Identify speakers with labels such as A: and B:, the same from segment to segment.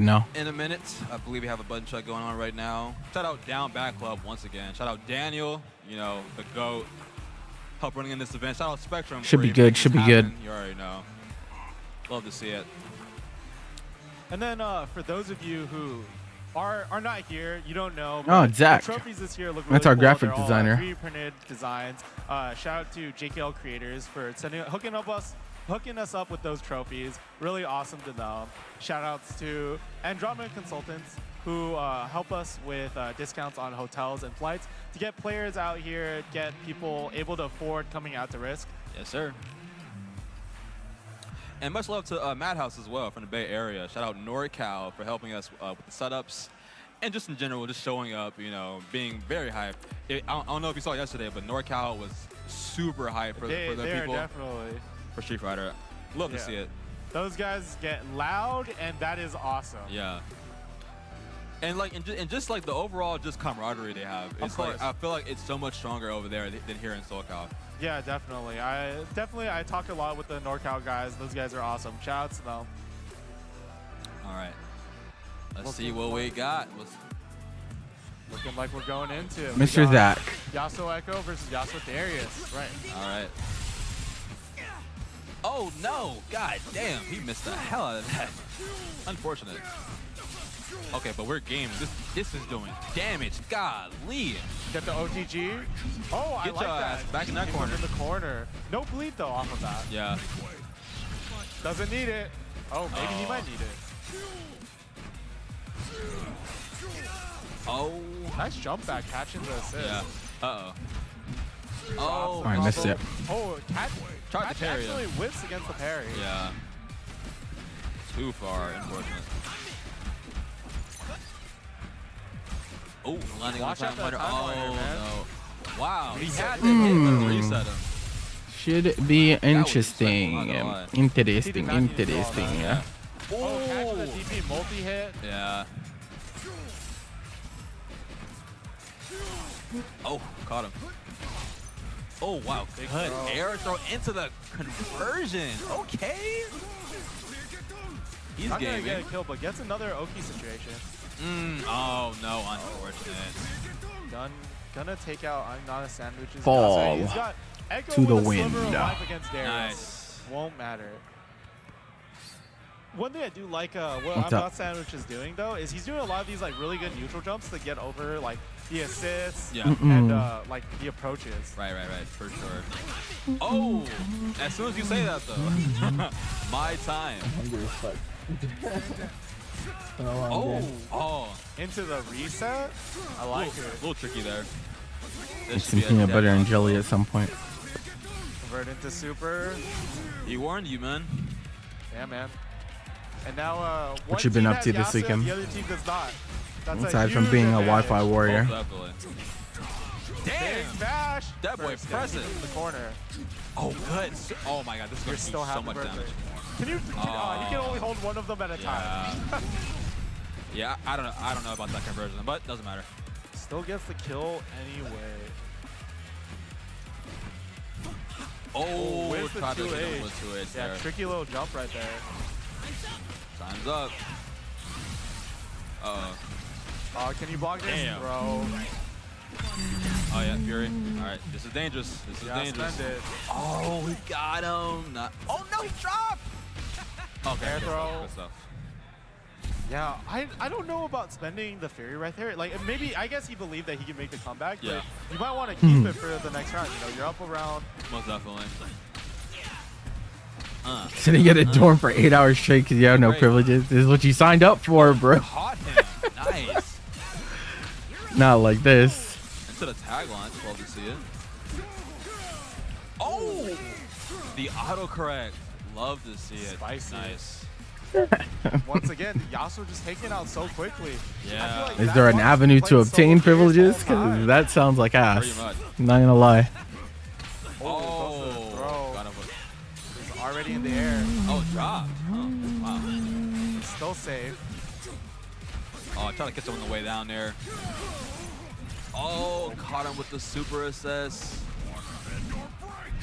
A: No.
B: In a minute, I believe we have a button check going on right now. Shout out Down Back Club once again. Shout out Daniel, you know, the GOAT, help running in this event. Shout out Spectrum.
A: Should be good. Should be good.
B: You already know. Love to see it.
C: And then for those of you who are not here, you don't know.
A: Oh, Zach.
C: The trophies this year look
A: That's
C: really
A: our
C: cool.
A: graphic
C: They're all,
A: designer.
C: 3D printed designs. Shout out to JKL Creators for hooking us up with those trophies. Really awesome to them. Shout outs to Andromeda Consultants who help us with discounts on hotels and flights to get players out here, get people able to afford coming out to Risc.
B: Yes, sir. And much love to Madhouse as well from the Bay Area. Shout out NorCal for helping us with the setups and just in general, just showing up, you know, being very hyped. I don't know if you saw it yesterday, but NorCal was super hyped for the people.
C: Definitely.
B: For Street Fighter. Love to see it.
C: Those guys get loud, and that is awesome.
B: Yeah. And like, and just like the overall just camaraderie they have. It's like, I feel like it's so much stronger over there than here in SoCal.
C: Yeah, definitely. I talk a lot with the NorCal guys. Those guys are awesome. Shout out to them.
B: All right. Let's see what we got.
C: Looking like we're going into
A: Mr. Zach.
C: Yasuo versus Yasuo Darius. Right.
B: All right. Oh no! God damn, he missed the hell out of that. Unfortunate. Okay, but we're game. This is doing damage. Golly.
C: Get the OTG. Oh, I
B: Get
C: like
B: your
C: that.
B: ass back in that corner.
C: In the corner. No bleed though off of that.
B: Yeah.
C: Doesn't need it. Oh, maybe he might need it.
B: Oh.
C: Nice jump back, catching the assist.
B: Yeah. Uh-oh. Oh,
A: I missed it.
C: Oh, Catch
B: to parry
C: actually whiffs against the parry.
B: Yeah. Too far, unfortunate. Oh, landing on the time fighter. Oh, no. Wow, he had to hit the reset him.
A: Should be interesting. Interesting.
C: Yeah. Oh, catch the DP multi-hit.
B: Yeah. Oh, caught him. Oh, wow. Good air throw into the conversion. Okay. He's
C: not gonna
B: gaming.
C: get a kill, but gets another Oki situation.
B: Oh, no. Unfortunate.
C: Gonna take out I'm Not a Sandwiches.
A: Fall
C: He's got Echo
A: to the
C: with a
A: wind.
C: sliver of life against Darius.
B: Nice.
C: Won't matter. One thing I do like what
A: What's
C: I'm
A: up?
C: Not Sandwich is doing though is he's doing a lot of these like really good neutral jumps to get over like the assists and like the approaches.
B: Right, for sure. Oh, as soon as you say that though, my time. Oh,
C: into the reset. I like it.
B: A little tricky there.
A: It's some peanut butter and jelly at some point.
C: Convert into super.
B: He warned you, man.
C: Yeah, man. And now,
A: What you been up to this weekend?
C: The other team does not. That's
A: Aside from being a Wi-Fi warrior.
B: Oh, definitely. Damn!
C: Bash!
B: That boy press it.
C: In the corner.
B: Oh, good. Oh my God, this is going to do so much damage.
C: Can you? he can only hold one of them at a time.
B: Yeah, I don't know about that conversion, but doesn't matter.
C: Still gets the kill anyway.
B: Oh,
C: tried to
B: hit him with 2H
C: yeah,
B: there.
C: tricky little jump right there.
B: Time's up.
C: Oh, can you block this?
B: Damn.
C: Bro.
B: Oh yeah, Fury. All right, this is dangerous. This is dangerous.
C: Spend it.
B: Oh, we got him. Oh no, he dropped. Okay,
C: Air throw.
B: Good stuff.
C: Yeah, I don't know about spending the Fury right there. Like maybe I guess he believed that he could make the comeback.
B: Yeah.
C: But you might want to keep it for the next round. You know, you're up around.
B: Most definitely.
A: Sitting get a dorm for 8 hours straight because you have no privileges. This is what you signed up for, bro.
B: Caught him. Nice.
A: Not like this.
B: Into the tag launch. Love to see it. Oh! The autocorrect. Love to see it.
C: Spicy.
B: Nice.
C: Once again, Yasuo just taking out so quickly.
B: Yeah.
C: Like
A: Is there an avenue to obtain privileges? Because that sounds like ass.
B: Pretty much.
A: I'm not gonna lie.
C: Oh, got him. He's already in the air.
B: Oh, dropped. Oh, wow.
C: Still safe.
B: Oh, trying to catch him on the way down there. Oh, caught him with the super assist.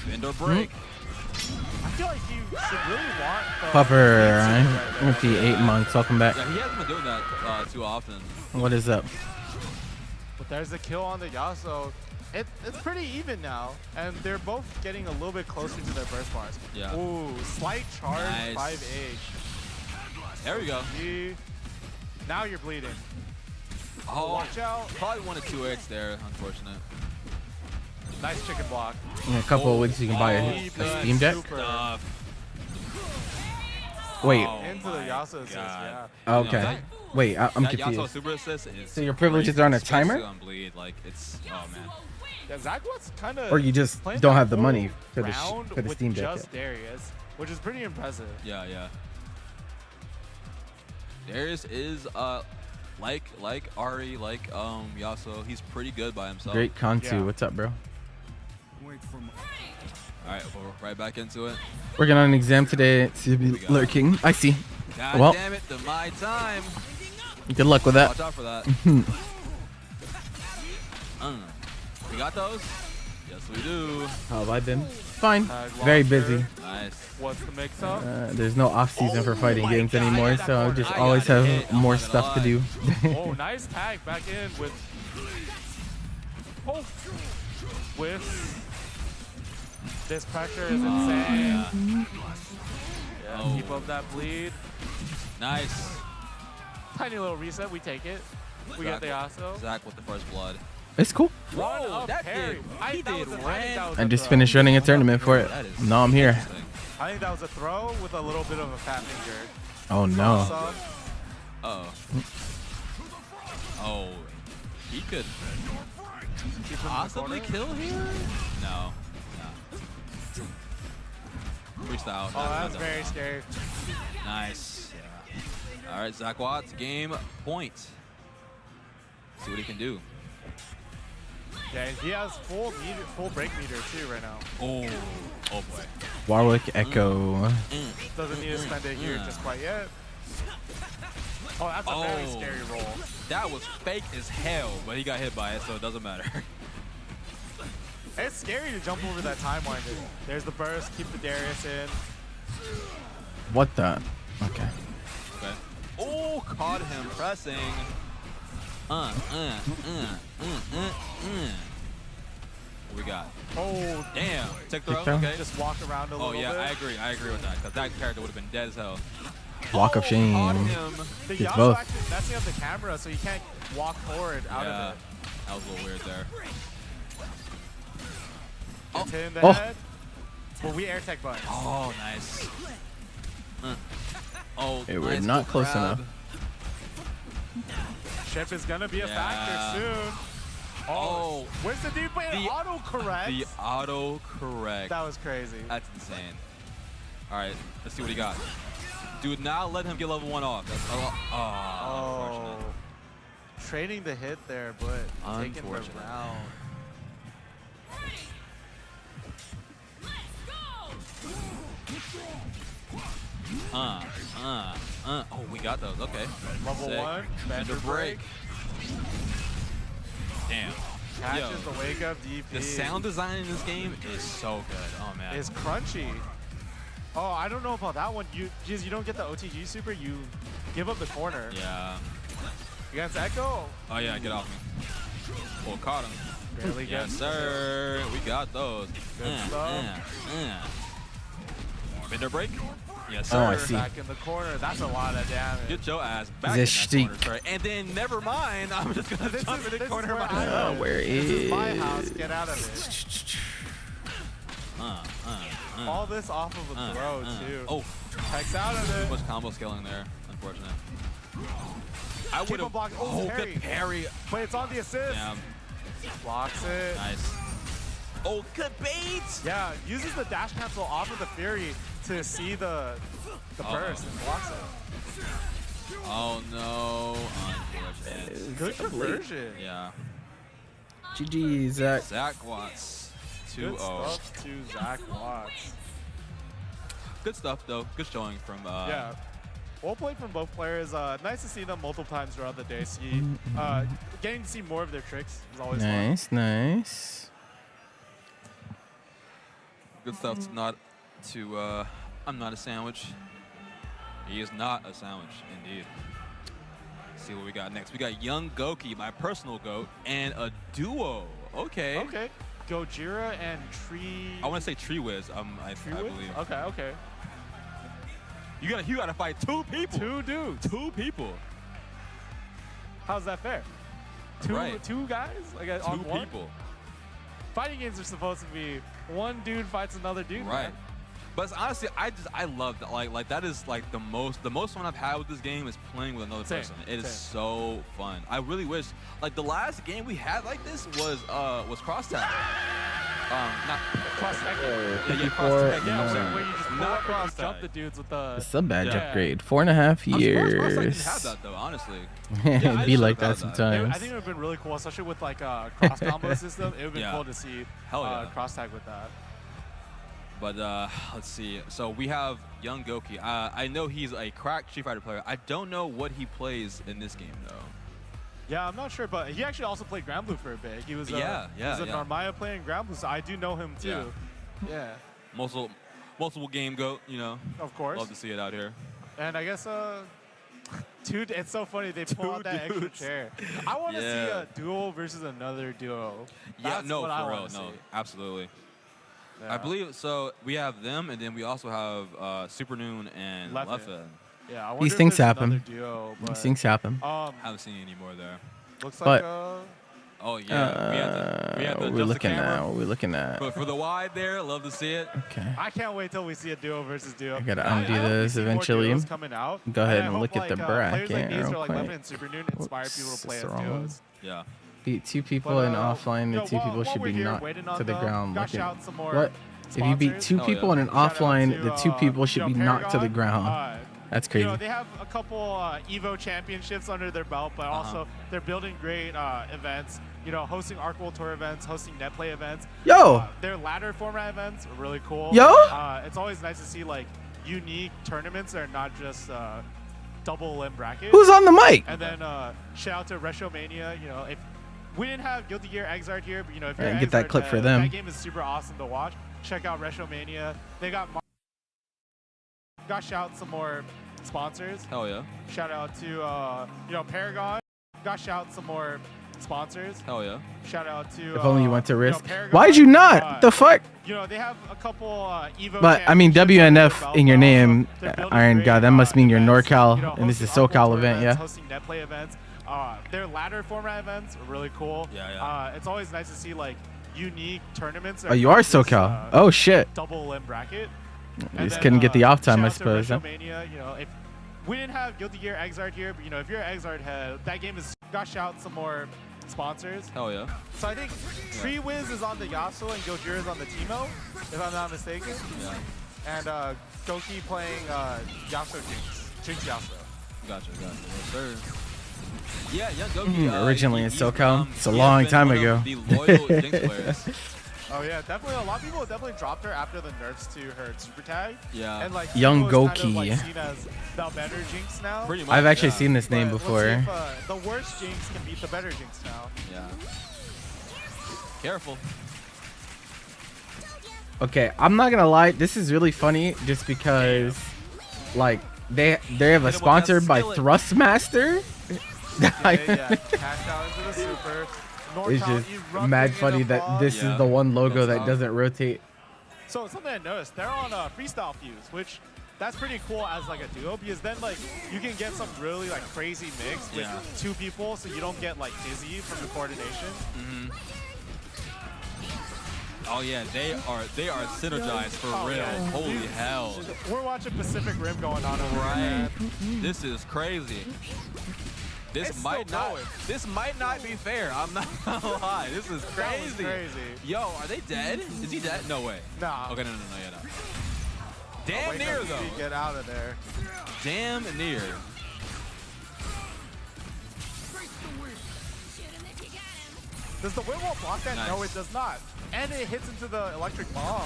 B: Bend or break.
C: I feel like he should really want the
A: Puffer,
C: right
A: right?
C: there.
A: Rookie 8 months. Welcome back.
B: Yeah, he hasn't been doing that too often.
A: What is up?
C: But there's the kill on the Yasuo. It's pretty even now, and they're both getting a little bit closer to their burst bars.
B: Yeah.
C: Ooh, slight charge,
B: Nice.
C: 5H.
B: There we go.
C: Now you're bleeding.
B: Oh,
C: Watch out.
B: probably 1 to 2x there, unfortunate.
C: Nice chicken block.
A: In a couple of weeks, you can buy a Steam Deck.
C: Super.
A: Wait.
C: Into the Yasuo assist, yeah.
A: Okay. Wait, I'm
B: That Yasuo
A: confused.
B: super assist is
A: So your privileges are on a
B: crazy, especially
A: timer?
B: on bleed. Like, it's, oh man.
C: Yeah, Zachwat's kind of.
A: Or you just don't have the money for the
C: with
A: Steam Deck
C: just Darius, which is pretty impressive.
B: Yeah, yeah. Darius is like Ari, like Yasuo, he's pretty good by himself.
A: Great Kantu.
C: Yeah.
A: What's up, bro?
B: All right, we're right back into it.
A: Working on an exam today. To be
B: we go.
A: lurking. I see.
B: God
A: Well.
B: damn it, my time.
A: Good luck with that.
B: Watch out for that. We got those? Yes, we do.
A: How have I been? Fine.
C: Tag
A: Very
C: launcher.
A: busy.
B: Nice.
C: What's the mix-up?
A: There's no off season for fighting
B: my
A: games
B: God,
A: anymore,
B: that
A: so I
B: corner.
A: just
B: I
A: always
B: got
A: have
B: hit, I'm
A: more
B: not gonna
A: stuff to
B: lie.
A: do.
C: Oh, nice tag back in with. Oh, with. This pressure is insane. Yeah,
B: Oh.
C: keep up that bleed.
B: Nice.
C: Tiny little reset, we take it. We get the Yasuo.
B: Zach with the first blood.
A: It's cool.
C: One
B: Whoa,
C: up
B: that
C: parry.
B: did-
C: I
B: he
C: think that
B: did
C: was a-
B: ran.
C: that was
A: I
C: a
A: just
C: throw.
A: finished running a tournament for it.
B: That is
A: Now I'm here.
B: interesting.
C: I think that was a throw with a little bit of a fat finger.
A: Oh no.
C: So,
B: Uh-oh. Oh, he could
C: keep him in the
B: possibly
C: corner.
B: kill here? No. Freestyle.
C: Oh, that's very scary.
B: Nice. Yeah. All right, Zach Watts, game point. See what he can do.
C: Yeah, he has full break meter too right now.
B: Oh, oh boy.
A: Warwick Echo.
C: Doesn't need to spend it here just quite yet. Oh, that's a very
B: Oh.
C: scary roll.
B: That was fake as hell, but he got hit by it, so it doesn't matter.
C: It's scary to jump over that time winder. There's the burst, keep the Darius in.
A: What the? Okay.
B: Okay. Oh, caught him pressing. What we got?
C: Oh,
B: Damn. Tick throw.
A: Tick throw?
B: Okay.
C: just walk around a little
B: Oh yeah,
C: bit.
B: I agree with that, because that character would have been dead as hell.
A: Walk of
B: Caught
A: shame.
B: him.
C: The
A: Gets
C: Yasuo
A: both.
C: actually messing up the camera, so you can't walk forward out
B: Yeah,
C: of it.
B: that was a little weird there.
C: Gets hit in the
A: Oh.
C: head. But we air tech buttons.
B: Oh, nice. Oh,
A: Hey, we're
B: nice
A: not
B: little
A: close
B: grab.
A: enough.
C: Chip is gonna be a
B: Yeah.
C: factor soon.
B: Oh,
C: Where's the deep play?
B: The-
C: Auto correct.
B: the auto correct.
C: That was crazy.
B: That's insane. All right, let's see what he got. Dude, now let him get level 1 off. That's unfortunate.
C: Trading the hit there, but taking the
B: Unfortunate.
C: round.
B: Oh, we got those. Okay.
C: Level
B: Sick.
C: 1,
B: Bender break. Damn.
C: Catches
B: Yo,
C: the wake up DP.
B: the sound design in this game is so good. Oh man.
C: is crunchy. Oh, I don't know about that one. You don't get the OTG super, you give up the corner.
B: Yeah.
C: Against Echo,
B: Oh yeah, get off me. Oh, caught him.
C: barely
B: Yes,
C: gets
B: sir. We got those.
C: Good stuff.
B: Bender break. Yes,
A: Oh, I
B: sir.
A: see.
C: back in the corner. That's a lot of damage.
B: Get your ass back
A: The
B: in that corner, sir. And then never mind. I'm just gonna
C: This
B: jump
C: is-
B: in the
C: this is
B: corner
C: where
B: behind
C: I
B: him.
C: live.
A: Where
C: This is my
A: is-
C: house. Get out of it. All this off of a throw, too.
B: Oh,
C: Hex out of
B: too
C: it.
B: much combo scaling there. Unfortunate. I
C: Keep
B: would
C: him
B: have.
C: blocked. Oh,
B: Oh,
C: parry.
B: good parry.
C: But it's on the assist.
B: Damn.
C: Blocks it.
B: Nice. Oh, good bait.
C: Yeah, uses the dash cancel off of the Fury to see the burst and blocks it.
B: Oh no. Unfortunate.
C: Good conversion.
B: Yeah.
A: GG, Zach.
B: Zach Watts.
C: Good
B: 2-0.
C: stuff to Zach Watts.
B: Good stuff though. Good showing from.
C: Yeah. Well played from both players. Nice to see them multiple times throughout the day. See, getting to see more of their tricks is always fun.
A: Nice, nice.
B: Good stuff to not to I'm not a sandwich. He is not a sandwich, indeed. Let's see what we got next. We got Young Goki, my personal GOAT, and a duo. Okay.
C: Okay. Gojira and Tree.
B: I want to say Tree Wiz. I believe.
C: Okay.
B: You gotta fight 2 people.
C: 2 dudes.
B: 2 people.
C: How's that fair? Two guys? Like
B: 2
C: on one?
B: people.
C: Fighting games are supposed to be one dude fights another dude.
B: Right.
C: Man.
B: But honestly, I love that. Like that is like the most fun I've had with this game is playing with another person. It is so fun. I really wish like the last game we had like this was cross tag. Not
C: cross tag.
B: Yeah, cross tag.
C: Yeah, where you just
B: not cross tag.
C: jump the dudes with the
A: sub badge upgrade. 4.5 years.
B: I'm surprised didn't have that though, honestly.
A: It'd be like that sometimes.
C: I think it would have been really cool, especially with like a cross combo system. It would have been cool to see cross tag with that.
B: But let's see. So we have Young Goki. I know he's a crack Street Fighter player. I don't know what he plays in this game though.
C: Yeah, I'm not sure, but he actually also played Grand Blue for a bit. He was a Narmaya player in Grand Blue, so I do know him too. Yeah.
B: Multiple game GOAT, you know.
C: Of course.
B: Love to see it out here.
C: And I guess it's so funny they pull out that extra chair. I want to see a duo versus another duo. That's
B: no,
C: what
B: for real, no, absolutely.
C: Yeah.
B: I believe so. We have them, and then we also have Super Noon and Leffen.
C: Yeah, I
A: these things happen. These things happen.
B: Haven't seen any more there.
C: Looks like.
B: Oh yeah, we have the
A: we're looking
B: camera.
A: at. We're looking at.
B: But for the wide there, love to see it.
A: Okay.
C: I can't wait till we see a duo versus duo.
A: I gotta undo this eventually.
C: Coming out.
A: Go ahead and look at the bracket.
C: Players like these are like Leffen and Super Noon inspire people to play as duos.
B: Yeah.
A: Beat 2 people in offline. The 2 people should be knocked to the ground. What? If you beat 2 people in an offline, the 2 people should be knocked to the ground. That's crazy.
C: You know, they have a couple Evo championships under their belt, but also they're building great events. You know, hosting Arc World Tour events, hosting net play events.
A: Yo!
C: Their ladder format events are really cool.
A: Yo!
C: It's always nice to see like unique tournaments that are not just double limb bracket.
A: Who's on the mic?
C: And then shout out to Reshomania. You know, if we didn't have Guilty Gear Exarch here, but you know, if you're
A: get that clip for them.
C: That game is super awesome to watch. Check out Reshomania. They got shout out some more sponsors.
B: Hell yeah.
C: Shout out to you know, Paragon. Got shout out some more sponsors.
B: Hell yeah.
C: Shout out to
A: if only you went to Risc.
C: You know,
A: Why'd you not? The fuck?
C: You know, they have a couple Evo.
A: But I mean, WNF in your name, Iron God. That must mean you're NorCal,
C: you know,
A: and this is SoCal event, yeah.
C: Hosting net play events. Their ladder format events are really cool.
B: Yeah.
C: It's always nice to see like unique tournaments.
A: Oh, you are SoCal. Oh shit.
C: Double limb bracket.
A: You just couldn't get the off time, I suppose.
C: Huh? You know, if we didn't have Guilty Gear Exarch here, but you know, if you're an Exarch head, that game is got shout out some more sponsors.
B: Hell yeah.
C: So I think Tree Wiz is on the Yasuo and Gojira is on the Teemo, if I'm not mistaken.
B: Yeah.
C: And Goki playing Yasuo Jinx Yasuo.
B: Gotcha. Yes, sir. Yeah, Young Goki.
A: Originally in SoCal. It's a long time ago.
B: The loyal Jinx players.
C: Oh yeah, definitely. A lot of people definitely dropped her after the nerfs to her super tag.
B: Yeah.
C: And like
A: Young Goki.
C: Kind of, like, seen as the better Jinx now.
B: Pretty much.
A: I've actually seen this name before.
C: Let's see if, the worst Jinx can beat the better Jinx now.
B: Yeah. Careful.
A: Okay, I'm not gonna lie. This is really funny, just because, like, they have a sponsor by Thrustmaster.
C: Yeah. Cash out into the super.
A: It's just mad funny that this is the one logo that doesn't rotate.
C: So something I noticed, they're on Freestyle Fuse, which that's pretty cool as like a duo, because then like you can get some really like crazy mix with 2 people, so you don't get like dizzy from the coordination.
B: Oh yeah, they are synergized for real.
C: Yeah.
B: Holy hell.
C: We're watching Pacific Rim going on over here.
B: This is crazy. This might not be fair. I'm not gonna lie. This is crazy. Yo, are they dead? Is he dead? No way.
C: Nah.
B: Okay, no, yeah, no. Damn near though.
C: Get out of there.
B: Damn near.
C: Does the wind wall block that?
B: Nice.
C: No, it does not. And it hits into the electric bomb.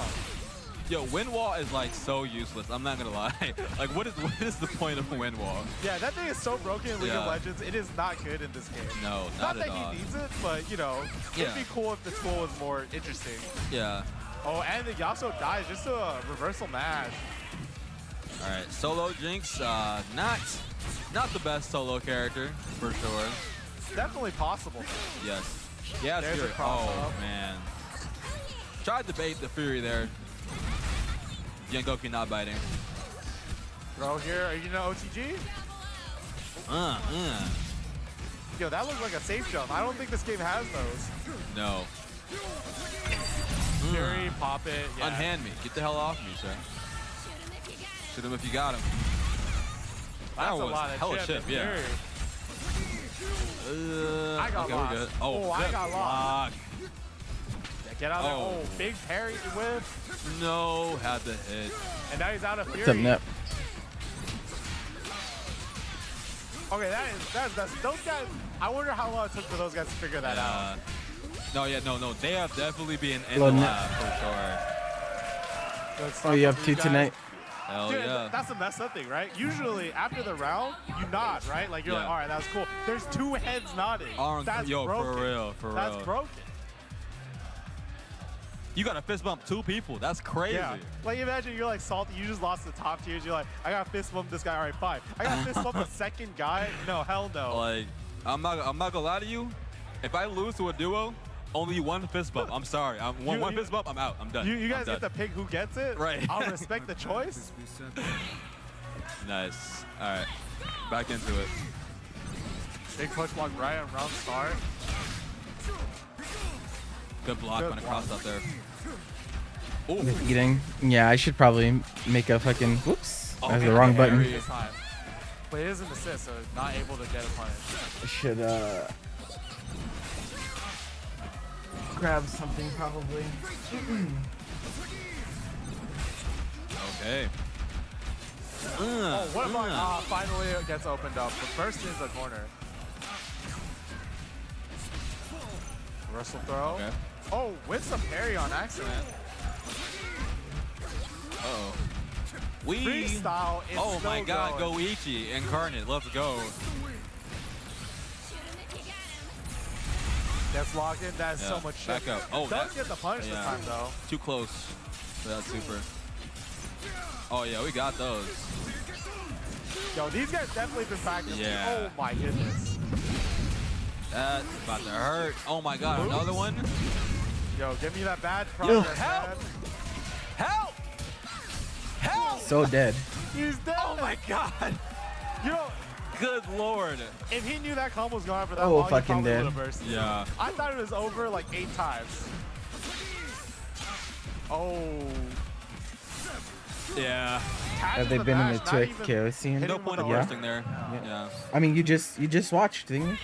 B: Yo, wind wall is like so useless. I'm not gonna lie. Like, what is the point of a wind wall?
C: Yeah, that thing is so broken in League of Legends. It is not good in this game.
B: No,
C: not
B: at
C: that
B: all.
C: he needs it, but you know, it'd be cool if the tool was more interesting.
B: Yeah.
C: Oh, and the Yasuo dies just to a reversal mash.
B: All right, solo Jinx, not the best solo character for sure.
C: Definitely possible.
B: Yes. Yeah,
C: There's
B: Fury.
C: a cross
B: Oh
C: up.
B: man. Tried to bait the Fury there. Gengoku not biting.
C: Bro, here, are you know OTG? Yo, that looks like a safe jump. I don't think this game has those.
B: No.
C: Fury, pop it. Yeah.
B: Unhand me. Get the hell off me, sir. Shoot him if you got him.
C: That's
B: That
C: a
B: was
C: lot of
B: hella
C: chip,
B: chip, yeah.
C: I got
B: okay,
C: lost.
B: we're good.
C: Oh, I
B: good
C: got
B: block.
C: Yeah, get out of there.
B: Oh.
C: Oh, big parry whip.
B: No, had the hit.
C: And now he's out of
A: What's up,
C: Fury.
A: Nep?
C: Okay, that's those guys. I wonder how long it took for those guys to figure that out.
B: No. They have definitely been in
A: Hello,
B: the
A: Nep.
B: lab for sure.
C: Good
A: Oh,
C: stuff
A: you
C: from
A: up
C: these
A: to
C: guys.
A: tonight?
B: Hell
C: Dude,
B: yeah.
C: that's the messed up thing, right? Usually after the round, you nod, right? Like you're like,
B: Yeah.
C: all right, that was cool. There's two heads nodding. That's
B: Yo,
C: broken.
B: for real, for
C: That's
B: real.
C: broken.
B: You got to fist bump 2 people. That's crazy.
C: Yeah. Like imagine you're like salty, you just lost the top tiers. You're like, I got fist bump this guy. All right, fine. I got fist bump the second guy. No, hell no.
B: Like, I'm not gonna lie to you. If I lose to a duo, only one fist bump. I'm sorry. One fist bump, I'm out. I'm done.
C: You guys
B: I'm
C: get to pick who gets it.
B: Right.
C: I'll respect the choice.
B: Nice. All right. Back into it.
C: Big push block right on round start.
B: Good block
C: Good
B: on a
C: block.
B: cross out there. Ooh.
A: With eating. Yeah, I should probably make a fucking. Whoops. I have the
B: Okay,
A: wrong
B: parry.
A: button.
C: This time. But it is an assist, so not able to get a punish.
A: I should grab something probably.
B: Okay.
C: Oh, what about finally it gets opened up. The first is a corner. Reversal throw.
B: Okay.
C: Oh, with some parry on accident.
B: Uh-oh.
C: Freestyle is
B: Oh my
C: still
B: god,
C: going.
B: Goichi incarnate. Let's go.
C: That's locked in. That's
B: Yeah,
C: so much shit.
B: back up. Oh,
C: does get the punish this
B: yeah.
C: time though.
B: Too close for that super. Oh yeah, we got those.
C: Yo, these guys definitely been practicing.
B: Yeah.
C: Oh my goodness.
B: That's about to hurt. Oh my god, another one.
C: Yo, give me that bad progress,
B: help!
C: man.
B: Help! Help!
A: So dead.
C: He's dead.
B: Oh my god!
C: You know,
B: Good lord.
C: if he knew that combo was going on for that
A: Oh,
C: long, he
A: fucking
C: probably
A: dead.
C: would've bursted.
B: Yeah.
C: I thought it was over like 8 times. Oh.
B: Yeah.
A: Have they been in the 2Xko scene?
B: No point of
A: Yeah.
B: bursting there. Yeah.
A: I mean, you just watched, didn't you?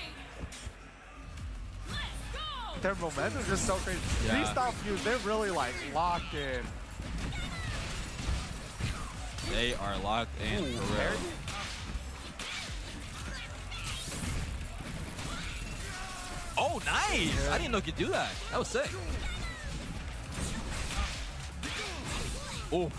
C: Their momentum is just so crazy.
B: Yeah.
C: Freestyle Fuse, they're really like locked in.
B: They are locked in for real.
C: Parry?
B: Oh, nice! I didn't know you could do that. That was sick. Oh,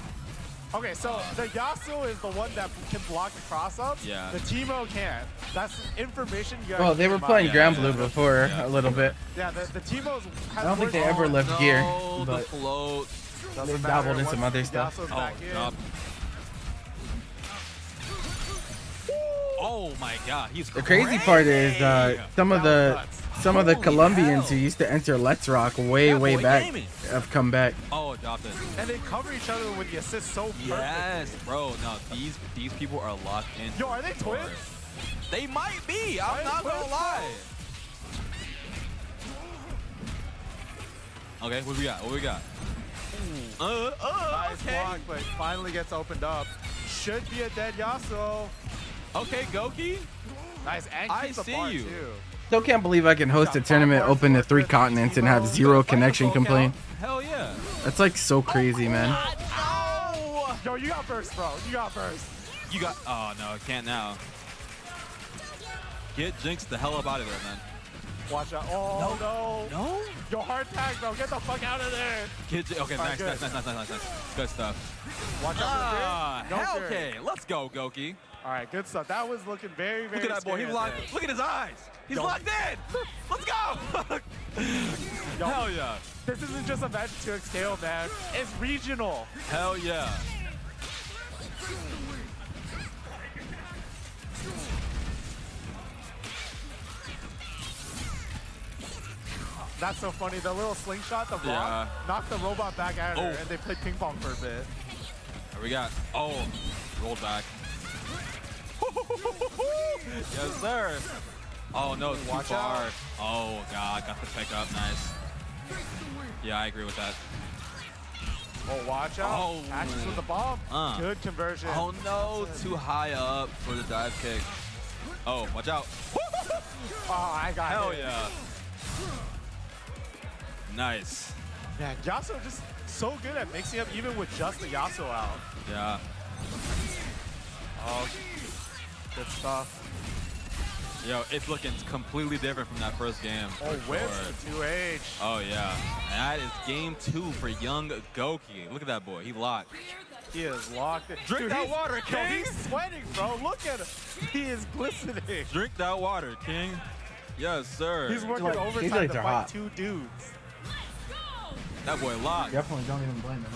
C: Okay, so the Yasuo is the one that can block the cross-ups.
B: Yeah.
C: The Teemo can't. That's information you guys
A: Well, they were
C: keep in
A: playing
C: mind.
A: Grand
B: Yeah,
A: Blue
B: yeah.
A: before
B: Yeah.
A: a little bit.
C: Yeah, the Teemo's
A: I don't think they ever left gear,
B: no, the
A: but
B: float.
A: they dabbled in some other stuff.
C: Yasuo's
B: Oh,
C: back in.
B: drop. Oh my god, he's
A: The crazy part is some of the
B: Holy
A: Colombians
B: hell.
A: who used to enter Let's Rock way
B: That boy
A: back
B: gaming.
A: have come back.
B: Oh, dropped it.
C: And they cover each other with the assist so perfectly.
B: Yes, bro. No, these people are locked in.
C: Yo, are they twins?
B: They might be. I'm
C: Are
B: not
C: they
B: gonna
C: twins?
B: lie. Okay, what we got? What we got?
C: Nice
B: Okay.
C: block, but finally gets opened up. Should be a dead Yasuo.
B: Okay, Goki.
C: Nice, and
B: I
C: keeps the
B: see
C: bar
B: you.
C: too.
A: Still can't believe I can host a tournament open to 3 continents and have 0 connection complaint.
B: Hell yeah.
A: That's like so crazy, man.
B: Ow!
C: Yo, you got first, bro. You got first.
B: You got. Oh no, can't now. Get Jinx the hell up out of there, man.
C: Watch out. Oh, no.
B: No.
C: Yo, hard tag, bro. Get the fuck out of there.
B: Get okay,
C: All right,
B: nice,
C: good.
B: nice. Good stuff.
C: Watch out
B: Ah,
C: for the
B: hell
C: no
B: okay. Let's go, Goki.
C: All right, good stuff. That was looking very, very
B: Look at that boy. He
C: scary
B: locked.
C: at the end.
B: Look at his eyes. He's locked in. Let's go. Hell yeah.
C: This isn't just a match 2Xko, man. It's regional.
B: Hell yeah.
C: That's so funny. The little slingshot, the block, knocked the robot back at her, and they played ping pong for a bit.
B: Here we got. Oh, rolled back. Yes, sir. Oh no, it's too far. Oh god, got the pickup. Nice. Yeah, I agree with that.
C: Oh, watch out.
B: Oh.
C: Catches with the bomb. Good conversion.
B: Oh no, too high up for the dive kick. Oh, watch out.
C: Oh, I got it.
B: Hell yeah. Nice.
C: Yeah, Yasuo just so good at mixing up even with just the Yasuo out.
B: Yeah.
C: Oh, good stuff.
B: Yo, it's looking completely different from that first game.
C: Oh, whips the 2H.
B: Oh yeah. And that is game 2 for young Goki. Look at that boy. He locked.
C: He is locked in.
B: Drink that water, King.
C: Yo, he's sweating, bro. Look at him. He is glistening.
B: Drink that water, King. Yes, sir.
C: He's working overtime to fight 2 dudes.
B: That boy locked.
A: Definitely don't even blame him.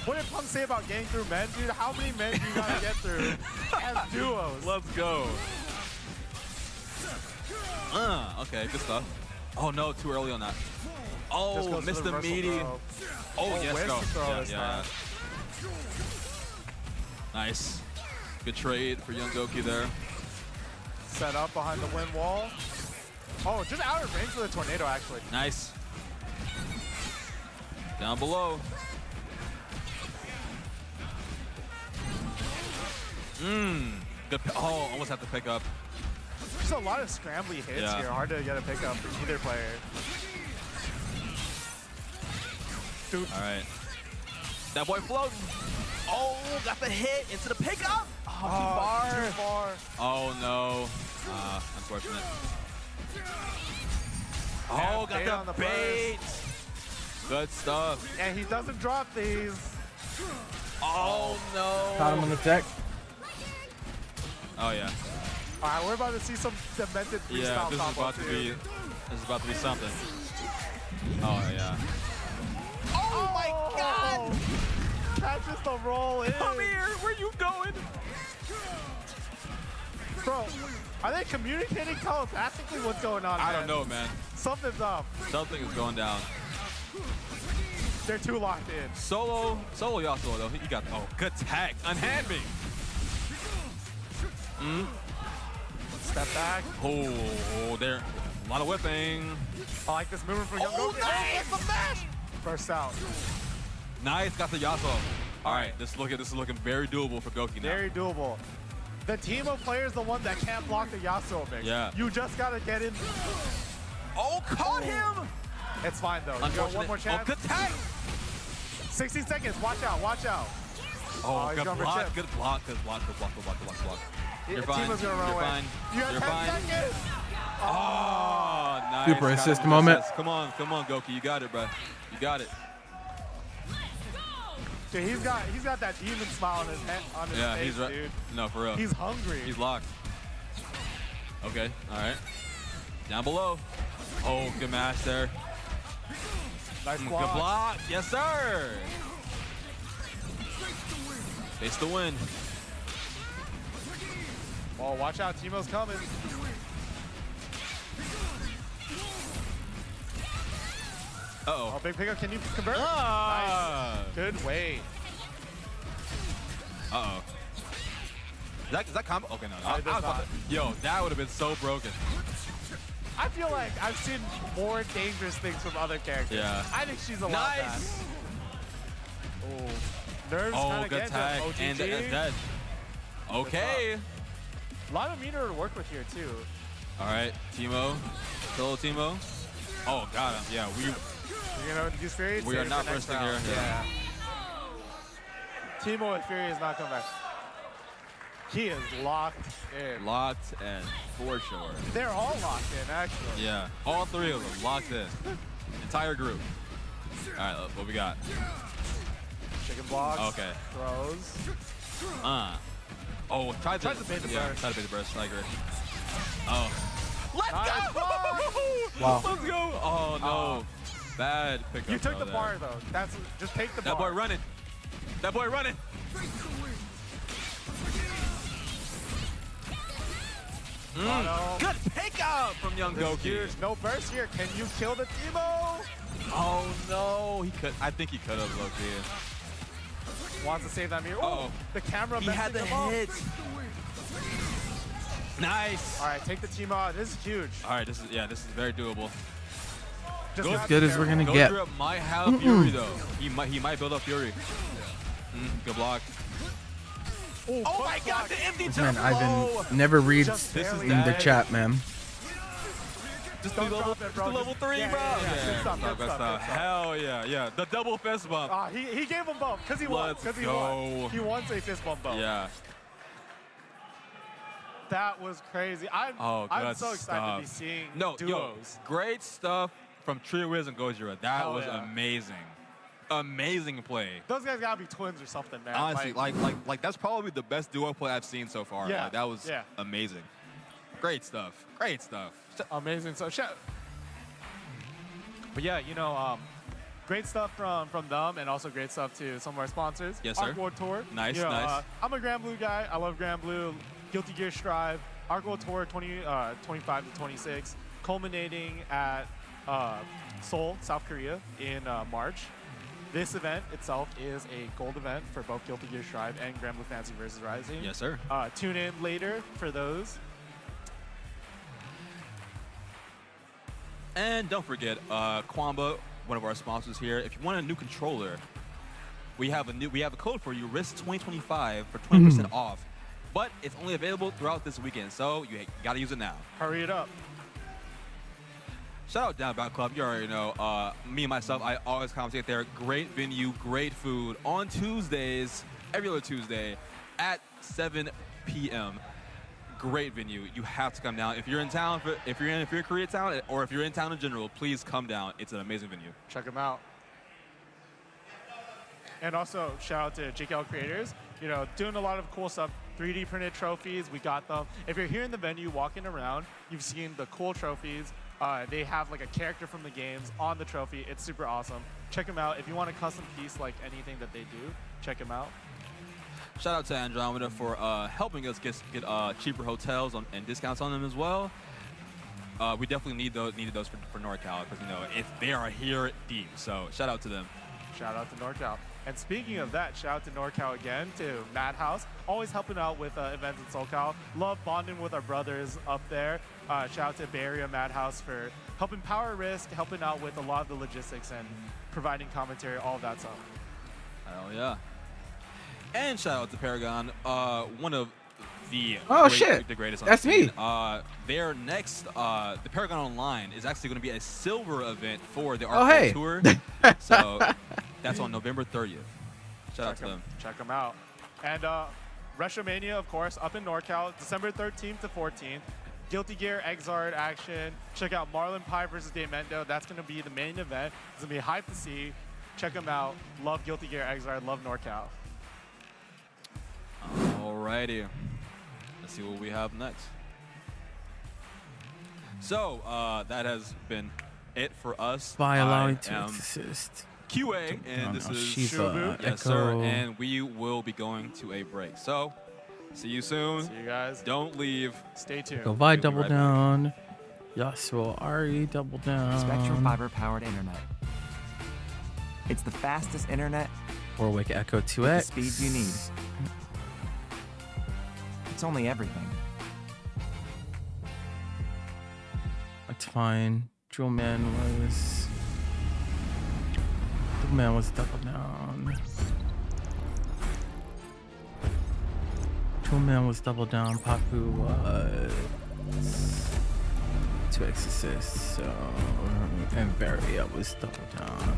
C: What did Punk say about getting through men, dude? How many men do you gotta get through as duos?
B: Let's go. Okay, good stuff. Oh no, too early on that. Oh, missed the meaty. Oh, yes, go. Yeah. Nice. Good trade for young Goki there.
C: Set up behind the wind wall. Oh, just out of range for the tornado, actually.
B: Nice. Down below. Good. Oh, almost have to pick up.
C: There's a lot of scrambly hits here. Hard to get a pickup for either player. Dude.
B: All right. That boy floating. Oh, got the hit into the pickup. Oh,
C: too far.
B: Oh, no. Unfortunate. Oh, got the bait. Good stuff.
C: And he doesn't drop these.
B: Oh, no.
A: Caught him on the tech.
B: Oh, yeah.
C: All right, we're about to see some demented freestyle.
B: Yeah, this is about to be something. Oh, yeah.
C: Oh my God! That's just a roll in.
B: Come here, where you going?
C: Bro, are they communicating telepathically? What's going on?
B: I don't know, man.
C: Something's up.
B: Something is going down.
C: They're too locked in.
B: Solo Yasuo though. He got good tag. Unhand me.
C: Step back.
B: Oh, there. A lot of whipping.
C: I like this movement from Young Goki.
B: Nice!
C: The mash! First out.
B: Nice, got the Yasuo. All right, this is looking very doable for Goki now.
C: Very doable. The team of players, the one that can't block the Yasuo mix.
B: Yeah.
C: You just gotta get in.
B: Oh, caught him!
C: It's fine though. You got one more chance.
B: Oh, good tag!
C: 60 seconds. Watch out. Watch out.
B: Oh, good block. Good block. Good block. You're fine.
C: Team was gonna run
B: You're
C: away.
B: fine.
C: You got
B: You're
C: 10
B: fine.
C: seconds.
B: Oh, nice.
A: Super
B: Got
A: assist
B: him.
A: moment.
B: Come on, Goki. You got it, bro. You got it.
C: Dude, he's got that demon smile on his head, on his face,
B: he's right.
C: dude.
B: No, for real.
C: He's hungry.
B: He's locked. Okay, all right. Down below. Oh, good match there.
C: Nice
B: Good
C: block.
B: block. Yes, sir. Face the win.
C: Oh, watch out. Teemo's coming.
B: Uh-oh.
C: Oh, big pickup. Can you convert?
B: Ah.
C: Nice. Good weight.
B: Uh-oh. Is that combo? Okay, no.
C: it does not.
B: Yo, that would have been so broken.
C: I feel like I've seen more dangerous things from other characters.
B: Yeah.
C: I think she's allowed
B: Nice.
C: that. Oh, nerves kind of
B: good
C: getting
B: tag.
C: them.
B: And
C: OGG.
B: dead. Okay.
C: A lot of meter to work with here, too.
B: All right, Teemo. Solo Teemo. Oh, got him. Yeah,
C: You know, use Fury.
B: we are not bursting here.
C: Yeah. Teemo and Fury is not coming back. He is locked in.
B: Locked and for sure.
C: They're all locked in, actually.
B: Yeah, all three of them locked in. Entire group. All right, what we got?
C: Chicken blocks.
B: Okay.
C: Throws.
B: Oh, tried to
C: bait the
B: yeah,
C: burst.
B: tried to bait the burst. I agree. Oh. Let's go!
A: Wow.
B: Let's go! Oh, no. Bad pickup.
C: You took the
B: there.
C: bar, though. That's just take the bar.
B: That boy running. That boy running. Good pickup from Young Goki.
C: No burst here. Can you kill the Timo?
B: Oh, no. He could. I think he could have, low-key.
C: Wants to save that mirror.
B: Uh-oh.
C: The camera
B: He
C: messing
B: had the
C: him up.
B: hit. Nice.
C: All right, take the Timo out. This is huge.
B: All right, this is very doable.
C: Just
B: As
C: gotta
A: good
C: be
A: as we're
C: careful.
A: gonna get.
B: Gojira might have Fury though. He might build up Fury. Good block.
C: Ooh,
B: Oh
C: foot
B: my God,
C: block.
B: the empty
A: Man,
B: turbo.
A: Ivan never reads
C: Just
B: This is
C: barely.
A: in the
B: bad.
A: chat, man.
B: Just
C: Don't
B: the level,
C: drop it, bro.
B: just the level
C: Just-
B: 3,
C: yeah,
B: bro.
C: yeah, yeah. Good stuff,
B: good
C: good stuff.
B: Hell yeah. The double fist bump.
C: He gave him both because he won.
B: Let's
C: Because he
B: go.
C: won. He wants a fist bump both.
B: Yeah.
C: That was crazy. I'm
B: good
C: so excited to be
B: stuff.
C: seeing
B: Yo,
C: duos.
B: great stuff from Trio Wiz and Gojira. That
C: Hell
B: was
C: yeah.
B: amazing. Amazing play.
C: Those guys gotta be twins or something, man.
B: Honestly, like that's probably the best duo play I've seen so far.
C: Yeah,
B: Like, that was
C: yeah.
B: amazing. Great stuff. Great stuff.
C: Amazing. So, but yeah, great stuff from them, and also great stuff to some of our sponsors.
B: Yes, sir.
C: Arc World Tour.
B: Nice, nice.
C: I'm a Grand Blue guy. I love Grand Blue. Guilty Gear Strive. Arc World Tour 25 to 26, culminating at Seoul, South Korea in March. This event itself is a gold event for both Guilty Gear Strive and Grand Blue Fantasy vs. Rising.
B: Yes, sir.
C: Tune in later for those.
B: And don't forget, Kwamba, one of our sponsors here. If you want a new controller, we have a code for you, Risc 2025 for 20% off. But it's only available throughout this weekend, so you gotta use it now.
C: Hurry it up.
B: Shout out Down Bad Club. You already know. Me and myself, I always commentate there. Great venue, great food on Tuesdays, every other Tuesday at 7 p.m. Great venue. You have to come down. If you're in town, if you're in Koreatown, or if you're in town in general, please come down. It's an amazing venue.
C: Check them out. And also, shout out to JKL Creators. Doing a lot of cool stuff. 3D printed trophies, we got them. If you're here in the venue walking around, you've seen the cool trophies. They have like a character from the games on the trophy. It's super awesome. Check them out. If you want a custom piece like anything that they do, check them out.
B: Shout out to Andromeda for helping us get cheaper hotels and discounts on them as well. We definitely needed those for NorCal because they are here deep. So shout out to them.
C: Shout out to NorCal. And speaking of that, shout out to NorCal again, to Madhouse, always helping out with events in SoCal. Love bonding with our brothers up there. Shout out to Bay Area Madhouse for helping power Risc, helping out with a lot of the logistics and providing commentary, all of that stuff.
B: Hell yeah. And shout out to Paragon, one of the the greatest on
A: That's
B: the scene.
A: me.
B: Their next, the Paragon Online is actually going to be a silver event for the Arcade Tour. So that's on November 30th. Shout out to them.
C: Check them out. And WrestleMania, of course, up in NorCal, December 13th to 14th. Guilty Gear Exard action. Check out Marlon Pie versus Diamendo. That's going to be the main event. It's going to be hype to see. Check them out. Love Guilty Gear Exard. Love NorCal.
B: Alrighty. Let's see what we have next. So that has been it for us.
A: By allowing
B: I
A: to
B: am
D: assist.
B: QA, and this is
A: Shiva,
B: yes, sir. And we will be going to a break. So, see you soon.
C: See you guys.
B: Don't leave.
C: Stay tuned.
A: Go by
B: We'll be
A: double
B: right
A: down. Yasuo Ari double down.
E: Spectrum fiber-powered internet. It's the fastest internet
A: Warwick Echo
E: with
A: 2X.
E: the speed you need. It's only everything.
A: That's fine. Drill Man was double down. Drill Man was double down. Papu was 2x assists. So and Varia was double down.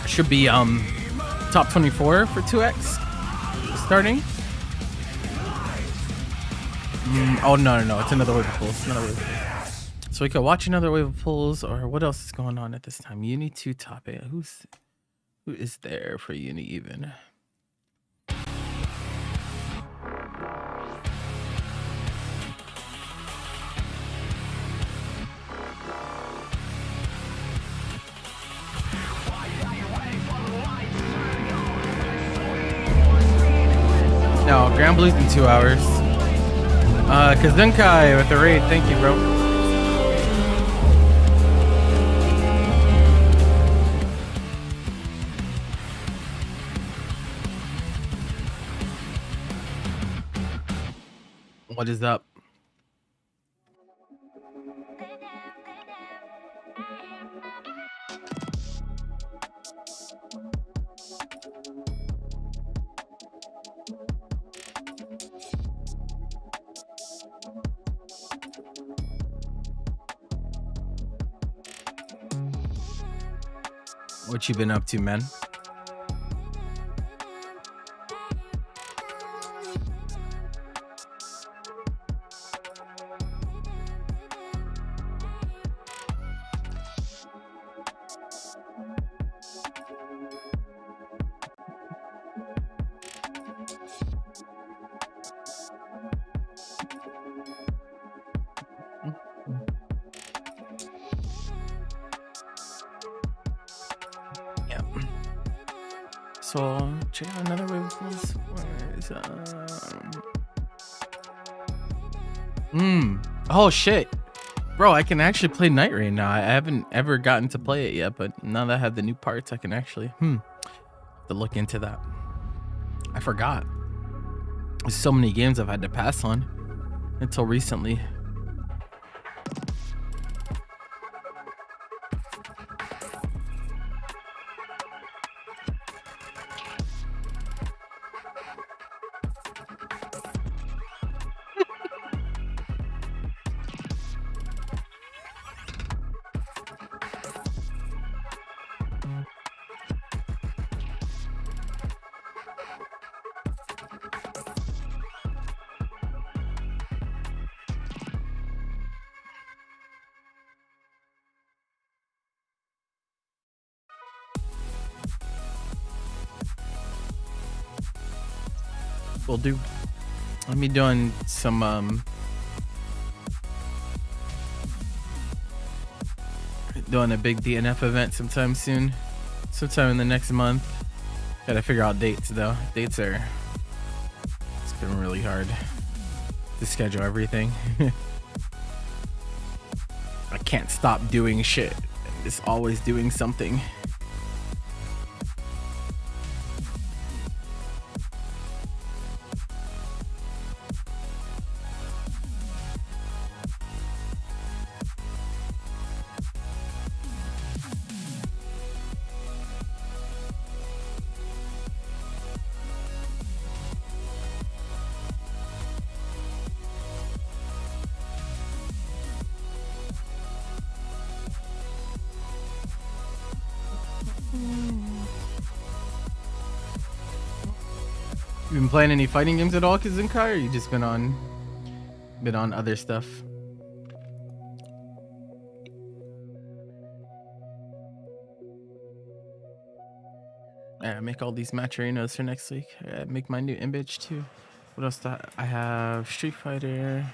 A: Should be top 24 for 2X starting. Oh no, it's another wave of pulls. So we could watch another wave of pulls, or what else is going on at this time? Uni 2 top 8. Who is there for Uni even? No, Grand Blues in 2 hours. Kazunkai with the raid. Thank you, bro. What is up? What you been up to, man? So check out another wave of pulls. Oh shit, bro! I can actually play Night Rain now. I haven't ever gotten to play it yet, but now that I have the new parts, I can actually to look into that. I forgot. There's so many games I've had to pass on until recently. Will do. Let me doing some doing a big DNF event sometime soon, sometime in the next month. Gotta figure out dates though. Dates are, it's been really hard to schedule everything. I can't stop doing shit. I'm just always doing something. You been playing any fighting games at all, Kazunkai, or you just been on other stuff? Yeah, make all these match arenas for next week. Make my new image too. What else do I have? Street Fighter.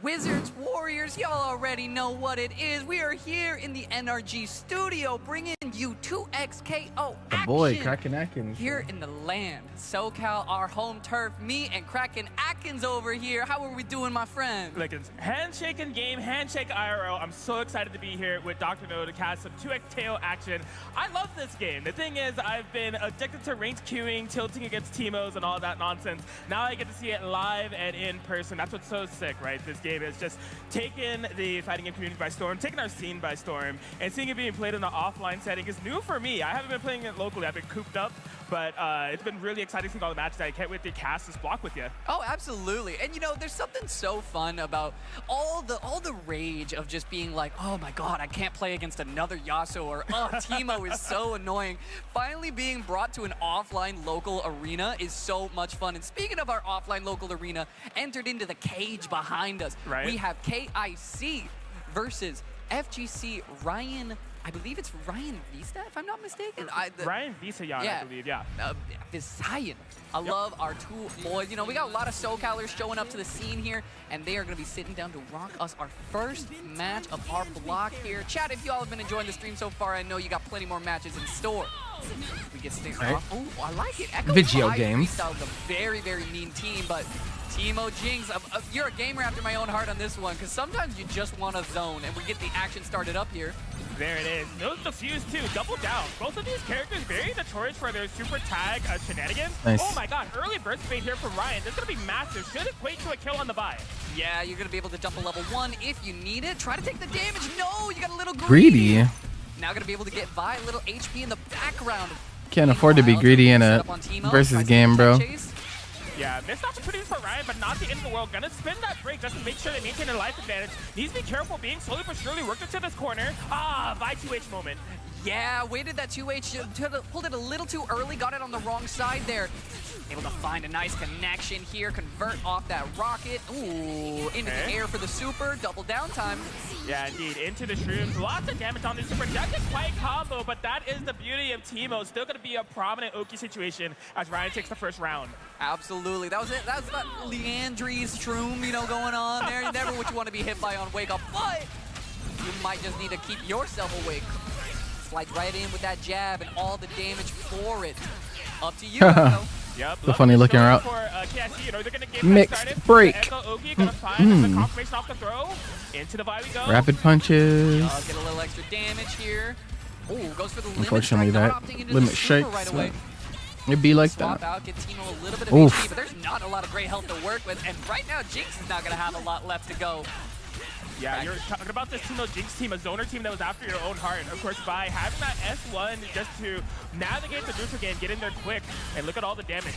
F: Wizards, Warriors, y'all already know what it is. We are here in the NRG studio bringing you 2Xko
A: The
F: action.
A: boy, Kraken Atkins.
F: Here in the land, SoCal, our home turf. Me and Kraken Atkins over here. How are we doing, my friend?
G: Like, it's handshake in game, handshake IRL. I'm so excited to be here with Dr. No to cast some 2Xko action. I love this game. The thing is, I've been addicted to ranked queuing, tilting against Teemos, and all that nonsense. Now I get to see it live and in person. That's what's so sick, right? This game has just taken the fighting game community by storm, taken our scene by storm, and seeing it being played in an offline setting is new for me. I haven't been playing it locally. I've been cooped up, but it's been really exciting seeing all the matches. I can't wait to cast this block with you.
F: Oh, absolutely. And you know, there's something so fun about all the rage of just being like, oh my god, I can't play against another Yasuo, or oh, Teemo is so annoying. Finally being brought to an offline local arena is so much fun. And speaking of our offline local arena, entered into the cage behind us,
G: right.
F: We have KIC versus FGC Ryan. I believe it's Ryan Vista, if I'm not mistaken.
G: Ryan Visayan,
F: yeah,
G: I believe, yeah.
F: Visayan. I love our two boys. You know, we got a lot of SoCalers showing up to the scene here, and they are going to be sitting down to rock us our first match of our block here. Chat, if you all have been enjoying the stream so far, I know you got plenty more matches in store. We get sticks off. Oh, I like it. Echo
A: Video
F: 5
A: games.
F: Freestyle is a very, very mean team, but Teemo Jinx, you're a gamer after my own heart on this one, because sometimes you just want a zone, and we get the action started up here.
G: There it is. Knows the fuse too. Double down. Both of these characters very notorious for their super tag shenanigans.
A: Nice.
G: Oh my god, early burst bait here from Ryan. This is going to be massive. Should equate to a kill on the buy.
F: Yeah, you're going to be able to jump a level 1 if you need it. Try to take the damage. No, you got a little
A: Greedy.
F: Now going to be able to get Vi a little HP in the background.
A: Can't afford to be greedy in a versus game, bro.
G: Yeah, missed opportunities for Ryan, but not the end of the world. Gonna spin that break just to make sure they maintain their life advantage. Needs to be careful being slowly but surely worked into this corner. Ah, Vi 2H moment.
F: Yeah, waited that 2H, pulled it a little too early, got it on the wrong side there. Able to find a nice connection here, convert off that rocket. Ooh, into the air for the super, double downtime.
G: Yeah, indeed, into the shrooms. Lots of damage on the super. That's a quiet combo, but that is the beauty of Teemo. Still going to be a prominent Oki situation as Ryan takes the first round.
F: Absolutely, that was it. That was that Leandry's shroom, you know, going on there. Never what you want to be hit by on wake up, but you might just need to keep yourself awake. Slides right in with that jab and all the damage for it. Up to you, Echo.
G: Yep,
A: the funny looking route.
G: For, KIC, you know, they're gonna get
A: mixed break.
G: Echo, Oki, gonna find the confirmation off the throw. Into the Vi we go.
A: Rapid punches.
F: Get a little extra damage here. Oh, goes for the limit.
A: Unfortunately,
F: strike,
A: that limit strike.
F: right away.
A: It'd be like
F: Swap
A: that.
F: out, get Teemo a little bit of
A: Oof.
F: HP, but there's not a lot of great health to work with. And right now, Jinx is not gonna have a lot left to go.
G: Yeah, you're talking about this Teemo Jinx team, a zoner team that was after your own heart. Of course, by having that S1 just to navigate the neutral game, get in there quick, and look at all the damage.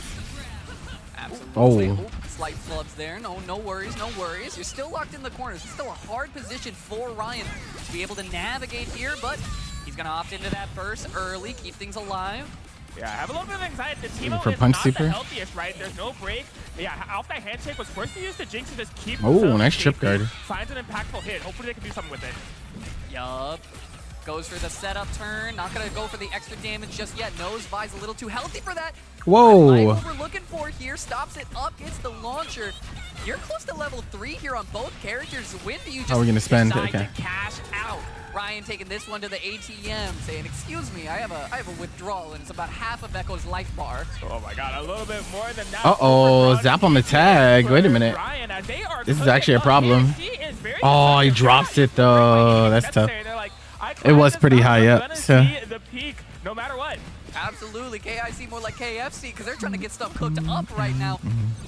F: Absolutely.
A: Oh.
F: Slight flubs there. No worries, no worries. You're still locked in the corners. It's still a hard position for Ryan to be able to navigate here, but he's going to opt into that burst early, keep things alive.
G: Yeah, I have a little bit of anxiety. The Teemo
A: for
G: is
A: punch
G: not
A: super.
G: the healthiest, right? There's no break. Yeah, off that handshake was forced to use the Jinx to just keep
A: Oh, nice trip guard.
G: Finds an impactful hit. Hopefully they can do something with it.
F: Yup. Goes for the setup turn. Not going to go for the extra damage just yet. Knows Vi's a little too healthy for that.
A: Whoa.
F: What we're looking for here. Stops it up, gets the launcher. You're close to level 3 here on both characters. When do you just
A: How are we gonna spend?
F: decide
A: Okay.
F: to cash out? Ryan taking this one to the ATM, saying, excuse me, I have a withdrawal, and it's about half of Echo's life bar.
G: Oh my god, a little bit more than that.
A: Uh-oh, zap on the tag. Wait a minute.
G: Ryan, as they are
A: This is actually a problem.
G: Oh,
A: he drops it though. That's tough.
G: Like,
A: It was pretty high
G: I'm
A: up,
G: gonna
A: so.
G: see the peak no matter what.
F: Absolutely, KIC more like KFC, because they're trying to get stuff cooked up right now.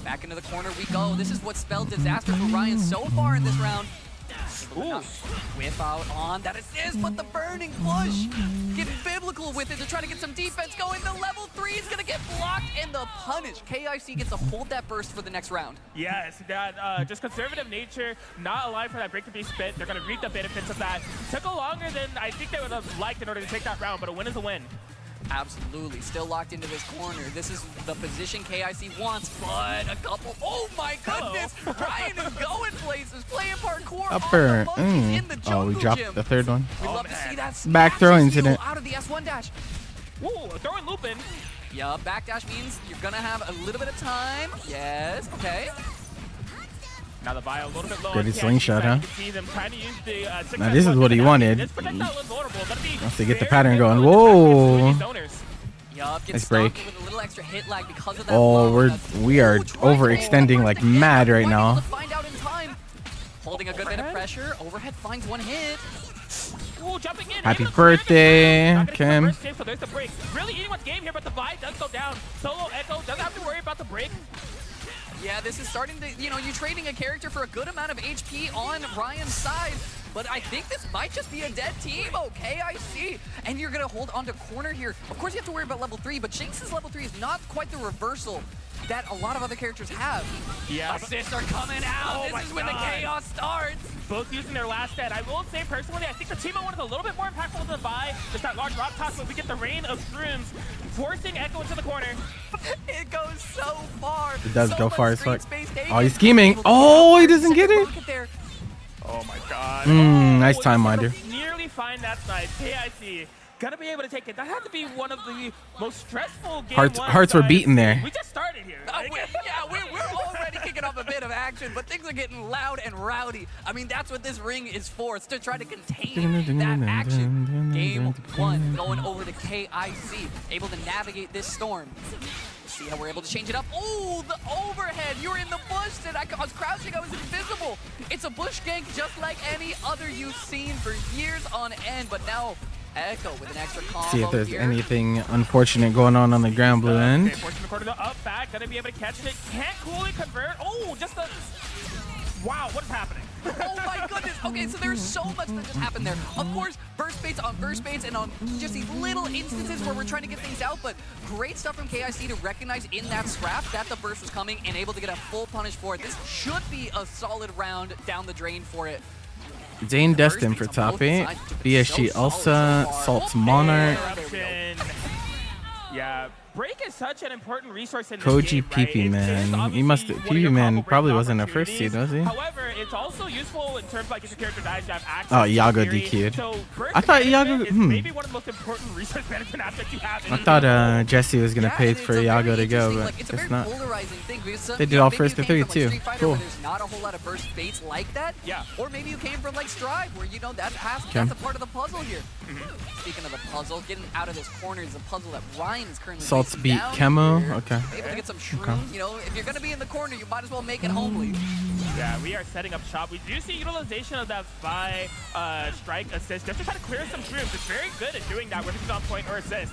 F: Back into the corner we go. This is what spelled disaster for Ryan so far in this round.
G: Ooh.
F: Whip out on that assist, but the burning push. Getting biblical with it to try to get some defense going. The level 3 is going to get blocked, and the punish. KIC gets to hold that burst for the next round.
G: Yes, that just conservative nature, not alive for that break to be spent. They're going to reap the benefits of that. Took a longer than I think they would have liked in order to take that round, but a win is a win.
F: Absolutely, still locked into this corner. This is the position KIC wants, but a couple. Oh my goodness! Ryan is going places, playing parkour.
A: Upper.
F: In the
A: Oh, we
F: jungle
A: dropped
F: gym.
A: the third one.
F: We'd love to see that
A: Back throw
F: smash
A: incident.
F: steal out of the S1 dash.
G: Ooh, throwing looping.
F: Yeah, backdash means you're gonna have a little bit of time. Yes, okay.
G: Now the Vi a little bit low.
A: Good
G: on
A: slingshot,
G: KIC.
A: huh?
G: You can see them trying to use the
A: Now this is what he wanted.
G: This projectile was vulnerable. Gonna be
A: Once they get the
G: very,
A: pattern
G: very
A: going.
G: low in
A: Whoa.
G: these zoners.
F: Yup, gets
A: Nice
F: stuck
A: break.
F: with a little extra hit lag because of that.
A: Oh,
F: low.
A: we are
F: Ooh, trying to
A: overextending
F: hold
A: like
F: the hit.
A: mad right
F: Wasn't able
A: now.
F: to find out in time. Holding a good bit of
G: Overhead?
F: pressure. Overhead finds one hit.
G: Ooh, jumping in.
A: Happy
G: able to clear the
A: birthday,
G: ground. Not gonna get the
A: Kim.
G: first save, so there's the break. Really anyone's game here, but the Vi does go down. Solo Echo doesn't have to worry about the break.
F: Yeah, this is starting to, you know, you're trading a character for a good amount of HP on Ryan's side, but I think this might just be a dead team. Okay, I see. And you're going to hold onto corner here. Of course, you have to worry about level 3, but Jinx's level 3 is not quite the reversal that a lot of other characters have.
G: Yeah.
F: Assists are coming out.
G: Oh
F: This is when the
G: God.
F: chaos starts.
G: Both using their last stand. I will say personally, I think the team one is a little bit more impactful than the buy. Just that large rock toss, but we get the rain of shrooms, forcing Echo into the corner.
F: It goes so far.
A: It does go
F: much
A: far as
F: screen
A: fuck.
F: space taken.
A: Oh, he's scheming.
F: Able to
A: Oh,
F: get
A: he
F: out.
A: doesn't get
F: Second
A: it.
F: rocket there.
G: Oh my God.
A: Nice
G: he's
A: time,
G: gonna
A: Minder.
G: Nearly find that snipe. KIC gonna be able to take it. That had to be one of the most stressful game
A: Hearts were beaten there.
G: We just started here.
F: We're already kicking off a bit of action, but things are getting loud and rowdy. I mean, that's what this ring is for. It's to try to contain that action. Game 1 going over to KIC, able to navigate this storm. See how we're able to change it up. Oh, the overhead. You were in the bush, and I was crouching. I was invisible. It's a bush gank just like any other you've seen for years on end, but now Echo with an extra combo.
A: See if there's
F: here.
A: anything unfortunate going on the ground blue end.
G: Okay, forcing the corner to up back, gonna be able to catch it. Can't coolly convert. Oh, just a... Wow, what is happening?
F: Oh my goodness. Okay, so there's so much that just happened there. Of course, burst baits on burst baits and on just these little instances where we're trying to get things out, but great stuff from KIC to recognize in that scrap that the burst was coming and able to get a full punish for it. This should be a solid round down the drain for it.
A: Dane destined for top 8. BSG Elsa, Salt's Monarch.
G: Interruption. Yeah, break is such an important resource in this
A: Koji
G: game, right?
A: PP
G: It is
A: Man. He
G: obviously
A: must.
G: one of
A: PP
G: your
A: Man
G: combo
A: probably
G: break
A: wasn't a first seed, was he?
G: However, it's also useful in terms of like if your character dies, you have access.
A: Oh,
G: to
A: Iago
G: theory.
A: DQ'd.
G: So burst
A: I thought Iago.
G: management is maybe one of the most important resource management aspects you have. In
A: I
G: the
A: thought
G: game.
A: Jesse was gonna
F: Yeah,
A: pay
F: and
A: for
F: it's a
A: Iago
F: very
A: to go,
F: interesting,
A: but
F: like, it's a
A: it's
F: very
A: not.
F: polarizing thing because
A: They did
F: you know,
A: all
F: maybe
A: first
F: you
A: to
F: came
A: 3
F: from,
A: too.
F: Like, Street Fighter,
A: Cool.
F: where there's not a whole lot of burst baits like that.
G: Yeah.
F: Or maybe you came from like Strive, where you know that's
A: Okay.
F: a part of the puzzle here. Speaking of the puzzle, getting out of this corner is a puzzle that Ryan is currently
A: Salt's
F: facing
A: beat
F: down
A: Chemo.
F: here.
A: Okay.
F: Able to get some shrooms. You know, if you're gonna be in the corner, you might as well make it homely.
G: Yeah, we are setting up shop. We do see utilization of that by strike assist just to try to clear some shrooms. It's very good at doing that, whether it's on point or assist.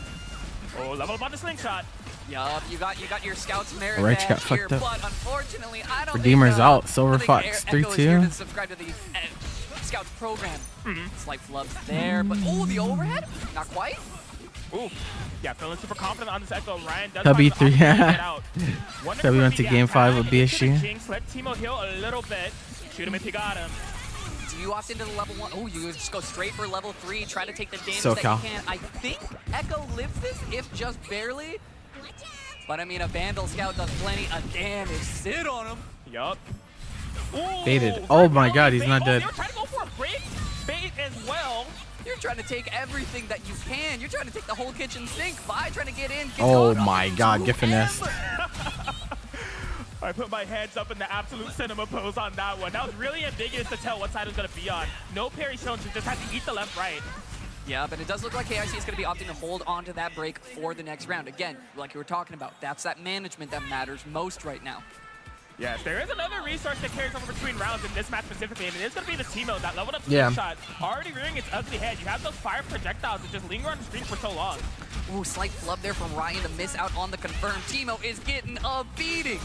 G: Oh, level up on the slingshot.
F: Yup, you got your scouts merit
A: Right,
F: badge
A: got
F: here,
A: fucked up.
F: but unfortunately, I don't
A: Redeemer's
F: think,
A: out. Silver
F: I think
A: Fox,
F: Echo is
A: 3-2.
F: here to subscribe to the scouts program. Slight flubs there, but oh, the overhead? Not quite.
G: Ooh. Yeah, feeling super confident on this Echo. Ryan does
A: Tubby
G: find the
A: 3,
G: opportunity to
A: yeah.
G: get out. Wonder
A: Tubby
G: if
A: went to
G: we
A: game
G: get
A: 5
G: tag
A: with
G: into the
A: BSG.
G: Jinx, let Timo heal a little bit. Shoot him if you got him.
F: Do you opt into the level 1? Oh, you just go straight for level 3, try to take the damage
A: SoCal.
F: that you can. I think Echo lives this, if just barely. But I mean, a Vandal Scout does plenty of damage. Sit on him.
G: Yup.
A: Baited. Oh my God, he's not dead.
G: They were trying to go for a break bait as well.
F: You're trying to take everything that you can. You're trying to take the whole kitchen sink by trying to get in. Get
A: Oh
F: caught
A: my
F: on
A: God,
F: to
A: get finessed.
G: I put my hands up in the absolute cinema pose on that one. That was really ambiguous to tell what side it was going to be on. No parry shown, so just had to eat the left right.
F: Yeah, but it does look like KIC is going to be opting to hold on to that break for the next round. Again, like you were talking about, that's that management that matters most right now.
G: Yes, there is another resource that carries over between rounds in this match specifically, and it is going to be the Timo, that leveled up
A: Yeah.
G: shot, already rearing its ugly head. You have those fire projectiles that just linger on the screen for so long.
F: Ooh, slight flub there from Ryan to miss out on the confirm. Timo is getting a beating.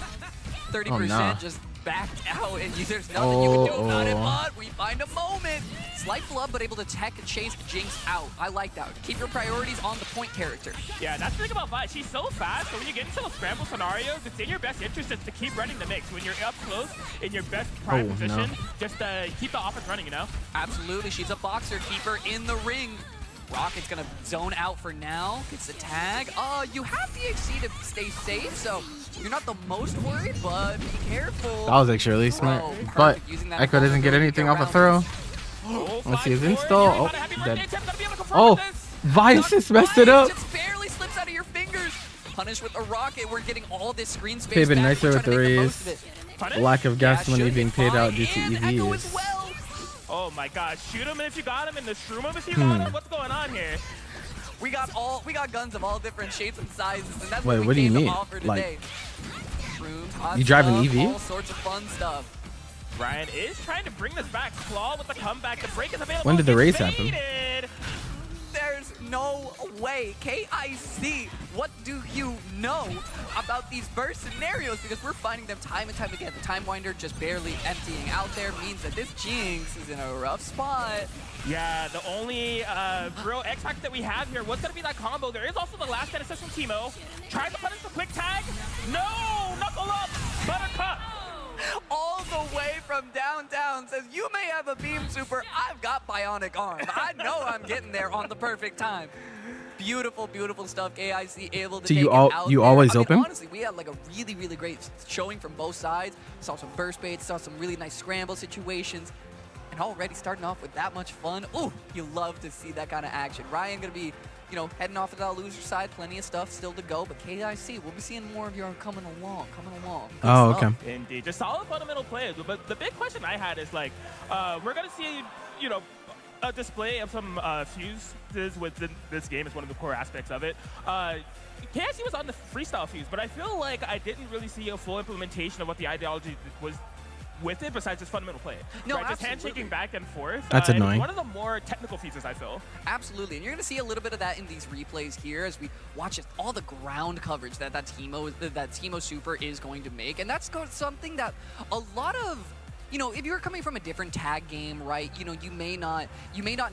F: 30%
A: Oh, no.
F: just backed out, and there's nothing you can do about it,
A: Oh.
F: but we find a moment. Slight flub, but able to tech chase Jinx out. I like that. Keep your priorities on the point character.
G: Yeah, that's the thing about Vi. She's so fast, so when you get into those scramble scenarios, it's in your best interest just to keep running the mix. When you're up close, in your best prime
A: Oh,
G: position,
A: no.
G: just keep the offense running, you know?
F: Absolutely, she's a boxer keeper in the ring. Rocket's gonna zone out for now. Gets the tag. You have DHC to stay safe, so you're not the most worried, but be careful.
A: That was actually really smart.
F: Bro,
A: But
F: perfect, using that
A: Echo doesn't get anything off a throw. Let's see his install. Oh, dead. Oh, Viasis messed it up.
F: Just barely slips out of your fingers. Punished with a rocket. We're getting all this screen space.
A: Could've been
F: back.
A: nicer
F: We're
A: with
F: trying
A: the
F: to make the
A: raise.
F: most of it.
A: Lack of gas
F: Yeah,
A: money
F: should
A: being
F: be
A: paid out
F: fine,
A: due to
F: and Echo as
A: EVs.
F: well.
G: Oh my god, shoot him if you got him, and the shroom him if you got him. What's going on here?
F: We got guns of all different shapes and sizes, and that's
A: Wait,
F: what
A: what do
F: we
A: you
F: came to
A: mean?
F: offer
A: Like-
F: today. Shrooms, hot
A: You drive an
F: stuff,
A: EV?
F: all sorts of fun stuff.
G: Ryan is trying to bring this back. Claw with the comeback. The break is available.
A: When did the
G: It's
A: race happen?
G: baited.
F: No way. KIC, what do you know about these burst scenarios? Because we're finding them time and time again. The Time Winder just barely emptying out there means that this Jinx is in a rough spot.
G: Yeah, the only real X factor that we have here, what's going to be that combo? There is also the last net assist from Teemo. Tries to punish the quick tag. No! Knuckle up! Buttercup!
F: All the way from downtown says, you may have a beam super, I've got bionic arm. I know I'm getting there on the perfect time. Beautiful, beautiful stuff. KIC able to
A: So
F: take
A: you
F: it
A: all
F: out
A: you
F: there.
A: always
F: I mean,
A: open?
F: honestly, we had like a really, really great showing from both sides. Saw some burst baits, saw some really nice scramble situations. And already starting off with that much fun. Ooh, you love to see that kind of action. Ryan gonna be, you know, heading off to the loser side. Plenty of stuff still to go. But KIC, we'll be seeing more of your coming along. Good
A: Oh,
F: stuff.
A: okay.
G: Indeed, just solid fundamental plays. But the big question I had is like, we're gonna see, you know, a display of some fuses within this game is one of the core aspects of it. KIC was on the freestyle fuse, but I feel like I didn't really see a full implementation of what the ideology was with it besides just fundamental play.
F: No,
G: right? Just
F: absolutely.
G: handshaking back and forth.
A: That's
G: and
A: annoying.
G: It's one of the more technical fuses, I feel.
F: Absolutely, and you're going to see a little bit of that in these replays here as we watch all the ground coverage that Teemo Super is going to make, and that's something that a lot of, you know, if you're coming from a different tag game, right, you know, you may not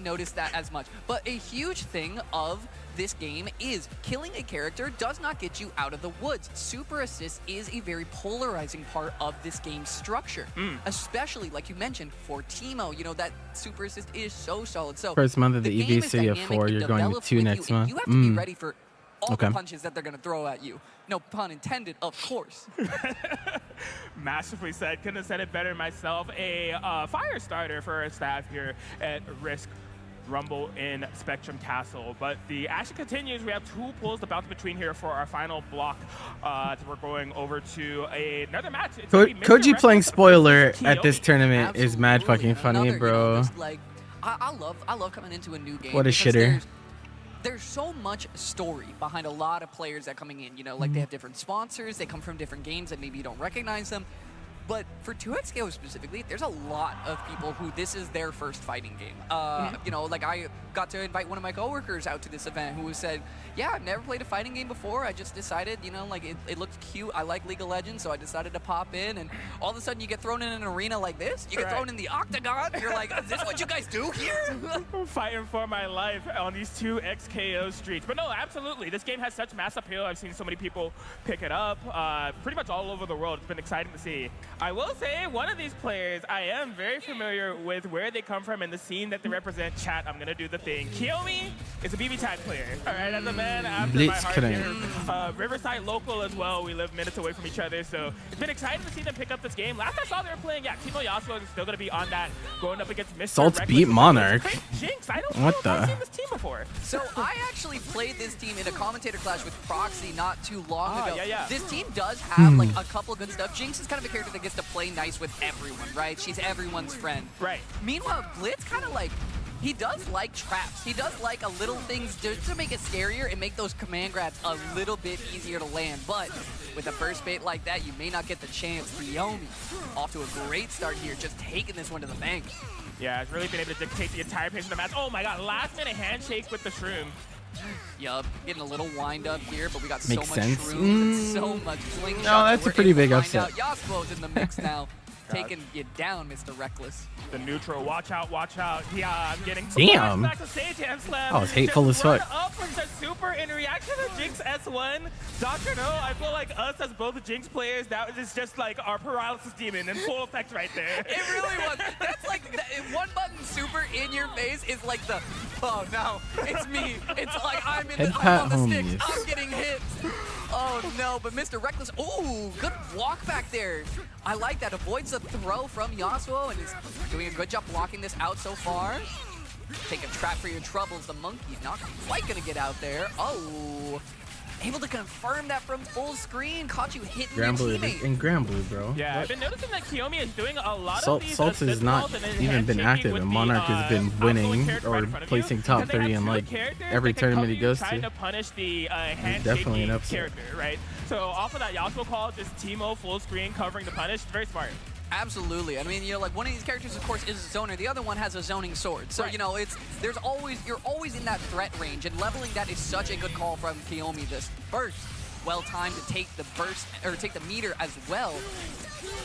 F: notice that as much, but a huge thing of this game is killing a character does not get you out of the woods. Super assist is a very polarizing part of this game's structure, especially like you mentioned for Teemo. You know, that super assist is so solid. So
A: First month of the
F: game is
A: EVC of
F: dynamic,
A: 4,
F: it
A: you're going with
F: develops
A: 2
F: with
A: next
F: you, and
A: month.
F: you have to be ready for all
A: Okay.
F: the punches that they're going to throw at you. No pun intended, of course.
G: Masterfully said. Couldn't have said it better myself. A fire starter for our staff here at Risc Rumble in Spectrum Castle. But the action continues. We have 2 pulls to bounce between here for our final block. We're going over to another match. It's gonna be Mr.
A: Koji playing
G: Reckless
A: spoiler
G: versus
A: at this
G: Kiyomi.
A: tournament is mad
F: Absolutely.
A: fucking funny,
F: Another, you know,
A: bro.
F: just like, I love coming into a new game.
A: What a
F: because
A: shitter.
F: There's so much story behind a lot of players that coming in. You know, like they have different sponsors, they come from different games that maybe you don't recognize them. But for 2Xko specifically, there's a lot of people who this is their first fighting game. You know, like I got to invite one of my coworkers out to this event who said, yeah, I've never played a fighting game before. I just decided, you know, like it looked cute. I like League of Legends, so I decided to pop in. And all of a sudden you get thrown in an arena like this. You get thrown in the octagon. You're like, is this what you guys do here?
G: Fighting for my life on these 2XKO streets. But no, absolutely. This game has such mass appeal. I've seen so many people pick it up pretty much all over the world. It's been exciting to see. I will say, one of these players, I am very familiar with where they come from and the scene that they represent. Chat, I'm going to do the thing. Kiyomi is a BB tag player. All right, as a man after my heart here. Riverside local as well. We live minutes away from each other, so it's been exciting to see them pick up this game. Last I saw they were playing, yeah, Teemo Yasuo is still going to be on that, going up against Mr.
A: Salt's
G: Reckless.
A: beat Monarch.
G: Jinx, I don't
A: What
G: know if I've
A: the?
G: seen this team before.
F: So I actually played this team in a commentator clash with Proxy not too long ago.
G: Yeah.
F: This team does have like a couple good stuff. Jinx is kind of a character that gets to play nice with everyone, right? She's everyone's friend.
G: Right.
F: Meanwhile, Blitz kind of like, he does like traps. He does like a little things to make it scarier and make those command grabs a little bit easier to land. But with a burst bait like that, you may not get the chance. Kiyomi off to a great start here, just taking this one to the bank.
G: Yeah, it's really been able to dictate the entire pace of the match. Oh my god, last minute handshake with the shroom.
F: Yup, getting a little wind up here, but we got
A: Makes
F: so much
A: sense.
F: shrooms and so much slingshot.
A: No, that's a pretty big upset.
F: Yasuo's in the mix now, taking you down, Mr. Reckless.
G: The neutral, watch out, watch out. Yeah, I'm getting
A: Damn.
G: back to stage hand slam.
A: That was hateful as fuck.
G: Just run up with the super in reaction to Jinx S1. Dr. No, I feel like us as both Jinx players, that is just like our paralysis demon in full effect right there.
F: It really was. That's like one button super in your face is like the, oh no, it's me. It's like I'm on the sticks.
A: homies.
F: I'm getting hit. Oh no, but Mr. Reckless, ooh, good walk back there. I like that. Avoids the throw from Yasuo and is doing a good job blocking this out so far. Take a trap for your troubles. The monkey's not quite gonna get out there. Oh, able to confirm that from full screen. Caught you hitting your teammate.
A: In Granblue, bro.
G: Yeah,
A: What?
G: I've been noticing that Kiyomi is doing a lot
A: Salt-
G: of these
A: Salt has
G: assist
A: not
G: balls and then
A: even been
G: handshaking
A: active,
G: with
A: and
G: the,
A: Monarch has been
G: outgoing
A: winning
G: character
A: or
G: right in front of
A: placing
G: you.
A: top
G: Because they have
A: 3 in
G: two
A: like
G: characters
A: every
G: that can
A: tournament he
G: cover you
A: goes
G: trying
A: to.
G: to punish the
A: definitely an
G: handshaking
A: upset.
G: character, right? So off of that Yasuo call, just Teemo full screen covering the punish, very smart.
F: Absolutely. I mean, you know, like one of these characters, of course, is a zoner. The other one has a zoning sword. So, you know, you're always in that threat range, and leveling that is such a good call from Kiyomi. This burst, well timed to take the burst or take the meter as well.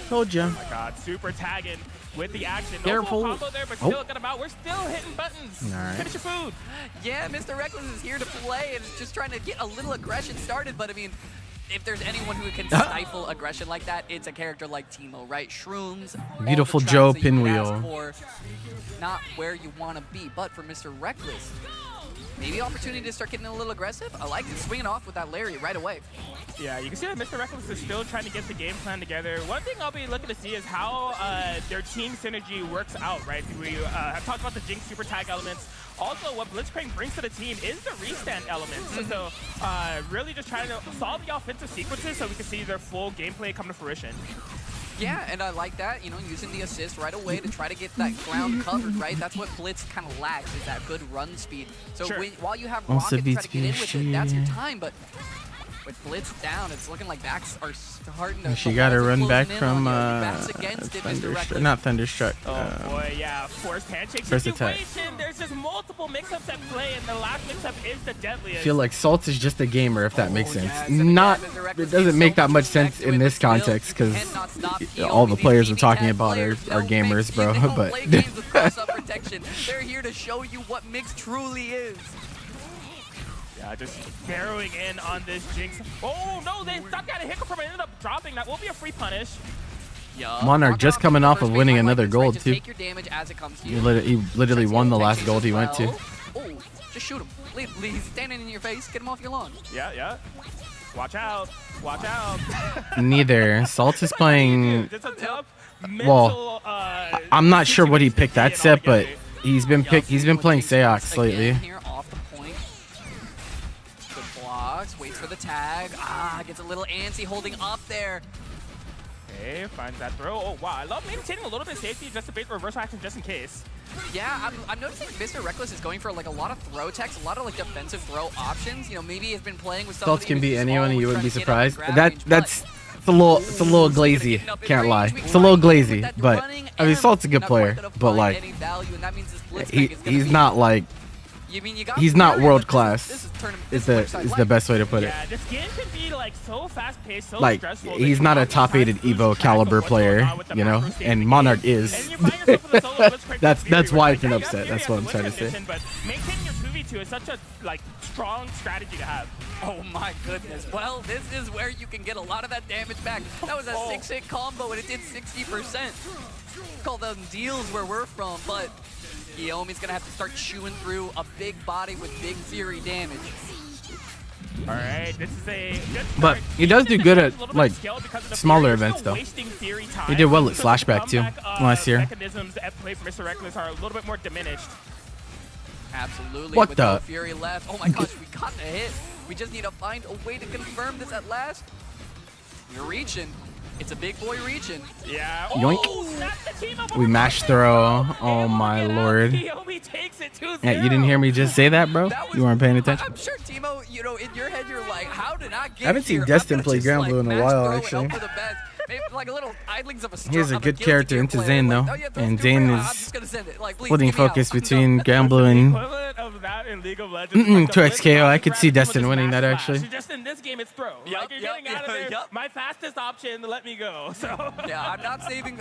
A: Told ya.
G: Oh my God, super tagging with the action. No
A: Careful.
G: full combo there, but still got him out. We're still hitting buttons.
A: All right.
G: Finish your food.
F: Yeah, Mr. Reckless is here to play and is just trying to get a little aggression started. But I mean, if there's anyone who can stifle aggression like that, it's a character like Teemo, right? Shrooms.
A: Beautiful
F: all the
A: Joe
F: traps that you could ask
A: Pinwheel.
F: for, not where you want to be. But for Mr. Reckless, maybe opportunity to start getting a little aggressive. I like it. Swinging off with that lariat right away.
G: Yeah, you can see that Mr. Reckless is still trying to get the game plan together. One thing I'll be looking to see is how their team synergy works out, right? We have talked about the Jinx super tag elements. Also, what Blitzcrank brings to the team is the restand elements. So really just trying to solve the offensive sequences so we can see their full gameplay come to fruition.
F: Yeah, and I like that, you know, using the assist right away to try to get that ground covered, right? That's what Blitz kind of lacks, is that good run speed. So while you have
A: Also
F: Rocket to try to
A: beats
F: get in with it, that's your
A: BSG.
F: time, but with Blitz down, it's looking like backs are starting to...
A: She
F: the
A: got to
F: walls are
A: run back
F: closing in on
A: from
F: you. Backs against it, Mr.
A: Thunderstruck.
F: Reckless.
A: Not Thunderstruck.
G: Oh boy, yeah, forced handshake
A: First attack.
G: situation. There's just multiple mix-ups at play, and the last mix-up is the deadliest.
A: I feel like Salt is just a gamer, if that makes sense.
F: yeah,
A: Not,
F: Mr.
A: it
F: Reckless
A: doesn't
F: is
A: make
F: so
A: that much sense
F: effective
A: in
F: with
A: this
F: the skill.
A: context because
F: Cannot stop
A: all the
F: Kiyomi.
A: players
F: These
A: we're talking
F: PvTag
A: about
F: players
A: are
F: don't
A: gamers,
F: make-
A: bro.
F: They don't
A: But
F: play games with cross-up protection. They're here to show you what mix truly is.
G: Yeah, just barreling in on this Jinx. Oh no, they stuck at a hiccup from it, ended up dropping. That will be a free punish.
F: Yeah.
A: Monarch just coming off of winning another gold,
F: Just
A: too.
F: take your damage as it comes to
A: he
F: you.
A: literally won the last gold he went to.
F: Oh, just shoot him. He's standing in your face. Get him off your lawn.
G: Yeah, yeah. Watch out. Watch out.
A: Neither. Salt is playing.
G: It's a tough
A: Well,
G: mental,
A: I'm not sure what he
G: situation
A: picked
G: to
A: that
G: be in
A: set, but
G: altogether.
A: he's been playing Seox lately.
F: Again here off the point. Good blocks. Waits for the tag. Gets a little antsy holding up there.
G: Okay, finds that throw. Oh wow, I love maintaining a little bit of safety just to bait the reversal action just in case.
F: Yeah, I'm noticing Mr. Reckless is going for like a lot of throw techs, a lot of like defensive throw options. You know, maybe he's been playing with somebody
A: Salt can
F: who's
A: beat
F: small
A: anyone, and
F: who's
A: you wouldn't be
F: trying to get up in
A: surprised.
F: grab range,
A: That's it's a little glazy. Can't lie. It's a little glazy, but I mean, Salt's a good player, but like he's not like he's not world class. Is the best way to put it.
G: Yeah, this game can be like so fast-paced, so
A: Like
G: stressful.
A: he's not a top-rated Evo caliber player, you know, and Monarch is. That's why it's an upset. That's what I'm trying to say.
G: But maintaining your 2v2 is such a like strong strategy to have.
F: Oh my goodness. Well, this is where you can get a lot of that damage back. That was a 6-hit combo and it did 60%. Call them deals where we're from, but Kiyomi's gonna have to start chewing through a big body with big fury damage.
G: All right, this is a good
A: But
G: start.
A: he does do good at,
G: A little bit
A: like,
G: skilled because of the
A: smaller
G: Fury. You're
A: events,
G: still
A: though.
G: wasting Fury
A: He
G: time.
A: did well at
G: So
A: Slashback,
G: the
A: too,
G: comeback,
A: last year.
G: Mechanisms at play for Mr. Reckless are a little bit more diminished.
F: Absolutely.
A: What
F: with
A: the-
F: no fury left. Oh my gosh, we got the hit. We just need to find a way to confirm this at last. You're reaching. It's a big boy reaching.
G: Yeah.
A: Yoink.
G: Oh, snap the team up
A: We
G: over
A: mash
G: the
A: throw.
G: throw.
A: Oh my
G: Able to get out.
A: lord.
G: Kiyomi takes it 2-0.
A: Yeah, you didn't hear me just say that, bro?
F: That was-
A: You weren't paying attention?
F: I'm sure, Teemo, you know, in your head, you're like, how did I get
A: I haven't seen
F: here?
A: Destin
F: I'm gonna
A: play
F: just,
A: Granblue in a
F: mash
A: while,
F: throw and
A: actually.
F: hope for the best. Maybe like a little idlings of a
A: He has a
F: of
A: good
F: Guilty
A: character
F: Gear
A: into
F: player,
A: Zane,
F: like,
A: though.
F: oh, yeah,
A: And
F: throw
A: Zane
F: through.
A: is
F: I'm just gonna send it. Like, please,
A: splitting
F: get me out.
A: focus between Gamblu and
G: Equivalent of that in League of Legends.
A: 2Xko. I could see Destin winning that, actually.
G: Just in this game, it's throw.
F: Yup,
G: Like you're
F: yup,
G: getting out of there.
F: yup.
G: My fastest option, let me go. So
F: Yeah, I'm not saving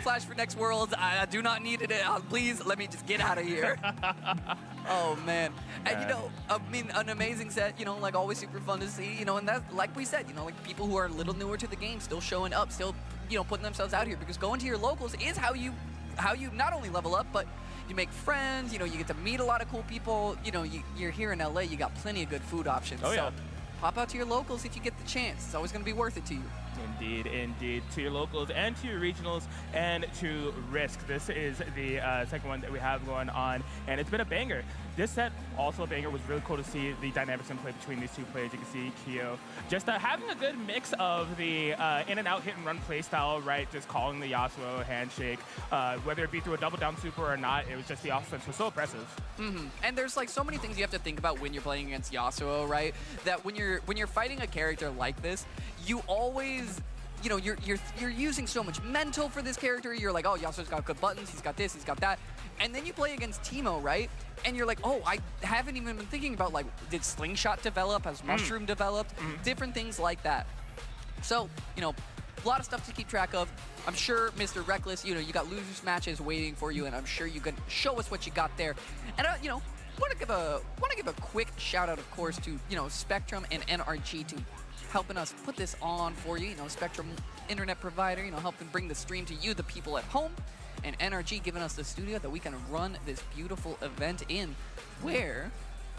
F: Flash for next Worlds. I do not need it. Please let me just get out of here. Oh man. And you know, I mean, an amazing set. You know, like always super fun to see. You know, and that, like we said, you know, like people who are a little newer to the game, still showing up, still, you know, putting themselves out here, because going to your locals is how you not only level up, but you make friends. You know, you get to meet a lot of cool people. You know, you're here in LA. You got plenty of good food options.
G: Oh, yeah.
F: So pop out to your locals if you get the chance. It's always going to be worth it to you.
G: Indeed, indeed. To your locals and to your regionals and to Risc. This is the second one that we have going on, and it's been a banger. This set, also a banger, was really cool to see the dynamics in play between these two players. You can see Kyo just having a good mix of the in and out hit and run play style, right? Just calling the Yasuo handshake, whether it be through a double down super or not, it was just the offense was so oppressive.
F: And there's like so many things you have to think about when you're playing against Yasuo, right? That when you're fighting a character like this, you always you know, you're using so much mental for this character. You're like, oh, Yasuo's got good buttons, he's got this, he's got that. And then you play against Teemo, right? And you're like, oh, I haven't even been thinking about, like, did Slingshot develop? Has Mushroom developed? Different things like that. So, you know, a lot of stuff to keep track of. I'm sure, Mr. Reckless, you know, you got losers matches waiting for you, and I'm sure you can show us what you got there. And, you know, want to give a quick shout out, of course, to, you know, Spectrum and NRG to helping us put this on for you. You know, Spectrum internet provider, you know, helping bring the stream to you, the people at home, and NRG giving us the studio that we can run this beautiful event in. Where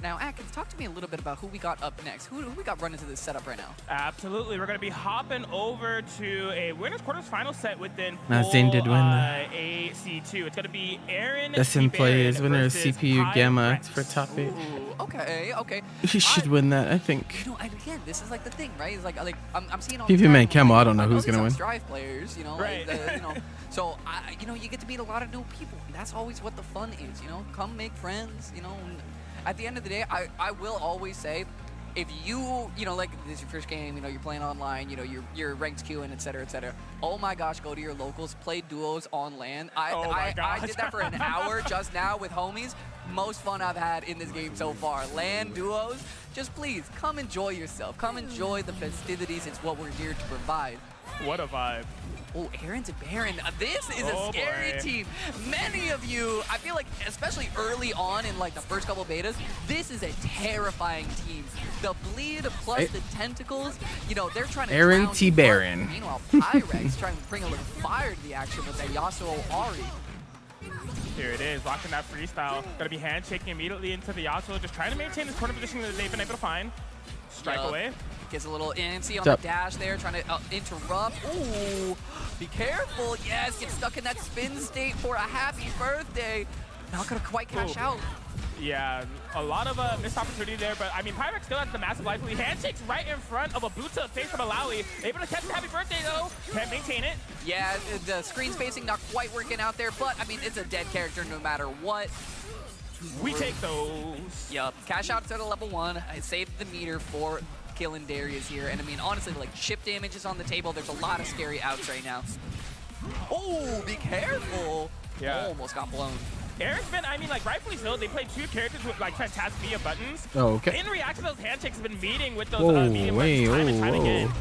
F: now, Atkins, talk to me a little bit about who we got up next. Who we got running to this setup right now?
G: Absolutely. We're going to be hopping over to a winners quarters final set within
A: Zane did win that.
G: AC2. It's going to be Aaron.
A: That's in play as winner of
G: versus
A: CPU Gamma
G: Pyrex.
A: for top 8.
F: Ooh, okay.
A: He should win that, I think.
F: You know, and again, this is like the thing, right? It's like I'm seeing all
A: PvP
F: the time,
A: Man Camel, I don't know
F: I
A: who's
F: these
A: gonna
F: are
A: win.
F: Strive players, you know,
G: Right.
F: like you know. So you know, you get to meet a lot of new people, and that's always what the fun is. You know, come make friends. You know, and at the end of the day, I will always say, if you know, like this is your first game, you know, you're playing online, you know, you're ranked queuing, et cetera, et cetera. Oh my gosh, go to your locals, play duos on LAN. I did that for an hour just now with homies. Most fun I've had in this game so far. LAN duos, just please come enjoy yourself. Come enjoy the festivities. It's what we're here to provide.
G: What a vibe.
F: Oh, Aaron to Baron. This is
G: Oh,
F: a scary
G: boy.
F: team. Many of you, I feel like, especially early on in like the first couple betas, this is a terrifying team. The bleed plus the tentacles, you know, they're trying to
A: Aaron
F: drown
A: T.
F: you.
A: Baron.
F: Meanwhile, Pyrex trying to bring a little fire to the action with that Yasuo Ari.
G: Here it is, locking that freestyle. Gonna be handshaking immediately into the Yasuo, just trying to maintain this corner position that they've been able to find. Strike away.
F: Gets a little antsy on
A: What's
F: the
A: up?
F: dash there, trying to interrupt. Ooh, be careful. Yes, get stuck in that spin state for a happy birthday. Not gonna quite cash
G: Ooh.
F: out.
G: Yeah, a lot of missed opportunity there, but I mean, Pyrex still has the massive life lead. Handshakes right in front of a boot to the face from Alawi. Able to catch the happy birthday though. Can't maintain it.
F: Yeah, the screen spacing not quite working out there, but I mean, it's a dead character no matter what.
G: We take those.
F: Yup, cash out to the level 1. I saved the meter for killing Darius here, and I mean, honestly, like chip damage is on the table. There's a lot of scary outs right now. Oh, be careful.
G: Yeah.
F: Almost got blown.
G: Aaron's been, I mean, like, rightfully so. They played 2 characters with, like, fantastic Mia buttons.
A: Oh, okay.
G: In reaction to those handshakes, have been meeting with those
A: Whoa,
G: medium
A: wait,
G: buttons time and time
A: whoa.
G: again.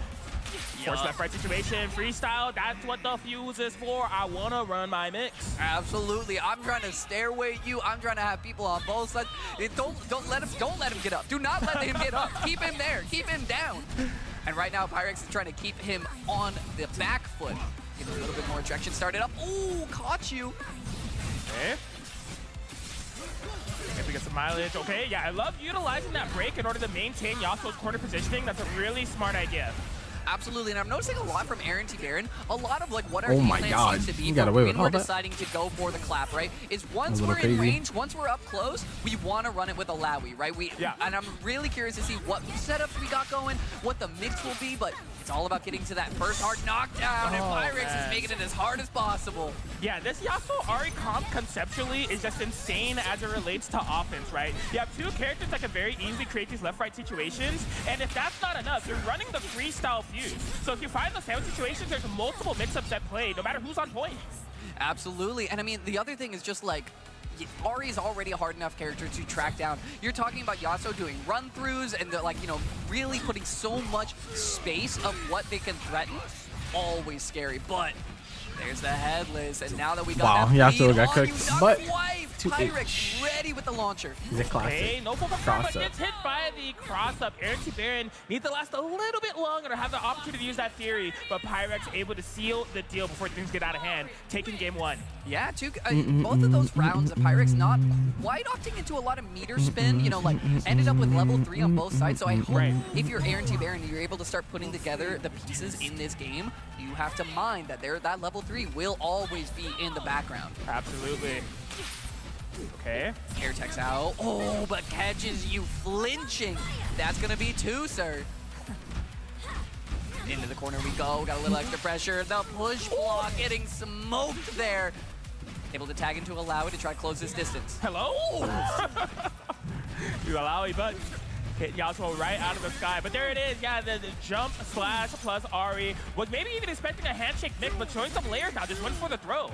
G: Force left right situation, freestyle, that's what the fuse is for. I want to run my mix.
F: Absolutely. I'm trying to stairway you. I'm trying to have people on both sides. Don't let him get up. Do not let him get up. Keep him there. Keep him down. And right now, Pyrex is trying to keep him on the back foot. Give him a little bit more traction. Started up. Ooh, caught you.
G: Okay. If we get some mileage, okay, yeah, I love utilizing that break in order to maintain Yasuo's corner positioning. That's a really smart idea.
F: Absolutely, and I'm noticing a lot from Aaron T. Baron. A lot of like what our
A: Oh
F: game
A: my
F: plan
A: God,
F: seems to be
A: you got away with
F: when we're
A: all that.
F: deciding to go for the clap, right? Is once
A: A
F: we're
A: little
F: in
A: crazy.
F: range, once we're up close, we want to run it with a Alawi, right?
G: Yeah.
F: And I'm really curious to see what setups we got going, what the mix will be, but it's all about getting to that first hard knockdown, and
G: Oh,
F: Pyrex
G: man.
F: is making it as hard as possible.
G: Yeah, this Yasuo Ari comp conceptually is just insane as it relates to offense, right? You have 2 characters that can very easily create these left-right situations, and if that's not enough, you're running the freestyle fuse. So if you find those sandwich situations, there's multiple mix-ups at play, no matter who's on point.
F: Absolutely, and I mean, the other thing is just like, Ari is already a hard enough character to track down. You're talking about Yasuo doing run-throughs and like, you know, really putting so much space of what they can threaten. Always scary, but there's the headless, and now that we got
A: Wow,
F: that
A: Yasuo
F: lead
A: got
F: on
A: cooked,
F: you, not
A: but
F: quite.
A: 2H.
F: Pyrex ready with the launcher.
A: He's a
G: Okay,
A: classic.
G: no full confirm, but
A: Cross-up.
G: gets hit by the cross-up. Aaron T. Baron needs to last a little bit longer to have the opportunity to use that theory, but Pyrex able to seal the deal before things get out of hand, taking game 1.
F: Yeah, both of those rounds, Pyrex not quite opting into a lot of meter spin, you know, like ended up with level 3 on both sides. So I hope if you're Aaron T. Baron and you're able to start putting together the pieces in this game, you have to mind that that level 3 will always be in the background.
G: Absolutely. Okay.
F: Air tech's out. Oh, but catches you flinching. That's going to be 2, sir. Into the corner we go. Got a little extra pressure. The push block getting smoked there. Able to tag into Alawi to try to close this distance.
G: Hello? You allow it, but hit Yasuo right out of the sky. But there it is. Yeah, the jump slash plus Ari. Was maybe even expecting a handshake mix, but showing some layers now. Just went for the throw.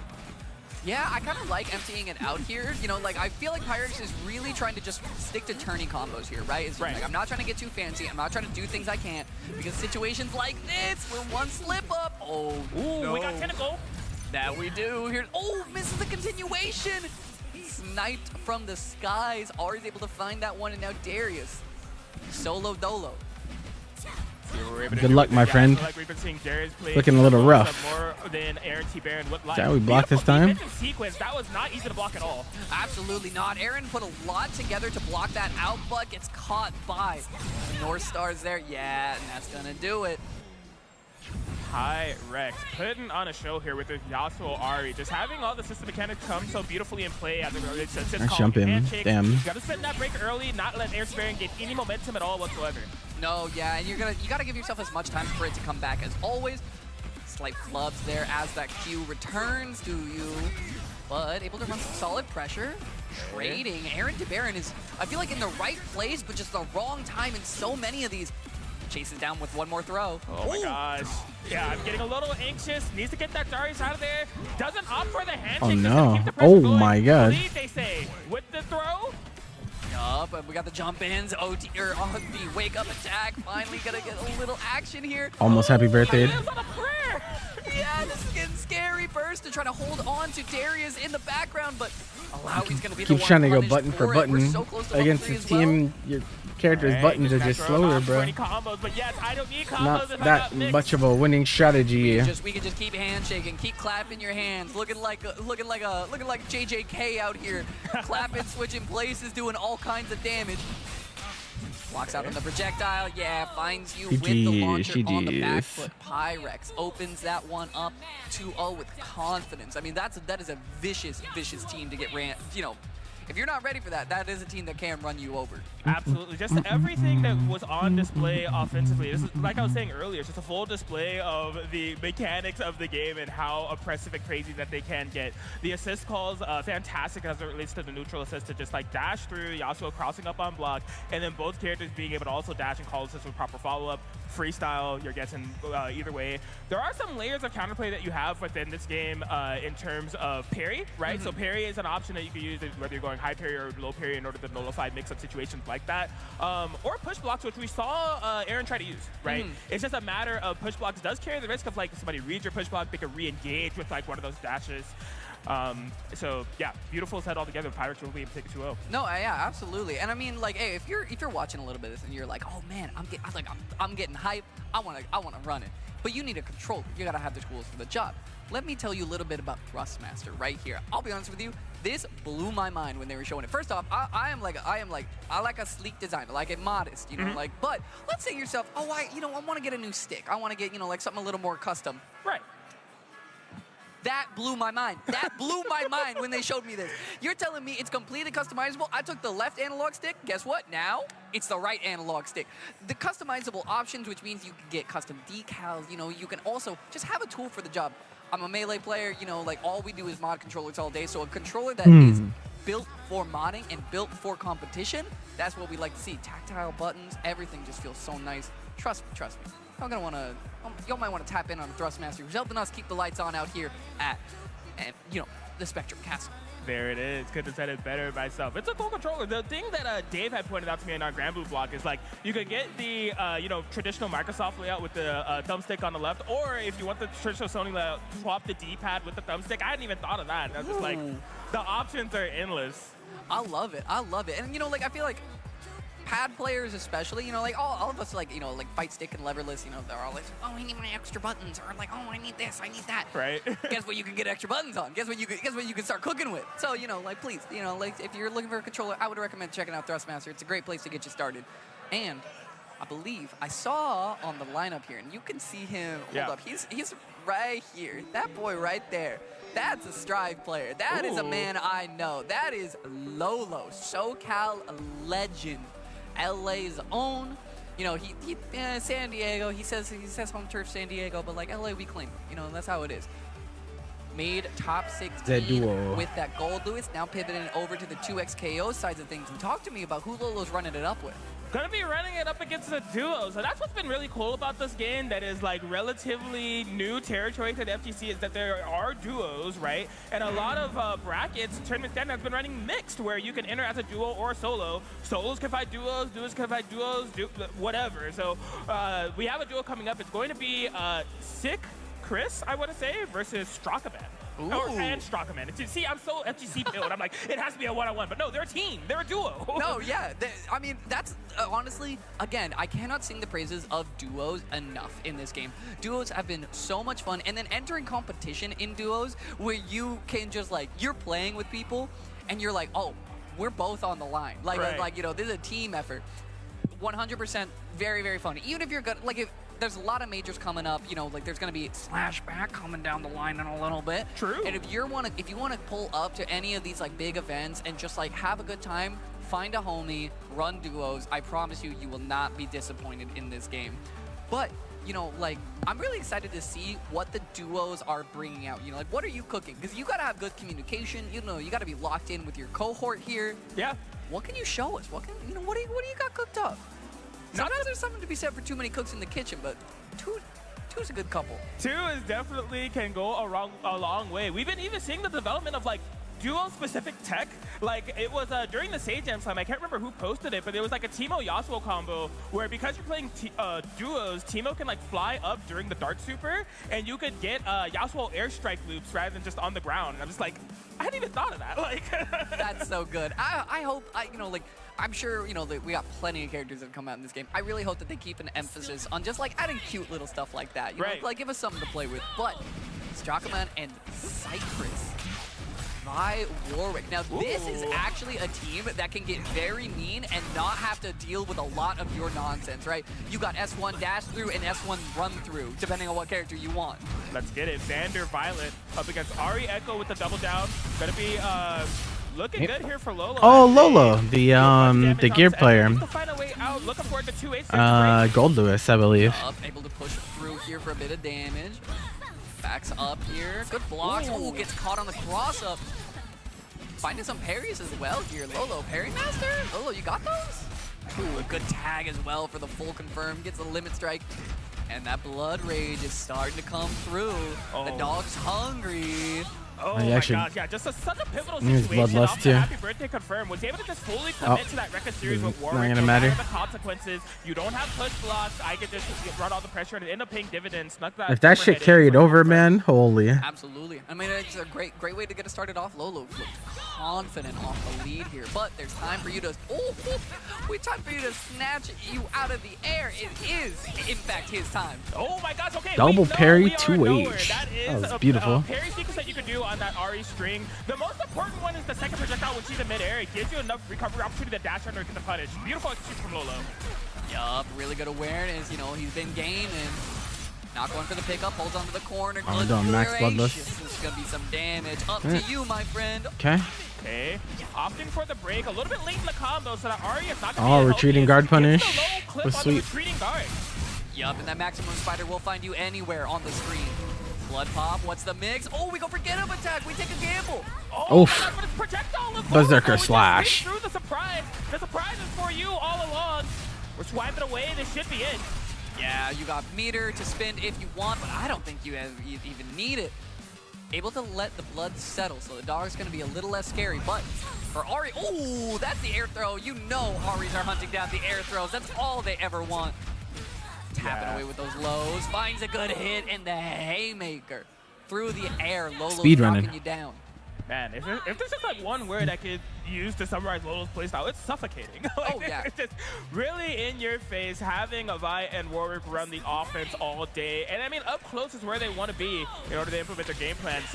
F: Yeah, I kind of like emptying it out here. You know, like, I feel like Pyrex is really trying to just stick to turning combos here, right? It's like, I'm not trying to get too fancy. I'm not trying to do things I can't. Because situations like this, where one slip up. Oh,
G: ooh,
F: no.
G: We got tentacle.
F: That we do. Here. Oh, misses the continuation. Sniped from the skies. Ari's able to find that one, and now Darius. Solo dolo.
A: Good luck, my friend.
G: Like we've been seeing Darius play
A: looking a little rough.
G: More than Aaron T. Baron would like.
A: Shall we block this time?
G: Sequence. That was not easy to block at all.
F: Absolutely not. Aaron put a lot together to block that out, but gets caught by North Stars there. Yeah, and that's gonna do it.
G: Rex putting on a show here with the Yasuo Ari, just having all the system mechanics come so beautifully in play as it relates to
A: Nice jump in. Damn.
G: You gotta spend that break early, not let Aaron Baron get any momentum at all whatsoever.
F: No, yeah, and you gotta give yourself as much time for it to come back as always. Slight flubs there as that Q returns to you, but able to run some solid pressure. Trading. Aaron DeBaron is, I feel like, in the right place, but just the wrong time in so many of these. Chases down with one more throw.
G: Oh my gosh. Yeah, I'm getting a little anxious. Needs to get that Darius out of there. Doesn't opt for the handshake.
A: Oh no. Oh my god.
G: Lead, they say. With the throw.
F: Yup, and we got the jump ins. OT, or on the wake up attack. Finally gonna get a little action here.
A: Almost happy birthday.
F: Yeah, this is getting scary. Burst to try to hold on to Darius in the background, but Alawi's gonna be the one
A: Keeps trying to go
F: punished
A: button for button
F: so
A: against his team. Your character's buttons are just slower, bro.
G: Combos, but yes, I don't need combos
A: Not
G: if
A: that
G: I got
A: much of a winning strategy.
F: We can just keep handshaking, keep clapping your hands, looking like JJK out here, clapping, switching places, doing all kinds of damage. Walks out on the projectile, yeah, finds you with the launcher on the back foot. Pyrex opens that one up 2-0 with confidence. I mean, that is a vicious team to get ran. You know, if you're not ready for that, that is a team that can run you over.
G: Absolutely. Just everything that was on display offensively. This is, like I was saying earlier, it's just a full display of the mechanics of the game and how oppressive and crazy that they can get. The assist calls, fantastic as it relates to the neutral assist to just like dash through, Yasuo crossing up on block, and then both characters being able to also dash and call assist with proper follow-up. Freestyle, you're guessing either way. There are some layers of counterplay that you have within this game in terms of parry, right? So parry is an option that you can use whether you're going high parry or low parry in order to nullify mix-up situations like that. Or push blocks, which we saw Aaron try to use, right? It's just a matter of push blocks does carry the risk of like if somebody reads your push block, they can re-engage with like one of those dashes. So yeah, beautiful set all together. Pirates will be able to take it 2-0.
F: No, yeah, absolutely. And I mean, like, hey, if you're watching a little bit of this and you're like, oh man, I'm getting hype. I wanna run it. But you need a controller. You gotta have the tools for the job. Let me tell you a little bit about Thrustmaster right here. I'll be honest with you, this blew my mind when they were showing it. First off, I like a sleek design. I like it modest, you know, like. But let's say yourself, oh, I want to get a new stick. I want to get, like something a little more custom.
G: Right.
F: That blew my mind. That blew my mind when they showed me this. You're telling me it's completely customizable? I took the left analog stick. Guess what? Now it's the right analog stick. The customizable options, which means you can get custom decals. You can also just have a tool for the job. I'm a melee player. Like all we do is mod controllers all day. So a controller that is built for modding and built for competition, that's what we like to see. Tactile buttons, everything just feels so nice. Trust me. Y'all might want to tap in on Thrustmaster, who's helping us keep the lights on out here at, the Spectrum Castle.
G: There it is. Couldn't have said it better myself. It's a cool controller. The thing that Dave had pointed out to me in our Grand Blue block is like you could get the traditional Microsoft layout with the thumbstick on the left, or if you want the traditional Sony layout, swap the D-pad with the thumbstick. I hadn't even thought of that. I was just like, the options are endless.
F: I love it. And I feel like pad players especially, like all of us like fight stick and leverless, they're all like, oh, I need my extra buttons, or like, oh, I need this, I need that.
G: Right.
F: Guess what you can get extra buttons on? Guess what you can start cooking with? So, please, like if you're looking for a controller, I would recommend checking out Thrustmaster. It's a great place to get you started. And I believe I saw on the lineup here, and you can see him, hold up, he's right here. That boy right there. That's a Strive player. That is a man I know. That is Lolo, SoCal legend. LA's own, he San Diego. He says home turf San Diego, but like LA we claim. That's how it is. Made top 16 with that gold, Lewis. Now pivoting over to the 2Xko sides of things, and talk to me about who Lolo's running it up with.
G: Gonna be running it up against the duos. So that's what's been really cool about this game that is like relatively new territory to the FGC is that there are duos, right? And a lot of brackets, tournament standard has been running mixed where you can enter as a duo or a solo. Solos can fight duos, duos can fight duos, whatever. So we have a duo coming up. It's going to be Sick Chris, I want to say, versus Strakaman. And Strakaman. See, I'm so FGC built. I'm like, it has to be a one-on-one, but no, they're a team. They're a duo.
F: No, yeah. I mean, that's honestly, again, I cannot sing the praises of duos enough in this game. Duos have been so much fun, and then entering competition in duos where you can just like, you're playing with people, and you're like, oh, we're both on the line. Like,
G: right.
F: like you know, this is a team effort. 100% very, very fun. Even if you're good, like if there's a lot of majors coming up, you know, like there's gonna be Slashback coming down the line in a little bit.
G: True.
F: And if you want to pull up to any of these like big events and just like have a good time, find a homie, run duos. I promise you, you will not be disappointed in this game. But you know, like I'm really excited to see what the duos are bringing out. You know, like what are you cooking? Because you gotta have good communication. You know, you gotta be locked in with your cohort here.
G: Yeah.
F: What can you show us? What do you got cooked up? Sometimes there's something to be said for too many cooks in the kitchen, but two's a good couple.
G: Two is definitely can go a long way. We've been even seeing the development of like duo-specific tech. Like it was during the Sage Jam Slam, I can't remember who posted it, but it was like a Teemo Yasuo combo where because you're playing duos, Teemo can like fly up during the Dart Super, and you could get Yasuo airstrike loops rather than just on the ground. And I'm just like, I hadn't even thought of that. Like
F: that's so good. I hope you know, like I'm sure, you know, that we got plenty of characters that come out in this game. I really hope that they keep an emphasis on just like adding cute little stuff like that. You know, like give us something to play with. But Strakaman and Cypress by Warwick. Now this is actually a team that can get very mean and not have to deal with a lot of your nonsense, right? You got S1 dash through and S1 run through, depending on what character you want.
G: Let's get it. Xander Violet up against Ari Echo with the double down. Gonna be looking good here for Lolo.
A: Oh, Lolo, the gear player. Gold Lewis, I believe.
F: Able to push through here for a bit of damage. Backs up here. Good blocks. Ooh, gets caught on the cross up. Finding some parries as well here. Lolo, parry master. Lolo, you got those? Ooh, a good tag as well for the full confirm. Gets the limit strike. And that blood rage is starting to come through. The dog's hungry.
G: Oh my gosh, yeah, just such a pivotal situation. Off the happy birthday confirm, was able to just fully commit to that record series with Warwick.
A: Not gonna matter.
G: The consequences, you don't have push blocks. I could just run all the pressure and end up paying dividends.
A: If that shit carried over, man, holy.
F: Absolutely. I mean, it's a great way to get it started off. Lolo looked confident off the lead here, but there's time for you to, time for you to snatch you out of the air. It is, in fact, his time.
G: Oh my gosh, okay.
A: Double parry 2H. That was beautiful.
G: Parry sequence that you could do on that Ari string. The most important one is the second projectile when she's in midair. It gives you enough recovery opportunity to dash under and get the punish. Beautiful execution from Lolo.
F: Yup, really good awareness. You know, he's been gaming. Not going for the pickup, holds onto the corner.
A: Oh, we're doing max bloodless.
F: There's gonna be some damage. Up to you, my friend.
A: Okay.
G: Okay. Opting for the break a little bit late in the combo so that Ari is not gonna be
A: retreating guard punish. Was sweet.
G: Retreating guard.
F: Yup, and that maximum spider will find you anywhere on the screen. Blood pop, what's the mix? Oh, we go for get up attack. We take a gamble.
G: Oh,
A: Berserker slash.
G: Through the surprise. The surprise is for you all along. We're swiping away. This should be it.
F: Yeah, you got meter to spend if you want, but I don't think you even need it. Able to let the blood settle, so the dog's going to be a little less scary. But for Ari, oh, that's the air throw. You know Aris are hunting down the air throws. That's all they ever want. Tapping away with those lows, finds a good hit, and the haymaker through the air. Lolo knocking you down.
G: Man, if there's just like one word I could use to summarize Lolo's playstyle, it's suffocating. Like,
F: oh yeah,
G: it's just really in your face, having Vi and Warwick run the offense all day, and I mean up close is where they want to be in order to implement their game plans.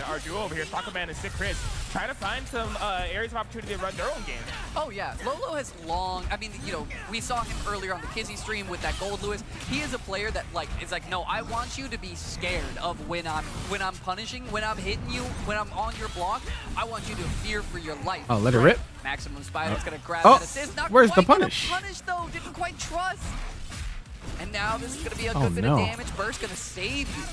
G: Our duo over here, Strakaman and Sick Chris, trying to find some areas of opportunity to run their own game.
F: Oh yeah, Lolo has I mean, you know, we saw him earlier on the Kizzy stream with that Gold Lewis. He is a player that like is like, no, I want you to be scared of when I'm punishing, when I'm hitting you, when I'm on your block. I want you to fear for your life.
A: Oh, let it rip.
F: Maximum Spider's gonna grab that assist. Not
A: where's
F: quite
A: the punish?
F: Punish though, didn't quite trust. And now this is gonna be a good bit of damage. Burst gonna save you.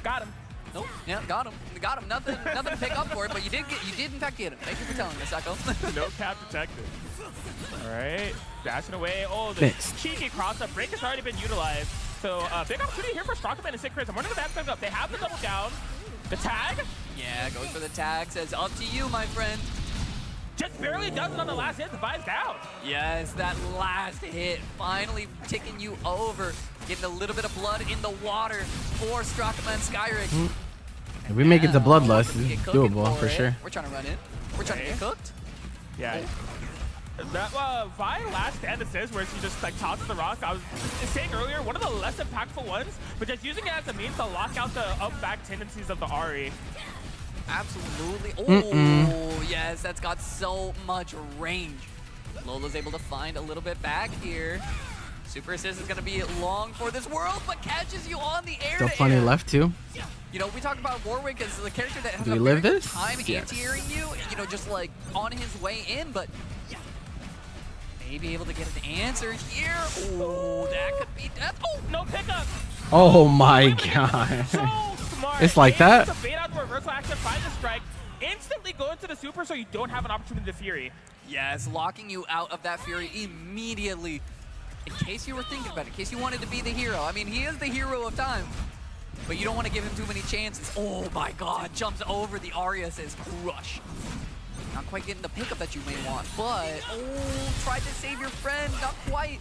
G: Got him.
F: Nope. Yeah, got him. Got him. Nothing to pick up for it, but you did in fact get him. Thank you for telling us, Echo.
G: No cap detected. All right, dashing away. Oh, the cheeky cross-up break has already been utilized. So big opportunity here for Strongman and Sick Chris. I'm wondering if that's going up. They have the double down. The tag?
F: Yeah, goes for the tag. Says, up to you, my friend.
G: Just barely does it on the last hit. The Vi's down.
F: Yes, that last hit finally ticking you over. Getting a little bit of blood in the water for Strongman Skyrick.
A: If we make it to Bloodlust,
F: Get
A: it's
F: cooking
A: doable for sure.
F: We're trying to run in. We're trying to get cooked.
G: Yeah. That Vi last stand assist where she just like tosses the rock. I was saying earlier, one of the less impactful ones, but just using it as a means to lock out the up-back tendencies of the Ahri.
F: Absolutely. Oh, yes, that's got so much range. Lolo's able to find a little bit back here. Super assist is going to be long for this world, but catches you on the air.
A: Still plenty left too.
F: You know, we talk about Warwick as the character that has
A: Do we
F: a
A: live
F: very good
A: this?
F: time
A: Yes.
F: anti-airing you, know, just like on his way in, but maybe able to get an answer here. Oh, that could be death. Oh,
G: No pickup.
A: Oh my god.
G: So smart.
A: It's like that.
G: To bait out the reversal action, find the strike, instantly go into the super so you don't have an opportunity to Fury.
F: yes, locking you out of that Fury immediately. In case you were thinking about it, in case you wanted to be the hero. I mean, he is the hero of time, but you don't want to give him too many chances. Oh my god, jumps over the Arya, says crush. Not quite getting the pickup that you may want, but oh, tried to save your friend, not quite.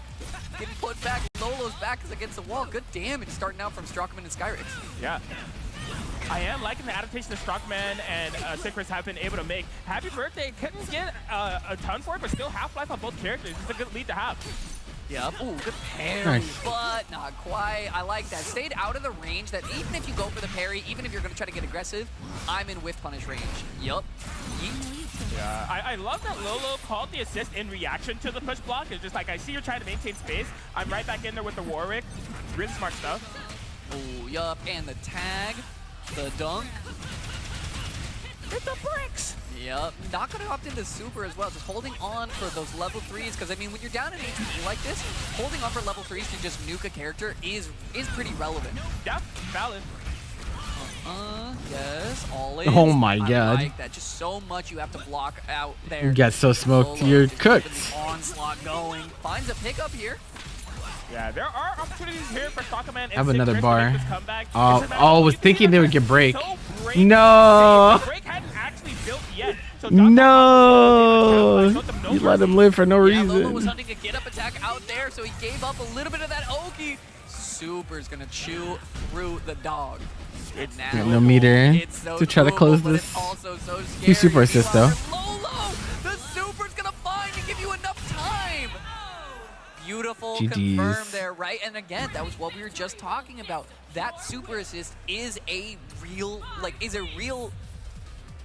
F: Getting put back, Lolo's back is against the wall. Good damage starting out from Strongman and Skyrick.
G: Yeah. I am liking the adaptation that Strongman and Sickris have been able to make. Happy birthday, couldn't get a ton for it, but still half-life on both characters. It's a good lead to have.
F: Yep. Ooh, good parry,
A: Nice.
F: but not quite. I like that. Stayed out of the range that even if you go for the parry, even if you're going to try to get aggressive, I'm in whiff punish range. Yup.
G: Yeah. I love that Lolo called the assist in reaction to the push block. It's just like, I see you're trying to maintain space. I'm right back in there with the Warwick. Really smart stuff.
F: Oh, yup. And the tag, the dunk.
G: It's the bricks.
F: Yep, not going to opt into super as well, just holding on for those level 3s, because I mean, when you're down in HP like this, holding on for level 3s to just nuke a character is pretty relevant.
G: Yeah, valid.
F: Yes, all in.
A: Oh my
F: I
A: god.
F: like that, just so much you have to block out there.
A: You get so smoked,
F: Lolo
A: you're
F: just keeping
A: cooked.
F: the onslaught going, finds a pickup here.
G: Yeah, there are opportunities here for Strongman and
A: I have another
G: Sick Chris
A: bar.
G: to make this comeback.
A: Oh,
G: It's a matter
A: I
G: of
A: was
G: you can
A: thinking
G: either
A: they would get break.
G: so break
A: No.
G: safe. The break hadn't actually built yet. So
A: No. You let him live for no
F: Yeah, Lolo was
A: reason.
F: hunting a get-up attack out there, so he gave up a little bit of that Oki. Super's gonna chew through the dog.
G: It's
F: Now,
A: No meter
F: it's so
A: to try to
F: doable,
A: close
F: but
A: this.
F: it's also so scary.
A: He's super assist though.
F: Lolo, the super's gonna find and give you enough time. Beautiful
A: GGs.
F: confirm there, right? And again, that was what we were just talking about. That super assist is a real,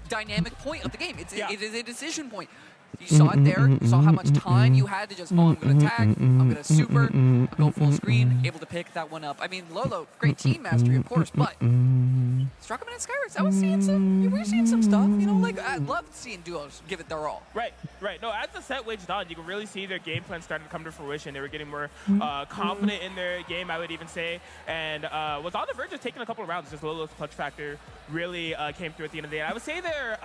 F: dynamic point of the game. It is a decision point. You saw it there. You saw how much time you had to just, oh, I'm going to tag, I'm going to super, I'll go full screen, able to pick that one up. I mean, Lolo, great team mastery, of course, but Strongman and Skyrick, we were seeing some stuff, you know, like, I love seeing duos give it their all.
G: Right. No, as the set waged on, you can really see their game plan starting to come to fruition. They were getting more confident in their game, I would even say, and was on the verge of taking a couple of rounds. Just Lolo's clutch factor really came through at the end of the day. I would say their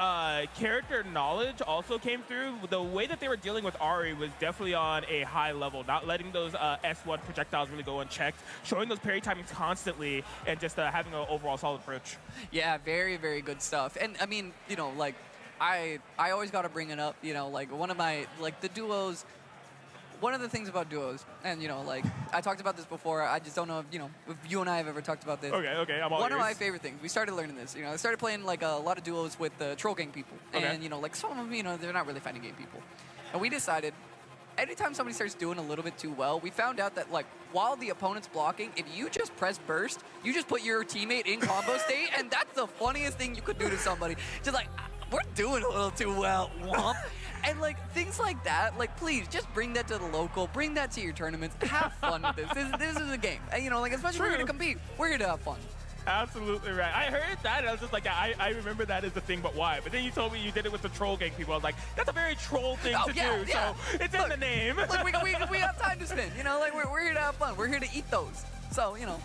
G: character knowledge also came through. The way that they were dealing with Ahri was definitely on a high level, not letting those S1 projectiles really go unchecked, showing those parry timings constantly, and just having an overall solid approach.
F: Yeah, very, very good stuff. And I mean, you know, like, I always got to bring it up, you know, like one of my, like the duos, one of the things about duos, and you know, like I talked about this before, I just don't know if, you know, if you and I have ever talked about this.
G: Okay, I'm all
F: One of
G: ears.
F: my favorite things, we started learning this, you know, I started playing like a lot of duos with troll gang people.
G: Okay.
F: And, you know, like some of them, you know, they're not really fighting game people. And we decided, anytime somebody starts doing a little bit too well, we found out that, like, while the opponent's blocking, if you just press burst, you just put your teammate in combo state, and that's the funniest thing you could do to somebody. Just like, we're doing a little too well, womp. And, like, things like that, like, please, just bring that to the local, bring that to your tournaments, have fun with this. This is a game. And, you know, like, especially if we're here to compete, we're here to have fun.
G: Absolutely right. I heard that, and I was just like, I remember that as the thing, but why? But then you told me you did it with the troll gang people. I was like, that's a very troll thing to do, so it's in the name.
F: Look, we have time to spend, you know, like, we're here to have fun. We're here to eat those. So, you know,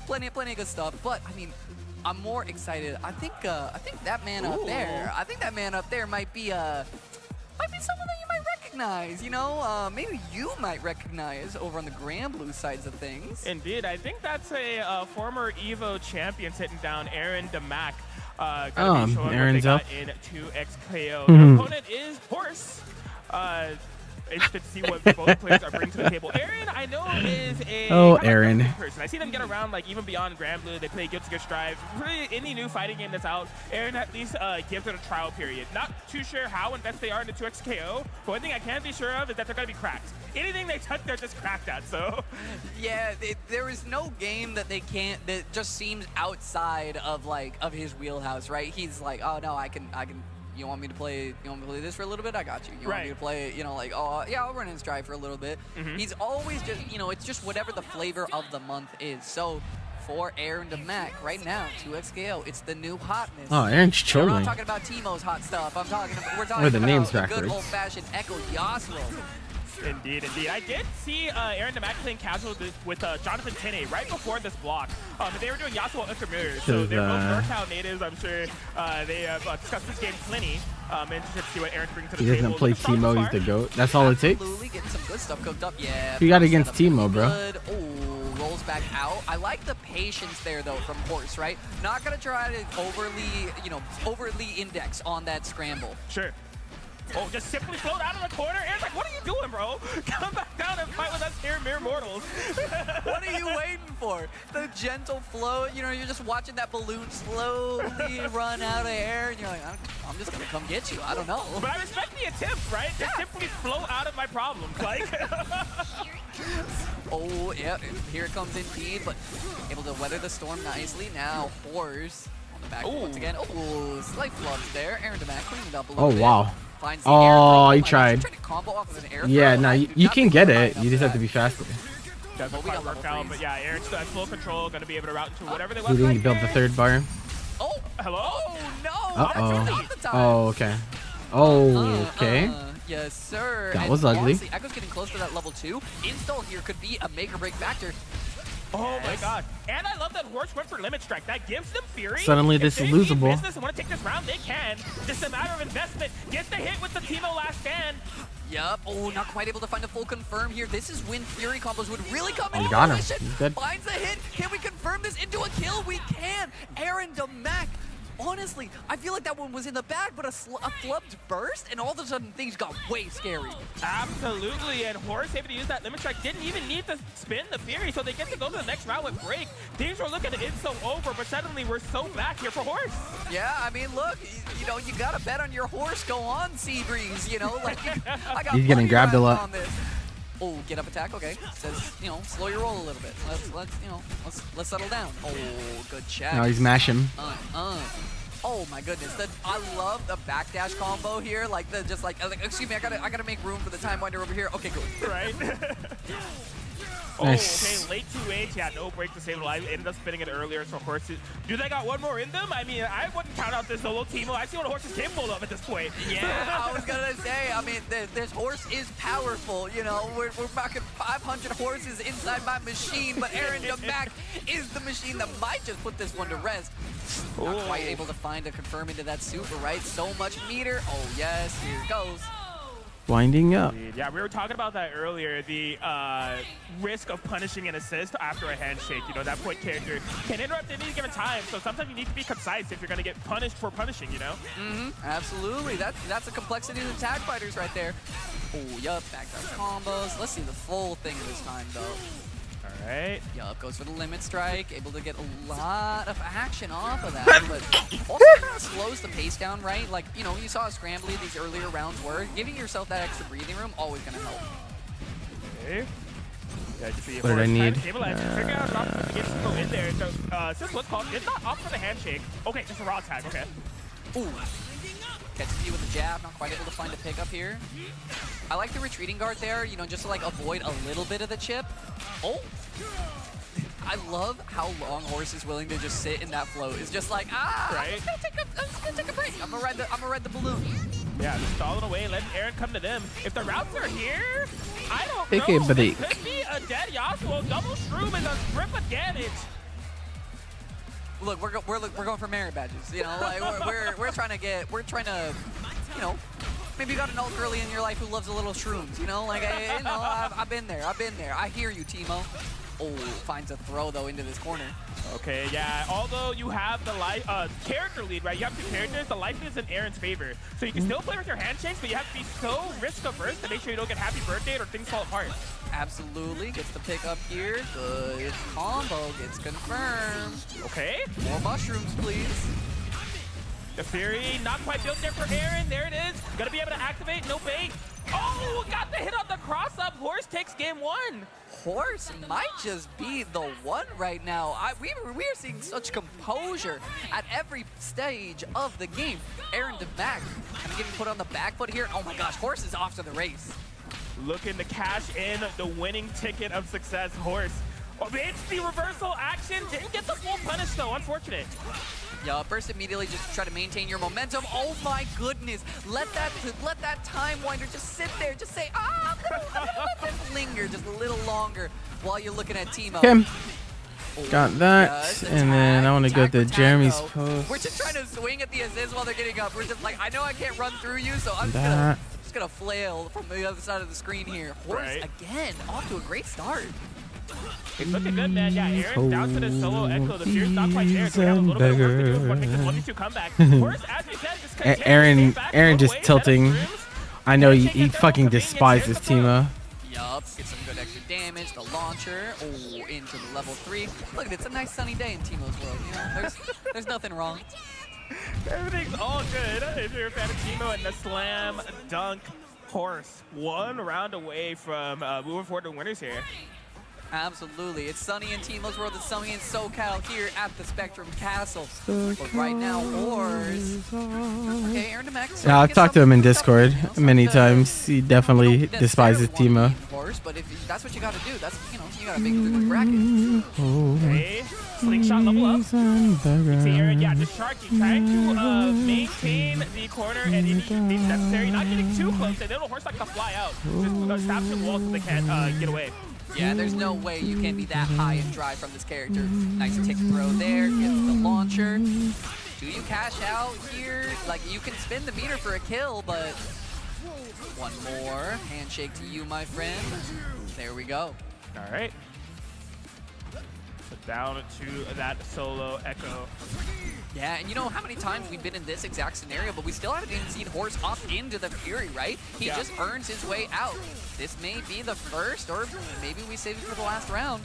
F: plenty of good stuff. But I mean, I'm more excited. I think that man up there. I think that man up there might be someone that you might recognize. You know, maybe you might recognize over on the Grand Blue sides of things.
G: Indeed, I think that's a former Evo champion sitting down, Aaron DeMac.
A: Aaron's up
G: in 2Xko. The opponent is Horse. Interested to see what both players are bringing to the table. Aaron, I know, is a
A: Aaron
G: person. I see them get around, like, even beyond Grand Blue. They play Guilty Gear Strive. Really, any new fighting game that's out, Aaron at least gives it a trial period. Not too sure how invested they are into 2Xko, but one thing I can be sure of is that they're going to be cracked. Anything they touch, they're just cracked at, so.
F: Yeah, there is no game that they can't, that just seems outside of, like, of his wheelhouse, right? He's like, oh, no, I can. You want me to play this for a little bit? I got you. You want me to play, you know, like, oh, yeah, I'll run and strive for a little bit. He's always just, you know, it's just whatever the flavor of the month is. So for Aaron DeMac right now, 2Xko, it's the new hotness.
A: Oh, Aaron's
F: We're
A: trolling.
F: not talking about Timo's hot stuff. We're talking
A: Or the
F: about
A: name's
F: the
A: backwards.
F: good old-fashioned Echo Yasuo.
G: Indeed, indeed. I did see Aaron DeMac playing casual with Jonathan Tinney right before this block. They were doing Yasuo Ultramirrors, so they're both NorCal natives. I'm sure they have discussed this game plenty. Interested to see what Aaron brings to the
A: He
G: table.
A: doesn't play Timo, he's the GOAT. That's all it takes.
F: Absolutely, getting some good stuff cooked up. Yeah.
A: You got against Timo, bro.
F: Oh, rolls back out. I like the patience there, though, from Horse, right? Not going to try to overly index on that scramble.
G: Sure. Oh, just simply float out of the corner. Aaron's like, what are you doing, bro? Come back down and fight with us here, mere mortals.
F: What are you waiting for? The gentle flow. You know, you're just watching that balloon slowly run out of air, and you're like, I'm just going to come get you. I don't know.
G: But I respect the attempt, right? Just simply float out of my problems. Like.
F: Oh, yeah, here it comes indeed, but able to weather the storm nicely. Now, Horse on the back once again. Oh, slight flubs there. Aaron DeMac cleaning it up a little bit.
A: Wow.
F: Finds the air throw.
A: Oh, he
F: my
A: tried.
F: gosh, trying to combo off with an air
A: Yeah,
F: throw.
A: no, you can get it. You just have to be faster.
G: Doesn't
F: we got
G: quite work
F: level
G: out,
F: threes.
G: but yeah, Aaron's still at full control, going to be able to route into whatever they
A: He
G: want.
A: didn't build the third bar.
F: Oh,
G: Hello?
F: oh no.
A: Uh-oh.
F: That's not the time.
A: Oh, okay. Oh, okay.
F: Yes, sir.
A: That
F: And
A: was ugly.
F: honestly, Echo's getting close to that level 2. Install here could be a make or break factor.
G: Oh my god. And I love that Horse went for Limit Strike. That gives them fury.
A: Suddenly
G: If
A: this
G: they
A: is
G: mean
A: losable.
G: business and want to take this round, they can. Just a matter of investment. Get the hit with the Timo last stand.
F: Yup. Oh, not quite able to find a full confirm here. This is when Fury combos would really come
A: Oh,
F: into
A: got him.
F: fruition.
A: He's dead.
F: Finds the hit. Can we confirm this into a kill? We can. Aaron DeMac. Honestly, I feel like that one was in the bag, but a flubbed burst, and all of a sudden things got way scary.
G: Absolutely, and Horse able to use that Limit Strike. Didn't even need to spin the Fury, so they get to go to the next round with Break. Things were looking so over, but suddenly we're so back here for Horse.
F: Yeah, I mean, look, you know, you gotta bet on your horse. Go on, Seabreeze. You know, like I got
A: He's getting grabbed a lot.
F: on this. Oh, get up attack. Okay, says you know, slow your roll a little bit. Let's settle down. Oh, good check.
A: Now he's mashing.
F: Oh my goodness, I love the backdash combo here. Like excuse me, I gotta make room for the time winder over here. Okay, cool.
G: Right.
A: Nice.
G: Okay, late 2H, yeah, no break disable. I ended up spinning it earlier, so Horse, do they got one more in them? I mean, I wouldn't count out this solo Timo. I see what Horse is capable of at this point.
F: Yeah, I was gonna say, I mean, this horse is powerful, you know, we're rocking 500 horses inside my machine, but Aaron DeMac is the machine that might just put this one to rest. Not quite able to find a confirm into that super, right? So much meter. Oh yes, here it goes.
A: Winding up.
G: Yeah, we were talking about that earlier, the risk of punishing an assist after a handshake. You know, that point character can interrupt at any given time, so sometimes you need to be concise if you're going to get punished for punishing, you know?
F: Absolutely. That's a complexity of the tag fighters right there. Oh, yup, backdoor combos. Let's see the full thing this time, though.
G: All right.
F: Yup, goes for the limit strike, able to get a lot of action off of that, but also kind of slows the pace down, right? Like, you know, you saw how scrambly these earlier rounds were. Giving yourself that extra breathing room, always going to help.
G: Okay. Yeah, just
A: What did I need?
G: Figure out an option to get Timo in there. So, since what's called, it's not off for the handshake. Okay, just a raw tag, okay.
F: Ooh. Catches you with a jab, not quite able to find a pickup here. I like the retreating guard there, you know, just to like avoid a little bit of the chip. Oh! I love how long Horse is willing to just sit in that float. It's just like,
G: right?
F: I'm just gonna take a break. I'm gonna ride the balloon.
G: Yeah, just stalling away, letting Aaron come to them. If the routes are here, I don't
A: Take a
G: know.
A: break.
G: This could be a dead Yasuo. Double Shroom is a strip of damage.
F: Look, we're going for merit badges. You know, like we're trying to, you know, maybe you got an alt girly in your life who loves a little shrooms. You know, like I've been there. I hear you, Teemo. Oh, finds a throw though into this corner.
G: Okay, yeah. Although you have the life character lead, right? You have 2 characters. The life is in Aaron's favor, so you can still play with your handshakes, but you have to be so risk averse to make sure you don't get happy birthday or things fall apart.
F: Absolutely, gets the pick up here. Good combo gets confirmed.
G: Okay.
F: More mushrooms, please.
G: The Fury not quite built there for Aaron. There it is. Gonna be able to activate. No bait. Oh, got the hit on the cross up. Horse takes game 1.
F: Horse might just be the one right now. We are seeing such composure at every stage of the game. Aaron DeMac kind of getting put on the back foot here. Oh my gosh, Horse is off to the race.
G: Looking to cash in the winning ticket of success, Horse. Oh, it's the reversal action. Didn't get the full punish though, unfortunate.
F: Yeah, first immediately just try to maintain your momentum. Oh my goodness. Let that time winder just sit there. Just say, just linger just a little longer while you're looking at Teemo.
A: Okay. Got that. And then I want to go to Jeremy's post.
F: We're just trying to swing at the assist while they're getting up. We're just like, I know I can't run through you, so I'm just gonna flail from the other side of the screen here. Horse again, off to a great start.
G: It's looking good, man. Yeah, Aaron's down to the solo echo. The fear's not quite there, so we have a little bit of work to do before we make this 1v2 comeback. Horse, as we said, just
A: Aaron just tilting. I know he fucking despises Teemo.
F: Yup, get some good extra damage. The launcher, into the level 3. Look, it's a nice sunny day in Teemo's world. You know, there's nothing wrong.
G: Everything's all good if you're a fan of Teemo and the slam dunk Horse. 1 round away from moving forward to winners here.
F: Absolutely. It's sunny in Teemo's world. It's sunny in SoCal here at the Spectrum Castle. But right now, Horse. Okay, Aaron DeMac.
A: Yeah, I've talked to him in Discord many times. He definitely despises Teemo.
F: Horse, but if that's what you got to do, that's, you know, you got to make it through the bracket.
G: Okay, slingshot level up. You see Aaron, yeah, just sharking, trying to maintain the corner and if necessary, not getting too close. And then Horse like to fly out. Just tap the walls so they can't get away.
F: Yeah, there's no way you can be that high and dry from this character. Nice tick throw there, gets the launcher. Do you cash out here? Like, you can spin the meter for a kill, but one more. Handshake to you, my friend. There we go.
G: All right. So down to that solo echo.
F: Yeah, and you know how many times we've been in this exact scenario, but we still haven't even seen Horse off into the Fury, right? He just earns his way out. This may be the first, or maybe we save it for the last round.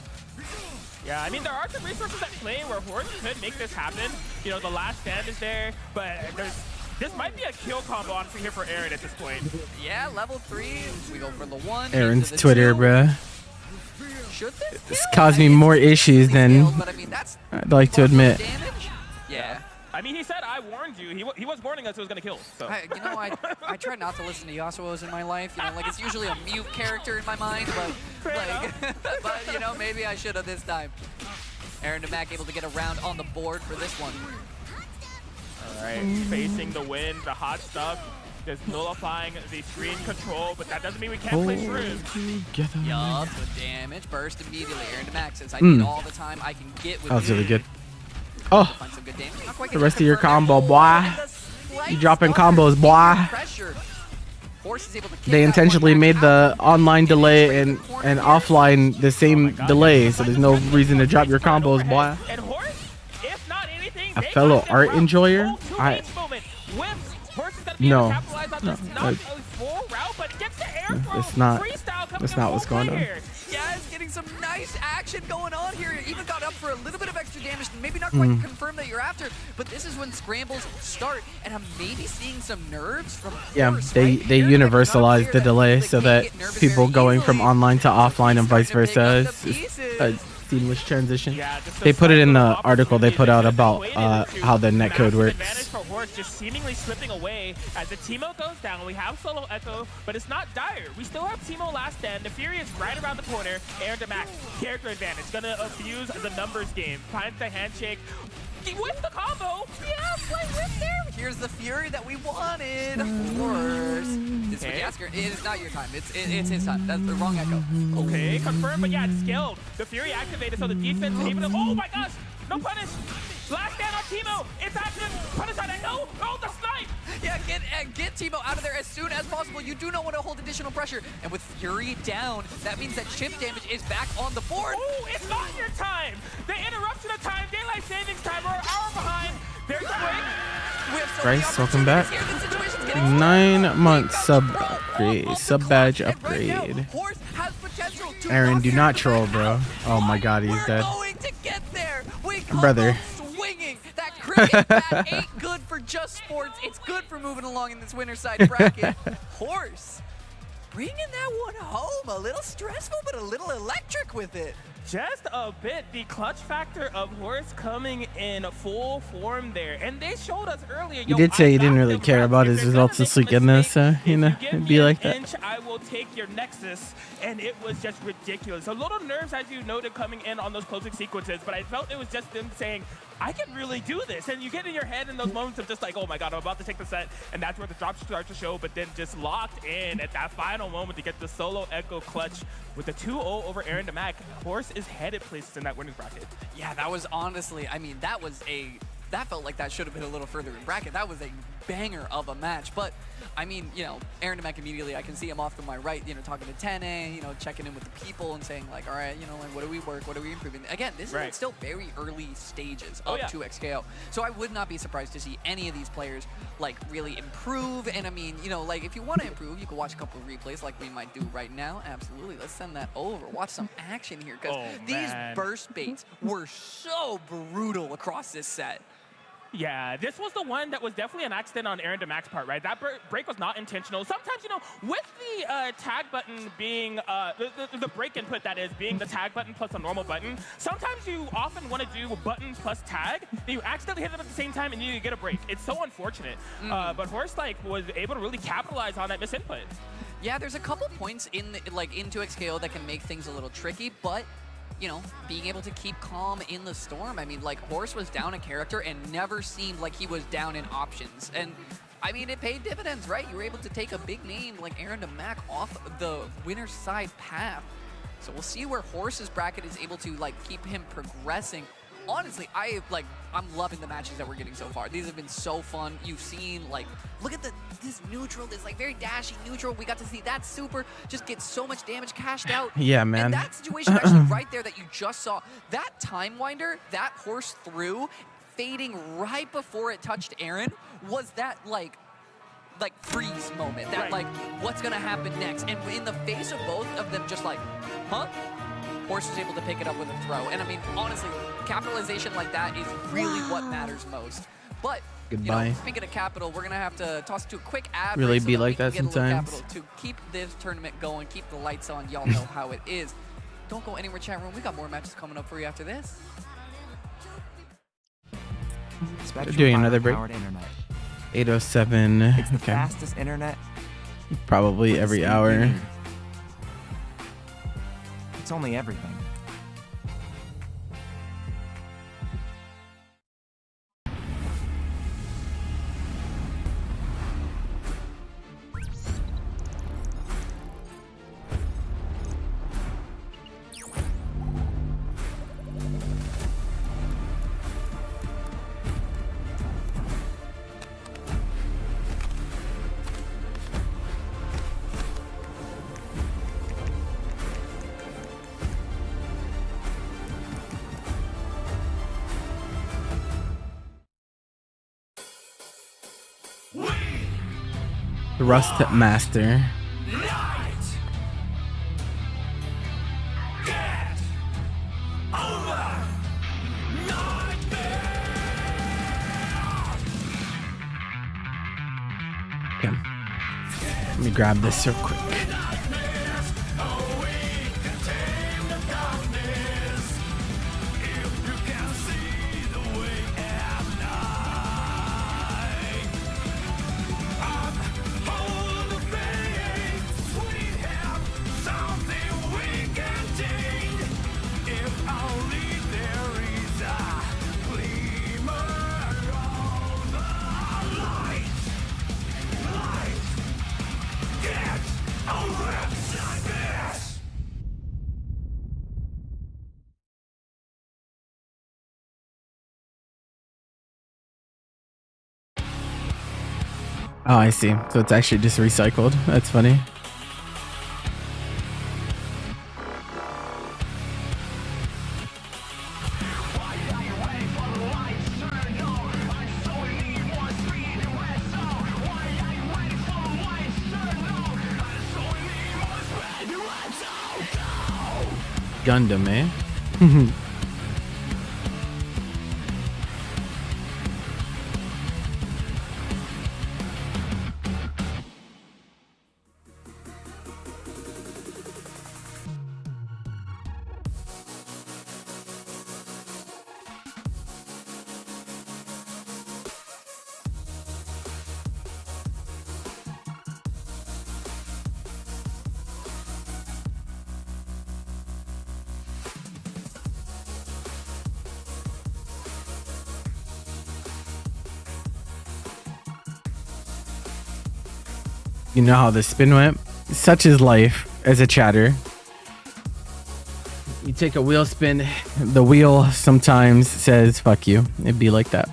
G: Yeah, I mean, there are some resources at play where Horse could make this happen. You know, the last stand is there, but this might be a kill combo, honestly, here for Aaron at this point.
F: Yeah, level 3. We go for the 1.
A: Aaron's Twitter,
F: 2.
A: Bruh.
F: Should
A: this caused me more issues than I'd like to admit.
F: Damage? Yeah.
G: I mean, he said, I warned you. He was warning us it was going to kill. So.
F: I try not to listen to Yasuo's in my life. You know, like, it's usually a mute character in my mind, but, like, but, you know, maybe I should have this time. Aaron DeMac able to get a round on the board for this one.
G: All right, facing the wind, the hot stuff. Just nullifying the screen control, but that doesn't mean we can't play shrooms.
F: Yup, good damage. Burst immediately. Aaron DeMac says, I need all the time I can get with
A: That was really good.
F: Oh, find some good damage. Not quite
A: the rest of your combo, boy. You dropping combos, boy. They intentionally made the online delay and offline the same delay, so there's no reason to drop your combos, boy. A fellow art enjoyer? No. That's not what's going on.
F: Yeah, it's getting some nice action going on here. Even got up for a little bit of extra damage. Maybe not quite confirm that you're after, but this is when scrambles start, and I'm maybe seeing some nerves from Horse,
A: they universalized the delay so that people going from online to offline and vice versa is a seamless transition. They put it in the article they put out about how the netcode works.
G: Just seemingly slipping away as the Teemo goes down. We have solo echo, but it's not dire. We still have Teemo last stand. The Fury is right around the corner. Aaron DeMac, character advantage, gonna abuse the numbers game. Finds the handshake. He wins the combo.
F: Yeah, play with there. Here's the Fury that we wanted. Of course. This Jasker, it is not your time. It's his time. That's the wrong echo.
G: Okay, confirmed, but yeah, it's skilled. The Fury activated, so the defense is able to. Oh my gosh! No punish! Last stand on Teemo. It's actually punish on it. No, oh, the snipe.
F: Yeah, get Teemo out of there as soon as possible. You do not want to hold additional pressure. And with Fury down, that means that chip damage is back on the board.
G: Oh, it's not your time. The interruption of time, daylight savings time, we're an hour behind. There's a break.
F: We have so
A: Bryce,
F: many
A: welcome back.
F: opportunities here. This situation's getting
A: 9 months sub
F: Bro,
A: upgrade,
F: off the
A: sub
F: clock.
A: badge
F: And right now,
A: upgrade.
F: Horse has potential to
A: Aaron,
F: knock
A: do not
F: Aaron
A: troll,
F: back
A: bro.
F: out.
A: Oh my God, he's
F: We're
A: dead.
F: going to get there. We come
A: Brother.
F: up swinging. That cricket bat ain't good for just sports. It's good for moving along in this winter side bracket. Horse bringing that one home. A little stressful, but a little electric with it.
G: Just a bit. The clutch factor of Horse coming in full form there. And they showed us earlier.
A: He did say he didn't really care about his results this week in this, you know, it'd be like that.
G: Inch, I will take your Nexus. And it was just ridiculous. A little nerves, as you noted, coming in on those closing sequences, but I felt it was just them saying, I can really do this. And you get in your head in those moments of just like, oh my God, I'm about to take the set. And that's where the drops start to show, but then just locked in at that final moment to get the solo Echo clutch with the 2-0 over Aaron DeMac. Horse is headed places in that winners bracket.
F: Yeah, that was honestly, I mean, that felt like that should have been a little further in bracket. That was a banger of a match. But, I mean, you know, Aaron DeMac immediately, I can see him off to my right, you know, talking to Tene, you know, checking in with the people and saying, like, all right, you know, like, what do we work? What are we improving? Again, this is still very early stages of 2Xko. So I would not be surprised to see any of these players, like, really improve. And, I mean, you know, like, if you want to improve, you can watch a couple of replays like we might do right now. Absolutely. Let's send that over. Watch some action here because these burst baits were so brutal across this set.
G: Yeah, this was the one that was definitely an accident on Aaron DeMac's part, right? That break was not intentional. Sometimes, you know, with the tag button being, the break input that is, being the tag button plus a normal button, sometimes you often want to do button plus tag, and you accidentally hit them at the same time and you get a break. It's so unfortunate. But Horse, like, was able to really capitalize on that misinput.
F: Yeah, there's a couple points in, like, in 2Xko that can make things a little tricky, but you know, being able to keep calm in the storm. I mean, like, Horse was down a character and never seemed like he was down in options. And, I mean, it paid dividends, right? You were able to take a big name like Aaron DeMac off the winner's side path. So we'll see where Horse's bracket is able to, like, keep him progressing. Honestly, I'm loving the matches that we're getting so far. These have been so fun. You've seen, like, look at this neutral, this like very dashy neutral. We got to see that super just get so much damage cashed out.
A: Yeah, man.
F: And that situation actually right there that you just saw, that time winder, that Horse through, fading right before it touched Aaron, was that like freeze moment. That like, what's gonna happen next? And in the face of both of them just like, huh? Horse is able to pick it up with a throw. And I mean, honestly, capitalization like that is really what matters most. But,
A: goodbye.
F: You know, speaking of capital, we're going to have to toss it to a quick ad.
A: Really
F: so
A: be
F: that
A: like
F: we
A: that
F: can get a little
A: sometimes.
F: capital to keep this tournament going, keep the lights on. Y'all know how it is. Don't go anywhere, chat room. We got more matches coming up for you after this.
A: They're doing another break.
E: Internet.
A: 8:07.
E: It's the
A: Okay.
E: fastest internet.
A: Probably
E: with the
A: every
E: speed you
A: hour.
E: need. It's only everything.
A: The Rust Master. Okay. Let me grab this real quick. Oh, I see. So it's actually just recycled. That's funny. Gundam, eh? You know how the spin went? Such is life as a chatter. You take a wheel spin, the wheel sometimes says, fuck you. It'd be like that.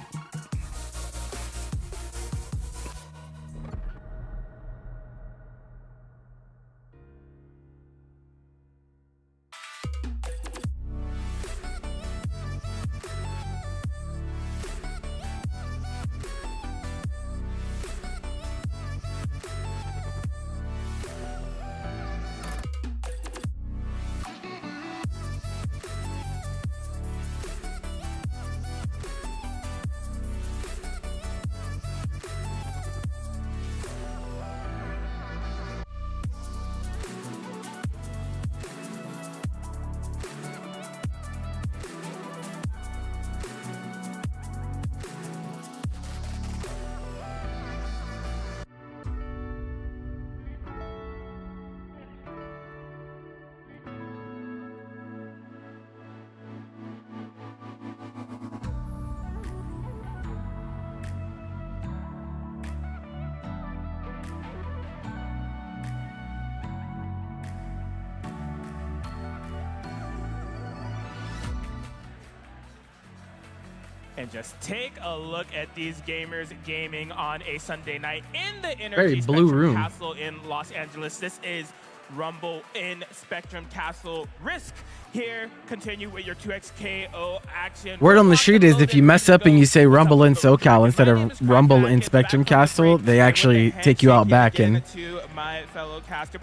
G: And just take a look at these gamers gaming on a Sunday night in the
A: Very
G: Energy
A: blue
G: Spectrum
A: room.
G: Castle in Los Angeles. This is Rumble in Spectrum Castle. Risc here. Continue with your 2Xko action.
A: Word on the street is if you mess up and you say Rumble in SoCal instead of Rumble in Spectrum Castle, they actually take you out back and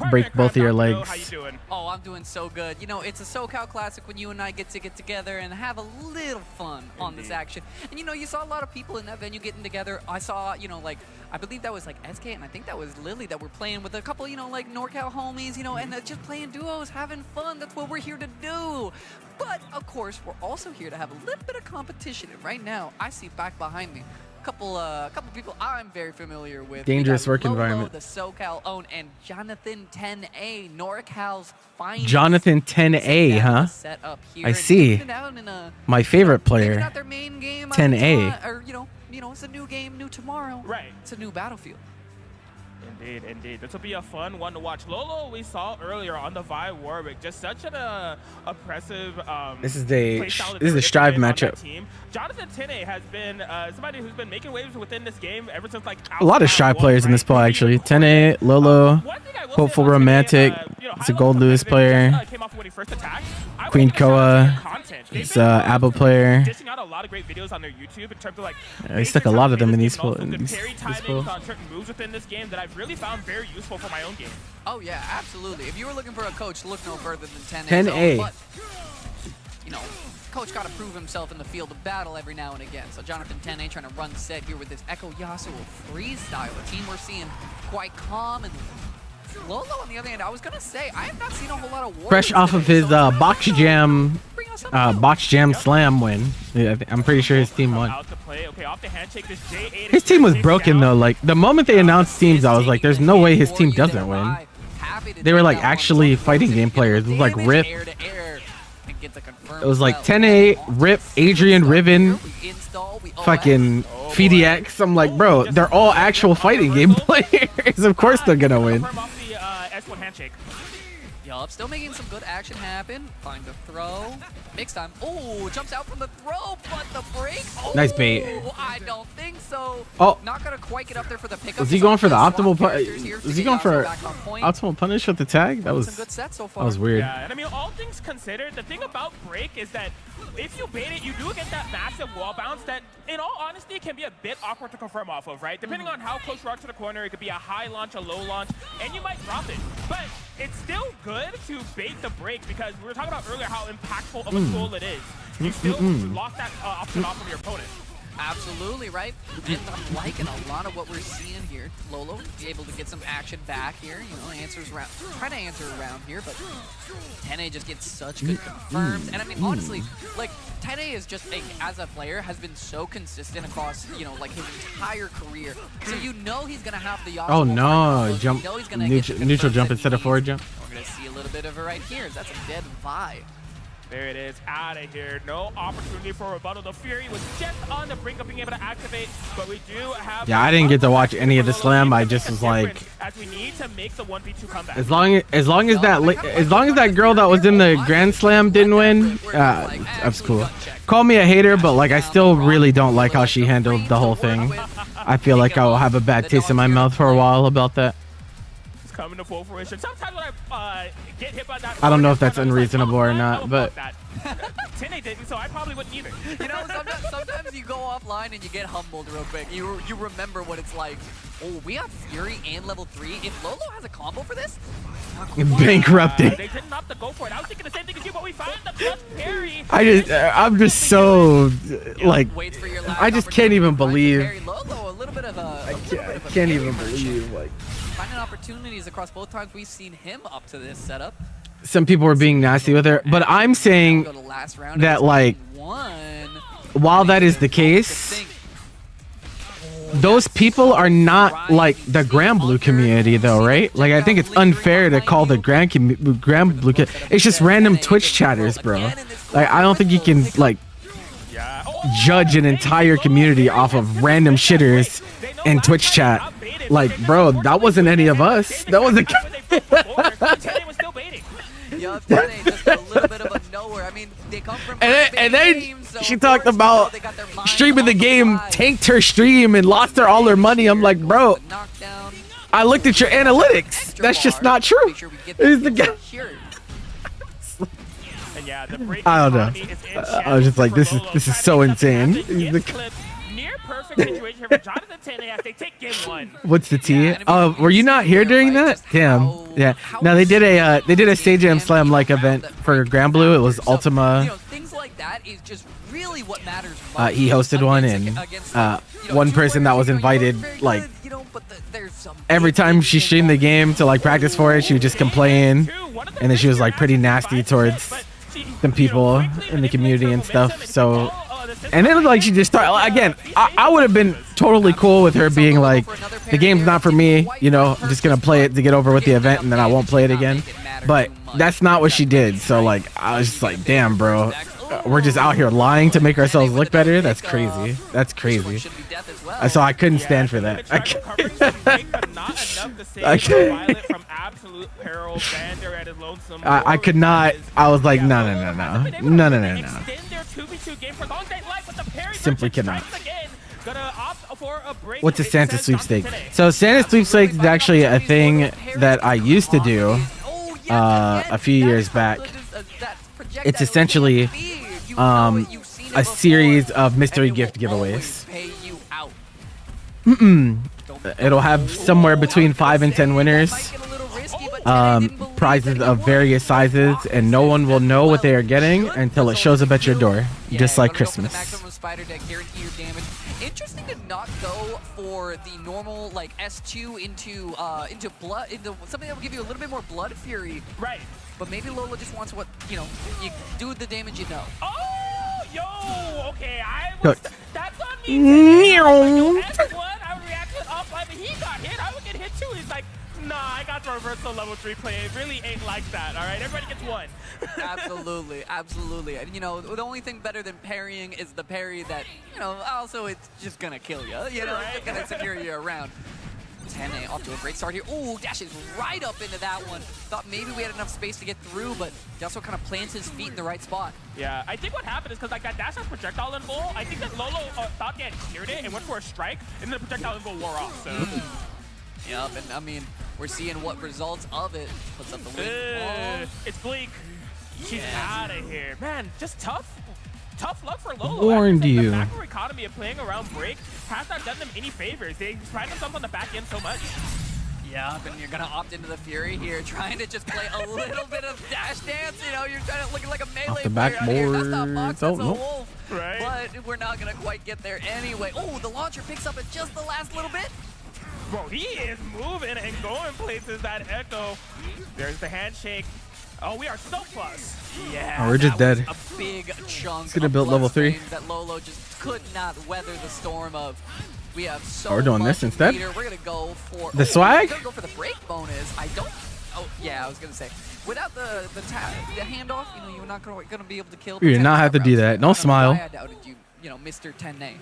A: break both of your legs.
G: How you doing?
F: Oh, I'm doing so good. You know, it's a SoCal classic when you and I get together and have a little fun on this action. And you know, you saw a lot of people in that venue getting together. I saw, you know, like, I believe that was like SK and I think that was Lily that were playing with a couple, you know, like NorCal homies, you know, and just playing duos, having fun. That's what we're here to do. But of course, we're also here to have a little bit of competition. And right now, I see back behind me couple people I'm very familiar with.
A: Dangerous work
F: Lolo,
A: environment.
F: The SoCal own, and Jonathan 10A, NorCal's finest.
A: Jonathan 10A, huh?
F: Set up here
A: I see. My favorite player.
F: Not their main game,
A: 10A.
F: or you know, it's a new game, new tomorrow.
G: Right.
F: It's a new battlefield.
G: Indeed, indeed. This will be a fun one to watch. Lolo, we saw earlier on the Vi Warwick, just such an oppressive.
A: This is
G: play style
A: the
G: to do
A: Strive
G: on that
A: matchup.
G: team. Jonathan 10A has been somebody who's been making waves within this game ever since like.
A: A lot of Strive players in this pool actually. 10A, Lolo, Hopeful Romantic. It's a Gold Lewis player. Queen Koa. He's Abba player.
G: Dishing out a lot of great videos on their YouTube in terms of like.
A: He stuck a lot of them in these
G: pool.
A: this pool.
G: On certain moves within this game that I've really found very useful for my own game.
F: Oh yeah, absolutely. If you were looking for a coach, look no further than 10A.
A: 10A.
F: But, you know, coach got to prove himself in the field of battle every now and again. So Jonathan 10A trying to run set here with this Echo Yasuo freestyle, a team we're seeing quite calm. And Lolo, on the other hand, I was gonna say I have not seen a whole lot of
A: Fresh off of his box jam slam win. Yeah, I'm pretty sure his team won. His team was broken though. Like the moment they announced teams, I was like, "There's no way his team doesn't win." They were like actually fighting game players. It was like Rip. It was like 10A, Rip, Adrian, Riven, fucking FDX. I'm like, bro, they're all actual fighting game players. Of course they're gonna win.
F: Yup, still making some good action happen. Find the throw. Mix time. Oh, jumps out from the throw, but the break. Oh,
A: Nice bait.
F: I don't think so.
A: Oh.
F: Not going to quite get up there for the pickup.
A: Was he going for the optimal
F: Was
A: he going for optimal punish with the tag? That was
F: some good sets so far.
A: That was weird.
G: Yeah, and I mean, all things considered, the thing about break is that if you bait it, you do get that massive wall bounce that, in all honesty, can be a bit awkward to confirm off of, right? Depending on how close you are to the corner, it could be a high launch, a low launch, and you might drop it. But it's still good to bait the break because we were talking about earlier how impactful of a tool it is. You still lock that option off of your opponent.
F: Absolutely, right? And I'm liking a lot of what we're seeing here. Lolo able to get some action back here. You know, answers around, trying to answer around here, but 10A just gets such good confirms. And I mean, honestly, like 10A is just as a player has been so consistent across, you know, like his entire career. So you know he's gonna have the.
A: Oh no! Jump, neutral jump instead of forward jump.
F: We're gonna see a little bit of it right here. That's a dead vibe.
G: There it is, out of here. No opportunity for rebuttal. The Fury was just on the brink of being able to activate, but we do have.
A: Yeah, I didn't get to watch any of the slam. I just was like,
G: as we need to make the 1v2 comeback.
A: as long as that girl that was in the Grand Slam didn't win, that's cool. Call me a hater, but like I still really don't like how she handled the whole thing. I feel like I'll have a bad taste in my mouth for a while about that.
G: Coming to full fruition. Sometimes when I get hit by that,
A: I don't know if that's unreasonable or not, but
G: 10A didn't, so I probably wouldn't either.
F: You know, sometimes you go offline and you get humbled real quick. You remember what it's like. Oh, we have Fury and level 3. If Lolo has a combo for this,
A: bankrupted.
G: They didn't opt to go for it. I was thinking the same thing as you, but we found the clutch parry.
A: I'm just so like,
F: waits for your last
A: I just can't even believe.
F: Lolo, a little bit of a.
A: I can't even believe like.
F: Finding opportunities across both times we've seen him up to this setup.
A: Some people were being nasty with her, but I'm saying that like, while that is the case, those people are not like the Grand Blue community though, right? Like I think it's unfair to call the Grand Blue. It's just random Twitch chatters, bro. Like I don't think you can like judge an entire community off of random shitters in Twitch chat. Like, bro, that wasn't any of us. That was a.
F: Yup, just a little bit of a nowhere. I mean, they come from
A: and then she talked about streaming the game, tanked her stream, and lost her all her money. I'm like, bro, I looked at your analytics. That's just not true. He's the guy. I don't know. I was just like, this is so insane.
G: Near perfect situation for Jonathan 10A as they take game 1.
A: What's the T? Oh, were you not here during that? Damn. Yeah. No, they did a Stage Jam Slam like event for Grand Blue. It was Ultima.
F: Things like that is just really what matters.
A: He hosted one, and one person that was invited, like every time she streamed the game to like practice for it, she would just complain, and then she was like pretty nasty towards some people in the community and stuff. So. And then like she just started again. I would have been totally cool with her being like, the game's not for me, you know, I'm just gonna play it to get over with the event and then I won't play it again. But that's not what she did. So like I was just like, damn, bro, we're just out here lying to make ourselves look better. That's crazy. That's crazy. So I couldn't stand for that. I could not. I was like, no. Simply cannot. What's a Santa sweepstake? So Santa sweepstake is actually a thing that I used to do a few years back. It's essentially a series of mystery gift giveaways. It'll have somewhere between 5 and 10 winners. Prizes of various sizes, and no one will know what they are getting until it shows up at your door, just like Christmas.
F: Interesting to not go for the normal like S2 into blood, into something that will give you a little bit more blood fury. Right. But maybe Lola just wants what, you know, you do the damage you know. Oh, yo, okay, that's on me. I would react to it offline, but he got hit. I would get hit too. He's like, nah, I got the reversal level 3 play. It really ain't like that, all right? Everybody gets one. Absolutely. And, you know, the only thing better than parrying is the parry that, you know, also it's just gonna kill you. You know, it's gonna secure you around. 10A off to a great start here. Ooh, dashes right up into that one. Thought maybe we had enough space to get through, but he also kind of plants his feet in the right spot.
G: Yeah, I think what happened is because like that dash projectile involve, I think that Lolo thought he had cleared it and went for a strike, and then the projectile involve wore off. So.
F: Yep, and I mean, we're seeing what results of it. Puts up the wing.
G: It's Bleak. She's out of here. Man, just tough luck for Lolo.
A: Warned you.
G: The macro economy of playing around break has not done them any favors. They find themselves on the back end so much.
F: Yeah, and you're gonna opt into the Fury here, trying to just play a little bit of dash dance. You know, you're trying to look like a melee
A: Off the
F: player out here. That's not
A: backboard.
F: Fox, that's a
A: nope.
F: wolf.
G: Right.
F: But we're not gonna quite get there anyway. Oh, the launcher picks up at just the last little bit.
G: Bro, he is moving and going places, that Echo. There's the handshake. Oh, we are so close. Yeah.
A: Oh, we're just
F: that
A: dead.
F: was a big chunk.
A: It's gonna
F: of
A: build level 3.
F: blood that Lolo just could not weather the storm of. We have so
A: we're doing
F: much
A: this instead?
F: meter. We're gonna go for
A: The swag?
F: We're gonna go for the break bonus. I don't. Oh yeah, I was gonna say without the handoff, you know, you're not gonna be able to kill.
A: You did not have to do that. Don't smile.
F: I doubted you, you know, Mr. 10A.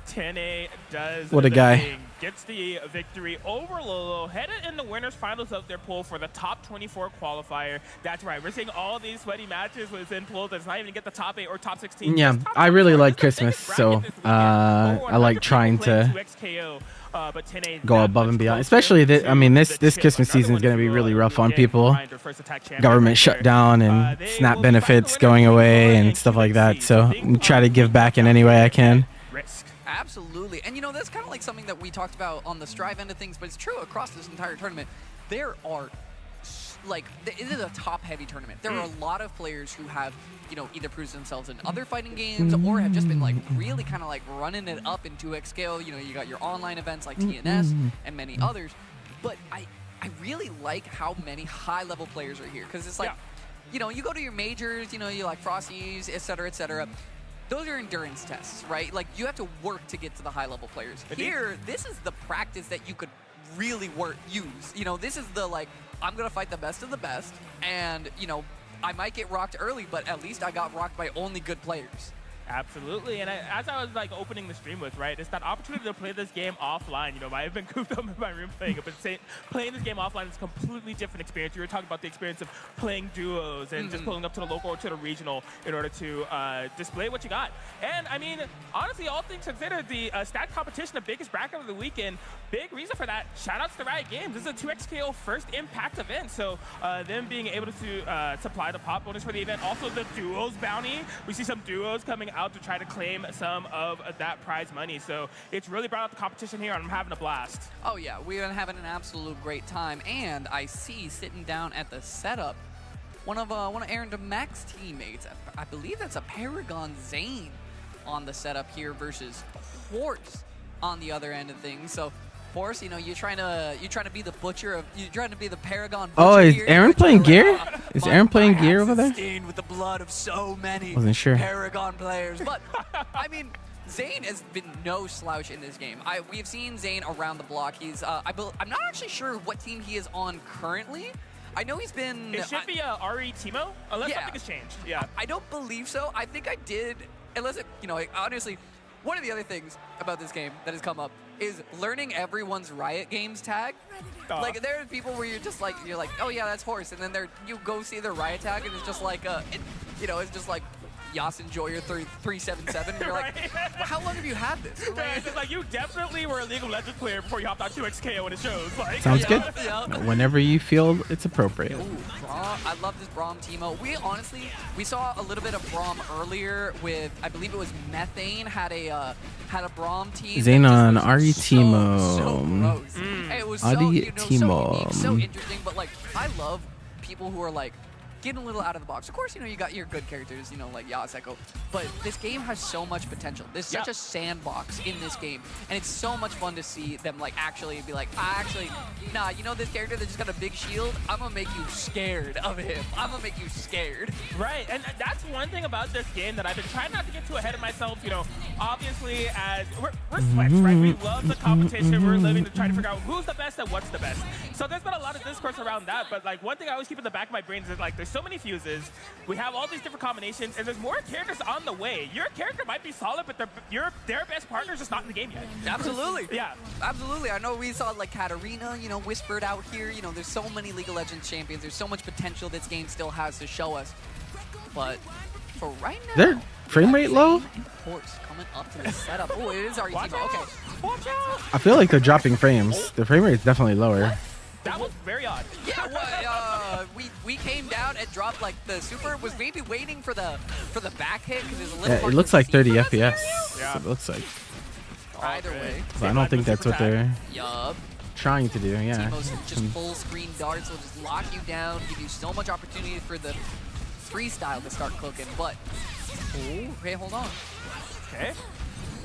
G: 10A does
A: What a
G: the
A: guy.
G: thing. Gets the victory over Lolo, headed in the winners finals of their pool for the top 24 qualifier. That's right, we're seeing all these sweaty matches within pools that's not even get the top 8 or top 16.
A: Yeah,
G: Top
A: I really
G: 24.
A: like
G: This is the
A: Christmas,
G: biggest
A: so
G: bracket this weekend. Over
A: I like
G: 100
A: trying
G: people playing
A: to
G: 2Xko, but 10A
A: go
G: that
A: above
G: much
A: and beyond.
G: closer
A: Especially this, I mean, this
G: to the
A: Christmas
G: chip.
A: season is
G: Another
A: going to be
G: one
A: really
G: to,
A: rough on
G: get
A: people.
G: behind their first attack champion
A: Government
G: right
A: shutdown
G: there.
A: and
G: They
A: SNAP
G: will be
A: benefits
G: fighting
A: going
G: winners
A: away
G: in
A: and stuff like that.
G: QXC.
A: So
G: Big
A: try to give back in
G: time
A: any way I
G: to
A: can.
G: Risc.
F: Absolutely. And you know, that's kind of like something that we talked about on the Strive end of things, but it's true across this entire tournament. There are, like, it is a top-heavy tournament. There are a lot of players who have, you know, either proved themselves in other fighting games or have just been, like, really kind of, like, running it up in 2Xko. You know, you got your online events like TNS and many others. But I really like how many high-level players are here, because it's like, you know, you go to your majors, you know, you like Frosties, et cetera, et cetera. Those are endurance tests, right? Like, you have to work to get to the high-level players. Here, this is the practice that you could really use. You know, this is the, like, I'm going to fight the best of the best, and, you know, I might get rocked early, but at least I got rocked by only good players.
G: Absolutely, and as I was like opening the stream with, right, it's that opportunity to play this game offline. You know, I've been cooped up in my room playing it, but playing this game offline is a completely different experience. You were talking about the experience of playing duos and just pulling up to the local or to the regional in order to display what you got. And I mean, honestly, all things considered, the stat competition, the biggest bracket of the weekend, big reason for that. Shout outs to Riot Games. This is a 2Xko first Impact event, so them being able to supply the pop bonus for the event. Also, the duos bounty. We see some duos coming out to try to claim some of that prize money. So it's really brought out the competition here, and I'm having a blast.
F: Oh yeah, we've been having an absolute great time, and I see sitting down at the setup one of Aaron DeMac's teammates. I believe that's a Paragon Zane on the setup here versus Horse on the other end of things. So Horse, you know, you're trying to be the butcher of, you're trying to be the Paragon butcher.
A: Oh, is
F: here.
A: Aaron playing gear? Is
F: My
A: Aaron playing gear
F: hands
A: over there?
F: stained with the blood of so many
A: Wasn't sure.
F: Paragon players. But I mean, Zane has been no slouch in this game. We've seen Zane around the block. He's I'm not actually sure what team he is on currently. I know he's been.
G: It should be RE Timo, unless something has changed. Yeah.
F: I don't believe so. I think I did, unless it, you know, honestly, one of the other things about this game that has come up is learning everyone's Riot Games tag. Like, there are people where you're just like, oh yeah, that's Horse, and then you go see their Riot tag, and it's just like, you know, it's just like, Yas Enjoyer 377. And you're like, well, how long have you had this?
G: It's just like, you definitely were a League of Legends player before you hopped on 2Xko when it shows. Like,
A: Sounds good.
F: Yeah.
A: Whenever you feel it's appropriate.
F: Ooh, Braum. I love this Braum Timo. We saw a little bit of Braum earlier with, I believe it was Methane had a Braum team.
A: Zane
F: that
A: on
F: just was
A: RE
F: so
A: Timo.
F: gross. It was so,
A: RE
F: you know, so unique, so
A: Timo.
F: interesting. But like, I love people who are like getting a little out of the box. Of course, you know, you got your good characters, you know, like Yaseko, but this game has so much potential. There's such a sandbox in this game, and it's so much fun to see them, like, actually be like, nah, you know this character that just got a big shield? I'm gonna make you scared of him. I'm gonna make you scared.
G: Right, and that's one thing about this game that I've been trying not to get too ahead of myself. You know, obviously, as we're sweats, right? We love the competition. We're living to try to figure out who's the best and what's the best. So there's been a lot of discourse around that, but like one thing I always keep in the back of my brain is that, like, the There's so many fuses. We have all these different combinations, and there's more characters on the way. Your character might be solid, but their best partner is just not in the game yet.
F: Absolutely.
G: Yeah.
F: Absolutely. I know we saw like Katarina, you know, whispered out here. You know, there's so many League of Legends champions. There's so much potential this game still has to show us. But for right now,
A: Their frame rate low?
F: Horse coming up to the setup. Oh, it is already
G: Watch
F: Timo.
G: out.
F: Okay.
G: Watch out.
A: I feel like they're dropping frames. The frame rate's definitely lower.
G: That was very odd.
F: Yeah, well, we came down and dropped like the super was maybe waiting for the back hit because there's a little.
A: Yeah,
F: more
A: it looks like 30
F: conceit.
A: FPS.
G: Yeah.
A: It looks like.
F: Either way.
A: But I don't think that's what they're
F: Yup.
A: trying to do. Yeah.
F: Timo's just full screen darts will just lock you down, give you so much opportunity for the freestyle to start cooking. But oh, okay, hold on.
G: Okay.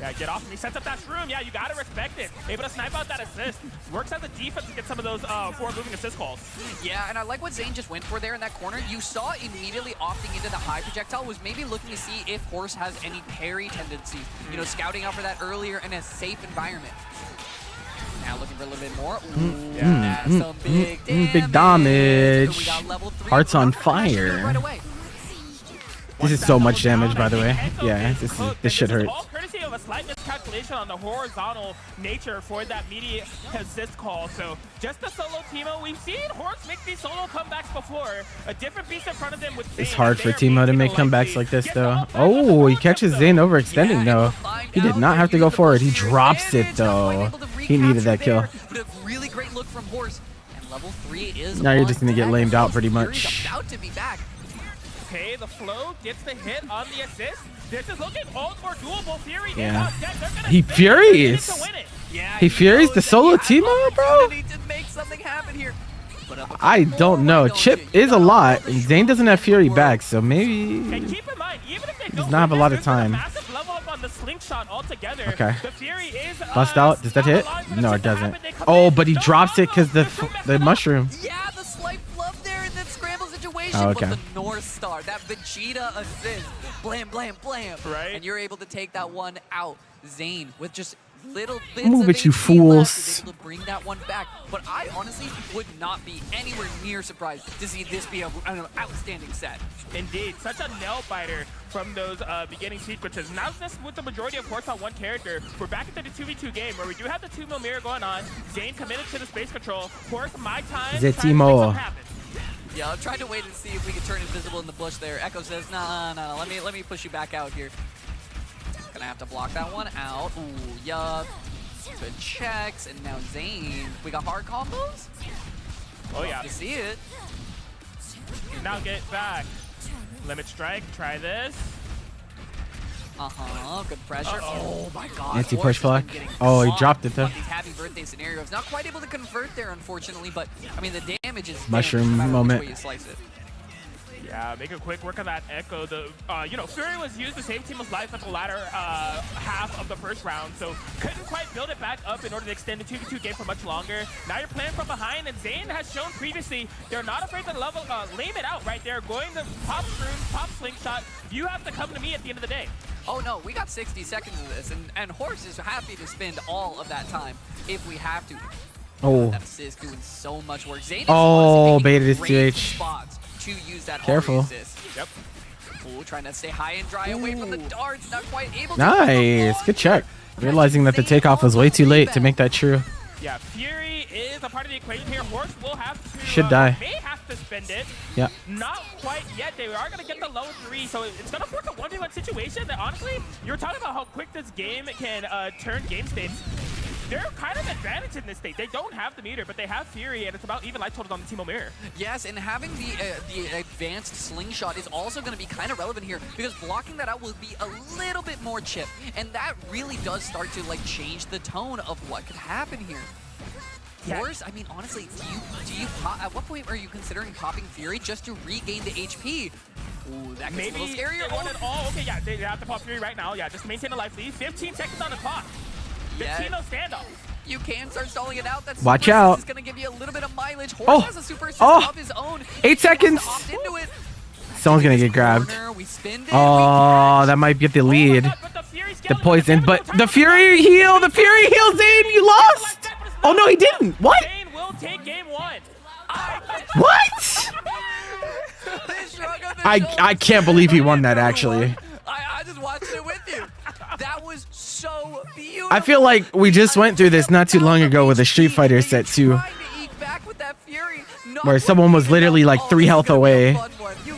G: Yeah, get off me. Sets up that shroom. Yeah, you gotta respect it. Able to snipe out that assist. Works as a defense to get some of those forward moving assist calls.
F: Yeah, and I like what Zane just went for there in that corner. You saw immediately opting into the high projectile was maybe looking to see if Horse has any parry tendencies. You know, scouting out for that earlier in a safe environment. Now looking for a little bit more. Ooh, that's some big damage.
A: Big damage.
F: We got level 3.
A: Hearts on
F: We're not gonna
A: fire.
F: right away.
A: This is so much damage, by the way. Yeah, this shit hurts.
G: All courtesy of a slight miscalculation on the horizontal nature for that media assist call. So just the solo Timo. We've seen Horse make these solo comebacks before. A different piece in front of them with Zane.
A: It's hard for
G: They are
A: Timo to
G: making
A: make
G: a
A: comebacks
G: legacy.
A: like this,
G: Gets
A: though.
G: all back
A: Oh,
G: up
A: he
G: the
A: catches
G: front,
A: Zane
G: though.
A: overextending, though. He did not have to go forward. He drops it, though. He needed that kill.
F: But a really great look from Horse. And level 3 is
A: Now you're
F: on
A: just gonna get
F: deck.
A: lamed out pretty
F: Fury's
A: much.
F: about to be back.
G: Okay, the flow gets the hit on the assist. This is looking all more doable. Fury is
A: Yeah.
G: on deck. They're gonna
A: He
G: spin it
A: furies.
G: to win it.
F: Yeah,
A: He furies
F: knows
A: the
F: that
A: solo
F: he has
A: Timo, bro?
F: opportunity to make something happen here. But up
A: I
F: against
A: don't
F: Moore,
A: know.
F: don't
A: Chip
F: you? You
A: is a
F: gotta
A: lot,
F: hold the
A: and Zane doesn't have Fury back, so
G: And
A: maybe.
G: keep in mind, even if they
A: Does
G: don't
A: not have a
G: win
A: lot
G: this,
A: of
G: there's a
A: time.
G: massive level up on the slingshot altogether.
A: Okay.
G: The Fury is
A: Bust out. Does that hit?
G: alive for the
A: No,
G: shit
A: it
G: to
A: doesn't.
G: happen. They come
A: Oh,
G: in,
A: but he
G: don't
A: drops it because
G: follow. Shroom messed
A: the
G: him up.
A: mushroom.
F: Yeah, the slight fluff there in that scramble situation.
A: Oh, okay.
F: But the North Star, that Vegeta assist. Blam, blam, blam.
G: Right.
F: And you're able to take that one out. Zane with just little bits
A: Move
F: of
A: it, you
F: HP
A: fools.
F: left, is able to bring that one back. But I honestly would not be anywhere near surprised to see this be an outstanding set.
G: Indeed, such a nail biter from those beginning sequences. Now just with the majority of Horse on one character, we're back into the 2v2 game where we do have the 2 mil mirror going on. Zane committed to the space control. Horse, my time.
A: The
G: trying to make
A: Timo.
G: something happen.
F: Yeah, I'm trying to wait and see if we can turn invisible in the bush there. Echo says, nah, let me push you back out here. Gonna have to block that one out. Ooh, yup. Good checks, and now Zane. We got hard combos?
G: Oh yeah.
F: You see it.
G: Now get back. Limit strike, try this.
F: Uh-huh, good pressure. Oh my god.
A: Anti-push
F: Horse has been
A: block.
F: getting
A: Oh, he
F: bonked
A: dropped it, though.
F: on these happy birthday scenarios. Not quite able to convert there, unfortunately, but I mean, the damage is
A: Mushroom
F: no matter which
A: moment.
F: way you slice it.
G: Yeah, make a quick work of that Echo. The you know, Fury was used to save Timo's life at the latter half of the first round, so couldn't quite build it back up in order to extend the 2v2 game for much longer. Now you're playing from behind, and Zane has shown previously they're not afraid to lame it out right there, going to pop shroom, pop slingshot. You have to come to me at the end of the day.
F: Oh no, we got 60 seconds of this, and Horse is happy to spend all of that time if we have to.
A: Oh.
F: That assist doing so much work. Zane is
A: Oh,
F: honestly picking
A: baited his
F: great
A: 2H.
F: spots to use that
A: Careful.
F: assist.
G: Yep.
F: Ooh, trying to stay high and dry away from the darts, not quite able to.
A: Nice. Good check. Realizing that the takeoff was way too late to make that true.
G: Yeah, Fury is a part of the equation here. Horse will have to
A: Should die.
G: may have to spend it.
A: Yeah.
G: Not quite yet. They are going to get the low 3, so it's going to force a 1v1 situation that honestly, you're talking about how quick this game can turn game states. They're kind of advantaged in this state. They don't have the meter, but they have Fury, and it's about even life totals on the Timo mirror.
F: Yes, and having the advanced slingshot is also going to be kind of relevant here because blocking that out will be a little bit more chip, and that really does start to like change the tone of what could happen here.
G: Yeah.
F: Horse, I mean, honestly, do you pop, at what point are you considering popping Fury just to regain the HP? Ooh, that gets
G: Maybe
F: a little scarier.
G: they want it all. Okay, yeah, they have to pop Fury right now. Yeah, just maintain the life lead. 15 seconds on the clock.
F: Yeah.
G: Tino standoff.
F: You can start stalling it out. That's
A: Watch
F: super
A: out.
F: assist is going to give you a little bit of mileage. Horse
A: Oh.
F: has a super assist
A: Oh.
F: of his own.
A: 8
F: He wants to
A: seconds.
F: opt into it.
A: Someone's gonna get grabbed.
F: Corner, we spin it,
A: Oh, that might get the
G: Oh my
A: lead.
G: God, but the Fury's
A: The
G: skeleton
A: poison,
G: is
A: but
G: gonna
A: the
G: go
A: Fury heal, the Fury heal, Zane, you lost! Oh no, he didn't! What?
G: Zane will take game 1.
A: What? I can't believe he won that, actually.
F: I just watched it with you. That was so beautiful.
A: I feel like we just went through this not too long ago with a Street Fighter set too, where someone was literally like 3 health away.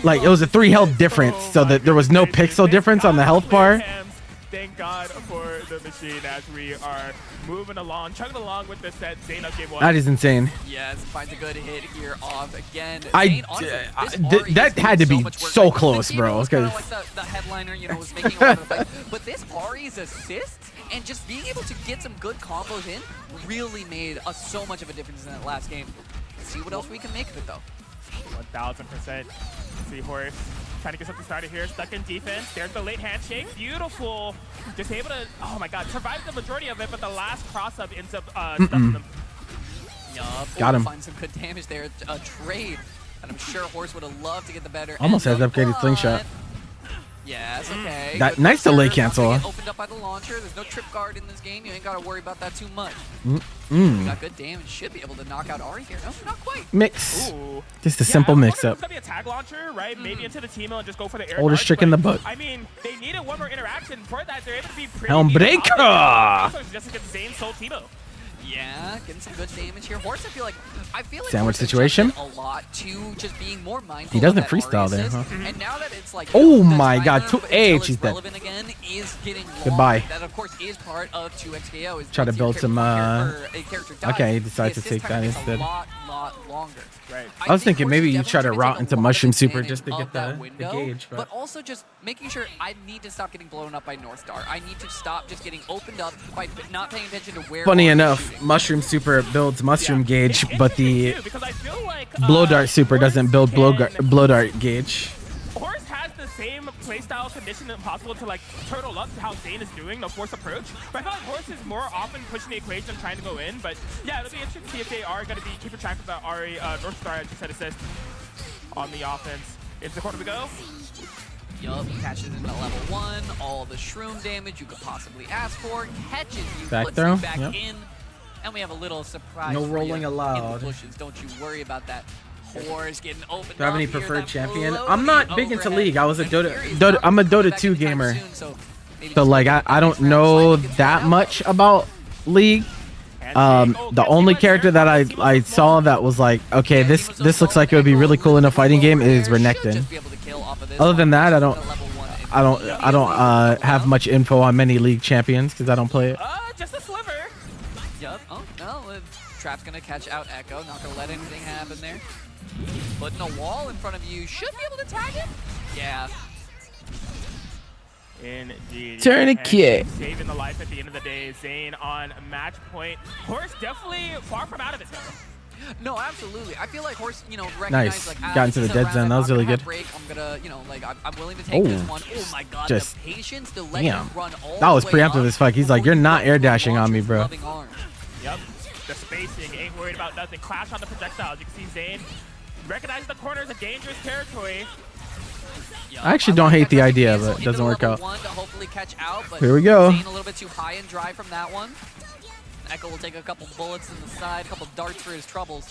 A: Like it was a 3 health difference, so that there was no pixel difference on the health bar.
G: Thank God for the machine as we are moving along, chugging along with the set. Zane up game 1.
A: That is insane.
F: Yes, finds a good hit here off again.
A: That had to be so close, bro. Because
F: like the headliner, you know, was making a lot of fight. But this Ari's assist and just being able to get some good combos in really made so much of a difference in that last game. Let's see what else we can make of it though.
G: 1000%. See Horse trying to get something started here. Stuck in defense. There's the late handshake. Beautiful. Just able to, oh my God, survive the majority of it, but the last cross-up ends up stuffing them.
F: Yup.
A: Got him.
F: Find some good damage there. A trade. And I'm sure Horse would have loved to get the better.
A: almost has upgraded slingshot.
F: Yeah, it's okay.
A: That nice delay cancel.
F: Opened up by the launcher. There's no trip guard in this game. You ain't got to worry about that too much. Got good damage. Should be able to knock out Ari here. No, not quite.
A: Mix.
G: Ooh.
A: Just a simple mix-up.
G: It's gonna be a tag launcher, right? Maybe into the team and just go for the air.
A: Hold a
G: darts,
A: trick in the butt.
G: I mean, they needed one more interaction. For that, they're able to be pretty.
A: Helm breaker.
G: Just to get Zane Soul Timo.
F: Yeah, getting some good damage here. Horse, I feel like
A: Sandwich
F: Horse has
A: situation?
F: adjusted a lot to just being more mindful.
A: He doesn't
F: of that
A: freestyle
F: Ari
A: there,
F: assist.
A: huh?
F: And now that it's like,
A: Oh
F: the
A: my God,
F: timer,
A: 2H,
F: until it's
A: he's dead.
F: relevant again, is getting long.
A: Goodbye.
F: That of course is part of 2Xko. Is
A: Try to
F: once your
A: build some,
F: character dies,
A: okay, he decides
F: the
A: to take
F: assist timer
A: that
F: takes
A: instead.
F: A lot longer.
G: Right.
A: I was
F: think
A: thinking
F: Horse
A: maybe
F: is
A: you try to
F: definitely
A: route
F: gonna take
A: into
F: a lot of
A: Mushroom Super
F: advantage
A: just to
F: of
A: get
F: that
A: the
F: window,
A: gauge.
F: but also just making sure I need to stop getting blown up by North Star. I need to stop just getting opened up by not paying attention to where.
A: Funny
F: Ari is
A: enough,
F: shooting.
A: Mushroom Super builds Mushroom Gauge,
G: It's
A: but the
G: interesting, too, because I feel like,
A: Blow Dart Super
G: Horse
A: doesn't build
G: can-
A: Blow Dart Gauge.
G: Horse has the same playstyle condition impossible to like turtle up to how Zane is doing, the force approach. But I feel like Horse is more often pushing the equation and trying to go in. But yeah, it'll be interesting to see if they are going to be keeping track of the Ari North Star, as you said, assist on the offense. Into the corner we go.
F: Yup, catches into level 1, all the shroom damage you could possibly ask for, catches you,
A: Back
F: puts
A: throw,
F: you back
A: yep.
F: in, and we have a little surprise
A: No
F: for
A: rolling
F: you
A: allowed.
F: in the bushes. Don't you worry about that. Horse getting opened
A: Do I have
F: up
A: any
F: here,
A: preferred
F: that
A: champion?
F: floaty
A: I'm not big into
F: overhead.
A: League. I was a
F: And
A: Dota.
F: Fury's
A: Dota
F: not
A: I'm a
F: coming
A: Dota
F: back
A: 2
F: anytime
A: gamer.
F: soon, so maybe
A: So
F: just
A: like
F: wait
A: I don't
F: for
A: know
F: Frank to get
A: that
F: out.
A: much about League. The only character that I saw that was like, okay,
F: Yeah,
A: this
F: he was
A: looks like it would be really cool in a fighting game is
F: Should
A: Renekton.
F: just be able to kill off of this
A: Other
F: one.
A: than that, I
F: Level 1
A: I don't have much info on many League champions because I don't play it.
G: Just a sliver.
F: Yup. Oh, no. Trap's going to catch out Echo. Not going to let anything happen there. Putting a wall in front of you. Should be able to tag him. Yeah.
G: Indeed.
A: Tourniquet.
G: And saving the life at the end of the day. Zane on match point. Horse definitely far from out of it though.
F: No, absolutely. I feel like Horse, you know, recognized
A: Nice.
F: like
A: Got into the dead zone. That was really good.
F: Break. I'm gonna, you know, like I'm willing to take
A: Oh,
F: this one. Oh my God,
A: just-
F: the patience to let
A: damn.
F: him run all
A: That was
F: the way
A: preemptive
F: up
A: as fuck. He's like,
F: before
A: "You're
F: you
A: not
F: go
A: air
F: to the
A: dashing on me,
F: launcher's
A: bro."
F: loving arm.
G: Yep. The spacing, ain't worried about nothing. Clash on the projectiles. You can see Zane recognize the corner as a dangerous territory.
F: Yup,
A: I actually
F: I
A: don't
F: like
A: hate
F: that
A: the
F: touch
A: idea,
F: cancel
A: but it
F: into
A: doesn't work
F: level
A: out.
F: 1 to hopefully catch out, but
A: Here we go.
F: Zane a little bit too high and dry from that one. Echo will take a couple bullets in the side, a couple darts for his troubles.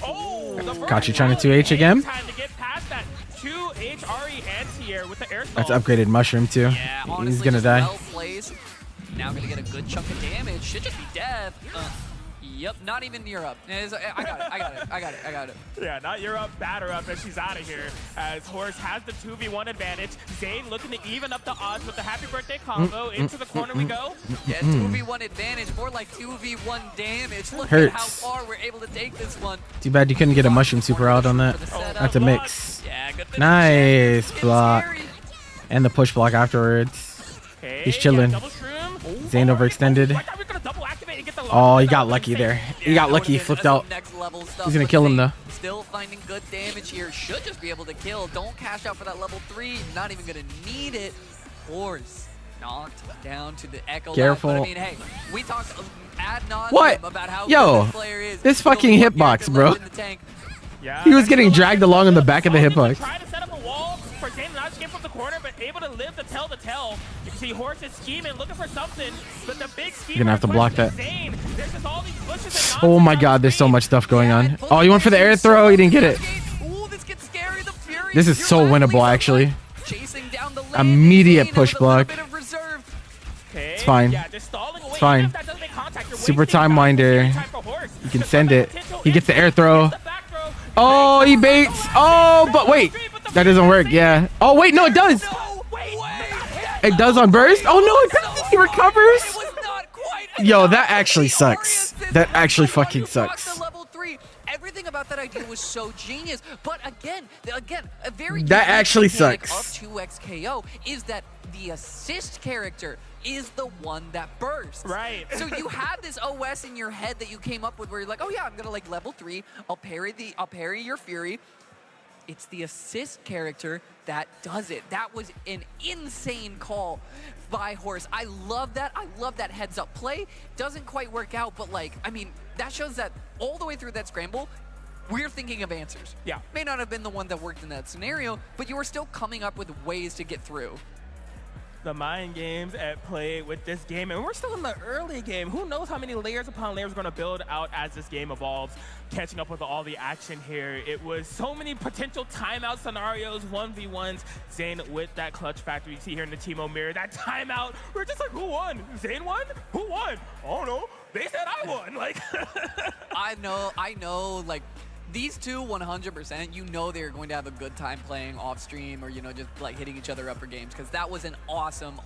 G: Oh, the
A: Got you trying to 2H again?
G: Time to get past that 2H Ari anti-air with the air
A: That's
G: stall.
A: upgraded Mushroom too.
F: Yeah, honestly,
A: He's gonna
F: just
A: die.
F: well placed. Now gonna get a good chunk of damage. Should just be death. Yep, not even Europe. I got it.
G: Yeah, not Europe, batter up, and she's out of here. As Horse has the 2v1 advantage. Zane looking to even up the odds with the happy birthday combo. Into the corner we go.
F: Yeah, 2v1 advantage, more like 2v1 damage. Look
A: Hurts.
F: at how far we're able to take this one.
A: Too bad you couldn't get a Mushroom Super out on that.
F: For the setup.
A: That's a mix.
F: Yeah, good finish.
A: Nice
F: It's
A: block.
F: scary.
A: And the push block afterwards.
G: Okay,
A: He's chilling.
G: double shroom.
A: Zane overextended.
G: I thought we were gonna double activate and get the
A: Oh, he
G: launch.
A: got
G: That
A: lucky
G: would've
A: there.
G: been
A: He got
F: That
A: lucky. He
F: would've been
A: flipped
F: some
A: out.
F: next level stuff,
A: He's gonna
F: but
A: kill him,
F: Zane
A: though.
F: Still finding good damage here. Should just be able to kill. Don't cash out for that level 3. Not even gonna need it. Horse knocked down to the Echo.
A: Careful.
F: But I mean, hey, we talked ad nauseum
A: What?
F: about how
A: Yo,
F: good this player is.
A: this
F: He's only
A: fucking
F: one
A: hitbox,
F: character
A: bro.
F: left in the tank.
G: Yeah,
A: He was
G: that's
A: getting
G: the
A: dragged
G: line.
A: along in the back of the hitbox.
G: Trying to set up a wall for Zane not escape from the corner, but able to live to tell the tell. You can see Horse is scheming, looking for something, but the big scheme.
A: You're gonna have to block that.
G: Zane. There's just all these bushes and
A: Oh my
G: nonsense
A: God,
G: on
A: there's so
G: screen.
A: much stuff going
F: Yeah,
A: on.
F: and
A: Oh, you went for the air throw? He didn't get it.
F: Ooh, this gets scary. The Fury
A: This is so winnable, actually.
F: Chasing down the lane.
A: Immediate
F: Zane
A: push
F: with a little
A: block.
F: bit of reserve.
G: Okay.
A: It's fine.
G: Yeah, just stalling away.
A: It's fine.
G: Even if that doesn't make contact, you're
A: Super
G: wasting
A: time
G: time.
A: winder.
G: It's time for Horse.
A: You can
G: The
A: send it.
G: potential
A: He gets the
G: is
A: air throw.
G: the back throw.
A: Oh, he baits. Oh, but wait. That doesn't work. Yeah. Oh, wait. No, it does.
F: No, wait.
A: It does on burst. Oh, no, it doesn't. He
F: It
A: recovers.
F: was not quite
A: Yo,
F: enough.
A: that actually
F: The
A: sucks.
F: Aurea
A: That
F: assist
A: actually
F: was like,
A: fucking
F: you blocked
A: sucks.
F: the level 3. Everything about that idea was so genius. But again, a very
A: That
F: unique
A: actually
F: mechanic
A: sucks.
F: of 2Xko is that the assist character is the one that bursts.
G: Right.
F: So you have this OS in your head that you came up with where you're like, oh yeah, I'm gonna like level 3. I'll parry your Fury. It's the assist character that does it. That was an insane call by Horse. I love that. I love that heads up play. Doesn't quite work out, but like, I mean, that shows that all the way through that scramble, we're thinking of answers.
G: Yeah.
F: May not have been the one that worked in that scenario, but you were still coming up with ways to get through.
G: The mind games at play with this game, and we're still in the early game. Who knows how many layers upon layers we're going to build out as this game evolves, catching up with all the action here. It was so many potential timeout scenarios, 1v1s. Zane with that clutch factor you see here in the Teemo mirror. That timeout, we're just like, who won? Zane won? Who won? I don't know. They said I won. Like,
F: I know, like, these two 100%, you know they're going to have a good time playing off stream or, you know, just like hitting each other up for games because that was an awesome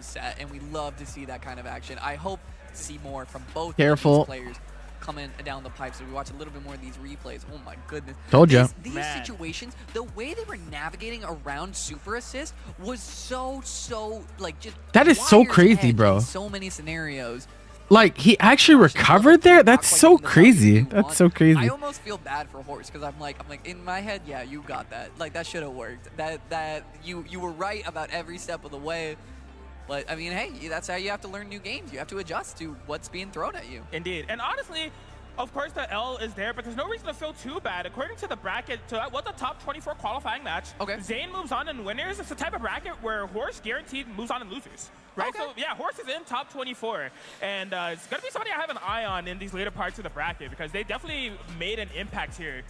F: set and we love to see that kind of action. I hope to see more from both of these players coming down the pipe so we watch a little bit more of these replays. Oh my goodness.
A: Told ya.
F: These situations, the way they were navigating around super assist was so like just
A: That is so
F: wire's
A: crazy,
F: edge
A: bro.
F: in so many scenarios.
A: Like, he actually recovered there? That's so crazy. That's so
F: I
A: crazy.
F: almost feel bad for Horse because I'm like in my head, yeah, you got that. Like that should have worked. That you were right about every step of the way. But I mean, hey, that's how you have to learn new games. You have to adjust to what's being thrown at you.
G: Indeed. And honestly, of course, the L is there, but there's no reason to feel too bad. According to the bracket, so that was a top 24 qualifying match. Okay. Zane moves on and winners. It's the type of bracket where Horse guaranteed moves on and losers. Right? Okay. So, yeah, Horse is in top 24. And it's going to be somebody I have an eye on in these later parts of the bracket because they definitely made an impact here.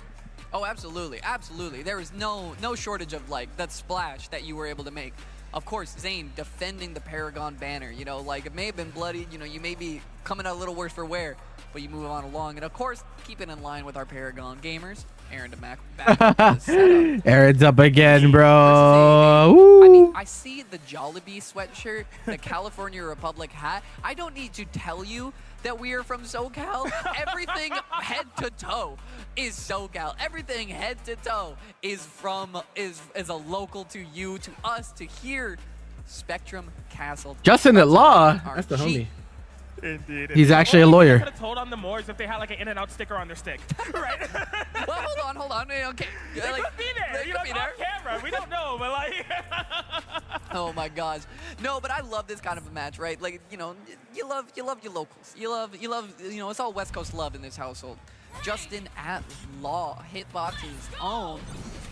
F: Oh, absolutely. Absolutely. There was no shortage of, like, that splash that you were able to make. Of course, Zane defending the Paragon banner. You know, like, it may have been bloody. You know, you may be coming out a little worse for wear. But you move on along, and of course, keep it in line with our Paragon gamers. Aaron DeMac back.
A: Aaron's up again, bro.
F: I mean, I see the Jollibee sweatshirt, the California Republic hat. I don't need to tell you that we are from SoCal. Everything head to toe is SoCal. Everything head to toe is a local to you, to us, to here. Spectrum Castle.
A: Justin at Law. That's the homie.
G: Indeed.
A: He's actually a lawyer.
G: I could have told on the Moors if they had like an In-N-Out sticker on their stick, right?
F: Well, hold on. Okay.
G: They could be there. You know, on camera. We don't know, but like.
F: Oh my gosh. No, but I love this kind of a match, right? Like, you know, you love your locals. You love, you know, it's all West Coast love in this household. Justin at Law, Hitbox's own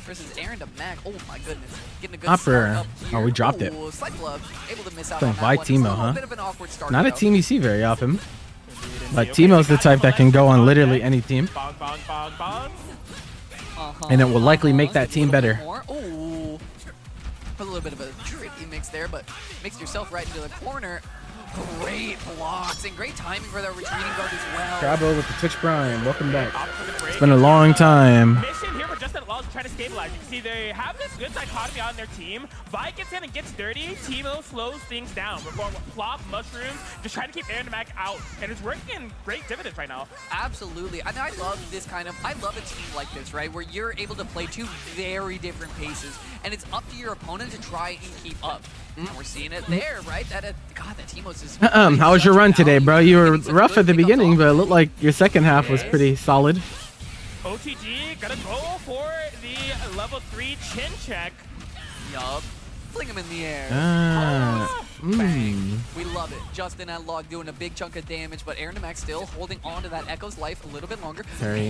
F: versus Aaron DeMac. Oh my goodness. Getting a good start up here.
A: Oh, we dropped it.
F: Slight glove, able to miss out
A: Playing
F: on
A: Vi
F: that
A: Teemo,
F: one.
A: huh?
F: A bit of an awkward start,
A: Not a
F: though.
A: team you see very often. But Teemo's the type that can go on literally any team.
G: Bong, bong, bong, bong.
A: And it will likely make that team better.
F: Oh, a little bit of a tricky mix there, but mixed yourself right into the corner. Great blocks and great timing for that retreating guard as well.
A: Crabbo with the Twitch Prime. Welcome back. It's been a long time.
G: Mission here for Justin Law is trying to stabilize. You can see they have this good dichotomy on their team. Vi gets in and gets dirty. Teemo slows things down. We're going with Plop, Mushrooms, just trying to keep Aaron DeMac out. And it's working in great dividends right now.
F: Absolutely. And I love this I love a team like this, right? Where you're able to play two very different paces. And it's up to your opponent to try and keep up. And we're seeing it there, right? God, that Teemo's just...
A: How was your run today, bro? You were rough at the beginning, but it looked like your second half was pretty solid.
G: OTG gonna go for the level 3 chin check.
F: Yup. Fling him in the air.
A: Bang.
F: We love it. Justin at Log doing a big chunk of damage, but Aaron DeMac still holding on to that Echo's life a little bit longer.
A: Parry.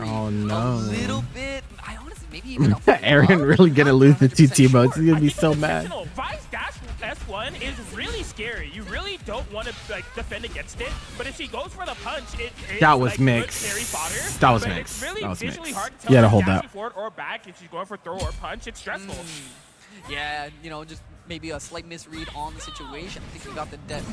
A: Oh, no.
F: A little bit. I honestly, maybe even
A: Aaron really gonna lose the two Teemos. He's gonna be so mad.
G: Vi's dash one is really scary. You really don't want to like defend against it, but if she goes for the punch, it is
A: That was
G: like,
A: mixed.
G: good carry fodder.
A: That was
G: but
A: mixed.
G: It's really
A: That was
G: visually
A: mixed.
G: hard to tell
A: You had to
G: if
A: hold
G: she's
A: that.
G: dashing forward or back. If she's going for throw or punch, it's stressful.
F: Yeah, you know, just maybe a slight misread on the situation. I think we got the dead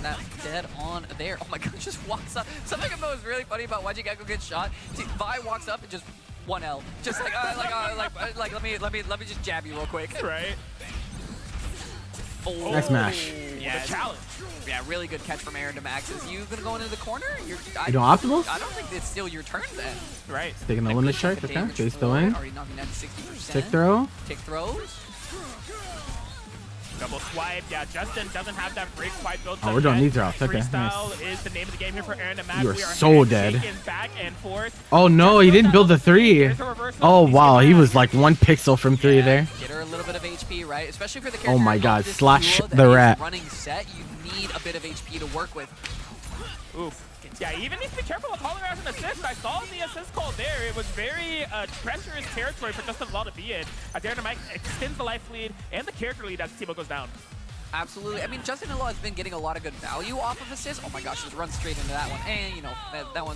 F: on there. Oh my god, just walks up. Something I thought was really funny about watching Gecko get shot. See, Vi walks up and just 1L. Just like, let me just jab you real quick.
G: Right.
F: Oh,
A: Nice mash.
G: Yeah, challenge.
F: Yeah, really good catch from Aaron to Max. Is you gonna go into the corner?
A: You doing optimals?
F: I don't think it's still your turn then.
G: Right.
A: Taking the limit strike. Okay. Jay's still in.
F: Already knocking down 60%.
A: Tick throw.
F: Tick throws.
G: Double swipe. Yeah, Justin doesn't have that break quite built up
A: Oh, we're doing
G: yet.
A: knee drops. Okay,
G: Freestyle
A: nice.
G: is the name of the game here for Aaron and Max.
A: You are
G: We
A: so dead.
G: handshaking back and forth.
A: Oh no, he didn't build the 3.
G: Here's a reversal.
A: Oh
G: He's
A: wow,
G: gonna
A: he
G: have-
A: was like 1 pixel from 3 there.
F: Get her a little bit of HP, right? Especially for the character
A: Oh my
F: of
A: god,
F: this
A: slash
F: duo that
A: the
F: is
A: rat.
F: running set, you need a bit of HP to work with.
G: Oof. Yeah, you even need to be careful with calling her as an assist. I saw the assist call there. It was very treacherous territory for Justin Law to be in. Aaron and Mike extends the life lead and the character lead as Timo goes down.
F: Absolutely. I mean, Justin Law has been getting a lot of good value off of assists. Oh my gosh, just run straight into that one. And, you know, that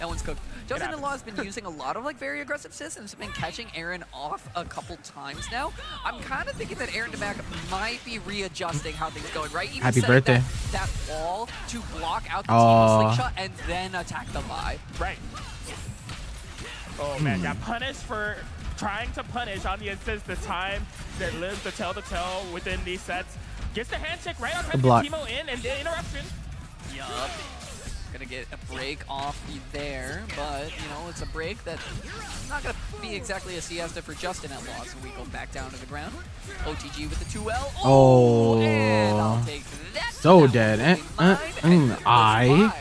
F: one's cooked. Justin Law has been using a lot of, like, very aggressive assists and has been catching Aaron off a couple times now. I'm kind of thinking that Aaron DeMac might be readjusting how things going, right? Even
A: Happy
F: setting
A: birthday.
F: That wall to block out the Timo slingshot and then attack the Vi.
G: Right. Oh, man, got punished for trying to punish on the assist the time that lives the tell within these sets. Gets the handshake right on time to get Timo in, and the interruption.
F: Yup. Gonna get a break off there, but, you know, it's a break that's not gonna be exactly a siesta for Justin at Law, so we go back down to the ground. OTG with the 2L.
A: Oh.
F: And I'll take that.
A: So
F: That
A: dead.
F: will be mine, and
A: I.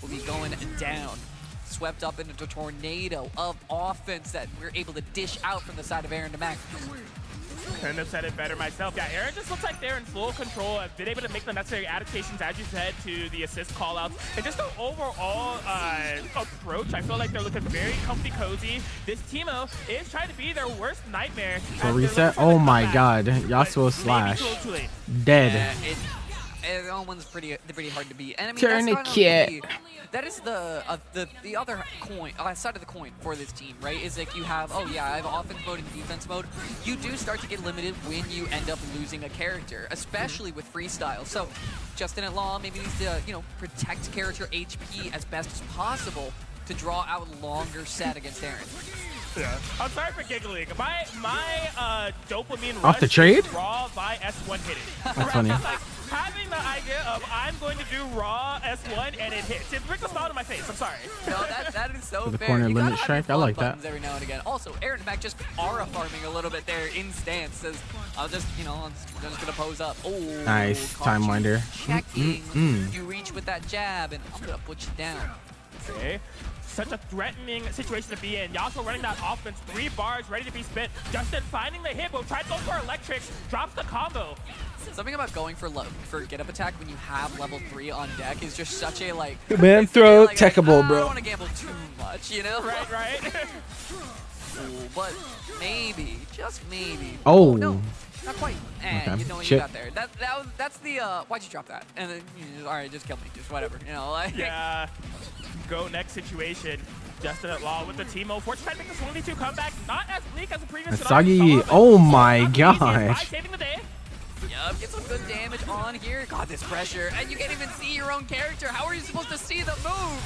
F: will be going down. Swept up into a tornado of offense that we're able to dish out from the side of Aaron DeMac.
G: Couldn't have said it better myself. Yeah, Aaron just looks like they're in full control. Have been able to make the necessary adaptations, as you said, to the assist callouts. And just the overall approach, I feel like they're looking very comfy cozy. This Timo is trying to be their worst nightmare.
A: For reset? Oh my god. Yasuo slash. Dead.
F: Yeah, that one's pretty hard to beat. And I mean,
A: Tourniquet.
F: that is the other coin, side of the coin for this team, right? Is like you have, oh yeah, I have offense mode and defense mode. You do start to get limited when you end up losing a character, especially with freestyle. So Justin at Law maybe needs to, you know, protect character HP as best as possible to draw out longer set against Aaron.
G: Yeah. I'm sorry for giggling. My dopamine
A: Off the
G: rush
A: trade?
G: is raw by S1 hitting.
A: That's funny.
G: Like, having the idea of I'm going to do raw S1 and it hits. It brings a smile to my face. I'm sorry.
F: No, that is so
A: For the
F: fair.
A: corner
F: You
A: limit
F: gotta have your
A: strike, I
F: fun
A: like that.
F: buttons every now and again. Also, Aaron Mac just aura farming a little bit there in stance. Says, I'll just, you know, I'm just gonna pose up. Oh,
A: Nice.
F: caught
A: Time
F: you
A: winder.
F: Checking. You reach with that jab, and I'm gonna put you down.
G: Okay. Such a threatening situation to be in. Yasuo running that offense, 3 bars ready to be spent. Justin finding the hit, but tries to go for electrics, drops the combo.
F: Something about going for get up attack when you have level 3 on deck is just such a like.
A: Man,
F: it's
A: throw
F: like,
A: techable,
F: I
A: bro.
F: don't want to gamble too much, you know?
G: Right.
F: Ooh, but maybe, just maybe.
A: Oh.
F: No, not quite. And
A: Okay.
F: you know what
A: Shit.
F: you got there. That's the why'd you drop that? And then all right, just kill me, just whatever, you know. Like,
G: Yeah. Go next situation. Justin at Law with the Timo. Fortune trying to make this 1v2 comeback. Not as bleak as the previous.
A: Asagi. Oh my gosh.
G: Saving the day.
F: Yup, get some good damage on here. God, this pressure. And you can't even see your own character. How are you supposed to see the moves?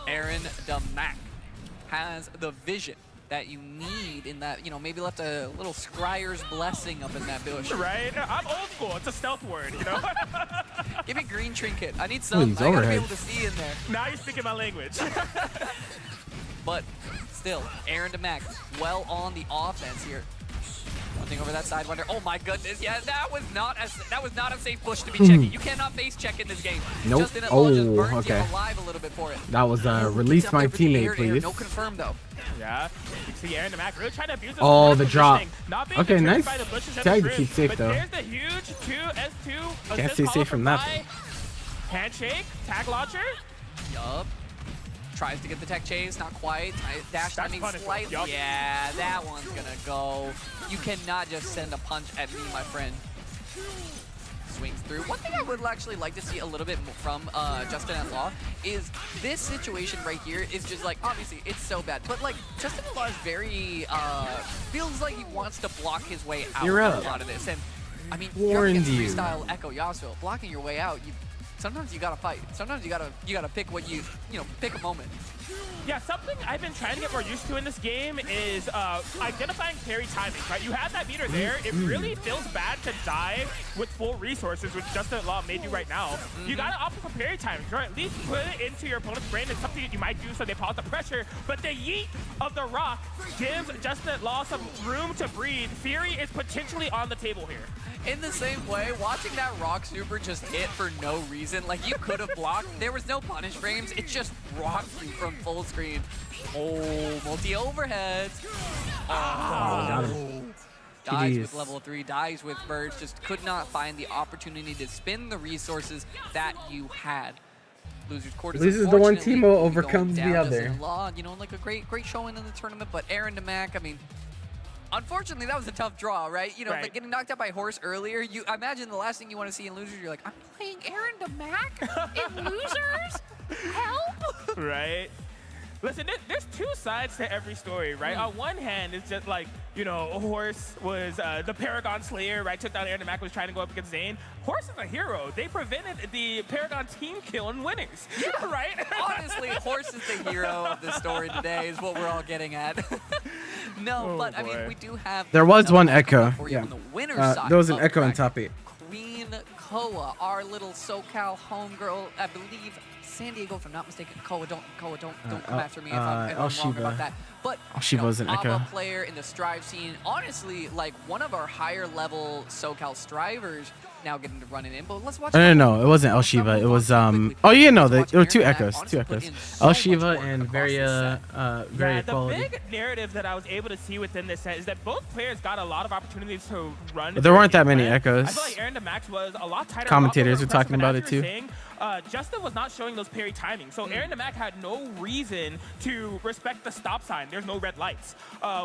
F: Aaron DeMac has the vision that you need in that, you know, maybe left a little Scryer's blessing up in that bush.
G: Right? I'm old school. It's a stealth word, you know?
F: Give me green trinket. I need some.
A: these
F: I gotta be
A: overheads.
F: able to see in there.
G: Now you're speaking my language.
F: But still, Aaron DeMac well on the offense here. One thing over that side wonder. Oh my goodness, yeah, that was not a safe bush to be checking. You cannot face check in this game.
A: Nope.
F: Justin at Law just
A: Oh,
F: burns
A: okay.
F: you alive a little bit for it.
A: That was
F: Gets
A: release
F: up
A: my
F: there for the
A: teammate,
F: air,
A: please.
F: No confirm though.
G: Yeah, you can see Aaron DeMac really trying to abuse this.
A: Oh,
G: forward
A: the drop.
G: positioning, not being
A: Okay,
G: deterred
A: nice
G: by the bushes and
A: tag
G: the
A: to keep
G: trees,
A: safe,
G: but
A: though.
G: There's the huge 2S2
A: Can't
G: assist
A: stay
G: call
A: safe from that.
G: Vi. Handshake, tag launcher.
F: Yup. Tries to get the tech chase, not quite. Dash timing
G: punishable.
F: slightly.
G: Yup.
F: Yeah, that one's gonna go. You cannot just send a punch at me, my friend. through. One thing I would actually like to see a little bit more from Justin at Law is this situation right here is just like, obviously it's so bad, but like Justin at Law is very, feels like he wants to block his way out
A: You're
F: of
A: up.
F: a lot of this. And I mean,
A: Warned
F: you're
A: you.
F: freestyle Echo Yasuo, blocking your way out, sometimes you gotta fight. Sometimes you gotta pick what you know, pick a moment.
G: Yeah, something I've been trying to get more used to in this game is identifying parry timing, right? You have that meter there. It really feels bad to die with full resources, which Justin at Law may do right now. You gotta opt for parry timing, or at least put it into your opponent's brain. It's something that you might do so they pause the pressure, but the yeet of the rock gives Justin at Law some room to breathe. Fury is potentially on the table here.
F: In the same way, watching that rock super just hit for no reason, like you could have blocked, there was no punish frames, it just rocked you from full screen. Oh, multi-overheads.
A: Got him.
F: Dies
A: GGs.
F: with level 3, dies with Birds, just could not find the opportunity to spin the resources that you had. Losers Court is
A: Loses the one,
F: unfortunately
A: Teemo
F: going
A: overcomes the
F: down
A: other.
F: Justin Law, you know, like a great showing in the tournament, but Aaron DeMac, I mean, unfortunately, that was a tough draw, right? You know, like getting knocked out by Horse earlier, I imagine the last thing you want to see in Losers, you're like, I'm playing Aaron DeMac in Losers? Help!
G: Right? Listen, there's two sides to every story, right? On one hand, it's just like, you know, Horse was the Paragon Slayer, right? Took down Aaron DeMac, was trying to go up against Zane. Horse is a hero. They prevented the Paragon team kill and winnings, right?
F: Honestly, Horse is the hero of the story today, is what we're all getting at. No, but I mean, we do have.
A: There was one
F: another
A: Echo.
F: for you
A: Yeah.
F: on the winner's side
A: There was an
F: of
A: Echo in
F: bracket.
A: top 8.
F: Queen Koa, our little SoCal homegirl, I believe San Diego, if I'm not mistaken. Koa, don't come after me if I'm wrong
A: Shiva.
F: about that. But
A: Shiva was an Echo.
F: ABBA player in the Strive scene, honestly, like one of our higher level SoCal Strivers now getting to run it in. But let's watch.
A: No, it wasn't El Shiva. It was Oh yeah, no, there were two Echoes. El Shiva and very
G: Yeah, the
A: quality.
G: big narrative that I was able to see within this set is that both players got a lot of opportunities to run.
A: But there weren't that many
G: I
A: Echoes.
G: feel like Aaron DeMax was a lot tighter.
A: Commentators
G: a lot
A: were talking
G: more
A: about
G: aggressive,
A: it
G: and as you were saying, Justin was not showing those parry timing, so Aaron DeMac had no reason to respect the stop sign. There's no red lights.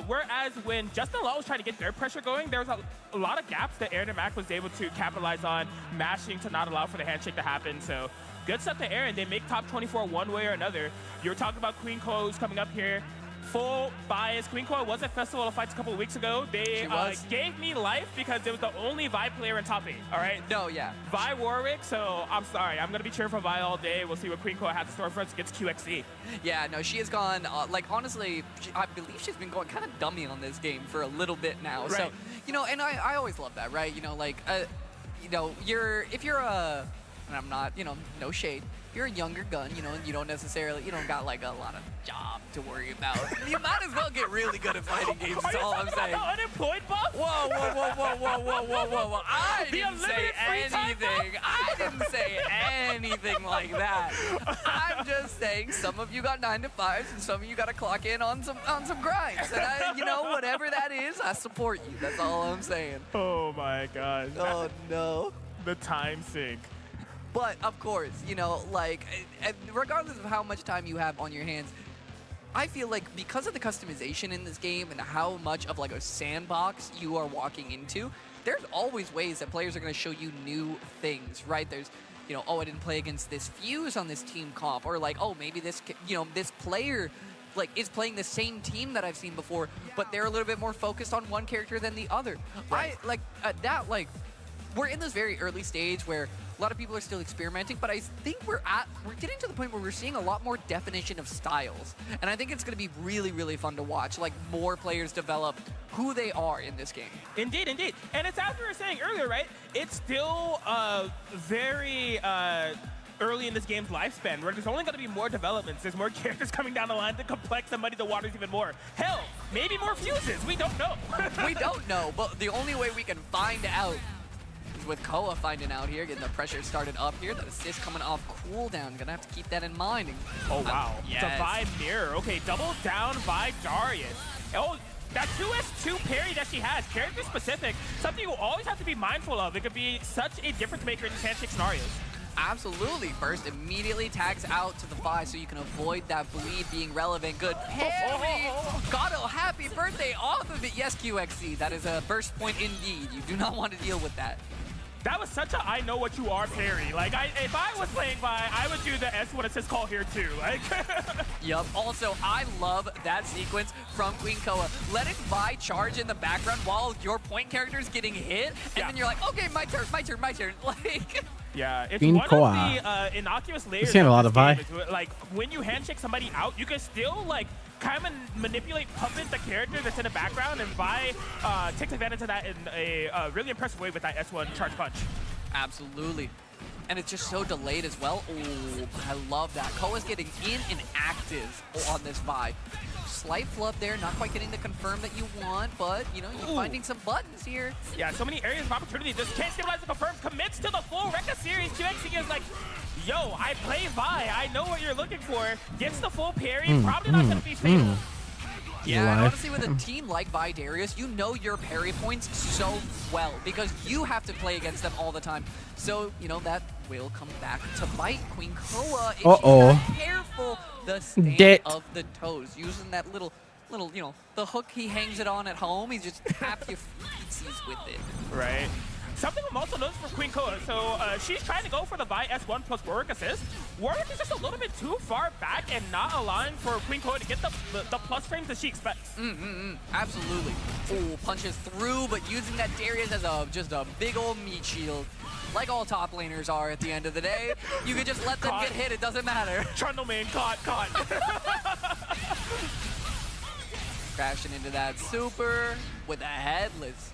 G: Whereas when Justin Law was trying to get their pressure going, there was a lot of gaps that Aaron DeMac was able to capitalize on, mashing to not allow for the handshake to happen. So good stuff to Aaron. They make top 24 one way or another. You were talking about Queen Koa who's coming up here. Full bias. Queen Koa was at Festival of Fights a couple of weeks ago. They gave me life because it was the only Vi player in top 8. All right.
F: No, yeah.
G: Vi Warwick. So I'm sorry. I'm gonna be cheering for Vi all day. We'll see what Queen Koa has in store for us against QXE.
F: Yeah, no, she has gone, like, honestly, I believe she's been going kind of dummy on this game for a little bit now.
G: Right.
F: So, you know, and I always love that, right? You know, like, you know, if you're a, and I'm not, you know, no shade, if you're a younger gun, you know, and you don't got, like, a lot of job to worry about, you might as well get really good at fighting games, is all I'm saying.
G: About the unemployed buff?
F: Whoa. I didn't say anything. I didn't say anything like that. I'm just saying some of you got 9 to 5s and some of you got to clock in on some grinds. And you know, whatever that is, I support you. That's all I'm saying.
G: Oh my gosh.
F: Oh no.
G: The time sink.
F: But of course, you know, like, regardless of how much time you have on your hands, I feel like because of the customization in this game and how much of like a sandbox you are walking into, there's always ways that players are going to show you new things, right? There's, you know, oh, I didn't play against this fuse on this team comp, or like, oh, maybe this, you know, this player like is playing the same team that I've seen before, but they're a little bit more focused on one character than the other. Right. We're in this very early stage where a lot of people are still experimenting, but I think we're getting to the point where we're seeing a lot more definition of styles. And I think it's going to be really, really fun to watch, like more players develop who they are in this game.
G: Indeed. And it's as we were saying earlier, right? It's still very early in this game's lifespan, where there's only going to be more developments. There's more characters coming down the line to complex and muddy the waters even more. Hell, maybe more fuses. We don't know.
F: We don't know, but the only way we can find out with Koa finding out here, getting the pressure started up here, that assist coming off cooldown. Gonna have to keep that in mind. And,
G: oh, wow.
F: Yes.
G: It's a Vi mirror. Okay, double down by Darius. Oh, that 2S2 parry that she has, character specific, something you always have to be mindful of. It could be such a difference maker in these handshake scenarios.
F: Absolutely. Burst immediately tags out to the Vi so you can avoid that bleed being relevant. Good parry. Gato, happy birthday off of it. Yes, QXE. That is a burst point indeed. You do not want to deal with that.
G: That was such a I know what you are parry. Like, if I was playing Vi, I would do the S1 assist call here too. Like,
F: Yup. Also, I love that sequence from Queen Koa. Letting Vi charge in the background while your point character is getting hit, and then you're like, okay, my turn. Like,
G: yeah, it's
A: Queen
G: one
A: Koa.
G: of the innocuous layers.
A: We've seen a lot
G: this
A: of Vi.
G: game is, like, when you handshake somebody out, you can still like kind of manipulate, puppet the character that's in the background, and Vi takes advantage of that in a really impressive way with that S1 charge punch.
F: absolutely. And it's just so delayed as well. Oh, I love that. Koa's getting in and active on this Vi. Slight flub there, not quite getting the confirm that you want, but, you know, you're finding some buttons here.
G: Yeah, so many areas of opportunity. Just can't stabilize the confirm, commits to the full Rekka series. 2Xko is like, yo, I play Vi. I know what you're looking for. Gets the full parry. Probably not going to be fatal.
F: Yeah, and
A: Live.
F: honestly, with a team like Vi Darius, you know your parry points so well because you have to play against them all the time. So, you know, that will come back to bite Queen Koa if she's not careful. The stand of the toes, using that little, you know, the hook he hangs it on at home. He just taps your feetsies with it.
G: Right. Something I'm also noticed for Queen Koa. So she's trying to go for the Vi S1 plus Warwick assist. Warwick is just a little bit too far back and not allowing for Queen Koa to get the plus frames that she expects.
F: Absolutely. Oh, punches through, but using that Darius as just a big old meat shield. Like all top laners are at the end of the day. You could just let them get hit, it doesn't matter.
G: Trundle man, caught.
F: Crashing into that super with a headless.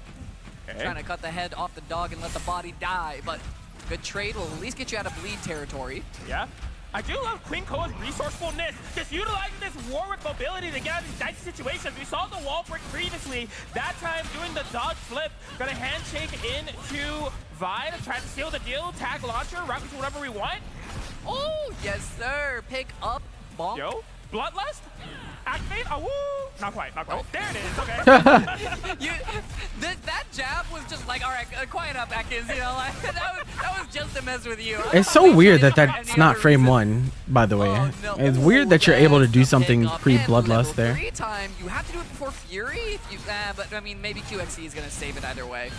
G: Okay.
F: Trying to cut the head off the dog and let the body die, but good trade will at least get you out of bleed territory.
G: Yeah. I do love Queen Koa's resourcefulness, just utilizing this Warwick mobility to get out of these dicey situations. We saw the wall break previously, that time doing the dodge flip, gonna handshake into Vi to try to seal the deal, tag launcher, route to whatever we want.
F: Oh, yes sir, pick up, bonk.
G: Yo, Bloodlust, activate, woo! Not quite. There it is, okay.
F: That jab was just like, all right, quiet up, Atkins, you know, like, that was just to mess with you.
A: It's so weird that that's not frame 1, by the way.
F: Oh, no.
A: It's weird that you're able to do something
F: Pick up
A: pre-Bloodlust
F: and level
A: there.
F: 3 time, you have to do it before Fury, if you, but I mean, maybe QXE is gonna save it either way.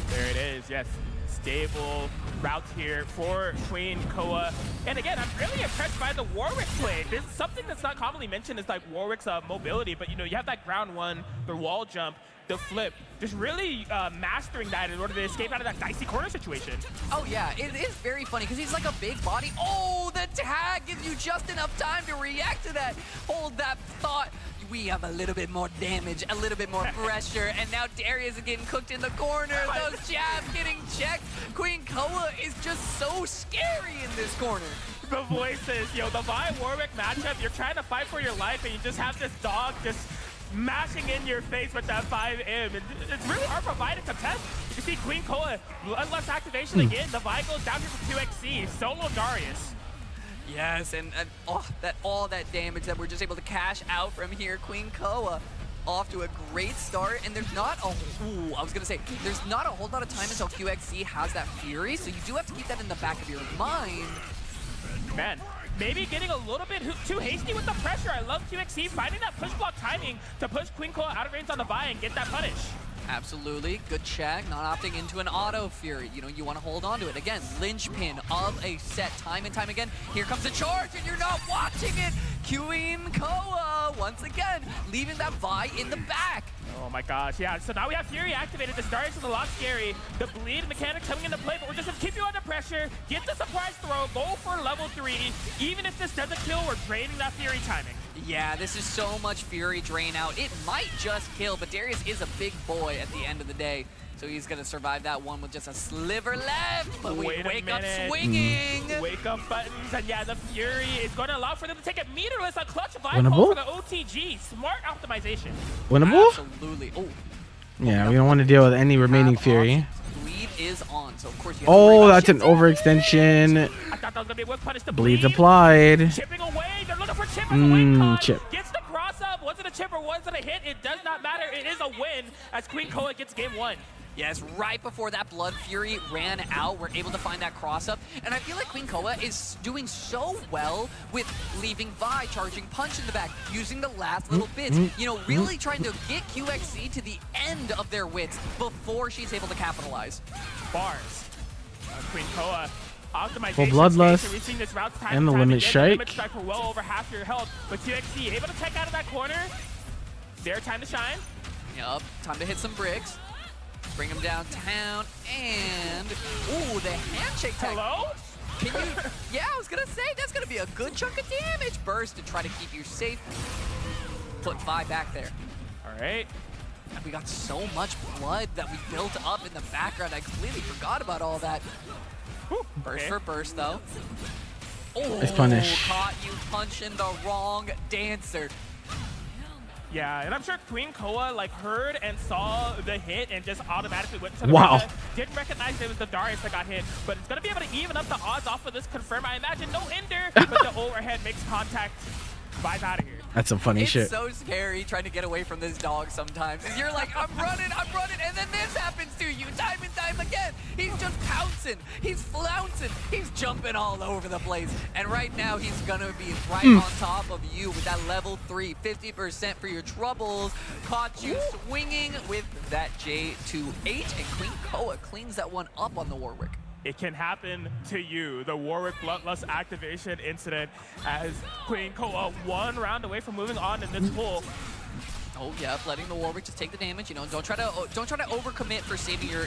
G: There it is, yes. Stable route here for Queen Koa. And again, I'm really impressed by the Warwick play. This is something that's not commonly mentioned is like Warwick's mobility, but you know, you have that ground one, the wall jump, the flip, just really mastering that in order to escape out of that dicey corner situation.
F: Oh yeah, it is very funny because he's like a big body. Oh, the tag gives you just enough time to react to that. Hold that thought. We have a little bit more damage, a little bit more pressure, and now Darius is getting cooked in the corner. Those jabs getting checked. Queen Koa is just so scary in this corner.
G: The voices, yo, the Vi Warwick matchup, you're trying to fight for your life and you just have this dog just mashing in your face with that 5M. And it's really hard for Vi to contest. You can see Queen Koa, Bloodlust activation again. The Vi goes down here for 2XC, solo Darius.
F: Yes, and all that damage that we're just able to cash out from here. Queen Koa off to a great start, and there's not a there's not a whole lot of time until QXC has that Fury, so you do have to keep that in the back of your mind.
G: Man, maybe getting a little bit too hasty with the pressure. I love QXC finding that push block timing to push Queen Koa out of range on the Vi and get that punish.
F: Absolutely. Good check. Not opting into an auto Fury. You know, you want to hold on to it. Again, linchpin of a set time and time again. Here comes the charge, and you're not watching it. Queen Koa, once again, leaving that Vi in the back.
G: Oh my gosh, yeah. So now we have Fury activated. The Darius is a lot scary. The bleed mechanics coming into play, but we're just going to keep you under pressure. Get the surprise throw. Go for level 3. Even if this doesn't kill, we're draining that Fury timing.
F: Yeah, this is so much Fury drain out. It might just kill, but Darius is a big boy at the end of the day. So he's going to survive that one with just a sliver left. But we wake up swinging.
G: Wake up buttons. And yeah, the Fury is going to allow for them to take it meterless on clutch of
A: Winnable?
G: for the OTG. Smart optimization.
A: Winnable?
F: Absolutely. Oh.
A: Yeah, we don't want to deal with any remaining Fury.
F: Bleed is on, so of course you have
A: Oh,
F: to
A: that's an overextension.
G: I thought that was going to be a whip punish to
A: Bleeds
G: bleed.
A: applied.
G: Chipping away. They're looking for chip on the win con.
A: Chip.
G: Gets the cross up. Was it a chip or was it a hit? It does not matter. It is a win as Queen Koa gets game 1.
F: Yes, right before that Blood Fury ran out, we're able to find that cross-up. And I feel like Queen Koa is doing so well with leaving Vi, charging Punch in the back, using the last little bits. You know, really trying to get QXC to the end of their wits before she's able to capitalize.
G: Bars. Queen Koa. Optimization
A: Full Bloodlust
G: stage, reaching this route time
A: and the
G: time
A: Limit
G: again.
A: Shake.
G: Limit strike for well over half your health. But QXC able to tech out of that corner. Their time to shine.
F: Yup, time to hit some bricks. Bring him downtown, and ooh, the handshake tag.
G: Hello?
F: Can you? Yeah, I was gonna say that's gonna be a good chunk of damage. Burst to try to keep you safe. Put Vi back there.
G: All right.
F: And we got so much blood that we built up in the background. I completely forgot about all that.
G: Whew,
F: Burst
G: okay.
F: for burst though. Oh,
A: Nice punish.
F: caught you punching the wrong dancer.
G: Yeah, and I'm sure Queen Koa like heard and saw the hit and just automatically went to the
A: Wow.
G: Rana. Didn't recognize it was the Darius that got hit, but it's gonna be able to even up the odds off of this confirm. I imagine no ender, but the overhead makes contact. Vi's out of here.
A: That's some funny
F: It's
A: shit.
F: so scary trying to get away from this dog sometimes. And you're like, I'm running, and then this happens to you time and time again. He's just pouncing, he's flouncing, he's jumping all over the place. And right now he's gonna be right on top of you with that level 3, 50% for your troubles. Caught you swinging with that J2H, and Queen Koa cleans that one up on the Warwick.
G: It can happen to you. The Warwick Bloodlust activation incident as Queen Koa 1 round away from moving on in this pool.
F: Oh yeah, letting the Warwick just take the damage. You know, don't try to overcommit for saving your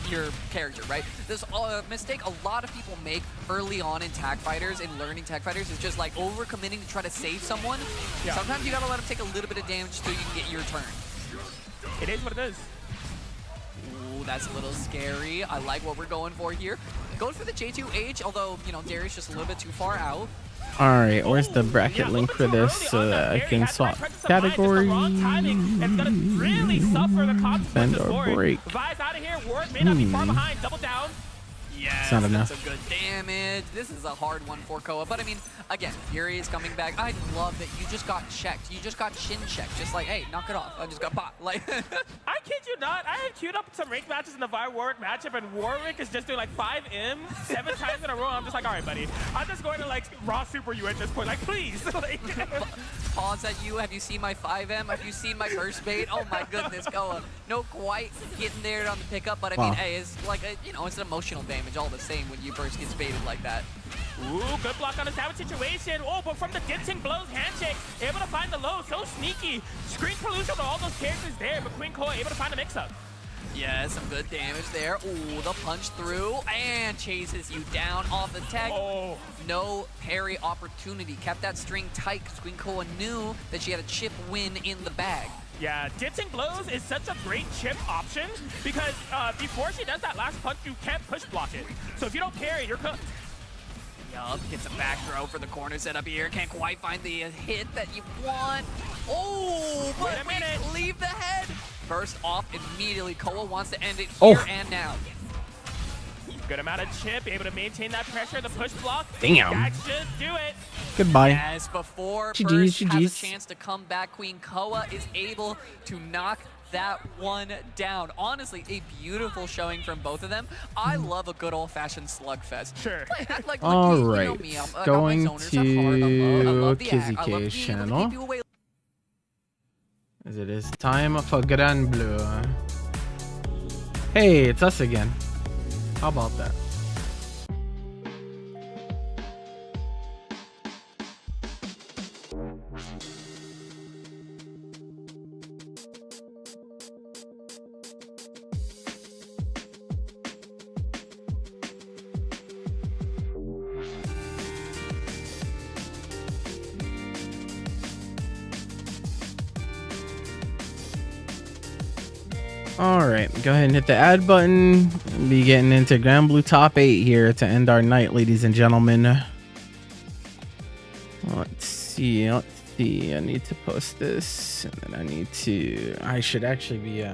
F: character, right? This mistake a lot of people make early on in tag fighters and learning tag fighters is just like overcommitting to try to save someone.
G: Yeah.
F: Sometimes you gotta let them take a little bit of damage so you can get your turn.
G: It is what it is.
F: Ooh, that's a little scary. I like what we're going for here. Goes for the J2H, although, you know, Darius just a little bit too far out.
A: All right, where's the bracket
G: Yeah,
A: link for
G: a little
A: this
G: too
A: so
G: early on
A: that I
G: Barry
A: can
G: had the
A: swap
G: right presence of mind, just the
A: category?
G: wrong timing, and it's gonna really suffer the consequences
A: Bend or
G: for it.
A: break.
G: Vi's out of here. Warwick may not be far behind. Double down.
F: Yes,
A: not
F: that's
A: enough.
F: some good damage. This is a hard one for Koa, but I mean, again, Fury is coming back. I love that you just got checked. You just got shin checked. Just like, hey, knock it off. I just got popped. Like,
G: I kid you not. I had queued up some ranked matches in the Vi Warwick matchup, and Warwick is just doing like 5M 7 times in a row. I'm just like, all right, buddy. I'm just going to like raw super you at this point. Like, please. Like,
F: pause at you. Have you seen my 5M? Have you seen my burst bait? Oh my goodness, Koa. No quite getting there on the pickup, but I mean,
A: Wow.
F: hey, it's like, you know, it's an emotional damage all the same when you burst gets baited like that.
G: ooh, good block on a savage situation. Oh, but from the Dancing Blows handshake, able to find the low. So sneaky. Screen pollution to all those characters there, but Queen Koa able to find a mix-up.
F: Yeah, some good damage there. Ooh, the punch through and chases you down off the tag.
G: Oh.
F: No parry opportunity. Kept that string tight because Queen Koa knew that she had a chip win in the bag.
G: Yeah, Dancing Blows is such a great chip option because before she does that last punch, you can't push block it. So if you don't parry, you're cooked.
F: Yup, gets a back throw for the corner setup here. Can't quite find the hit that you want. Oh, but
G: Wait a minute.
F: we leave the head. Burst off immediately. Koa wants to end it here
A: Oh.
F: and now.
G: Good amount of chip, able to maintain that pressure, the push block.
A: Damn.
G: That should do it.
A: Goodbye.
F: Yes, before
A: GGs,
F: Burst has a
A: GGs.
F: chance to come back, Queen Koa is able to knock that one down. Honestly, a beautiful showing from both of them. I love a good old-fashioned slugfest.
G: Sure.
F: Like,
A: All
F: you know
A: right,
F: me, I got my
A: going
F: zoners at heart. I love the
A: to
F: act. I love being able to
A: channel.
F: keep you away.
A: As it is time for Grand Blue. Hey, it's us again. How about that? All right, go ahead and hit the add button. We'll be getting into Grand Blue top 8 here to end our night, ladies and gentlemen. Let's see. I need to post this, and then I should actually be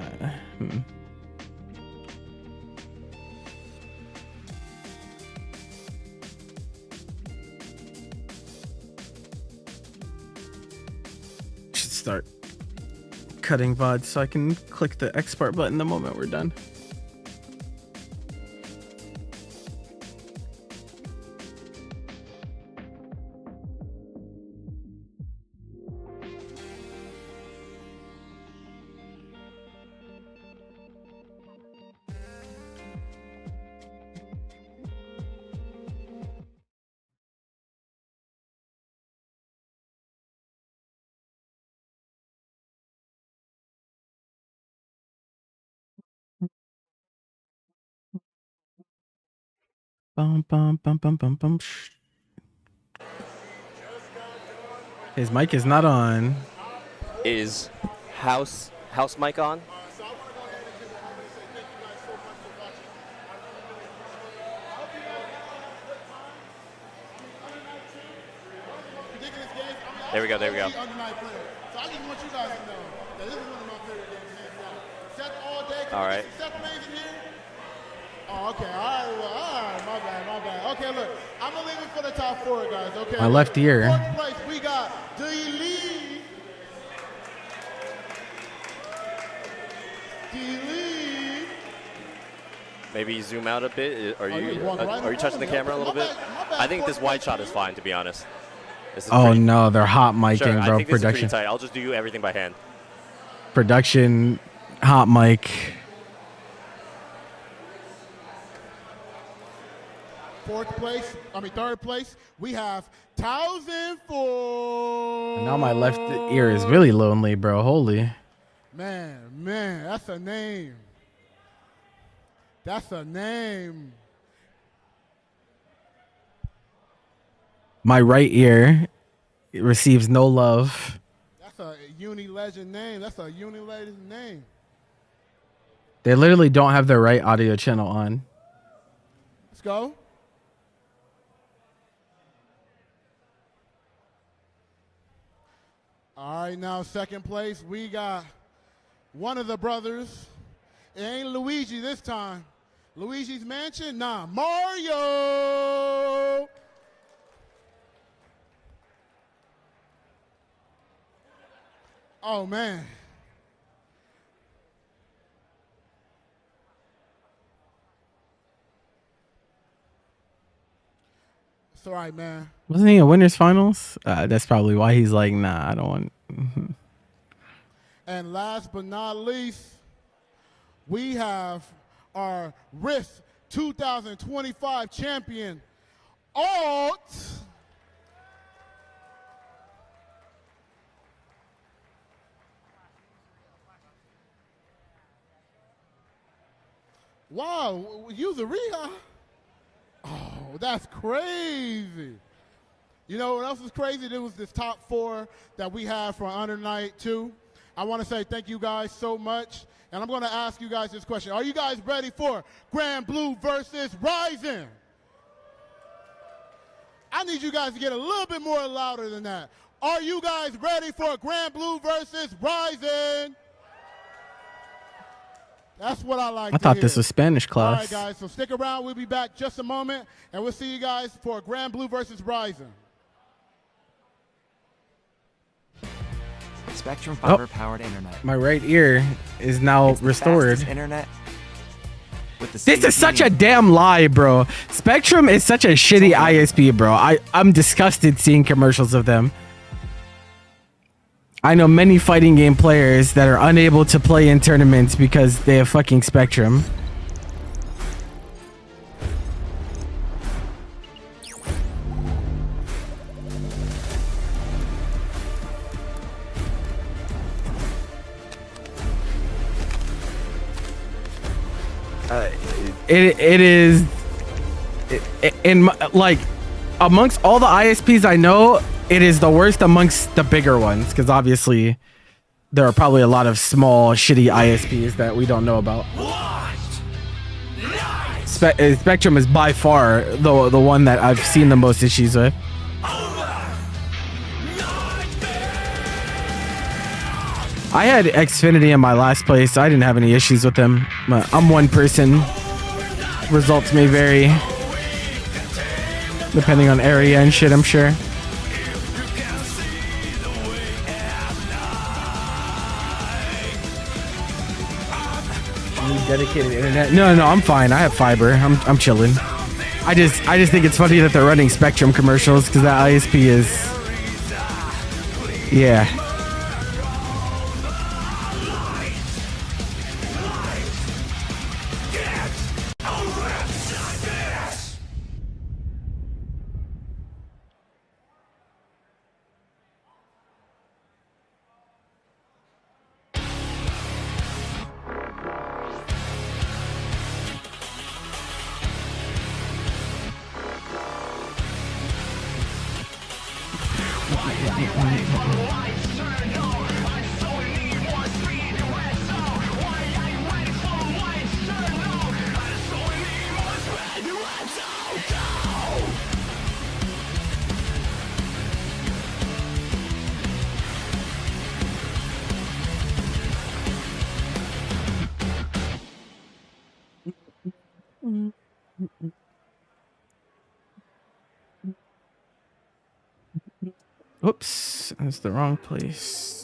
A: should start cutting VOD so I can click the export button the moment we're done. Bum, bum, bum, bum, bum, bum. His mic is not on.
H: Is house mic on? There we go. There we go.
I: So I just want you guys to know that this is one of my favorite games, hands down. Seth all day.
H: All right.
I: Seth plays in here. Oh, okay. All right. My bad. Okay, look. I'm going to leave it for the top 4, guys, okay?
A: My left ear.
I: 4th place, we got D-Lee.
H: Maybe zoom out a bit. Are
I: you
H: you
I: walking right
H: are you touching the camera a little bit?
I: My bad.
H: I think this wide shot is fine, to be honest. This is
A: Oh
H: pretty,
A: no, they're hot micing,
H: sure,
A: bro.
H: I think this is
A: Production.
H: pretty tight. I'll just do everything by hand.
A: Production, hot mic.
I: 3rd place, we have 1004.
A: Now my left ear is really lonely, bro. Holy.
I: Man, that's a name. That's a name.
A: My right ear receives no love.
I: That's a uni-legend name.
A: They literally don't have their right audio channel on.
I: Let's go. All right, now 2nd place, we got one of the brothers. It ain't Luigi this time. Luigi's Mansion? Nah, Mario! Oh, man. It's all right, man.
A: Wasn't he a winners finals? That's probably why he's like, nah, I don't want.
I: And last but not least, we have our Risc 2025 champion, Alt. Wow, you the Riha? Oh, that's crazy. You know what else is crazy? There was this top 4 that we have for Under Night 2. I want to say thank you guys so much. And I'm going to ask you guys this question. Are you guys ready for Grand Blue versus Rising? I need you guys to get a little bit more louder than that. Are you guys ready for Grand Blue versus Rising? That's what I like
A: I
I: to
A: thought
I: hear.
A: this was Spanish
I: All
A: class.
I: right, guys, so stick around. We'll be back just a moment, and we'll see you guys for Grand Blue versus Rising.
E: Spectrum fiber-powered internet.
A: My right ear is now
E: It's the
A: restored.
E: fastest internet with the
A: This
E: speed
A: is such a
E: you need.
A: damn lie, bro. Spectrum is such a shitty ISP, bro. I'm disgusted seeing commercials of them. I know many fighting game players that are unable to play in tournaments because they have fucking Spectrum. It is like amongst all the ISPs I know, it is the worst amongst the bigger ones because obviously there are probably a lot of small shitty ISPs that we don't know about. Spectrum is by far the one that I've seen the most issues with. I had Xfinity in my last place. I didn't have any issues with them. I'm one person. Results may vary depending on area and shit, I'm sure. Need dedicated internet? No, I'm fine. I have fiber. I'm chilling. I just think it's funny that they're running Spectrum commercials because that ISP is, yeah. Oops, that's the wrong place.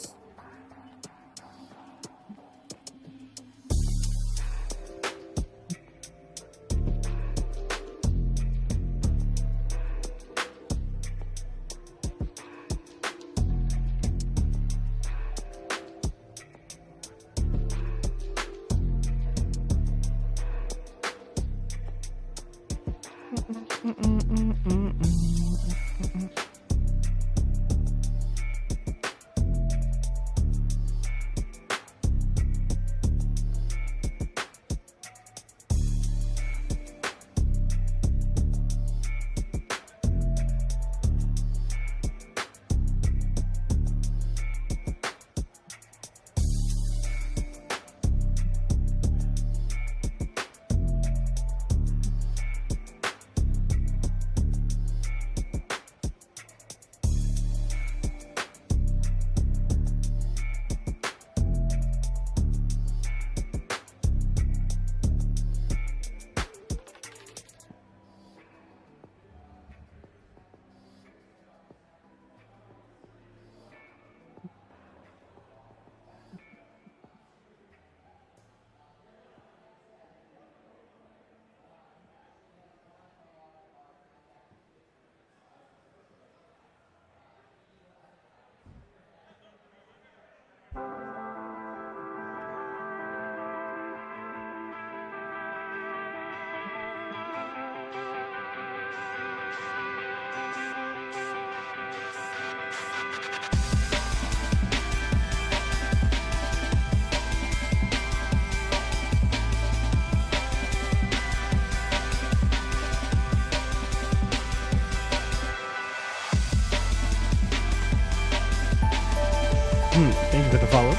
A: Thank you for the follow.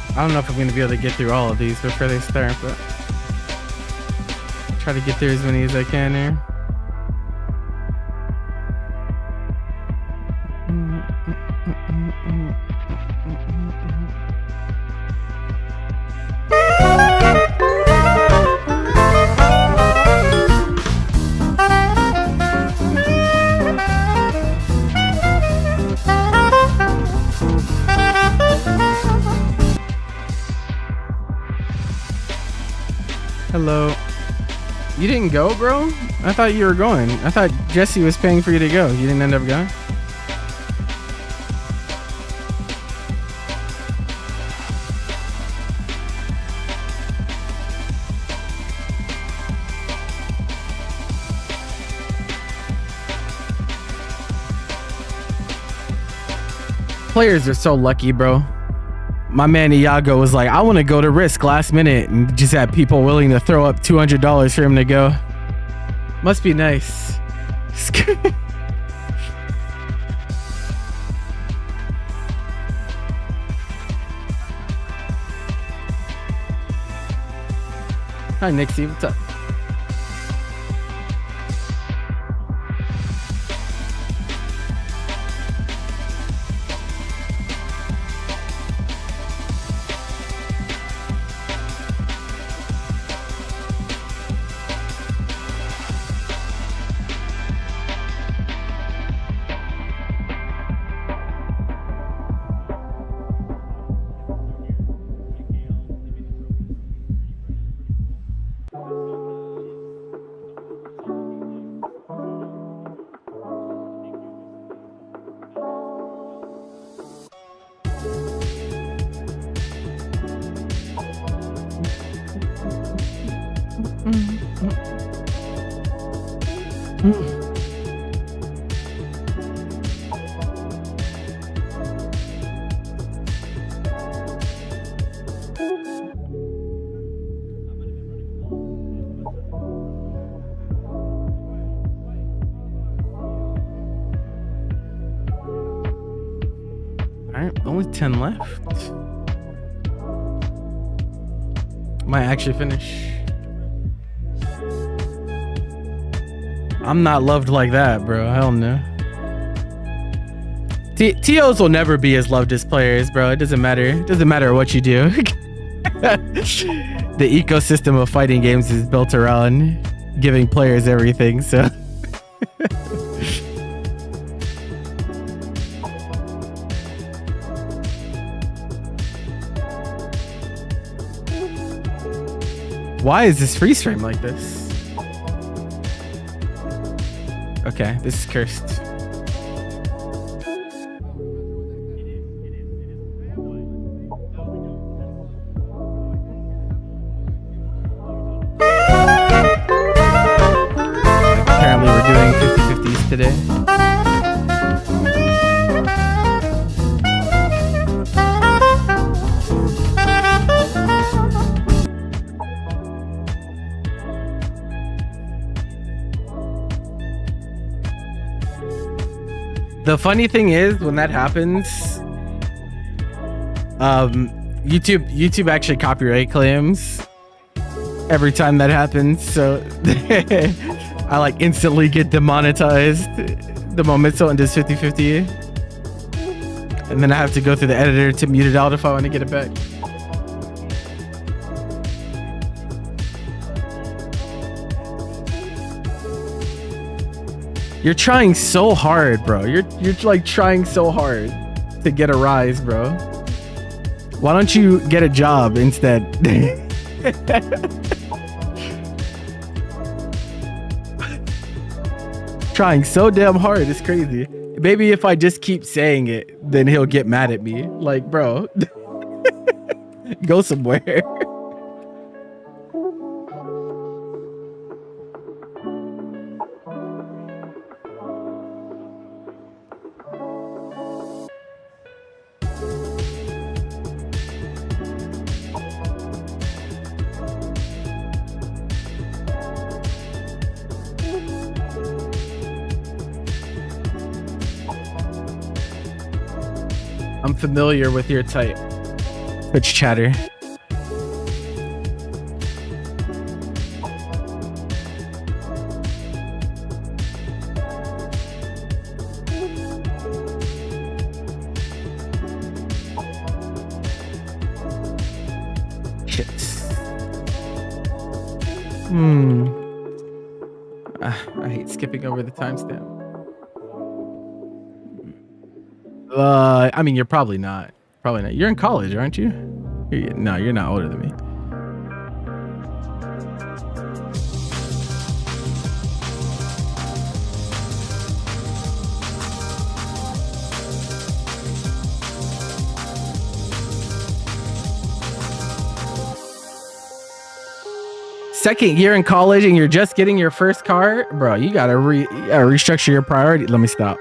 A: I don't know if I'm going to be able to get through all of these before they start, but try to get through as many as I can here. Hello. You didn't go, bro? I thought you were going. I thought Jesse was paying for you to go. You didn't end up going? Players are so lucky, bro. My man Iago was like, I want to go to Risc last minute, and just had people willing to throw up $200 for him to go. Must be nice. Hi, Nixie. What's up? Only 10 left. Might actually finish. I'm not loved like that, bro. Hell no. TOs will never be as loved as players, bro. It doesn't matter. It doesn't matter what you do. The ecosystem of fighting games is built around giving players everything, so. Why is this freeze frame like this? Okay, this is cursed. Apparently we're doing 50-50s today. The funny thing is, when that happens, YouTube actually copyright claims every time that happens. So I like instantly get demonetized the moment someone does 50-50, and then I have to go through the editor to mute it out if I want to get it back. You're trying so hard, bro. You're like trying so hard to get a rise, bro. Why don't you get a job instead? Trying so damn hard. It's crazy. Maybe if I just keep saying it, then he'll get mad at me. Like, bro, go somewhere. I'm familiar with your type. Twitch chatter. Shit. I hate skipping over the timestamp. I mean, you're probably not. Probably not. You're in college, aren't you? No, you're not older than me. Second year in college and you're just getting your first car? Bro, you gotta restructure your priority. Let me stop.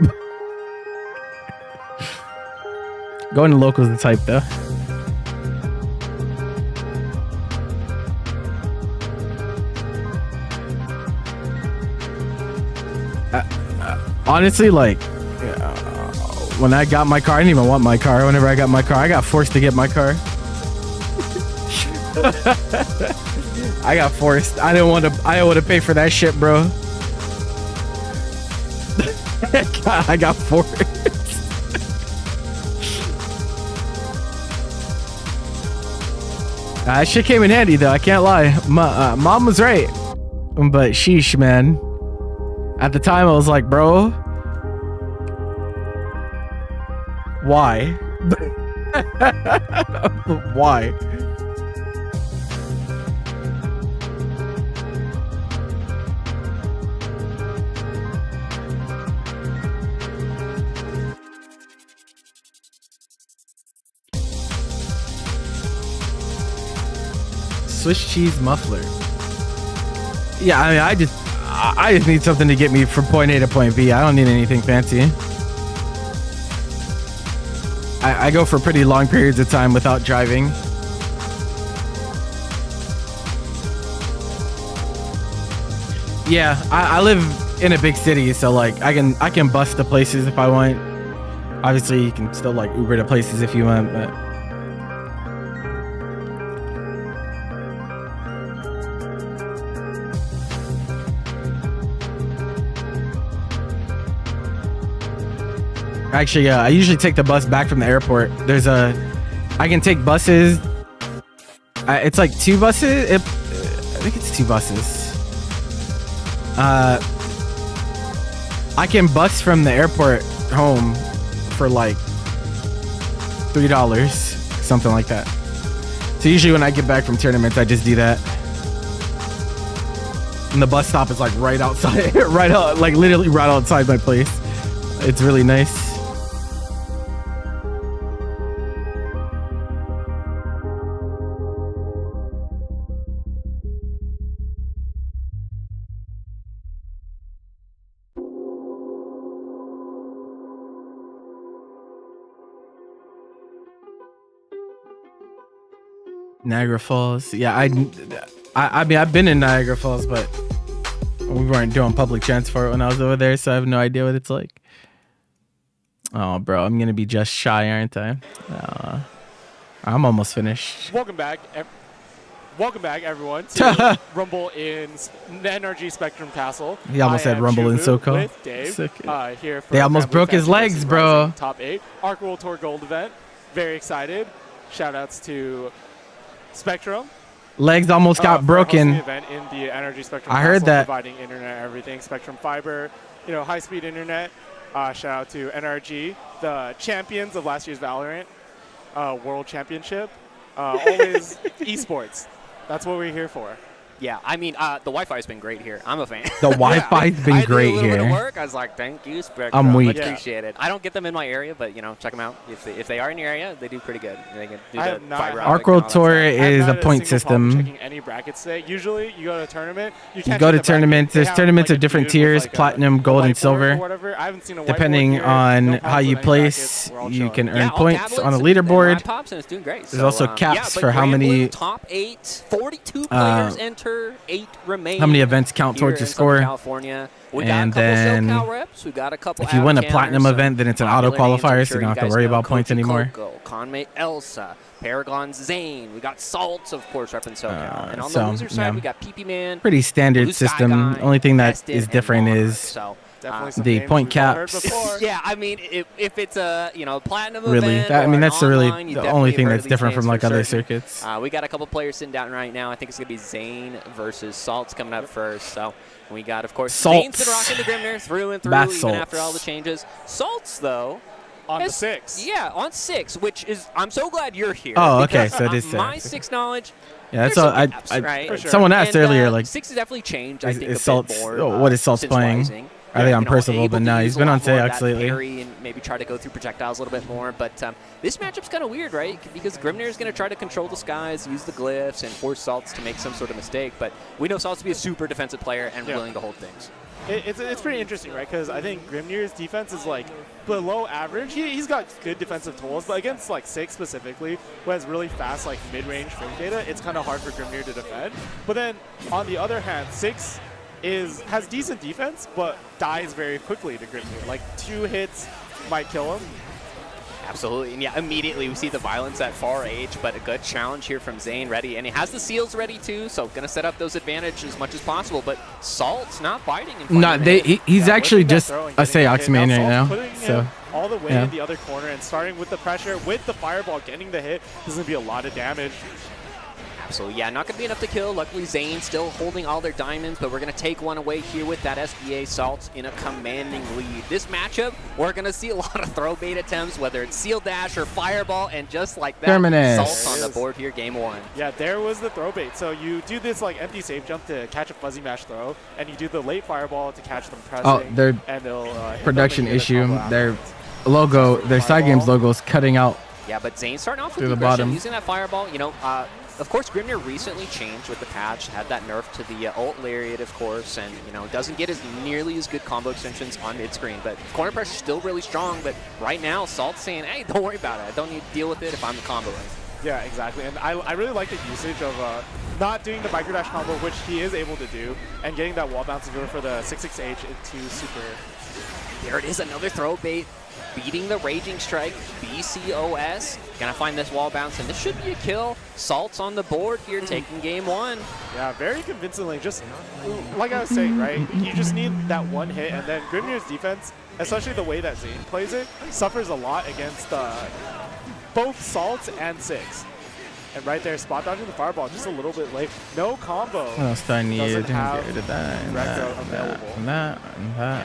A: Going to locals the type though. Honestly, like when I got my car, I didn't even want my car. Whenever I got my car, I got forced to get my car. I got forced. I didn't want to pay for that shit, bro. I got forced. That shit came in handy though, I can't lie. Mom was right. But sheesh, man. At the time I was like, bro, why? Why? Swiss cheese muffler. Yeah, I mean, I just need something to get me from point A to point B. I don't need anything fancy. I go for pretty long periods of time without driving. Yeah, I live in a big city, so like I can bus to places if I want. Obviously, you can still like Uber to places if you want, but. Actually, I usually take the bus back from the airport. I can take buses. It's like 2 buses. I think it's 2 buses. I can bus from the airport home for like $3, something like that. So usually when I get back from tournaments, I just do that. And the bus stop is like right outside, like literally right outside my place. It's really nice. Niagara Falls. Yeah, I mean, I've been in Niagara Falls, but we weren't doing public transport when I was over there, so I have no idea what it's like. Oh, bro, I'm gonna be just shy, aren't I? I'm almost finished.
J: Welcome back, everyone, to Rumble in NRG Spectrum Castle.
A: He almost said Rumble in SoCo.
J: With Dave, here for
A: they almost broke his legs, bro.
J: Top 8 Arc World Tour Gold event. Very excited. Shout outs to Spectrum.
A: Legs almost got broken.
J: The event in the NRG Spectrum
A: I
J: Castle,
A: heard that.
J: Providing internet, everything. Spectrum Fiber, high-speed internet. Shout out to NRG, the champions of last year's Valorant World Championship. Always esports. That's what we're here for.
K: Yeah, I mean, the Wi-Fi's been great here. I'm a fan.
A: The Wi-Fi's been great
K: I did a little bit of
A: here.
K: work. I was like, thank you, Spectrum.
A: I'm weak.
K: Much appreciated. I don't get them in my area, but, check them out. If they are in your area, they do pretty good. They can do the fiber optic
A: Arc World
K: and all
A: Tour
K: that stuff.
A: is a point system.
J: Checking any brackets today. Usually, you go to a tournament.
A: You go to tournaments. There's tournaments of different tiers: platinum, gold, and silver.
J: I haven't seen a
A: Depending on how you place, you can earn points on a leaderboard.
K: Laptops, and it's doing great.
A: There's also caps for how many
K: top 8, 42 players enter, 8 remain.
A: How many events count towards your score?
K: California. We
A: and
K: got a couple
A: then
K: SoCal reps. We got a couple
A: if you win a platinum event, then it's an auto qualifier, so you don't have to worry about points anymore.
K: Conmate Elsa, Paragon Zane. We got Salts, of course, repping SoCal. And on the loser side, we got PP Man.
A: Pretty standard system. Only thing that is different is the point caps.
K: Yeah, I mean, if it's a platinum
A: really,
K: event,
A: I mean that's
K: online,
A: the only thing that's different from like other circuits.
K: We got a couple players sitting down right now. I think it's gonna be Zane versus Salts coming up first. So we got, of course, Zane's been rocking the Grimner through and through, even after all the changes. Salts though.
J: On the 6.
K: Yeah, on 6, which is, I'm so glad you're here.
A: Oh, okay, so it is
K: my 6 knowledge.
A: Yeah, that's all.
K: Right?
A: Someone asked earlier, like,
K: 6 has definitely changed. I think
A: is Salts,
K: more,
A: what is Salts playing?
K: Rising.
A: Are they on Percival? But no, he's been on Seox lately.
K: And maybe try to go through projectiles a little bit more. But this matchup's kind of weird, right? Because Grimnir is going to try to control the skies, use the glyphs, and force Salts to make some sort of mistake. But we know Salts to be a super defensive player and willing to hold things.
J: It's pretty interesting, right? Because I think Grimnir's defense is like below average. He's got good defensive tools, but against like 6 specifically, who has really fast like mid-range frame data, it's kind of hard for Grimnir to defend. But then on the other hand, 6 has decent defense, but dies very quickly to Grimnir. Like 2 hits might kill him.
K: Absolutely, and yeah, immediately we see the violence at far H, but a good challenge here from Zane ready, and he has the seals ready too, so gonna set up those advantages as much as possible, but Salt's not biting in front of him.
A: He's actually just a Seox main right now. So
J: all the way in the other corner and starting with the pressure, with the fireball, getting the hit, this is gonna be a lot of damage.
K: Absolutely, yeah, not going to be enough to kill. Luckily, Zane still holding all their diamonds, but we're going to take one away here with that SBA Salts in a commanding lead. This matchup, we're going to see a lot of throw bait attempts, whether it's Seal Dash or Fireball, and just like that, Salts on the board here, game 1.
J: Yeah, there was the throw bait. So you do this like empty safe jump to catch a fuzzy mash throw, and you do the late Fireball to catch them pressing.
A: Oh, their production issue, their logo, their side games logo is cutting out.
K: Yeah, but Zane starting off with
A: through the bottom,
K: using that Fireball, of course, Grimnir recently changed with the patch, had that nerf to the ult lariat, of course, and, doesn't get nearly as good combo extensions on mid-screen, but corner pressure still really strong, but right now, Salt's saying, hey, don't worry about it. I don't need to deal with it if I'm comboing.
J: Yeah, exactly, and I really like the usage of not doing the microdash combo, which he is able to do, and getting that wall bounce over for the 6-6H into super.
K: There it is, another throw bait. beating the Raging Strike, BCOS. Gonna find this wall bounce, and this should be a kill. Salt's on the board here, taking game 1.
J: Yeah, very convincingly. Just like I was saying, right? You just need that one hit, and then Grimnir's defense, especially the way that Zane plays it, suffers a lot against both Salts and Six. And right there, spot dodging the fireball just a little bit late. No combo.
A: What else do I need?
J: Doesn't have
A: that,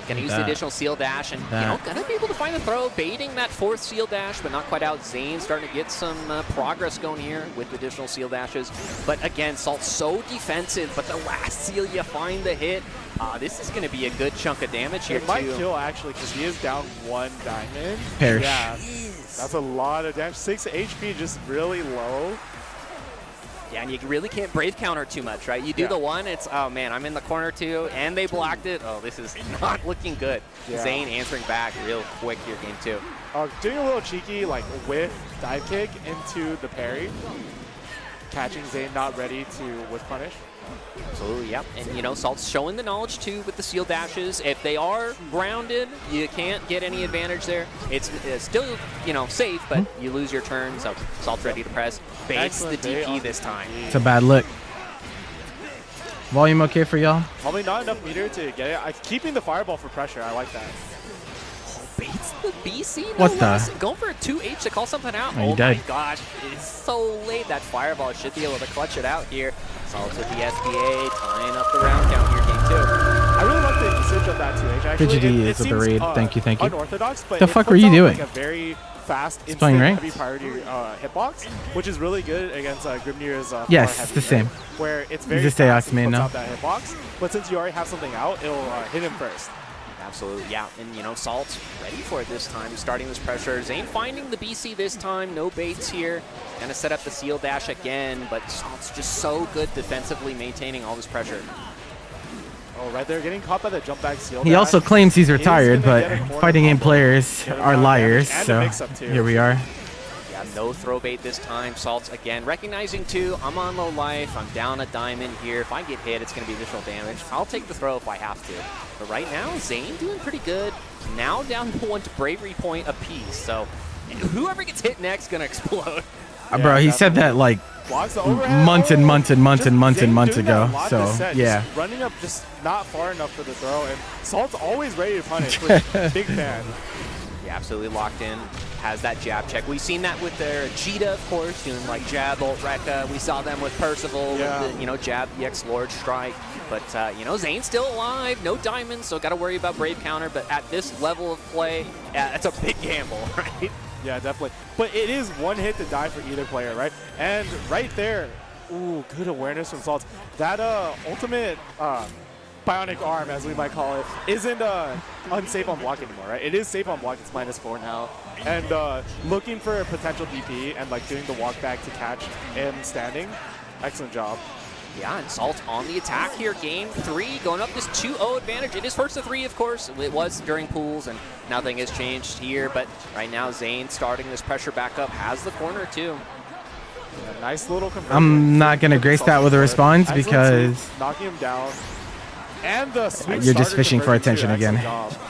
K: Gonna use the additional seal dash, and you know, gonna be able to find the throw, baiting that 4th seal dash, but not quite out. Zane starting to get some progress going here with additional seal dashes. But again, Salt's so defensive, but the last seal, you find the hit. This is gonna be a good chunk of damage here,
J: It might kill, actually, because he is down 1 diamond.
A: Perish.
J: Yeah, that's a lot of damage. 6 HP, just really low.
K: Yeah, and you really can't brave counter too much, right? You do the one, it's, oh man, I'm in the corner too, and they blocked it. Oh, this is not looking good.
J: Yeah.
K: Zane answering back real quick here, game 2.
J: Doing a little cheeky, like, whiff dive kick into the parry. Catching Zane not ready to whiff punish.
K: Absolutely, yep. And, you know, Salt's showing the knowledge, too, with the seal dashes. If they are grounded, you can't get any advantage there. It's still, you know, safe, but you lose your turn, so Salt's ready to press. Baits the DP this time.
A: It's a bad look. Volume okay for y'all?
J: Probably not enough meter to get it. Keeping the fireball for pressure, I like that.
K: Baits the BC, no
A: What the?
K: less. Going for a 2H to call something out.
A: Oh, he
K: my
A: died.
K: gosh, it's so late. That fireball should be able to clutch it out here. Salt's with the SBA, tying up the round count here, game 2.
J: I really like the usage of that 2H, actually.
A: Fidgety
J: It
A: is with the
J: seems,
A: raid. Thank you, thank you.
J: Unorthodox, but
A: The
J: it
A: fuck
J: puts
A: were you
J: out,
A: doing?
J: Like, a very fast,
A: It's playing
J: instant,
A: ranked?
J: heavy priority hitbox, which is really good against Grimnir's
A: Yes,
J: far
A: it's the
J: heavy,
A: same.
J: where it's very
A: Just
J: fast
A: Aox main
J: and puts
A: now.
J: out that hitbox, but since you already have something out, it'll hit him first.
K: Absolutely, yeah. And, you know, Salt's ready for it this time, starting this pressure. Zane finding the BC this time, no baits here. Gonna set up the seal dash again, but Salt's just so good defensively maintaining all this pressure.
J: Oh, right there, getting caught by the jump back seal
A: He
J: dash.
A: also claims he's retired,
J: gonna
A: but
J: get a corner
A: fighting game
J: combo,
A: players
J: getting
A: are
J: out
A: liars,
J: damage and a
A: so
J: mix-up too.
A: here we are.
K: Yeah, no throw bait this time. Salt's again recognizing too, I'm on low life, I'm down a diamond here. If I get hit, it's gonna be additional damage. I'll take the throw if I have to. But right now, Zane doing pretty good. Now down to 1 bravery point apiece. So whoever gets hit next gonna explode.
A: Bro, he said that like
J: Blocks the overhead.
A: months and months and months
J: Just
A: and months and
J: Zane
A: months
J: doing that
A: ago.
J: a lot
A: So
J: this set,
A: yeah.
J: just running up just not far enough for the throw, and Salt's always ready to punish, which big fan.
K: Yeah, absolutely locked in. Has that jab check. We've seen that with their Cheetah, of course, doing like jab, ult, Rekka. We saw them with Percival,
J: Yeah.
K: with the, you know, jab, EX Lord Strike. But, you know, Zane's still alive, no diamonds, so got to worry about brave counter. But at this level of play, yeah, that's a big gamble, right?
J: Yeah, definitely. But it is one hit to die for either player, right? And right there, ooh, good awareness from Salts. That ultimate bionic arm, as we might call it, isn't unsafe on block anymore, right? It is safe on block. It's -4 now. And looking for a potential DP and like doing the walk back to catch him standing. Excellent job.
K: Yeah, and Salt on the attack here. Game 3, going up this 2-0 advantage. It is first to 3, of course. It was during pools, and nothing has changed here. But right now, Zane starting this pressure back up, has the corner too.
J: Yeah, nice little conversion.
A: I'm not gonna grace that with a response
J: Excellent
A: because
J: sweep, knocking him down. And the sweep
A: you're just
J: starter
A: fishing for
J: conversion
A: attention
J: too.
A: again.
J: Excellent job.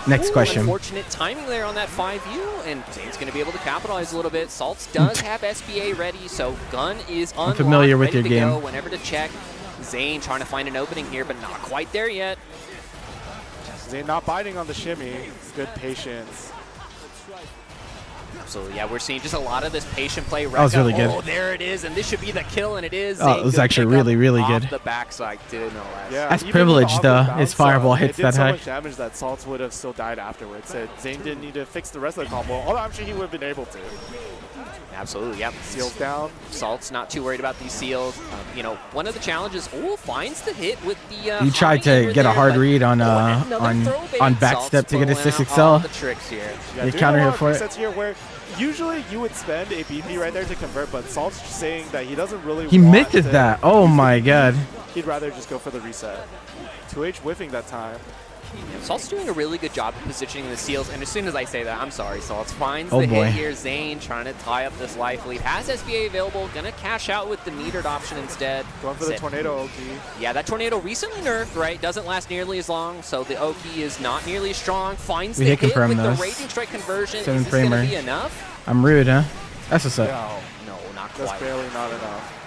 A: Next
K: Ooh,
A: question.
K: Unfortunate timing there on that 5U, and Zane's going to be able to capitalize a little bit. Salts does have SBA ready, so gun is unlocked,
A: I'm familiar with
K: ready
A: your
K: to
A: game.
K: go whenever to check. Zane trying to find an opening here, but not quite there yet.
J: Zane not biting on the shimmy. Good patience.
K: So yeah, we're seeing just a lot of this patient play.
A: That was really good.
K: Oh, there it is, and this should be the kill, and it is.
A: Oh, it
K: Zane,
A: was
K: good
A: actually
K: pickup
A: really
K: off
A: good.
K: the backside too, no less.
J: Yeah,
A: That's
J: even
A: privilege,
J: with
A: though.
J: the
A: His
J: bounce,
A: fireball hits
J: it did
A: that
J: so
A: high.
J: much damage that Salts would have still died afterwards. So Zane didn't need to fix the rest of the combo, although I'm sure he would have been able to.
K: Absolutely, yep.
J: Seals down.
K: Salt's not too worried about these seals. You know, one of the challenges. Oh, finds the hit with the.
A: He tried to get a hard read on backstep to get a 6XL.
K: The tricks here.
J: Yeah,
A: He
J: doing
A: counter
J: a lot
A: hit
J: of
A: for it.
J: resets here where usually you would spend a BP right there to convert, but Salt's just saying that he doesn't really
A: He
J: want
A: misses
J: to
A: that. Oh my god.
J: He'd rather just go for the reset. 2H whiffing that time.
K: Salt's doing a really good job of positioning the seals, and as soon as I say that, I'm sorry, Salt's finds
A: Oh,
K: the
A: boy.
K: hit here. Zane trying to tie up this life lead. Has SBA available, gonna cash out with the metered option instead.
J: Going for the tornado Oki.
K: Yeah, that tornado recently nerfed, right? Doesn't last nearly as long, so the Oki is not nearly as strong. Finds
A: We
K: the
A: hit
K: hit
A: confirm
K: with
A: those.
K: the Raging Strike conversion.
A: 7
K: Is this gonna
A: framer.
K: be enough?
A: I'm rude, huh? That's what's up.
K: No, not
J: That's
K: quite.
J: barely not enough.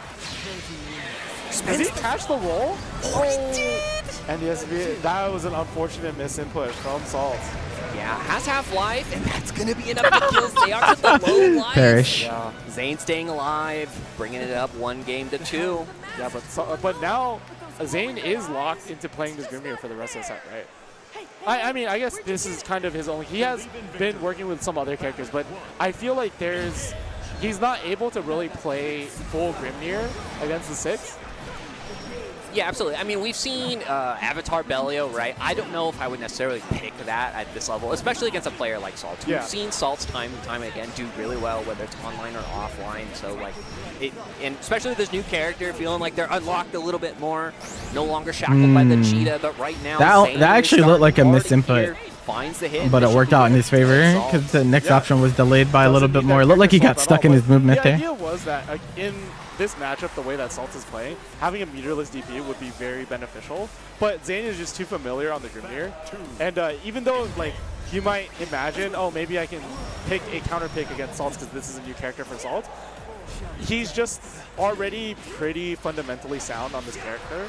J: Did he catch the roll?
K: Oh, he did!
J: And the SBA, that was an unfortunate misinput from Salt.
K: Yeah, has half-life, and that's going to be enough to kill Seox with the low life.
A: Perish.
J: Yeah,
K: Zane staying alive, bringing it up 1 game to 2.
J: yeah, but now Zane is locked into playing this Grimnir for the rest of the set, right? I mean, I guess this is kind of his only. He has been working with some other characters, but I feel like he's not able to really play full Grimnir against the 6.
K: Yeah, absolutely. I mean, we've seen Avatar Bellio, right? I don't know if I would necessarily pick that at this level, especially against a player like Salt.
J: Yeah.
K: We've seen Salt's time and time again do really well, whether it's online or offline. So, like, and especially with this new character, feeling like they're unlocked a little bit more, no longer shackled by the cheetah. But right now, Zane
A: That
K: is
A: actually looked like a
K: starting
A: misinput.
K: here, finds the hit,
A: But it worked out in his favor because the next option was delayed by a little bit more. It looked like he got stuck in his movement
J: The
A: there.
J: idea was that in this matchup, the way that Salt is playing, having a meterless DP would be very beneficial. But Zane is just too familiar on the Grimnir. And even though, like, you might imagine, oh, maybe I can pick a counter pick against Salt because this is a new character for Salt, he's just already pretty fundamentally sound on this character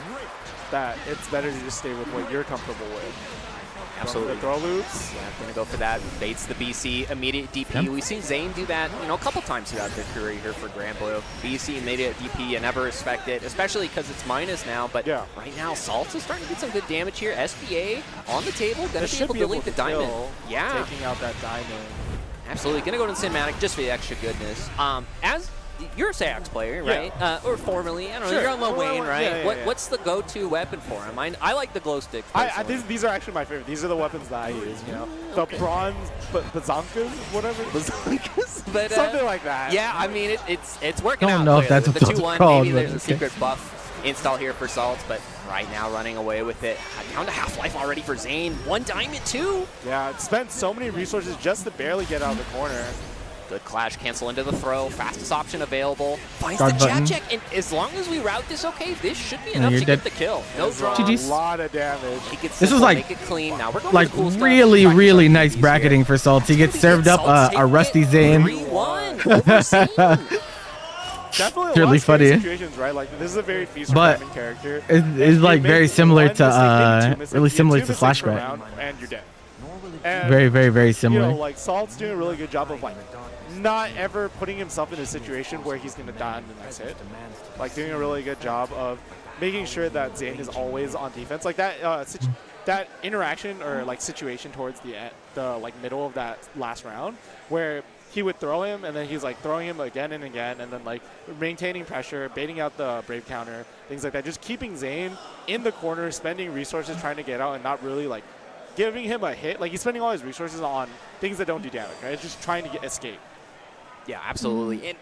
J: that it's better to just stay with what you're comfortable with.
K: Absolutely.
J: The throw loops.
K: Yeah, gonna go for that. Baits the BC, immediate DP. We've seen Zane do that, a couple times throughout their career here for Grand Blue. BC, immediate DP, you never respect it, especially because it's minus now. But right now, Salt is starting to get some good damage here. SBA on the table, gonna be able to link the diamond. Yeah,
J: taking out that diamond.
K: absolutely. Gonna go to the cinematic just for the extra goodness. As you're a Seox player, right? Or formerly, I don't know. You're on Lil Wayne, right? What's the go-to weapon for him? I like the glow stick.
J: These are actually my favorite. These are the weapons that I use. The bronze bazonkas, whatever.
K: Bazonkas, but
J: something like that.
K: Yeah, I mean it's working out.
A: Don't know if that's
K: the
A: what those
K: 2-1,
A: are called,
K: maybe
A: but
K: there's a
A: okay.
K: secret buff install here for Salt, but right now running away with it. Down to half-life already for Zane. 1 diamond, 2.
J: Yeah, it spent so many resources just to barely get out of the corner.
K: Good clash cancel into the throw. Fastest option available. Finds
A: Guard
K: the
A: button.
K: jab check, and as long as we route this okay, this should be
A: And
K: enough
A: you're
K: to
A: dead.
K: get the kill. No draw.
A: GG's.
J: A lot of damage.
K: He gets
A: This was
K: simple,
A: like-
K: make it clean. Now we're going
A: Like
K: for the cool stuff.
A: really,
K: Trying to
A: really
K: start
A: nice
K: DPs
A: bracketing for Salt. He gets served up
K: Salt's
A: a
K: taking
A: rusty
K: it
A: Zane.
K: 3-1 over Zane.
J: Definitely a
A: Really
J: lot of scary
A: funny.
J: situations, right? Like this is a very feast or
A: But
J: famine character.
A: It's like very similar to really similar to Flashback.
J: And you're dead. And,
A: Very, very, very similar.
J: like Salt's doing a really good job of like not ever putting himself in a situation where he's going to die in the next hit. Like doing a really good job of making sure that Zane is always on defense. Like that that interaction or like situation towards the like middle of that last round where he would throw him and then he's like throwing him again and again and then like maintaining pressure, baiting out the Brave counter, things like that. Just keeping Zane in the corner, spending resources trying to get out and not really like giving him a hit. Like he's spending all his resources on things that don't do damage, right? It's just trying to escape.
K: Yeah, absolutely. And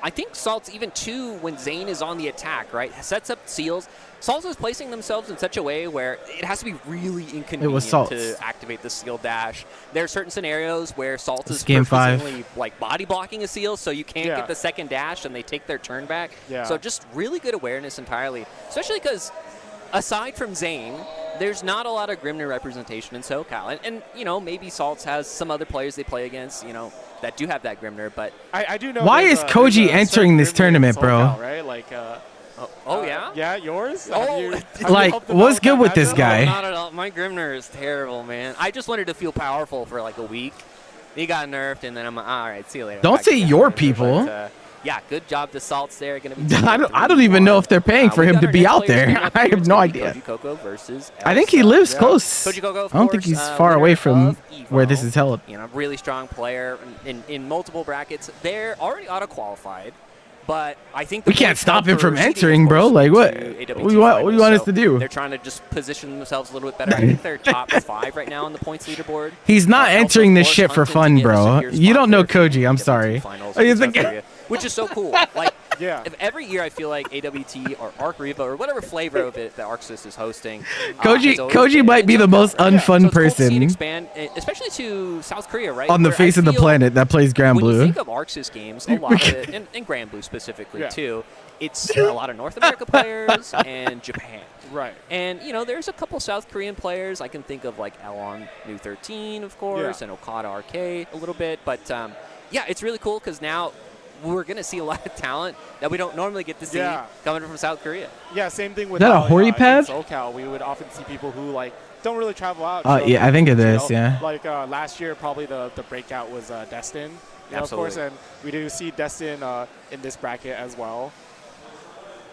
K: I think Salt's even too when Zane is on the attack, right? Sets up seals. Salt is placing themselves in such a way where it has to be really inconvenient to activate the seal dash. There are certain scenarios where Salt is persistently like body blocking a seal, so you can't get the second dash and they take their turn back.
J: Yeah.
K: So just really good awareness entirely, especially because aside from Zane, there's not a lot of Grimnir representation in SoCal. And maybe Salt's has some other players they play against, that do have that Grimnir, but
J: I do know.
A: Why is Koji entering this tournament, bro?
J: Right? Like,
K: yeah?
J: Yeah, yours?
A: Like, what's good with this guy?
K: Not at all. My Grimnir is terrible, man. I just wanted to feel powerful for like a week. He got nerfed, and then I'm like, all right, see you later.
A: Don't say your people.
K: But, yeah, good job to Salt's there. Gonna be
A: I don't even know if they're paying for him to be out there. I have no idea.
K: Koji versus
A: I think he lives close.
K: Koji Coco, of
A: I don't think
K: course,
A: he's far away from where this is held.
K: Really strong player in multiple brackets. They're already auto-qualified, but I think
A: we can't stop him from entering, bro. Like what? What do you want us to do?
K: They're trying to just position themselves a little bit better. I think they're top 5 right now on the points leaderboard.
A: He's not entering this shit for fun, bro. You don't know Koji. I'm sorry.
K: Which is so cool. Like
J: Yeah.
K: If every year I feel like AWT or Arc Riva or whatever flavor of it that ArcSys is hosting.
A: Koji might be the most unfun
K: so
A: person
K: expand, especially to South Korea, right?
A: on the
K: Where
A: face
K: I
A: of the
K: feel
A: planet that plays Grand
K: when
A: Blue.
K: you think of ArcSys games, a lot of it, and Grand Blue specifically too, it's a lot of North America players and Japan.
J: Right.
K: And, you know, there's a couple South Korean players. I can think of, like, Elon New 13, of course, and Okada Arcade a little bit. But, yeah, it's really cool because now we're going to see a lot of talent that we don't normally get to see coming from South Korea.
J: Yeah, same thing with
A: Is that a Hori pad?
J: in SoCal. We would often see people who, like, don't really travel out.
A: Yeah, I think it is, yeah.
J: Like, last year, probably the breakout was Destin, of course. And we do see Destin in this bracket as well.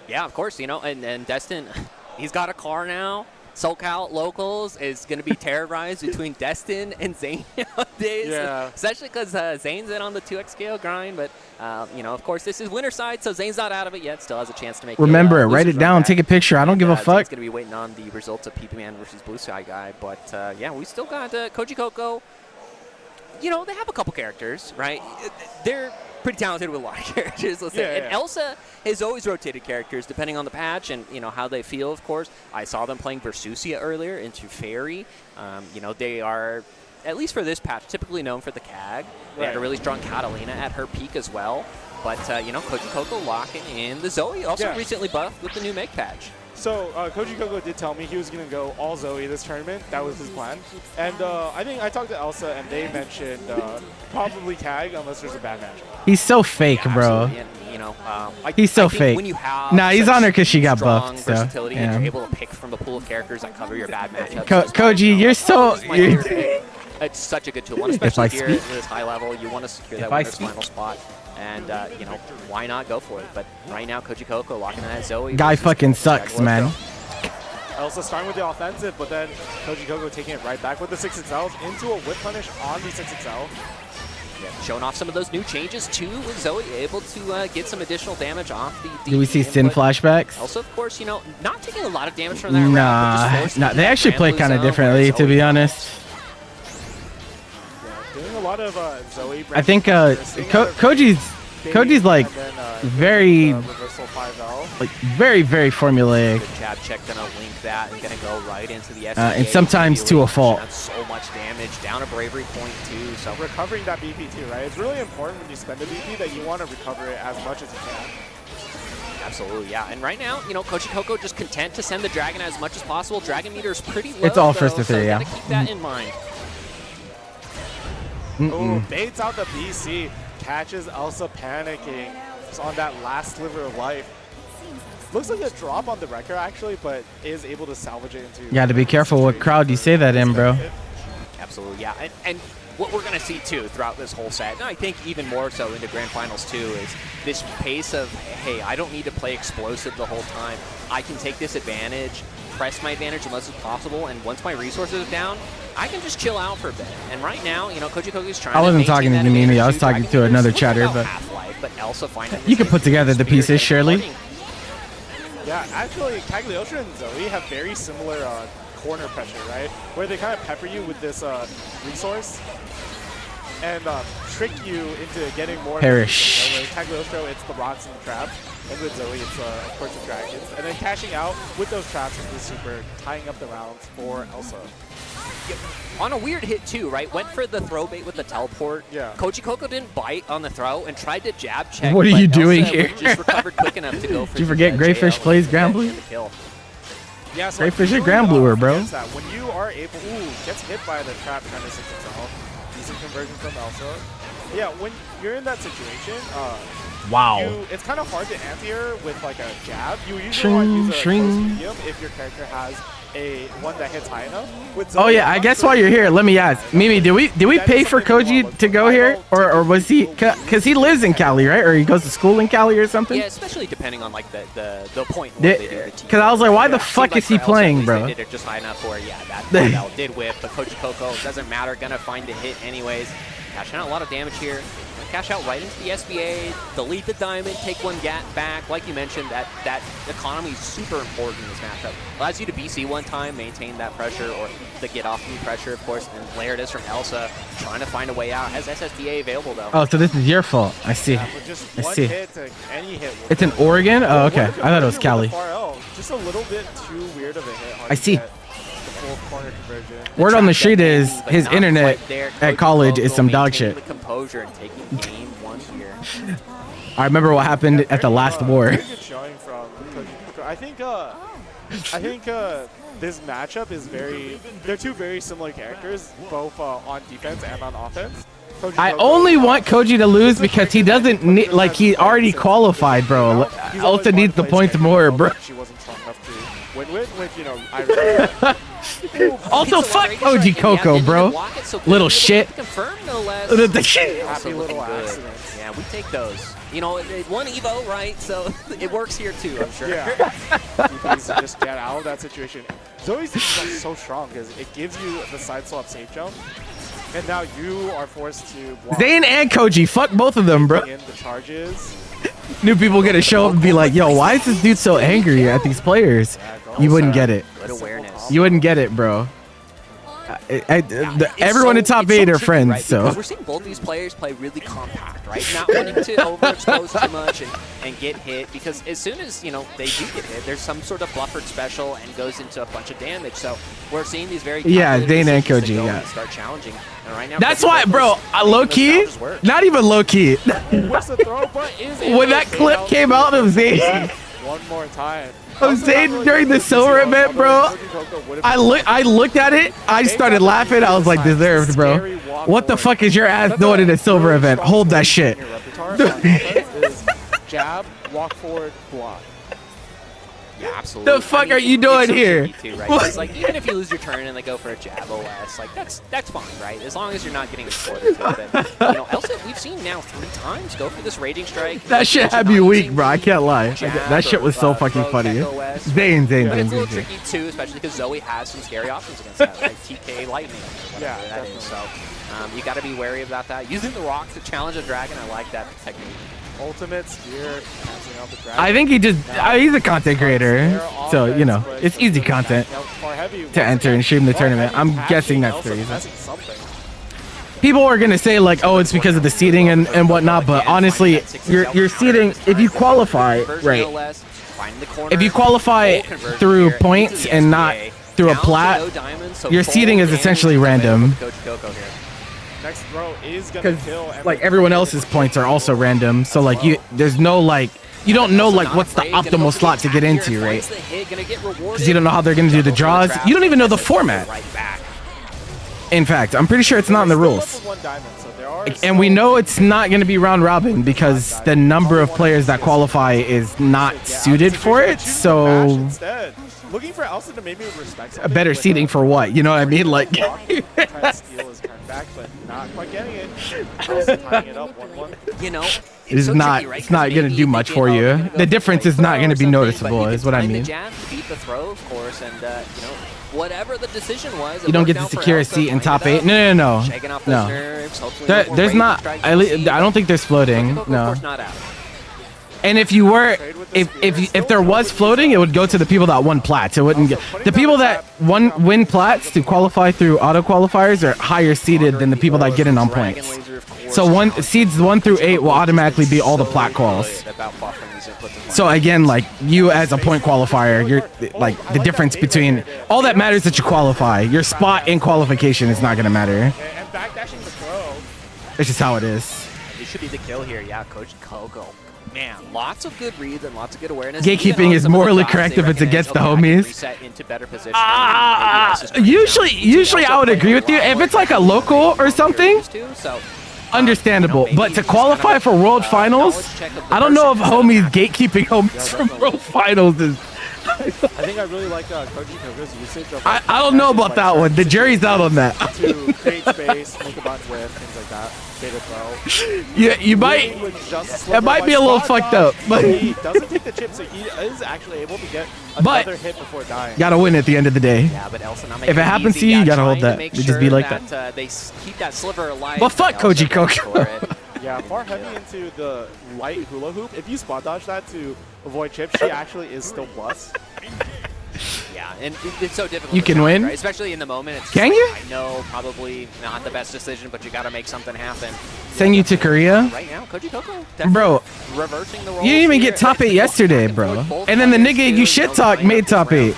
K: Yeah, of course, you know, and Destin... He's got a car now. SoCal Locals is going to be terrorized between Destin and Zane nowadays.
J: Yeah.
K: Especially because Zane's in on the 2Xko grind. But, you know, of course, this is winter side, so Zane's not out of it yet. Still has a chance to make
A: Remember it. Write it down. Take a picture. I don't give a fuck.
K: Zane's going to be waiting on the results of PP Man versus Blue Sky Guy. But, yeah, we still got Koji Koko. You know, they have a couple characters, right? They're pretty talented with a lot of characters, let's say. And Elsa has always rotated characters depending on the patch and, you know, how they feel, of course. I saw them playing Versusia earlier into Fairy. You know, they are, at least for this patch, typically known for the CAG. They had a really strong Catalina at her peak as well. But, you know, Koji Koko locking in the Zoe, also recently buffed with the new Meg patch.
J: So Koji Koko did tell me he was going to go all Zoe this tournament. That was his plan. And I think I talked to Elsa, and they mentioned probably CAG unless there's a bad match.
A: He's so fake, bro.
K: And, you know,
A: He's so fake.
K: When you have
A: nah, he's on her because she got buffed. So,
K: versatility and you're able to pick from the pool of characters that cover your bad matchups.
A: Koji, you're so...
K: It's such a good tool, especially here at this high level. You want to secure that winner's final spot. And, you know, why not go for it? But right now, Koji Koko locking in that Zoe.
A: Guy fucking sucks, man.
J: Elsa starting with the offensive, but then Koji Koko taking it right back with the 6XLs into a whip punish on the 6XL.
K: Yeah, showing off some of those new changes, too, with Zoe able to get some additional damage off the...
A: Do we see Sin flashbacks?
K: Also, of course, you know, not taking a lot of damage from that round.
A: Nah, they actually play kind of differently, to be honest.
J: Doing a lot of Zoe.
A: I think Koji's like very, very formulaic.
K: Good jab check, gonna link that and gonna go right into the SBA.
A: And sometimes to a fault.
K: So much damage, down a bravery point too. So
J: recovering that BP too, right? It's really important when you spend a BP that you want to recover it as much as you can.
K: Absolutely, yeah. And right now, you know, Koji Koko just content to send the dragon as much as possible. Dragon meter is pretty low.
A: It's all
K: though,
A: first to three,
K: so
A: yeah.
K: Gotta keep that in mind.
J: Oh, baits out the BC, catches Elsa panicking. Just on that last sliver of life. Looks like a drop on the wrecker actually, but is able to salvage it into.
A: You got to be careful what crowd you say that in, bro.
K: Absolutely, yeah. And what we're gonna see too throughout this whole set, and I think even more so into Grand Finals too, is this pace of, hey, I don't need to play explosive the whole time. I can take this advantage, press my advantage as much as possible, and once my resources are down, I can just chill out for a bit. And right now, you know, Koji Koko's trying.
A: I wasn't talking to Mimi. I was talking to another chatter, but
K: Elsa
A: you can put together the pieces, surely.
J: Yeah, actually, Cagliostro and Zoe have very similar corner pressure, right? Where they kind of pepper you with this resource and trick you into getting more.
A: Perish.
J: With Cagliostro, it's the rocks and the traps. And with Zoe, it's of course the dragons. And then cashing out with those traps is the super, tying up the rounds for Elsa.
K: On a weird hit too, right? Went for the throw bait with the teleport.
J: Yeah.
K: Koji Koko didn't bite on the throw and tried to jab check.
A: What are you doing
K: Elsa
A: here?
K: Just recovered quick enough to go for.
A: Did you forget Greyfish plays Grand Blue?
J: Yeah, so
A: Greyfish is Grand Bluer, bro.
J: When you are able, gets hit by the trap trying to 6XL. Decent conversion from Elsa. Yeah, when you're in that situation,
A: wow.
J: It's kind of hard to anti-air with like a jab. You usually want to use a close medium if your character has a one that hits high enough. With Zoe,
A: Oh yeah, I guess while you're here, let me ask, Mimi, did we pay for Koji to go here, or was he? Cause he lives in Cali, right? Or he goes to school in Cali or something?
K: Yeah, especially depending on like the point where they do the team.
A: Cause I was like, why the fuck is he playing, bro?
K: They did it just high enough where that did whip, but Koji Koko doesn't matter, gonna find the hit anyways. Cashing out a lot of damage here. to cash out right into the SBA, delete the diamond, take one gat back. Like you mentioned, that economy is super important in this matchup. Allows you to BC one time, maintain that pressure, or to get off any pressure, of course. And there it is from Elsa, trying to find a way out. Has SSBA available, though.
A: Oh, so this is your fault. I see.
J: Yeah, with just
A: I
J: one
A: see.
J: hit to any hit.
A: It's in Oregon? Oh, okay. I thought it was Cali.
J: Just a little bit too weird of a hit. Hard
A: I
J: to
A: see.
J: get the full corner conversion.
A: Word on the street is
K: But
A: his
K: not
A: internet
K: quite there.
A: at
K: Coach
A: college is
K: Loco
A: some dog
K: maintaining
A: shit.
K: the composure and taking game one here.
A: I remember what happened at the last war.
J: Very good showing from Koji Koko. I think this matchup is they're two very similar characters, both on defense and on offense. Koji
A: I
J: Koko,
A: only want Koji to lose because he doesn't need, like, he already qualified, bro.
J: he's always
A: Also
J: one
A: needs the
J: place
A: points
J: that
A: more,
J: he
A: bro.
J: felt like she wasn't strong enough to win with, which, you know, I respect that.
A: Also, fuck Koji Koko, bro. Little shit.
K: Confirmed, no less.
A: The shit.
J: Happy
K: Also
J: little
K: looking good.
J: accidents.
K: Yeah, we take those. You know, one Evo, right? So it works here too, I'm sure.
J: Yeah. He needs to just get out of that situation. Zoe's is so strong because it gives you the side swap safe jump, and now you are forced to block
A: Zane and Koji, fuck both of them, bro.
J: in the charges.
A: New people gonna show up and be like, yo, why is this dude so angry at these players? You wouldn't get it.
K: Good awareness.
A: You wouldn't get it, bro. Everyone in top 8 are friends,
K: right?
A: so.
K: Because we're seeing both these players play really compact, right? Not wanting to overexpose too much and get hit, because as soon as, you know, they do get hit, there's some sort of bluffered special and goes into a bunch of damage. So we're seeing these very
A: Yeah,
K: calculated
A: Dane and
K: decisions to
A: Koji,
K: go
A: yeah.
K: and start challenging. And right now,
A: That's
K: Koji
A: why,
K: Koko's
A: bro,
K: making
A: low
K: those
A: key,
K: challenges work.
A: not even low key.
J: What's the throw? But is
A: When that clip came out of Zane,
J: one more time.
A: of Zane during the silver event, bro, I looked at it, I started laughing, I was like, deserved, bro. What the fuck is your ass doing in a silver event? Hold that shit.
J: Jab, walk forward, block.
K: Yeah, absolutely.
A: The fuck are you doing
K: it's so
A: here?
K: tricky too, right? 'Cause, like, even if you lose your turn and they go for a jab OS, like that's fine, right? As long as you're not getting exploded to it. But, you know, Elsa, we've seen now 3 times go for this raging strike.
A: That shit had me weak, bro. I can't lie. That shit was so fucking funny. Zane.
K: But it's a little tricky too, especially because Zoe has some scary options against that, like TK Lightning, whatever
J: Yeah,
K: that is. So you got to be wary about that. Using the rock to challenge a dragon, I like that technique.
J: Ultimate spear, passing out the dragon.
A: I think he's a content creator, so, you know, it's easy content to enter and stream the tournament. I'm guessing that's the reason. People are gonna say like, oh, it's because of the seeding and whatnot, but honestly, your seeding, if you qualify, right, if you qualify through points and not through a plat, your seeding is essentially random.
J: Next throw is gonna kill.
A: Like everyone else's points are also random, so like there's no like, you don't know like what's the optimal slot to get into, right? Because you don't know how they're gonna do the draws. You don't even know the format. In fact, I'm pretty sure it's not in the rules. And we know it's not going to be round robin because the number of players that qualify is not suited for it. So
J: looking for Elsa to maybe respect
A: a better seating for what? You know what I mean? Like
J: steal is kind of back, but not quite getting it. Elsa tying it up 1-1.
K: You know,
A: it's not going to do much for you. The difference is not going to be noticeable, is what I mean.
K: Beat the throw, of course, and you know, whatever the decision was,
A: you don't get to secure a seat in top 8. No. There's not. I don't think there's floating. No. And if you were, if there was floating, it would go to the people that won plats. It wouldn't get the people that win plats to qualify through auto qualifiers are higher seeded than the people that get in on points. So seeds 1 through 8 will automatically be all the plat quals. So again, like you as a point qualifier, you're like the difference between all that matters that you qualify. Your spot in qualification is not gonna matter.
J: And backdashing the throw.
A: It's just how it is.
K: This should be the kill here, yeah, Coach Coco. Man, lots of good reads and lots of good awareness.
A: Gatekeeping is morally correct if it's against the homies. Usually I would agree with you. If it's like a local or something, understandable. But to qualify for World Finals, I don't know if homies gatekeeping homies from World Finals is.
J: I think I really like Koji Koko's usage of.
A: I don't know about that one. The jury's out on that.
J: To create space, make a bunch with things like that. Data throw.
A: Yeah, you might. It might be a little fucked up, but
J: he doesn't take the chip, so he is actually able to get another hit before dying.
A: Gotta win at the end of the day.
K: Yeah, but Elsa not
A: if it happens to you, you gotta hold that. It just be like that.
K: They keep that sliver alive.
A: But fuck Koji Koko.
J: Yeah, far heavy into the light hula hoop. If you spot dodge that to avoid chips, she actually is still plus.
K: Yeah, and it's so difficult.
A: You
K: to
A: can
K: counter,
A: win?
K: right? Especially in the moment. It's
A: Can
K: like,
A: you?
K: I know, probably not the best decision, but you got to make something happen.
A: Send you to Korea?
K: Right now, Koji Coco,
A: Bro,
K: reversing the roles
A: you didn't even
K: here.
A: get top 8 yesterday, bro. And then the nigga you shit talk made top 8.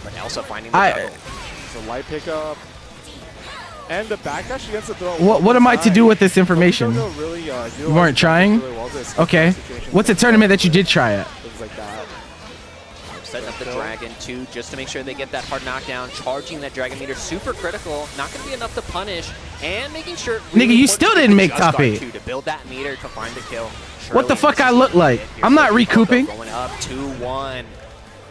K: But Elsa finding the double.
J: So light pickup. And the backdash against the throw.
A: What am I to do with this information?
J: Really,
A: You weren't trying?
J: really well to
A: Okay. What's a tournament that you did try at?
J: Things like that.
K: Setting up the Dragon, too, just to make sure they get that hard knockdown. Charging that Dragon meter, super critical. Not going to be enough to punish. And making sure...
A: Nigga, you still didn't make
K: just
A: top
K: got
A: 8.
K: To build that meter to find the kill.
A: What the fuck I look like? I'm not recouping.
K: Going up 2-1.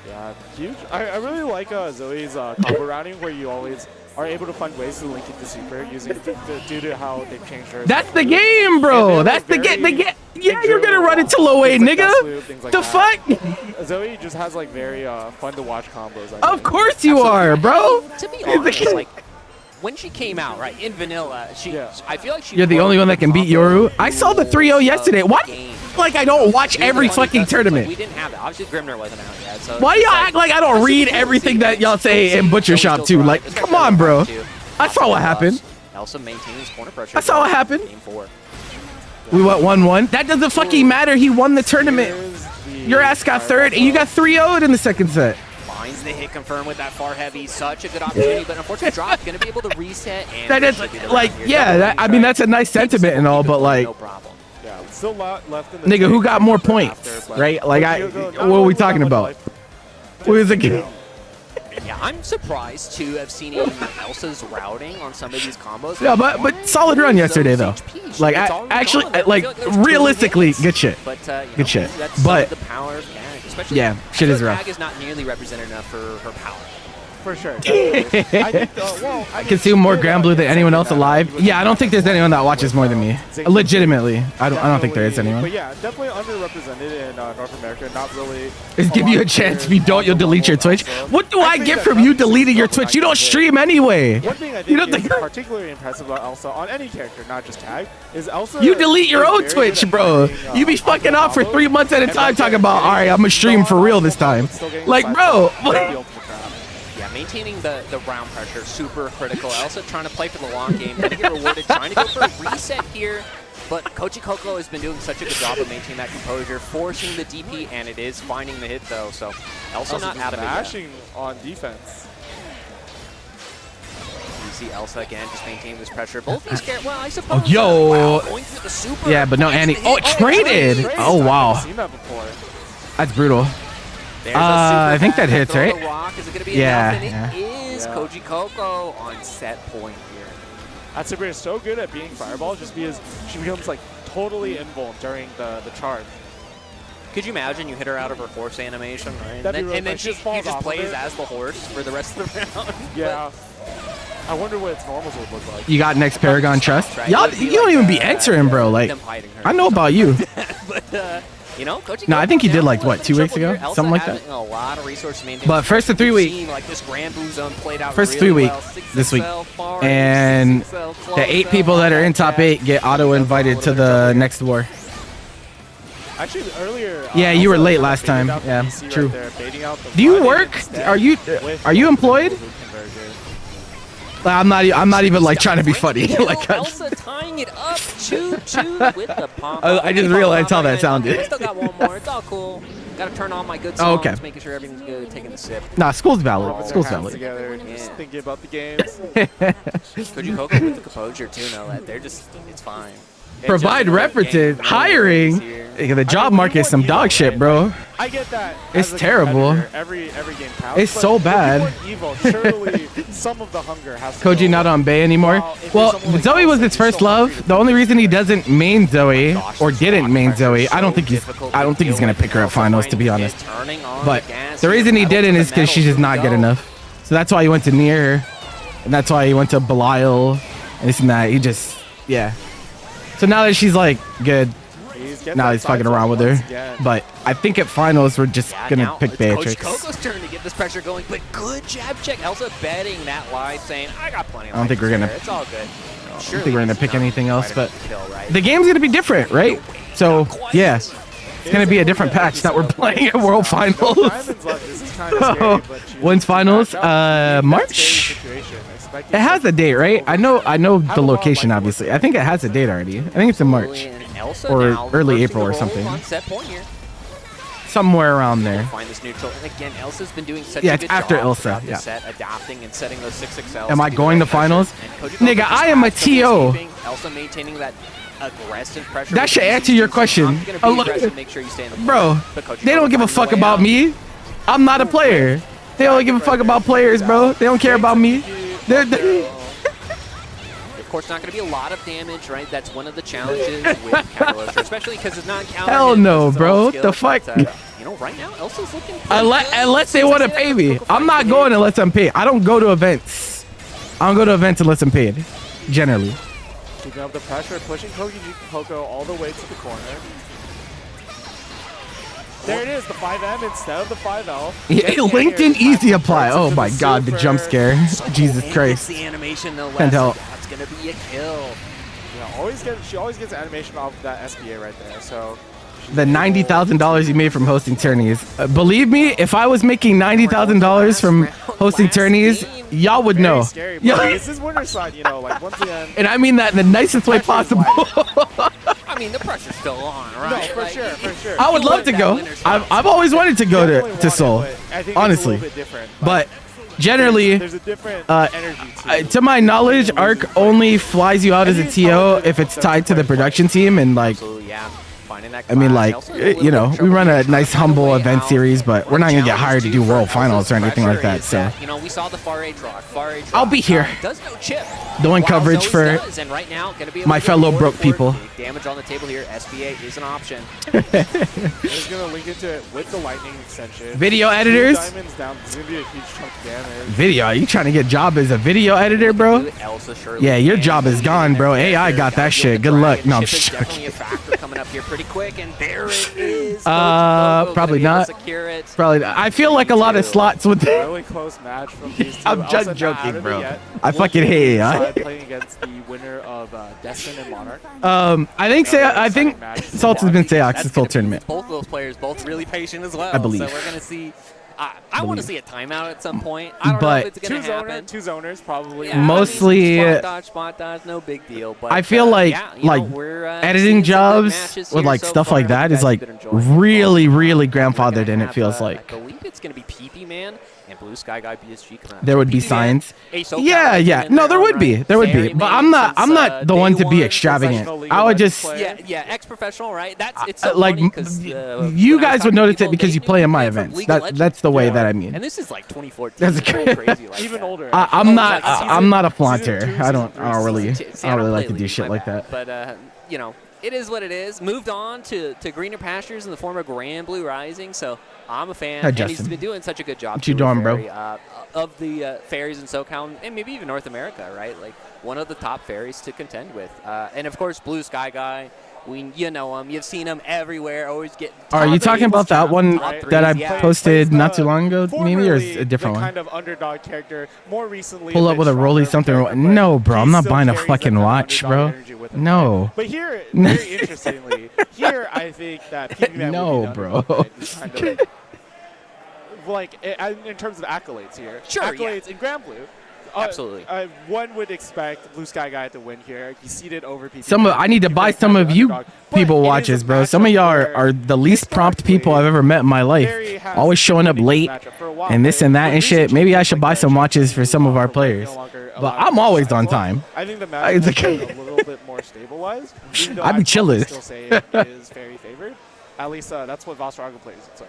J: Yeah, huge. I really like Zoe's combo routing, where you always are able to find ways to link it to super using due to how they've changed her.
A: That's the game, bro. That's the game. Yeah, you're gonna run into low A, nigga. The fuck?
J: Zoe just has like very fun to watch combos.
A: Of course you are, bro.
K: To be honest, like, when she came out, right, in vanilla, I feel like she...
A: You're the only one that can beat Yoru. I saw the 3-0 yesterday. Why? Like I don't watch every fucking tournament.
K: We didn't have that. Obviously, Grimner wasn't out yet. So
A: Why y'all act like I don't read everything that y'all say in Butcher Shop too? Like, come on, bro. I saw what happened.
K: Elsa maintaining his corner pressure.
A: I saw what happened.
K: Game 4.
A: We went 1-1. That doesn't fucking matter. He won the tournament. Your ass got third, and you got 3-0'd in the second set.
K: Finds the hit confirmed with that far heavy. Such a good opportunity, but unfortunately, drop going to be able to reset. And
A: That is like, yeah. I mean, that's a nice sentiment and all, but like,
K: no problem.
J: Yeah, still a lot left in the
A: nigga, who got more points, right? Like, what are we talking about? What is it?
K: Yeah, I'm surprised to have seen even Elsa's routing on some of these combos.
A: Yeah, but solid run yesterday though. Like, actually, like realistically, good shit.
K: But
A: Good shit.
K: That's
A: But
K: the power of Kag, especially.
A: yeah, shit is rough.
K: Kag is not nearly represented enough for her power.
J: For sure. I
A: Consume more Grand Blue than anyone else alive. Yeah, I don't think there's anyone that watches more than me. Legitimately, I don't think there is anyone.
J: But yeah, definitely underrepresented in North America. Not really.
A: Just give you a chance. If you don't, you'll delete your Twitch. What do I get from you deleting your Twitch? You don't stream anyway.
J: One thing I think is particularly impressive about Elsa on any character, not just Tag, is Elsa.
A: You delete your own Twitch, bro. You be fucking off for 3 months at a time talking about, all right, I'm gonna stream for real this time. Like, bro.
K: Yeah, maintaining the round pressure, super critical. Elsa trying to play for the long game, going to get rewarded, trying to go for a reset here. But Koji Coco has been doing such a good job of maintaining that composure, forcing the DP, and it is finding the hit, though. So Elsa not out of it yet.
J: Mashing on defense.
K: You see Elsa again, just maintaining this pressure. Both these characters, well, I suppose.
A: Oh, yo.
K: Wow, going for the super.
A: Yeah, but no, Annie. Oh, it traded. Oh, wow.
J: I've seen that before.
A: That's brutal. I think that hits, right? Yeah.
K: And it is Koji Coco on set point here.
J: That super is so good at beating Fireball just because she becomes like totally invulnerable during the charge.
K: Could you imagine you hit her out of her horse animation, right?
J: Really
K: and then she
J: falls
K: just
J: off
K: plays
J: of
K: as the horse for the rest of the round.
J: Yeah. I wonder what its normals would look like.
A: You got next Paragon Trust? Y'all, you don't even be answering, bro. Like, I know about you.
K: But, you know, Koji
A: No, I think he did like, what, 2 weeks
K: Triple
A: ago?
K: here.
A: Something like
K: Elsa
A: that?
K: having a lot of resources maintained.
A: But first to 3 week.
K: Seeing, like, this Grand Blue Zone played out
A: First
K: really
A: 3 week
K: well.
A: this week.
K: 6XL, far
A: And
K: 6XL, close
A: the 8
K: out,
A: people that are in top
K: yeah.
A: 8 get auto-invited to the next war.
J: Actually, earlier.
A: Yeah, you were
J: Elsa
A: late
J: kinda
A: last
J: baited
A: time.
J: out the
A: Yeah,
J: DC
A: true.
J: Right there, baiting out the
A: Do you
J: run
A: work?
J: instead
A: Are you employed?
J: with conversion.
A: I'm not even like trying to be funny. Like,
K: Elsa tying it up 2-2 with the pom.
A: I just realized how that sounded.
K: I still got one more. It's all cool. Got to turn on my good
A: Oh,
K: songs,
A: okay.
K: making sure everything's good, taking a sip.
A: nah, school's valid.
J: Rubbing
A: School's
J: their hands
A: valid.
J: together, just thinking about the games.
K: Koji Coco with the composure too, no, that they're just, it's fine.
A: Provide references, hiring. The job market is some dog shit, bro.
J: I get that.
A: It's
J: as a
A: terrible.
J: competitor, Every game counts.
A: It's
J: but
A: so
J: if you
A: bad.
J: want Evo, surely some of the hunger has to
A: Koji
J: go
A: not
J: away.
A: on Bay anymore.
J: Well, if
A: Well,
J: there's someone like
A: Zoe was
J: Elsa,
A: his
J: you
A: first
J: still
A: love.
J: have
A: The only reason he doesn't main Zoe or didn't main Zoe, I don't think he's gonna pick her at finals, to be honest. But the reason he didn't is because she's just not good enough. So that's why he went to near her, and that's why he went to Belial, and this and that. He just, yeah. So now that she's like good, now he's fucking around with her. But I think at finals we're just gonna pick
K: It's
A: Beatrix.
K: Coach Coco's turn to get this pressure going, but good jab check. Elsa betting that lie, saying, I got plenty of
A: I don't think
K: life
A: we're
K: to
A: gonna-
K: spare. It's all good.
A: don't
K: Surely
A: think we're gonna
K: this is
A: pick
K: not
A: anything else,
K: quite
A: but
K: enough to kill, right?
A: the game's gonna be different, right? So yeah, it's gonna be a different patch that we're playing at World Finals.
J: Diamonds left. This is kind of scary, but she
A: When's finals? March. It has a date, right? I know the location, obviously. I think it has a date already. I think it's in March or early April or something.
K: On set point here.
A: Somewhere around there.
K: Find this neutral. And again, Elsa's been doing such
A: Yeah,
K: a
A: it's
K: good
A: after
K: job
A: Elsa,
K: throughout
A: yeah.
K: this set, adapting and setting those 6XLs.
A: Am I going to finals? Nigga,
K: Nigga,
A: I am a TO.
K: Elsa maintaining that aggressive pressure.
A: That should answer your question.
K: I'm gonna be aggressive, make sure you stay in the
A: Bro,
K: corner, but Kojima's
A: they don't give a
K: finding
A: fuck
K: way
A: about
K: out.
A: me. I'm not a player. They only give a fuck about players, bro. They don't care about me.
K: Of course, not going to be a lot of damage, right? That's one of the challenges with Catalyst, especially because it's not counter.
A: Hell no, bro. What the fuck?
K: You know, right now, Elsa's looking pretty
A: Unless they want to pay me. I'm not going unless I'm paid. I don't go to events. I don't go to events unless I'm paid. Generally.
J: Keeping up the pressure, pushing Koko all the way to the corner. There it is, the 5M instead of the 5L.
A: Yeah, LinkedIn easy apply. Oh my god, the jump scare. Jesus Christ.
K: The animation, no
A: Can't help.
K: That's going to be a kill.
J: Yeah, she always gets animation off of that SBA right there. So
A: The $90,000 you made from hosting tourneys. Believe me, if I was making $90,000 from hosting tourneys, y'all would know.
J: Scary, but this is winter side, you know, like once again.
A: And I mean that in the nicest way possible.
K: I mean, the pressure's still on, right?
J: No, for sure, for sure.
A: I would love to go. I've always wanted to go to Seoul, honestly. But generally,
J: there's a different energy
A: to my knowledge, ARC only flies you out as a TO if it's tied to the production team and like. I mean, like, you know, we run a nice, humble event series, but we're not going to get hired to do World Finals or anything like that, so.
K: You know, we saw the far edge rock.
A: I'll be here.
K: Does no chip.
A: Doing coverage for my fellow broke people.
K: Damage on the table here. SBA is an option.
J: He's going to link into it with the lightning extension.
A: Video editors?
J: Diamonds down. This is going to be a huge chunk of damage.
A: Video? Are you trying to get job as a video editor, bro? Yeah, your job is gone, bro. AI got that shit. Good luck. No, I'm just joking.
K: Coming up here pretty quick, and there it is.
A: Probably not. Probably not. I feel like a lot of slots with
J: really close match from these two.
A: I'm just joking, bro. I fucking hate AI.
J: Playing against the winner of Destin and Monarch.
A: I think Salt has been Seox this whole tournament.
K: Both of those players, both really patient as well.
A: I believe.
K: So we're gonna see. I want to see a timeout at some point. I don't know if it's gonna happen.
J: Two zoners probably.
K: Yeah,
A: mostly.
K: I mean, spot dodge, no big deal. But
A: I feel like editing jobs with like stuff like that is like really grandfathered in. It feels like.
K: I believe it's gonna be PP Man and Blue Sky Guy BSG coming out.
A: There would be signs. Yeah. No, there would be. There would be. But I'm not the one to be extravagant. I would just.
K: Yeah, ex-professional, right? That's it's
A: like you guys would notice it because you play in my events. That's the way that I mean.
K: And this is like 2014.
A: That's
K: crazy. Like
J: even older.
A: I'm not a flaunter. I don't really like to do shit like that.
K: But you know, it is what it is. Moved on to greener pastures in the form of Grand Blue Rising. So I'm a fan.
A: Hi,
K: and
A: Justin.
K: he's been doing such a good job.
A: What you doing, bro?
K: Of the ferries in SoCal and maybe even North America, right? Like one of the top ferries to contend with. And of course, Blue Sky Guy. You know him. You've seen him everywhere. Always get.
A: Are you talking about that one that I posted not too long ago, maybe, or is it a different one?
J: Kind of underdog character. More recently.
A: Pull up with a rolly something. No, bro. I'm not buying a fucking watch, bro. No.
J: But here, very interestingly, here I think that PB
A: no, bro.
J: Kind of, like in terms of accolades here.
K: Sure.
J: Accolades in Grand Blue.
K: Absolutely.
J: One would expect Blue Sky Guy to win here. He seeded over people.
A: I need to buy some of you people watches, bro. Some of y'all are the least prompt people I've ever met in my life. Always showing up late and this and that and shit. Maybe I should buy some watches for some of our players. But I'm always on time.
J: I think the match is a little bit more stabilized.
A: I'd be chilling.
J: Still say it is very favored. At least that's what Valstrago players would say.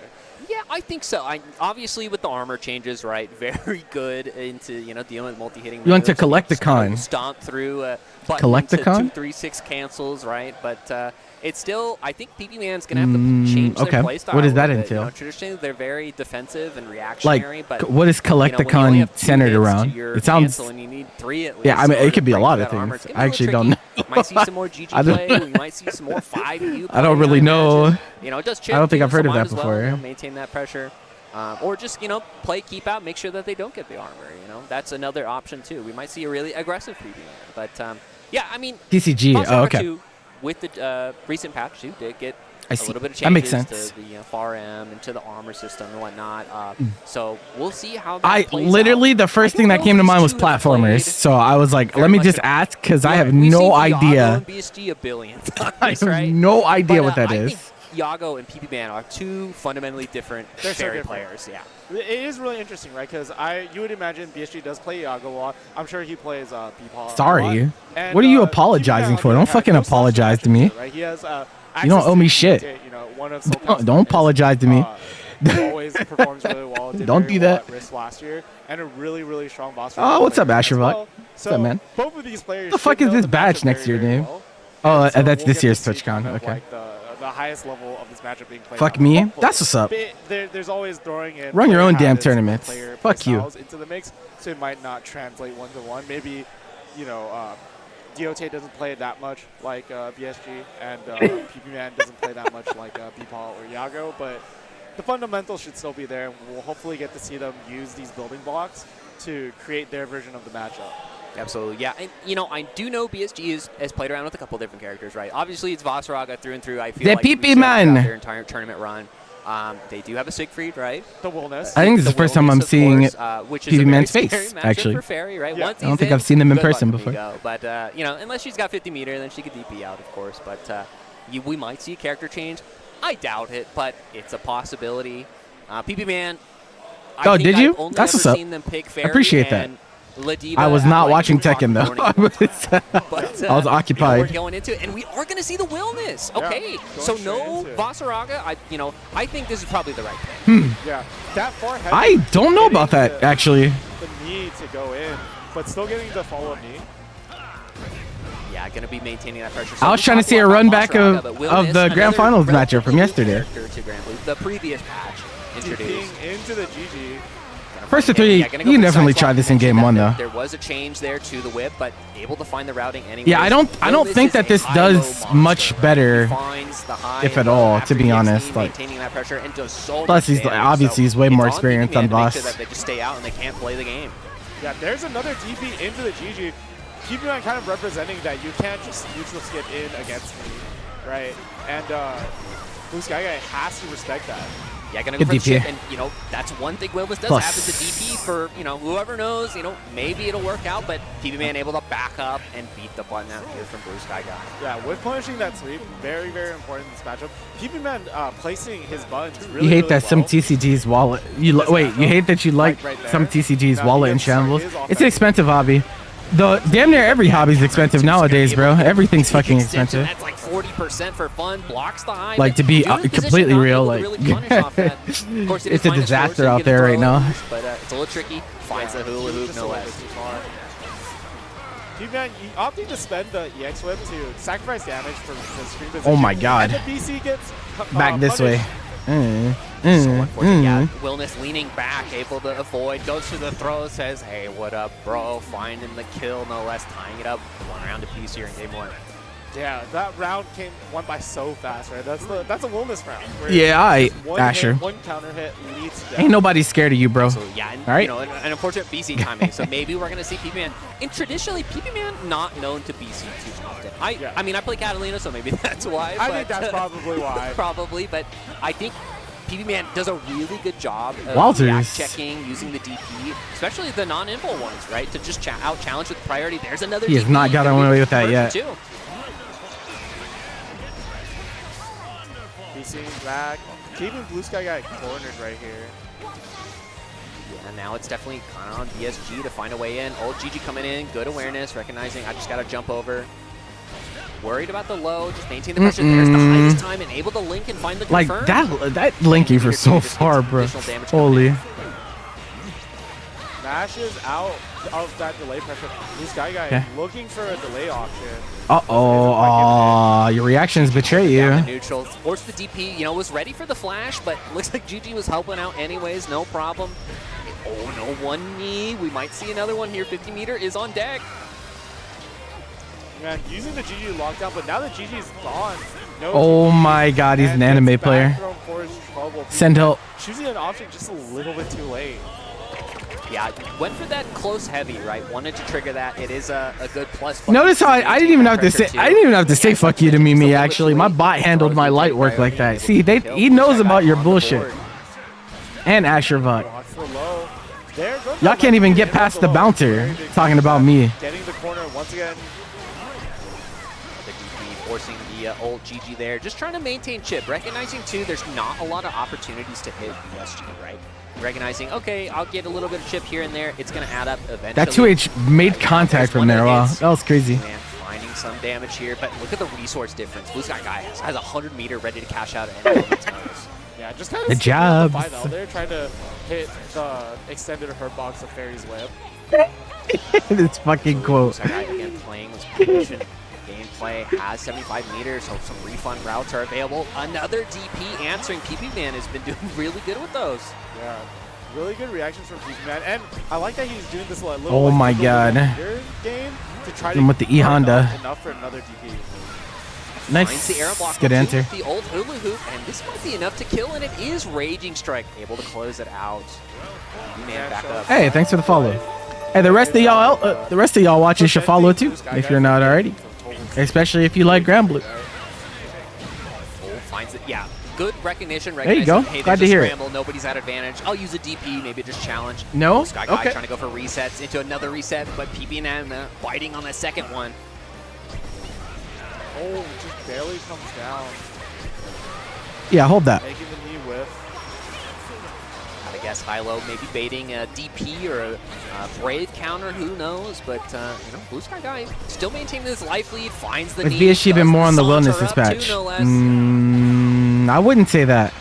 K: Yeah, I think so. Obviously with the armor changes, right? Very good into dealing with multi-hitting.
A: You want to collect the con?
K: Stomp through.
A: Collect the con?
K: 2-3-6 cancels, right? But it's still. I think PP Man's gonna have to change their playstyle.
A: What does that
K: entail?
A: entail?
K: Traditionally, they're very defensive and reactionary.
A: Like,
K: but
A: what is collect the con centered around? It sounds.
K: And you need 3 at least.
A: Yeah, I mean, it could be a lot of things. I actually don't know.
K: Might see some more GG play. We might see some more 5U.
A: I don't really know.
K: It does chip.
A: I don't think I've heard of
K: might
A: that
K: as well,
A: before.
K: Maintain that pressure. Or just, play, keep out, make sure that they don't get the armor, That's another option, too. We might see a really aggressive PB. But Yeah, I mean,
A: TCG.
K: Boss
A: Oh,
K: Rocker
A: okay.
K: 2, with the recent patch, too, did get
A: I
K: a
A: see.
K: little bit of changes
A: That makes sense.
K: to the FAR M and to the armor system and whatnot. So we'll see how that
A: I
K: plays
A: literally,
K: out.
A: the first
K: I
A: thing
K: don't
A: that
K: know
A: came
K: if
A: to
K: these
A: mind was
K: two have
A: platformers.
K: played
A: So I was like,
K: very
A: let me
K: much
A: just
K: a-
A: ask because I
K: Right,
A: have
K: we've
A: no
K: seen Iago
A: idea.
K: and BSG a billion times,
A: I have
K: right?
A: no idea
K: But,
A: what that
K: I
A: is.
K: think Iago and PP-Man are two fundamentally different
J: They're so
K: fairy
J: different.
K: players. Yeah.
J: It is really interesting, right? Because you would imagine BSG does play Iago a lot. I'm sure he plays Beepal.
A: Sorry.
J: And,
A: What are you
J: PP-Man,
A: apologizing
J: on
A: for?
J: the
A: Don't
J: other hand,
A: fucking
J: no slouch
A: apologize to me.
J: attribute, Right? He has
A: You don't
J: access
A: owe
J: to
A: me
J: DK,
A: shit.
J: You know, one of SoCal's
A: Don't apologize to me.
J: Always performs really well. Did
A: Don't
J: very
A: do
J: well
A: that.
J: at Risc last year, and a really, really strong boss.
A: Oh, what's up,
J: player as
A: Ashervok?
J: well.
A: What's
J: So
A: up, man?
J: both of these players.
A: The fuck
J: should
A: is
J: know
A: this
J: the
A: badge
J: matchup
A: next to your
J: very, very
A: name?
J: well.
A: Oh,
J: And so
A: that's
J: we'll
A: this
J: get to
A: year's
J: see
A: TwitchCon.
J: kind of
A: Okay.
J: like the highest level of this matchup being played.
A: Fuck
J: out.
A: me?
J: Hopefully.
A: That's what's up.
J: There's always throwing in.
A: Run your
J: player
A: own damn
J: habits and
A: tournaments.
J: player
A: Fuck you.
J: styles into the mix, so it might not translate one to one. Maybe, you know, DOT doesn't play that much like BSG, and PP-Man doesn't play that much like Beepal or Iago, but the fundamentals should still be there, and we'll hopefully get to see them use these building blocks to create their version of the matchup.
K: Absolutely, yeah. And, you know, I do know BSG has played around with a couple different characters, right? Obviously, it's Vasaraga through and through. I feel
A: The
K: like we've
A: PP
K: seen that
A: man.
K: throughout their entire tournament run. They do have a Siegfried, right?
J: The Willness.
A: I think this is the first time I'm
K: Willness, of
A: seeing
K: course, which is a very
A: PP-Man's
K: scary
A: face,
K: matchup
A: actually.
K: for Fairy, right?
J: Yeah.
K: Once
A: I don't
K: he's
A: think I've seen them in
K: good luck,
A: person before.
K: Amigo. But, you know, unless she's got 50 meter, then she could DP out, of course. But we might see a character change. I doubt it, but it's a possibility. PP-Man,
A: Oh, did you?
K: I've only
A: That's
K: ever
A: what's up.
K: seen them pick
A: I
K: Fairy
A: appreciate that.
K: and Ladiva
A: I was
K: at,
A: not
K: like,
A: watching
K: 2 o'clock in
A: Tekken,
K: the
A: though.
K: morning. But,
A: I was
K: you know,
A: occupied.
K: we're going into it, and we are going to see the Willness. Okay,
J: going
K: so
J: straight
K: no
J: into it.
K: Vasaraga. I think this is probably the right play.
J: Yeah, that far heavy.
A: I don't know about
J: getting
A: that,
J: the-
A: actually.
J: The need to go in, but still getting the follow-up knee.
K: Yeah, going to be maintaining that pressure.
A: I was
K: we
A: trying to
K: talked
A: see a
K: lot
A: run
K: about
A: back
K: Vasaraga,
A: of
K: but
A: the
K: Willness,
A: Grand
K: another
A: Finals matchup
K: relatively
A: from
K: new
A: yesterday.
K: character to Grand Blue, the previous patch introduced.
J: TPing into the GG.
A: First to three,
K: Yeah, gonna
A: you
K: go
A: can
K: for
A: definitely
K: sideswipe.
A: try this in
K: Mentioned
A: game
K: that
A: one, though.
K: There was a change there to the whip, but able to find the routing anyway.
A: Yeah, I don't think that this does much better, if at all, to be honest. Like,
K: maintaining that pressure and does so
A: plus,
K: much
A: he's
K: damage.
A: obviously he's way
K: It's
A: more
K: on
A: experienced
K: PP-Man
A: on
K: to make
A: boss.
K: sure that they just stay out and they can't play the game.
J: Yeah, there's another DP into the GG. Keeping on kind of representing that you can't just neutral skip in against me, right? And Blue Sky Guy has to respect that.
K: Yeah, gonna go
A: Good
K: for the
A: DP.
K: chip, and that's one thing Willness does
A: Plus.
K: have is a DP for whoever knows. Maybe it'll work out, but PP-Man able to back up and beat the button out here from Blue Sky Guy.
J: Yeah, with punishing that sweep, very, very important in this matchup. PP-Man placing his buttons really,
A: You hate
J: really
A: that some
J: well.
A: TCG's wallet. Wait, you hate that you like
J: right there.
A: some TCG's
J: Now,
A: wallet
J: he
A: in
J: gets started
A: shambles.
J: his
A: It's
J: offense.
A: an expensive hobby. Damn near every hobby's expensive nowadays, bro. Everything's fucking
K: Extension,
A: expensive.
K: That's like 40% for fun, blocks the high.
A: Like,
K: but
A: to be
K: doing position,
A: completely
K: not
A: real,
K: able to
A: like,
K: really punish off that. Of course, it
A: it's
K: is
A: a
K: -4,
A: disaster
K: so you
A: out
K: get a
A: there right
K: throw,
A: now.
K: But it's a little tricky. Finds the hula hoop,
J: Just
K: no
J: a little
K: less.
J: bit too far. PP-Man opting to spend the EX whip to sacrifice damage for the screen position.
A: Oh my god.
J: And the BC gets
A: Back this way.
J: punished.
K: So unfortunate. Yeah, Willness leaning back, able to avoid, goes for the throw, says, hey, what up, bro? Finding the kill, no less, tying it up. 1 round apiece here in game 1.
J: Yeah, that round won by so fast, right? That's a Willness round. where
A: Yeah,
J: just one
A: Asher.
J: hit, one counter hit leads to death.
A: Ain't nobody scared of you, bro.
K: So yeah, and,
A: All right.
K: an unfortunate BC timing. So maybe we're gonna see PP-Man. And traditionally, PP-Man not known to BC too often. I mean, I play Catalina, so maybe that's why.
J: I
K: but,
J: think that's probably why.
K: Probably, but I think PP-Man does a really good job of
A: Walters.
K: react checking, using the DP, especially the non-info ones, right? To just out-challenge with priority. There's another
A: He has
K: DP.
A: not gotten away with that yet.
K: Too.
J: BC back. Keeping Blue Sky Guy cornered right here.
K: Yeah, now it's definitely kind of on BSG to find a way in. Old GG coming in, good awareness, recognizing I just got to jump over. Worried about the low, just maintain the pressure. There's the highest time and able to link and find the
A: Like,
K: confirm.
A: that linking for so far, bro. Holy.
J: Mashes out of that delay pressure. Blue Sky Guy
A: Yeah.
J: looking for a delay option.
A: Uh-oh. Your reactions betray you.
K: Down to neutral, forced the DP, was ready for the flash, but looks like GG was helping out anyways, no problem. Oh, no, one knee. We might see another one here. 50 meter is on deck.
J: Man, using the GG lockdown, but now that GG's gone, no
A: Oh
J: GG,
A: my god, he's
J: and
A: an anime
J: gets back
A: player.
J: thrown for his trouble.
A: Send help.
J: Choosing an option just a little bit too late.
K: Yeah, went for that close heavy, right? Wanted to trigger that. It is a good plus. But
A: Notice how I didn't even have to say fuck you to me. Actually, my bot handled my light work like that. See, he knows about your bullshit. And Ashervot. Y'all can't even get past the bouncer talking about me.
J: Getting the corner once again.
K: The DP forcing the old GG there. Just trying to maintain chip. Recognizing, too, there's not a lot of opportunities to hit BSG, right? Recognizing, okay, I'll get a little bit of chip here and there. It's going to add up eventually.
A: That 2H made contact from there. Wow, that was crazy.
K: Man, finding some damage here, but look at the resource difference. Blue Sky Guy has 100 meter ready to cash out at any moment.
J: Yeah, just kind of
A: good job.
J: They're trying to hit the extended hurt box of Fairy's Whip.
A: This fucking quote.
K: Blue Sky Guy again playing this position. Gameplay has 75 meters, so some refund routes are available. Another DP answering. PP Man has been doing really good with those.
J: Yeah, really good reactions from PP Man, and I like that he's doing this little.
A: Oh my god.
J: Game to try to
A: with the E Honda.
J: Enough for another DP.
A: Nice.
K: The air block.
A: Good answer.
K: The old hula hoop, and this might be enough to kill, and it is Raging Strike able to close it out. Man back up.
A: Hey, thanks for the follow. Hey, the rest of y'all watching should follow too if you're not already. Especially if you like Grand Blue.
K: Finds it. Yeah, good recognition.
A: There you go.
K: Hey,
A: Glad to hear it.
K: Nobody's at advantage. I'll use a DP, maybe just challenge.
A: No?
K: Sky Guy
A: Okay.
K: trying to go for resets into another reset, but PP&M biting on the second one.
J: Oh, just barely comes down.
A: Yeah, hold that.
J: Making the knee whiff.
K: I guess high-low maybe baiting a DP or a Brave counter, who knows? But, you know, Blue Sky Guy still maintaining his life lead, finds the
A: Has
K: knee.
A: BSG been more on the wellness dispatch? I wouldn't say that.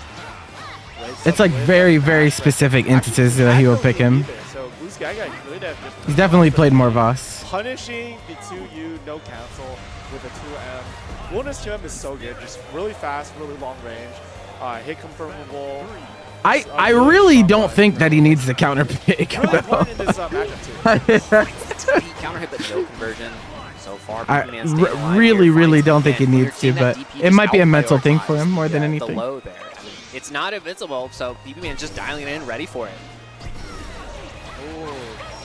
A: It's like very, very specific instances that he will pick him.
J: So Blue Sky Guy could have just
A: He's definitely played more Voss.
J: punishing the 2U no cancel with a 2M. Wellness 2M is so good, just really fast, really long range, hit confirmable.
A: I really don't think that he needs the counter pick.
J: Really important in this matchup too.
K: Counter hit, but no conversion so far.
A: I really don't think he needs to, but it might be a mental thing for him more than
K: The
A: anything.
K: low there. I mean, it's not invincible, so PP Man's just dialing it in, ready for it.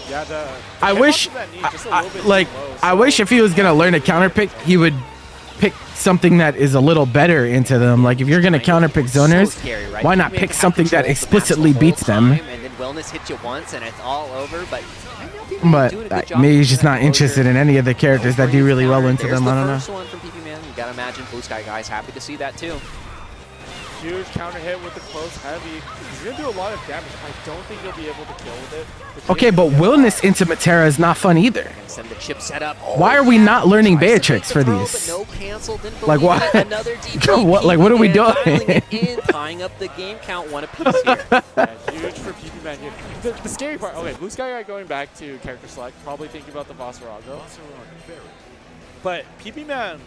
J: Yeah,
A: I wish, I wish if he was gonna learn a counter pick, he would pick something that is a little better into them. Like if you're gonna counter pick zoners, why not pick something that explicitly beats them?
K: And then wellness hits you once, and it's all over. But
A: maybe he's just not interested in any of the characters that do really well into them. I don't know.
K: First one from PP Man. You gotta imagine Blue Sky Guy's happy to see that too.
J: Huge counter hit with the close heavy. He's gonna do a lot of damage. I don't think he'll be able to kill with it.
A: Okay, but wellness into Matera is not fun either.
K: Send the chip setup.
A: Why are we not learning Beatrix for these? Like what? Like what are we doing?
K: Tying up the game count one apiece here.
J: Yeah, huge for PP Man here. The scary part. Okay, Blue Sky Guy going back to character select, probably thinking about the Vossarago. But PP Man,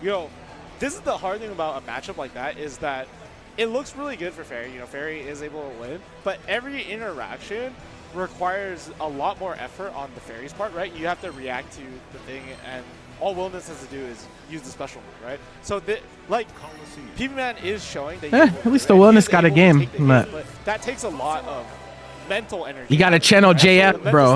J: you know, this is the hard thing about a matchup like that is that it looks really good for Fairy. You know, Fairy is able to win, but every interaction requires a lot more effort on the Fairy's part, right? You have to react to the thing, and all Wellness has to do is use the special move, right? So, like, PP Man is showing that
A: at least the Wellness got a game.
J: But that takes a lot of mental energy.
A: You got to channel JF, bro.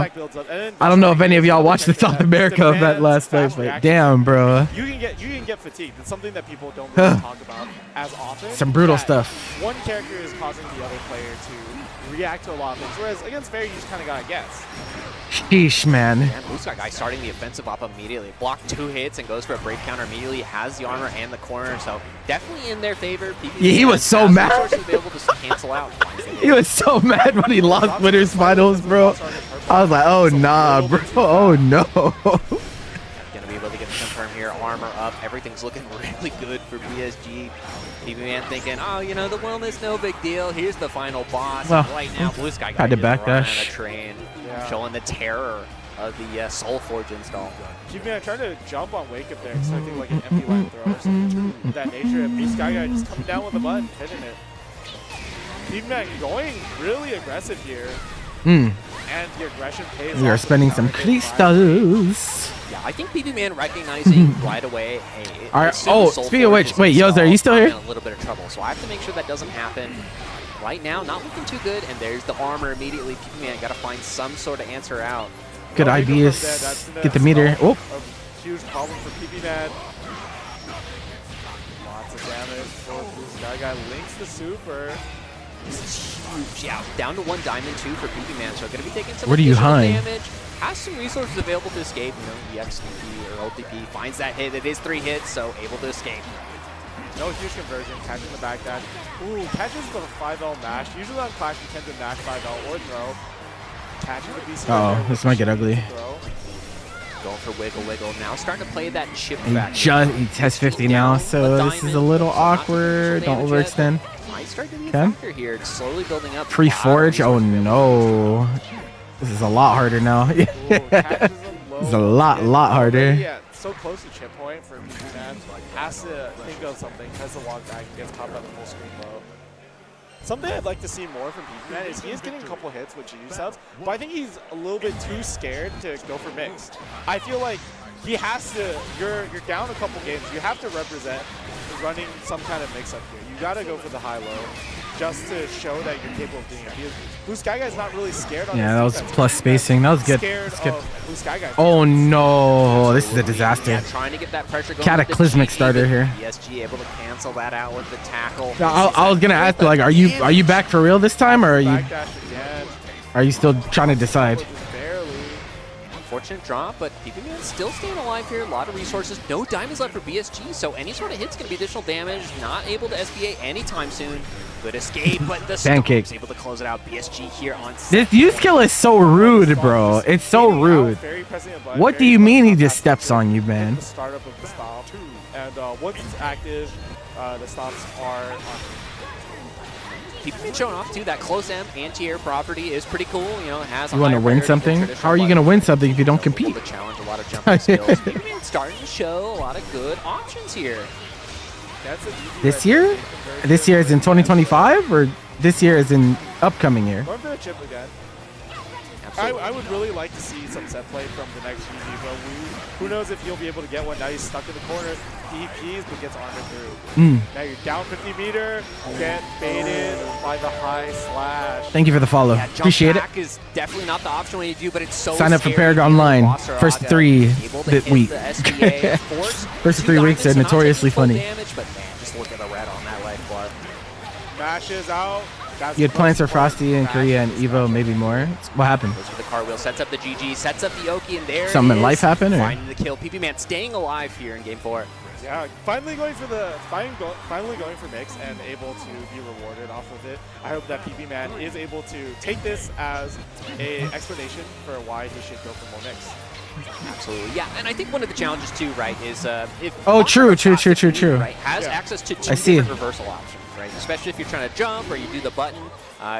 A: I don't know if any of y'all watched the South America event last night, but damn, bro.
J: You can get fatigued. It's something that people don't really talk about as often.
A: Some brutal stuff.
J: One character is causing the other player to react to a lot of things, whereas against Fairy, you just kind of gotta guess.
A: Sheesh, man.
K: And Blue Sky Guy starting the offensive up immediately. Blocked 2 hits and goes for a brave counter immediately. Has the armor and the corner, so definitely in their favor.
A: Yeah, he was so mad.
K: Able to cancel out.
A: He was so mad when he lost Winners Finals, bro. I was like, oh nah, bro. Oh no.
K: Gonna be able to get the confirm here. Armor up. Everything's looking really good for BSG. PP Man thinking, oh, you know, the wellness, no big deal. Here's the final boss.
A: Well,
K: right now, Blue Sky Guy
A: had to
K: just running
A: backdash.
K: on a train, showing the terror of the Soul Forge install.
J: PP Man trying to jump on Wake Up there, expecting like an empty line throw or something of that nature. And Blue Sky Guy just coming down with a button, hitting it. PP Man going really aggressive here. And the aggression pays off.
A: We are spending some crystals.
K: Yeah, I think PP Man recognizing right away, hey,
A: All right. Oh, speaking of which, wait, Yoza, are you still here?
K: I'm in a little bit of trouble, so I have to make sure that doesn't happen. right now, not looking too good, and there's the armor immediately. PP-Man got to find some sort of answer out.
A: Good ideas. Get the meter. Oh.
J: A huge problem for PP-Man. Lots of damage for Blue Sky Guy. Links the super.
K: This is huge. Yeah, down to 1 diamond, 2 for PP-Man, so going to be taking some
A: Where do you
K: additional
A: hide?
K: damage. Has some resources available to escape. You know, EXTP or LTP finds that hit. It is 3 hits, so able to escape.
J: No huge conversion, catching the back dash. Ooh, catches the 5L mash. Usually on Clash, you tend to mash 5L or throw. Catching the BC.
A: Oh, this might get ugly.
K: Going for wiggle, wiggle. Now starting to play that chip
A: He
K: factor.
A: he has 50 now, so this is a little awkward. Don't overextend.
K: Might start to be a
A: Okay.
K: factor here. It's slowly building up.
A: Free forge. Oh no. This is a lot harder now. This is a lot harder.
J: Yeah, so close to chip point for PP-Man. Has to think of something, has to walk back, and gets caught by the full screen low. Something I'd like to see more from PP-Man is he is getting a couple hits with GG subs, but I think he's a little bit too scared to go for mix. I feel like he has to, you're down a couple games, you have to represent running some kind of mix up here. You gotta go for the high-low just to show that you're capable of doing it. Because Blue Sky Guy's not really scared on
A: Yeah,
J: his
A: that was
J: defense.
A: plus spacing. That was good.
J: Scared
A: Skip.
J: of Blue Sky Guy.
A: Oh no, this is a disaster.
K: Yeah, trying to get that pressure going.
A: Cataclysmic
K: with the
A: starter
K: GG,
A: here.
K: PSG able to cancel that out with the tackle.
A: I was gonna ask, like, are you back for real this time, or
J: Backdash again.
A: are you still trying to decide?
J: Barely.
K: Unfortunate drop, but PP-Man still staying alive here. A lot of resources. No diamonds left for BSG, so any sort of hit's going to be additional damage. Not able to SBA anytime soon. Good escape, but the
A: Pancake.
K: Storm's able to close it out. BSG here on
A: This use kill is so rude, bro. It's so rude. What do you mean he just steps on you, man?
J: The startup of the stop. And once it's active, the stops are on.
K: PP-Man showing off too. That close M anti-air property is pretty cool. You know, it has.
A: You want to win something? How are you gonna win something if you don't compete?
K: To challenge a lot of jumping skills. PP-Man starting to show a lot of good options here.
A: This year? This year is in 2025, or this year is in upcoming year?
J: Going for the chip again. I would really like to see some set play from the next GG, but who knows if he'll be able to get one. Now he's stuck in the corner. He pees, but gets armored through. Now you're down 50 meter, get baited by the high slash.
A: Thank you for the follow.
K: Yeah, jump
A: Appreciate it.
K: back is definitely not the option when you do, but it's so
A: Sign up for
K: scary.
A: Paragon Line.
K: Boss or
A: First
K: Aga
A: 3
K: able to
A: that
K: hit
A: week.
K: the SBA, of course.
A: First 3 weeks are
K: diamonds, so not
A: notoriously
K: taking full
A: funny.
K: Damage, but man, just look at the red on that life bar.
J: Mashes out.
A: You had plans for Frosty in Korea and Evo, maybe more. What happened?
K: Goes for the car wheel, sets up the GG, sets up the Oki, and there
A: Something in
K: it is.
A: life happened, or?
K: Finding the kill. PP-Man staying alive here in game 4.
J: Yeah, finally going for mix and able to be rewarded off of it. I hope that PP-Man is able to take this as a explanation for why he should go for more mix.
K: Absolutely, yeah, and I think one of the challenges too, right, is if
A: Oh, true.
K: right, has access to 2
A: I see.
K: different reversal options, right? Especially if you're trying to jump or you do the button,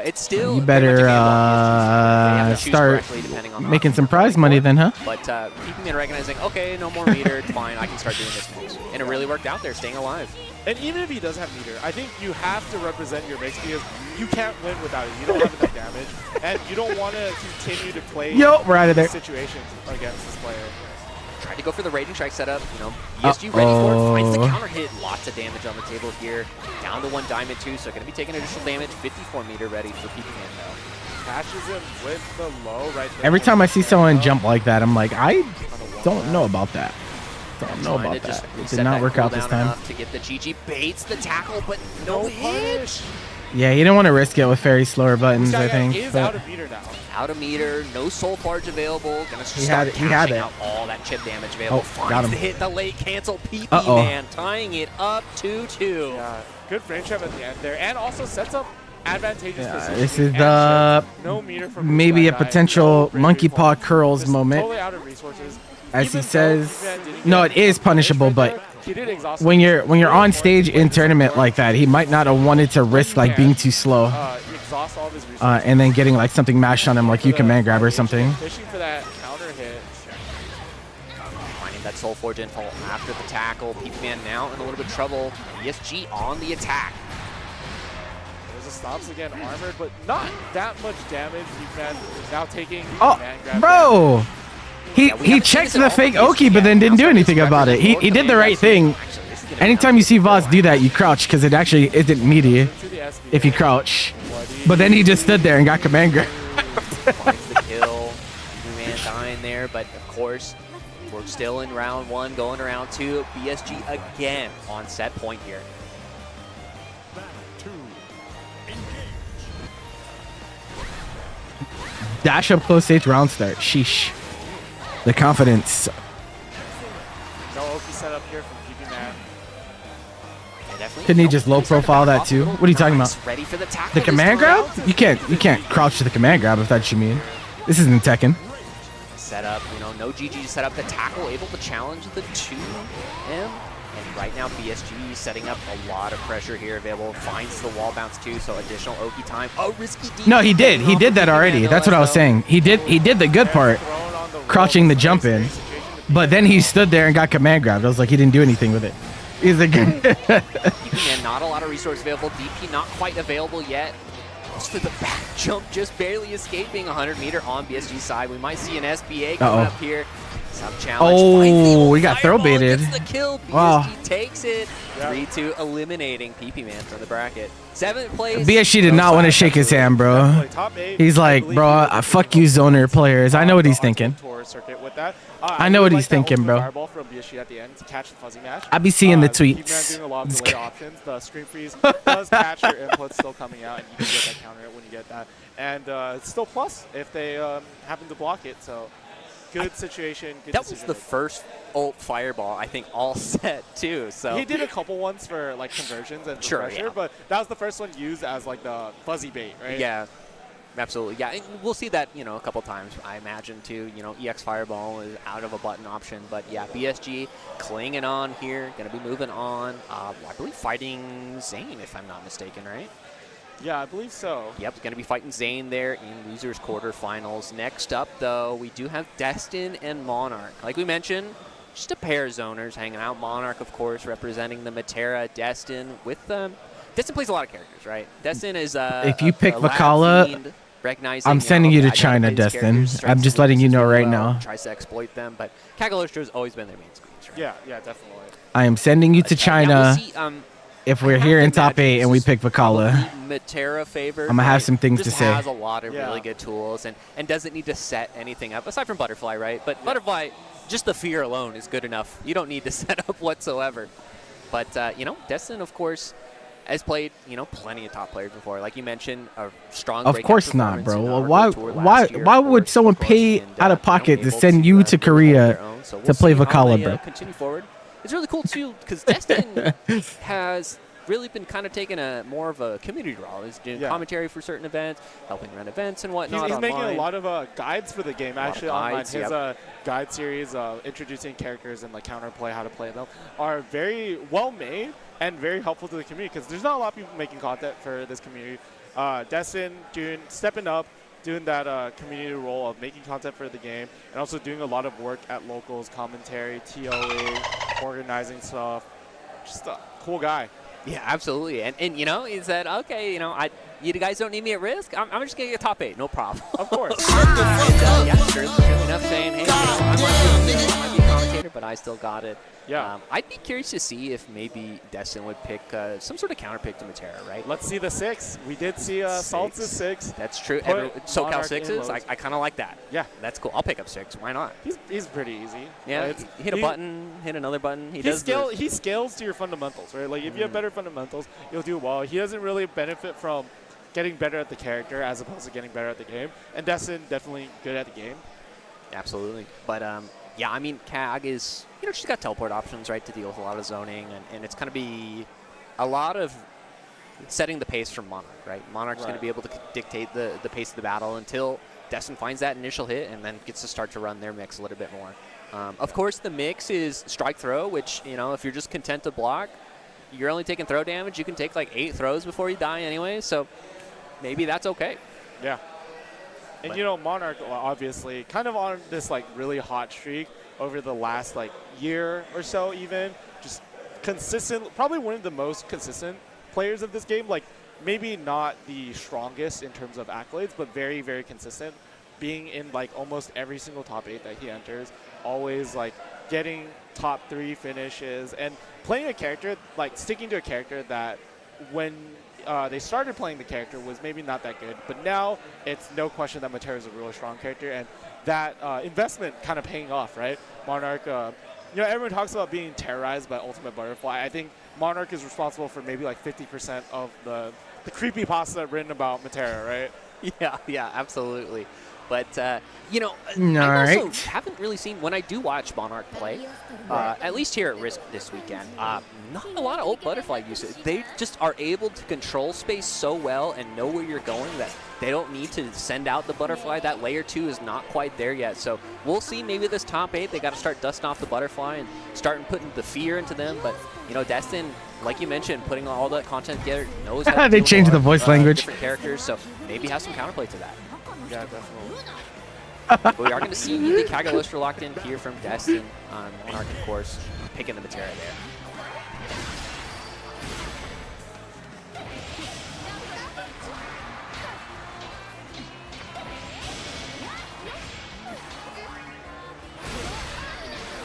K: it's still
A: You
K: very much a
A: better
K: gamble on BSG. They have to choose
A: start
K: correctly depending on the
A: making some
K: option.
A: prize money then, huh?
K: But PP-Man recognizing, okay, no more meter, it's fine, I can start doing this mix. And it really worked out there, staying alive.
J: And even if he does have meter, I think you have to represent your mix because you can't win without it. You don't have enough damage, and you don't want to continue to play
A: We're out of there.
J: situations against this player.
K: Tried to go for the Raging Strike setup, you know, ESG ready for it, finds the counter hit, lots of damage on the table here, down to 1 diamond too, so going to be taking additional damage, 54 meter ready for PP-Man though.
J: Catches him with the low right there.
A: Every time I see someone jump like that, I'm like, I don't know about that. Don't know
K: Trying
A: about
K: to just
A: that. It
K: reset
A: did not
K: that
A: work out this
K: cooldown
A: time.
K: enough to get the GG, baits the tackle, but no hit.
A: Yeah, he didn't want to risk it with very slower buttons, I
J: This guy
A: think.
J: is
A: but-
J: out of meter now.
K: Out of meter, no soul forge available. Gonna
A: He
K: start
A: had it, he had
K: cashing
A: it.
K: out all that chip damage available.
A: Oh, got
K: Finds
A: him.
K: the hit, the late cancel.
A: Uh-oh.
K: PP-Man tying it up 2-2.
J: Yeah, good frame trap at the end there, and also sets up advantageous positioning.
A: this is
J: and
A: the
J: chip. No meter from
A: maybe
J: this
A: a
J: guy,
A: potential
J: no
A: monkey
J: bravery
A: paw
J: points.
A: curls
J: Just
A: moment.
J: Totally out of resources.
A: As
J: Even
A: he
J: though
A: says,
J: PP-Man didn't
A: no,
J: get
A: it is
J: the
A: punishable,
J: right
A: but
J: there, he did exhaust
A: when
J: himself.
A: you're on stage
J: Really
A: in tournament like that, he might not have wanted to risk like being too slow,
J: you exhaust all of his resources.
A: and then getting like something mashed on him, like you can man grab or something.
J: Fishing for that counter hit.
K: Finding that soul forge info after the tackle. PP-Man now in a little bit of trouble. ESG on the attack.
J: There's a stops again, armored, but not that much damage. PP-Man now taking
A: Oh,
J: man grab
A: bro! He
K: we haven't
A: checked
K: seen this
A: the
K: at all
A: fake
K: from
A: Oki,
K: PSG
A: but then
K: yet.
A: didn't do
K: Now
A: anything
K: starting to
A: about it.
K: represent
A: He
K: both
A: did the
K: of
A: right
K: them.
A: thing.
K: Actually, this is gonna
A: Anytime
K: come
A: you see
K: down
A: Voss
K: to
A: do that, you crouch because it actually isn't meaty
J: to the SB.
A: if you crouch.
J: Well,
A: But then he just stood there and got command grab.
K: Finds the kill. Man dying there, but of course, we're still in round 1, going to round 2. BSG again on set point here.
A: Dash up close stage round start. Sheesh. The confidence.
J: No OP setup here from PP Man.
A: Couldn't he just low profile that too? What are you talking about?
K: Ready for the tackle.
A: The command grab? You can't crouch to the command grab if that's what you mean. This isn't Tekken.
K: Set up, no GG set up the tackle, able to challenge the 2M. And right now BSG setting up a lot of pressure here available. Finds the wall bounce too, so additional Oki time. Oh, risky deep.
A: No, he did. He did that already. That's what I was saying. He did the good part, crouching the jump in. But then he stood there and got command grabbed. I was like, he didn't do anything with it. He's like,
K: DP, not a lot of resource available. DP not quite available yet. Goes for the back jump, just barely escaping. 100-meter on BSG side. We might see an SBA coming up here. Sub challenge.
A: Oh, we got throw baited.
K: Gets the kill. BSG
A: Wow.
K: takes it. 3-2, eliminating PP Man from the bracket. 7th place.
A: BSG did not want to shake his hand, bro. He's like, bro, fuck you, zoner players. I know what he's thinking. I know what he's thinking, bro. I be seeing the tweets.
J: Doing a lot of delay options. The screen freeze does catch your inputs still coming out, and you can get that counter when you get that. And it's still plus if they happen to block it. So good situation. Good
K: that was the first ult fireball, I think, all set too. So
J: he did a couple ones for like conversions and pressure, but that was the first one used as like the fuzzy bait, right?
K: Yeah. Absolutely, yeah. And we'll see that, a couple times, I imagine, too. EX Fireball is out of a button option. But, yeah, BSG clinging on here, going to be moving on. I believe fighting Zane, if I'm not mistaken, right?
J: Yeah, I believe so.
K: Yep, going to be fighting Zane there in losers quarterfinals. Next up, though, we do have Destin and Monarch. Like we mentioned, just a pair of zoners hanging out. Monarch, of course, representing the Matera. Destin with them. Destin plays a lot of characters, right? Destin is
A: if you pick Vakala, I'm sending you to China, Destin. I'm just letting you know right now.
K: Tries to exploit them, but Cagalostra has always been their main screens, right?
J: Yeah, definitely.
A: I am sending you to China if we're here in top 8 and we pick Vakala.
K: Matera favored.
A: I'm gonna have some things to say.
K: Has a lot of really good tools and doesn't need to set anything up aside from Butterfly, right? But Butterfly, just the fear alone is good enough. You don't need to set up whatsoever. But Destin, of course, has played, plenty of top players before. Like you mentioned, a strong.
A: Of course not, bro. Why would someone pay out of pocket to send you to Korea to play Vakala, bro?
K: Continue forward. It's really cool too because Destin has really been kind of taking more of a community role. He's doing commentary for certain events, helping run events and whatnot.
J: He's making a lot of guides for the game actually online. His guide series, introducing characters and like counterplay, how to play them, are very well made and very helpful to the community because there's not a lot of people making content for this community. Destin stepping up, doing that community role of making content for the game, and also doing a lot of work at locals, commentary, TOA, organizing stuff. Just a cool guy.
K: Yeah, absolutely. And he said, okay, you guys don't need me at Risk. I'm just going to get top 8. No problem.
J: Of course.
K: Yeah, sure enough saying, hey, I might be a commentator, but I still got it.
J: Yeah.
K: I'd be curious to see if maybe Destin would pick some sort of counter pick to Matera, right?
J: Let's see the 6. We did see Salt's 6.
K: That's true. SoCal 6s, I kind of like that.
J: Yeah.
K: That's cool. I'll pick up 6. Why not?
J: He's pretty easy.
K: Yeah, hit a button, hit another button.
J: He scales to your fundamentals, right? Like, if you have better fundamentals, you'll do well. He doesn't really benefit from getting better at the character as opposed to getting better at the game. And Destin, definitely good at the game.
K: Absolutely. But, yeah, I mean, CAG is, she's got teleport options, right, to deal with a lot of zoning. And it's going to be a lot of setting the pace from Monarch, right? Monarch's going to be able to dictate the pace of the battle until Destin finds that initial hit and then gets to start to run their mix a little bit more. Of course, the mix is strike throw, which, if you're just content to block, you're only taking throw damage. You can take like 8 throws before you die anyway, so maybe that's okay.
J: Yeah. And Monarch obviously kind of on this like really hot streak over the last like year or so even. Just consistent, probably one of the most consistent players of this game. Like maybe not the strongest in terms of accolades, but very, very consistent. Being in like almost every single top 8 that he enters. Always like getting top 3 finishes and playing a character, like sticking to a character that when they started playing the character was maybe not that good, but now it's no question that Matera is a really strong character, and that investment kind of paying off, right? Monarch, you know, everyone talks about being terrorized by Ultimate Butterfly. I think Monarch is responsible for maybe like 50% of the creepypasta written about Matera, right?
K: Yeah, absolutely. But, you know,
A: All
K: I also
A: right.
K: haven't really seen, when I do watch Monarch play, at least here at Risc this weekend, not a lot of ult butterfly usage. They just are able to control space so well and know where you're going that they don't need to send out the butterfly. That layer 2 is not quite there yet. So we'll see maybe this top 8, they got to start dusting off the butterfly and starting putting the fear into them. But, you know, Destin, like you mentioned, putting all that content together, knows how to
A: They
K: deal with
A: changed
K: a lot
A: the voice
K: of,
A: language.
K: different characters, so maybe have some counterplay to that.
J: Yeah, definitely.
K: But we are going to see the Cagalostra locked in here from Destin on Monarch, of course, picking the Matera there.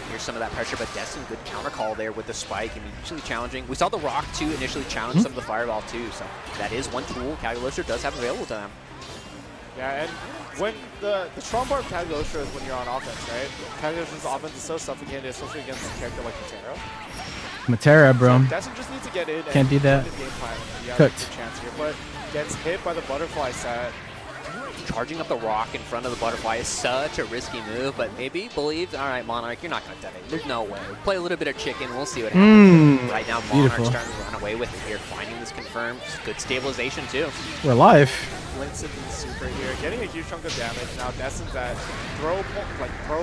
K: Here's some of that pressure, but Destin, good counter call there with the spike, immediately challenging. We saw the Rock, too, initially challenge some of the Fireball, too, so that is one tool Cagalostra does have available to them.
J: Yeah, and when the strong part of Cagalostra is when you're on offense, right? Cagalostra's offense is so suffocating, especially against a character like Matera.
A: Matera, bro.
J: So Destin just needs to get in.
A: Can't do that.
J: Game plan. He has
A: Cooked.
J: a good chance here, but gets hit by the butterfly set.
K: Charging up the Rock in front of the Butterfly is such a risky move, but maybe believes, all right, Monarch, you're not going to detonate. There's no way. Play a little bit of chicken. We'll see what happens. Right now, Monarch's
A: beautiful.
K: starting to run away with it here, finding this confirmed. Good stabilization, too.
A: We're live.
J: Blinks into the super here, getting a huge chunk of damage. Now Destin's at throw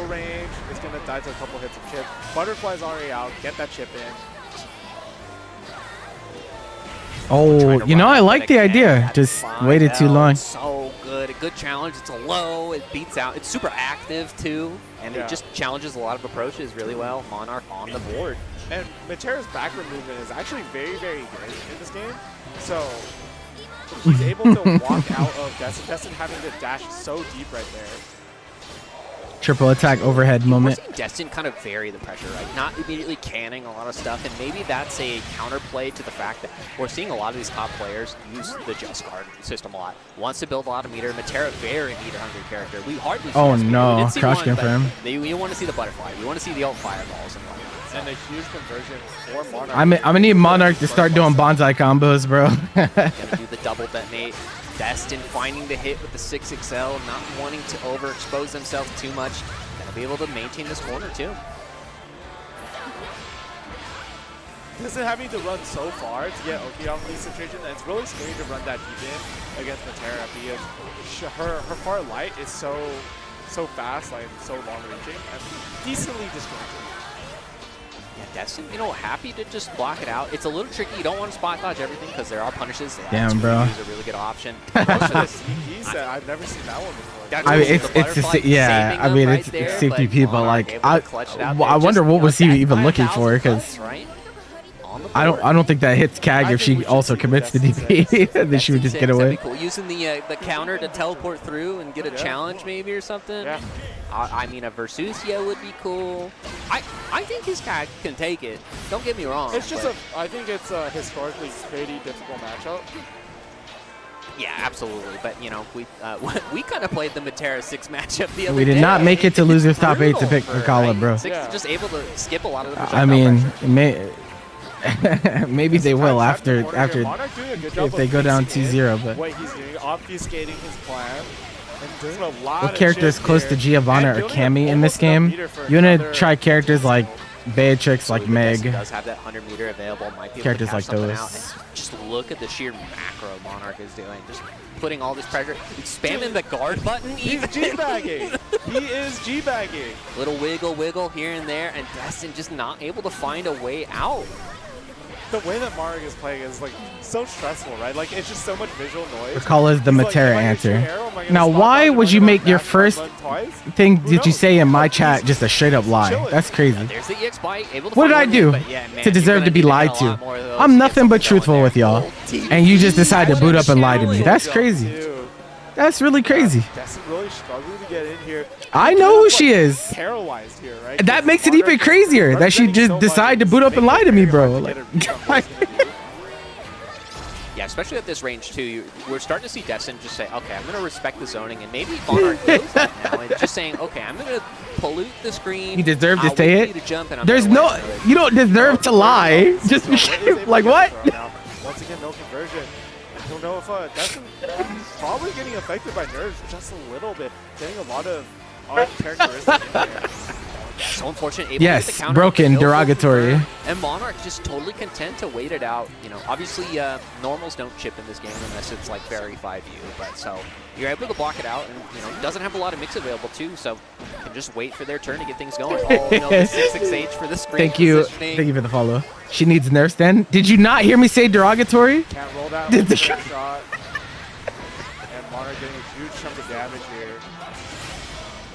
J: range. It's going to die to a couple hits of chip. Butterfly's already out. Get that chip in.
A: Oh, you know, I like the idea. Just waited too long.
K: So good. A good challenge. It's a low. It beats out. It's super active, too. And it just challenges a lot of approaches really well. Monarch on the board.
J: And Matera's backward movement is actually very, very good in this game. So he's able to walk out of Destin. Destin having to dash so deep right there.
A: Triple attack overhead
K: We're
A: moment.
K: seeing Destin kind of vary the pressure, right? Not immediately canning a lot of stuff, and maybe that's a counterplay to the fact that we're seeing a lot of these top players use the Just Guard system a lot. Wants to build a lot of meter. Matera, very meter-hungry character. We hardly see
A: Oh,
K: SP.
A: no.
K: We did see
A: Crouch
K: one,
A: confirm.
K: but we want to see the butterfly. We want to see the ult fireballs and whatnot.
J: And a huge conversion for Monarch.
A: I'm gonna need Monarch to start doing bonsai combos, bro.
K: Gonna do the double detonate. Destin finding the hit with the 6XL, not wanting to overexpose themselves too much. Gonna be able to maintain this corner too.
J: Destin having to run so far to get Oki out of these situations, and it's really scary to run that deep in against Matera because her far light is so fast, like so long reaching, and decently disjointed.
K: Yeah, Destin, you know, happy to just block it out. It's a little tricky. You don't want to spot dodge everything because there are punishes.
A: Damn, bro.
K: Is a really good option.
J: He said, I've never seen that one before.
A: I mean, it's yeah. I mean, it's CPP, but like, I wonder what was he even looking for? Because I don't think that hits Kag if she also commits the DP. Then she would just get away.
K: Cool. Using the counter to teleport through and get a challenge maybe or something.
J: Yeah.
K: I mean, a Versusia would be cool. I think his Kag can take it. Don't get me wrong.
J: It's just I think it's a historically pretty difficult matchup.
K: Yeah, absolutely. But, you know, we kind of played the Matera 6 matchup the other
A: We
K: day.
A: did not make it to losers top 8 to pick Khalil, bro.
K: Six is just able to skip a lot of the
A: I mean,
K: pressure.
A: maybe they will after if they go down 2-0, but
J: what he's doing, obfuscating his plan. And doing a lot
A: what
J: of
A: characters
J: shit
A: close
J: here,
A: to Giovanna
J: and
A: or
J: building
A: Cammy in this
J: almost enough
A: game?
J: meter for
A: You want to
J: another-
A: try characters like Beatrix, like
K: Destin
A: Meg.
K: does have that 100 meter available. Might be able
A: Characters
K: to
A: like
K: catch something
A: those.
K: out. And just look at the sheer macro Monarch is doing. Just putting all this pressure. He's spamming the guard button
J: He's
K: even.
J: G-bagging. He is G-bagging.
K: Little wiggle here and there, and Destin just not able to find a way out.
J: The way that Monarch is playing is like so stressful, right? Like it's just so much visual noise.
A: Call us the
J: He's like,
A: Matera
J: am I gonna shoot
A: answer.
J: arrow? Am I gonna
A: Now,
J: spot
A: why
J: dodge?
A: would
J: Am I
A: you
J: gonna
A: make your
J: dash and
A: first
J: run twice?
A: thing
J: Who
A: did you
J: knows?
A: say in my
J: But
A: chat
J: he's
A: just a straight up lie?
J: chilling.
A: That's crazy.
K: There's the EX bite, able to
A: What did I
K: find
A: do
K: one, but yeah, man,
A: to deserve
K: you're
A: to be
K: gonna
A: lied
K: need a
A: to?
K: lot more of those
A: I'm
K: to get
A: nothing but
K: something going
A: truthful
K: there.
A: with y'all, and you just decided to boot up and lie to me. That's crazy.
J: Dude,
A: That's really crazy.
J: Destin really struggling to get in here.
A: I
J: He's
A: know
J: kind
A: who
J: of,
A: she
J: like,
A: is.
J: Paralyzed here, right?
A: That
J: Because
A: makes it
J: Monarch
A: even
J: is
A: crazier that she
J: representing
A: just
J: so much,
A: decided to
J: it's
A: boot up and
J: making
A: lie
J: it
A: to me,
J: very
A: bro.
J: hard to
A: Like,
J: get a read on what he's gonna do.
K: Yeah, especially at this range too, we're starting to see Destin just say, okay, I'm going to respect the zoning, and maybe Monarch knows that now, and just saying, okay, I'm going to pollute the screen.
A: You deserve to
K: I'll
A: say
K: wait
A: it.
K: for you to jump, and I'm
A: There's
K: gonna
A: no,
K: let you know that
A: you don't deserve to lie. Just like what?
J: Once again, no conversion. I don't know if Destin probably getting affected by nerves just a little bit, getting a lot of uncharacteristic in there.
K: So unfortunate. Able to
A: Yes,
K: get the counter,
A: broken,
K: no full
A: derogatory.
K: confirm, and Monarch just totally content to wait it out. You know, obviously normals don't chip in this game unless it's like very 5U, but so you're able to block it out, and you know doesn't have a lot of mix available too, so can just wait for their turn to get things going. Oh, you know, the 6-6H for the screen.
A: Thank you for the follow. She needs nerfs. Then did you not hear me say derogatory?
J: Can't roll that one shot. And Monarch getting a huge chunk of damage here.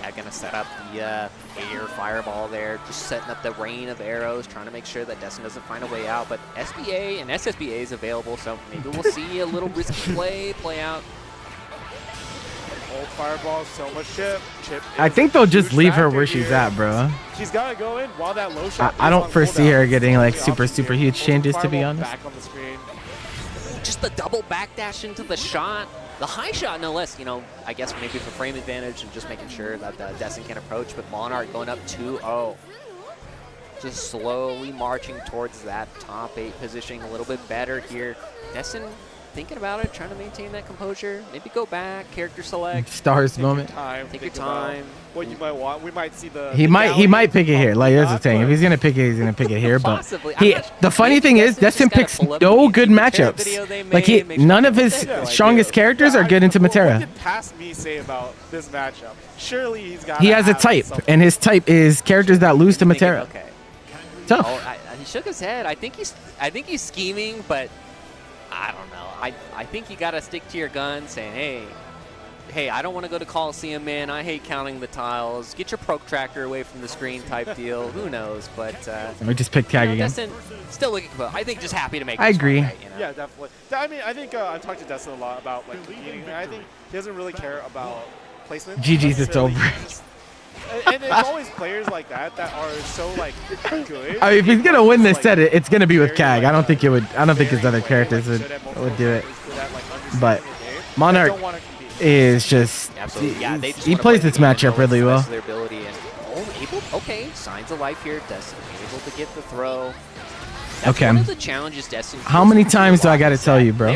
K: Yeah, gonna set up the air fireball there, just setting up the rain of arrows, trying to make sure that Destin doesn't find a way out. But SBA and SSBA is available, so maybe we'll see a little risky play out.
J: Old fireball, so much chip.
A: I think they'll just leave her where she's at, bro.
J: She's got to go in while that low shot.
A: I don't foresee her getting like super huge changes, to be honest.
J: Back on the screen.
K: Just the double backdash into the shot. The high shot, no less, you know, I guess maybe for frame advantage and just making sure that Destin can approach, but Monarch going up 2-0. Just slowly marching towards that top 8 positioning a little bit better here. Destin thinking about it, trying to maintain that composure. Maybe go back, character select.
A: Stars moment.
K: Take your time.
J: What you might want. We might see the.
A: He might pick it here. Like that's the thing. If he's gonna pick it, he's gonna pick it here. But the funny thing is, Destin picks no good matchups. Like none of his strongest characters are good into Matera.
J: What did past me say about this matchup? Surely he's got.
A: He has a type, and his type is characters that lose to Matera.
K: Okay.
A: Tough.
K: Oh, he shook his head. I think he's scheming, but I don't know. I think you gotta stick to your guns, saying, hey, I don't want to go to Coliseum, man. I hate counting the tiles. Get your proc tracker away from the screen type deal. Who knows? But
A: we just picked tag again.
K: Destin still looking for. I think just happy to make.
A: I agree.
K: Right, you know?
J: Yeah, definitely. I mean, I think I've talked to Destin a lot about like competing. I think he doesn't really care about placement.
A: GG's, it's over.
J: And it's always players like that are so like good.
A: I mean, if he's gonna win this set, it's gonna be with Kag. I don't think it would. I don't think his other characters would do it. But Monarch is just he plays this matchup really well.
K: Okay, signs of life here. Destin able to get the throw.
A: Okay.
K: One of the challenges Destin.
A: How many times do I gotta tell you, bro?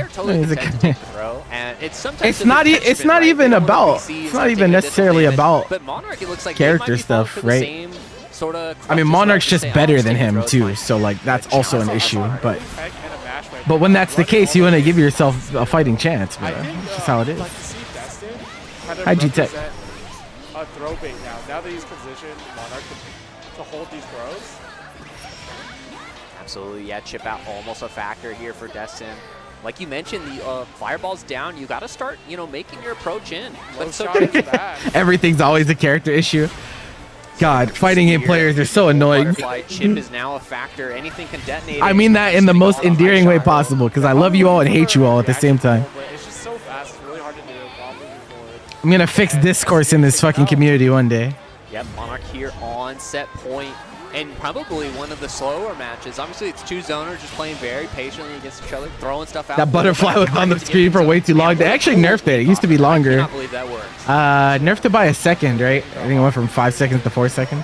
A: It's not even necessarily about character stuff, right? I mean, Monarch's just better than him too, so like that's also an issue. But when that's the case, you want to give yourself a fighting chance, bro. That's just how it is. Hi, G-Tech.
J: A throw bait now that he's positioned Monarch to hold these throws.
K: Absolutely, yeah. Chip out almost a factor here for Destin. Like you mentioned, the fireball's down. You got to start, you know, making your approach in. But so
A: everything's always a character issue. God, fighting game players are so annoying.
K: Chip is now a factor. Anything can detonate.
A: I mean that in the most endearing way possible, because I love you all and hate you all at the same time.
J: It's just so fast. It's really hard to do.
A: I'm gonna fix discourse in this fucking community one day.
K: Yep, Monarch here on set point. And probably one of the slower matches. Obviously, it's two zoners just playing very patiently against each other, throwing stuff out.
A: That butterfly was on the screen for way too long. They actually nerfed it. It used to be longer.
K: I cannot believe that works.
A: Nerfed it by a second, right? I think it went from 5 seconds to 4 seconds.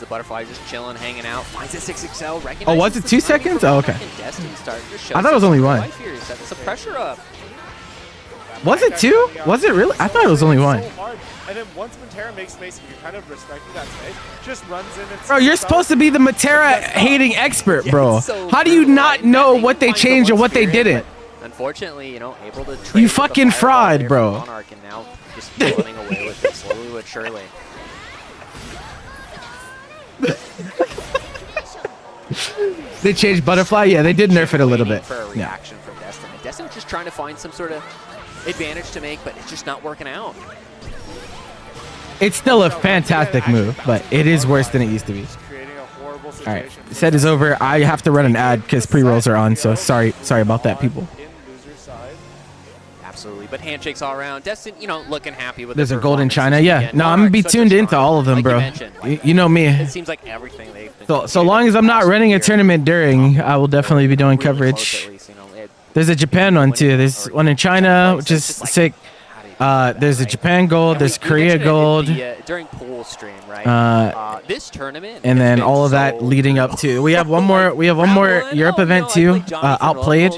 K: The butterfly just chilling, hanging out. Finds a 6XL.
A: Oh, was it 2 seconds? Oh, okay. I thought it was only 1.
K: Set some pressure up.
A: Was it 2? Was it really? I thought it was only 1.
J: And then once Matera makes space, you're kind of respecting that space. Just runs in and.
A: Bro, you're supposed to be the Matera hating expert, bro. How do you not know what they changed or what they didn't?
K: Unfortunately, you know, able to.
A: You fucking fraud, bro.
K: Monarch and now just running away with it slowly but surely.
A: They changed butterfly. Yeah, they did nerf it a little bit.
K: For a reaction from Destin. Destin just trying to find some sort of advantage to make, but it's just not working out.
A: It's still a fantastic move, but it is worse than it used to be. All right, set is over. I have to run an ad because pre-rolls are on, so sorry about that, people.
K: Absolutely, but handshakes all around. Destin, you know, looking happy with.
A: There's a gold in China. Yeah, no, I'm gonna be tuned into all of them, bro. You know me.
K: It seems like everything they've been
A: So long as I'm not running a tournament during, I will definitely be doing coverage. There's a Japan one too. There's one in China, which is sick. There's a Japan Gold. There's Korea Gold.
K: During pool stream, right? This tournament.
A: And then all of that leading up to. We have one more. We have one more Europe event too. Outplayed.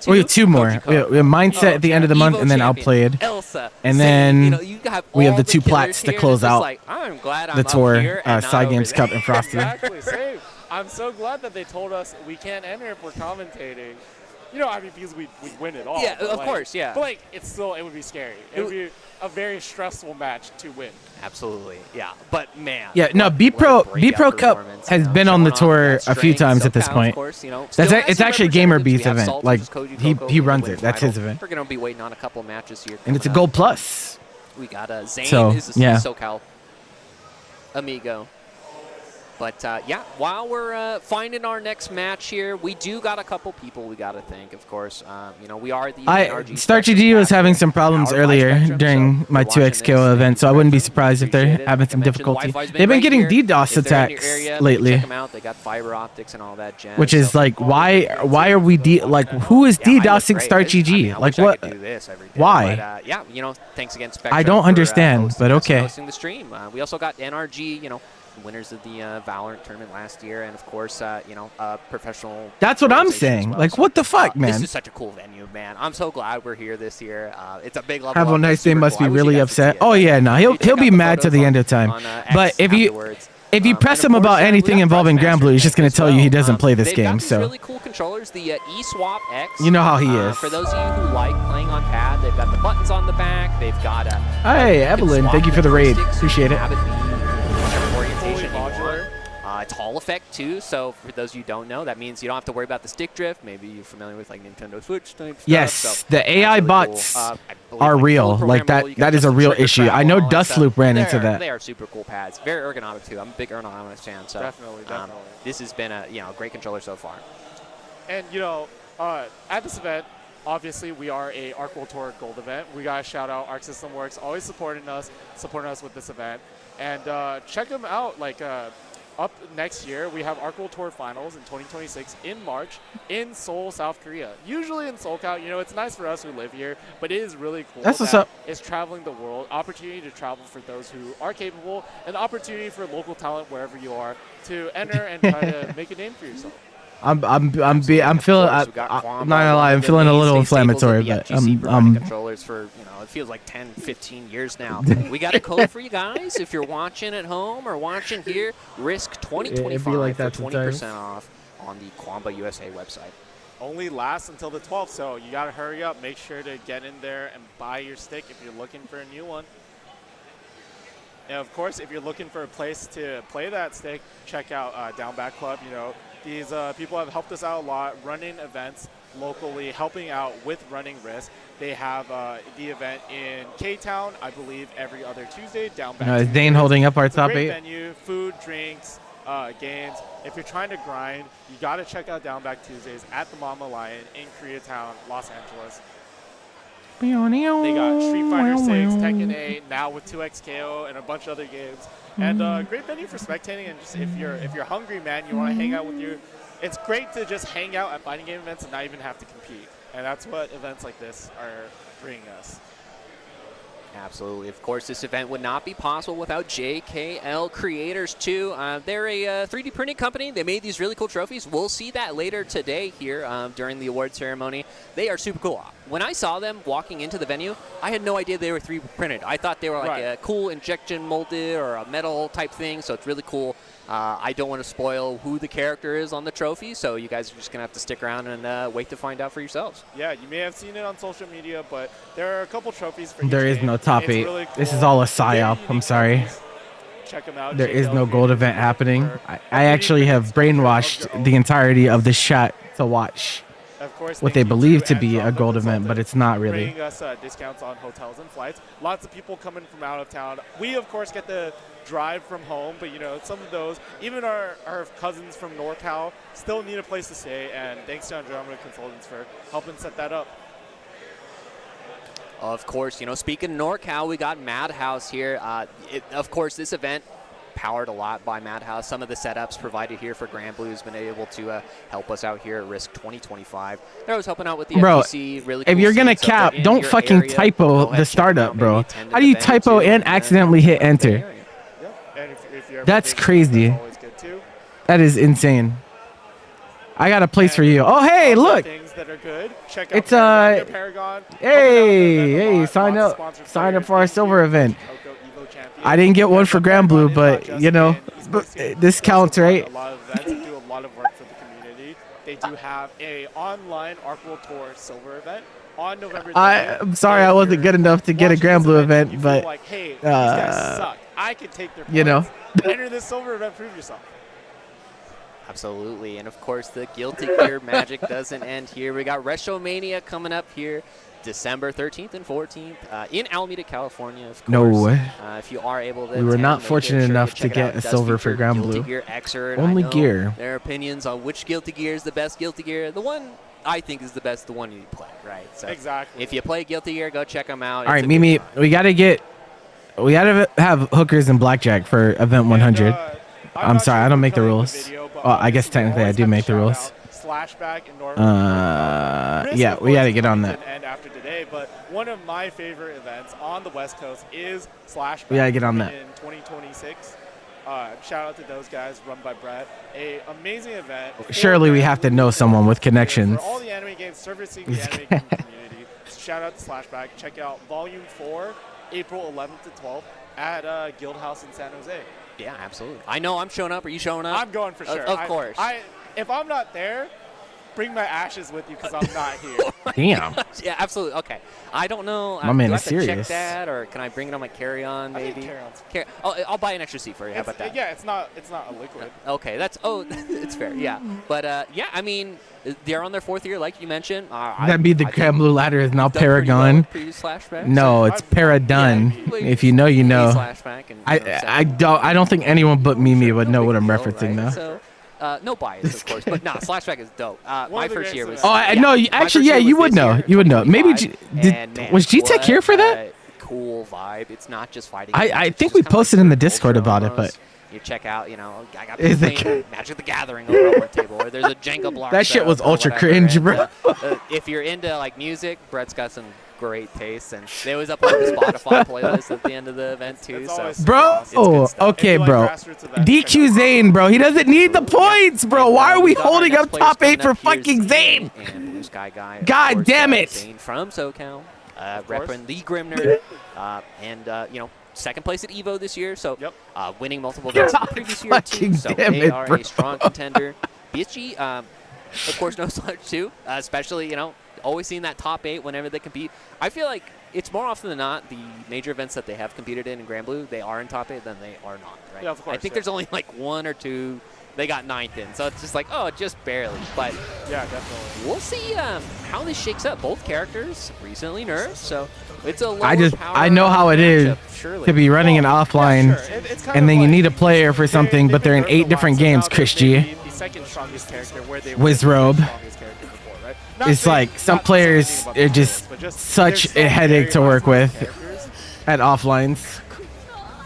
A: We have two more. We have Mindset at the end of the month, and then Outplayed. And then we have the two plats to close out the tour, Side Games Cup and Frosty.
J: Exactly, same. I'm so glad that they told us we can't enter if we're commentating. You know, I mean, because we'd win it all.
K: Yeah,
J: of
K: course, yeah.
J: But, like, it would be scary. It would be a very stressful match to win.
K: Absolutely, yeah. But, man.
A: Yeah, no, B Pro Cup has been on the tour a few times at this point. It's actually Gamer B's event. Like, he runs it. That's his event.
K: We're going to be waiting on a couple matches here.
A: And it's a Gold Plus.
K: We got Zane is a SoCal amigo. But, yeah, while we're finding our next match here, we do got a couple people we got to thank, of course. You know, we are the NRG
A: StarGG was having some problems earlier during my 2Xko event, so I wouldn't be surprised if they're having some difficulty. They've been getting DDoS attacks lately.
K: Check them out. They got fiber optics and all that jazz.
A: Which is like, why are we who is DDoSing StarGG? Like, what? Why?
K: Yeah, you know, thanks again, Spectrum.
A: I don't understand, but okay.
K: Hosting the stream. We also got NRG, you know, winners of the Valorant tournament last year, and of course, you know, professional.
A: That's what I'm saying.
K: Well.
A: Like,
K: so,
A: what the fuck, man?
K: This is such a cool venue, man. I'm so glad we're here this year. It's a big level.
A: Have a nice day. Must be really upset. Oh yeah, no, he'll be mad to the end of time. But if you press him about anything involving Granblue, he's just gonna tell you he doesn't play this game. So
K: really cool controllers, the eSwap X.
A: You know how he is.
K: For those of you who like playing on pad, they've got the buttons on the back. They've got a.
A: Hey, Evelyn, thank you for the raid. Appreciate it.
K: Orientation modular. It's Hall effect too, so for those of you who don't know, that means you don't have to worry about the stick drift. Maybe you're familiar with like Nintendo Switch type stuff.
A: Yes,
K: so
A: the AI
K: really
A: bots
K: cool.
A: are real. Like that is a real issue. I know Dustloop ran into that.
K: They are super cool pads. Very ergonomic too. I'm a big ergonomics fan, so
J: definitely.
K: This has been a great controller so far.
J: And you know, at this event, obviously we are a Arc World Tour Gold event. We gotta shout out Arc System Works, always supporting us with this event. And check them out. Like up next year, we have Arc World Tour Finals in 2026 in March in Seoul, South Korea. Usually in SoCal, you know, it's nice for us who live here, but it is really cool.
A: That's what's up.
J: It's traveling the world, opportunity to travel for those who are capable, and opportunity for local talent wherever you are to enter and try to make a name for yourself.
A: I'm feeling. I'm not gonna lie. I'm feeling a little inflammatory, but
K: controllers for, you know, it feels like 10, 15 years now. We got a code for you guys if you're watching at home or watching here. Risc 2025
A: like
K: for
A: that
K: 20% off on the Kwamba USA website.
J: Only lasts until the 12th, so you gotta hurry up. Make sure to get in there and buy your stick if you're looking for a new one. And of course, if you're looking for a place to play that stick, check out Down Back Club. You know, these people have helped us out a lot, running events locally, helping out with running Risc. They have the event in K-Town, I believe, every other Tuesday. Down Back.
A: Is Dane holding up our top 8?
J: Great venue, food, drinks, games. If you're trying to grind, you got to check out Down Back Tuesdays at the Mama Lion in Koreatown, Los Angeles. They got Street Fighter 6, Tekken 8, now with 2Xko and a bunch of other games. And great venue for spectating, and just if you're hungry, man, you want to hang out with your. It's great to just hang out at fighting game events and not even have to compete. And that's what events like this are bringing us.
K: Absolutely. Of course, this event would not be possible without JKL Creators too. They're a 3D printing company. They made these really cool trophies. We'll see that later today here during the award ceremony. They are super cool. When I saw them walking into the venue, I had no idea they were 3D printed. I thought they were like a cool injection molded or a metal type thing, so it's really cool. I don't want to spoil who the character is on the trophy, so you guys are just going to have to stick around and wait to find out for yourselves.
J: Yeah, you may have seen it on social media, but there are a couple trophies for
A: There is no top 8. Really cool. This is all a psyop. I'm sorry.
J: Check them out.
A: There is no gold event happening. I actually have brainwashed the entirety of this chat to watch what they believe to be a gold event, but it's not really.
J: Bringing us discounts on hotels and flights. Lots of people coming from out of town. We, of course, get the drive from home, but you know, some of those, even our cousins from NorCal still need a place to stay, and thanks to Andromeda Consultants for helping set that up.
K: Of course, you know, speaking of NorCal, we got Madhouse here. Of course, this event powered a lot by Madhouse. Some of the setups provided here for Grand Blue has been able to help us out here at Risc 2025. They're always helping out with the FPC. Really
A: if
K: cool
A: you're gonna
K: scene. So if
A: cap,
K: they're in
A: don't
K: your
A: fucking
K: area,
A: typo
K: go ahead,
A: the
K: check them
A: startup,
K: out,
A: bro.
K: maybe attend
A: How
K: an
A: do you
K: event
A: typo
K: too,
A: and accidentally hit enter?
J: And if you're ever
A: That's
J: visiting,
A: crazy.
J: that's always good too.
A: That is insane. I got a place for you. Oh, hey,
J: Other
A: look.
J: things that are good. Check out
A: It's
J: Paragon.
A: hey, sign up for our silver event. I didn't get one for Grand Blue, but you know, this counts, right?
J: A lot of events and do a lot of work for the community. They do have a online Arc World Tour silver event on November 30th.
A: I'm sorry I wasn't good enough to get a Grand Blue event, but
J: like, hey, these guys suck. I can take their points.
A: you know.
J: Enter this silver event, prove yourself.
K: Absolutely, and of course the Guilty Gear magic doesn't end here. We got WrestleMania coming up here December 13th and 14th in Alameda, California, of course.
A: No way.
K: If you are able to
A: We were
K: attend,
A: not
K: make
A: fortunate
K: sure
A: enough
K: check
A: to
K: it out.
A: get
K: It
A: a
K: does
A: silver for
K: feature
A: Grand
K: Guilty
A: Blue.
K: Gear Xrd.
A: Only
K: I know
A: gear.
K: Their opinions on which Guilty Gear is the best Guilty Gear. The one I think is the best, the one you play, right? So
J: exactly.
K: If you play Guilty Gear, go check them out.
A: All right, Mimi, we gotta have hookers and blackjack for event 100. I'm sorry, I don't make the rules. Well, I guess technically I do make the rules.
J: Slashback and
A: Yeah, we gotta get on that.
J: And after today, but one of my favorite events on the West Coast is Slashback.
A: We gotta get on that.
J: In 2026. Shout out to those guys, run by Brett. A amazing event.
A: Surely we have to know someone with connections.
J: For all the anime games, servicing the anime game community. Shout out to Slashback. Check out Volume 4, April 11th to 12th at Guildhouse in San Jose.
K: Yeah, absolutely. I know I'm showing up. Are you showing up?
J: I'm going for sure.
K: Of course.
J: If I'm not there, bring my ashes with you because I'm not here.
A: Damn.
K: Yeah, absolutely. Okay. I don't know.
A: My man
K: do I
A: is
K: have to check
A: serious.
K: that, or can I bring it on my carry-on maybe?
J: Carry-ons.
K: I'll buy an extra seat for you. How about that?
J: Yeah, it's not a liquid.
K: Okay, it's fair. Yeah, but yeah, I mean, they're on their 4th year, like you mentioned.
A: That'd be the Grand Blue ladder is now
K: done pretty well
A: Paragon.
K: with previous Slashback,
A: No, it's Paradun. If you know, you know.
K: Slashback and,
A: I don't think anyone but Mimi would know what I'm referencing though.
K: So, no bias, of course, but nah, Slashback is dope. My first year was.
A: Oh, I know. Actually, yeah, you would know. You would know. Maybe was G-Tech here for that?
K: Cool vibe. It's not just fighting.
A: I think we posted in the Discord about it, but
K: you check out. You know, I got playing Magic the Gathering over on one table, or there's a Jenga block.
A: that shit was ultra
K: whatever,
A: cringe,
K: and,
A: bro.
K: If you're into like music, Brett's got some great taste, and they always upload the Spotify playlist at the end of the event too. So,
A: bro, okay, bro. DQ Zane, bro. He doesn't need the points, bro. Why are we holding up top 8 for fucking Zane?
K: And Blue Sky Guy.
A: God damn it.
K: Zane from SoCal, repping the Grimner, and you know, second place at Evo this year. So winning multiple events in the previous year too. So they are a strong contender. BSG, of course, no slouch too. Especially, you know, always seeing that top 8 whenever they compete. I feel like it's more often than not the major events that they have competed in Grand Blue, they are in top 8 than they are not, right?
J: Yeah, of course,
K: I think there's only like 1 or 2 they got 9th in, so it's just like, oh, just barely. But
J: yeah, definitely.
K: We'll see how this shakes up. Both characters recently nerfed, so it's a lower
A: I know how it is to be running an offline, and then you need a player for something, but they're in 8 different games. Chris G,
J: the second strongest character where they
A: Wizrobe. It's like some players are just such a headache to work with at offlines.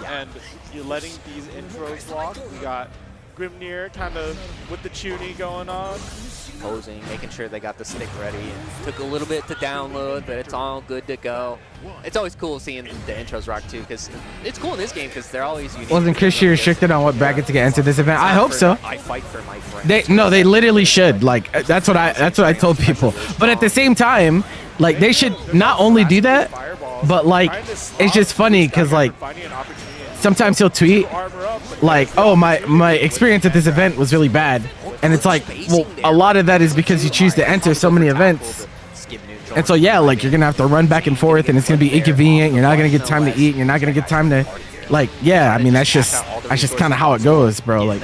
J: And you're letting these intros walk. We got Grimnir kind of with the tuning going on.
K: Posing, making sure they got the stick ready. And took a little bit to download, but it's all good to go. It's always cool seeing the intros rock too, because it's cool in this game because they're always unique.
A: Wasn't Chris G restricted on what bracket to get into this event? I hope so.
K: I fight for my friends.
A: They literally should. Like that's what I told people. But at the same time, like they should not only do that, but like it's just funny because like sometimes he'll tweet like, oh, my experience at this event was really bad, and it's like, well, a lot of that is because you choose to enter so many events, and so yeah, like you're gonna have to run back and forth, and it's gonna be inconvenient. You're not gonna get time to eat. You're not gonna get time to, like, yeah. I mean, that's just kind of how it goes, bro. Like,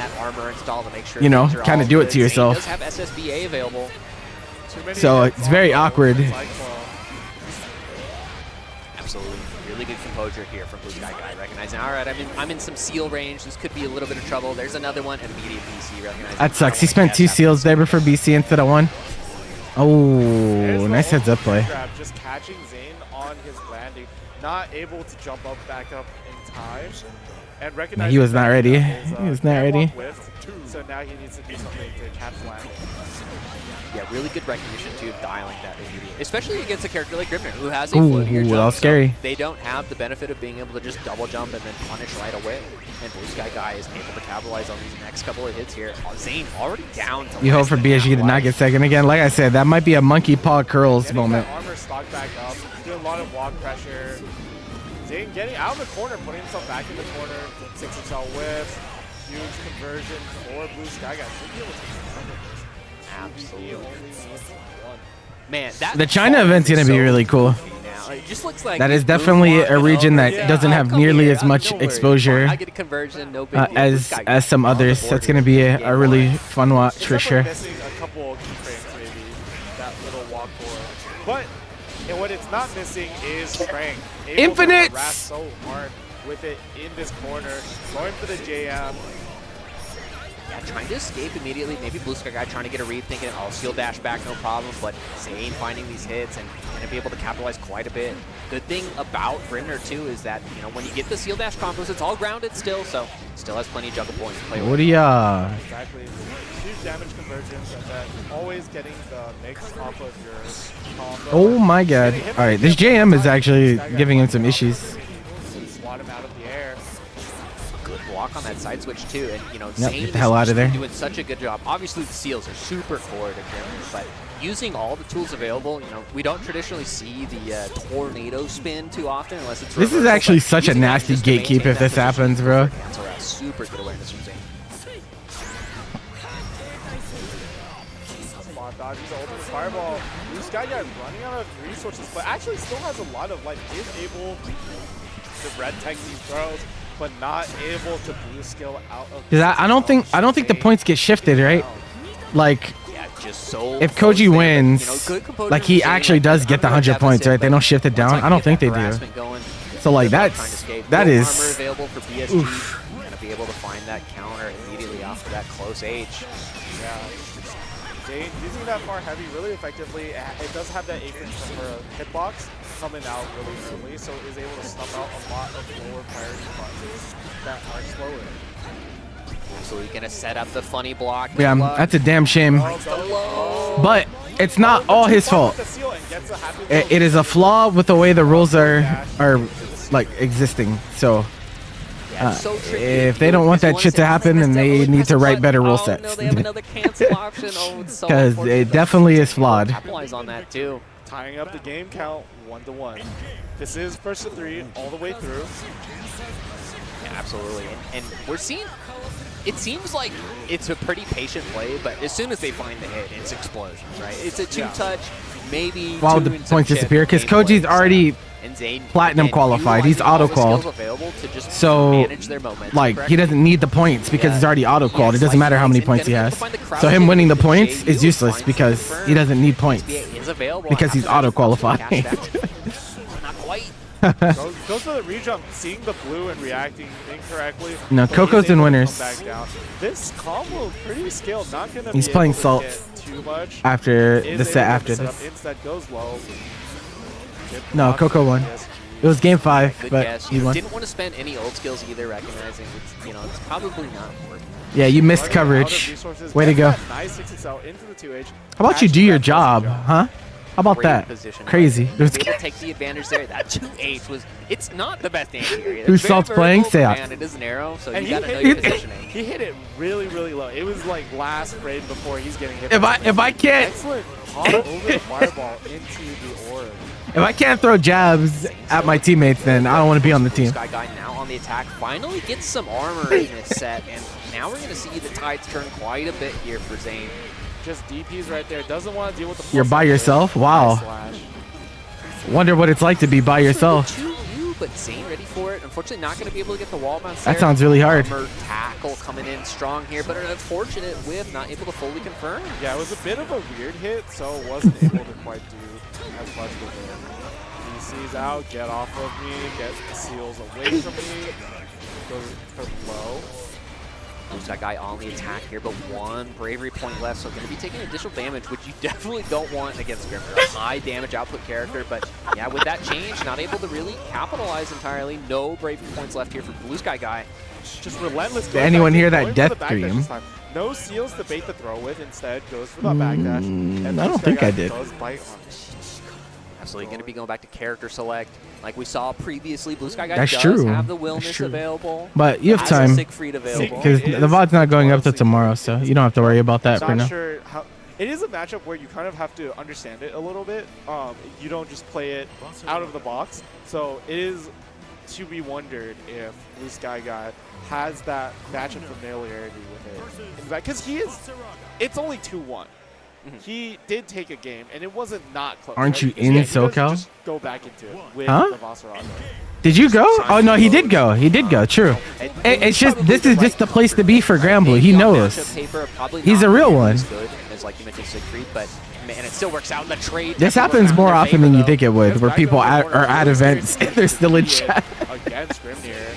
A: you know, kind of do it to yourself. So it's very awkward.
K: Absolutely, really good composure here from Blue Sky Guy. Recognizing, all right, I'm in some seal range. This could be a little bit of trouble. There's another one, and immediate BC recognizing.
A: That sucks. He spent 2 seals there before BC instead of 1. Oh, nice heads up play.
J: Just catching Zane on his landing, not able to jump back up in time. And recognize
A: He was not ready.
J: his,
A: He was not ready.
J: whiff, so now he needs to do something to catch land.
K: Yeah, really good recognition too of dialing that immediate, especially against a character like Grimner who has a floatier
A: Ooh,
K: jump.
A: that was scary.
K: So they don't have the benefit of being able to just double jump and then punish right away. And Blue Sky Guy is able to capitalize on these next couple of hits here. Zane already down to
A: You hope for BSG to not get second again. Like I said, that might be a monkey paw curls
J: Getting
A: moment.
J: that armor stock back up, doing a lot of walk pressure. Zane getting out of the corner, putting himself back in the corner. 6XL whiff. Huge conversion for Blue Sky Guy. Should be able to cover this.
K: Absolutely.
J: He only needs one.
K: Man, that
A: The China event's going to be really cool.
K: now. It just looks like
A: That is
K: Blue
A: definitely
K: Sky,
A: a region that
K: yeah,
A: doesn't have
K: come
A: nearly
K: here.
A: as much
K: Don't worry.
A: exposure
K: I get a conversion, no big deal. Blue
A: as
K: Sky Guy
A: some
K: on the
A: others.
K: board
A: That's
K: here.
A: going to be
K: Game
A: a really
K: one.
A: fun watch
J: It's
A: for sure.
J: definitely missing a couple keyframes, maybe, that little walk forward. But and what it's not missing is strength. Able to
A: Infinites!
J: harass so hard with it in this corner, going for the JM.
K: Yeah, trying to escape immediately. Maybe Blue Sky Guy trying to get a read, thinking, oh, seal dash back, no problem. But Zane finding these hits and going to be able to capitalize quite a bit. Good thing about Grimner, too, is that, you know, when you get the seal dash combos, it's all grounded still, so still has plenty of juggle points to play with.
A: What do ya?
J: Exactly. Huge damage conversions and then always getting the mix off of your combo.
A: Oh my god. All right, this JM is actually giving him some issues.
J: Swat him out of the air.
K: Good block on that side switch, too. And, you know,
A: Yep,
K: Zane
A: get the hell out of there.
K: doing such a good job. Obviously, the seals are super core to Grimner, but using all the tools available, you know, we don't traditionally see the tornado spin too often unless it's
A: This is
K: reversal,
A: actually
K: but
A: such a
K: using that
A: nasty
K: just to maintain
A: gatekeep if
K: that
A: this
K: position
A: happens, bro.
K: cancel out. Super good awareness from Zane.
J: Spawn dodges the ultimate fireball. Blue Sky Guy running out of resources, but actually still has a lot of life. Is able to red tech these throws, but not able to blue skill out of.
A: Because I don't think the points get shifted, right? Like
K: Yeah, just so
A: if
K: close
A: Koji
K: there, but,
A: wins,
K: you know, good composure
A: like
K: from
A: he
K: Zane,
A: actually
K: like,
A: does get the 100 points, right? They don't shift it down. I don't think they do. So like
K: Trying to
A: that's
K: escape.
A: that
K: No
A: is
K: armor available for BSG. Gonna be able to find that counter immediately after that close H.
J: Yeah. Zane using that far heavy really effectively. It does have that apron from her hitbox coming out really early, so it is able to snuff out a lot of lower priority punches that are slower.
K: So he's gonna set up the funny block.
A: yeah, that's a damn shame. But it's not all his fault. It is a flaw with the way the rules are like existing. So
K: so tricky.
A: if they don't want that shit to happen, then they need to write better rule
K: No,
A: sets.
K: they have another cancel option. Oh, it's so
A: Because
K: unfortunate.
A: it definitely is flawed.
K: Capitalize on that too.
J: Tying up the game count 1-1. This is first to 3 all the way through.
K: Yeah, absolutely. And we're seeing. It seems like it's a pretty patient play, but as soon as they find the hit, it's explosions, right? It's a two-touch, maybe
A: While
K: two
A: the
K: and some
A: points
K: chip,
A: disappear, because
K: game
A: Koji's
K: plays.
A: already
K: And Zane,
A: platinum
K: again,
A: qualified. He's
K: utilizing all the
A: auto-qualled.
K: skills available to just
A: So,
K: manage their momentum
A: like, he
K: correctly.
A: doesn't need the points because
K: Yeah.
A: he's already auto-qualled.
K: Yeah,
A: It doesn't matter how many
K: slice
A: points he
K: gonna be
A: has.
K: able to find the crowd
A: So him
K: kick
A: winning the
K: with
A: points
K: JU
A: is useless
K: finds
A: because
K: confirmed.
A: he doesn't need points
K: SBA is available
A: because he's
K: after that
A: auto-qualified.
K: cashed out. Not quite.
J: Goes for the rejump, seeing the blue and reacting incorrectly.
A: No,
J: but he's
A: Coco's in
J: able to
A: winners.
J: come back down. This combo pretty skilled, not gonna
A: He's
J: be
A: playing
J: able to
A: Salt
J: get too much.
A: after
J: Is
A: the
J: able
A: set
J: to
A: after
J: set up
A: this.
J: Instead goes low. Good
A: No,
J: block
A: Coco
J: from
A: won.
J: PSG.
A: It was game 5,
K: Good
A: but
K: guess.
A: he won.
K: Didn't want to spend any old skills either, recognizing it's, you know, it's probably not worth it.
A: Yeah, you missed
J: Running out of
A: coverage.
J: resources,
A: Way to
J: gets
A: go.
J: that Nice 6XL into the 2H.
A: How about you do
J: Catches
A: your
J: that
A: job,
J: first
A: huh? How about
K: Great
A: that?
K: position.
A: Crazy.
K: He was able to take the advantage there. That 2H was, it's not the best anti-area.
A: Who's Salt's playing? Say
K: And it is an arrow, so
J: And
K: you gotta know
J: he
K: your
J: hit,
K: positioning.
J: he hit it really, really low. It was like last frame before he's getting hit.
A: If
J: by
A: I can't
J: excellent hop over the fireball into the orb.
A: if I can't throw jabs at my teammates, then I don't want to be on the team.
K: Sky Guy now on the attack finally gets some armor in this set, and now we're gonna see the tides turn quite a bit here for Zane.
J: Just DPs right there. Doesn't want to deal with the.
A: You're by
J: plus
A: yourself?
J: there.
A: Wow.
J: Slash.
A: Wonder what it's like to be by yourself.
K: 2U, but Zane ready for it. Unfortunately, not going to be able to get the wall bounce
A: That
K: there.
A: sounds really hard.
K: Armor tackle coming in strong here, but an unfortunate whiff, not able to fully confirm.
J: Yeah, it was a bit of a weird hit, so wasn't able to quite do as much with it. DC's out, get off of me, get the seals away from me. Goes for low.
K: Blue Sky Guy on the attack here, but one bravery point left, so going to be taking additional damage, which you definitely don't want against Grimmer. A high damage output character, but yeah, with that change, not able to really capitalize entirely. No bravery points left here for Blue Sky Guy.
J: Just relentless.
A: Did anyone hear that death dream?
J: No seals to bait the throw with, instead goes for the backdash. And
A: I don't think I did.
J: Does bite on it.
K: Absolutely going to be going back to character select. Like we saw previously, Blue Sky Guy
A: That's
K: does
A: trove
K: have the Willness available.
A: But you have
K: has
A: time.
K: Siegfried available.
A: Because the VOD's not going up till tomorrow, so you don't have to worry about that for now.
J: Not sure how. It is a matchup where you kind of have to understand it a little bit. You don't just play it out of the box. So it is to be wondered if Blue Sky Guy has that matchup familiarity with it. Because he is, it's only 2-1. He did take a game, and it wasn't not close.
A: Aren't you
J: He
A: in
J: doesn't
A: SoCal?
J: Just go back into it with
A: Huh?
J: the Vassarado.
A: Did you go? Oh no, he did go. He did go. True. It's just this is just the place to be for Gramble. He knows. He's a real one.
K: As like you mentioned, Siegfried, but man, it still works out in the trade.
A: This happens more often than you think it would, where people are at events and they're still in chat.
J: Against Grimnir.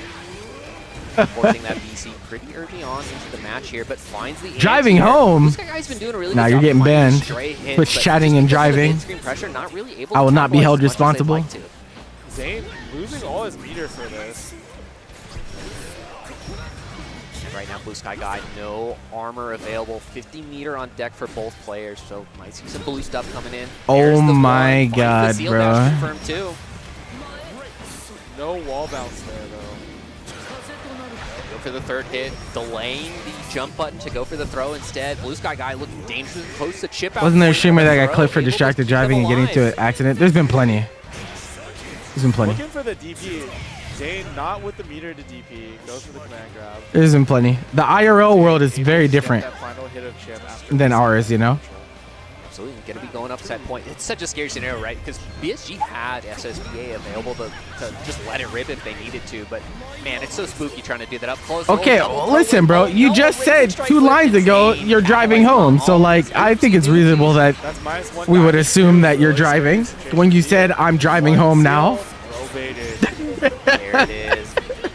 K: Forcing that VC pretty early on into the match here, but finds the
A: Driving home.
K: This guy's been doing a really
A: Now
K: good
A: you're
K: job
A: getting
K: finding
A: banned.
K: stray hits,
A: Twitch
K: but
A: chatting
K: just
A: and
K: because of the
A: driving.
K: in-screen pressure, not really able
A: I will
K: to
A: not be
K: capitalize
A: held
K: as much as they'd
A: responsible.
K: like to.
J: Zane losing all his meter for this.
K: Right now, Blue Sky Guy, no armor available. 50 meter on deck for both players, so might see some blue stuff coming in. There's
A: Oh
K: the
A: my
K: one. Finds the
A: god,
K: seal
A: bro.
K: dash confirmed too.
J: No wall bounce there, though.
K: Go for the third hit, delaying the jump button to go for the throw instead. Blue Sky Guy looking dangerous, close to chip out.
A: Wasn't there a
K: point
A: streamer
K: for the
A: that got
K: throw,
A: clipped for
K: able to
A: distracted
K: keep them
A: driving and getting into
K: alive.
A: an accident? There's been plenty. There's been plenty.
J: Looking for the DP. Zane not with the meter to DP. Goes for the command grab.
A: There's been plenty. The IRL world is
J: Able
A: very
J: to get
A: different
J: that final hit of chip after
A: than
J: this.
A: ours, you know?
K: Absolutely, going to be going up to that point. It's such a scary scenario, right? Because BSG had SSBA available to just let it rip if they needed to, but man, it's so spooky trying to do that up close.
A: Okay, well, listen, bro. You just said 2 lines ago you're driving home, so like I think it's reasonable that
J: That's minus one
A: we would
J: die.
A: assume that you're driving. When you said I'm driving home now,
K: There it is.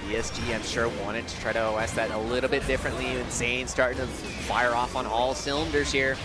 K: BSG, I'm sure, wanted to try to OS that a little bit differently, and Zane starting to fire off on all cylinders here.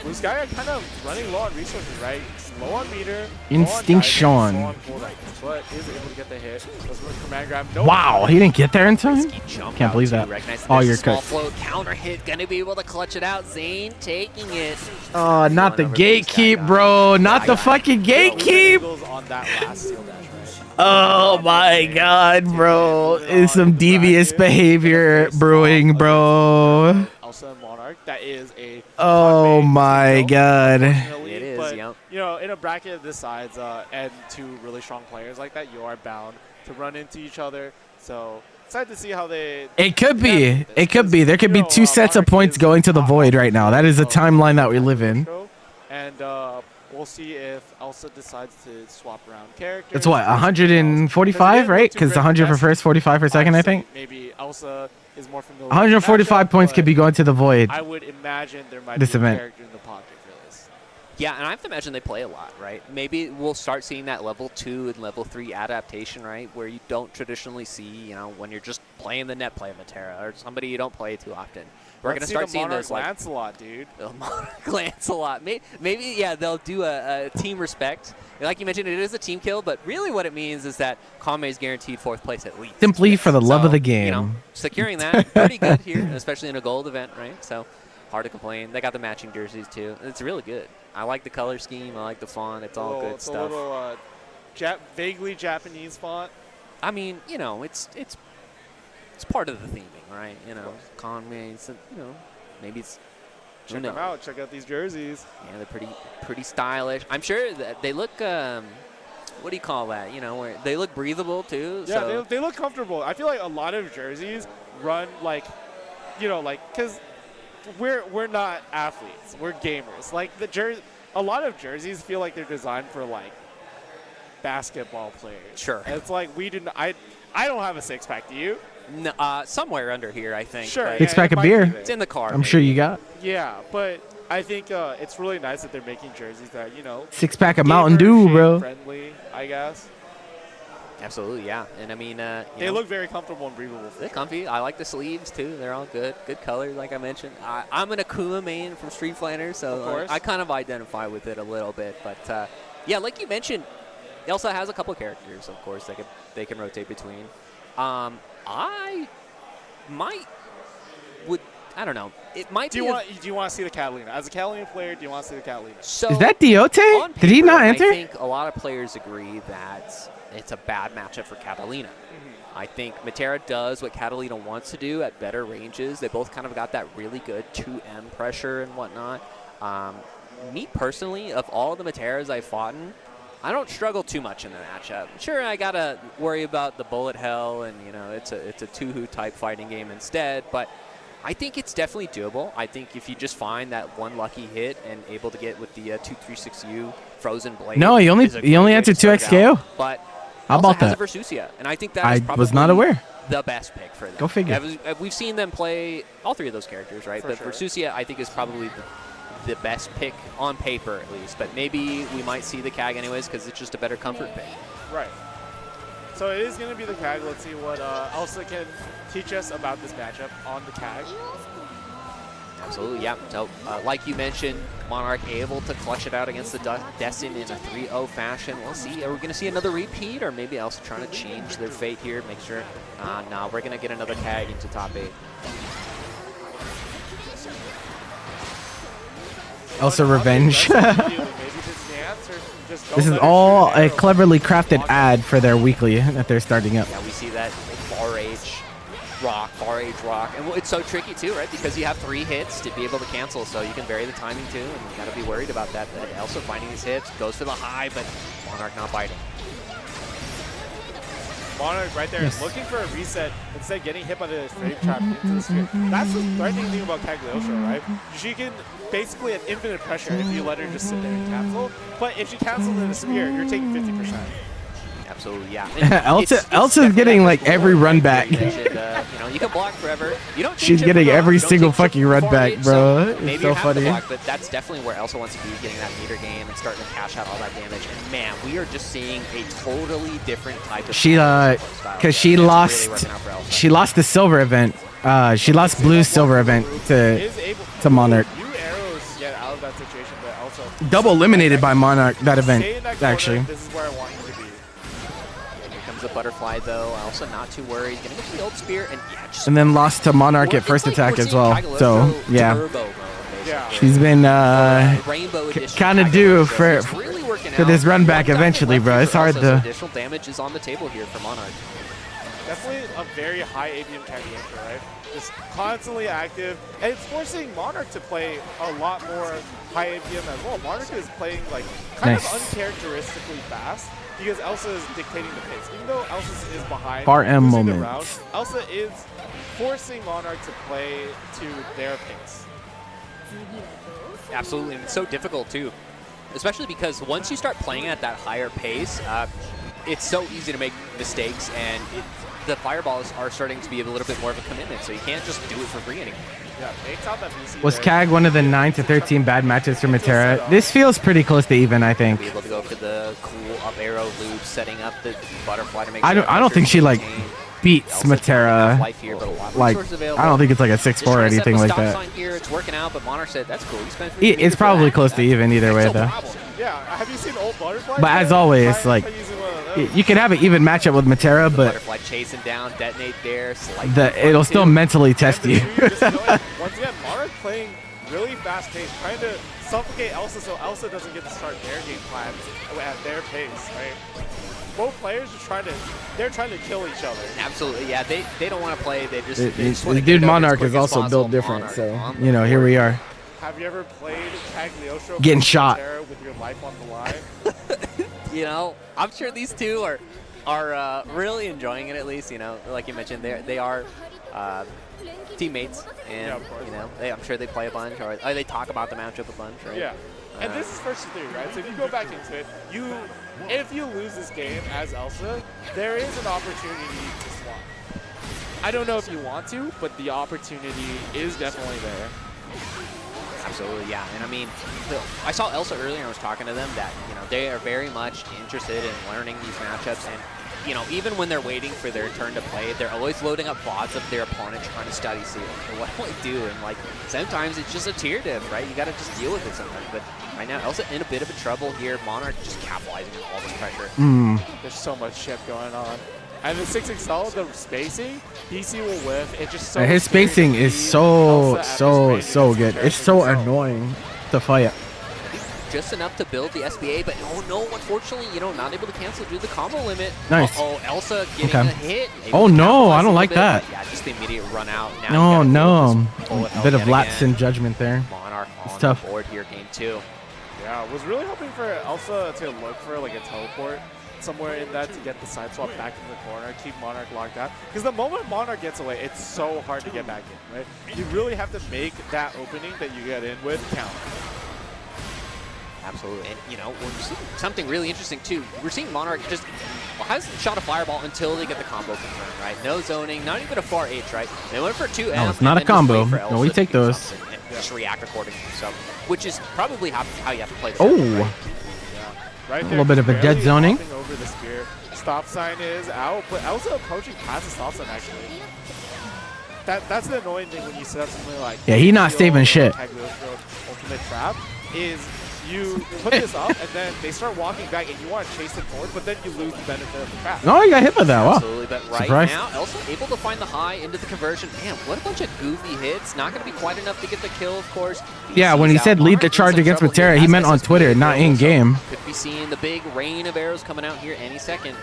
J: Blue Sky are kind of running low on resources, right? Low on meter.
A: Instinction.
J: Low on diving, low on pullback, but is able to get the hit. Goes for the command grab. No
A: wow, he didn't get there in time.
K: Jump
A: Can't
K: out
A: believe
K: too,
A: that.
K: recognizing
A: Oh,
K: there's a
A: you're
K: small
A: cooked.
K: float counter hit, gonna be able to clutch it out. Zane taking it.
A: Oh, not the gatekeep, bro. Not the fucking gatekeep.
J: Angles on that last seal dash, right?
A: Oh my god, bro. Is some devious behavior brewing, bro.
J: Elsa Monarch. That is a
A: Oh my god.
K: It is,
J: but,
K: yep.
J: you know, in a bracket of this size and two really strong players like that, you are bound to run into each other. So excited to see how they.
A: It could be. It could be. There could be 2 sets of points going to the void right now. That is a timeline that we live in.
J: And we'll see if Elsa decides to swap around characters.
A: It's what, 145, right? Because 100 for first, 45 for second, I think.
J: Maybe Elsa is more familiar. with the
A: 145
J: matchup,
A: points
J: but
A: could be going to the void.
J: I would imagine there might
A: This
J: be
A: event.
J: a character in the pocket for this.
K: Yeah, and I have to imagine they play a lot, right? Maybe we'll start seeing that level 2 and level 3 adaptation, right? Where you don't traditionally see, you know, when you're just playing the net play of a Terra or somebody you don't play too often. We're going to start seeing those, like,
J: Lancelot, dude.
K: Lancelot. Maybe, yeah, they'll do a team respect. Like you mentioned, it is a team kill, but really what it means is that Kame is guaranteed 4th place at least.
A: Simply for the love of the
K: You
A: game.
K: know, securing that, pretty good here, especially in a gold event, right? So hard to complain. They got the matching jerseys too. It's really good. I like the color scheme. I like the font. It's all good
J: it's
K: stuff.
J: a little vaguely Japanese font.
K: I mean, you know, it's part of the theming, right? You know, Conway, you know, maybe it's.
J: Check them out. Check out these jerseys.
K: Yeah, they're pretty stylish. I'm sure that they look. What do you call that? You know, where they look breathable too.
J: Yeah,
K: so.
J: they look comfortable. I feel like a lot of jerseys run like, you know, like because we're not athletes. We're gamers. Like a lot of jerseys feel like they're designed for like basketball players.
K: Sure.
J: And it's like we didn't. I don't have a 6-pack. Do you?
K: No, somewhere under here, I think.
J: Sure.
A: Six pack of beer.
K: It's in the car.
A: I'm sure you got.
J: Yeah, but I think it's really nice that they're making jerseys that, you know.
A: 6-pack of Mountain Dew,
J: gamer
A: bro.
J: friendly, I guess.
K: Absolutely, yeah. And I mean,
J: they look very comfortable and breathable.
K: They're comfy. I like the sleeves too. They're all good. Good colors, like I mentioned. I'm an Akuma main from Street Fighter, so I kind of identify with it a little bit. But yeah, like you mentioned, Elsa has a couple characters, of course, that they can rotate between. I don't know. It might
J: do you want to see the Catalina? As a Catalina player, do you want to see the Catalina?
K: So
A: is that Diote? Did he not enter?
K: I think a lot of players agree that it's a bad matchup for Catalina. I think Matera does what Catalina wants to do at better ranges. They both kind of got that really good 2M pressure and whatnot. Me personally, of all the Materas I've fought in, I don't struggle too much in the matchup. Sure, I gotta worry about the bullet hell, and it's a two-hoo type fighting game instead. But I think it's definitely doable. I think if you just find that one lucky hit and able to get with the 236U Frozen Blade.
A: No, he only entered 2Xko.
K: But
A: how about that?
K: Versusia, and I think that is probably
A: was not aware.
K: The best pick for them.
A: Go figure.
K: We've seen them play all three of those characters, right? But Versusia, I think, is probably the best pick on paper, at least. But maybe we might see the CAG anyways because it's just a better comfort pick.
J: Right. So it is going to be the CAG. Let's see what Elsa can teach us about this matchup on the CAG.
K: Absolutely, yeah. So, like you mentioned, Monarch able to clutch it out against the Destin in a 3-0 fashion. We'll see. Are we going to see another repeat, or maybe Elsa trying to change their fate here, make sure? No, we're going to get another CAG into top 8.
A: Elsa revenge. This is all a cleverly crafted ad for their weekly that they're starting up.
K: Yeah, we see that far age rock. And it's so tricky too, right? Because you have 3 hits to be able to cancel, so you can vary the timing too, and you got to be worried about that. But Elsa finding these hits, goes for the high, but Monarch not biting.
J: Monarch right there is looking for a reset instead of getting hit by the frame trap into the sphere. That's the threatening thing about Cagliostro, right? She can basically have infinite pressure if you let her just sit there and cancel. But if she cancels in the spear, you're taking 50%.
K: Absolutely, yeah.
A: Elsa's getting like every run back.
K: You can block forever.
A: She's getting every single fucking run back, bro. It's so funny.
K: Block, but that's definitely where Elsa wants to be, getting that meter game and starting to cash out all that damage. And man, we are just seeing a totally different type of
A: because she lost the silver event. She lost Blue's silver event to Monarch.
J: Arrows get out of that situation, but also
A: double eliminated by Monarch that event. Actually.
J: This is where I want you to be.
K: The butterfly though, also not too worried. Gonna get the old spear
A: and then lost to Monarch at first attack as well. So yeah, she's been kind of due for this run back eventually, bro. It's hard to.
K: Additional damage is on the table here for Monarch.
J: Definitely a very high ABM Cagliostro, right? Just constantly active, and it's forcing Monarch to play a lot more high ABM as well. Monarch is playing like kind of uncharacteristically fast, because Elsa is dictating the pace. Even though Elsa is behind,
A: Bar M moment.
J: Elsa is forcing Monarch to play to their pace.
K: Absolutely, and it's so difficult too, especially because once you start playing at that higher pace, it's so easy to make mistakes, and the fireballs are starting to be a little bit more of a commitment, so you can't just do it for free anymore.
J: Yeah, takes out that VC.
A: Was CAG one of the 9 to 13 bad matches for Matera? This feels pretty close to even, I think.
K: Be able to go for the cool up arrow loop, setting up the butterfly to make.
A: I don't think she like beats Matera. Like I don't think it's like a 6-4 or anything like that.
K: Here, it's working out, but Monarch said that's cool.
A: It's probably close to even either way though.
J: Yeah, have you seen old butterfly?
A: But as always, like you can have an even matchup with Matera, but
K: butterfly chasing down, detonate there,
A: it'll still mentally test you.
J: Once again, Monarch playing really fast pace, trying to suffocate Elsa so Elsa doesn't get to start their game plans at their pace, right? Both players are trying to kill each other.
K: Absolutely, yeah. They don't want to play. They just
A: the dude Monarch is also built different, so here we are.
J: Have you ever played Cagliostro
A: getting shot
J: with your life on the line?
K: I'm sure these two are really enjoying it. At least, like you mentioned, they are teammates, and I'm sure they play a bunch, or they talk about the matchup a bunch, right?
J: Yeah. And this is first to 3, right? So if you go back into it, if you lose this game as Elsa, there is an opportunity to swap. I don't know if you want to, but the opportunity is definitely there.
K: Absolutely, yeah. And I mean, I saw Elsa earlier and I was talking to them that, they are very much interested in learning these matchups. And you know, even when they're waiting for their turn to play, they're always loading up VODs of their opponent trying to study see, like, what do I do? And like, sometimes it's just a tier diff, right? You got to just deal with it sometimes. But right now, Elsa in a bit of a trouble here. Monarch just capitalizing on all this pressure.
J: There's so much chip going on. And the 6XL, the spacing, DC will whiff. It's just so
A: his spacing is so good. It's so annoying to fight.
K: Just enough to build the SBA, but oh no, unfortunately, you know, not able to cancel due to the combo limit.
A: Nice.
K: Oh, Elsa getting a hit.
A: Oh no, I don't like that.
K: Yeah, just the immediate run out. Now
A: No. A bit of lapse in judgment there.
K: Monarch
A: it's
K: on
A: tough.
K: the board here, game 2.
J: Yeah, I was really hoping for Elsa to look for like a teleport somewhere in that to get the side swap back in the corner, keep Monarch locked out. Because the moment Monarch gets away, it's so hard to get back in, right? You really have to make that opening that you get in with count.
K: Absolutely. And, you know, we're seeing something really interesting, too. We're seeing Monarch just hasn't shot a fireball until they get the combo confirmed, right? No zoning, not even a far H, right? They went for 2M.
A: No, it's not a combo. No, we take those.
K: Just react accordingly. So, which is probably how you have to play this.
A: Oh.
K: Right?
J: Right
A: a
J: there,
A: little bit of a dead zoning.
J: Over the spear. Stop sign is out, but Elsa approaching past the stop sign actually. That's the annoying thing when you set up something like
A: he not saving shit.
J: Ultimate trap is you put this up and then they start walking back and you want to chase them forward, but then you lose the benefit of the trap.
A: No, you got hit by that. Wow.
K: Absolutely, but right
A: Surprised.
K: now, Elsa able to find the high into the conversion. Man, what a bunch of goofy hits. Not going to be quite enough to get the kill, of course.
A: Yeah, when he said lead the charge against Matera, he meant on Twitter, not in game.
K: Could be seeing the big rain of arrows coming out here any second.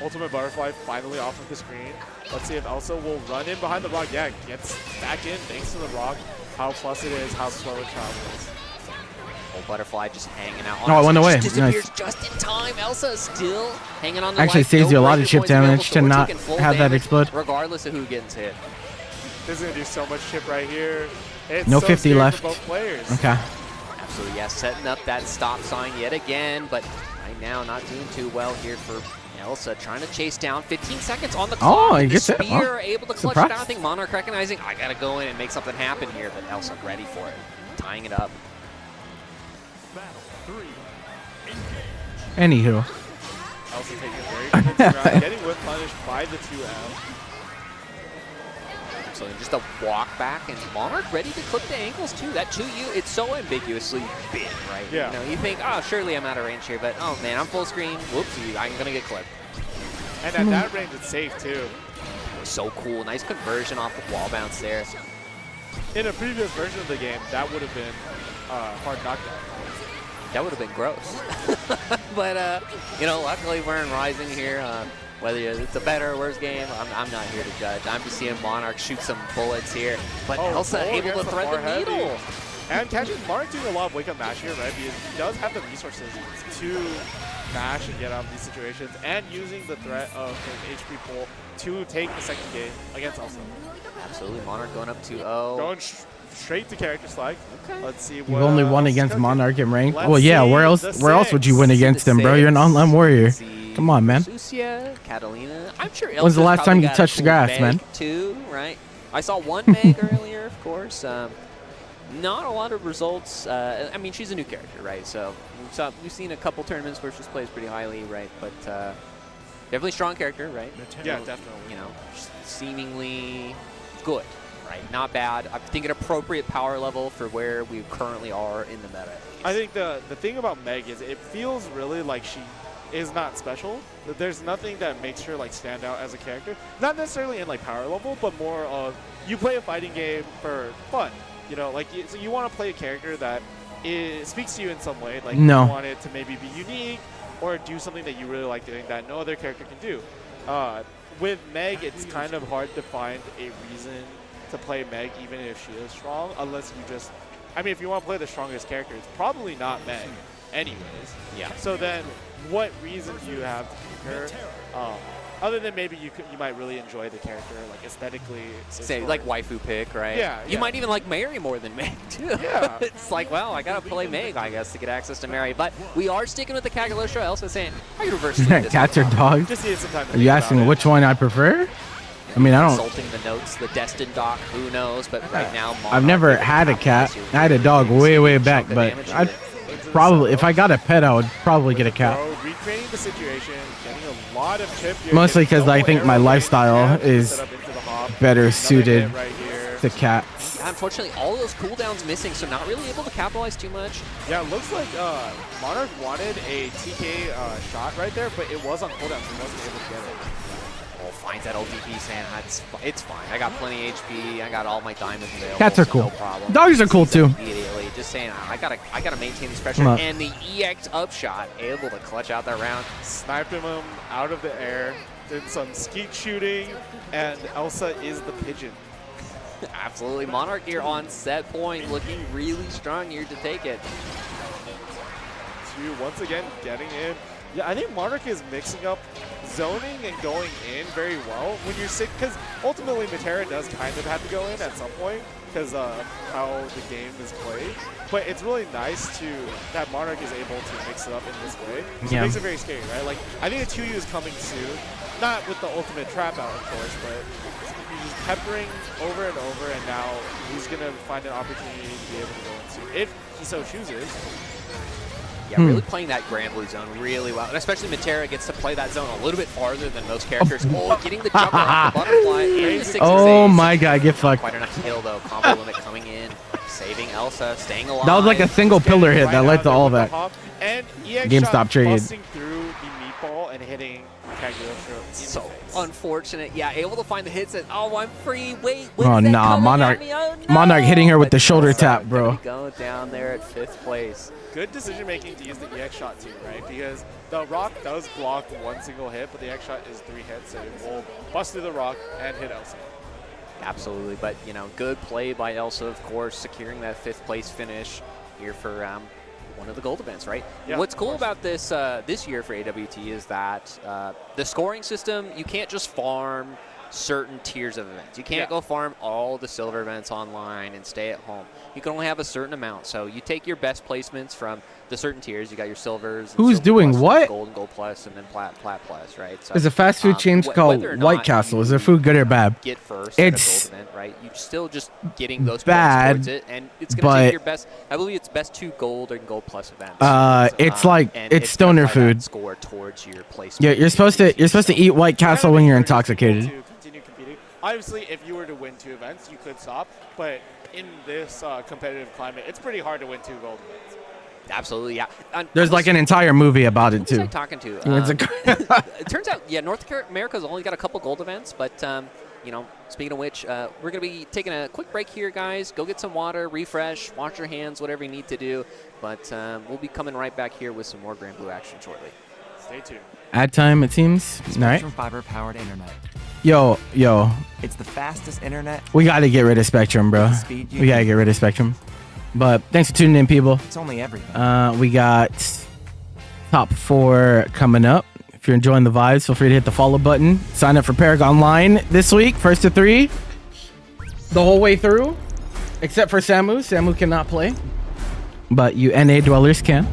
J: Ultimate Butterfly finally off of the screen. Let's see if Elsa will run in behind the rock. Yeah, gets back in thanks to the rock. How plus it is, how slow it travels.
K: Oh, Butterfly just hanging out.
A: Oh, it went away.
K: Disappears
A: Nice.
K: just in time. Elsa still hanging on the
A: Actually
K: life.
A: saves you a lot of chip
K: breaking points
A: damage to
K: available, so we're
A: not
K: taking full
A: have that
K: damage
A: explode.
K: Regardless of who gets hit.
J: This is going to do so much chip right here. It's
A: No
J: so
A: 50
J: scary
A: left.
J: for both players.
A: Okay.
K: Absolutely, yeah. Setting up that stop sign yet again, but right now not doing too well here for Elsa. Trying to chase down 15 seconds on the clock.
A: Oh, he
K: the
A: gets it.
K: spear
A: Wow.
K: able to clutch
A: Surprise.
K: it down. I think Monarch recognizing, I got to go in and make something happen here, but Elsa ready for it. Tying it up.
A: Anywho.
J: Elsa taking a very convincing round, getting whip punished by the 2M.
K: So just a walk back, and Monarch ready to clip the ankles too. That 2U, it's so ambiguously big, right?
J: Yeah.
K: You know, you think, oh, surely I'm out of range here, but oh man, I'm full screen. Whoopsie, I'm gonna get clipped.
J: And at that range, it's safe too.
K: So cool, nice conversion off the wall bounce there.
J: In a previous version of the game, that would have been hard knockdown.
K: That would have been gross. But, you know, luckily we're in Rising here. Whether it's a better or worse game, I'm not here to judge. I'm just seeing Monarch shoot some bullets here. But Elsa able to thread the needle.
J: And catching Monarch doing a lot of wake-up mash here, right? Because he does have the resources to mash and get out of these situations, and using the threat of his HP pool to take the second game against Elsa.
K: Absolutely, Monarch going up 2-0.
J: Going straight to character select.
K: Okay.
J: Let's see what
A: You've only won
J: else
A: against
J: cooking.
A: Monarch in ranked.
J: Let's
A: Well, yeah, where
J: see
A: else would you win against him, bro? You're an online warrior. Come on, man.
K: Sucia, Catalina. I'm sure
A: When's the
K: Elsa's
A: last time
K: probably
A: you
K: got a
A: touched the
K: cool
A: grass,
K: Meg
A: man?
K: Too, right? I saw one Meg earlier, of course. Not a lot of results. I mean, she's a new character, right? So we've seen a couple tournaments where she plays pretty highly, right? But definitely strong character, right?
J: Yeah, definitely.
K: You know, seemingly good, right? Not bad. I think an appropriate power level for where we currently are in the meta.
J: I think the thing about Meg is it feels really like she is not special. That there's nothing that makes her like stand out as a character. Not necessarily in like power level, but more of you play a fighting game for fun. You know, like so you want to play a character that speaks to you in some way. Like
A: No.
J: you want it to maybe be unique or do something that you really like doing that no other character can do. With Meg, it's kind of hard to find a reason to play Meg even if she is strong, unless you just, I mean, if you want to play the strongest character, it's probably not Meg anyways.
K: Yeah.
J: So then what reason do you have to pick her? Other than maybe you might really enjoy the character, like aesthetically.
K: Say, like waifu pick, right?
J: Yeah,
K: You
J: yeah.
K: might even like Mary more than Meg, too.
J: Yeah.
K: It's like, well, I got to play Meg, I guess, to get access to Mary. But we are sticking with the Kagalosha. Elsa saying, how you reverse this?
A: Cats or dogs?
J: Just need some time to
A: Are you
J: think
A: asking
J: about it.
A: which one I prefer? I mean, I don't.
K: Consulting the notes, the destined doc, who knows? But right now,
A: I've never had a cat. I had a dog way back, but I'd probably, if I got a pet, I would probably get a cat.
J: Bro, read creating the situation, getting a lot of chip.
A: Mostly because I think my lifestyle is better suited
J: right here.
A: to cats.
K: Yeah, unfortunately, all those cooldowns missing, so not really able to capitalize too much.
J: Yeah, it looks like Monarch wanted a TK shot right there, but it was on cooldown, so he wasn't able to get it.
K: Oh, finds that LDP saying it's fine. I got plenty HP. I got all my diamonds available.
A: Cats are
K: so
A: cool.
K: No problem.
A: Dogs are cool too.
K: Immediately, just saying, I gotta maintain this pressure. And the EX upshot, able to clutch out that round.
J: Sniped him out of the air, did some skeet shooting, and Elsa is the pigeon.
K: Absolutely, Monarch here on set point, looking really strong here to take it.
J: Once again getting in. Yeah, I think Monarch is mixing up zoning and going in very well when you're sick, because ultimately Matera does kind of have to go in at some point because of how the game is played. But it's really nice that Monarch is able to mix it up in this way. So it makes it very scary, right? Like, I think a 2U is coming soon. Not with the ultimate trap out, of course, but he's just peppering over and over, and now he's going to find an opportunity to be able to go into, if he so chooses.
K: Yeah, really playing that Grand Blue zone really well. And especially Matera gets to play that zone a little bit farther than most characters. Oh, getting the jump off the butterfly. And the 6
A: Oh my god, get fucked.
K: Quite enough kill though. Combo limit coming in, saving Elsa, staying alive.
A: That was like a single pillar hit that led to all that.
J: And
A: GameStop trade.
J: Busting through the meatball and hitting Cagliostro.
K: So unfortunate. Yeah, able to find the hits and I'm free. Wait.
A: Oh nah, Monarch.
K: Oh, no.
A: Monarch hitting her with the shoulder tap, bro.
K: Go down there at 5th place.
J: Good decision making to use the EX shot too, right? Because the rock does block one single hit, but the EX shot is 3 hits, so it will bust through the rock and hit Elsa.
K: Absolutely, but good play by Elsa, of course, securing that 5th place finish here for one of the gold events, right?
J: Yeah,
K: what's cool about this this year for AWT is that the scoring system, you can't just farm certain tiers of events. You can't go farm all the silver events online and stay at home. You can only have a certain amount. So you take your best placements from the certain tiers. You got your silvers.
A: Who's
K: silver
A: doing
K: plus,
A: what?
K: Gold and gold plus, and then plat plus, right? So,
A: There's a fast food chain called White Castle. Is their food good or bad?
K: Get first
A: it's
K: at a gold event, right? You're still just getting those
A: bad,
K: points towards it, and it's going to take your best. I believe it's best 2 gold and gold plus events.
A: It's like it's stoner food.
K: Score towards your placement.
A: Yeah, you're supposed to eat White Castle when you're intoxicated.
J: Obviously, if you were to win 2 events, you could stop, but in this competitive climate, it's pretty hard to win 2 gold events.
K: Absolutely, yeah.
A: There's like an entire movie about it too.
K: Who was I talking to? It turns out, North America's only got a couple gold events, but speaking of which, we're gonna be taking a quick break here, guys. Go get some water, refresh, wash your hands, whatever you need to do. But we'll be coming right back here with some more Grand Blue action shortly.
J: Stay tuned.
A: Ad time, it seems. All right.
E: Spectrum fiber-powered internet.
A: Yo.
E: It's the fastest internet.
A: We gotta get rid of Spectrum, bro. We gotta get rid of Spectrum. But thanks for tuning in, people.
E: It's only everything.
A: We got top 4 coming up. If you're enjoying the vibes, feel free to hit the follow button. Sign up for Paragon Line this week, 1st to 3, the whole way through, except for Samu. Samu cannot play, but you NA dwellers can.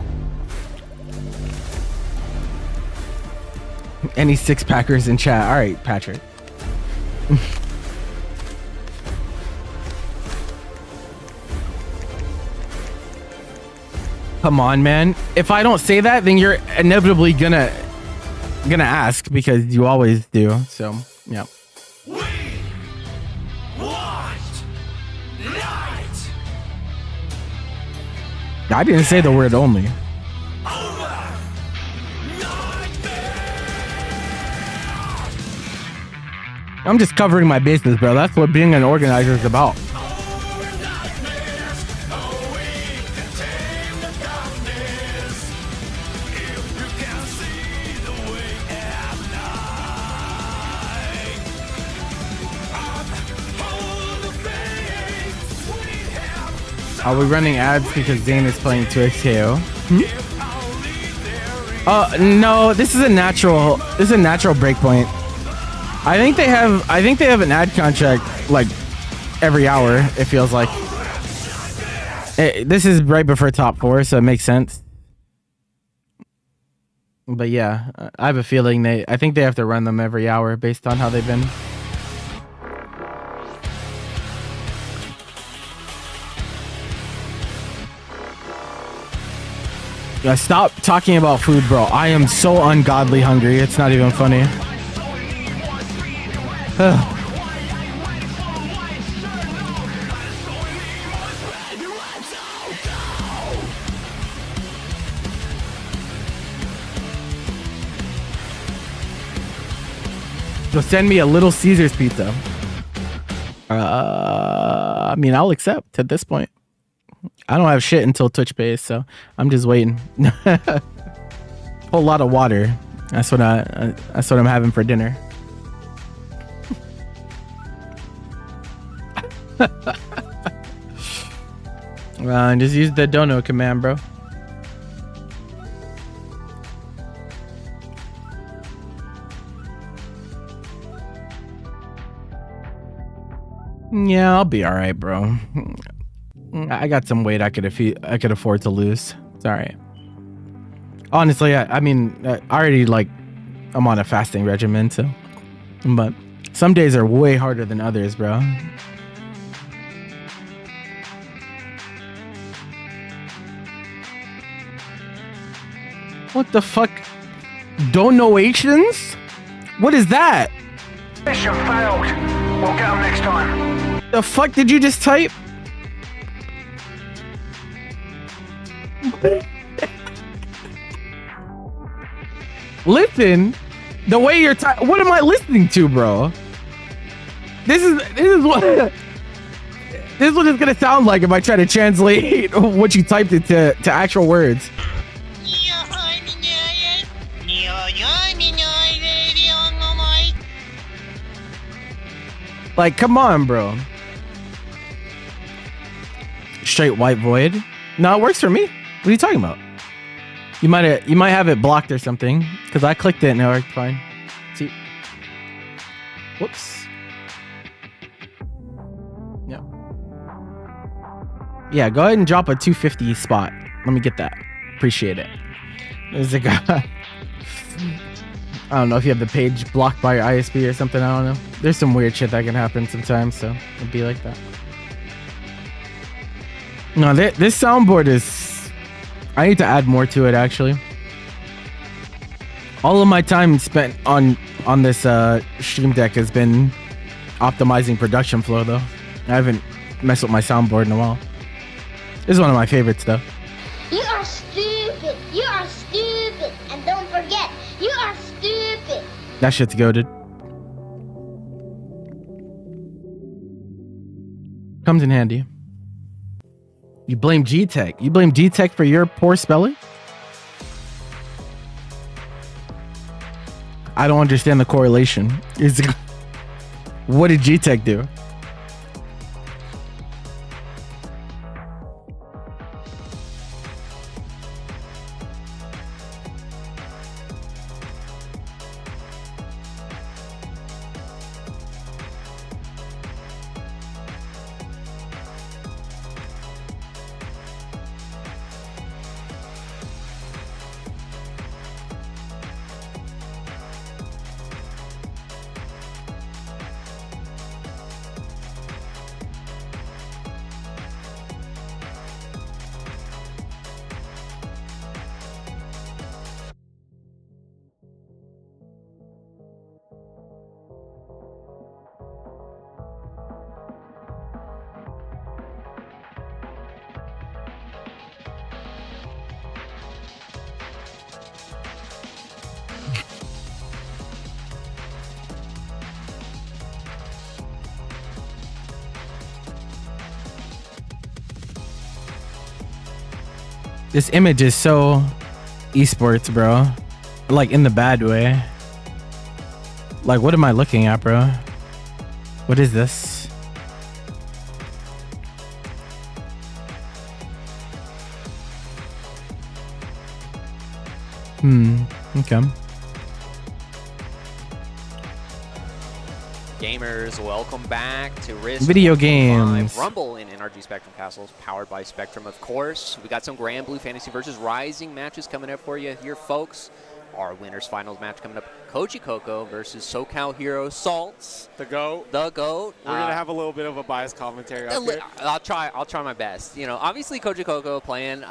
A: Any 6-packers in chat? All right, Patrick. Come on, man. If I don't say that, then you're inevitably gonna ask, because you always do. So, yeah.
L: We want night.
A: I didn't say the word only. I'm just covering my bases, bro. That's what being an organizer is about. Are we running ads because Zane is playing 2Xko? No, this is a natural breakpoint. I think they have an ad contract like every hour, it feels like. This is right before top 4, so it makes sense. But yeah, I have a feeling I think they have to run them every hour based on how they've been. Yeah, stop talking about food, bro. I am so ungodly hungry. It's not even funny. So send me a Little Caesars pizza. I mean, I'll accept at this point. I don't have shit until Twitch pays, so I'm just waiting. Whole lot of water. That's what I'm having for dinner. Just use the dono command, bro. Yeah, I'll be all right, bro. I got some weight I could afford to lose. It's all right. Honestly, I mean, I already I'm on a fasting regimen, so. But some days are way harder than others, bro. What the fuck? Donations? What is that?
L: Mission failed. We'll get them next time.
A: The fuck did you just type? Listen, the way you're what am I listening to, bro? This is what it's gonna sound like if I try to translate what you typed into actual words. Like, come on, bro. Straight white void. No, it works for me. What are you talking about? You might have it blocked or something, because I clicked it and it worked fine. See? Whoops. Yeah. Yeah, go ahead and drop a 250 spot. Let me get that. Appreciate it. There's a guy. I don't know if you have the page blocked by your ISP or something. I don't know. There's some weird shit that can happen sometimes, so it'd be like that. No, this soundboard is... I need to add more to it, actually. All of my time spent on this stream deck has been optimizing production flow, though. I haven't messed with my soundboard in a while. This is one of my favorites, though.
M: You are stupid. You are stupid. And don't forget, you are stupid.
A: That shit's goated. Comes in handy. You blame G-Tech. You blame G-Tech for your poor spelling? I don't understand the correlation. What did G-Tech do? This image is so esports, bro. Like, in the bad way. Like, what am I looking at, bro? What is this? Okay.
K: Gamers, welcome back to Risc
A: Video
K: 2Xko
A: games.
K: Rumble in NRG Spectrum Castles, powered by Spectrum, of course. We got some Grand Blue Fantasy versus Rising matches coming up for you here, folks. our winners finals match coming up. KojiKoko versus SoCal hero Salts.
J: The GOAT.
K: The GOAT.
J: We're going to have a little bit of a biased commentary out there.
K: I'll try my best. You know, obviously KojiKoko playing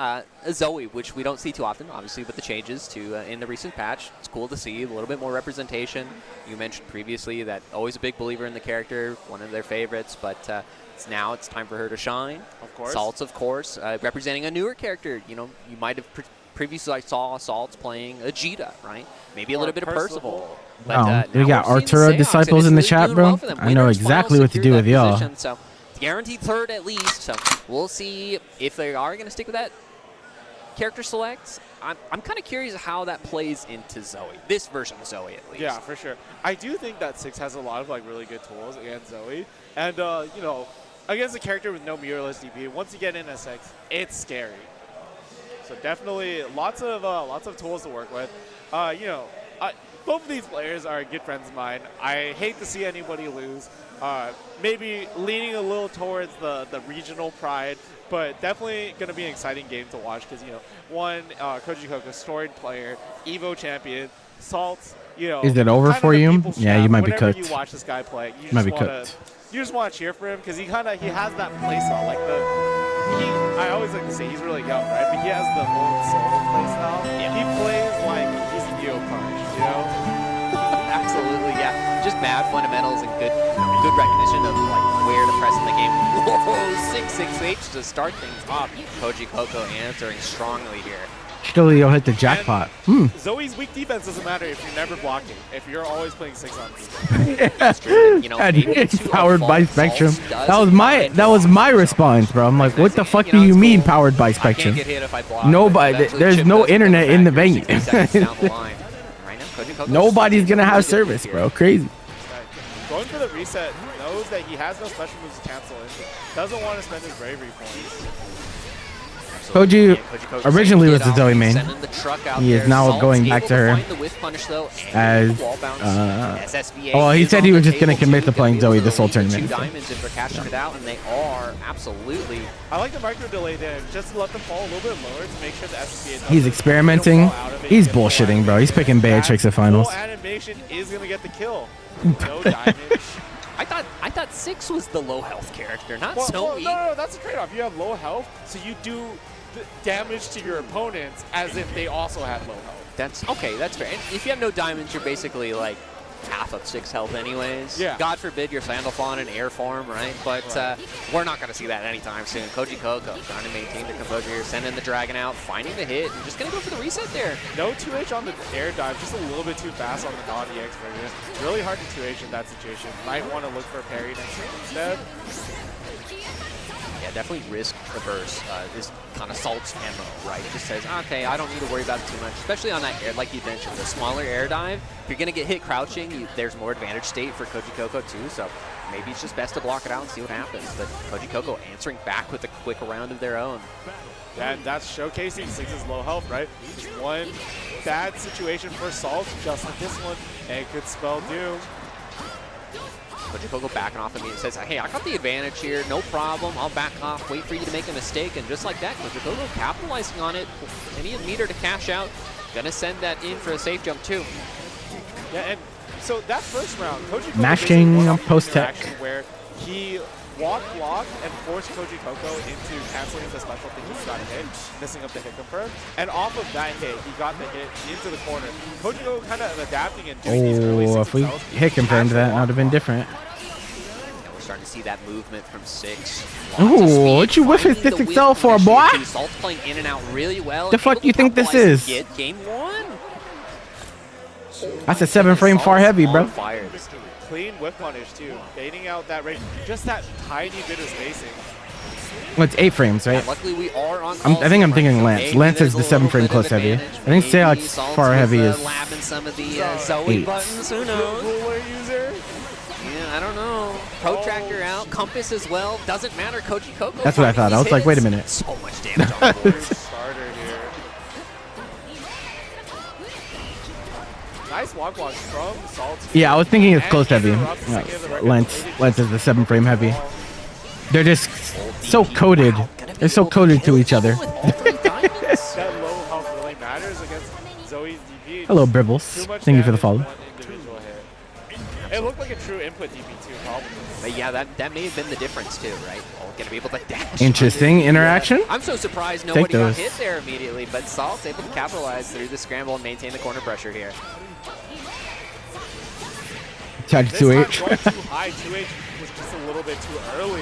K: Zoe, which we don't see too often, obviously, with the changes to in the recent patch. It's cool to see a little bit more representation. You mentioned previously that always a big believer in the character, one of their favorites, but now it's time for her to shine.
J: Of course.
K: Salts, of course, representing a newer character. You know, you might have previously I saw Salts playing Vegeta, right? Maybe a little bit of Percival. But,
A: we got Arturo disciples in the chat, bro. I know exactly what to do with y'all.
K: So guaranteed third at least. So we'll see if they are going to stick with that character select. I'm kind of curious how that plays into Zoe. This version of Zoe, at least.
J: Yeah, for sure. I do think that 6 has a lot of like really good tools against Zoe, and you know, against a character with no mirrorless DP, once you get in a 6, it's scary. So definitely lots of tools to work with. You know, both of these players are good friends of mine. I hate to see anybody lose. Maybe leaning a little towards the regional pride, but definitely going to be an exciting game to watch because, you know, one, KojiKoko, storied player, EVO champion, Salts, you know.
A: Is it over for you? Yeah, you might be
J: whenever
A: cooked.
J: you watch this guy play, you
A: might
J: just want to cheer for him because he has that play style. Like I always like to say he's really young, right? But he has the old soul play style. Yeah. He plays like he's a Neo Punch, you know?
K: Absolutely, yeah. Just mad fundamentals and good recognition of like where to press in the game. Whoa, 6-6H to start things off. KojiKoko answering strongly here.
A: Still, you'll hit the jackpot.
J: Zoe's weak defense doesn't matter if you're never blocking. If you're always playing 6 on
A: defense. You know, it's powered by Spectrum. That was my response, bro. I'm like, what the fuck do you mean powered by Spectrum? Nobody. There's no internet in the venue. Nobody's gonna have service, bro. Crazy.
J: Going for the reset, knows that he has no special moves to cancel it. Doesn't want to spend his bravery points.
A: Koji originally was the Zoe main. He is now going back to her as well, he said he was just going to commit to playing Zoe this whole tournament.
J: I like the micro delay there, just to let them fall a little bit lower to make sure the SSBA
A: He's experimenting. He's bullshitting, bro. He's picking Beatrix at finals.
J: Animation is going to get the kill. No damage.
K: I thought 6 was the low health character, not Zoe.
J: No, that's a trade-off. You have low health, so you do damage to your opponents as if they also had low health.
K: That's okay. That's fair. And if you have no diamonds, you're basically like half of 6 health anyways.
J: Yeah.
K: God forbid your Sandalphon in air form, right? But we're not going to see that anytime soon. KojiKoko trying to maintain the composure here, sending the dragon out, finding the hit, and just going to go for the reset there.
J: No 2H on the air dive, just a little bit too fast on the non-EX version. Really hard to 2H in that situation. Might want to look for a parry next turn instead.
K: Yeah, definitely risk averse. This kind of Salts ammo, right? It just says, okay, I don't need to worry about it too much, especially on that air, like you mentioned, the smaller air dive. If you're going to get hit crouching, there's more advantage state for KojiKoko too, so maybe it's just best to block it out and see what happens. But KojiKoko answering back with a quick round of their own.
J: Yeah, and that's showcasing 6's low health, right? Just one bad situation for Salts, just like this one, and it could spell doom.
K: KojiKoko backing off of me and says, hey, I got the advantage here, no problem, I'll back off, wait for you to make a mistake, and just like that, KojiKoko capitalizing on it, any meter to cash out, gonna send that in for a safe jump too.
J: Yeah, and so that first round, KojiKoko
A: mashing on post-tech,
J: where he walked, blocked, and forced KojiKoko into canceling the special thing he's got a hit, missing up the hit confirm. And off of that hit, he got the hit into the corner. KojiKoko kind of adapting and doing these early
A: if we hit confirmed, that would have been different.
K: And we're starting to see that movement from 6.
A: Ooh, what you whiffing this Excel for, boy?
K: Salt's playing in and out really well.
A: The fuck you think this is?
K: Game 1.
A: That's a 7-frame far heavy, bro.
J: Clean whip punish too, baiting out that range, just that tiny bit of spacing.
A: Well, it's 8 frames, right?
K: Yeah, luckily we are on
A: I think I'm thinking Lance. Lance is the 7-frame close heavy. I think Seox far heavy is
K: some of the Zoe
A: 8.
K: buttons. Who knows? Yeah, I don't know. Protractor out, compass as well. Doesn't matter. KojiKoko.
A: That's what I thought. I was like, wait a minute.
K: So much damage on the board.
J: Starter here. Nice walk from Salts.
A: Yeah, I was thinking it's close heavy. Lance is the 7-frame heavy. They're just so coded. They're so coded to each other.
J: That low health really matters against Zoe's DP.
A: Hello, Bribbles.
J: Too much
A: Thank you for the
J: damage
A: follow.
J: in one individual hit. It looked like a true input DP too, probably.
K: But yeah, that may have been the difference too, right? Oh, gonna be able to dash.
A: Interesting interaction.
K: I'm so surprised
A: Take
K: nobody got
A: those.
K: hit there immediately, but Salt's able to capitalize through the scramble and maintain the corner pressure here.
A: Charge
J: This time
A: 2H.
J: going too high, 2H was just a little bit too early.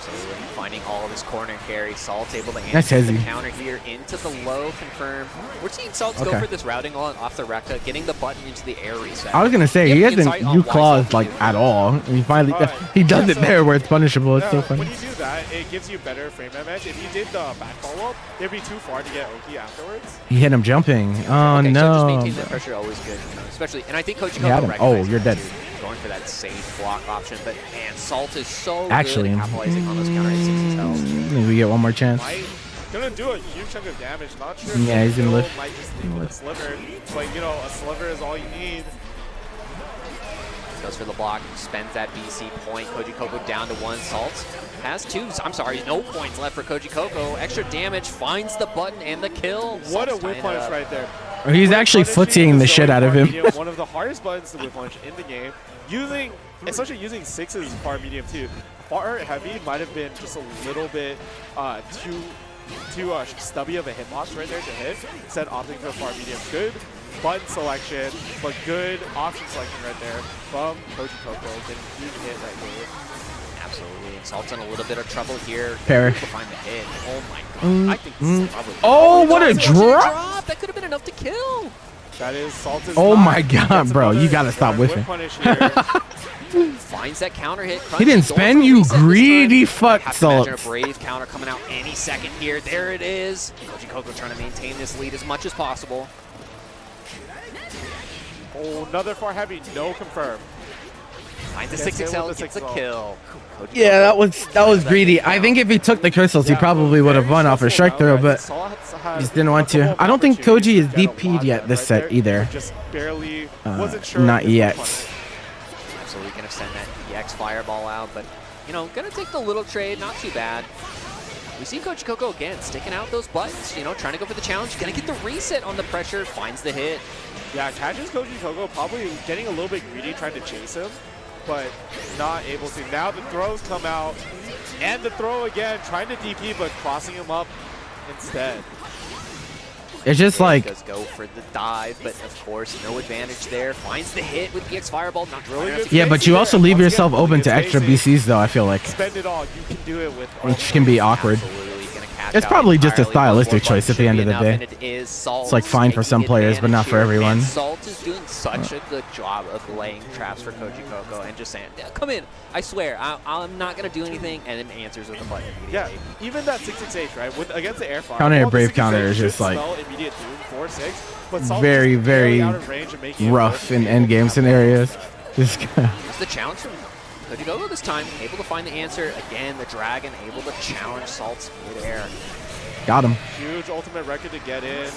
K: Absolutely. Finding all of his corner carry. Salt's able to
A: That's
K: answer the
A: hezzy.
K: counter here into the low confirm. We're seeing Salt's go
A: Okay.
K: for this routing on off the Rekka, getting the button into the air reset.
A: I was gonna say he
K: Yep,
A: hasn't
K: insight on
A: used
K: why
A: claws
K: Salt
A: like
K: can do
A: at all. And he finally
J: Alright.
A: he does
J: Yeah,
A: it
J: so-
A: there where it's punishable. It's so
J: No,
A: funny.
J: when you do that, it gives you better frame damage. If you did the back follow up, it'd be too far to get Oki afterwards.
A: He hit him jumping. Oh
K: Okay, so just
A: no.
K: maintain that pressure always good, you know, especially, and I think Coach
A: He had
K: Coco
A: him. Oh,
K: recognized
A: you're
K: that
A: dead.
K: too, going for that safe block option, but man, Salt is so
A: Actually,
K: good at capitalizing on those counter hit 60s health.
A: Maybe we get one more chance.
J: Gonna do a huge chunk of damage. Not sure.
A: Yeah,
J: if
A: he's gonna
J: Khalil
A: lift.
J: might just leave with a sliver, but you know, a sliver is all you need.
K: Goes for the block, spends that BC point. Koji Coco down to 1. Salt has 2. I'm sorry, no points left for Koji Coco. Extra damage, finds the button and the kill.
J: What a
K: Salt's
J: whip
K: tying it
J: punish
K: up.
J: right there.
A: He's
J: Whip
A: actually
J: punishing
A: footying the
J: is
A: shit
J: going
A: out of
J: far
A: him.
J: medium, one of the hardest buttons to whip punish in the game. Especially using 6's far medium too. Far heavy might have been just a little bit too stubby of a hitbox right there to hit. Instead opting for far medium. Good button selection, but good option selection right there from Koji Coco. Getting a huge hit right here.
K: Absolutely, and Salt's in a little bit of trouble here.
A: Perish.
K: To find the hit. Oh my god, I think this is probably.
A: Oh, what a
K: Salt's
A: drop!
K: That could have been enough to kill.
J: That is Salt is
A: Oh
J: not.
A: my god,
J: Gets
A: bro. You
J: another
A: gotta stop
J: whip
A: whiffing.
J: punish here.
K: Finds that counter hit.
A: He didn't
K: Crunchy going
A: spin,
K: for the
A: you
K: reset this time.
A: greedy fuck,
K: Have to imagine
A: Salt.
K: a brave counter coming out any second here. There it is. Koji Coco trying to maintain this lead as much as possible.
J: Oh, another far heavy. No confirm.
K: Finds the
J: Gets hit
K: 6XL,
J: with the
K: gets a
J: 6XL.
K: kill. Koji
A: Yeah,
K: Coco
A: that was greedy. I think if he took the crystals, he probably would have won off a strike throw, but just didn't want to. I don't think Koji is DP'd yet this set either.
J: Just barely wasn't sure.
A: Not yet.
K: Absolutely going to send that EX fireball out, but, you know, going to take the little trade, not too bad. We see Coach Coco again, sticking out those buttons, you know, trying to go for the challenge, going to get the reset on the pressure, finds the hit.
J: Yeah, catches Koji Coco, probably getting a little bit greedy, trying to chase him, but not able to. Now the throws come out, and the throw again, trying to DP, but crossing him up instead.
A: It's just like
K: Does go for the dive, but of course, no advantage there. Finds the hit with EX fireball, not
J: Really
K: really
J: good
A: yeah, but you also leave
J: Once
A: yourself
J: again,
A: open
J: really
A: to
J: good
A: extra
J: spacing.
A: BCs though. I feel like,
J: Spend it all. You can do it with.
A: which can be awkward.
K: Absolutely gonna catch
A: It's
K: out
A: probably just a
K: entirely.
A: stylistic
K: One more
A: choice at the
K: should
A: end
K: be
A: of the
K: enough,
A: day.
K: and it is Salt
A: It's like fine for some
K: taking
A: players, but not for
K: advantage here.
A: everyone.
K: And Salt is doing such a good job of laying traps for Koji Coco and just saying, yeah, come in, I swear, I'm not going to do anything, and then answers with a button
J: Yeah,
K: immediately.
J: even that 668, right? With against the air fire.
A: Counter hit
J: the
A: brave
J: 668
A: counter is
J: should
A: just like
J: spell immediate doom 4-6, but Salt
A: very,
J: is barely
A: very
J: out of range and making it
A: rough
J: work.
A: in end game scenarios. This guy.
K: It's the challenge from Koji Coco this time, able to find the answer. Again, the Dragon able to challenge Salt's midair.
A: Got him.
J: Huge ultimate record to get in.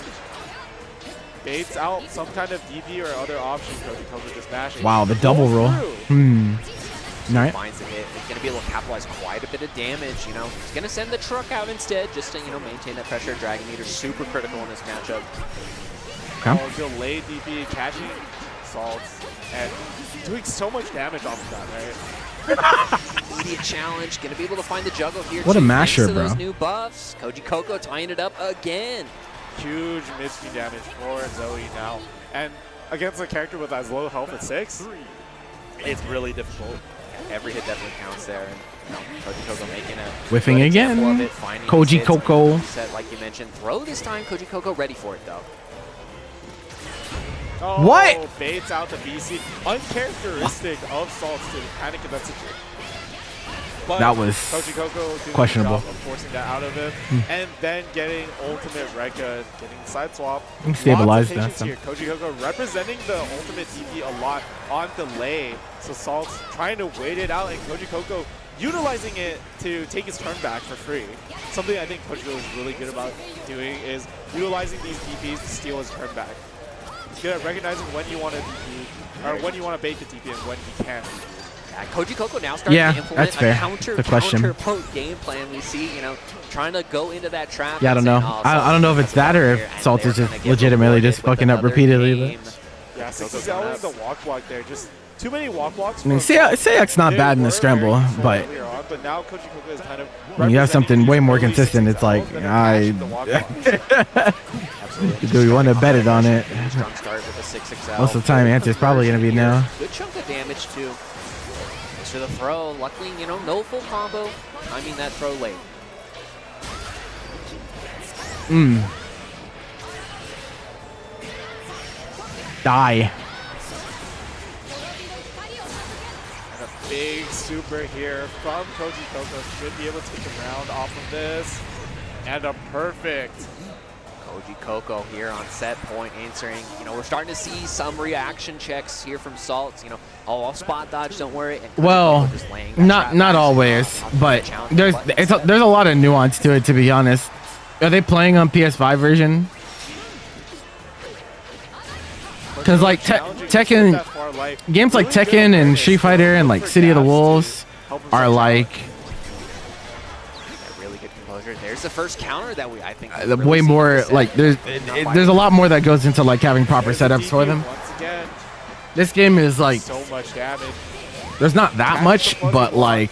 J: Baits out some kind of DP or other option. Koji Coco just mashing.
A: Wow, the double
J: Goes
A: roll.
J: through.
A: All right.
K: Finds the hit. He's going to be able to capitalize quite a bit of damage, you know. He's going to send the truck out instead just to, you know, maintain that pressure. Dragon Meter super critical in this matchup.
A: Okay.
J: Oh, delayed DP, catching Salts, and doing so much damage off of that, right?
K: Immediate challenge. Going to be able to find the juggle here.
A: What a
K: too,
A: masher,
K: thanks to
A: bro.
K: those new buffs. Koji Coco tying it up again.
J: Huge mid-speed damage for Zoe now. And against a character with as low health as 6, it's really difficult.
K: Every hit definitely counts there. And, you know, Koji Coco making a
A: Whiffing
K: good example
A: again.
K: of it, finding
A: Koji
K: his hits,
A: Coco.
K: Reset, like you mentioned. Throw this time. Koji Coco ready for it, though.
J: Oh,
A: What?
J: Baits out the BC. Uncharacteristic of Salts to panic in that situation. But
A: That was
J: Koji Coco doing a good
A: questionable.
J: job of forcing that out of him, and then getting ultimate Rekka, getting side swap.
A: Stabilized
J: Lots
A: that.
J: of patience here. Koji Coco representing the ultimate DP a lot on delay. So Salt's trying to wait it out, and Koji Coco utilizing it to take his turn back for free. Something I think Koji Coco is really good about doing is utilizing these DPs to steal his turn back. He's good at recognizing when you want to DP, or when you want to bait the DP and when he can.
K: Koji Coco now starting
A: Yeah,
K: to implement
A: that's fair.
K: a counter poke game plan. We see, trying to go into that trap.
A: Yeah, I don't know. I don't know if it's that or if Salt is just legitimately just fucking up repeatedly. But.
J: Yeah, 6 hours the walk block there. Just too many walk blocks.
A: I mean, CX not bad in the scramble, but
J: now Koji Coco is kind of
A: when you have something way more consistent, it's like, do we want to bet it on it? Most of the time, the answer is probably going to be no.
K: Good chunk of damage, too. Thanks for the throw. Luckily, no full combo. I mean, that throw late.
A: Die.
J: And a big super here from Koji Coco. Should be able to take the round off of this. And a perfect.
K: Koji Coco here on set point answering. We're starting to see some reaction checks here from Salt. I'll spot dodge, don't worry. And
A: well, not always, but there's a lot of nuance to it, to be honest. Are they playing on PS5 version? Because like Tekken, games like Tekken and Street Fighter and like City of the Wolves are like
K: really good composure. There's the first counter that I think
A: way more like there's a lot more that goes into like having proper setups for them. This game is like
J: so much damage.
A: There's not that much, but like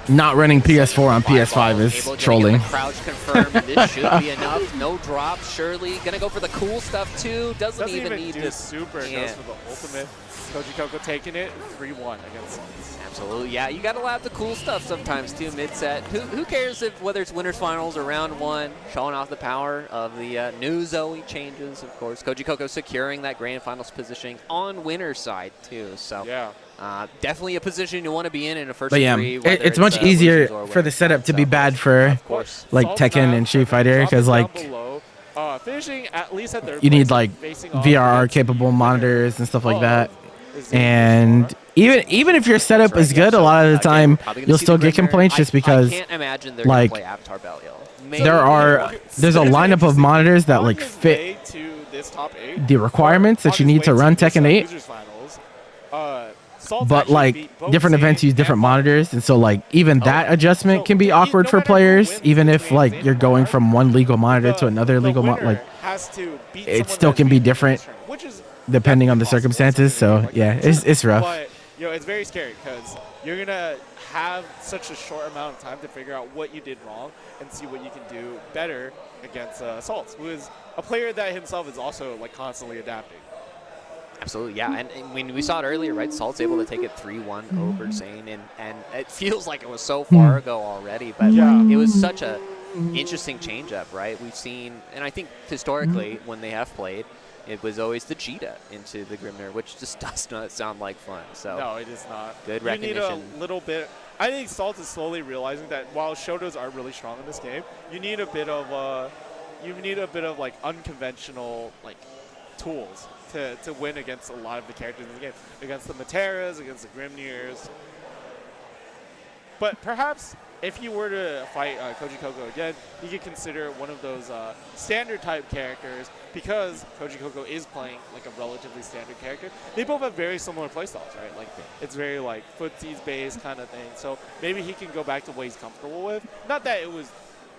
A: not running PS4 on PS5 is trolling.
K: Crouch confirmed. This should be enough. No drop, surely. Gonna go for the cool stuff too. Doesn't even need
J: to
K: this.
J: Super. Goes for the ultimate. Koji Coco taking it 3-1 against.
K: Absolutely, yeah. You gotta have the cool stuff sometimes too, mid-set. Who cares if whether it's winners finals or round one? Showing off the power of the new Zoe changes, of course. Koji Coco securing that grand finals positioning on winner's side too. So
J: yeah.
K: Definitely a position you want to be in a first
A: but yeah,
K: three.
A: It's much easier for the setup to be bad for like Tekken and Street Fighter because like
J: finishing at least at
A: you need like VRR capable monitors and stuff like that. And even if your setup is good, a lot of the time you'll still get complaints just because like there's a lineup of monitors that like fit the requirements that you need to run Tekken 8. But like different events use different monitors, and so like even that adjustment can be awkward for players, even if like you're going from one legal monitor to another legal monitor. Like it still can be different depending on the circumstances. So yeah, it's rough.
J: But it's very scary because you're gonna have such a short amount of time to figure out what you did wrong and see what you can do better against Salt, who is a player that himself is also like constantly adapting.
K: Absolutely, yeah, and when we saw it earlier, right? Salt's able to take it 3-1 over Zane, and it feels like it was so far ago already, but it was such a interesting change-up, right? We've seen, and I think historically when they have played, it was always the cheetah into the Grimnir, which just does not sound like fun. So
J: no, it is not.
K: Good recognition.
J: You need a little bit. I think Salt is slowly realizing that while Shotos are really strong in this game, you need a bit of like unconventional like tools to win against a lot of the characters in the game, against the Materas, against the Grimnirs. But perhaps if you were to fight Koji Coco again, you could consider one of those standard type characters because Koji Coco is playing like a relatively standard character. They both have very similar playstyles, right? Like it's very like footsies based kind of thing. So maybe he can go back to what he's comfortable with. Not that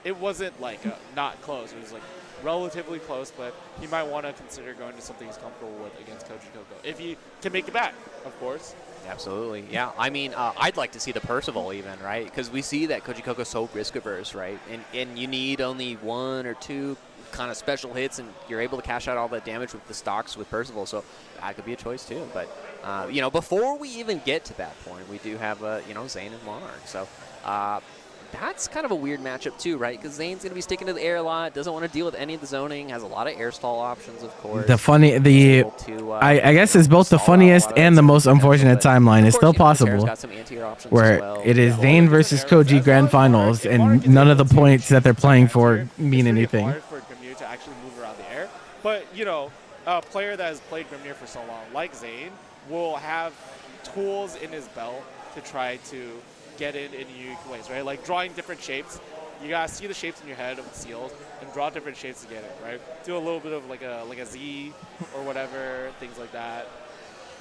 J: it wasn't like not close. It was like relatively close, but he might want to consider going to something he's comfortable with against Koji Coco if he can make it back, of course.
K: Absolutely, yeah. I mean, I'd like to see the Percival even, right? Because we see that Koji Coco's so risk averse, right? And you need only one or two kind of special hits, and you're able to cash out all that damage with the stocks with Percival. So that could be a choice too. But before we even get to that point, we do have Zane and Monarch. So. That's kind of a weird matchup too, right? Because Zane's going to be sticking to the air a lot, doesn't want to deal with any of the zoning, has a lot of air stall options, of course.
A: I guess it's both the funniest and the most unfortunate timeline. It's still possible where it is Zane versus Koji Grand Finals, and none of the points that they're playing for mean anything.
J: It's hard for Grimnir to actually move around the air, but a player that has played Grimnir for so long, like Zane, will have tools in his belt to try to get in unique ways, right? Like drawing different shapes. You gotta see the shapes in your head of the seals and draw different shapes to get it, right? Do a little bit of like a Z or whatever, things like that.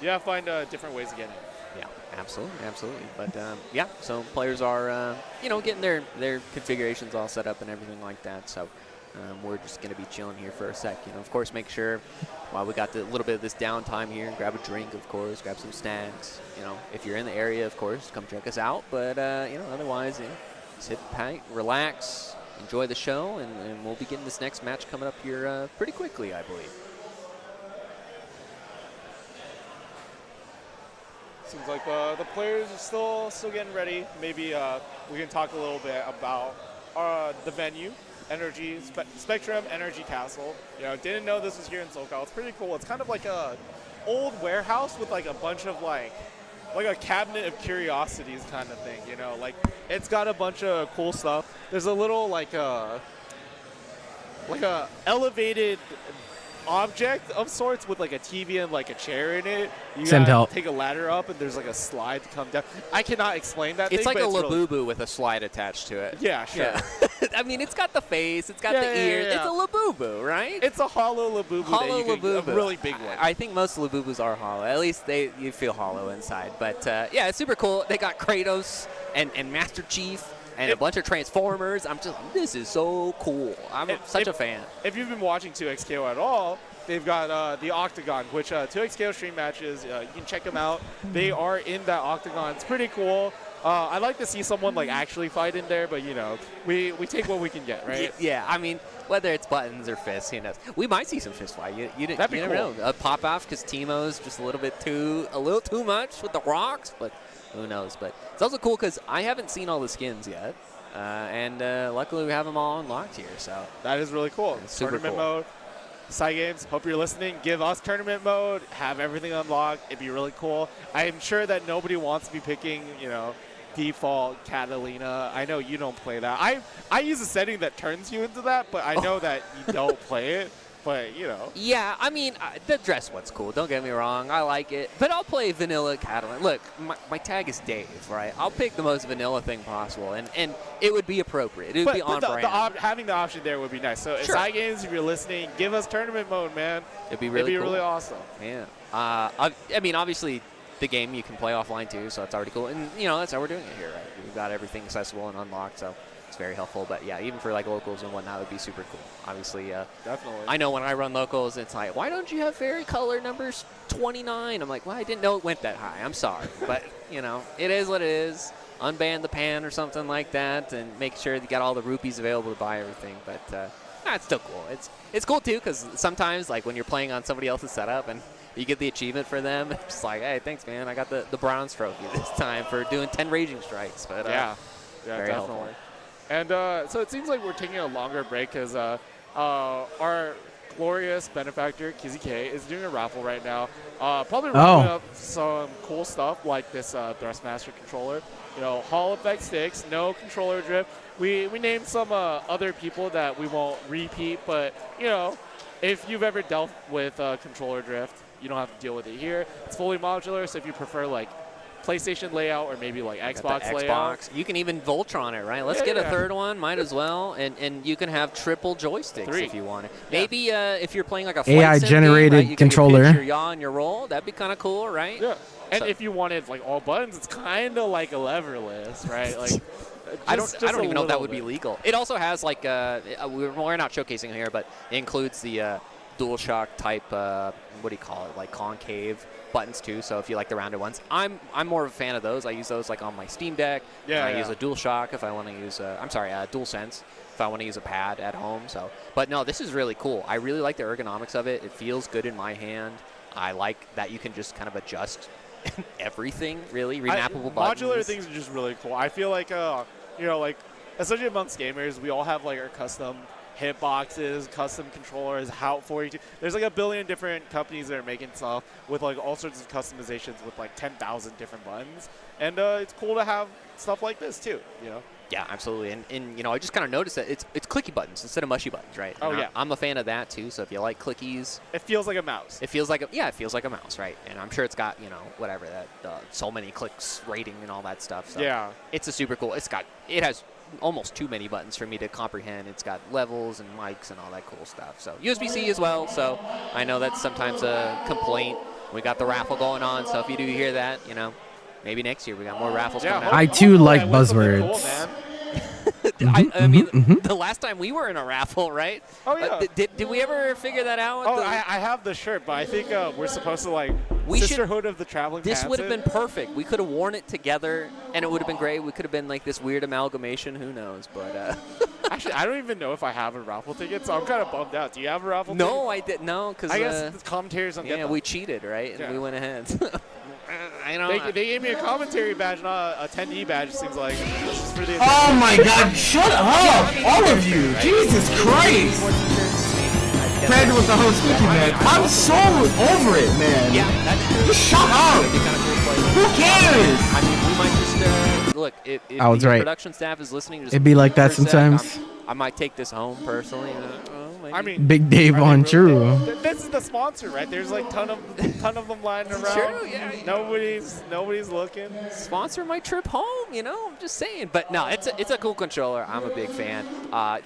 J: You have to find different ways to get in.
K: Yeah, absolutely. But yeah, so players are, getting their configurations all set up and everything like that. So we're just going to be chilling here for a sec. Of course, make sure while we got a little bit of this downtime here, grab a drink, of course, grab some snacks. If you're in the area, of course, come check us out. But otherwise, sit back, relax, enjoy the show, and we'll be getting this next match coming up here pretty quickly, I believe.
J: Seems like the players are still getting ready. Maybe we can talk a little bit about the venue, Spectrum Energy Castle. Didn't know this was here in SoCal. It's pretty cool. It's kind of like a old warehouse with like a bunch of like a cabinet of curiosities kind of thing. Like it's got a bunch of cool stuff. There's a little like a elevated object of sorts with like a TV and like a chair in it. You gotta take a ladder up and there's like a slide to come down. I cannot explain that.
K: It's
J: thing,
K: like a
J: but
K: Labubu with a slide attached to it.
J: Yeah, sure.
K: Yeah. I mean, it's got the face, it's got the ears.
J: Yeah.
K: It's a Labubu, right?
J: It's a hollow Labubu.
K: Labubu.
J: A really big one.
K: I think most Labubus are hollow. At least you feel hollow inside. But yeah, it's super cool. They got Kratos and Master Chief and a bunch of Transformers. This is so cool. I'm such a fan.
J: If you've been watching 2Xko at all, they've got the Octagon, which 2Xko stream matches. You can check them out. They are in that Octagon. It's pretty cool. I'd like to see someone like actually fight in there, but we take what we can get, right?
K: Yeah, I mean, whether it's buttons or fists, who knows? We might see some fist fight. You never know. A pop off because Teemo's just a little too much with the rocks, but who knows? But it's also cool because I haven't seen all the skins yet, and luckily we have them all unlocked here. So
J: that is really cool. Tournament mode. Side Games, hope you're listening. Give us tournament mode. Have everything unlocked. It'd be really cool. I'm sure that nobody wants to be picking, default Catalina. I know you don't play that. I use a setting that turns you into that, but I know that you don't play it. But,
K: Yeah, I mean, the dress one's cool. Don't get me wrong. I like it. But I'll play vanilla Catalina. Look, my tag is Dave, right? I'll pick the most vanilla thing possible, and it would be appropriate. It would be on brand.
J: Having the option there would be nice. So,
K: sure.
J: Side Games, if you're listening, give us tournament mode, man.
K: It'd be really cool.
J: Really awesome.
K: Yeah. I mean, obviously, the game you can play offline, too, so it's already cool. And, that's how we're doing it here, right? We've got everything accessible and unlocked, so it's very helpful. But yeah, even for like locals and whatnot, it would be super cool. Obviously,
J: definitely.
K: I know when I run locals, it's like, why don't you have fairy color numbers 29? I'm like, well, I didn't know it went that high. I'm sorry, but it is what it is. Unban the pan or something like that, and make sure you got all the rupees available to buy everything. But it's still cool. It's cool too because sometimes like when you're playing on somebody else's setup and you get the achievement for them, it's just like, hey, thanks, man. I got the bronze trophy this time for doing 10 raging strikes. But
J: yeah,
K: very
J: definitely.
K: helpful.
J: And so it seems like we're taking a longer break because our glorious benefactor, Kizzy K, is doing a raffle right now. Probably wrapping up some cool stuff like this Thrustmaster controller. Hall effect sticks, no controller drift. We named some other people that we won't repeat, but, if you've ever dealt with controller drift, you don't have to deal with it here. It's fully modular, so if you prefer, like, PlayStation layout or maybe like Xbox layout.
K: You can even Voltron it, right? Let's get a third one, might as well. And you can have triple joysticks if you want it. Maybe if you're playing like a
A: AI generated
K: game,
A: controller.
K: You can your yaw and your roll. That'd be kind of cool, right?
J: Yeah. And if you wanted like all buttons, it's kind of like a leverless, right? Like
K: I don't even know if that would be legal. It also has like we're not showcasing it here, but it includes the DualShock type what do you call it? Like concave buttons too, so if you like the rounded ones. I'm more of a fan of those. I use those like on my Steam Deck. I use a DualShock if I want to use DualSense if I want to use a pad at home. So, but no, this is really cool. I really like the ergonomics of it. It feels good in my hand. I like that you can just kind of adjust everything, really remappable buttons.
J: Modular things are just really cool. I feel like like especially amongst gamers, we all have like our custom hitboxes, custom controllers, How 42. There's like a billion different companies that are making stuff with like all sorts of customizations with like 10,000 different buttons, and it's cool to have stuff like this too.
K: Yeah, absolutely. And I just kind of noticed that it's clicky buttons instead of mushy buttons, right?
J: Oh,
K: and
J: yeah.
K: I'm a fan of that too. So if you like clickies,
J: it feels like a mouse.
K: It feels like it feels like a mouse, right? And I'm sure it's got whatever that so many clicks rating and all that stuff. So
J: yeah,
K: it's a super cool. It has almost too many buttons for me to comprehend. It's got levels and mics and all that cool stuff. So USB-C as well. So I know that's sometimes a complaint We got the raffle going on, so if you do hear that, you know, maybe next year we got more raffles coming out.
A: I too like
J: Yeah, win something cool,
A: buzzwords.
J: man.
K: I mean, the last time we were in a raffle, right?
J: Oh, yeah.
K: Did we ever figure that out?
J: Oh, I have the shirt, but I think we're supposed to, like,
K: We should-
J: Sisterhood of the Traveling
K: This
J: Pants
K: would have
J: it.
K: been perfect. We could have worn it together, and it would have been great. We could have been like this weird amalgamation. Who knows? But
J: Actually, I don't even know if I have a raffle ticket, so I'm kind of bummed out. Do you have a raffle
K: no,
J: ticket?
K: I didn't. No, because
J: I guess the commentators don't get
K: yeah,
J: them.
K: we cheated, right? And
J: Yeah.
K: we went ahead. I don't.
J: They gave me a commentary badge, not a attendee badge. It seems like this is for the.
N: Oh my God! Shut up, all of you! Jesus Christ! Fred was the host speaking, man. I'm so over it, man.
K: Yeah, that's true.
N: Just shut up. Who cares?
K: I mean, we might just look. If
A: I was
K: the
A: right.
K: production staff is listening, just
A: It'd be like that
K: for a sec,
A: sometimes.
K: I might take this home personally.
J: I mean,
A: Big Dave on True.
J: This is the sponsor, right? There's like ton of them lying around.
K: True, yeah.
J: Nobody's looking.
K: Sponsor my trip home, you know. I'm just saying. But no, it's a cool controller. I'm a big fan.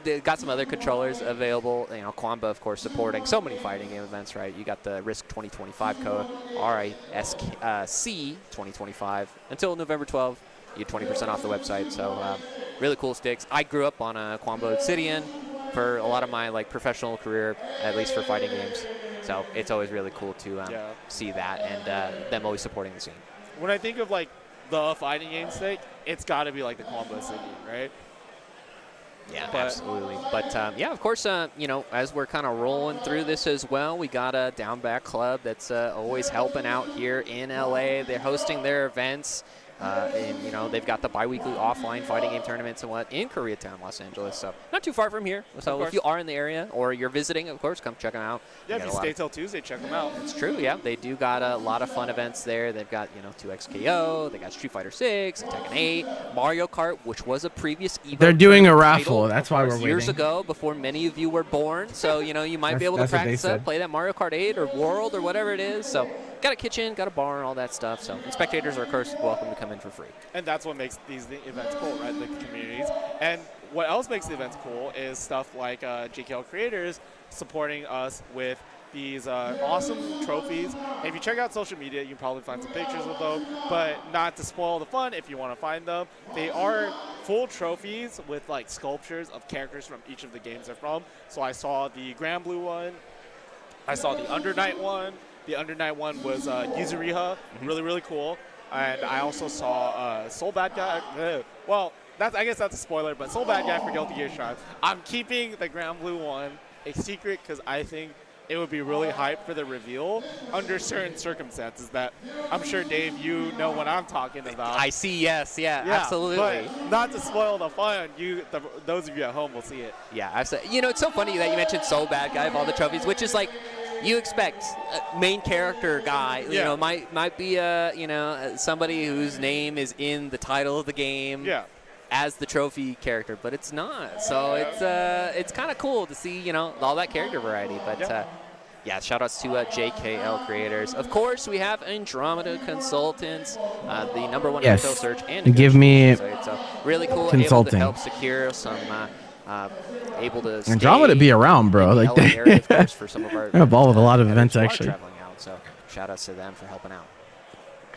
K: They got some other controllers available. You know, Kwamba, of course, supporting so many fighting game events, right? You got the Risc 2Xko, RISC 2025 until November 12th. You get 20% off the website. So really cool sticks. I grew up on a Kwamba Obsidian for a lot of my like professional career, at least for fighting games. So it's always really cool to see that and them always supporting the scene.
J: When I think of like the fighting game stick, it's got to be like the Combo Obsidian, right?
K: Yeah, absolutely. But yeah, of course, you know, as we're kind of rolling through this as well, we got a Down Back Club that's always helping out here in LA. They're hosting their events. And, you know, they've got the bi-weekly offline fighting game tournaments and what in Koreatown, Los Angeles. So not too far from here. So if you are in the area or you're visiting, of course, come check them out.
J: Yeah, if you stay till Tuesday, check them out.
K: It's true, yeah. They do got a lot of fun events there. They've got, you know, 2Xko, they got Street Fighter 6, Tekken 8, Mario Kart, which was a previous Evo.
A: They're doing a
K: title,
A: raffle. That's why we're waiting.
K: Years ago, before many of you were born. So, you know, you might be able to
A: That's what they
K: practice
A: said.
K: up, play that Mario Kart 8 or World or whatever it is. So, got a kitchen, got a bar, and all that stuff. So, and spectators are, of course, welcome to come in for free.
J: And that's what makes these events cool, right? The communities. And what else makes the events cool is stuff like JKL Creators supporting us with these awesome trophies. And if you check out social media, you can probably find some pictures of them. But not to spoil the fun, if you want to find them, they are full trophies with like sculptures of characters from each of the games they're from. So I saw the Grand Blue one. I saw the Under Night one. The Under Night one was Yuzuriha, really, really cool. And I also saw Soul Bad Guy. Well, I guess that's a spoiler, but Soul Bad Guy for Guilty Gear Strive. I'm keeping the Grand Blue one a secret because I think it would be really hype for the reveal under certain circumstances that I'm sure, Dave, you know what I'm talking about.
K: I see, yes, yeah, absolutely.
J: But not to spoil the fun, those of you at home will see it.
K: Yeah, absolutely. You know, it's so funny that you mentioned Soul Bad Guy of all the trophies, which is like, you expect a main character guy, you know, might be somebody whose name is in the title of the game as the trophy character, but it's not. So it's kind of cool to see, you know, all that character variety. But yeah, shout outs to JKL Creators. Of course, we have Andromeda Consultants, the #1 NFL search and
A: give me
K: website. So really cool,
A: consulting.
K: able to help secure some. Able to
A: Andromeda be around, bro. Like
K: LA area, of course, for some of our
A: they're involved with a lot of events
K: who are
A: actually.
K: traveling out, so shout outs to them for helping out.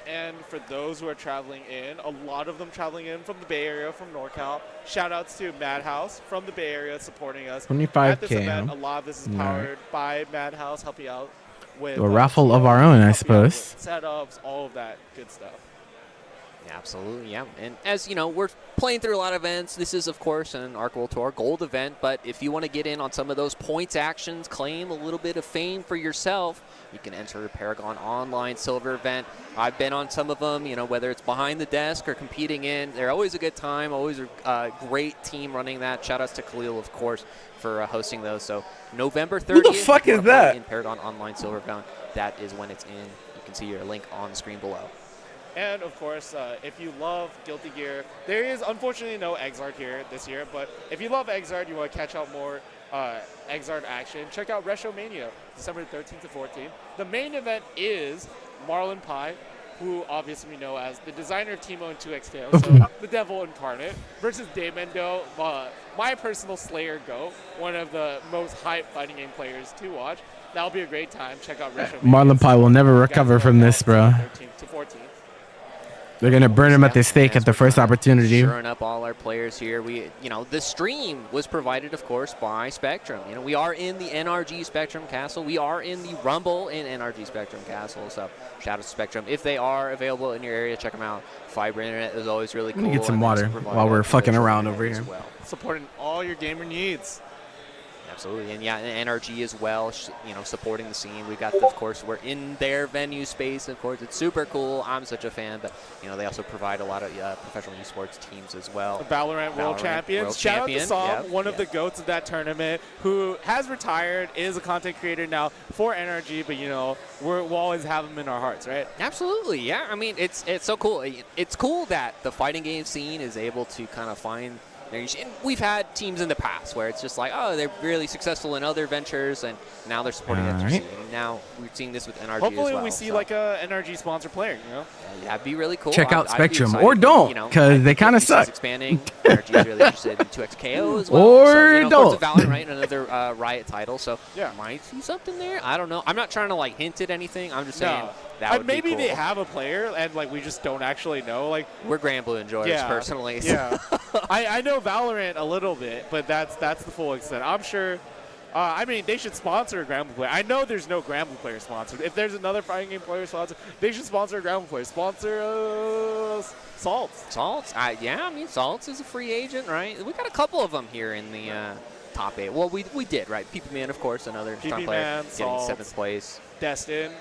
J: And for those who are traveling in, a lot of them traveling in from the Bay Area, from NorCal. Shout outs to Madhouse from the Bay Area supporting us
A: 25K,
J: at this event.
A: huh?
J: A lot of this is powered by Madhouse, helping out with
A: Do a raffle of our own, I suppose.
J: setups, all of that good stuff.
K: Absolutely, yeah. And as you know, we're playing through a lot of events. This is, of course, an Arc World Tour Gold event, but if you want to get in on some of those points actions, claim a little bit of fame for yourself, you can enter a Paragon Online Silver event. I've been on some of them, you know, whether it's behind the desk or competing in. They're always a good time, always a great team running that. Shout outs to Khalil, of course, for hosting those. So November 30th.
A: Who the fuck is that?
K: In Paragon Online Silver event. That is when it's in. You can see your link on the screen below.
J: And, of course, if you love Guilty Gear, there is unfortunately no Exard here this year, but if you love Exard, you want to catch out more Exard action, check out WrestleMania, December 13th to 14th. The main event is Marlon Pye, who obviously we know as the designer of Teemo and 2Xko, so the devil incarnate, versus Daemendo, my personal Slayer GOAT, one of the most hype fighting game players to watch. That'll be a great time. Check out Risc 2Xko.
A: Marlon Pie will never recover from this, bro.
J: 13 to 14.
A: They're gonna burn him at the stake at the first opportunity.
K: Shoring up all our players here. The stream was provided, of course, by Spectrum. We are in the NRG Spectrum Castle. We are in the Rumble in NRG Spectrum Castle. So shout out to Spectrum. If they are available in your area, check them out. Fiber internet is always really cool.
A: Let me get some water while we're fucking around over here.
K: Well.
J: Supporting all your gamer needs.
K: Absolutely, and yeah, NRG as well, supporting the scene. We got, of course, we're in their venue space, of course. It's super cool. I'm such a fan, but, they also provide a lot of professional esports teams as well.
J: Valorant World Champions. Shout out to Som, one of the GOATs of that tournament, who has retired, is a content creator now for NRG, but, we'll always have him in our hearts, right?
K: Absolutely, yeah. I mean, it's so cool. It's cool that the fighting game scene is able to kind of find And we've had teams in the past where it's just like, oh, they're really successful in other ventures, and now they're supporting FGC. And now we're seeing this with NRG
J: Hopefully
K: as well.
J: we see like a NRG sponsor player,
K: That'd be really cool.
A: Check out Spectrum, or don't, because they kind of suck.
K: Expanding. NRG is really interested in 2Xko as well.
A: Or
K: so,
A: don't.
K: Of course, Valorant, right? Another Riot title, so might see something there. I don't know. I'm not trying to like hint at anything. I'm just saying that would
J: maybe
K: be cool.
J: they have a player and like we just don't actually know. Like
K: we're Grand Blue enjoyers personally. So.
J: Yeah, I know Valorant a little bit, but that's the full extent. I'm sure. I mean, they should sponsor a Grand Blue player. I know there's no Grand Blue player sponsored. If there's another fighting game player sponsored, they should sponsor a Grand Blue player. Sponsor Salts.
K: Salts? Yeah, I mean, Salts is a free agent, right? We got a couple of them here in the top 8. Well, we did, right? PP Man, of course, another top player, getting 7th place.
J: Destin.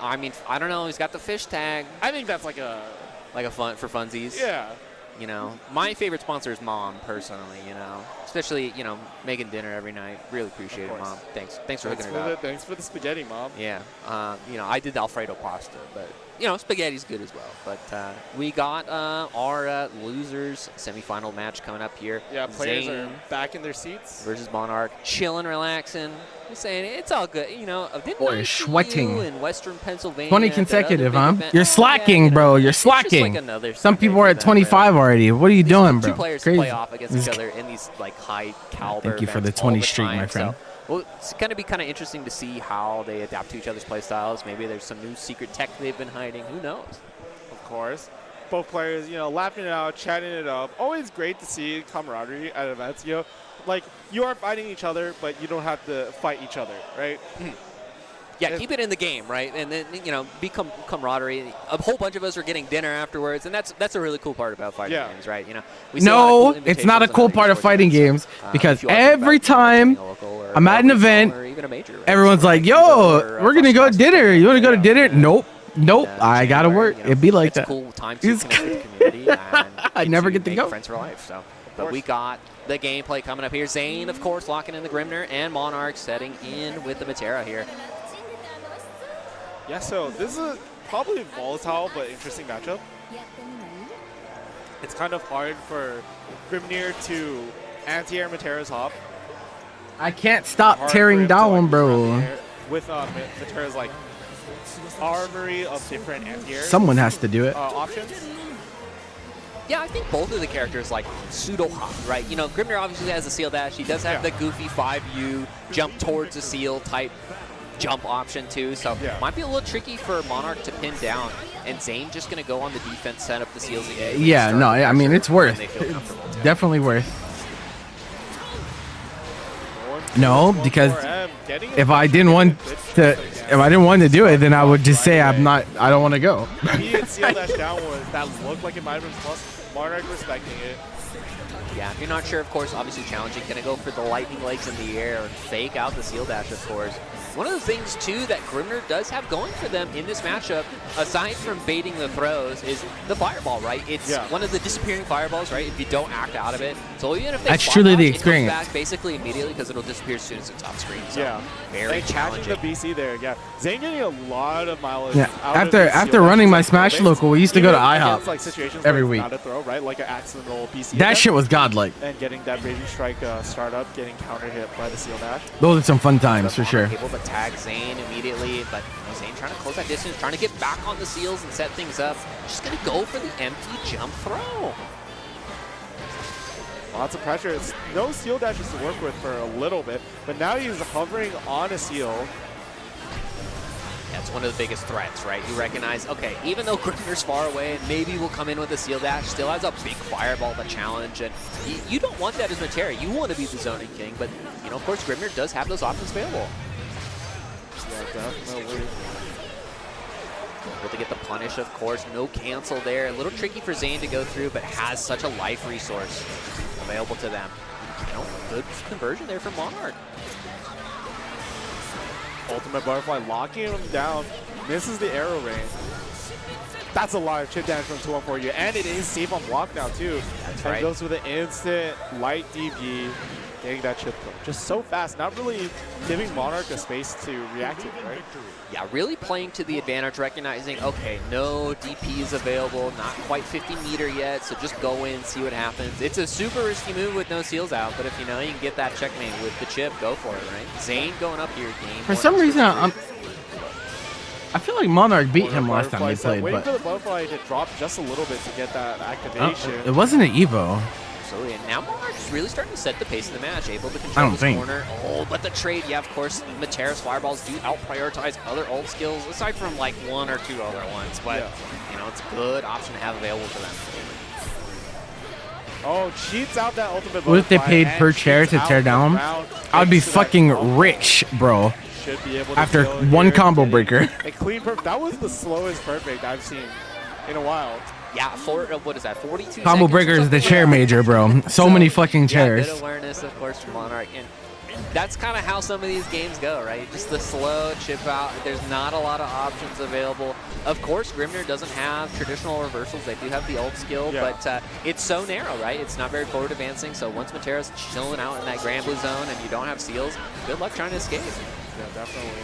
K: I mean, I don't know. He's got the fish tag.
J: I think that's like a
K: fun for funsies.
J: Yeah.
K: You know, my favorite sponsor is Mom, personally, especially, making dinner every night. Really appreciate it, Mom. Thanks for hooking it up.
J: Thanks for the spaghetti, Mom.
K: Yeah. I did the Alfredo pasta, but, spaghetti's good as well. But we got our losers semifinal match coming up here.
J: Yeah, players
K: Zane
J: are back in their seats.
K: versus Monarch. Chilling, relaxing. I'm saying it's all good.
A: Boy, you're sweating.
K: In Western Pennsylvania.
A: 20 consecutive, huh? You're slacking, bro. You're slacking. Some people are at 25 already. What are you doing, bro?
K: Two players
A: Crazy.
K: play off against each other in these like high caliber.
A: Thank you for the
K: events all
A: 20 streak,
K: time.
A: my friend.
K: So, it's going to be kind of interesting to see how they adapt to each other's play styles. Maybe there's some new secret tech they've been hiding. Who knows?
J: Of course. Both players, laughing it out, chatting it up. Always great to see camaraderie at events. Like you are fighting each other, but you don't have to fight each other, right?
K: Yeah, keep it in the game, right? And then be camaraderie. A whole bunch of us are getting dinner afterwards, and that's a really cool part about fighting games, right? We see a lot of cool
A: it's not a cool part of fighting games because
K: if you want to
A: every
K: think about
A: time
K: a local or
A: I'm at an event,
K: or even a major, right?
A: everyone's like, "Yo, we're gonna go to dinner. You want to go to dinner?" Nope. I gotta work. It'd be like
K: it's
A: that.
K: a cool time to connect with the community. And
A: I never get to
K: make
A: go.
K: Friends for life. So, but we got the gameplay coming up here. Zane, of course, locking in the Grimner, and Monarch setting in with the Matera here.
J: Yeah, so this is probably a volatile but interesting matchup. It's kind of hard for Grimnir to anti-air Matera's hop.
A: I can't stop
J: Hard
A: tearing
J: for him to,
A: down,
J: like,
A: bro.
J: run the air with Matera's like armory of different anti-air.
A: Someone has to do it.
J: Options.
K: Yeah, I think both of the characters like pseudo hop, right? Grimnir obviously has a seal dash. He does have the goofy 5U jump towards the seal type jump option too, so might be a little tricky for Monarch to pin down, and Zane just going to go on the defense, set up the seals again.
A: Yeah, no, I mean it's worth. It's definitely worth. No, because if I didn't want to do it, then I would just say I don't want to go.
J: Immediate seal dash downwards. That looked like it might have been plus. Monarch respecting it.
K: Yeah, if you're not sure, of course, obviously challenging. Going to go for the lightning legs in the air and fake out the seal dash, of course. One of the things, too, that Grimnir does have going for them in this matchup, aside from baiting the throws, is the fireball, right? It's one of the disappearing fireballs, right? If you don't act out of it. So even if they
A: that's truly the
K: it
A: experience.
K: comes back basically immediately because it'll disappear as soon as it's off screen. So very challenging.
J: The BC there, Zane getting a lot of mileage.
A: Yeah, after running my Smash local, we used to go to IHOP
J: like situations
A: every
J: where
A: week.
J: it's not a throw, right? Like an accidental BC.
A: That shit was godlike.
J: And getting that Raging Strike startup, getting counter hit by the seal dash.
A: Those are some fun times for sure.
K: Able to tag Zane immediately, but Zane trying to close that distance, trying to get back on the seals and set things up. Just going to go for the empty jump throw.
J: Lots of pressure. It's no seal dashes to work with for a little bit, but now he's hovering on a seal.
K: That's one of the biggest threats, right? You recognize, okay, even though Grimmir's far away and maybe will come in with a seal dash, still has a big fireball to challenge, and you don't want that as Matera. You want to be the zoning king, but, you know, of course, Grimmir does have those options available.
J: Yeah, definitely.
K: Able to get the punish, of course. No cancel there. A little tricky for Zane to go through, but has such a life resource available to them. You know, good conversion there from Monarch.
J: Ultimate Butterfly locking him down. Misses the arrow range. That's a lot of chip damage from 214U, and it is safe on block now too.
K: That's
J: and
K: right.
J: Goes with an instant light DP, getting that chip throw. Just so fast, not really giving Monarch a space to react to it, right?
K: Yeah, really playing to the advantage, recognizing, okay, no DPs available, not quite 50 meter yet, so just go in, see what happens. It's a super risky move with no seals out, but if you know you can get that checkmate with the chip, go for it, right? Zane going up here, game.
A: For some reason, I feel like Monarch beat him last time they played,
J: Waiting
A: but
J: for the butterfly to drop just a little bit to get that activation.
A: it wasn't an Evo.
K: Absolutely, and now Monarch's really starting to set the pace of the match, able to
A: I
K: control
A: don't
K: this
A: think.
K: corner. Oh, but the trade, yeah, of course, Matera's fireballs do out-prioritize other ult skills, aside from like one or two other ones, but, you know, it's a good option to have available to them.
J: Oh, cheats out that ultimate
A: What if they
J: butterfly
A: paid
J: and
A: per chair to
J: cheats
A: tear
J: out the
A: down?
J: round
A: I'd be
J: thanks to that
A: fucking
J: combo.
A: rich, bro.
J: Should be able to
A: After
J: kill
A: one
J: here.
A: combo breaker.
J: A clean perfect. That was the slowest perfect I've seen in a while.
K: Yeah, what is that, 42
A: Combo
K: seconds
A: breaker
K: or
A: is the
K: something?
A: chair major, bro. So many fucking chairs.
K: Yeah, good awareness, of course, from Monarch. And that's kind of how some of these games go, right? Just the slow chip out. There's not a lot of options available. Of course, Grimmir doesn't have traditional reversals. They do have the ult skill, but it's so narrow, right? It's not very forward advancing. So once Matera's chilling out in that Grand Blue zone and you don't have seals, good luck trying to escape.
J: Yeah, definitely.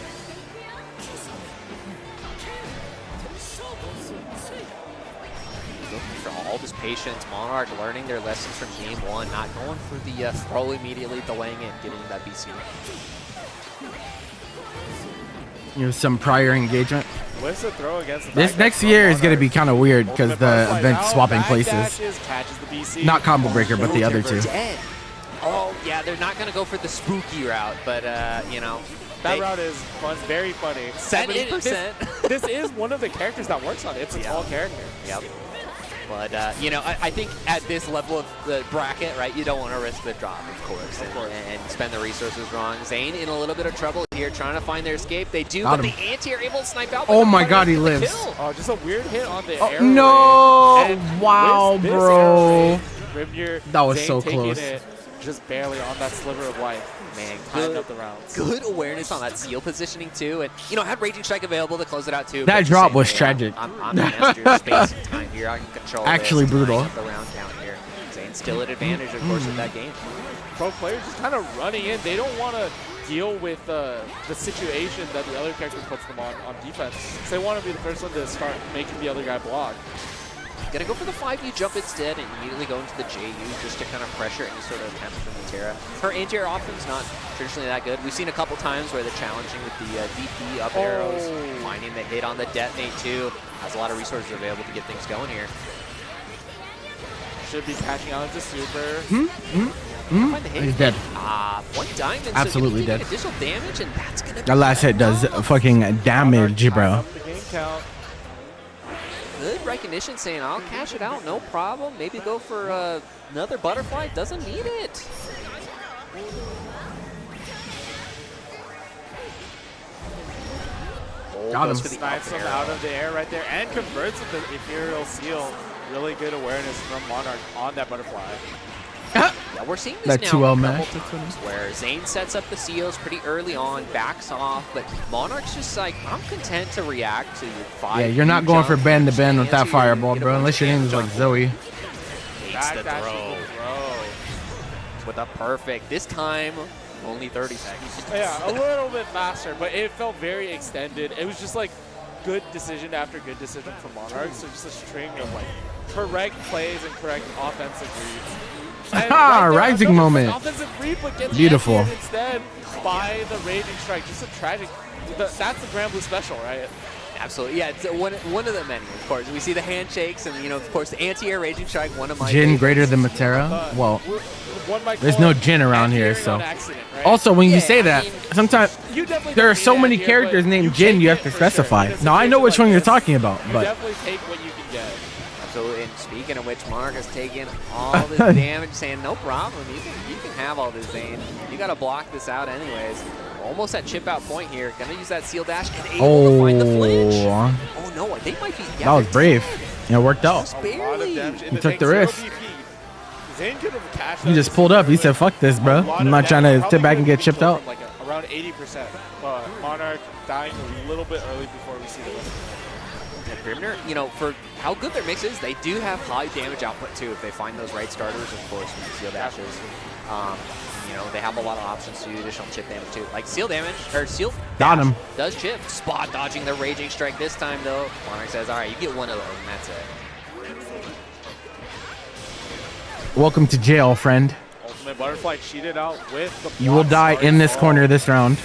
K: For all this patience, Monarch learning their lessons from game one, not going for the throw immediately, delaying it, getting that BC.
A: You know, some prior engagement.
J: What's the throw against the
A: This
J: back
A: next
J: dash
A: year
J: from
A: is going to be
J: Monarch?
A: kind of weird because
J: Ultimate
A: the
J: butterfly
A: event's
J: now,
A: swapping
J: back
A: places.
J: dashes, catches the BC.
A: Not combo breaker, but the other two.
K: Dead. Oh, yeah, they're not going to go for the spooky route, but, you know.
J: That route is fun, very funny.
K: 70%.
J: This is one of the characters that works on it. It's a tall character.
K: Yep. But, you know, I think at this level of the bracket, right, you don't want to risk the drop, of course, and spend the resources wrong. Zane in a little bit of trouble here, trying to find their escape. They do,
A: Got
K: but
A: him.
K: the anti are able to snipe out. but
A: Oh
K: the
A: my
K: Monarch
A: god, he
K: gets the
A: lives.
K: kill.
J: Oh, just a weird hit on the
A: Oh,
J: arrow
A: no!
J: range. And
A: Wow,
J: with this
A: bro.
J: arrow range, Grimnir,
A: That was
J: Zane
A: so
J: taking
A: close.
J: it just barely on that sliver of life.
K: Man,
J: Tying up the rounds.
K: good awareness on that seal positioning, too. And, you know, had Raging Strike available to close it out, too.
A: That
K: but
A: drop
K: just
A: was
K: saying,
A: tragic.
K: I'm the master of space and time here. I can control
A: Actually
K: this,
A: brutal.
K: tying up the round count here. Zane still at advantage, of course, with that game.
J: Pro players just kind of running in. They don't want to deal with the situation that the other character puts them on defense. So they want to be the first one to start making the other guy block.
K: Gonna go for the 5U jump instead and immediately go into the JU just to kind of pressure any sort of attempt from Matera. Her anti-air offense not traditionally that good. We've seen a couple times where they're challenging with the DP up arrows, finding the hit on the detonate too. Has a lot of resources available to get things going here.
J: Should be catching out into super.
K: Find the hit.
A: He's dead.
K: One diamond.
A: Absolutely
K: so
A: dead.
K: Additional damage, and that's gonna be
A: That last hit does fucking damage, bro.
J: Up the game count.
K: good recognition, saying I'll cash it out, no problem. Maybe go for another butterfly. Doesn't need it.
A: Got him.
K: Goes for the
J: Snipes him out of the air right there and converts with the Ethereal Seal. Really good awareness from Monarch on that butterfly.
K: Yeah, we're seeing this
A: That
K: now
A: 2L
K: a
A: mash.
K: couple times where Zane sets up the COs pretty early on, backs off, but Monarch's just like, I'm content to react to your 5.
A: Yeah, you're not going for bend to bend with that fireball, bro, unless your name is like Zoe.
K: Hates the throw. With a perfect. This time, only 30 seconds.
J: Yeah, a little bit faster, but it felt very extended. It was just like good decision after good decision from Monarch. So just a string of like correct plays and correct offensive reads. And
A: Ah,
J: right there,
A: rising
J: another
A: moment.
J: Offensive read, but gets
A: Beautiful.
J: answered instead by the Raging Strike. Just a tragic. That's the Grand Blue special, right?
K: Absolutely, yeah. It's one of the many, of course. We see the handshakes, and of course, the anti-air raging strike. One of my
A: Jin
K: favorites.
A: greater than Matera? Well,
J: One might
A: there's
J: call
A: no
J: it
A: Jin around here,
J: anti-air
A: so.
J: on accident, right?
A: Also, when you
K: Yeah,
A: say that,
K: I mean,
A: sometimes
J: You definitely
A: there are
J: don't
A: so
J: need
A: many
J: anti-air,
A: characters
J: but
A: named
J: you
A: Jin
J: take
A: you
J: it
A: have to
J: for sure.
A: specify.
J: In a
A: Now, I know
J: situation
A: which one
J: like
A: you're
J: this,
A: talking about,
J: you
A: but
J: definitely take what you can get.
K: Absolutely. And speaking of which, Monarch has taken all this damage, saying no problem. You can have all this, Zane. You got to block this out anyways. Almost at chip out point here. Gonna use that seal dash and able to find the flinch. Oh no, they might be. Yeah,
A: that was brave. Yeah, it worked out.
K: just barely.
A: You took the risk.
J: Zane could have cashed
A: He just pulled up. He said, fuck this, bro. I'm not trying to sit back and get chipped out.
J: Like around 80%. But Monarch dying a little bit early before we see the rest of
K: Grimner, for how good their mix is, they do have high damage output too if they find those right starters, of course, with the seal dashes. They have a lot of options to do additional chip damage too. Like seal damage, or seal
A: Got
K: dash
A: him.
K: does chip. Spot dodging the raging strike this time though. Monarch says, all right, you get one of those and that's it.
A: Welcome to jail, friend.
J: Ultimate Butterfly cheated out with the
A: You will
J: block
A: die
J: start.
A: in this corner this round.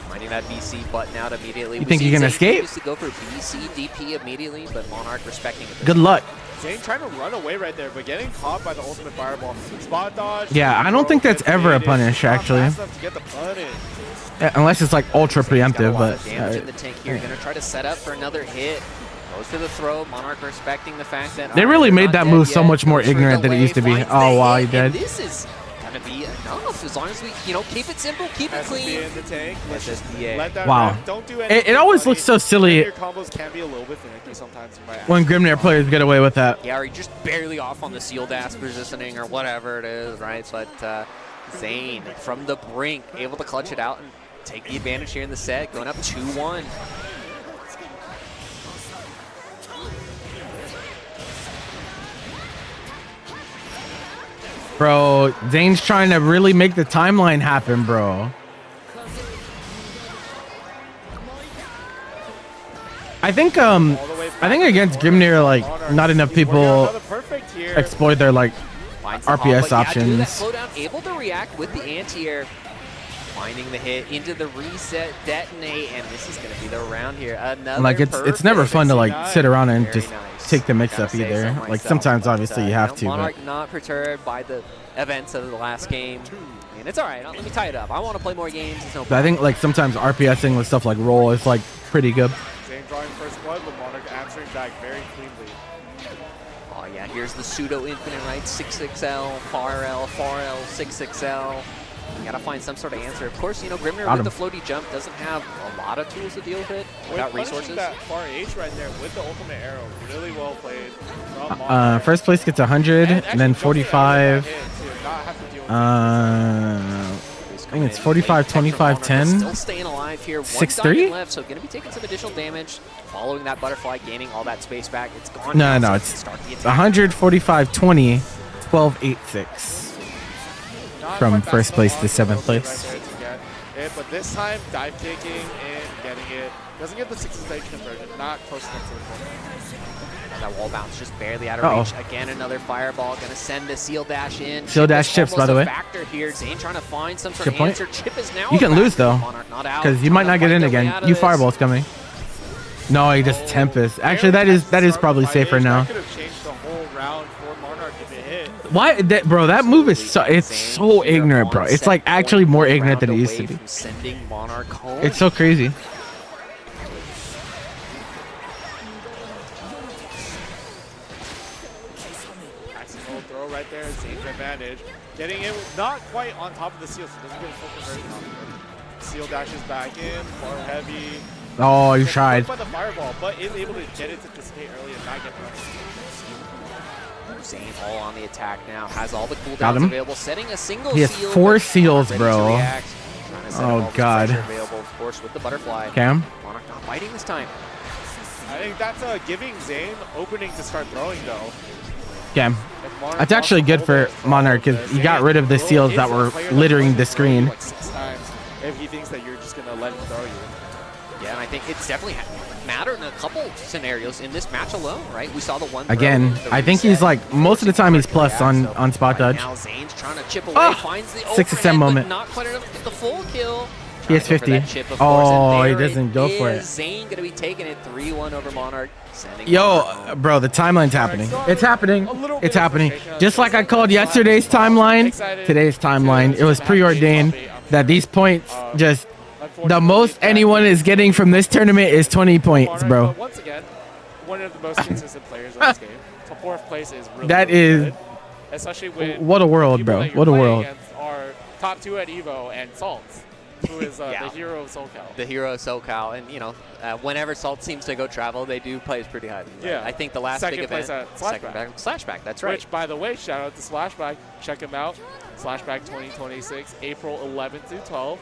K: Finding that BC button out immediately.
A: You think you can escape?
K: Used to go for BC DP immediately, but Monarch respecting it.
A: Good luck.
J: Zane trying to run away right there, but getting caught by the ultimate fireball. Spot dodge.
A: Yeah, I don't think that's ever a punish, actually.
J: Not fast enough to get the punish.
A: Yeah, unless it's like ultra
K: Got a
A: preemptive,
K: lot
A: but
K: of damage in the tank here. Gonna try to set up for another hit. Goes for the throw. Monarch respecting the fact that
A: they really made that move so
K: yet.
A: much more
K: Goes for
A: ignorant than it
K: delay,
A: used to be.
K: finds
A: Oh
K: the
A: wow,
K: hit,
A: he did.
K: and this is gonna be enough as long as we, keep it simple, keep it
J: SSB
K: clean.
J: in the tank. Let's just
K: SSBA.
J: let that
A: Wow.
J: ref. Don't do anything.
A: It always
J: funny.
A: looks so silly
J: Your combos can be a little bit finicky sometimes. You might
A: when Grimnir players get away with that.
K: Yeah, or just barely off on the seal dash positioning or whatever it is, right? But Zane from the brink, able to clutch it out and take the advantage here in the set, going up 2-1.
A: Bro, Zane's trying to really make the timeline happen, bro. I think against Grimnir, like not enough people exploit their like RPS options.
K: That slowdown, able to react with the anti-air, finding the hit into the reset, detonate, and this is gonna be the round here. Another
A: Like it's never fun to like sit around and just take the mix up either. Like sometimes obviously you have to, but
K: Monarch not perturbed by the events of the last game. And it's all right. Let me tie it up. I want to play more games. It's no
A: but I think like sometimes RPSing with stuff like roll is like pretty good.
J: Zane drawing first blood, but Monarch answering back very cleanly.
K: Oh yeah, here's the pseudo infinite, right? 6XL, far L, 6XL. You gotta find some sort of answer. Of course, Grimnir with the floaty jump doesn't have a lot of tools to deal with it without resources.
J: That far H right there with the ultimate arrow, really well played from Monarch.
A: First place gets 100 and then 45. I think it's 45, 25, 10.
K: Still staying alive here.
A: 6-3
K: left, so gonna be taking some additional damage. Following that butterfly, gaining all that space back. It's gone.
A: No,
K: now,
A: no,
K: so
A: it's
K: start the attack.
A: 145, 20, 12, 8, 6. From first place to seventh place.
J: Right there to get it, but this time dive kicking and getting it. Doesn't get the 6-8 conversion. Not close enough to the corner.
K: And that wall bounce just barely out of reach. Again, another fireball. Gonna send a seal dash in.
A: Seal dash chips, by the way.
K: Factor here. Zane trying to find some sort
A: Good
K: of
A: point.
K: answer. Chip is now
A: You can lose though,
K: Monarch not out.
A: because you might not get in again. You fireball's coming. No, he just Tempest. Actually, that is probably safer now.
J: Could have changed the whole round for Monarch if it hit.
A: Why, bro? That move is so ignorant, bro. It's like actually more ignorant than it used to be.
K: Sending Monarch home.
A: It's so crazy.
J: Accidental throw right there. Zane's advantage. Getting it not quite on top of the seal, so doesn't get a full conversion off of it. Seal dashes back in, far heavy.
A: Oh, you
J: Gets
A: tried.
J: hooked by the fireball, but is able to get it to dissipate early and not get punished.
K: Zane all on the attack now. Has all the
A: Got
K: cooldowns
A: him.
K: available. Setting a single
A: He has
K: seal.
A: 4
K: but
A: seals,
K: ready to
A: bro.
K: react. Trying to set up all
A: Oh
K: the
A: God.
K: pressure available, of course, with the butterfly.
A: Cam.
K: Monarch not biting this time.
J: I think that's giving Zane opening to start throwing though.
A: Cam. That's actually good for Monarch because he got rid of the seals that were littering the screen.
J: Like 6 times if he thinks that you're just gonna let him throw you.
K: Yeah, and I think it's definitely mattered in a couple scenarios in this match alone, right? We saw the one
A: Again,
K: throw, the
A: I think
K: reset.
A: he's like most of the time he's plus on spot dodge.
K: Now Zane's trying to chip away,
A: Ah!
K: finds the
A: 6 to 7
K: overhead,
A: moment.
K: but not quite enough to get the full kill.
A: He has
K: Trying to go for
A: 50.
K: that chip, of course, and
A: Oh, he
K: there
A: doesn't go for
K: is.
A: it.
K: Zane going to be taking it 3-1 over Monarch. Sending
A: Yo,
K: Monarch home.
A: bro, the timeline's happening. It's happening. It's happening. Just like I called yesterday's timeline, today's timeline. It was preordained that these points just the most anyone is getting from this tournament is 20 points, bro.
J: But once again, one of the most consistent players in this game. So fourth place is really,
A: That
J: really
A: is
J: good, especially with
A: what a world,
J: people
A: bro.
J: that you're
A: What a
J: playing
A: world.
J: against are top 2 at Evo and Salts, who is the hero of SoCal.
K: The hero of SoCal, and you know, whenever Salt seems to go travel, they do place pretty high.
J: Yeah.
K: I think the last
J: Second
K: big
J: place
K: event,
J: at
K: Slashback. That's right.
J: Which, by the way, shout out to Slashback. Check him out. Slashback 2026, April 11th through 12th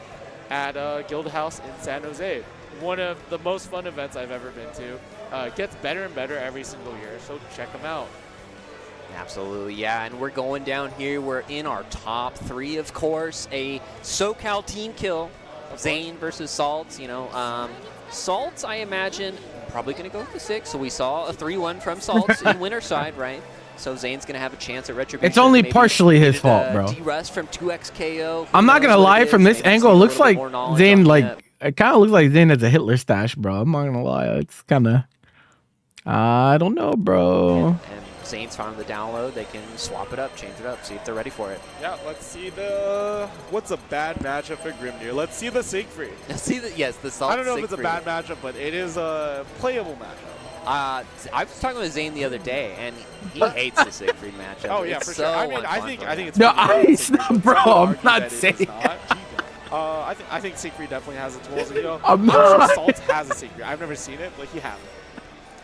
J: at Guild House in San Jose. One of the most fun events I've ever been to. Gets better and better every single year, so check him out.
K: Absolutely, yeah, and we're going down here. We're in our top 3, of course. A SoCal team kill, Zane versus Salts. You know, Salts, I imagine, probably going to go with the 6. So we saw a 3-1 from Salts in winner's side, right? So Zane's going to have a chance at retribution.
A: It's only
K: Maybe
A: partially his fault, bro.
K: D-Rust from 2Xko.
A: I'm not gonna lie, from this angle, it looks like Zane, like, it kind of looks like Zane has a Hitler stash, bro. I'm not gonna lie. It's kind of, I don't know, bro.
K: And Zane's found the download. They can swap it up, change it up, see if they're ready for it.
J: Yeah, let's see what's a bad matchup for Grimnir? Let's see the Siegfried.
K: Let's see the Salt.
J: I don't know if it's a
K: Siegfried.
J: bad matchup, but it is a playable matchup.
K: I was talking with Zane the other day, and he hates the Siegfried matchup.
J: Oh yeah,
K: it's
J: for
K: so
J: sure. I mean, I
K: unfun
J: think it's
A: No,
J: pretty
A: bro,
J: hard
A: I'm
J: to
A: not
J: argue
A: saying
J: that it is not. I think Siegfried definitely has the tools. You know,
A: I'm
J: sure
A: not.
J: Salt has a Siegfried. I've never seen it, but he has it.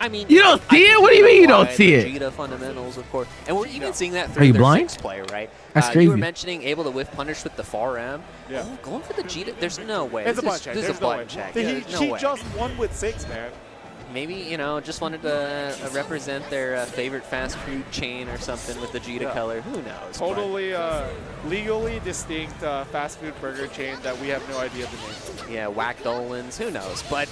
K: I mean,
A: You don't see it? What do you mean you don't see it?
K: Vegeta fundamentals, of course, and we're even seeing that
A: Are
K: through
A: you
K: their
A: blind?
K: 6 play, right?
A: That's
K: You
A: crazy.
K: were mentioning able to whiff punish with the far M.
J: Yeah.
K: Oh, going for the Vegeta. There's no way.
J: It's a
K: This
J: butt
K: is-
J: check.
K: This is
J: There's
K: a
J: no
K: butt
J: way.
K: check.
J: He,
K: There's no
J: he
K: way.
J: just won with 6, man.
K: Maybe, you know, just wanted to represent their favorite fast food chain or something with the Vegeta color. Who knows?
J: Totally legally distinct fast food burger chain that we have no idea the name.
K: Yeah, Whack Dolans, who knows? But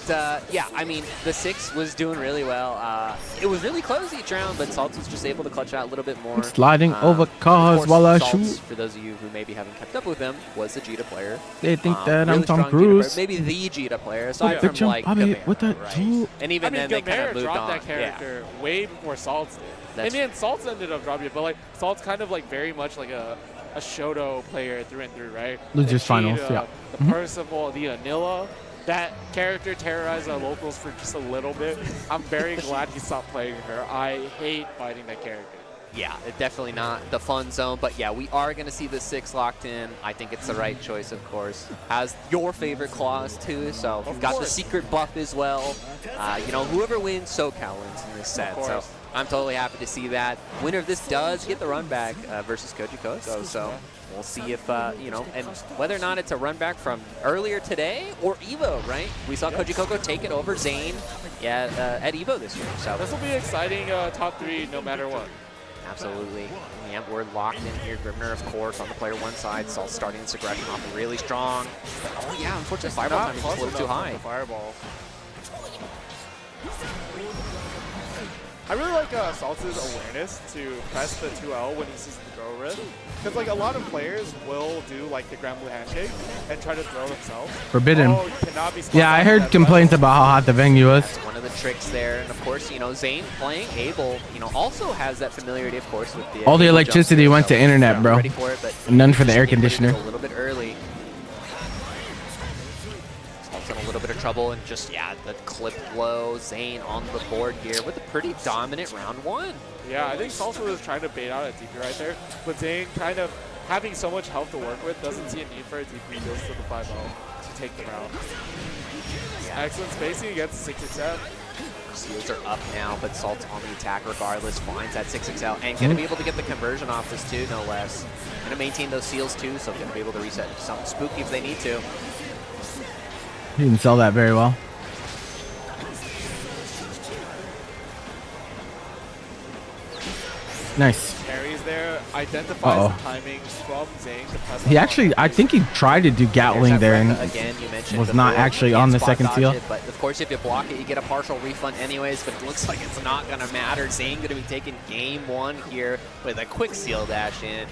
K: yeah, I mean, the 6 was doing really well. It was really close each round, but Salts was just able to clutch out a little bit more.
A: Sliding over
K: Of
A: cars
K: course,
A: while I
K: Salts,
A: shoot.
K: for those of you who maybe haven't kept up with him, was the Vegeta player.
A: They think that
K: really
A: I'm Tom
K: strong Vegeta
A: Cruise.
K: player, maybe the Vegeta player, aside
A: Picture
K: from like
A: Bobby
K: Gamera,
A: with the
K: right?
A: two.
K: And even
J: I mean,
K: then, they kind
J: Gamera
K: of moved
J: dropped
K: on.
J: that character way before Salts did.
K: That's-
J: And then Salts ended up dropping it, but like Salts kind of like very much like a Shoto player through and through, right?
A: Losers
J: The
A: finals,
J: Cheetah,
A: yeah.
J: The Percival, the Anilla. That character terrorized our locals for just a little bit. I'm very glad he stopped playing her. I hate fighting that character.
K: Yeah, it's definitely not the fun zone, but yeah, we are going to see the 6 locked in. I think it's the right choice, of course. Has your favorite claws too, so we've got the secret buff as well. You know, whoever wins, SoCal wins in this set, so I'm totally happy to see that. Winner of this does get the run back versus Koji Koko, so we'll see if, you know, and whether or not it's a run back from earlier today or EVO, right? We saw Koji Koko take it over Zane at EVO this year, so
J: This will be exciting top 3 no matter what.
K: absolutely. Yeah, we're locked in here. Grimner, of course, on the player 1 side. Salt starting this aggression off really strong. Oh, yeah, unfortunately, fireball timing is a little too high.
J: Fireball. I really like Salt's awareness to press the 2L when he sees the throw risk. Because like a lot of players will do like the Grand Blue Handshake and try to throw themselves.
A: Forbidden.
J: Oh, you cannot be
A: Yeah, I heard complaints about how hot the venue was.
K: That's one of the tricks there. And, of course, you know, Zane playing Abel, you know, also has that familiarity, of course, with the...
A: All the
K: Abel
A: electricity
K: jump
A: went to
K: so
A: internet,
K: not
A: bro.
K: Ready for it, but
A: None for the air
K: just needed to
A: conditioner.
K: go a little bit early. Salt's in a little bit of trouble, and just, yeah, the clip low. Zane on the board here with a pretty dominant round 1.
J: Yeah, I think Salsa was trying to bait out a TP right there, but Zane kind of having so much health to work with doesn't see a need for a TP, goes to the 5-0 to take the round. Excellent spacing against 6XL.
K: Seals are up now, but Salt's on the attack regardless, finds that 6XL, and going to be able to get the conversion off this too, no less. Going to maintain those seals too, so going to be able to reset something spooky if they need to.
A: He didn't sell that very well. Nice.
J: Carries there identifies
A: Uh-oh.
J: the timing from Zane to press
A: He
J: up
A: actually,
J: on
A: I think he tried to do Gatling there and
K: Again, you mentioned
A: was not
K: before,
A: actually
K: you
A: on
K: can't
A: the
K: spot
A: second
K: dodge
A: seal.
K: it, but of course, if you block it, you get a partial refund anyways, but it looks like it's not going to matter. Zane going to be taking game 1 here with a quick seal dash in.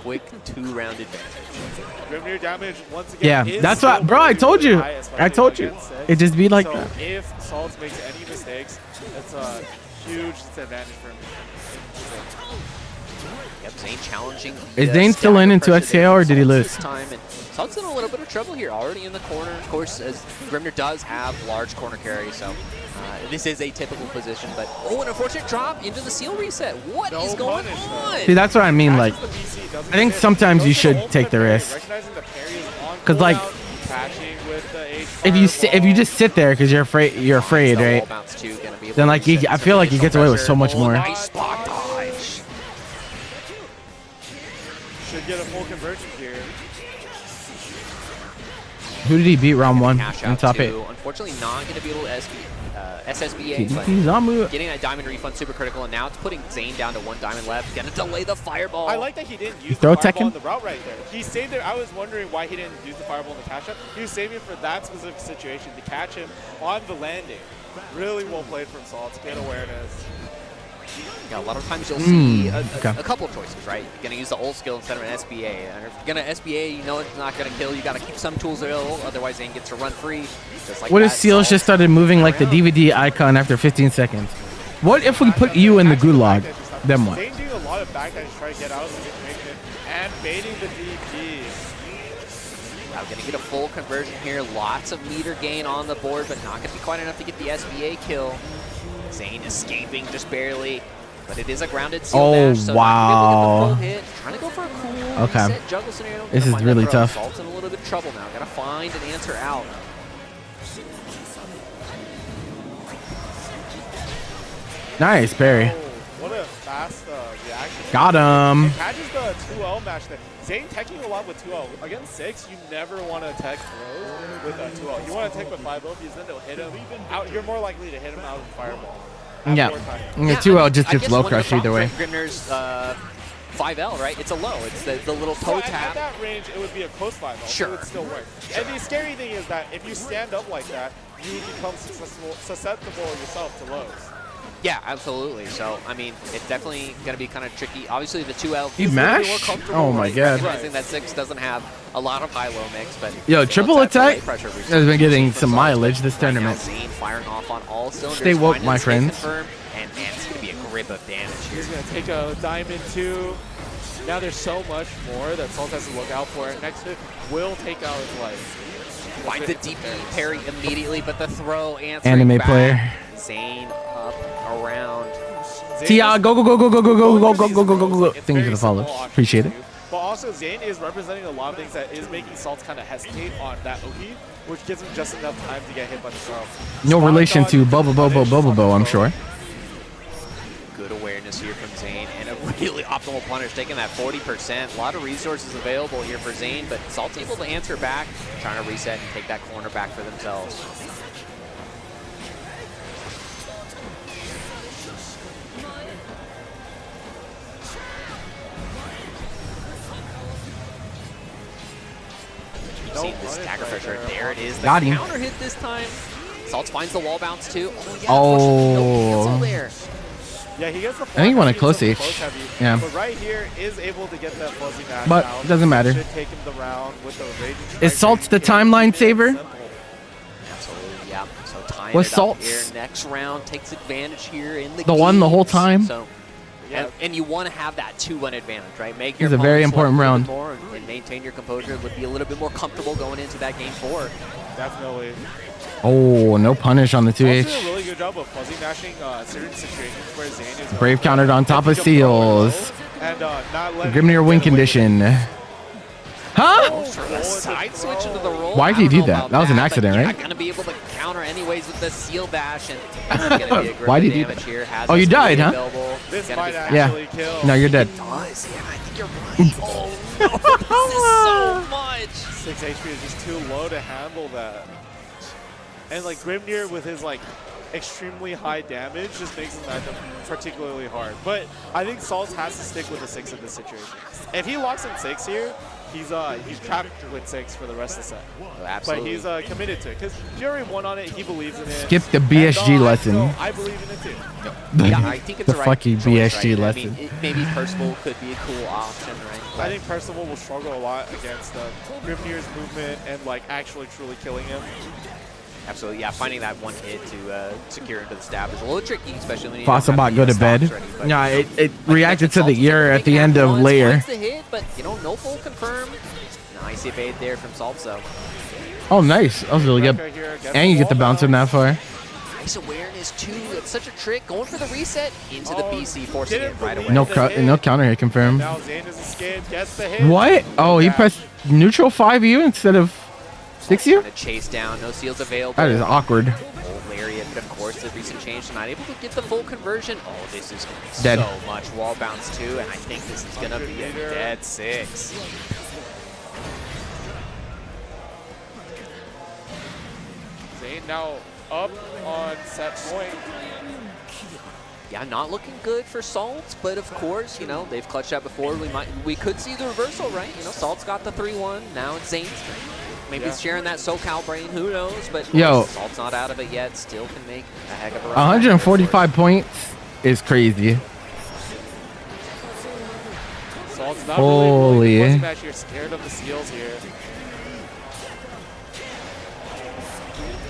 K: Quick 2-round advantage.
J: Grimnir damage once again.
A: Yeah, that's what, bro. I told you. I told you. It just be like
J: so
A: that.
J: If Salt makes any mistakes, it's a huge disadvantage for him.
K: Yep, Zane challenging.
A: Is
K: the
A: Zane still in
K: stagger
A: into
K: pressure
A: XKO or
K: there
A: did he
K: from Salt
A: lose?
K: this time, and Salt's in a little bit of trouble here, already in the corner. Of course, as Grimnir does have large corner carry, so this is a typical position. But an unfortunate drop into the seal reset. What is going on?
A: See, that's what I mean. Like, I think sometimes you should take the risk. Cause like, if you just sit there because you're afraid, right? Then like, I feel like he gets away with so much more.
K: Nice spot dodge.
J: Should get a full conversion here.
A: Who did he beat round 1
K: Cash
A: in
K: out
A: top
K: to,
A: 8?
K: Unfortunately, not going to be able to SSBA,
A: He's
K: but getting that diamond refund super critical, and now it's putting Zane down to 1 diamond left. Gonna delay the fireball.
J: I like that he didn't use
A: throw
J: the fireball
A: Tekken?
J: on the route right there. He saved it. I was wondering why he didn't use the fireball in the catch up. He was saving it for that specific situation to catch him on the landing. Really well played from Salt. Good awareness.
K: Yeah, a lot of times you'll see a
A: okay.
K: couple of choices, right? You're going to use the ult skill instead of an SBA. And if you're going to SBA, you know it's not going to kill. You got to keep some tools available, otherwise Zane gets to run free. Just like
A: What if
K: that.
A: Seals just started moving like the DVD icon after 15 seconds? What if we put you in the gulag? Then what?
J: Zane doing a lot of backdash to try to get out of the situation and baiting the DP.
K: Now going to get a full conversion here. Lots of meter gain on the board, but not going to be quite enough to get the SBA kill. Zane escaping just barely, but it is a grounded seal dash, so
A: wow.
K: not gonna be able to get the full hit. Trying to go for a cool reset juggle scenario.
A: This is really tough.
K: Salt's in a little bit of trouble now. Gotta find an answer out.
A: Nice, Barry.
J: What a fast reaction.
A: Got him.
J: It catches the 2L match there. Zane teching a lot with 2L. Against 6, you never want to tech throws with a 2L. You want to tech with 5L because then they'll hit him out. You're more likely to hit him out of the fireball.
A: Yeah. The 2L just gets low crush either way.
K: Grimnir's 5L, right? It's a low. It's the little toe tap.
J: At that range, it would be a close 5L.
K: Sure.
J: So it would still work. And the scary thing is that if you stand up like that, you become susceptible yourself to lows.
K: Yeah, absolutely. So, I mean, it's definitely going to be kind of tricky. Obviously, the 2L
A: You
K: is
A: mash? Oh my god.
K: Recognizing that 6 doesn't have a lot of high-low mix, but
A: Yo, triple attack has been getting some mileage this tournament.
K: Zane firing off on all cylinders.
A: Stay woke, my friends.
K: And it's going to be a grip of damage here.
J: He's going to take a diamond 2. Now there's so much more that Salt has to look out for. Next hit will take out his life.
K: Finds the DP parry immediately, but the throw answering
A: Anime
K: back.
A: player.
K: Zane up around.
A: Tia, go, go, go, go, go, go, go, go, go, go, go, go, go. Thank you for the follow. Appreciate it.
J: But also, Zane is representing a lot of things that is making Salt kind of hesitate on that Oki, which gives him just enough time to get hit by the throw.
A: No relation to Bobo Bobo Bobo Bo, I'm sure.
K: Good awareness here from Zane and a really optimal punish, taking that 40%. A lot of resources available here for Zane, but Salt's able to answer back, trying to reset and take that corner back for themselves. See the stagger pressure. There it is. The
A: Got him.
K: counter hit this time. Salt finds the wall bounce too. Oh, yeah,
A: Oh.
K: no cancel there.
J: Yeah, he gets the
A: I think he won a close H. Yeah.
J: But right here is able to get that fuzzy match
A: But
J: out.
A: doesn't matter.
J: Should take him the round with the raging
A: Is Salt the timeline saver?
K: Absolutely, yeah. So tying
A: Was
K: it up
A: Salt's
K: here next round takes advantage here in the
A: one the whole
K: games.
A: time?
K: So, and you want to have that 2-1 advantage, right? Make
A: It's
K: your
A: a very
K: opponents
A: important
K: sweat a
A: round.
K: little bit more and maintain your composure. Would be a little bit more comfortable going into that game 4.
J: Definitely.
A: Oh, no punish on the
J: Also
A: 2H.
J: did a really good job of fuzzy mashing certain situations where Zane is
A: Brave countered on top of Seals.
J: and not letting
A: Grimnir win condition. Huh?
K: For the side switch into the roll.
A: Why did
K: I
A: he
K: don't
A: do
K: know
A: that?
K: about
A: That was an
K: but
A: accident,
K: you're
A: right?
K: not gonna be able to counter anyways with the seal dash, and it's gonna be a grip
A: Why
K: of
A: did he do
K: damage
A: that?
K: here. Has
A: Oh, you
K: SBA
A: died, huh?
K: available.
J: This
K: Gonna
J: might
K: be
J: actually
A: Yeah.
J: kill.
A: No, you're dead.
K: Does, yeah, I think you're right. Oh no, this is so much.
J: 6 HP is just too low to handle that. And like Grimnir with his like extremely high damage just makes this matchup particularly hard. But I think Salts has to stick with the 6 in this situation. If he locks in 6 here, he's trapped with 6 for the rest of the set.
K: Oh, absolutely.
J: But he's committed to it because he already won on it. He believes in it.
A: Skip the BSG lesson.
J: I believe in it too.
K: Yeah, I think it's
A: The
K: the right
A: fucking
K: choice,
A: BSG
K: right?
A: lesson.
K: I mean, maybe Percival could be a cool option, right?
J: I think Percival will struggle a lot against Grimnir's movement and like actually truly killing him.
K: Absolutely, yeah. Finding that one hit to secure into the stab is a little tricky, especially when you
A: Fossilbot go to bed. Yeah, it reacted to the ear at the end of layer.
K: The hit, but no full confirm. Nice evade there from Saltso.
A: Oh, nice. That was really good. And you get the bounce in that far.
K: Nice awareness too. It's such a trick. Going for the reset into the BC, forcing it right away.
A: No counter hit confirmed.
J: Now Zane has escaped, gets the hit.
A: What? Oh, he pressed neutral 5U instead of 6U?
K: To chase down, no seals available.
A: That is awkward.
K: Old lariat, but of course the recent change, not able to get the full conversion. Oh, this is going to be
A: Dead.
K: so much wall bounce too, and I think this is going to be a dead 6.
J: Zane now up on set point.
K: Yeah, not looking good for Salt, but of course, you know, they've clutched out before. We could see the reversal, right? You know, Salt's got the 3-1. Now it's Zane's turn. Maybe it's sharing that SoCal brain. Who knows? But
A: Yo,
K: Salt's not out of it yet. Still can make a heck of a run.
A: 145 points is crazy.
J: Salt's not
A: Holy.
J: really match. You're scared of the seals here.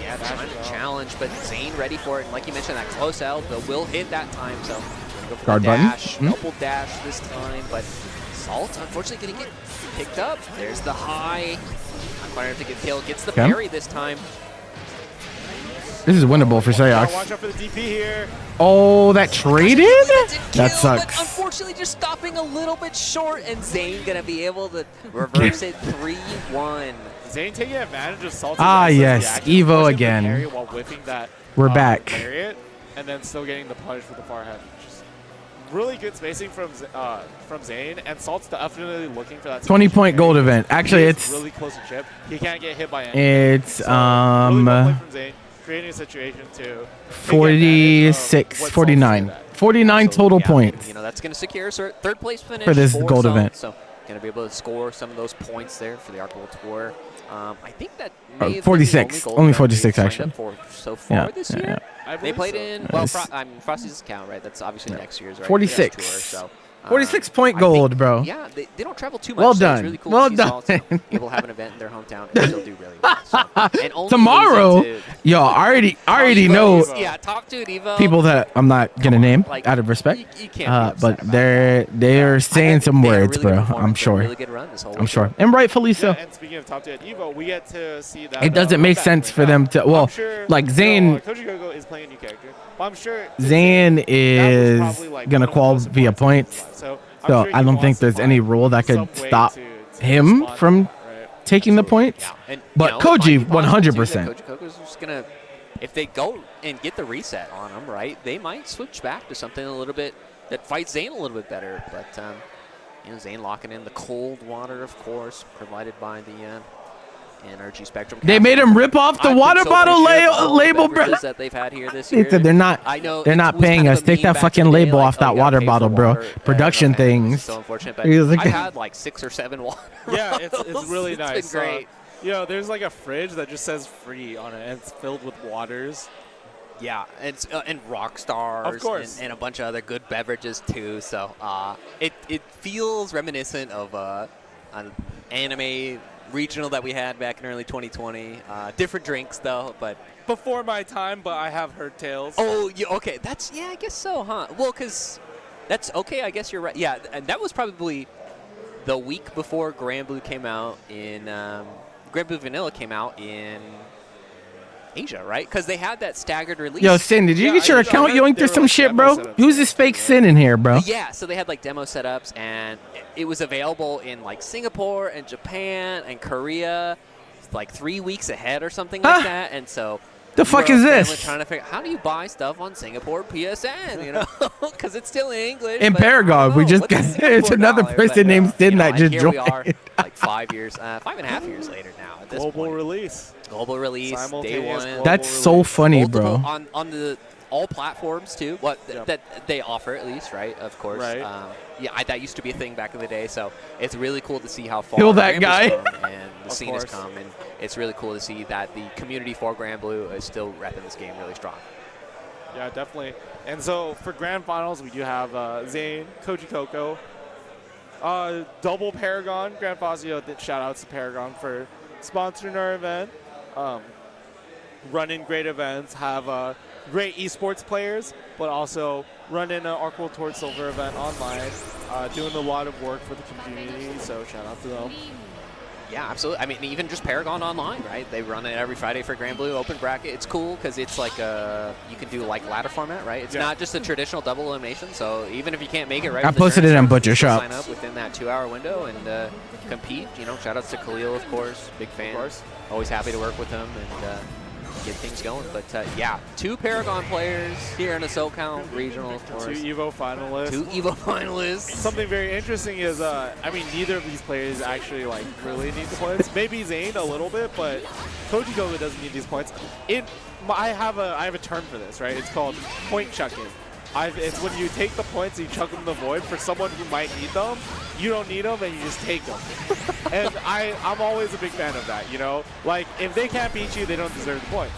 K: Yeah, trying to challenge, but Zane ready for it. And like you mentioned, that close elbow will hit that time. So go for
A: Guard
K: the
A: button.
K: dash, double dash this time. But Salt, unfortunately, going to get picked up. There's the high. Not quite enough to get killed. Gets the parry this time.
A: This is winnable for
J: Watch
A: Sayox.
J: out for the DP here.
A: Oh, that traded? That sucks.
K: But unfortunately, just stopping a little bit short, and Zane going to be able to reverse it 3-1.
J: Zane taking advantage of Salt's
A: yes, Evo again.
J: While whipping that,
A: We're back.
J: lariat, and then still getting the punish with the far head. Just really good spacing from Zane, and Salt's definitely looking for that
A: 20-point gold event. Actually, it's
J: really close to chip. He can't get hit by anything.
A: it's
J: really well played from Zane, creating a situation to
A: 46, 49. 49 total points.
K: You know, that's going to secure a third place finish
A: for this gold
K: Salt.
A: event.
K: So going to be able to score some of those points there for the Arc World Tour. I think that may have
A: 46.
K: been the
A: Only
K: gold
A: 46
K: event
A: actually.
K: they've signed up for so far this year.
J: I
K: They
J: believe
K: played
J: so.
K: in, well,
A: Nice.
K: I mean, Frosty's account, right? That's obviously next year's, right?
A: 46.
K: Tour, so,
A: 46-point
K: I
A: gold,
K: think,
A: bro.
K: Yeah, they don't travel too much.
A: Well
K: so
A: done.
K: It's really cool
A: Well
K: to see
A: done.
K: Salt, you know, able to have an event in their hometown and still do really well. So, and only
A: Tomorrow,
K: losing to
A: yo, I already know
K: yeah, top 2 at Evo.
A: people that I'm not gonna name
K: Like,
A: out of respect.
K: you can't be upset
A: but
K: about
A: they're saying some
K: They had a
A: words,
K: really good
A: bro.
K: performance,
A: I'm
K: they had a
A: sure.
K: really good run this whole
A: I'm
K: weekend.
A: sure, and rightfully so.
J: Yeah, and speaking of top 2 at Evo, we get to see that.
A: It doesn't make
J: comeback
A: sense
J: right
A: for
J: now.
A: them to. Well,
J: I'm sure,
A: like Zane,
J: Coach Gogo is playing a new character, but I'm sure
A: Zane
J: that was
A: is
J: probably, like,
A: gonna
J: one of the
A: qual
J: most
A: via
J: important
A: points.
J: things in his life. I'm
A: So
J: sure
A: I
J: he
A: don't
J: wants
A: think
J: to
A: there's any
J: find
A: rule that
J: some
A: could
J: way
A: stop
J: to
A: him
J: respond
A: from
J: to that, right?
A: taking the points.
K: Yeah, and,
A: But
K: you know,
A: Koji,
K: it might be possible, too,
A: 100%.
K: that Coach Coco's just gonna, if they go and get the reset on them, right, they might switch back to something a little bit that fights Zane a little bit better. But you know, Zane locking in the cold water, of course, provided by the Energy Spectrum.
A: They made him rip off the water bottle label, bro.
K: That they've had here this
A: They
K: year.
A: said they're not.
K: I know
A: They're
K: it
A: not
K: was
A: paying
K: kind of
A: us.
K: a
A: Take
K: meme
A: that
K: back in
A: fucking
K: the day,
A: label
K: like,
A: off
K: oh,
A: that
K: you gotta
A: water
K: pay for
A: bottle, bro.
K: water.
A: Production
K: It's
A: things.
K: so unfortunate, but
A: He was like-
K: I had like 6 or 7 water.
J: Yeah, it's really
K: It's
J: nice.
K: been great.
J: You know, there's like a fridge that just says free on it, and it's filled with waters.
K: Yeah, it's and rock stars,
J: Of course.
K: and a bunch of other good beverages too. So it feels reminiscent of an anime regional that we had back in early 2020. Different drinks though, but
J: Before my time, but I have heard tales.
K: oh, yeah, okay, that's I guess so, huh? Well, because that's okay. I guess you're right. Yeah, and that was probably the week before Grand Blue came out in Grand Blue Vanilla came out in Asia, right? Because they had that staggered release.
A: Yo, Sin, did you get your account yoinked or some shit, bro? Who's this fake Sin in here, bro?
K: Yeah, so they had like demo setups, and it was available in like Singapore and Japan and Korea, like 3 weeks ahead or something like that. And so
A: The fuck is
K: Family
A: this?
K: trying to figure how do you buy stuff on Singapore PSN, you know, because it's still in English.
A: In
K: but I don't
A: Paragon, we
K: know.
A: just
K: What's a
A: got
K: Singapore
A: it's another
K: dollar?
A: person
K: But,
A: named Sin
K: you know,
A: that
K: and
A: just
K: here
A: joined.
K: we are, like 5.5 years later now. At this
J: Global
K: point.
J: release.
K: Global release, day
J: Simultaneous
K: one.
J: global
A: That's so
J: release.
A: funny,
K: Multiple
A: bro.
K: on the all platforms too. What
J: Yep.
K: that they offer at least, right? Of course.
J: Right.
K: Yeah, that used to be a thing back in the day. So it's really cool to see how far
A: Kill that
K: Granblue's
A: guy.
K: come and the
J: Of
K: scene has
J: course.
K: come, and it's really cool to see that the community for Granblue is still repping this game really strong.
J: Yeah, definitely. And so for grand finals, we do have Zane, Koji Coco, double Paragon, Grand Fazio. Shout outs to Paragon for sponsoring our event. Running great events, have great esports players, but also running an Arc World Tour Silver event online, doing a lot of work for the community. So shout out to them.
K: Yeah, absolutely. I mean, even just Paragon Online, right? They run it every Friday for Granblue Open Bracket. It's cool because it's like you can do like ladder format, right? It's not just a traditional double elimination. So even if you can't make it right,
A: I
K: with the
A: posted it
K: tournament,
A: on
K: you
A: Butcher
K: can still
A: Shop.
K: Sign up within that 2-hour window and compete. You know, shout outs to Khalil, of course, big fan.
J: Of course.
K: Always happy to work with him and get things going. But yeah, 2 Paragon players here in the SoCal regional, of course.
J: 2 EVO finalists.
K: 2 EVO finalists.
J: Something very interesting is, I mean, neither of these players actually like really need the points. Maybe Zane a little bit, but Koji Koga doesn't need these points. I have a term for this, right? It's called point chucking. It's when you take the points and you chuck them in the void for someone who might need them. You don't need them and you just take them. And I'm always a big fan of that, you know? Like, if they can't beat you, they don't deserve the points.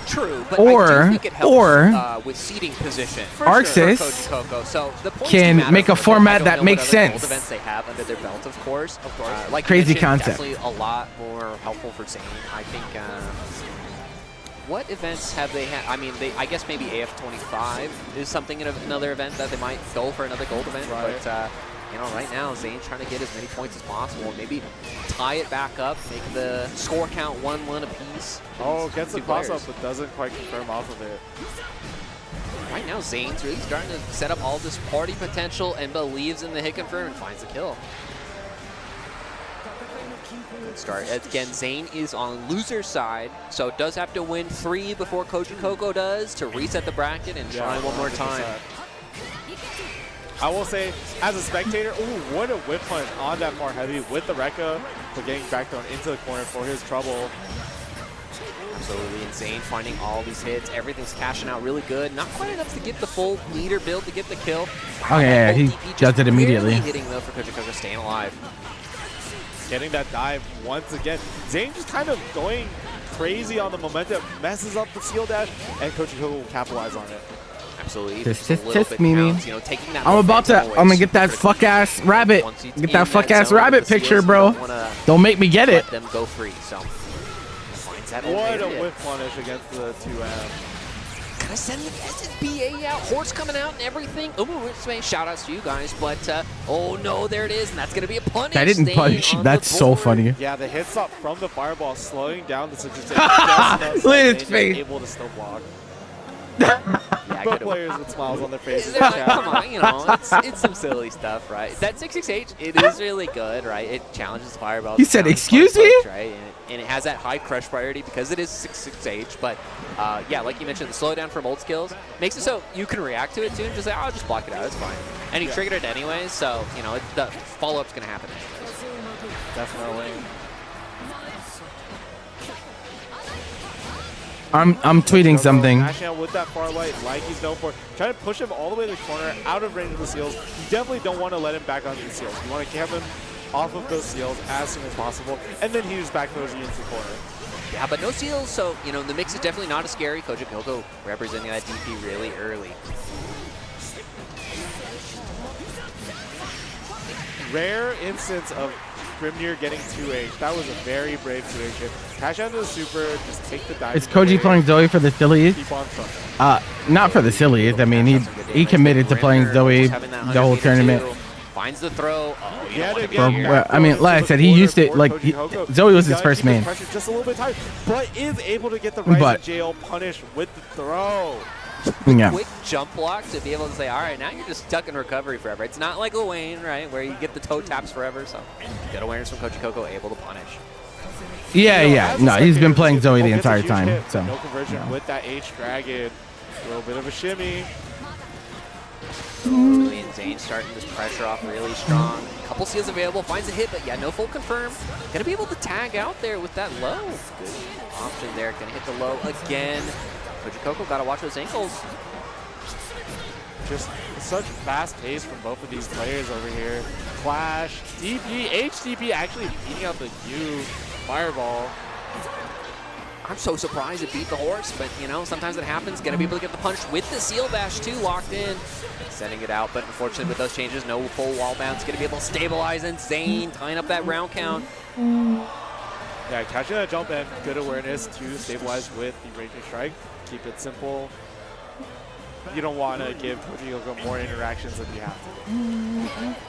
K: True, but
A: Or-
K: I do think it helps
A: or
K: with seating position.
A: Arxis
K: for Koji Coco. So the points
A: can
K: do matter.
A: make a format
K: I don't
A: that
K: know
A: makes
K: what other gold
A: sense.
K: events they have under their belt, of course. Like you
A: Crazy
K: mentioned,
A: concept.
K: Definitely a lot more helpful for Zane. I think. What events have they had? I mean, I guess maybe AF25 is something in another event that they might go for another gold event.
J: Right.
K: But you know, right now Zane's trying to get as many points as possible. Maybe tie it back up, make the score count 1-1 apiece.
J: Oh, gets the
K: two
J: cross
K: players.
J: up, but doesn't quite confirm off of it.
K: Right now, Zane's really starting to set up all this party potential and believes in the hit confirm and finds the kill. Good start. Again, Zane is on loser's side, so does have to win 3 before Koji Coco does to reset the bracket and try one more time.
J: 100%. I will say, as a spectator, ooh, what a whip punch on that far heavy with the Rekka, but getting back thrown into the corner for his trouble.
K: Absolutely insane, finding all these hits. Everything's cashing out really good. Not quite enough to get the full meter build to get the kill.
A: Oh yeah, he does it immediately.
K: Barely hitting though for Koji Coco, staying alive.
J: Getting that dive once again. Zane just kind of going crazy on the momentum, messes up the seal dash, and Koji Koga will capitalize on it.
K: Absolutely.
A: Just
K: a little bit
A: Mimi.
K: counts, you know, taking that
A: I'm about to.
K: momentum
A: I'm gonna
K: always
A: get that
K: critical.
A: fuck ass rabbit.
K: Once he's
A: Get
K: in
A: that fuck ass
K: zone with
A: rabbit
K: the
A: picture,
K: seals, you
A: bro.
K: don't wanna
A: Don't make me get it.
K: let them go free. So finds that
J: What a
K: hit.
J: whip punish against the 2M.
K: Gotta send the SSBA out. Horse coming out and everything. Oh, shout outs to you guys, but oh no, there it is, and that's gonna be a punish.
A: That didn't
K: Staying
A: punch.
K: on
A: That's
K: the
A: so
K: board.
A: funny.
J: Yeah, the hit stop from the fireball slowing down the situation.
A: Look at his face.
J: Able to still block.
K: Yeah,
J: Both
K: good.
J: players with smiles on their faces.
K: They're like, come on, you know, it's some silly stuff, right? That 66H, it is really good, right? It challenges fireballs.
A: He said, "Excuse me?"
K: Right? And it has that high crush priority because it is 66H. But yeah, like you mentioned, the slowdown from old skills makes it so you can react to it too and just say, oh, I'll just block it out, it's fine. And he triggered it anyways, so, you know, the follow-up's going to happen anyways.
J: Definitely.
A: I'm tweeting something.
J: Mashing out with that far light like he's known for. Trying to push him all the way to the corner, out of range of the seals. You definitely don't want to let him back onto the seals. You want to keep him off of those seals as soon as possible, and then he just back throws you into the corner.
K: Yeah, but no seals, so, you know, the mix is definitely not as scary. Koji Coco representing that DP really early.
J: Rare instance of Grimnir getting 2H. That was a very brave 2H hit. Cash out to the super, just take the dive.
A: Is Koji playing Zoe for the Sillies?
J: Keep on trucking.
A: Not for the Sillies. I mean, he committed to playing Zoe the whole tournament.
K: Finds the throw. Oh, you don't want to be
A: From,
K: here.
A: well, I mean, like I said, he used it like Zoe was his first main.
J: Just a little bit tight, but is able to get the Risc
A: But-
J: jail punish with the throw.
A: Yeah.
K: Quick jump block to be able to say, all right, now you're just stuck in recovery forever. It's not like a Wayne, right, where you get the toe taps forever. So good awareness from Koji Coco, able to punish.
A: Yeah. No, he's been playing Zoe the entire time.
J: Hit,
A: So
J: no conversion with that H Dragon. A little bit of a shimmy.
K: Julian Zane starting this pressure off really strong. Couple seals available, finds a hit, but yeah, no full confirm. Gonna be able to tag out there with that low. Good option there. Gonna hit the low again. Coco gotta watch those ankles.
J: Just such fast pace from both of these players over here. Clash, DP, HDP actually beating out the U Fireball.
K: I'm so surprised it beat the horse, but you know, sometimes it happens. Gonna be able to get the punch with the seal dash too, locked in. Sending it out, but unfortunately with those changes, no full wall bounce. Gonna be able to stabilize, and Zane tying up that round count.
J: Yeah, catching that jump and good awareness to stabilize with the raging strike. Keep it simple. You don't want to give Koji more interactions than you have to.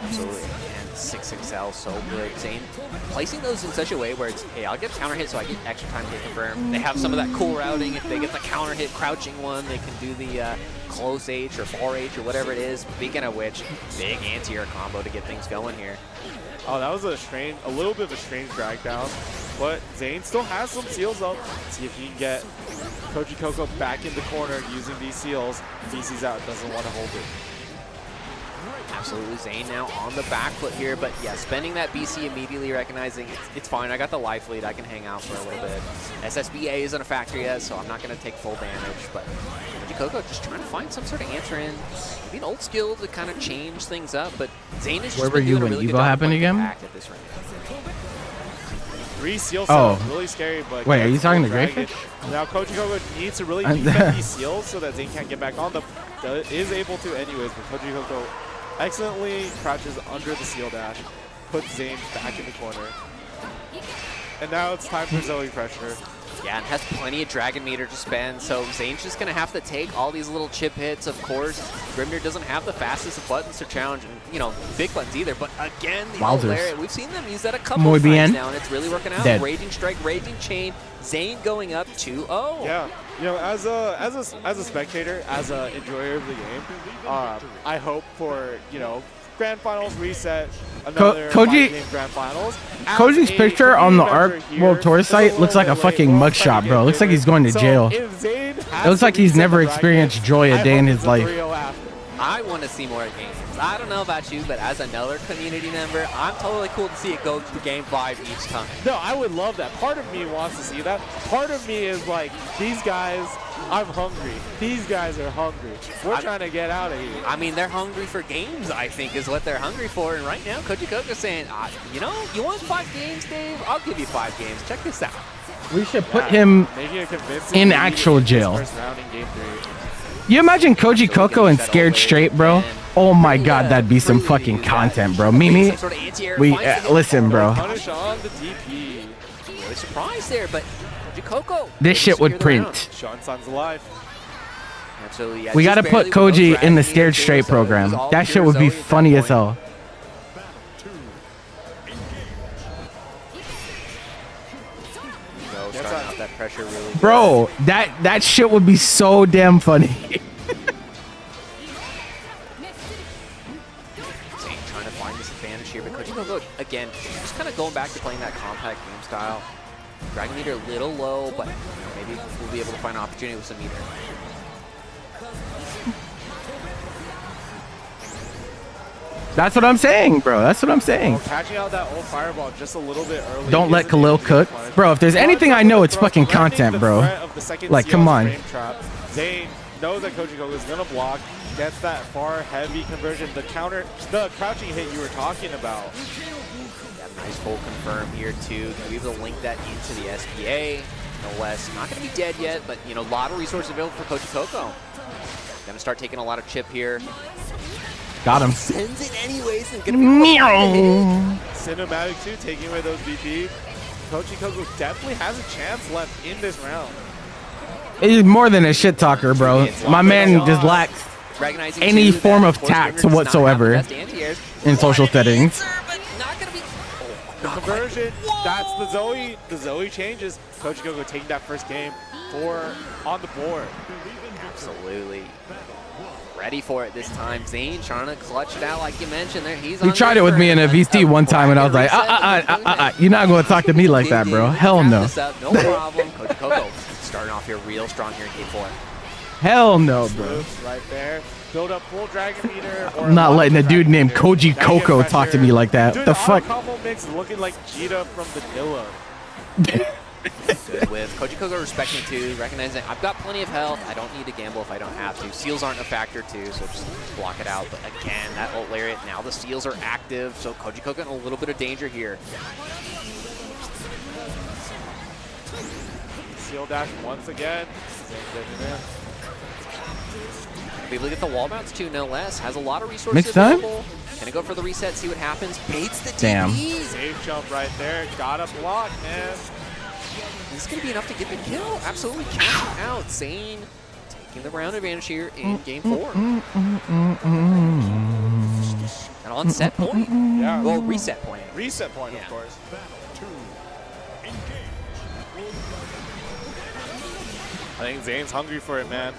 K: Absolutely. And 6XL, so good. Zane placing those in such a way where it's, hey, I'll get a counter hit so I get extra time to hit confirm. They have some of that cool routing. If they get the counter hit crouching one, they can do the close H or far H or whatever it is. Speaking of which, big anti-air combo to get things going here.
J: Oh, that was a little bit of a strange drag down, but Zane still has some seals up. See if he can get Koji Coco back in the corner using these seals. DC's out, doesn't want to hold it.
K: Absolutely, Zane now on the back foot here, but yeah, spending that BC immediately recognizing it's fine. I got the life lead. I can hang out for a little bit. SSBA isn't a factor yet, so I'm not going to take full damage, but Koji Coco just trying to find some sort of answer in. Maybe an old skill to kind of change things up, but Zane is just been doing a really good job
A: happened again?
K: at this range.
J: 3 seals setup, really scary, but
A: wait, are you talking to Greyfish?
J: Now Koji Coco needs to really defend these seals so that Zane can't get back on them. Is able to anyways, but Koji Coco excellently crouches under the seal dash, puts Zane back in the corner. And now it's time for Zoe pressure.
K: Yeah, and has plenty of Dragon Meter to spend, so Zane's just going to have to take all these little chip hits. Of course, Grimnir doesn't have the fastest of buttons to challenge, and, you know, big buttons either, but again, the old area, we've seen them use that a couple of times now, and it's really working out.
A: Dead.
K: Raging Strike, Raging Chain, Zane going up 2-0.
J: Yeah, you know, as a spectator, as an enjoyer of the game, I hope for, you know, Grand Finals reset, another game Grand Finals.
A: Koji's picture on the ARC World Tour site looks like a fucking mugshot, bro. It looks like he's going to jail. It looks like he's never experienced joy a day in his life.
K: I want to see more games. I don't know about you, but as another community member, I'm totally cool to see it go to game 5 each time.
J: No, I would love that. Part of me wants to see that. Part of me is like, these guys, I'm hungry. These guys are hungry. We're trying to get out of here.
K: I mean, they're hungry for games, I think, is what they're hungry for. And right now, Koji Coco's saying, you know, you want 5 games, Dave? I'll give you 5 games. Check this out.
A: We should put him in actual jail. You imagine Koji Coco and Scared Straight, bro? Oh my god, that'd be some fucking content, bro. Mimi, listen, bro.
J: Punish on the DP.
K: Really surprised there, but Koji Coco.
A: This shit would print.
J: Sean Sun's alive.
K: Absolutely, yeah.
A: We gotta put Koji in the Scared Straight program. That shit would be funny as hell.
K: That pressure really
A: bro, that shit would be so damn funny.
K: Trying to find this advantage here, but Koji Coco, again, just kind of going back to playing that compact game style. Dragon Meter a little low, but maybe we'll be able to find an opportunity with some meter.
A: That's what I'm saying, bro. That's what I'm saying.
J: Catching out that old fireball just a little bit early.
A: Don't let Khalil cook. Bro, if there's anything I know, it's fucking content, bro. Like, come on.
J: Zane knows that Koji Coco is going to block, gets that far heavy conversion, the crouching hit you were talking about.
K: Yeah, nice full confirm here, too. Gonna be able to link that into the SPA. No less. Not going to be dead yet, but, you know, a lot of resources available for Koji Coco. Going to start taking a lot of chip here.
A: Got him.
K: Sends it anyways. And gonna be
J: Cinematic 2 taking away those BP. Koji Coco definitely has a chance left in this round.
A: He's more than a shit talker, bro. My man just lacks any form of tact whatsoever in social settings.
J: The conversion, that's the Zoe changes. Koji Coco taking that first game on the board.
K: Absolutely. ready for it this time. Zane trying to clutch it out like you mentioned there. He's
A: He tried it with me in a VC one time, and I was like, you're not going to talk to me like that, bro. Hell no.
K: No problem. Kojikoko starting off here real strong here in Game 4.
A: Hell no, bro.
J: Right there. Build up full dragon meter.
A: I'm not letting a dude named Kojikoko talk to me like that. What the fuck?
J: Combo mix looking like Jita from Vanilla.
K: Good with Kojikoko respecting too, recognizing I've got plenty of health. I don't need to gamble if I don't have to. Seals aren't a factor too, so just block it out. But again, that ult lariat, now the seals are active, so Kojikoko in a little bit of danger here.
J: Seal dash once again.
K: Be able to get the wall bounce too, no less. Has a lot of resources
A: Mixed time?
K: available. Gonna go for the reset, see what happens. Baits the
A: Damn.
K: TP.
J: Safe jump right there. Gotta block, man.
K: This is gonna be enough to get the kill. Absolutely counting out. Zane taking the round advantage here in Game 4. And on set point.
J: Yeah.
K: Well, reset point.
J: Reset point,
K: Yeah.
J: of course. I think Zane's hungry for it, man.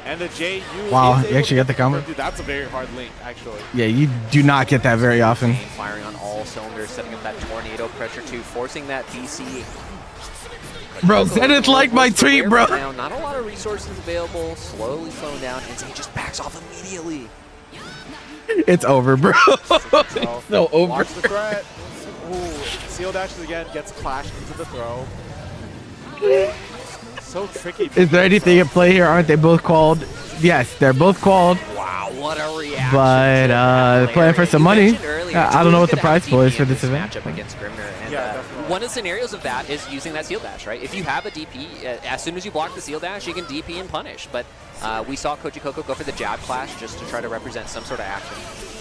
J: And the JU.
A: Wow, you actually got the combo?
J: Dude, that's a very hard link, actually.
A: Yeah, you do not get that very often.
K: Zane firing on all cylinders, setting up that tornado pressure too, forcing that BC.
A: Bro, Zenith like my tweet, bro.
K: Now, not a lot of resources available, slowly slowing down, and Zane just backs off immediately.
A: It's over, bro. It's so over.
J: Watch the threat. Ooh, seal dashes again, gets clashed into the throw. So tricky.
A: Is there anything at play here? Aren't they both called? Yes, they're both called.
K: Wow, what a reaction.
A: But playing for some money. I don't know what the prize pool is for this event.
K: Matchup against Grimner. And one of the scenarios of that is using that seal dash, right? If you have a DP, as soon as you block the seal dash, you can DP and punish. But we saw Kojikoko go for the jab clash just to try to represent some sort of action.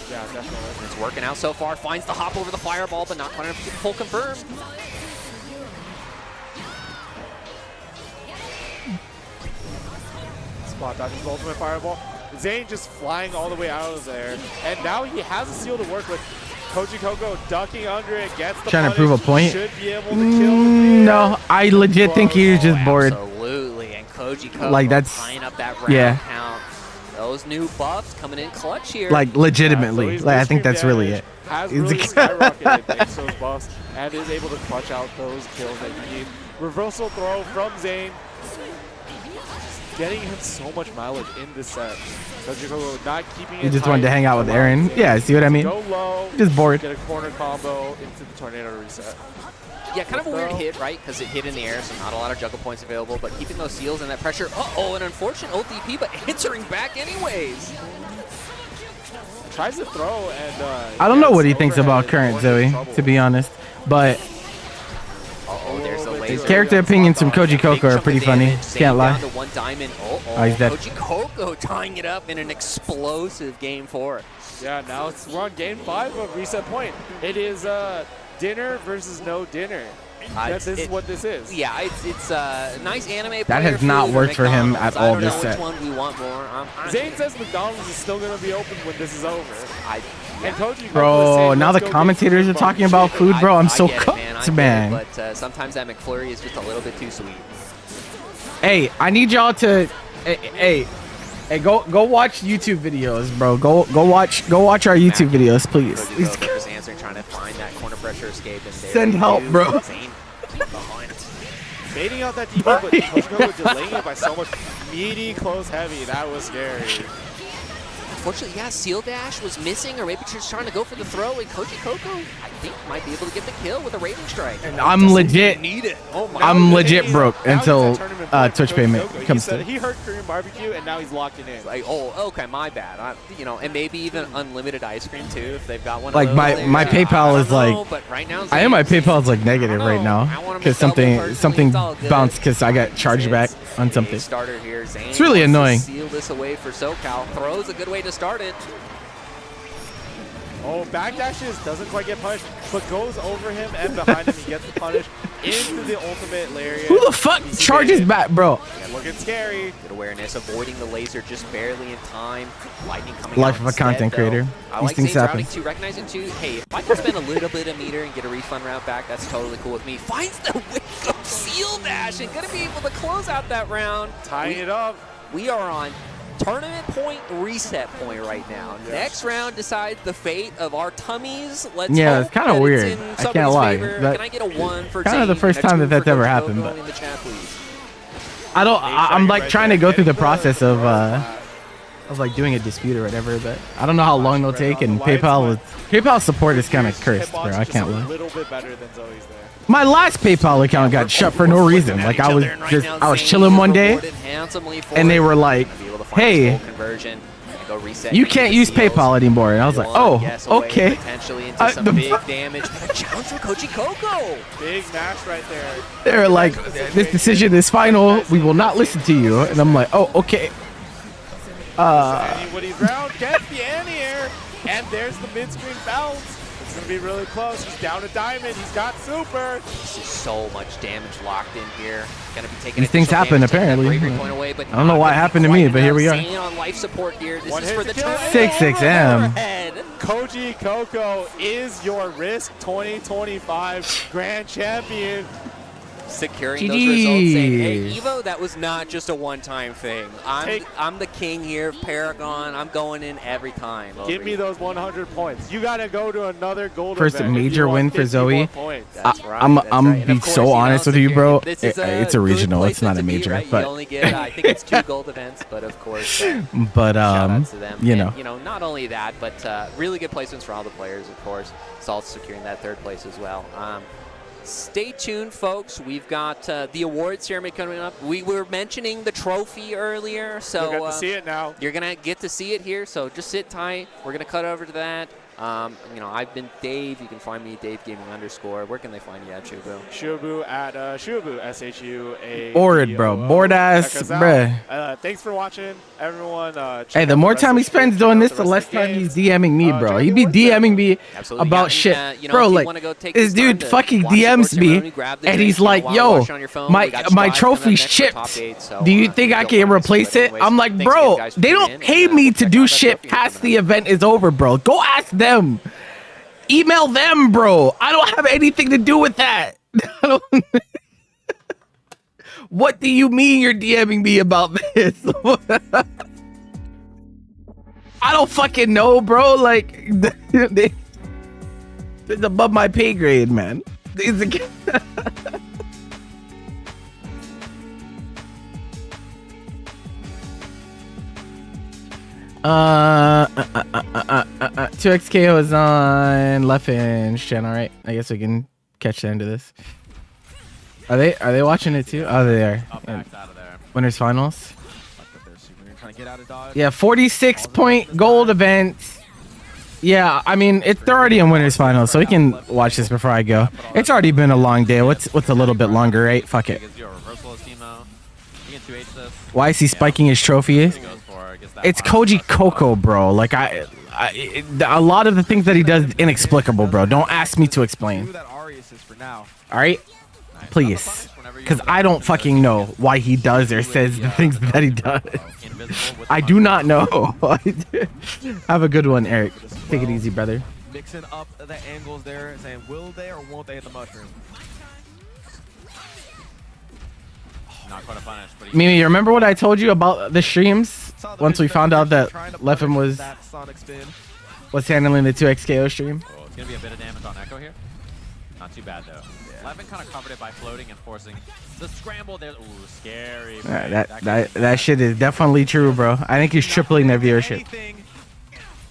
J: Yeah, definitely.
K: It's working out so far. Finds the hop over the fireball, but not quite enough to get full confirmed.
J: Spot dodge his ultimate fireball. Zane just flying all the way out of there. And now he has a seal to work with. Kojikoko ducking under it, gets the
A: Trying to
J: punish.
A: prove a point?
J: Should be able to kill
A: No, I legit think he was just bored.
K: Absolutely, and Kojikoko
A: Like, that's-
K: tying up that round
A: yeah.
K: count. Those new buffs coming in clutch here.
A: Like, legitimately.
J: So
A: like, I think that's really it.
J: Has really skyrocketed thanks to those buffs and is able to clutch out those kills that you need. Reversal throw from Zane. Getting him so much mileage in this set. Kojikoko not keeping it
A: He just
J: tight,
A: wanted to hang out with Aaron.
J: allowing
A: Yeah,
J: Zane
A: see what I mean?
J: Go low.
A: Just bored.
J: Get a corner combo into the tornado reset.
K: Yeah, kind of a weird hit, right? Because it hit in the air, so not a lot of juggle points available, but keeping those seals and that pressure. Uh-oh, an unfortunate OTP, but answering back anyways.
J: Tries to throw and
A: I don't know what he
J: gets
A: thinks about
J: overhead
A: current
J: and going
A: Zoe,
J: into trouble.
A: to be honest. But
K: Uh-oh, there's a
A: his
K: laser.
A: character opinions from Kojikoko are pretty funny. Can't lie.
K: Down to one diamond.
A: Oh, he's dead.
K: Kojikoko tying it up in an explosive Game 4.
J: Yeah, now we're on Game 5 of Reset Point. It is dinner versus no dinner. This is what this is.
K: Yeah, it's nice anime.
A: That has not worked for him at all this set.
K: Which one we want more?
J: Zane says McDonald's is still going to be open when this is over. And Kojikoko
A: Bro,
J: is saying,
A: now the
J: "Let's go get
A: commentators
J: food
A: are talking about food, bro. I'm so
K: I get it,
A: cooked, man.
K: But sometimes that McFlurry is just a little bit too sweet.
A: Hey, I need y'all to, hey, go watch YouTube videos, bro. Go watch our YouTube videos, please.
K: Kojikoko just answering, trying to find that corner pressure escape. And there
A: Send
K: we
A: help,
K: do.
A: bro.
K: Zane behind.
J: Baiting out that DP, but Kojikoko delaying it by so much. Meaty, close, heavy. That was scary.
K: Unfortunately, yeah, Seal Dash was missing, or maybe just trying to go for the throw, and Kojikoko, I think, might be able to get the kill with a Rating Strike.
A: I'm legit.
K: Need it. Oh
A: I'm legit broke until
J: Tournament
A: Twitch payment
J: Kojikoko.
A: comes
J: He said
A: through.
J: he heard Korean barbecue, and now he's locked it in.
K: Like, oh, okay, my bad. And maybe even unlimited ice cream too, if they've got one.
A: Like
K: of those
A: my
K: there.
A: PayPal
K: I
A: is
K: don't
A: like,
K: know, but right now,
A: I am my
K: Zane's-
A: PayPal is like negative right now because something bounced because I got charged back on something.
K: Starter here. Zane
A: It's really
K: wants to
A: annoying.
K: Seal this away for SoCal. Throws a good way to start it.
J: Oh, backdashes, doesn't quite get punished, but goes over him and behind him. He gets the punish into the ultimate lariat.
A: Who the fuck charges back, bro?
J: Yeah, looking scary.
K: Good awareness, avoiding the laser just barely in time. Lightning coming
A: Life
K: out
A: of a
K: instead,
A: content
K: though.
A: creator.
K: I
A: These
K: like
A: things
K: Zane's
A: happen.
K: routing too, recognizing too, hey, if I can spend a little bit of meter and get a refund route back, that's totally cool with me. Finds the wake up seal dash and gonna be able to close out that round.
J: Tying it up.
K: We are on tournament point, reset point right now. Next round decides the fate of our tummies. Let's hope
A: it's kind of
K: that
A: weird.
K: it's in
A: I
K: somebody's
A: can't lie.
K: favor.
A: That,
K: Can I get a 1 for
A: kind of the
K: Zane
A: first
K: and a
A: time
K: 2
A: that that's
K: for
A: ever
K: Coach
A: happened.
K: Coco
A: But
K: in the chat, please?
A: I don't. I'm like trying to go through the process of like doing a dispute or whatever. But I don't know how long they'll take. And PayPal support is kind of cursed, bro. I can't lie.
J: A little bit better than Zoe's there.
A: My last PayPal account got shut for no reason. Like I was chilling one day, and they were like, "Hey, you can't use PayPal anymore." And I was like, "Oh, okay."
K: Potentially into some big damage. A challenge for Koji Coco.
J: Big match right there.
A: They're like, "This decision is final. We will not listen to you." And I'm like, "Oh, okay."
J: Woody's round gets the anti-air, and there's the mid-screen bounce. It's going to be really close. He's down a diamond. He's got super.
K: This is so much damage locked in here. Going to be taking
A: These things happen, apparently.
K: Away, but
A: I don't know why it happened to me, but here we are.
K: On life support here. This is for the
A: 6-6M.
J: Koji Coco is your Risc 2025 Grand Champion.
K: Securing those results, saying, hey, Evo, that was not just a one-time thing. I'm the king here of Paragon. I'm going in every time.
J: Give me those 100 points. You got to go to another gold
A: First
J: event
A: major win for Zoe. I'm
K: right.
A: be so honest with you, bro.
K: It's
A: a regional. It's not a major,
K: right?
A: but
K: you only get, I think it's 2 gold events, but of course,
A: but
K: shout out to them.
A: you
K: and,
A: know,
K: not only that, but really good placements for all the players, of course. Salt securing that 3rd place as well. Stay tuned, folks. We've got the awards ceremony coming up. We were mentioning the trophy earlier, so
J: you'll get to see it now.
K: You're gonna get to see it here. So just sit tight. We're gonna cut over to that. I've been Dave. You can find me Dave Gaming _. Where can they find you at, Shubu?
J: Shubu at Shubu SHUA.
A: Bored, bro. Bored ass, bruh.
J: Thanks for watching, everyone.
A: Hey, the more time he spends doing this, the less time he's DMing me, bro. He be DMing me about shit, bro. Like this dude fucking DMs me, and he's like, "Yo, my trophy's chipped. Do you think I can replace it?" I'm like, "Bro, they don't pay me to do shit past the event is over, bro. Go ask them. Email them, bro. I don't have anything to do with that." What do you mean you're DMing me about this? I don't fucking know, bro. Like, it's above my pay grade, man. Uh, 2Xko is on Leffin's channel, right? I guess we can catch the end of this. Are they watching it too? Oh, they are. Winners finals. Yeah, 46-point gold event. Yeah, I mean they're already in winners finals, so we can watch this before I go. It's already been a long day. What's a little bit longer, right? Fuck it. Why is he spiking his trophy? It's Koji Coco, bro. Like a lot of the things that he does is inexplicable, bro. Don't ask me to explain. All right, please, because I don't fucking know why he does or says the things that he does. I do not know. Have a good one, Eric. Take it easy, brother.
O: Mixing up the angles there, saying will they or won't they hit the mushroom? Not quite a punish, but
A: Mimi, you remember what I told you about the streams? Once we found out that Leffen was handling the 2Xko stream.
O: Oh, it's gonna be a bit of damage on Echo here. Not too bad though. Leffen kind of covered it by floating and forcing the scramble there. Ooh, scary.
A: That shit is definitely true, bro. I think he's tripling their viewership.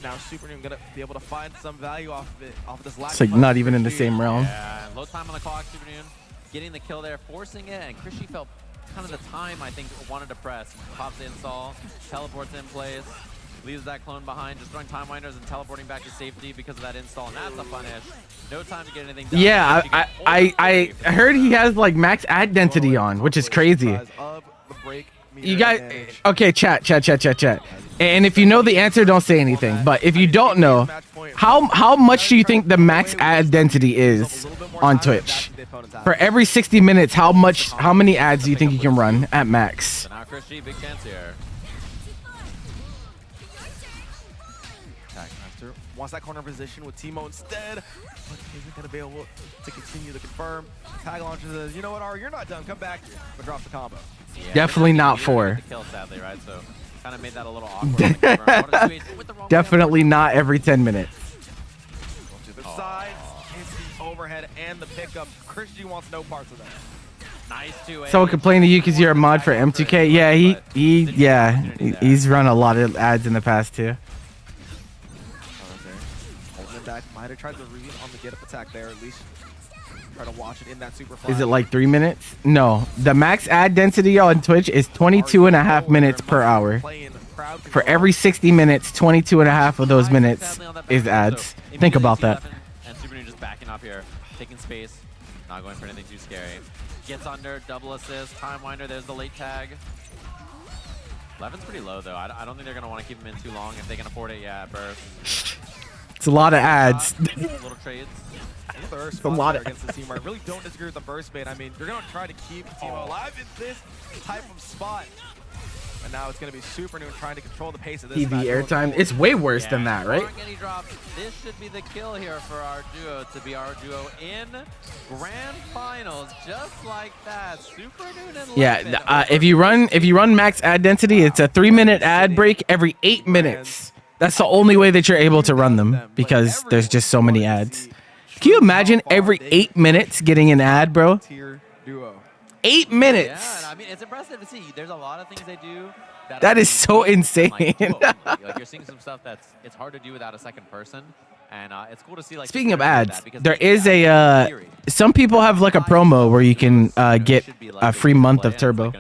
O: Now Supernoom gonna be able to find some value off of it, off of this lack.
A: It's like not even in the same realm.
O: Yeah, low time on the clock, Supernoom getting the kill there, forcing it, and Krishy felt kind of the time I think wanted to press. Pops the install, teleports in place, leaves that clone behind, just throwing time winders and teleporting back to safety because of that install, and that's a punish. No time to get anything done.
A: Yeah, I heard he has like max ad density on, which is crazy. You guys, okay, chat. And if you know the answer, don't say anything. But if you don't know, how much do you think the max ad density is on Twitch? For every 60 minutes, how many ads do you think you can run at max?
O: So now Krishy, big chance here. Taskmaster wants that corner position with Teemo instead, but isn't going to be able to continue to confirm. Tag launcher says, you know what, Ari, you're not done. Come back here. But drops the combo. Yeah,
A: Definitely not 4.
O: The kill, sadly, right? So kind of made that a little awkward.
A: Definitely not every 10 minutes.
P: To the side, into the overhead and the pickup. Chris G wants no parts of that.
O: Nice 2A.
A: Someone complained to you because you're a mod for M2K. Yeah, he's run a lot of ads in the past too.
P: Holding it back, might have tried to read on the get-up attack there, at least try to watch it in that super fly.
A: Is it like 3 minutes? No, the max ad density on Twitch is 22.5 minutes per hour. For every 60 minutes, 22.5 of those minutes is ads. Think about that.
O: And Super New just backing up here, taking space, not going for anything too scary. Gets under, double assist, time winder, there's the late tag. Levin's pretty low though. I don't think they're gonna want to keep him in too long if they can afford it. Yeah, burst.
A: It's a lot of ads.
O: Little trades.
P: It's
A: a lot of
P: against the team. I really don't disagree with the burst bait. I mean, you're gonna try to keep the team alive in this type of spot. And now it's going to be Super Noon trying to control the pace of this.
A: TV airtime. It's way worse than that, right?
O: This should be the kill here for our duo to be our duo in grand finals, just like that. Super Noon and
A: Yeah, if you run max ad density, it's a 3-minute ad break every 8 minutes. That's the only way that you're able to run them because there's just so many ads. Can you imagine every 8 minutes getting an ad, bro? 8 minutes.
O: Yeah, and I mean, it's impressive to see. There's a lot of things they do.
A: That is so insane.
O: Like, you're seeing some stuff it's hard to do without a second person. And it's cool to see. Like,
A: speaking of ads, there is a some people have like a promo where you can get a free month of Turbo.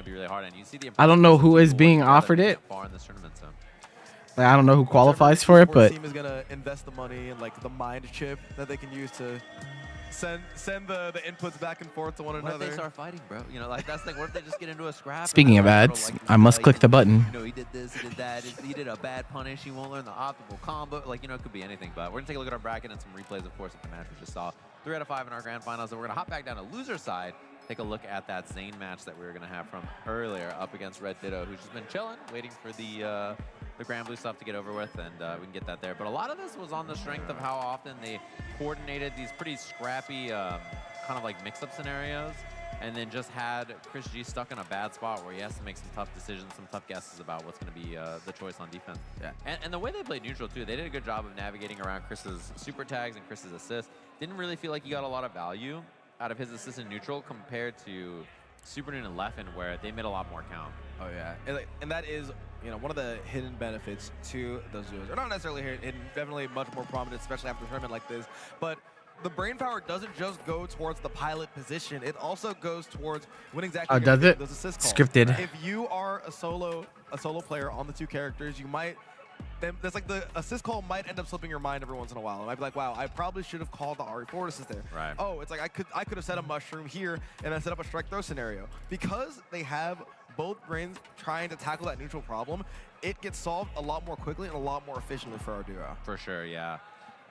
A: I don't know who is being offered it. Like, I don't know who qualifies for it, but
P: the team is gonna invest the money in like the mind chip that they can use to send the inputs back and forth to one another.
O: What if they start fighting, bro? You know, like that's like, what if they just get into a scrap?
A: Speaking of ads, I must click the button.
O: You know, he did this, he did that, he did a bad punish, he won't learn the optimal combo. Like, you know, it could be anything. But we're gonna take a look at our bracket and some replays, of course, of the match we just saw. 3 out of 5 in our grand finals, and we're gonna hop back down to loser side. Take a look at that Zane match that we were gonna have from earlier up against Red Ditto, who's just been chilling, waiting for the Grand Blue stuff to get over with, and we can get that there. But a lot of this was on the strength of how often they coordinated these pretty scrappy kind of like mix-up scenarios, and then just had Chris G stuck in a bad spot where he has to make some tough decisions, some tough guesses about what's going to be the choice on defense.
A: Yeah.
O: And the way they played neutral too, they did a good job of navigating around Chris's super tags and Chris's assists. Didn't really feel like he got a lot of value out of his assist in neutral compared to Super Noon and Leffen, where they made a lot more count.
P: Oh yeah, and that is, you know, one of the hidden benefits to those duos. Or not necessarily hidden, definitely much more prominent, especially after a tournament like this. But the brain power doesn't just go towards the pilot position. It also goes towards when exactly
A: does it?
P: those assist calls.
A: Scripted.
P: If you are a solo player on the 2 characters, you might. There's like the assist call might end up slipping your mind every once in a while. It might be like, wow, I probably should have called the RE forward assist there.
O: Right.
P: Oh, it's like I could have set a mushroom here and then set up a strike throw scenario. Because they have both brains trying to tackle that neutral problem, it gets solved a lot more quickly and a lot more efficiently for our duo.
O: For sure, yeah.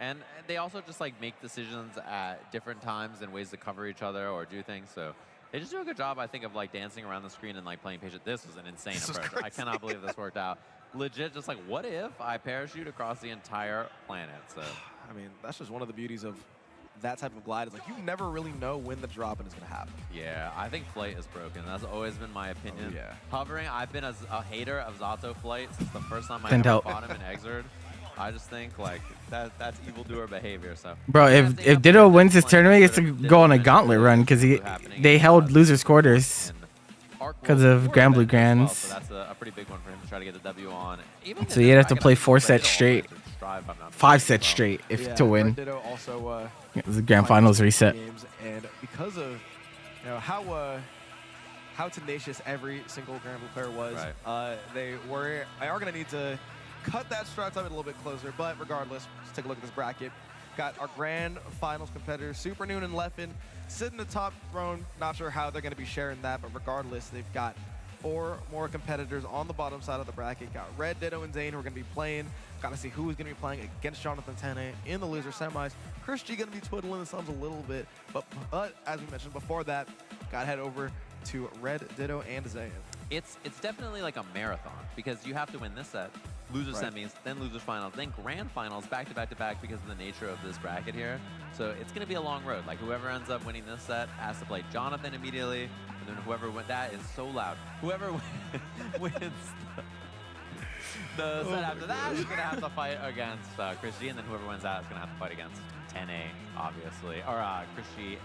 O: And they also just like make decisions at different times and ways to cover each other or do things. So they just do a good job, I think, of like dancing around the screen and like playing patient. This was an insane approach. I cannot believe this worked out. Legit, just like, what if I parachute across the entire planet? So,
P: I mean, that's just one of the beauties of that type of glide. Is like you never really know when the drop-in is going to happen.
O: Yeah, I think flight is broken. That's always been my opinion.
P: Oh, yeah.
O: Hovering, I've been a hater of Zato flight since the first time I
A: Can't
O: ever
A: tell.
O: fought him in Exerd. I just think like that's evildoer behavior. So,
A: Bro, if Ditto wins this tournament, he gets to go on a gauntlet run because they held losers quarters because of Grand Blue Grands.
O: So that's a pretty big one for him to try to get the W on.
A: So you'd have to play 4 sets straight, 5 sets straight to win.
P: Ditto also
A: The grand finals reset.
P: Games, and because of how tenacious every single Grand Blue player was, they are going to need to cut that strat time a little bit closer. But regardless, let's take a look at this bracket. Got our grand finals competitors, Super Noon and Leffen, sitting in the top throne. Not sure how they're going to be sharing that, but regardless, they've got 4 more competitors on the bottom side of the bracket. Got Red, Ditto, and Zane who are going to be playing. Got to see who is going to be playing against Jonathan Tene in the loser semis. Chris G going to be twiddling his thumbs a little bit, but as we mentioned before that, got to head over to Red, Ditto, and Zane.
O: It's definitely like a marathon because you have to win this set, loser semis, then losers finals, then grand finals back to back to back because of the nature of this bracket here. So it's going to be a long road. Like whoever ends up winning this set has to play Jonathan immediately, and then whoever wins, that is so loud. Whoever wins the set after that is going to have to fight against Christy, and then whoever wins that is going to have to fight against 10A, obviously, or Christy,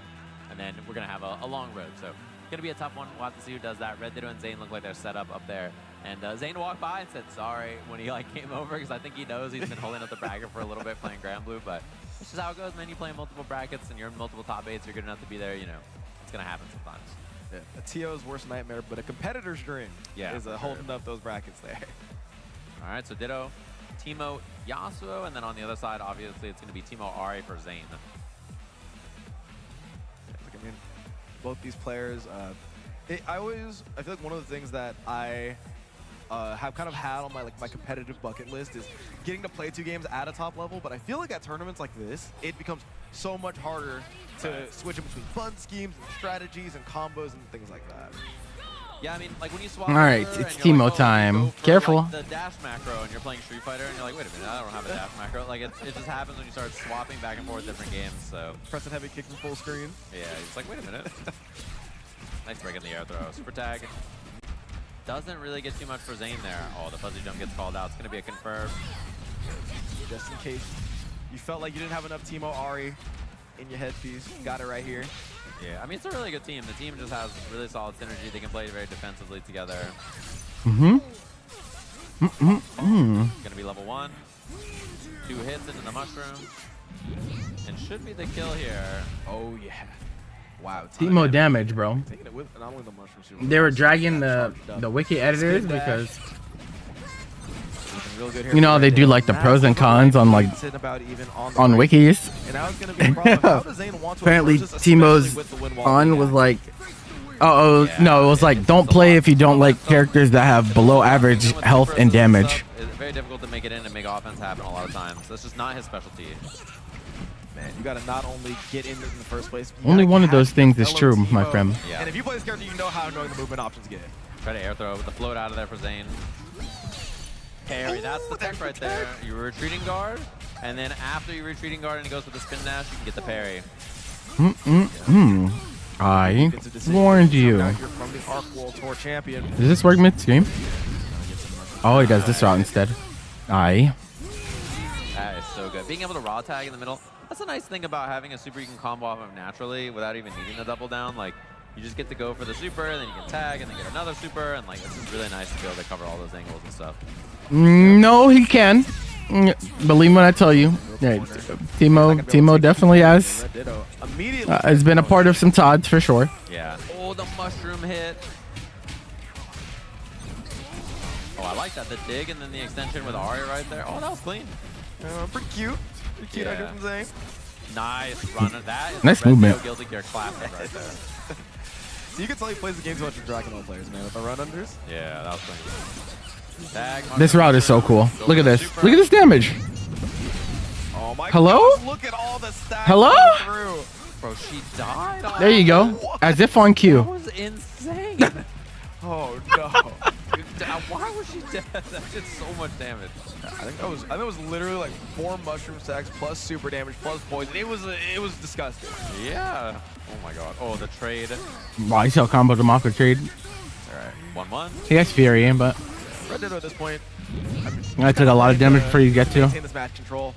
O: and then we're going to have a long road. So going to be a tough one. We'll have to see who does that. Red Ditto and Zane look like they're set up there. And Zane walked by and said sorry when he came over, because I think he knows he's been holding up the bracket for a little bit playing Grand Blue, but it's just how it goes, man. You play multiple brackets and you're in multiple top 8s, you're good enough to be there, you know, it's going to happen sometimes.
P: Yeah, a TO's worst nightmare, but a competitor's dream is holding up those brackets there.
O: All right, so Ditto, Teemo, Yasuo, and then on the other side, obviously, it's going to be Teemo Ari for Zane.
P: I mean, both these players, I feel like one of the things that I have kind of had on my competitive bucket list is getting to play 2 games at a top level, but I feel like at tournaments like this, it becomes so much harder to switch in between fun schemes and strategies and combos and things like that.
O: Yeah, I mean, like when you swap.
A: All right, it's Teemo time. Careful.
O: Like the dash macro, and you're playing Street Fighter, and you're like, wait a minute, I don't have a dash macro. Like it just happens when you start swapping back and forth different games. So
P: pressing heavy kicks in full screen.
O: Yeah, it's like, wait a minute. Nice break in the air throw. Super tag. Doesn't really get too much for Zane there. Oh, the fuzzy jump gets called out. It's going to be a confirm.
P: Just in case you felt like you didn't have enough Teemo Ari in your headpiece. Got it right here.
O: Yeah, I mean, it's a really good team. The team just has really solid synergy. They can play very defensively together. Gonna be level 1. 2 hits into the mushroom. And should be the kill here.
P: Oh, yeah. Wow.
A: Teemo damage, bro.
P: Taking it with not only the mushroom,
A: They were dragging the wiki editors because, you know, they do like the pros and cons on like on wikis. Apparently Teemo's on was like, no, it was like, don't play if you don't like characters that have below average health and damage.
O: It's very difficult to make it in and make offense happen a lot of times. That's just not his specialty.
P: Man, you gotta not only get in the first place.
A: Only one of those things is true, my friend.
O: Yeah.
P: And if you play this character, you know how annoying the movement options get.
O: Try to air throw with the float out of there for Zane. Parry, that's the tech right there. You retreating guard, and then after you retreating guard and he goes with the spin dash, you can get the parry.
A: I warned you.
P: From the Arc World Tour champion.
A: Does this work mid-game? Oh, he does this route instead.
O: That is so good. Being able to raw tag in the middle. That's a nice thing about having a super you can combo off of naturally without even needing the double down. Like, you just get to go for the super, and then you can tag, and then get another super, and like, it's just really nice to be able to cover all those angles and stuff.
A: No, he can. Believe when I tell you. Yeah, Teemo definitely has been a part of some TODs for sure.
O: Yeah. Oh, the mushroom hit. Oh, I like that. The dig and then the extension with Ari right there. Oh, that was clean.
P: Pretty cute. Pretty cute idea from Zane.
O: Nice runner. That is
A: nice movement.
O: Guilty Gear classic right there.
P: So you can tell he plays the game too much with Dragon Ball players, man, with the run unders.
O: Yeah, that was clean. Tag,
A: this route is so cool. Look at this. Look at this damage.
P: Oh my
A: Hello?
P: gosh, look at all the stacks.
A: Hello?
O: Bro, she died.
A: There you go. As if on cue.
O: That was insane.
P: Oh no.
O: Why was she dead? That did so much damage.
P: I think it was literally like 4 mushroom stacks plus super damage plus poison. It was disgusting.
O: Yeah. Oh my god. Oh, the trade.
A: Wow, he's still comboed him off the trade.
O: All right. 1-1.
A: He has Fury in, but
P: Red Ditto at this point.
A: I took a lot of damage before you get to.
P: Maintain this match control.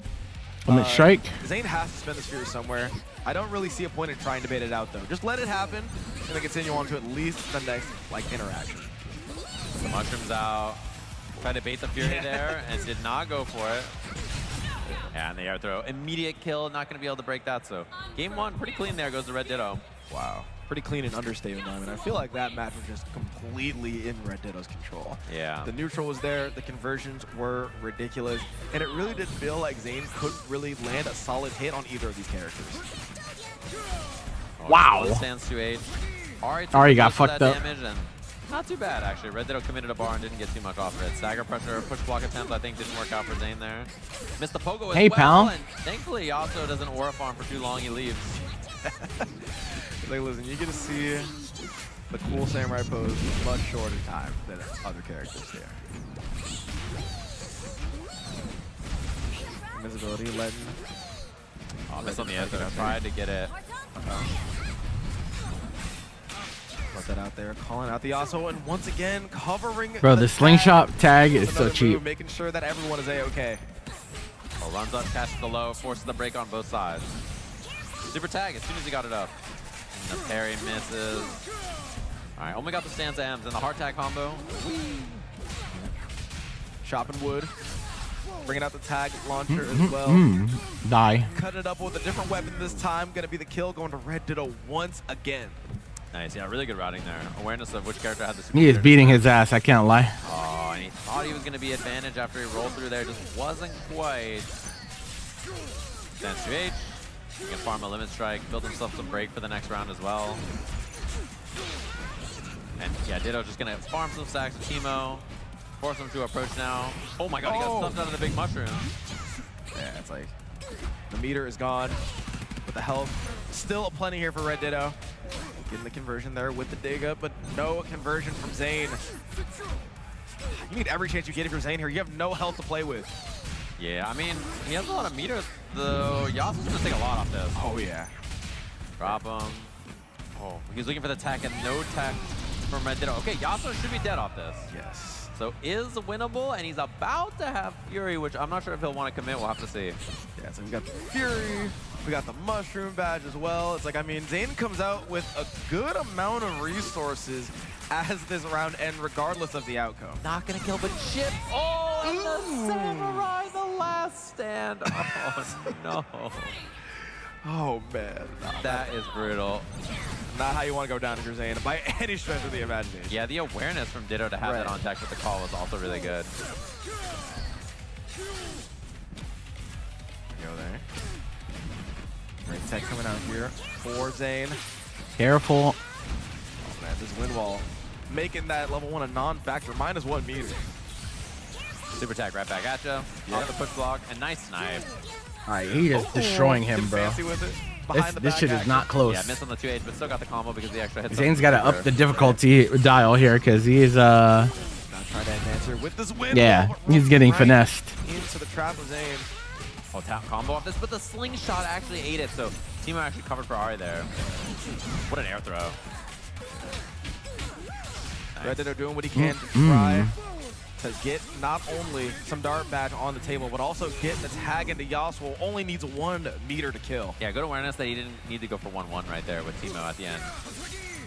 A: Limit strike.
P: Zane has to spend this Fury somewhere. I don't really see a point in trying to bait it out though. Just let it happen and then continue on to at least the next interaction.
O: The mushroom's out. Tried to bait the Fury there and did not go for it. Yeah, and the air throw. Immediate kill. Not going to be able to break that. So game 1, pretty clean there goes to Red Ditto.
P: Wow. Pretty clean and understatement. I mean, I feel like that match was just completely in Red Ditto's control.
O: Yeah.
P: The neutral was there. The conversions were ridiculous. And it really did feel like Zane couldn't really land a solid hit on either of these characters.
A: Wow.
O: Stands 2H.
A: Ari got fucked up.
O: Damage and not too bad, actually. Red Ditto committed a bar and didn't get too much off of it. Stagger pressure, push block attempt, I think, didn't work out for Zane there. Missed the pogo as
A: hey,
O: well,
A: pal.
O: And thankfully, Yasuo doesn't aura farm for too long. He leaves.
P: Like, listen, you get to see the cool samurai pose in much shorter time than other characters here. Invisibility, letting.
O: Oh, miss on the edge. I tried to get it.
P: Put that out there, calling out the Yasuo, and once again covering.
A: Bro, the slingshot tag is so cheap.
P: Move, making sure that everyone is a-okay.
O: Oh, runs up, catches the low, forces the break on both sides. Super tag as soon as he got it up. And the parry misses. All right, only got the stanza M's and the hard tag combo.
P: Chopping wood. Bringing out the tag launcher as well.
A: Die.
P: Cut it up with a different weapon this time. Gonna be the kill going to Red Ditto once again.
O: Nice, yeah, really good routing there. Awareness of which character had the super.
A: He is beating his ass, I can't lie.
O: Oh, and he thought he was gonna be advantage after he rolled through there. Just wasn't quite. Then 2H. He can farm a limit strike, build himself some break for the next round as well. And yeah, Ditto just gonna farm some stacks with Teemo. Force him to approach now. Oh my god, he got stuffed out of the big mushroom.
P: Yeah, it's like the meter is gone, but the health still plenty here for Red Ditto. Getting the conversion there with the dig up, but no conversion from Zane. You need every chance you get if you're Zane here. You have no health to play with.
O: Yeah, I mean, he has a lot of meters, though. Yasuo's gonna take a lot off this.
P: Oh yeah.
O: Drop him. Oh, he's looking for the tech and no tech from Red Ditto. Okay, Yasuo should be dead off this.
P: Yes.
O: So is winnable, and he's about to have Fury, which I'm not sure if he'll want to commit. We'll have to see.
P: Yeah, so we got the Fury, we got the Mushroom badge as well. It's like, I mean, Zane comes out with a good amount of resources as this round ends, regardless of the outcome.
O: Not gonna kill, but chip. Oh, and the Samurai, the last stand. Oh, no.
P: Oh, man.
O: That is brutal.
P: Not how you want to go down if you're Zane, by any stretch of the imagination.
O: Yeah, the awareness from Ditto to have that on deck with the call was also really good.
P: Go there. Great tech coming out here for Zane.
A: Careful.
P: Oh, man, this wind wall making that level 1 a non-factor, -1 meter.
O: Super tag right back at you. Yeah. Off the push block, and nice snipe.
A: All right, he is destroying him, bro.
P: Fancy with it.
A: This shit is not close.
O: Yeah, missed on the 2H, but still got the combo because the extra hits.
A: Zane's got to up the difficulty dial here because he is
P: Not trying to answer with this win.
A: yeah, he's getting finessed.
P: Into the trap of Zane.
O: Oh, tap combo off this, but the slingshot actually ate it, so Teemo actually covered for Ari there. What an air throw. Nice.
P: Red Ditto doing what he can to try to get not only some dart badge on the table, but also get the tag into Yasuo. Only needs 1 meter to kill.
O: Yeah, good awareness that he didn't need to go for 1-1 right there with Teemo at the end.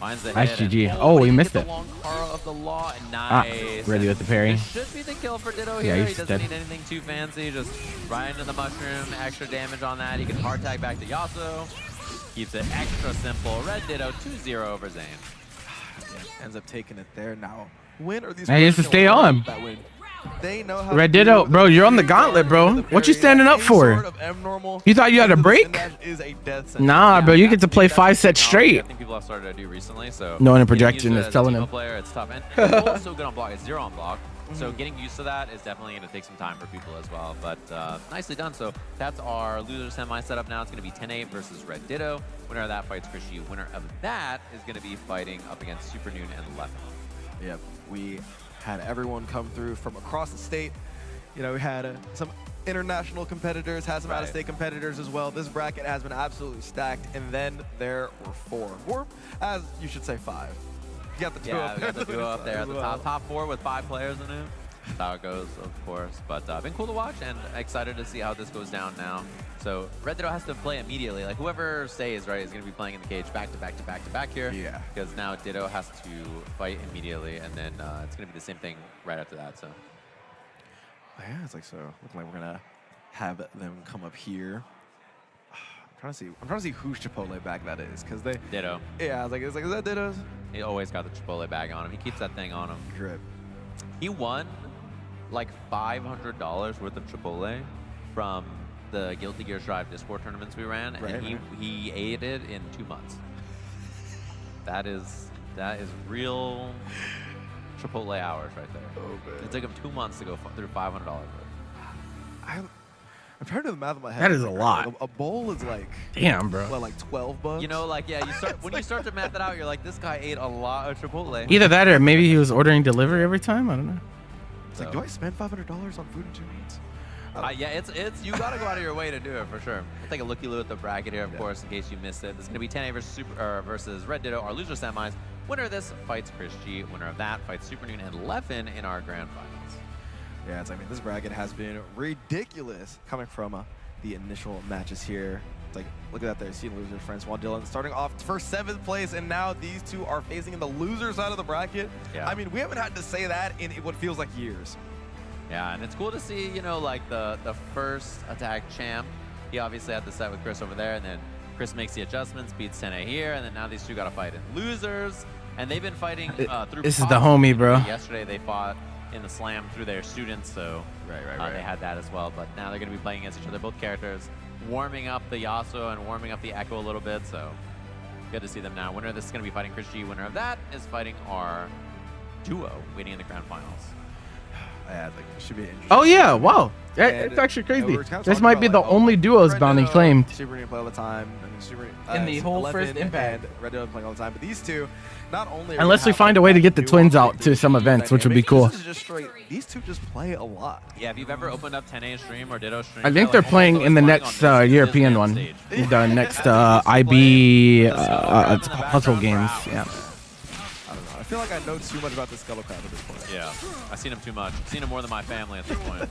O: Finds the
A: Nice
O: hit.
A: GG. Oh, he missed
O: the
A: it.
O: long Kara of the law. Nice.
A: Ready with the parry.
O: This should be the kill for Ditto
A: Yeah,
O: here.
A: he's
O: He doesn't
A: dead.
O: need anything too fancy. Just right into the mushroom. Extra damage on that. He can hard tag back to Yasuo. Keeps it extra simple. Red Ditto 2-0 over Zane.
P: Ends up taking it there now. Win or these
A: Hey, he has to stay on.
P: that win. They know how
A: Red
P: to
A: Ditto,
P: do
A: bro, you're on the gauntlet, bro. What you standing up for? You thought you had a break? Nah, bro, you get to play 5 sets straight.
O: I think people have started to do recently, so
A: No one in
O: getting
A: projection
O: used to
A: is
O: it as a
A: telling
O: Teemo
A: him.
O: player, it's tough. And also good on block. It's 0 on block. So getting used to that is definitely going to take some time for people as well. But nicely done. So that's our loser semi setup now. It's going to be 10-8 versus Red Ditto. Winner of that fights Chrissy. Winner of that is going to be fighting up against Super Noon and Left.
P: Yep, we had everyone come through from across the state. You know, we had some international competitors, had some out-of-state competitors as well. This bracket has been absolutely stacked, and then there were 4. Or, as you should say, 5. You got the duo
O: Yeah, we got the duo up there at the
P: well.
O: top 4 with 5 players in it. That's how it goes, of course. But been cool to watch and excited to see how this goes down now. So Red Ditto has to play immediately. Like whoever stays, right, is going to be playing in the cage back to back to back to back here.
P: Yeah.
O: Because now Ditto has to fight immediately, and then it's going to be the same thing right after that. So.
P: Yeah, it's like so. Looking like we're gonna have them come up here. I'm trying to see whose Chipotle bag that is, because they.
O: Ditto.
P: Yeah, I was like, is that Ditto's?
O: He always got the Chipotle bag on him. He keeps that thing on him.
P: Drip.
O: He won like $500 worth of Chipotle from the Guilty Gear Strive Discord tournaments we ran, and he ate it in 2 months. That is real Chipotle hours right there.
P: Oh, man.
O: It took him 2 months to go through $500 worth.
P: I'm trying to do the math in my head.
A: That is a lot.
P: A bowl is like.
A: Damn, bro.
P: What, like 12 bucks?
O: You know, like yeah, when you start to math it out, you're like, this guy ate a lot of Chipotle.
A: Either that or maybe he was ordering delivery every time. I don't know.
P: It's like, do I spend $500 on food and tunes?
O: Yeah, it's you gotta go out of your way to do it for sure. We'll take a looky-loo at the bracket here, of course, in case you missed it. This is gonna be 10-8 versus Red Ditto. Our loser semis Winner of this fights Chris G. Winner of that fights Super Noon and Leffen in our grand finals.
P: Yeah, I mean, this bracket has been ridiculous coming from the initial matches here. It's like, look at that there, see loser Francois Dillon starting off for 7th place, and now these two are facing in the loser side of the bracket.
O: Yeah.
P: I mean, we haven't had to say that in what feels like years.
O: Yeah, and it's cool to see, you know, like the first attack champ. He obviously had the set with Chris over there, and then Chris makes the adjustments, beats 10A here, and then now these two got to fight in losers, and they've been fighting through.
A: This is the homie, bro.
O: Yesterday they fought in the slam through their students, so
P: right.
O: They had that as well. But now they're going to be playing against each other, both characters, warming up the Yasuo and warming up the Echo a little bit. So good to see them now. Winner of this is going to be fighting Chris G. Winner of that is fighting our duo waiting in the grand finals.
P: Yeah, like, it should be interesting.
A: Oh yeah, wow. It's actually crazy. This might be the only duos Bounty claimed.
P: Super Neo play all the time. I mean, Super,
A: in the whole first
P: and
A: impact.
P: Red Dead playing all the time. But these two, not only are
A: Unless we
P: gonna
A: find a way to get the twins out to some events, which would be cool.
P: This is just straight. These two just play a lot.
O: Yeah, if you've ever opened up 10A stream or Ditto stream,
A: I think they're playing in the next European one. The next IB puzzle games. Yeah.
P: I feel like I know too much about this Scuttle Crab at this point.
O: Yeah, I've seen him too much. I've seen him more than my family at this point.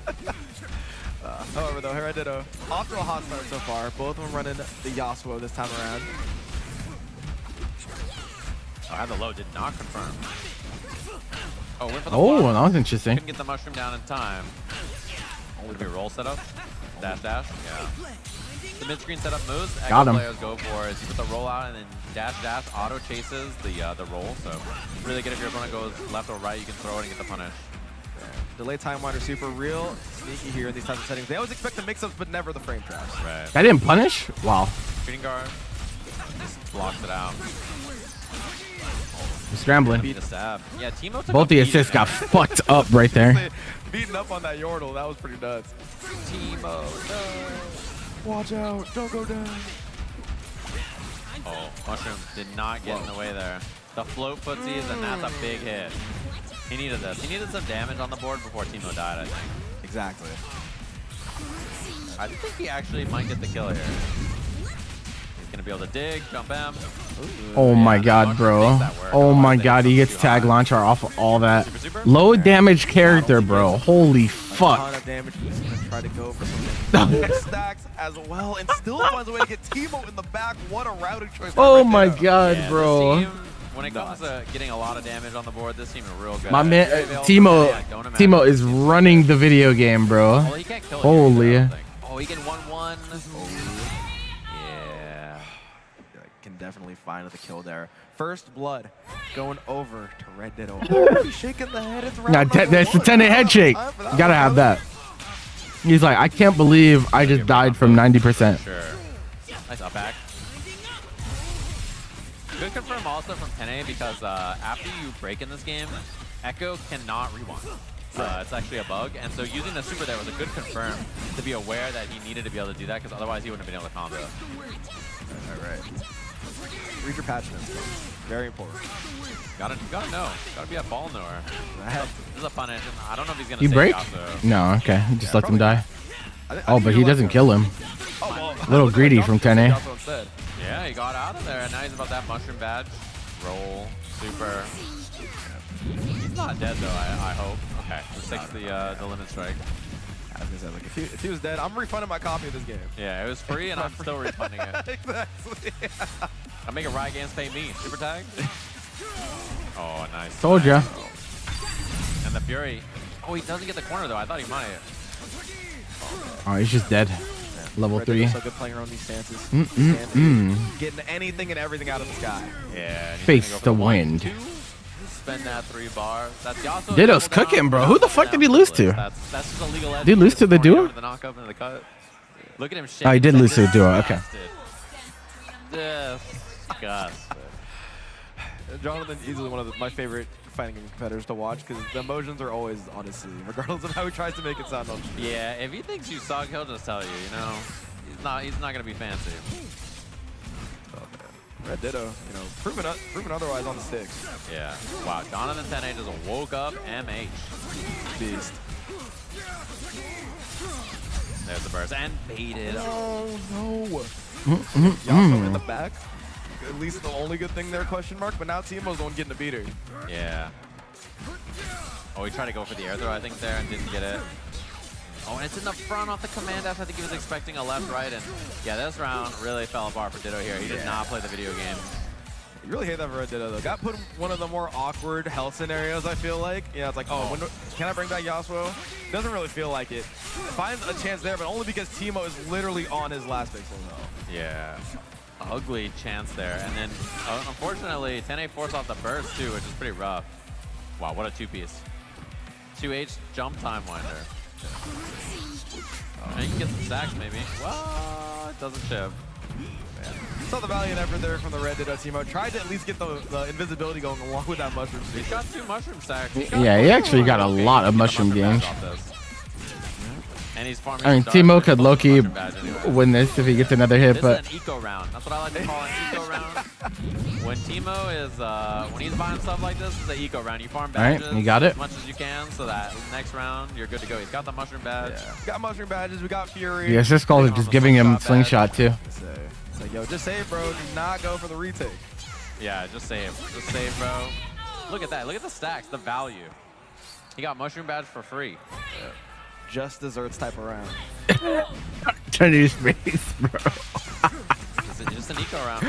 P: However, though, here I did off to a hot start so far. Both of them running the Yasuo this time around.
O: I had the low, did not confirm. Oh, went for the
A: Oh,
O: block.
A: that was interesting.
O: Couldn't get the mushroom down in time. Would be a roll setup. Dash. Yeah. The mid-screen setup moves.
A: Got
O: Echo
A: him.
O: players go for is you put the roll out and then dash auto chases the roll. So really good if your opponent goes left or right, you can throw it and get the punish.
P: Delay time winder super real sneaky here in these types of settings. They always expect the mix-ups, but never the frame traps.
O: Right.
A: I didn't punish? Wow.
O: Shooting guard. Just blocks it out.
A: Scrambling.
O: Beat a stab. Yeah, Teemo took
A: Both the assists got fucked up right there.
P: Beating up on that Yordle, that was pretty nuts.
O: Teemo, no.
P: Watch out, don't go down.
O: Oh, mushroom did not get in the way there. The float footsies, and that's a big hit. He needed this. He needed some damage on the board before Teemo died, I think.
P: Exactly.
O: I think he actually might get the kill here. He's going to be able to dig, jump M.
A: Oh my god, bro. Oh my god, he gets tag launcher off of all that. Low damage character, bro. Holy fuck.
P: A ton of damage. He's going to try to go for some stacks as well, and still finds a way to get Teemo in the back. What a routing choice.
A: Oh my god,
O: Yeah,
A: bro.
O: When it comes to getting a lot of damage on the board, this team is real good.
A: My man,
O: Very available. I don't imagine
A: Timo is running the video game, bro.
O: Well, he can't kill it
A: Holy.
O: here, I don't think. Oh, he can 1-1. Yeah.
P: Can definitely find the kill there. First blood going over to Red Ditto. Oh, he's shaking the head. It's round
A: Nah,
P: number
A: that's the 10 head shake. You gotta have that. He's like, I can't believe I just died from 90%.
O: Sure. Nice up back. Good confirm also from 10A because after you break in this game, Echo cannot rewind. It's actually a bug, and so using the super there was a good confirm to be aware that he needed to be able to do that because otherwise he wouldn't have been able to combo.
P: All right. Read your patch notes. Very important.
O: Gotta know. Gotta be a ball knower. This is a punish. I don't know if he's gonna
A: You
O: save
A: break?
O: Yasuo.
A: No, okay. Just let them die. Oh, but he doesn't kill him. A little greedy from 10A.
O: Yeah, he got out of there, and now he's about that mushroom badge. Roll, super. He's not dead though, I hope. Okay, let's take the limit strike.
P: I was gonna say, like, if he was dead, I'm refunding my copy of this game.
O: Yeah, it was free, and I'm still refunding it.
P: Exactly.
O: I'm making Riot Games pay me. Super tag. Oh, nice.
A: Told ya.
O: And the Fury. Oh, he doesn't get the corner though. I thought he might.
A: Oh, he's just dead. Level 3.
P: So good playing around these stances. Getting anything and everything out of this guy.
O: Yeah. and he's
A: Face
O: gonna go
A: the
O: for 1,
A: wind.
O: 2. Spend that 3 bars. That's Yasuo.
A: Ditto's
O: double
A: cooking,
O: down,
A: bro. Who the fuck did he lose to?
O: That's just a legal edge.
A: Did he lose to the duo?
O: The knock up into the cut. Look at him shake.
A: Oh, he did lose to the duo. Okay.
O: Disgusting.
P: Jonathan, easily one of my favorite fighting game competitors to watch because the emotions are always on his sleeve, regardless of how he tries to make it sound on stream.
O: Yeah, if he thinks you suck, he'll just tell you. You know, he's not gonna be fancy.
P: Red Ditto, proven otherwise on the sticks.
O: Yeah. Wow, Jonathan 10A just woke up MH.
P: Beast.
O: There's the burst and baited.
P: Oh no. Yasuo in the back. at least the only good thing there, question mark. But now Teemo's the one getting the beater.
O: Yeah. Oh, he tried to go for the air throw, I think, there, and didn't get it. Oh, and it's in the front off the command F. I think he was expecting a left, right, and yeah, this round really fell apart for Ditto here. He did not play the video game.
P: You really hate that for Red Ditto, though. Got put in one of the more awkward health scenarios, I feel like. Yeah, it's like, oh, when, can I bring back Yasuo? Doesn't really feel like it. Finds a chance there, but only because Teemo is literally on his last pixel, though.
O: Yeah. Ugly chance there. And then, unfortunately, 10A forced off the burst, too, which is pretty rough. Wow, what a two-piece. 2H jump time winder. And you can get some stacks, maybe. Well, it doesn't chip.
P: Saw the valiant effort there from the Red Ditto Teemo. Tried to at least get the invisibility going along with that mushroom.
O: He's got 2 mushroom stacks.
A: Yeah, he actually got a lot of mushroom damage.
O: And he's farming.
A: I mean, Teemo could low-key win this if he gets another hit, but...
O: This is an eco round. That's what I like to call an eco round. When Teemo is, when he's buying stuff like this, it's an eco round. You farm badges
A: you got it.
O: as much as you can so that next round, you're good to go. He's got the mushroom badge.
P: Yeah. Got mushroom badges. We got Fury.
A: The assist calls are just giving him slingshot, too.
P: It's like, yo, just save, bro. Do not go for the retake.
O: Yeah, just save. Just save, bro. Look at that. Look at the stacks, the value. He got mushroom badge for free.
P: Yeah. Just desserts type of round.
A: Chinese face, bro.
O: Just an eco round.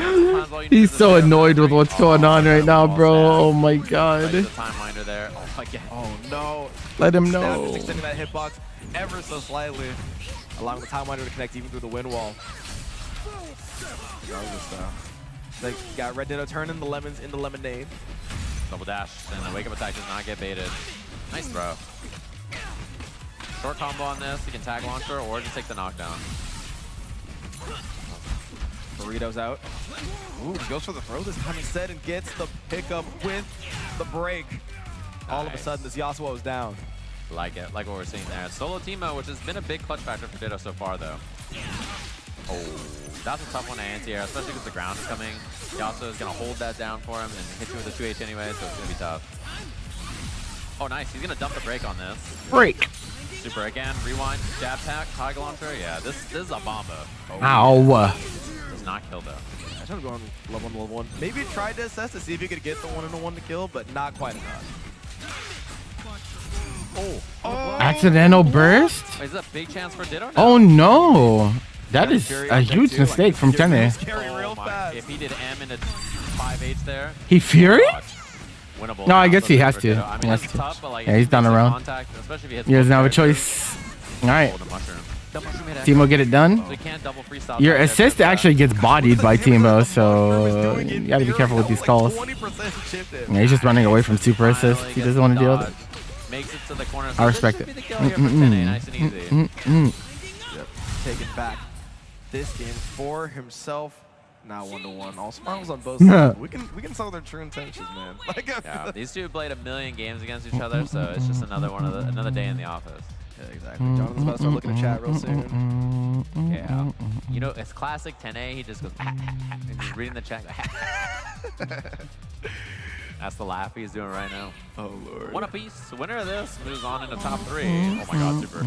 A: He's so annoyed with what's going on right now, bro. Oh my god.
O: The time winder there. Oh, again.
P: Oh no.
A: Let him know.
P: Just extending that hitbox ever so slightly, allowing the time winder to connect even through the wind wall. Like, got Red Ditto turning the lemons into lemonade.
O: Double dash, and the wake up attack does not get baited. Nice throw. Short combo on this, you can tag launcher or just take the knockdown.
P: Burrito's out. Ooh, he goes for the throw this time instead and gets the pickup with the break. All of a sudden, this Yasuo is down.
O: Like it, like what we're seeing there. Solo Teemo, which has been a big clutch factor for Ditto so far, though. Oh, that's a tough one to anti-air, especially because the ground is coming. Yasuo is going to hold that down for him and hit you with a 2H anyway, so it's going to be tough. Oh, nice. He's going to dump the break on this.
A: Break.
O: Super again, rewind, jab pack, tag launcher. Yeah, this is a bomba. Oh,
A: Ow.
O: Does not kill, though.
P: I should have gone level 1. Maybe tried to assess to see if he could get the 1-on-1 to kill, but not quite enough.
O: Oh.
A: Accidental burst?
O: Wait, is that a big chance for Ditto now?
A: Oh no. That is a huge mistake from Tene.
O: Oh my, if he did M into 5H there.
A: He Fury?
O: Winnable.
A: No, I guess he has to.
O: I mean, that's tough, but like,
A: yeah, he's down around. He doesn't have a choice. All right. Teemo get it done.
O: So can't double freestyle.
A: Your assist actually gets bodied by Teemo, so you gotta be careful with these calls. Yeah, he's just running away from super assist. He doesn't want to deal with it.
O: Makes it to the corner.
A: I respect it.
O: Nice and easy.
P: Taking back this game for himself. Now 1-to-1. All smiles on both sides. We can tell their true intentions, man. Like,
O: yeah, these two played 1,000,000 games against each other, so it's just another day in the office.
P: Yeah, exactly. Jonathan's about to start looking at chat real soon.
O: Yeah. You know, it's classic 10A. He just goes, and he's reading the chat. That's the laugh he's doing right now.
P: Oh, Lord.
O: One apiece. Winner of this moves on into top 3. Oh, my God, super.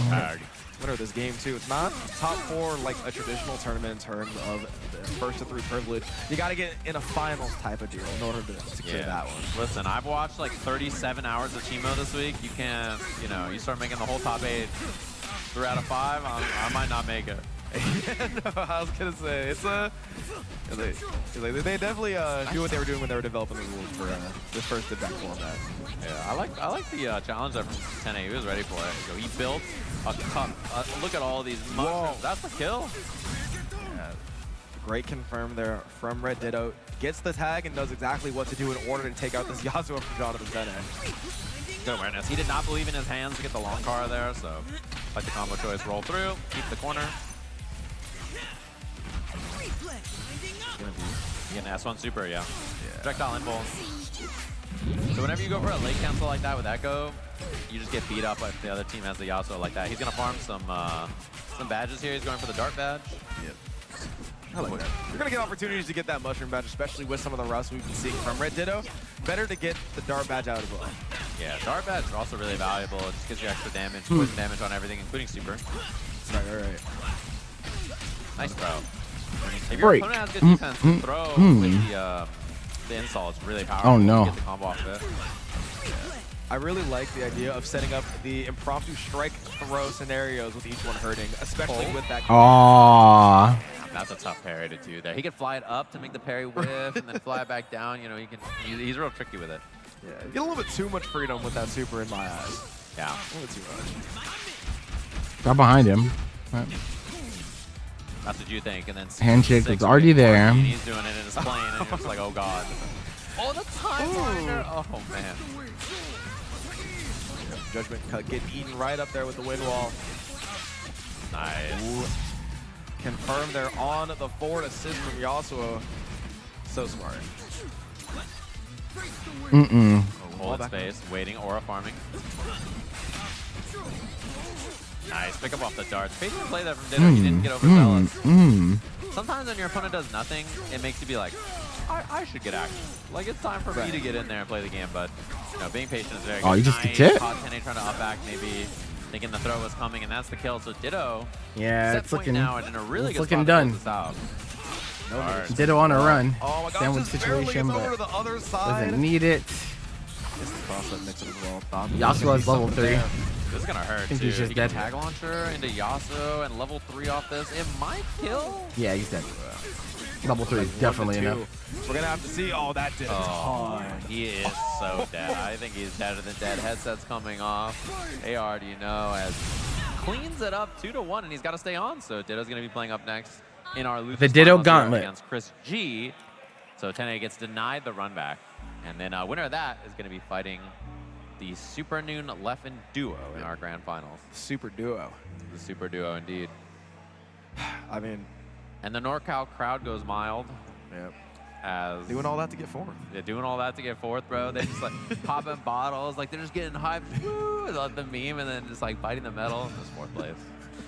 O: Tag.
P: Winner of this game, too. It's not top 4 like a traditional tournament in terms of the first to 3 privilege. You got to get in a finals type of deal in order to secure that one.
O: Listen, I've watched like 37 hours of Teemo this week. You can't, you know, you start making the whole top 8 3 out of 5, I might not make it.
P: No, I was gonna say it's they definitely do what they were doing when they were developing the rules for this first event format.
O: Yeah, I like the challenge there from 10A. He was ready for it. So he built a cup. Look at all these mushrooms. That's the kill.
P: Yeah. Great confirm there from Red Ditto. Gets the tag and knows exactly what to do in order to take out this Yasuo from Jonathan 10A.
O: Good awareness. He did not believe in his hands to get the long car there, so like the combo choice, roll through, keep the corner. You get an S1 super, yeah. Projectile invul. So whenever you go for a late cancel like that with Echo, you just get beat up if the other team has the Yasuo like that. He's gonna farm some badges here. He's going for the dart badge.
P: Yep. I like that. You're gonna get opportunities to get that mushroom badge, especially with some of the rust we've been seeing from Red Ditto. Better to get the dart badge out as well.
O: Yeah, dart badge is also really valuable. It just gives you extra damage, poison damage on everything, including super.
P: Right.
O: Nice throw. If your
A: Break.
O: opponent has good defense, the throw with the install is really powerful.
A: Oh, no.
O: You get the combo off of it.
P: I really like the idea of setting up the impromptu strike throw scenarios with each one hurting, especially with that.
A: Aww.
O: That's a tough parry to do there. He could fly it up to make the parry whiff and then fly it back down. You know, he's real tricky with it.
P: Yeah, you get a little bit too much freedom with that super in my eyes.
O: Yeah.
P: A little too much.
A: Got behind him. Right.
O: That's what you think. And then
A: Handshake was already there.
O: And he's doing it in his plane, and you're just like, oh god. Oh, the time winder. Oh man.
P: Judgment Cut getting eaten right up there with the wind wall.
O: Nice.
P: Ooh. Confirm they're on the forward assist from Yasuo. So smart.
O: Hold space, waiting, aura farming. Nice, pick up off the darts. Patient play that from Ditto, he didn't get overzealous. Sometimes when your opponent does nothing, it makes you be like, I should get action. Like, it's time for me to get in there and play the game, but you know, being patient is very good.
A: Oh, you just
O: nice.
A: get it?
O: Caught Tene trying to up back, maybe thinking the throw was coming, and that's the kill. So Ditto,
A: Yeah,
O: set
A: it's
O: point
A: looking,
O: now and in a really
A: it's
O: good
A: looking
O: spot to
A: done.
O: close this out.
A: Ditto on a run.
P: Oh my gosh,
A: Sandwich
P: just barely
A: situation,
P: gets
A: but
P: over to the other side.
A: doesn't need it.
P: Gets the cross-up mix as well.
A: Yasuo has level 3.
O: This is gonna hurt
A: I think
O: too.
A: he's just
O: He
A: dead.
O: can tag launcher into Yasuo and level 3 off this. It might kill.
A: Yeah, he's dead. Level 3 is definitely enough.
P: We're gonna have to see. Oh, that did
O: He is so dead. I think he's deader than dead. Headset's coming off. AR, do you know, as cleans it up 2-1, and he's got to stay on. So Ditto's gonna be playing up next in our Luthor's
A: The Ditto
O: finals here
A: Gauntlet
O: against Chris G. So Tene gets denied the run back, and then winner of that is gonna be fighting the Super Noon Leffen duo in our grand finals.
P: Super duo.
O: The super duo indeed.
P: I mean,
O: and the NorCal crowd goes mild.
P: Yep.
O: As
P: doing all that to get fourth.
O: Yeah, doing all that to get fourth, bro. They just like popping bottles, like they're just getting hyped. Woo, like the meme, and then just like biting the metal. Just fourth place.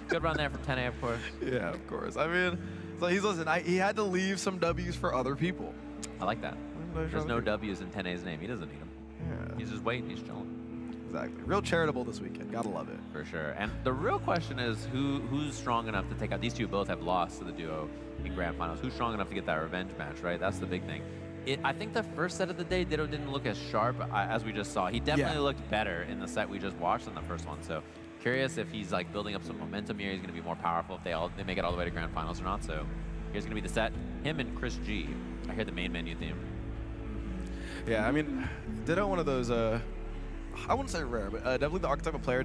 O: Good run there from Tene, of course.
P: Yeah, of course. I mean, so he's he had to leave some W's for other people.
O: I like that. There's no W's in Tene's name. He doesn't need them.
P: Yeah.
O: He's just waiting. He's chilling.
P: Exactly. Real charitable this weekend. Gotta love it.
O: For sure. And the real question is who's strong enough to take out. These two both have lost to the duo in grand finals. Who's strong enough to get that revenge match, right? That's the big thing. I think the first set of the day, Ditto didn't look as sharp as we just saw. He definitely looked better in the set we just watched than the first one. So curious if he's like building up some momentum here. He's going to be more powerful if they make it all the way to grand finals or not. So here's going to be the set. Him and Chris G. I hear the main menu theme.
P: Yeah, I mean, Ditto one of those, I wouldn't say rare, but definitely the archetype of player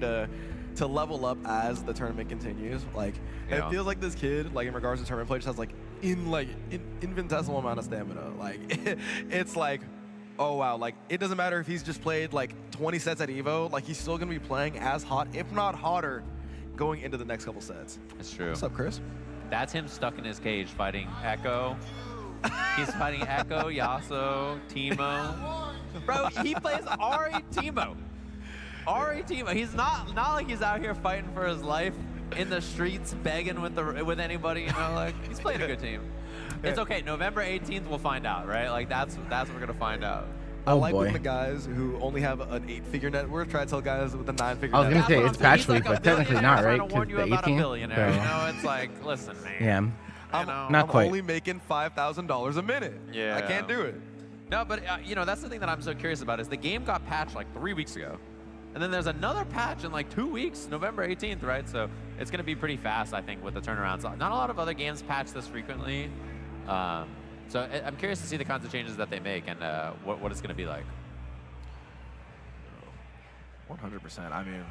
P: to level up as the tournament continues. Like, it feels like this kid, like in regards to tournament play, just has like infinitesimal amount of stamina. Like, it's like, oh wow, like it doesn't matter if he's just played like 20 sets at Evo, like he's still gonna be playing as hot, if not hotter, going into the next couple sets.
O: It's true.
P: What's up, Chris?
O: That's him stuck in his cage fighting Echo. He's fighting Echo, Yasuo, Teemo. Bro, he plays Ahri Teemo. Ahri Teemo. He's not like he's out here fighting for his life in the streets, begging with anybody, you know, like he's playing a good team. It's okay. November 18th we'll find out, right? Like that's what we're gonna find out.
P: I like when the guys who only have an 8-figure net worth try to tell guys with a 9-figure net worth.
A: I was gonna say it's patch week, but technically not, right? Because the 18th.
O: You know, it's like, listen, man.
A: Yeah.
P: I'm only making $5,000 a minute.
O: Yeah.
P: I can't do it.
O: No, but you know, that's the thing that I'm so curious about is the game got patched like 3 weeks ago. And then there's another patch in like 2 weeks, November 18th, right? So it's going to be pretty fast, I think, with the turnarounds. Not a lot of other games patch this frequently. So I'm curious to see the kinds of changes that they make and what it's going to be like.
P: 100%. I mean,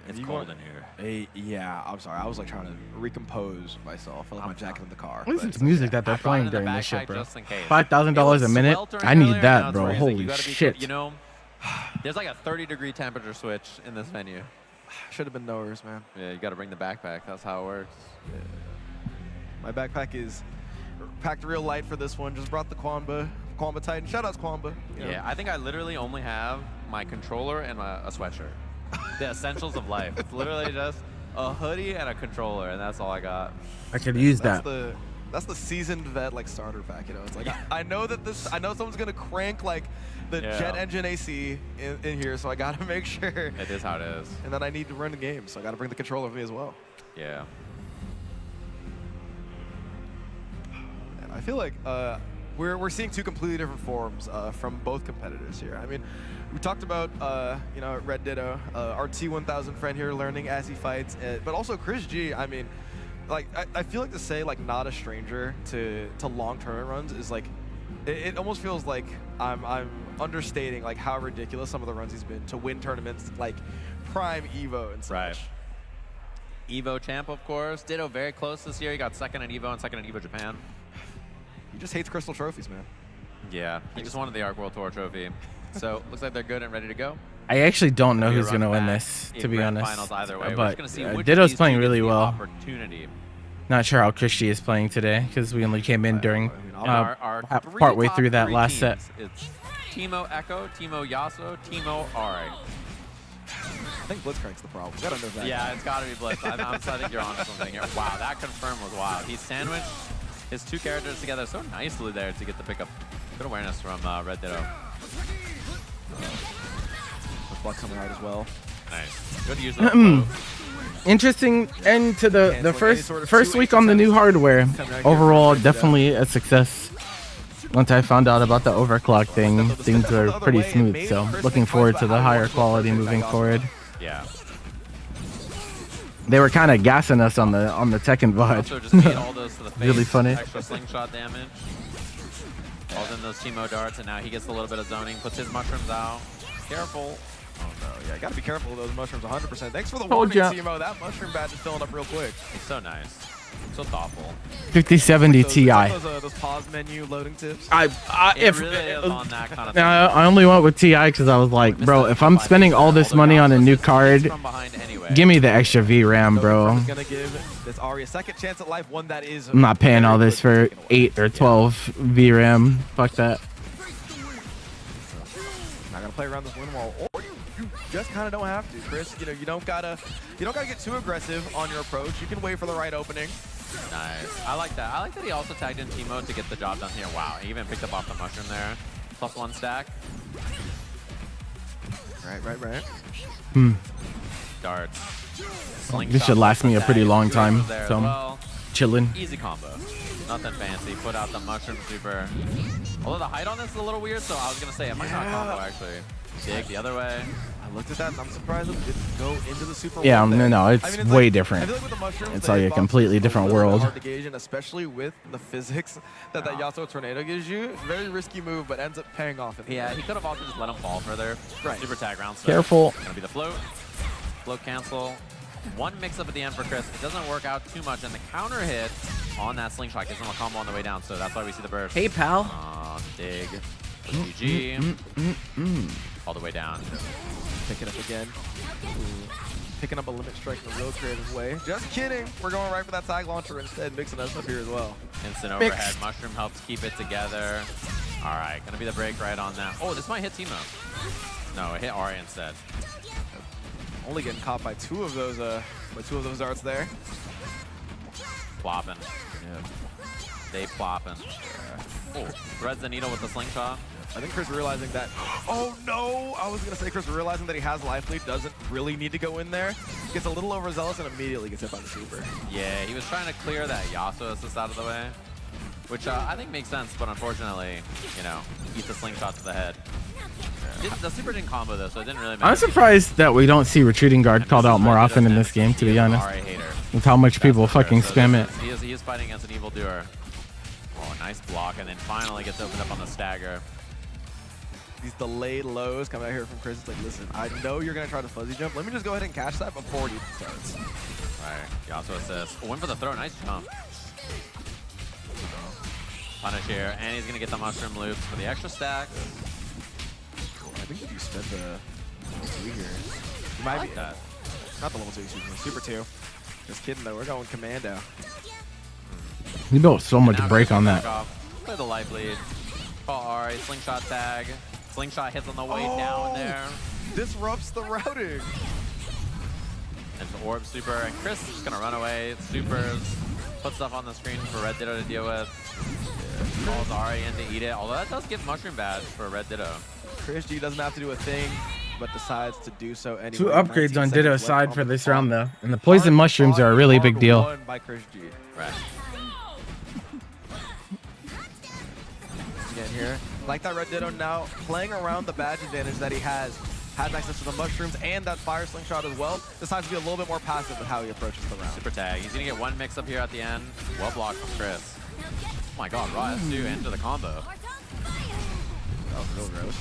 O: it's cold in here.
P: Yeah, I'm sorry. I was like trying to recompose myself. I left my jacket in the car.
A: Listen to music that they're playing during this shit, bro.
O: just in case.
A: $5,000 a minute? I need that, bro. Holy shit.
O: You know, there's like a 30-degree temperature switch in this venue.
P: Should have been knowers, man.
O: Yeah, you got to bring the backpack. That's how it works.
P: Yeah. My backpack is packed real light for this one. Just brought the Kwamba Titan. Shout out Kwamba.
O: Yeah, I think I literally only have my controller and a sweatshirt. The essentials of life. It's literally just a hoodie and a controller, and that's all I got.
A: I could use that.
P: That's the seasoned vet like starter pack. You know, it's like I know someone's gonna crank like the jet engine AC in here, so I gotta make sure.
O: It is how it is.
P: And then I need to run the game, so I gotta bring the controller with me as well.
O: Yeah.
P: I feel like we're seeing two completely different forms from both competitors here. I mean, we talked about you know, Red Ditto, our T1000 friend here, learning as he fights, but also Chris G. I mean, like I feel like to say like not a stranger to long tournament runs is like it almost feels like I'm understating like how ridiculous some of the runs he's been to win tournaments like Prime Evo and such.
O: Right. Evo champ, of course. Ditto very close this year. He got second in Evo and second in Evo Japan.
P: He just hates crystal trophies, man.
O: Yeah, he just wanted the Arc World Tour trophy. So looks like they're good and ready to go.
A: I actually don't know who's going to win this, to be honest.
O: Finals either way.
A: But
O: see
A: Ditto's playing really well.
O: Opportunity.
A: Not sure how Christy is playing today because we only came in during
O: our
A: partway through that last set.
O: It's Teemo Echo, Teemo Yasuo, Teemo Ari.
P: I think Blitzcrank's the problem. Gotta know that.
O: Yeah, it's got to be Blitz. I think you're on something here. Wow, that confirm was wild. He sandwiched his two characters together so nicely there to get the pickup. Good awareness from Red Ditto.
P: With Block coming out as well.
O: Nice. Good use of the
A: Interesting end to the first week on the new hardware. Overall, definitely a success. Once I found out about the overclock thing, things were pretty smooth. So looking forward to the higher quality moving forward.
O: Yeah.
A: They were kind of gassing us on the Tekken VOD. Really funny.
O: Extra slingshot damage. Falls in those Teemo darts, and now he gets a little bit of zoning. Puts his mushrooms out. Careful.
P: Oh no, yeah, gotta be careful with those mushrooms 100%. Thanks for the
A: Told
P: warning,
A: ya.
P: Teemo. That mushroom badge is filling up real quick.
O: He's so nice. So thoughtful.
A: 5070 Ti.
P: Those pause menu loading tips.
O: It really is on that kind of thing.
A: I only went with Ti because I was like, bro, if I'm spending all this money on a new card, give me the extra VRAM, bro.
P: Gonna give this Ari a second chance at life, one that is.
A: I'm not paying all this for 8 or 12 VRAM. Fuck that.
P: Not gonna play around this win wall, or you just kind of don't have to, Chris. You know, you don't gotta get too aggressive on your approach. You can wait for the right opening.
O: Nice. I like that. I like that he also tagged in Teemo to get the job done here. Wow, he even picked up off the mushroom there. +1 stack.
P: Right.
O: Darts.
A: This should last me a pretty long time.
O: There
A: So
O: as well.
A: chilling.
O: Easy combo. Nothing fancy. Put out the mushroom super. Although the height on this is a little weird, so I was gonna say it might not combo actually. Dig the other way.
P: I looked at that and I'm surprised it didn't go into the super.
A: Yeah, no, it's
P: I mean,
A: way
P: like,
A: different.
P: I feel like with the mushrooms,
A: It's
P: the
A: like a
P: hitbox
A: completely
P: is
A: different
P: little bit
A: world.
P: hard to gauge, and especially with the physics that Yasuo Tornado gives you. Very risky move, but ends up paying off.
O: Yeah, he could have also just let him fall further.
P: Right.
O: Super tag round. So
A: Careful.
O: Gonna be the float. Float cancel. One mix up at the end for Chris. It doesn't work out too much, and the counter hit on that slingshot gives him a combo on the way down. So that's why we see the burst.
A: Hey, pal.
O: Dig. GG. All the way down.
P: Pick it up again. Picking up a limit strike in a real creative way. Just kidding. We're going right for that tag launcher instead, mixing us up here as well.
O: Instant overhead. Mushroom helps keep it together. All right, gonna be the break right on that. Oh, this might hit Teemo. No, it hit Ari instead.
P: Only getting caught by two of those darts there.
O: Plopping.
P: Yeah.
O: They plopping. Oh, threads the needle with the slingshot.
P: I think Chris realizing that, oh no, I was gonna say Chris realizing that he has life lead, doesn't really need to go in there, gets a little overzealous and immediately gets hit by the super.
O: Yeah, he was trying to clear that Yasuo assist out of the way, which I think makes sense, but unfortunately, you know, eat the slingshot to the head. The super didn't combo though, so it didn't really matter.
A: I'm surprised that we don't see retreating guard called out more often in this game, to be honest. With how much people fucking spam it.
O: He is fighting against an evildoer. Oh, nice block, and then finally gets opened up on the stagger.
P: These delayed lows coming out here from Chris. It's like, listen, I know you're gonna try to fuzzy jump. Let me just go ahead and catch that before it even starts.
O: Right, Yasuo assists. Went for the throw, nice jump. Punish here, and he's gonna get the mushroom loops for the extra stacks.
P: I think if you spent the 2 here, you might be that. Not the level 2, excuse me, super 2. Just kidding though, we're going commando.
A: You built so much break on that.
O: Play the life lead. Call Ari, slingshot tag. Slingshot hits on the way down there.
P: Disrupts the routing.
O: And the orb super, and Chris is just gonna run away. Supers, put stuff on the screen for Red Ditto to deal with. Calls Ari in to eat it, although that does give mushroom badge for Red Ditto.
P: Chris G doesn't have to do a thing, but decides to do so anyway.
A: 2 upgrades on Ditto's side for this round though, and the poison mushrooms are a really big deal.
P: By Chris G.
O: Right.
P: here. Like that Red Ditto now playing around the badge advantage that he has access to the mushrooms and that fire slingshot as well. Decides to be a little bit more passive with how he approaches the round.
O: Super tag. He's gonna get one mix up here at the end. Well blocked from Chris. Oh my god, raw S2 into the combo.
P: That was real gross.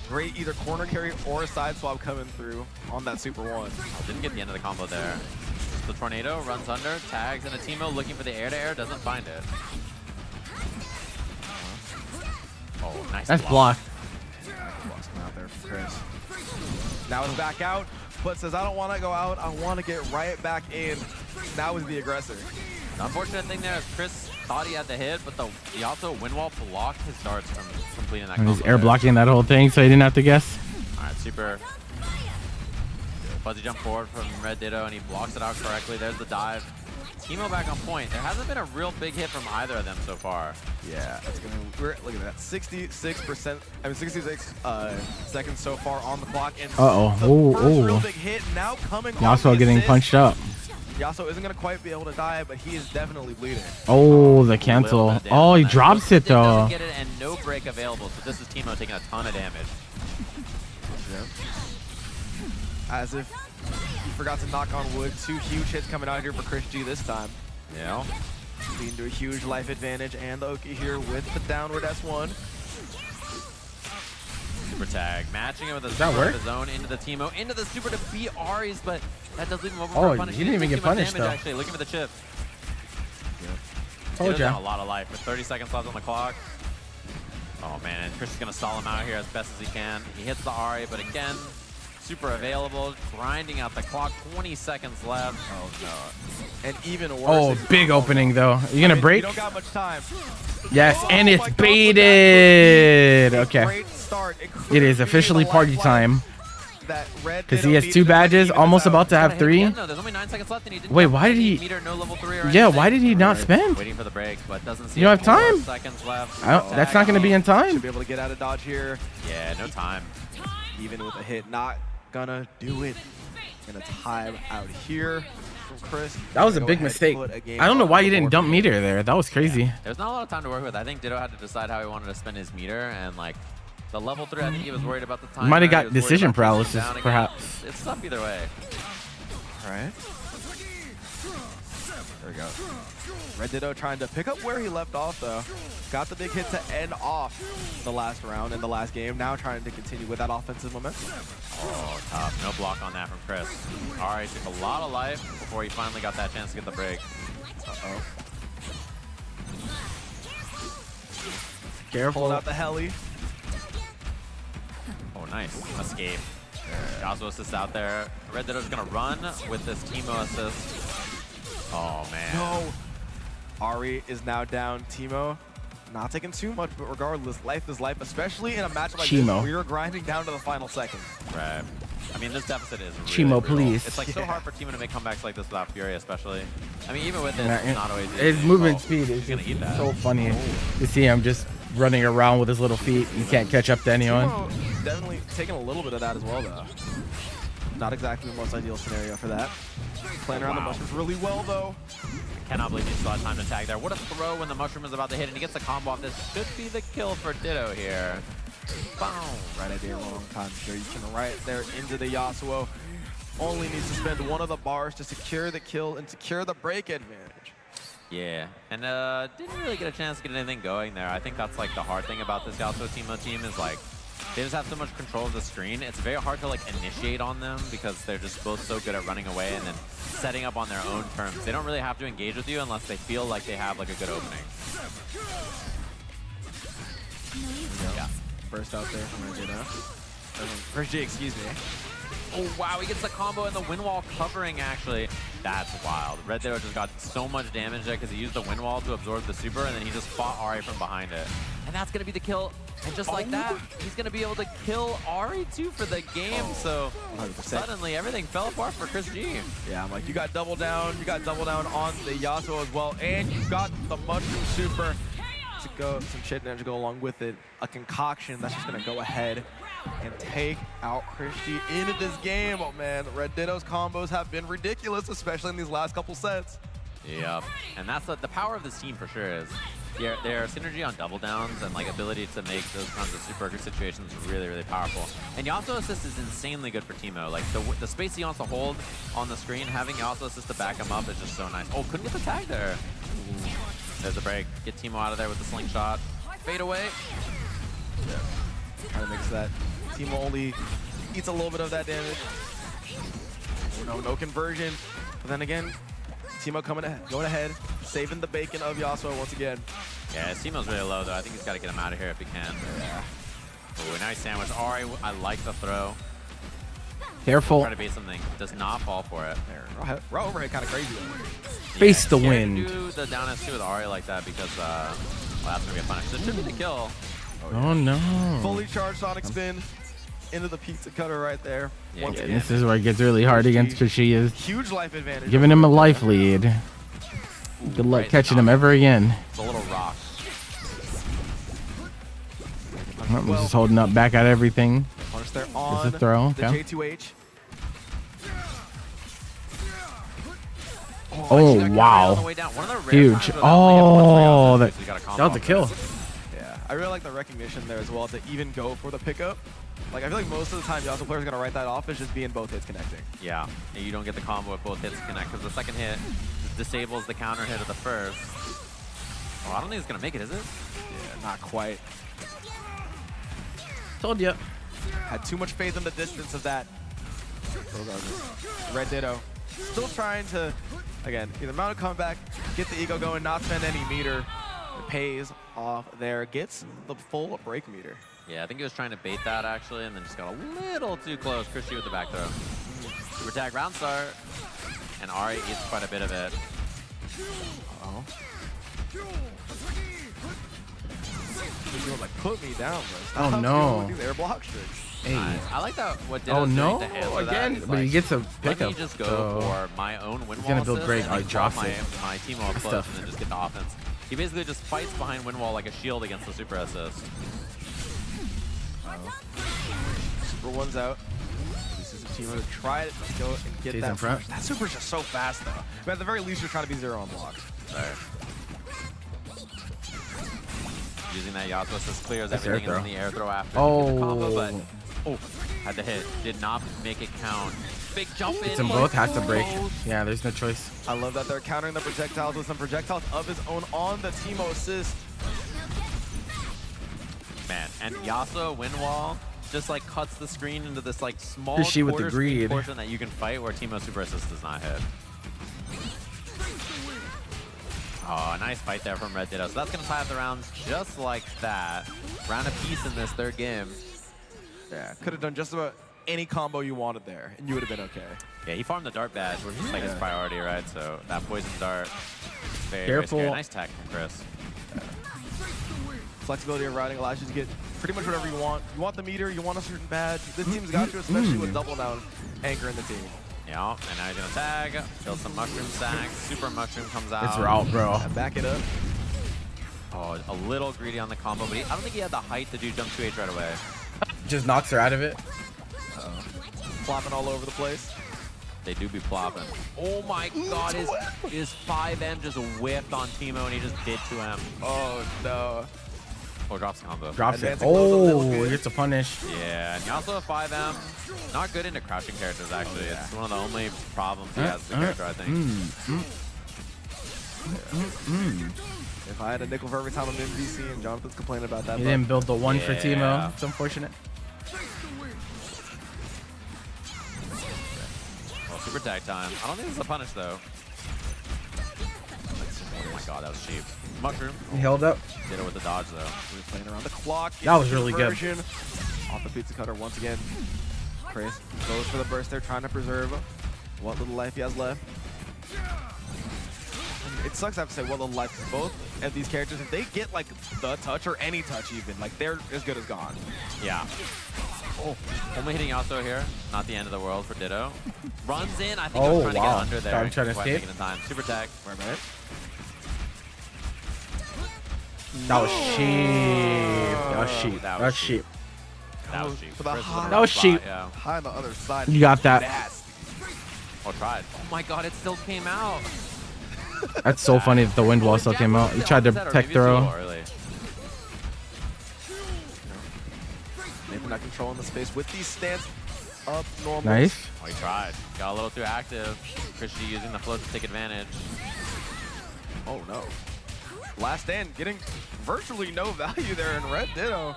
P: Great either corner carry or a side swap coming through on that Super 1.
O: Didn't get the end of the combo there. The tornado runs under, tags, and a Teemo looking for the air-to-air, doesn't find it. Oh, nice
A: That's block.
P: Block's coming out there from Chris. Now it's back out, but says, I don't want to go out. I want to get right back in. Now is the aggressor.
O: The unfortunate thing there is Chris thought he had the hit, but he also wind wall blocked his darts from completing that
A: And
O: combo.
A: he's air blocking that whole thing, so he didn't have to guess.
O: All right, super. Fuzzy jump forward from Red Ditto, and he blocks it out correctly. There's the dive. Teemo back on point. There hasn't been a real big hit from either of them so far.
P: Yeah, it's gonna. Look at that, 66%. I mean, 66 seconds so far on the clock. And the first real big hit now coming.
A: Yasuo getting punched up.
P: Yasuo isn't gonna quite be able to die, but he is definitely bleeding.
A: Oh, the cancel. Oh, he drops it though.
O: Doesn't get it, and no break available. So this is Teemo taking a ton of damage.
P: Yep. As if he forgot to knock on wood. 2 huge hits coming out here for Chris G this time.
O: Yeah.
P: Leading to a huge life advantage, and the Oki here with the downward S1.
O: Super tag, matching it with a
A: Does that
O: super
A: work?
O: of his own into the Teemo, into the super to beat Ari's, but that does leave him over
A: Oh,
O: for a punish.
A: he didn't even get punished,
O: damage,
A: though.
O: Actually, looking for the chip.
A: Told
O: He does
A: ya.
O: have a lot of life with 30 seconds left on the clock. Oh man, and Chris is gonna stall him out here as best as he can. He hits the Ari, but again, super available, grinding out the clock. 20 seconds left.
P: Oh no. And even worse.
A: Oh, big opening though. You gonna break?
P: You don't got much time.
A: Yes,
P: Oh,
A: and it's
P: my God,
A: baited. Okay.
P: Great start.
A: It is officially party time. Because he has 2 badges, almost about to have 3.
O: No, there's only 9 seconds left, and he didn't
A: Wait,
O: have
A: why did he?
O: meter, no level 3 or
A: Yeah,
O: anything.
A: why did he not spend?
O: Waiting for the break, but doesn't see
A: You don't have
O: 4
A: time?
O: seconds left.
A: That's not going to be in time.
P: Should be able to get out of dodge here.
O: Yeah, no time.
P: Even with a hit, not gonna do it. Gonna time out here from Chris.
A: That was a
P: Go
A: big
P: ahead,
A: mistake.
P: put a game
A: I don't know
P: on
A: why
P: the
A: you didn't
P: board.
A: dump meter there. That was crazy.
O: There's not a lot of time to work with. I think Ditto had to decide how he wanted to spend his meter, and like the level 3, I think he was worried about the time.
A: Might have
O: He
A: got
O: was worried
A: decision
O: about pushing
A: paralysis,
O: down again.
A: perhaps.
O: It's tough either way.
P: All right. There we go. Red Ditto trying to pick up where he left off, though. Got the big hit to end off the last round in the last game. Now trying to continue with that offensive momentum.
O: Oh, tough. No block on that from Chris. Ari took a lot of life before he finally got that chance to get the break.
P: Uh-oh.
A: Careful.
P: Pulled out the heli.
O: Oh, nice. Escape. Yasuo assists out there. Red Ditto's going to run with this Teemo assist. Oh, man.
P: No. Ari is now down. Teemo not taking too much, but regardless, life is life, especially in a match like
A: Chimo.
P: this where you're grinding down to the final second.
O: Right. I mean, this deficit is really
A: Chimo,
O: brutal.
A: please.
O: It's like so hard for Teemo to make comebacks like this without Fury, especially. I mean, even with this, it's not always easy.
A: His movement speed is
O: He's gonna eat that.
A: so funny to see him just running around with his little feet. He can't catch up to anyone.
P: Chimo definitely taking a little bit of that as well, though. Not exactly the most ideal scenario for that. Playing around the mushrooms really well, though.
O: Cannot believe he still had time to tag there. What a throw when the mushroom is about to hit, and he gets the combo off. This should be the kill for Ditto here. Boom.
P: Right idea, wrong time. Sure, you can right there into the Yasuo. Only needs to spend one of the bars to secure the kill and secure the break advantage.
O: Yeah, and didn't really get a chance to get anything going there. I think that's like the hard thing about this Yasuo Teemo team is like they just have so much control of the screen. It's very hard to like initiate on them because they're just both so good at running away and then setting up on their own terms. They don't really have to engage with you unless they feel like they have like a good opening.
P: Yeah. Burst out there from Red Ditto. Chris G, excuse me.
O: Oh, wow, he gets the combo and the wind wall covering, actually. That's wild. Red Ditto just got so much damage there because he used the wind wall to absorb the super, and then he just fought Ari from behind it. And that's going to be the kill. And just like that, he's going to be able to kill Ari, too, for the game. So
P: 100%.
O: suddenly, everything fell apart for Chris G.
P: Yeah, I'm like, you got double down. You got double down on the Yasuo as well. And you got the mushroom super to go, some shit damage to go along with it. A concoction that's just going to go ahead and take out Chris G into this game. Oh, man, Red Ditto's combos have been ridiculous, especially in these last couple sets.
O: Yep. And that's the power of this team for sure is Their synergy on double downs and like ability to make those kinds of super situations really, really powerful. And Yasuo assist is insanely good for Teemo. Like the space he wants to hold on the screen, having Yasuo assist to back him up is just so nice. Oh, couldn't get the tag there. Ooh. There's the break. Get Teemo out of there with the slingshot. Fade away.
P: Yeah. Trying to mix that. Teemo only eats a little bit of that damage. No conversion. But then again, Teemo going ahead, saving the bacon of Yasuo once again.
O: Yeah, Teemo's really low though. I think he's got to get him out of here if he can. Yeah. Ooh, nice sandwich. Ahri, I like the throw.
A: Careful.
O: Try to bait something. Does not fall for it.
P: There. Raw overhead kind of crazy though.
A: Face the wind.
O: Do the down S2 with Ahri like that because well, that's gonna be a punish. It should be the kill.
A: Oh no.
P: Fully charged Sonic spin into the pizza cutter right there.
A: Yeah, this is where it gets really hard against Krishias.
P: Huge life advantage.
A: Giving him a life lead. Good luck catching him ever again.
O: It's a little rock.
A: I'm just holding up back at everything.
P: Punish there on
A: a throw.
P: the
A: Okay.
P: J2H.
A: Oh, wow. Huge. Oh, that was a kill.
P: Yeah, I really like the recognition there as well to even go for the pickup. Like, I feel like most of the time, Yasuo players are going to write that off as just being both hits connecting.
O: Yeah, and you don't get the combo if both hits connect because the second hit disables the counter hit of the first. Oh, I don't think it's going to make it, is it?
P: Yeah, not quite.
A: Told ya.
P: Had too much faith in the distance of that. Red Ditto. Still trying to, again, either mount a comeback, get the ego going, not spend any meter. It pays off there. Gets the full break meter.
O: Yeah, I think he was trying to bait that actually, and then just got a little too close. Christy with the back throw. Super tag round start, and Ahri eats quite a bit of it.
P: Uh-oh. Like, put me down, bro.
A: Oh no.
P: These air block tricks.
A: Hey.
O: I like that. What did
A: Oh no!
O: to answer
A: Again,
O: that is,
A: but he
O: like,
A: gets a
O: let
A: pickup.
O: me just go
A: so
O: for my own win
A: he's
O: wall
A: gonna build
O: assist
A: great.
O: and
A: Oh,
O: then
A: he drops
O: my,
A: it.
O: my Teemo up close and then just get the offense. He basically just fights behind win wall like a shield against the super assist.
P: Super one's out. This is a team to try it. Let's go and get
A: He's
P: that
A: in front.
P: push. That super's just so fast though. But at the very least, you're trying to be zero on blocks.
O: Right. Using that Yasuo assist clears
A: That's
O: everything
A: air
O: and then the air throw after.
A: Oh.
O: The combo, but had the hit. Did not make it count. Big jump in.
A: It's them both has to break.
O: Both.
A: Yeah, there's no choice.
P: I love that they're countering the projectiles with some projectiles of his own on the Teemo assist.
O: Man, and Yasuo win wall just like cuts the screen into this like small
A: Rishi with the
O: quarter screen
A: greed.
O: portion that you can fight where Teemo super assist does not hit. Oh, nice fight there from Red Ditto. So that's going to tie up the rounds just like that. Round apiece in this third game.
P: Yeah, could have done just about any combo you wanted there, and you would have been okay.
O: Yeah, he farmed the dart badge, which is like his priority, right? So that poison dart, very,
A: Careful.
O: very scary. Nice tech from Chris.
P: Flexibility of routing allows you to get pretty much whatever you want. You want the meter, you want a certain badge. This team's got you, especially with double down anchor in the team.
O: Yeah, and now he's going to tag, build some mushroom stacks. Super mushroom comes out.
A: It's route, bro.
P: And back it up.
O: Oh, a little greedy on the combo, but I don't think he had the height to do jump 2H right away.
A: Just knocks her out of it.
P: Flopping all over the place.
O: They do be plopping. Oh my god, his 5M just whipped on Teemo and he just did to him.
P: Oh no.
O: Or drops the combo.
A: Drops it.
P: Advancing blows a little
A: Oh,
P: bit.
A: he gets a punish.
O: Yeah, and he also have 5M. Not good into crouching characters, actually. It's one of the only problems he has as a character, I think.
P: If I had a nickel for every time I'm in VC and Jonathan's complaining about that.
A: He didn't build the one for
O: Yeah.
A: Teemo. It's unfortunate.
O: Well, super tag time. I don't think this is a punish, though. Oh my god, that was cheap. Mushroom.
A: He held up.
O: Did it with the dodge, though.
P: We're playing around the clock.
A: That was really good.
P: Conversion. Off the pizza cutter once again. Chris goes for the burst there, trying to preserve what little life he has left. It sucks I have to say what little life. Both of these characters, if they get like the touch or any touch even, like they're as good as gone.
O: Yeah. Oh, only hitting Yasuo here. Not the end of the world for Ditto. Runs in. I think I was trying to get under there.
A: I'm trying to
O: Quite
A: escape.
O: making the time. Super tag.
P: Wait a minute.
A: That was cheap. That was cheap.
O: That
A: That
O: was
A: was cheap.
O: That was cheap.
P: For the
O: Chris
P: high-
O: in the
A: That was
O: right
A: cheap.
O: spot, yeah.
P: High on the other side.
A: You got that.
P: Nasty.
O: Oh, tried. Oh my god, it still came out.
A: That's so funny that the wind wall still came out. He tried to tech throw.
P: Nathan not controlling the space with these stance up normal.
A: Nice.
O: Oh, he tried. Got a little too active. Christy using the float to take advantage.
P: Oh no. Last stand getting virtually no value there, and Red Ditto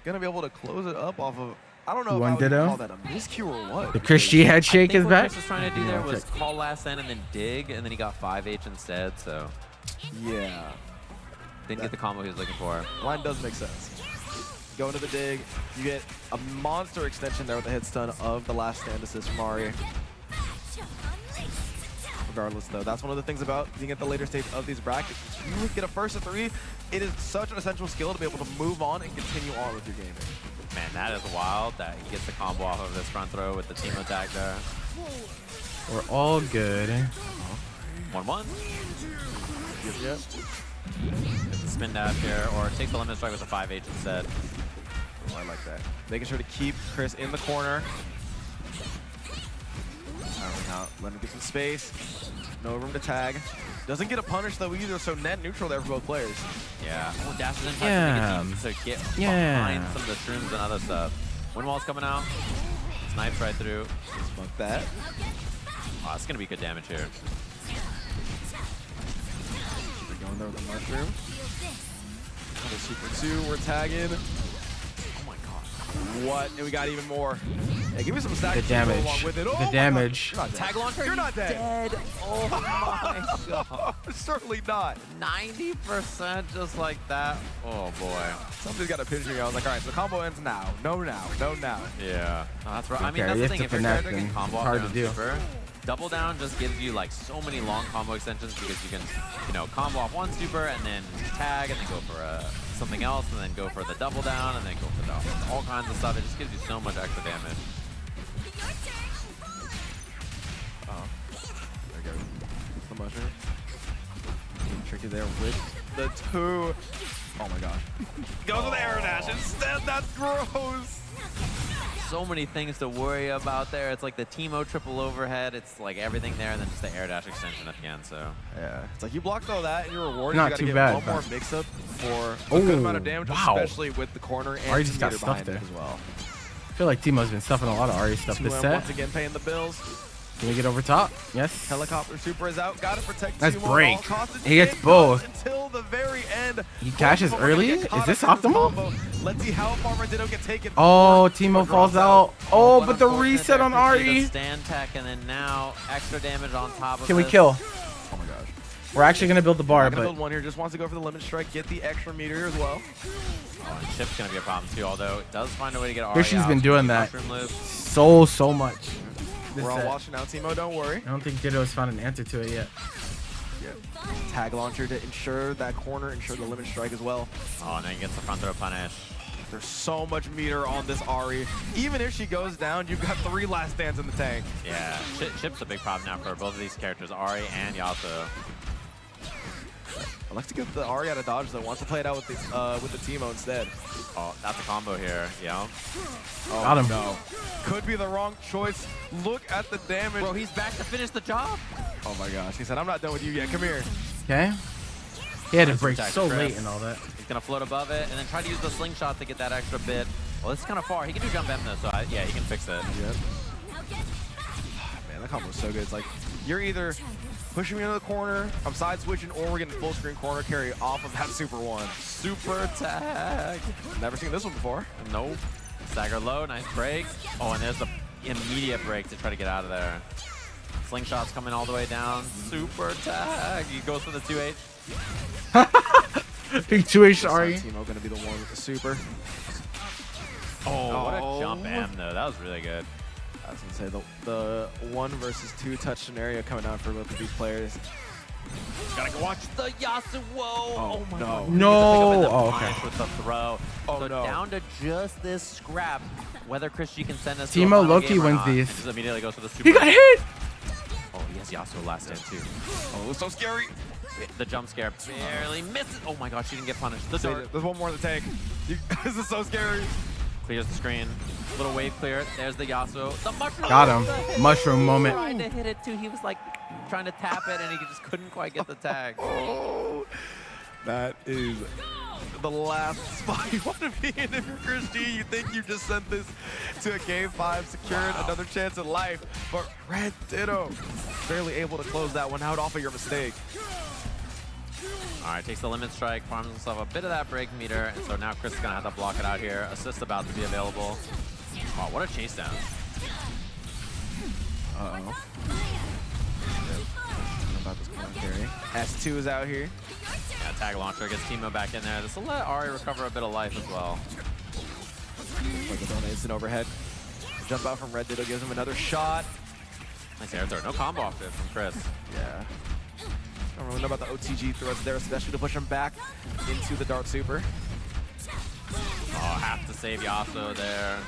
P: gonna be able to close it up off of, I don't know
A: One
P: if I would
A: Ditto.
P: call that a miscue or what.
A: The Christy head shake is
O: what
A: back.
O: Chris was trying to do there was call last end and then dig, and then he got 5H instead, so
P: Yeah.
O: didn't get the combo he was looking for.
P: Line does make sense. Go into the dig, you get a monster extension there with the hit stun of the last stand assist from Ari. Regardless, though, that's one of the things about being at the later stage of these brackets. If you get a first to 3, it is such an essential skill to be able to move on and continue on with your gaming.
O: Man, that is wild that he gets the combo off of this front throw with the team attack there.
A: We're all good.
O: 1-1.
P: Yep.
O: Gets the spin dash here, or takes the limit strike with the 5H instead.
P: Oh, I like that. Making sure to keep Chris in the corner. Now, let him get some space. No room to tag. Doesn't get a punish though either, so net neutral there for both players.
O: Yeah. Oh, dashes in
A: Yeah.
O: to get behind some of the shrooms and other stuff. Wind wall's coming out. Snipes right through.
P: Smoke that.
O: Oh, it's gonna be good damage here.
P: We're going there with the mushroom. Another super 2. We're tagging. Oh my god. What? And we got even more. Hey, give me some stack
A: The damage.
P: along with it.
A: The
P: Oh
A: damage.
O: Tag launcher.
P: You're not dead.
O: Oh my god.
P: Certainly not.
O: 90% just like that. Oh boy.
P: Somebody's got to pinch me. I was like, all right, so the combo ends now. No now. No now.
O: Yeah. Oh, that's right. I mean,
A: Okay,
O: that's
A: you
O: the
A: have
O: thing.
A: to
O: If your
A: finesse
O: character can
A: them.
O: combo
A: It's
O: off
A: hard
O: their
A: to
O: own
A: do.
O: super, double down just gives you like so many long combo extensions because you can, you know, combo off one super and then tag and then go for something else and then go for the double down and then go for all kinds of stuff. It just gives you so much extra damage.
P: There we go. The mushroom. Getting tricky there with the 2. Oh my gosh. Goes with the air dash instead. That's gross.
O: So many things to worry about there. It's like the Teemo triple overhead. It's like everything there, and then just the air dash extension at the end. So
P: yeah, it's like you blocked all that, and your reward
A: Not
P: you got to
A: too
P: get
A: bad,
P: one more
A: but-
P: mix-up for a good amount of damage,
A: wow.
P: especially with the corner and
A: Ari
P: some
A: just got
P: meter
A: stuffed
P: behind it
A: there.
P: as well.
A: I feel like Timo's been stuffing a lot of Ari stuff this
P: 2M
A: set.
P: once again paying the bills.
A: Can we get over top? Yes.
P: Helicopter super is out. Got to protect
A: That's
P: Timo at
A: break.
P: all costs.
A: He gets
P: It
A: both.
P: goes until the very end.
A: He cashes
P: Both of them are
A: early?
P: gonna get
A: Is
P: caught
A: this
P: up in
A: optimal?
P: combo. Let's see how far Red Ditto can take it.
A: Oh, Teemo falls out. Oh, but the
O: unfortunate
A: reset
O: there
A: on
O: for
A: Ari.
O: the stand tech, and then now extra damage on top of
A: Can we
O: this.
A: kill?
P: Oh my gosh.
A: We're actually gonna build the bar,
P: Not gonna
A: but
P: build one here. Just wants to go for the limit strike. Get the extra meter here as well.
O: Oh, and Chip's gonna be a problem too. Although it does find a way to get Ari
A: Christy's
O: out.
A: been doing that
O: Mushroom loop.
A: so much. This
P: We're all
A: set.
P: watching now, Timo. Don't worry.
A: I don't think Ditto's found an answer to it yet.
P: Tag launcher to ensure that corner, ensure the limit strike as well.
O: Oh, and then he gets the front throw punish.
P: There's so much meter on this Ari. Even if she goes down, you've got 3 last stands in the tank.
O: Yeah, Chip's a big problem now for both of these characters, Ari and Yasuo.
P: I like to get the Ari out of dodge though. Wants to play it out with the Teemo instead.
O: Oh, that's a combo here, yeah.
P: Oh,
A: Got him.
P: No. Could be the wrong choice. Look at the damage.
O: Bro, he's back to finish the job.
P: Oh my gosh. He said, I'm not done with you yet. Come here.
A: Okay. He had to
O: Nice
A: break
O: attack,
A: so
O: Chris.
A: late and all that.
O: He's gonna float above it and then try to use the slingshot to get that extra bit. Well, this is kind of far. He can do jump M though, so yeah, he can fix it.
P: Yep. Man, that combo is so good. It's like you're either pushing me into the corner, I'm side switching, or we're getting full screen corner carry off of that super 1.
O: Super tag.
P: Never seen this one before.
O: Nope. Stagger low, nice break. Oh, and there's the immediate break to try to get out of there. Slingshot's coming all the way down. Super tag. He goes for the 2H.
A: Big 2H Ari.
P: Teemo gonna be the one with the super.
O: Oh, what a jump M though. That was really good.
P: I was gonna say the 1 versus 2 touch scenario coming out for both of these players.
O: Gotta go watch the Yasuo. Oh my god.
A: No. Oh, okay.
O: Punish with the throw.
P: Oh,
O: so
P: no.
O: down to just this scrap. Whether Christy can send us to a
A: Teemo
O: final
A: Loki
O: game or
A: wins
O: not.
A: these.
O: Just immediately goes for the super.
A: He got hit.
O: Oh, he has Yasuo last stand too.
P: Oh, it was so scary.
O: The jump scare barely misses. Oh my gosh, she didn't get punished. The dart.
P: There's one more in the tank. This is so scary.
O: Clears the screen. Little wave clear. There's the Yasuo. The mushroom.
A: Got him. Mushroom moment.
O: Trying to hit it too. He was like trying to tap it and he just couldn't quite get the tag.
P: Oh, that is the last spot you want to be in if you're Chris G. You think you just sent this to a game 5, secured another chance at life, but Red Ditto barely able to close that one out off of your mistake.
O: All right, takes the limit strike, farms himself a bit of that break meter, and so now Chris is gonna have to block it out here. Assist about to be available. Wow, what a chase down.
P: Uh-oh. About this commentary. S2 is out here.
O: Yeah, tag launcher gets Teemo back in there. This will let Ari recover a bit of life as well.
P: Like a donut instant overhead. Jump out from Red Ditto gives him another shot.
O: Nice air throw. No combo off it from Chris.
P: Yeah. Don't really know about the OTG throws there, especially to push him back into the Dart Super.
O: Oh, have to save Yasuo there.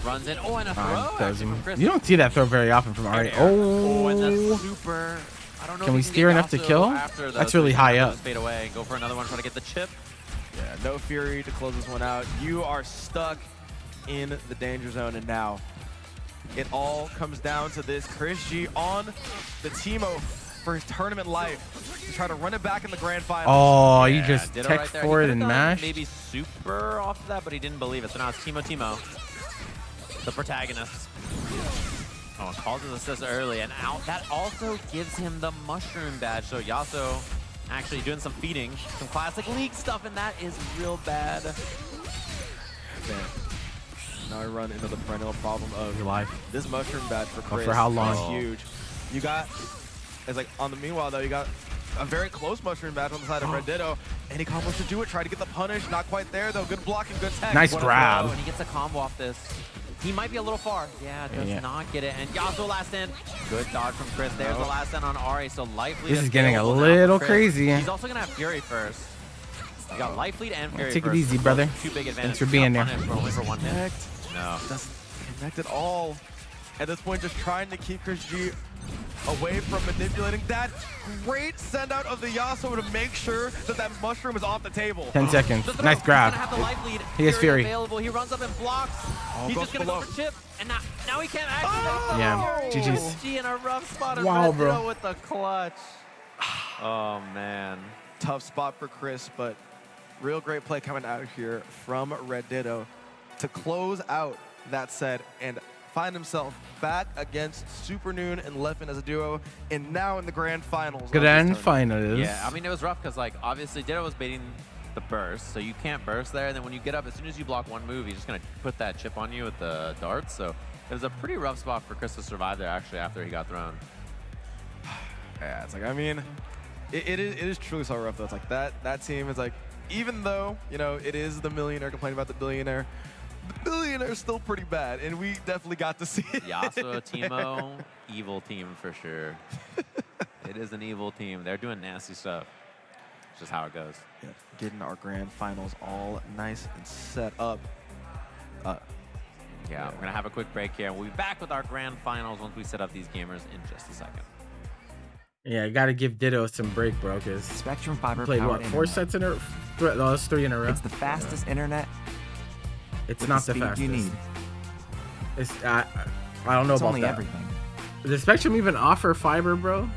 O: Runs in. Oh, and a throw actually from Chris.
A: You don't see that throw very often from Ari.
O: Oh, and the super. I don't know.
A: Can
O: if
A: we
O: can
A: steer
O: get
A: enough to
O: Yasuo
A: kill?
O: after
A: That's really high up.
O: Fade away. Go for another one. Try to get the chip.
P: Yeah, no Fury to close this one out. You are stuck in the danger zone, and now it all comes down to this. Chris G on the Teemo for his tournament life to try to run it back in the grand final.
A: Oh,
O: Yeah,
A: you just
O: Ditto
A: tech
O: right there.
A: forward
O: He
A: and
O: could've done
A: mash.
O: Maybe super off of that, but he didn't believe it. So now it's Teemo, the protagonist. Oh, calls his assist early, and out. That also gives him the mushroom badge. So Yasuo actually doing some feeding, some classic league stuff, and that is real bad.
P: Man. Now we run into the perennial problem of
A: Your life.
P: this mushroom badge for Chris.
A: for how long?
P: Is huge. You got, it's like on the meanwhile though, you got a very close mushroom badge on the side of Red Ditto. Any combos to do it, try to get the punish, not quite there though. Good blocking, good tech.
A: Nice
O: What a
A: grab.
O: throw, and he gets a combo off this. He might be a little far. Yeah, does not get it. And Yasuo last in. Good dodge from Chris. There's the last in on Ari. So life lead.
A: This is getting a little crazy.
O: He's also gonna have Fury first. You got life lead and Fury
A: Take it
O: first.
A: easy, brother.
O: Two big advantages.
A: Thanks for being there.
O: Only for one hit. No.
P: Doesn't connect at all. At this point, just trying to keep Chris G away from manipulating that great send out of the Yasuo to make sure that that mushroom is off the table.
A: 10 seconds. Nice grab.
O: He's gonna have the life lead.
A: He has Fury.
O: Available. He runs up and blocks. He's
P: goes
O: just gonna
P: below.
O: go for chip, and now he can't actually.
A: Yeah, GG's.
O: G in a rough spot. And
A: Wow,
O: Red
A: bro.
O: Ditto with the clutch. Oh man.
P: Tough spot for Chris, but real great play coming out here from Red Ditto to close out that set and find himself back against Super Noon and Leffen as a duo, and now in the grand finals.
A: Grand finals.
O: Yeah, I mean it was rough because like obviously Ditto was baiting the burst, so you can't burst there. And then when you get up, as soon as you block one move, he's just gonna put that chip on you with the darts. So it was a pretty rough spot for Chris to survive there actually after he got thrown.
P: Yeah, it's like, I mean, it is truly so rough though. It's like that team is like, even though, you know, it is the millionaire complaining about the billionaire is still pretty bad, and we definitely got to see it.
O: Yasuo, Teemo, evil team for sure. It is an evil team. They're doing nasty stuff. It's just how it goes.
P: Yeah, getting our grand finals all nice and set up.
O: Yeah, we're gonna have a quick break here. We'll be back with our grand finals once we set up these gamers in just a second.
A: Yeah, I gotta give Ditto some break, bro, because
E: Spectrum Fiber
A: played what,
E: powered
A: 4
E: internet.
A: sets in a row? No, it's 3 in a row.
E: It's the fastest internet.
A: It's
E: with
A: not
E: the
A: the
E: speed
A: fastest.
E: you need.
A: It's I don't know
E: It's
A: about
E: only
A: that.
E: everything.
A: Does Spectrum even offer fiber, bro?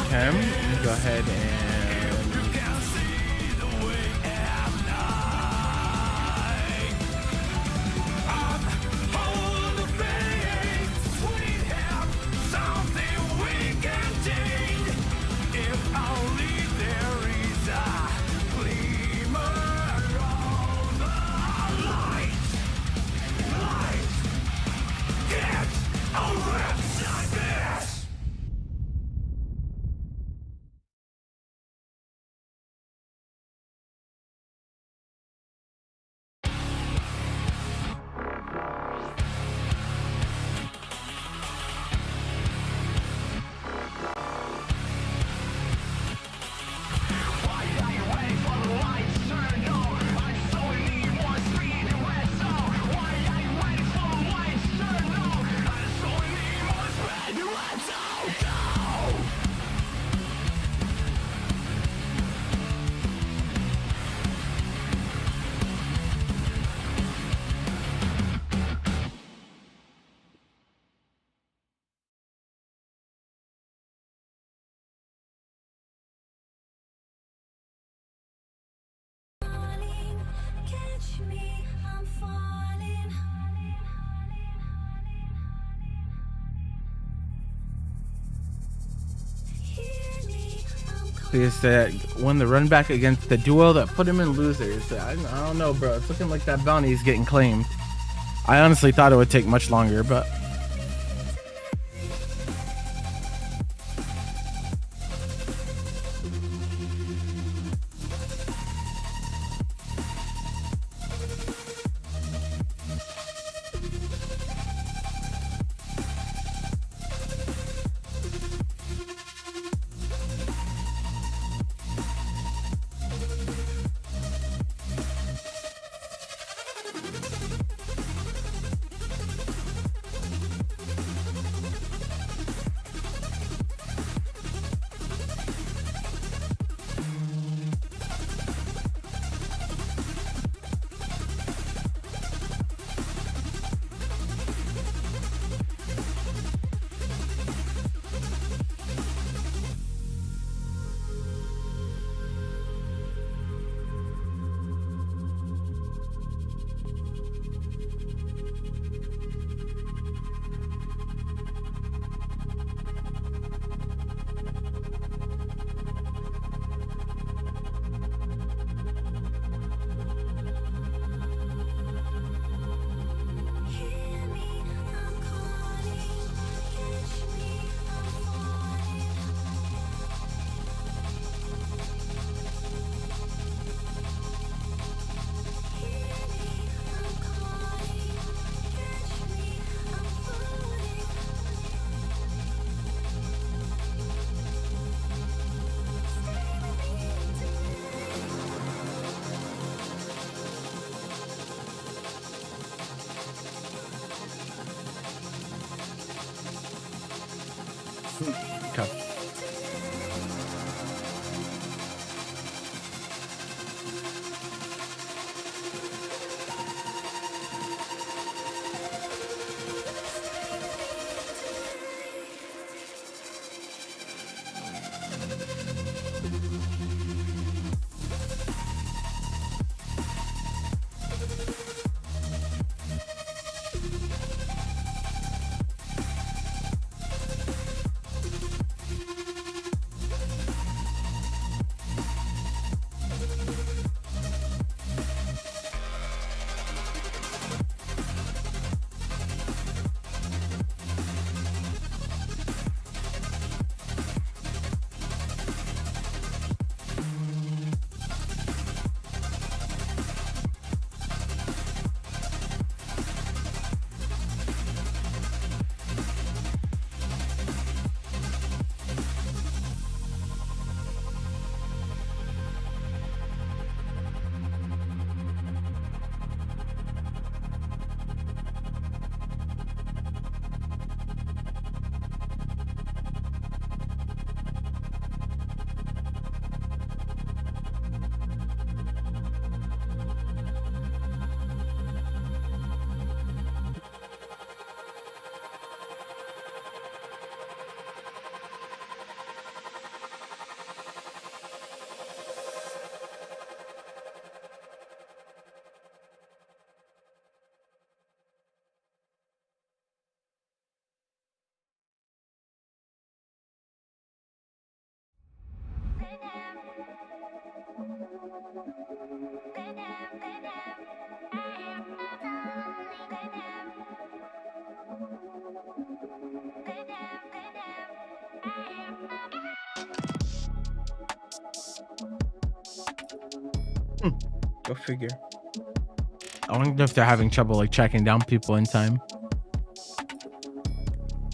A: Okay, let me go ahead and Is that won the run back against the duo that put him in losers. I don't know, bro. It's looking like that bounty is getting claimed. I honestly thought it would take much longer, but okay. Go figure. I wonder if they're having trouble like tracking down people in time.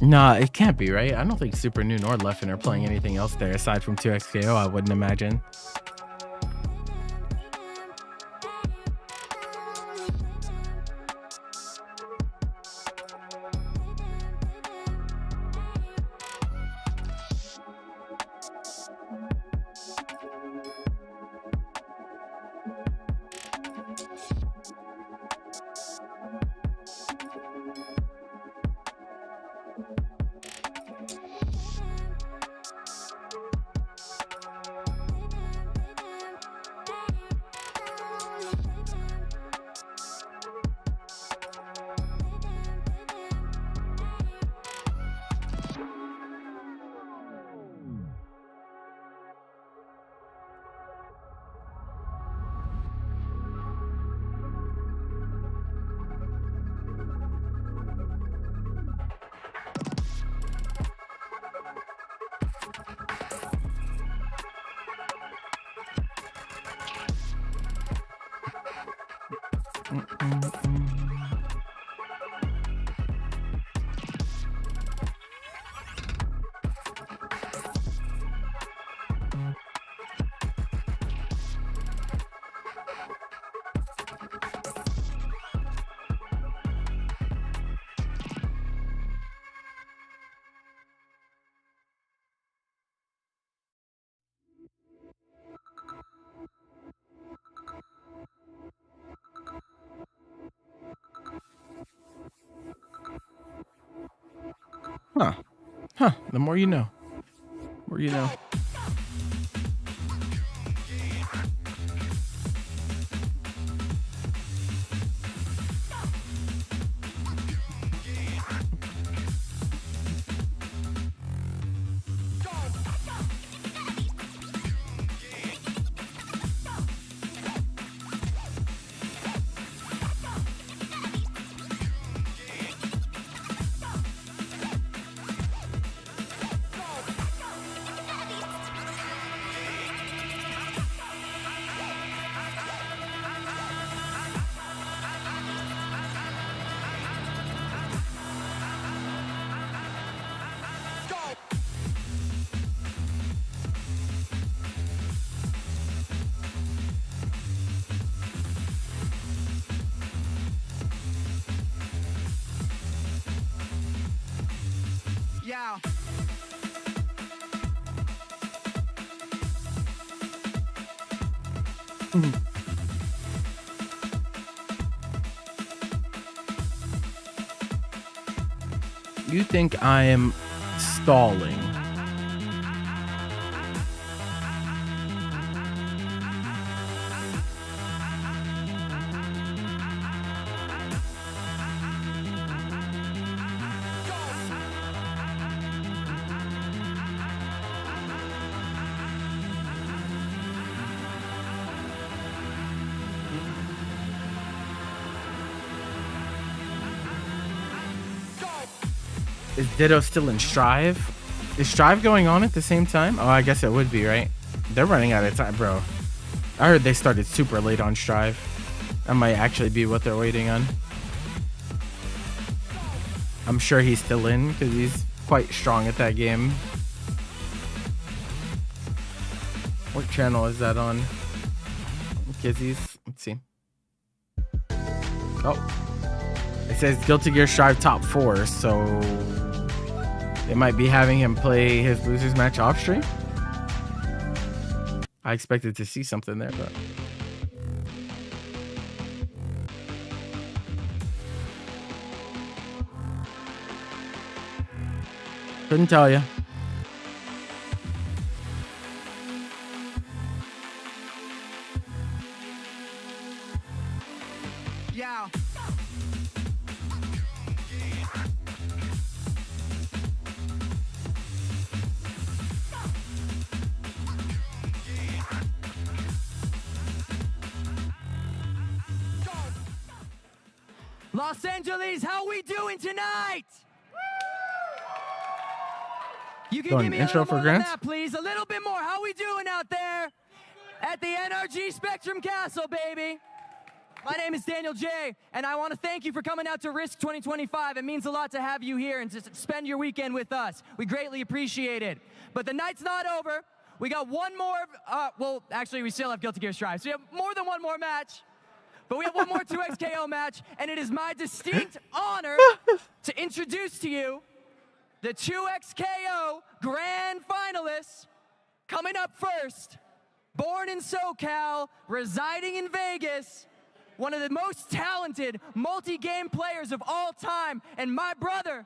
A: Nah, it can't be, right? I don't think Super New nor Leffen are playing anything else there aside from 2Xko, I wouldn't imagine. Huh. Huh. The more you know. The more you know.
Q: Yeah.
A: You think I am stalling? Is Ditto still in Strive? Is Strive going on at the same time? Oh, I guess it would be, right? They're running out of time, bro. I heard they started super late on Strive. That might actually be what they're waiting on. I'm sure he's still in because he's quite strong at that game. What channel is that on? Kizzy's. Let's see. Oh. It says Guilty Gear Strive top 4, so they might be having him play his losers match off stream. I expected to see something there, but couldn't tell you.
Q: Yeah. Los Angeles, how we doing tonight? You can
A: Going
Q: give me a
A: intro
Q: little
A: for
Q: more than
A: grants?
Q: that, please. A little bit more. How we doing out there at the NRG Spectrum Castle, baby? My name is Daniel J, and I want to thank you for coming out to Risc 2025. It means a lot to have you here and to spend your weekend with us. We greatly appreciate it. But the night's not over. We got one more, well, actually, we still have Guilty Gear Strive. So we have more than one more match. But we have one more 2Xko match, and it is my distinct honor to introduce to you the 2Xko Grand Finalists. Coming up first, born in SoCal, residing in Vegas, one of the most talented multi-game players of all time, and my brother.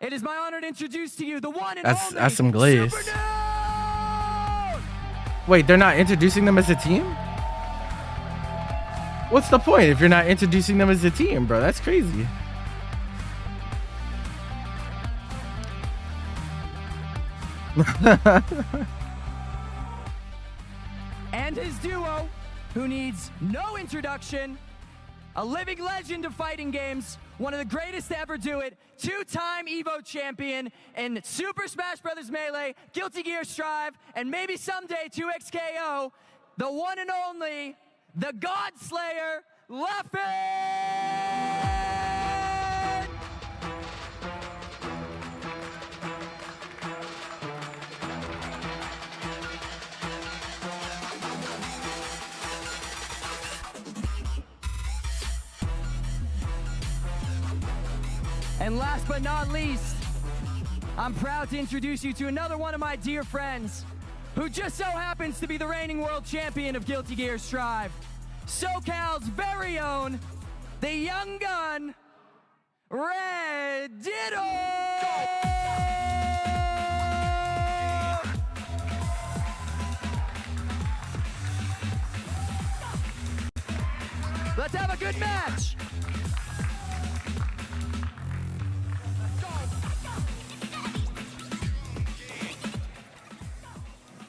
Q: It is my honor to introduce to you the one and only
A: That's some glaze. Wait, they're not introducing them as a team? What's the point if you're not introducing them as a team, bro? That's crazy.
Q: And his duo, who needs no introduction, a living legend of fighting games, one of the greatest to ever do it, two-time EVO champion in Super Smash Bros. Melee, Guilty Gear Strive, and maybe someday 2Xko, the one and only, the God Slayer, And last but not least, I'm proud to introduce you to another one of my dear friends who just so happens to be the reigning world champion of Guilty Gear Strive, SoCal's very own, the young gun, Red Ditto! Let's have a good match!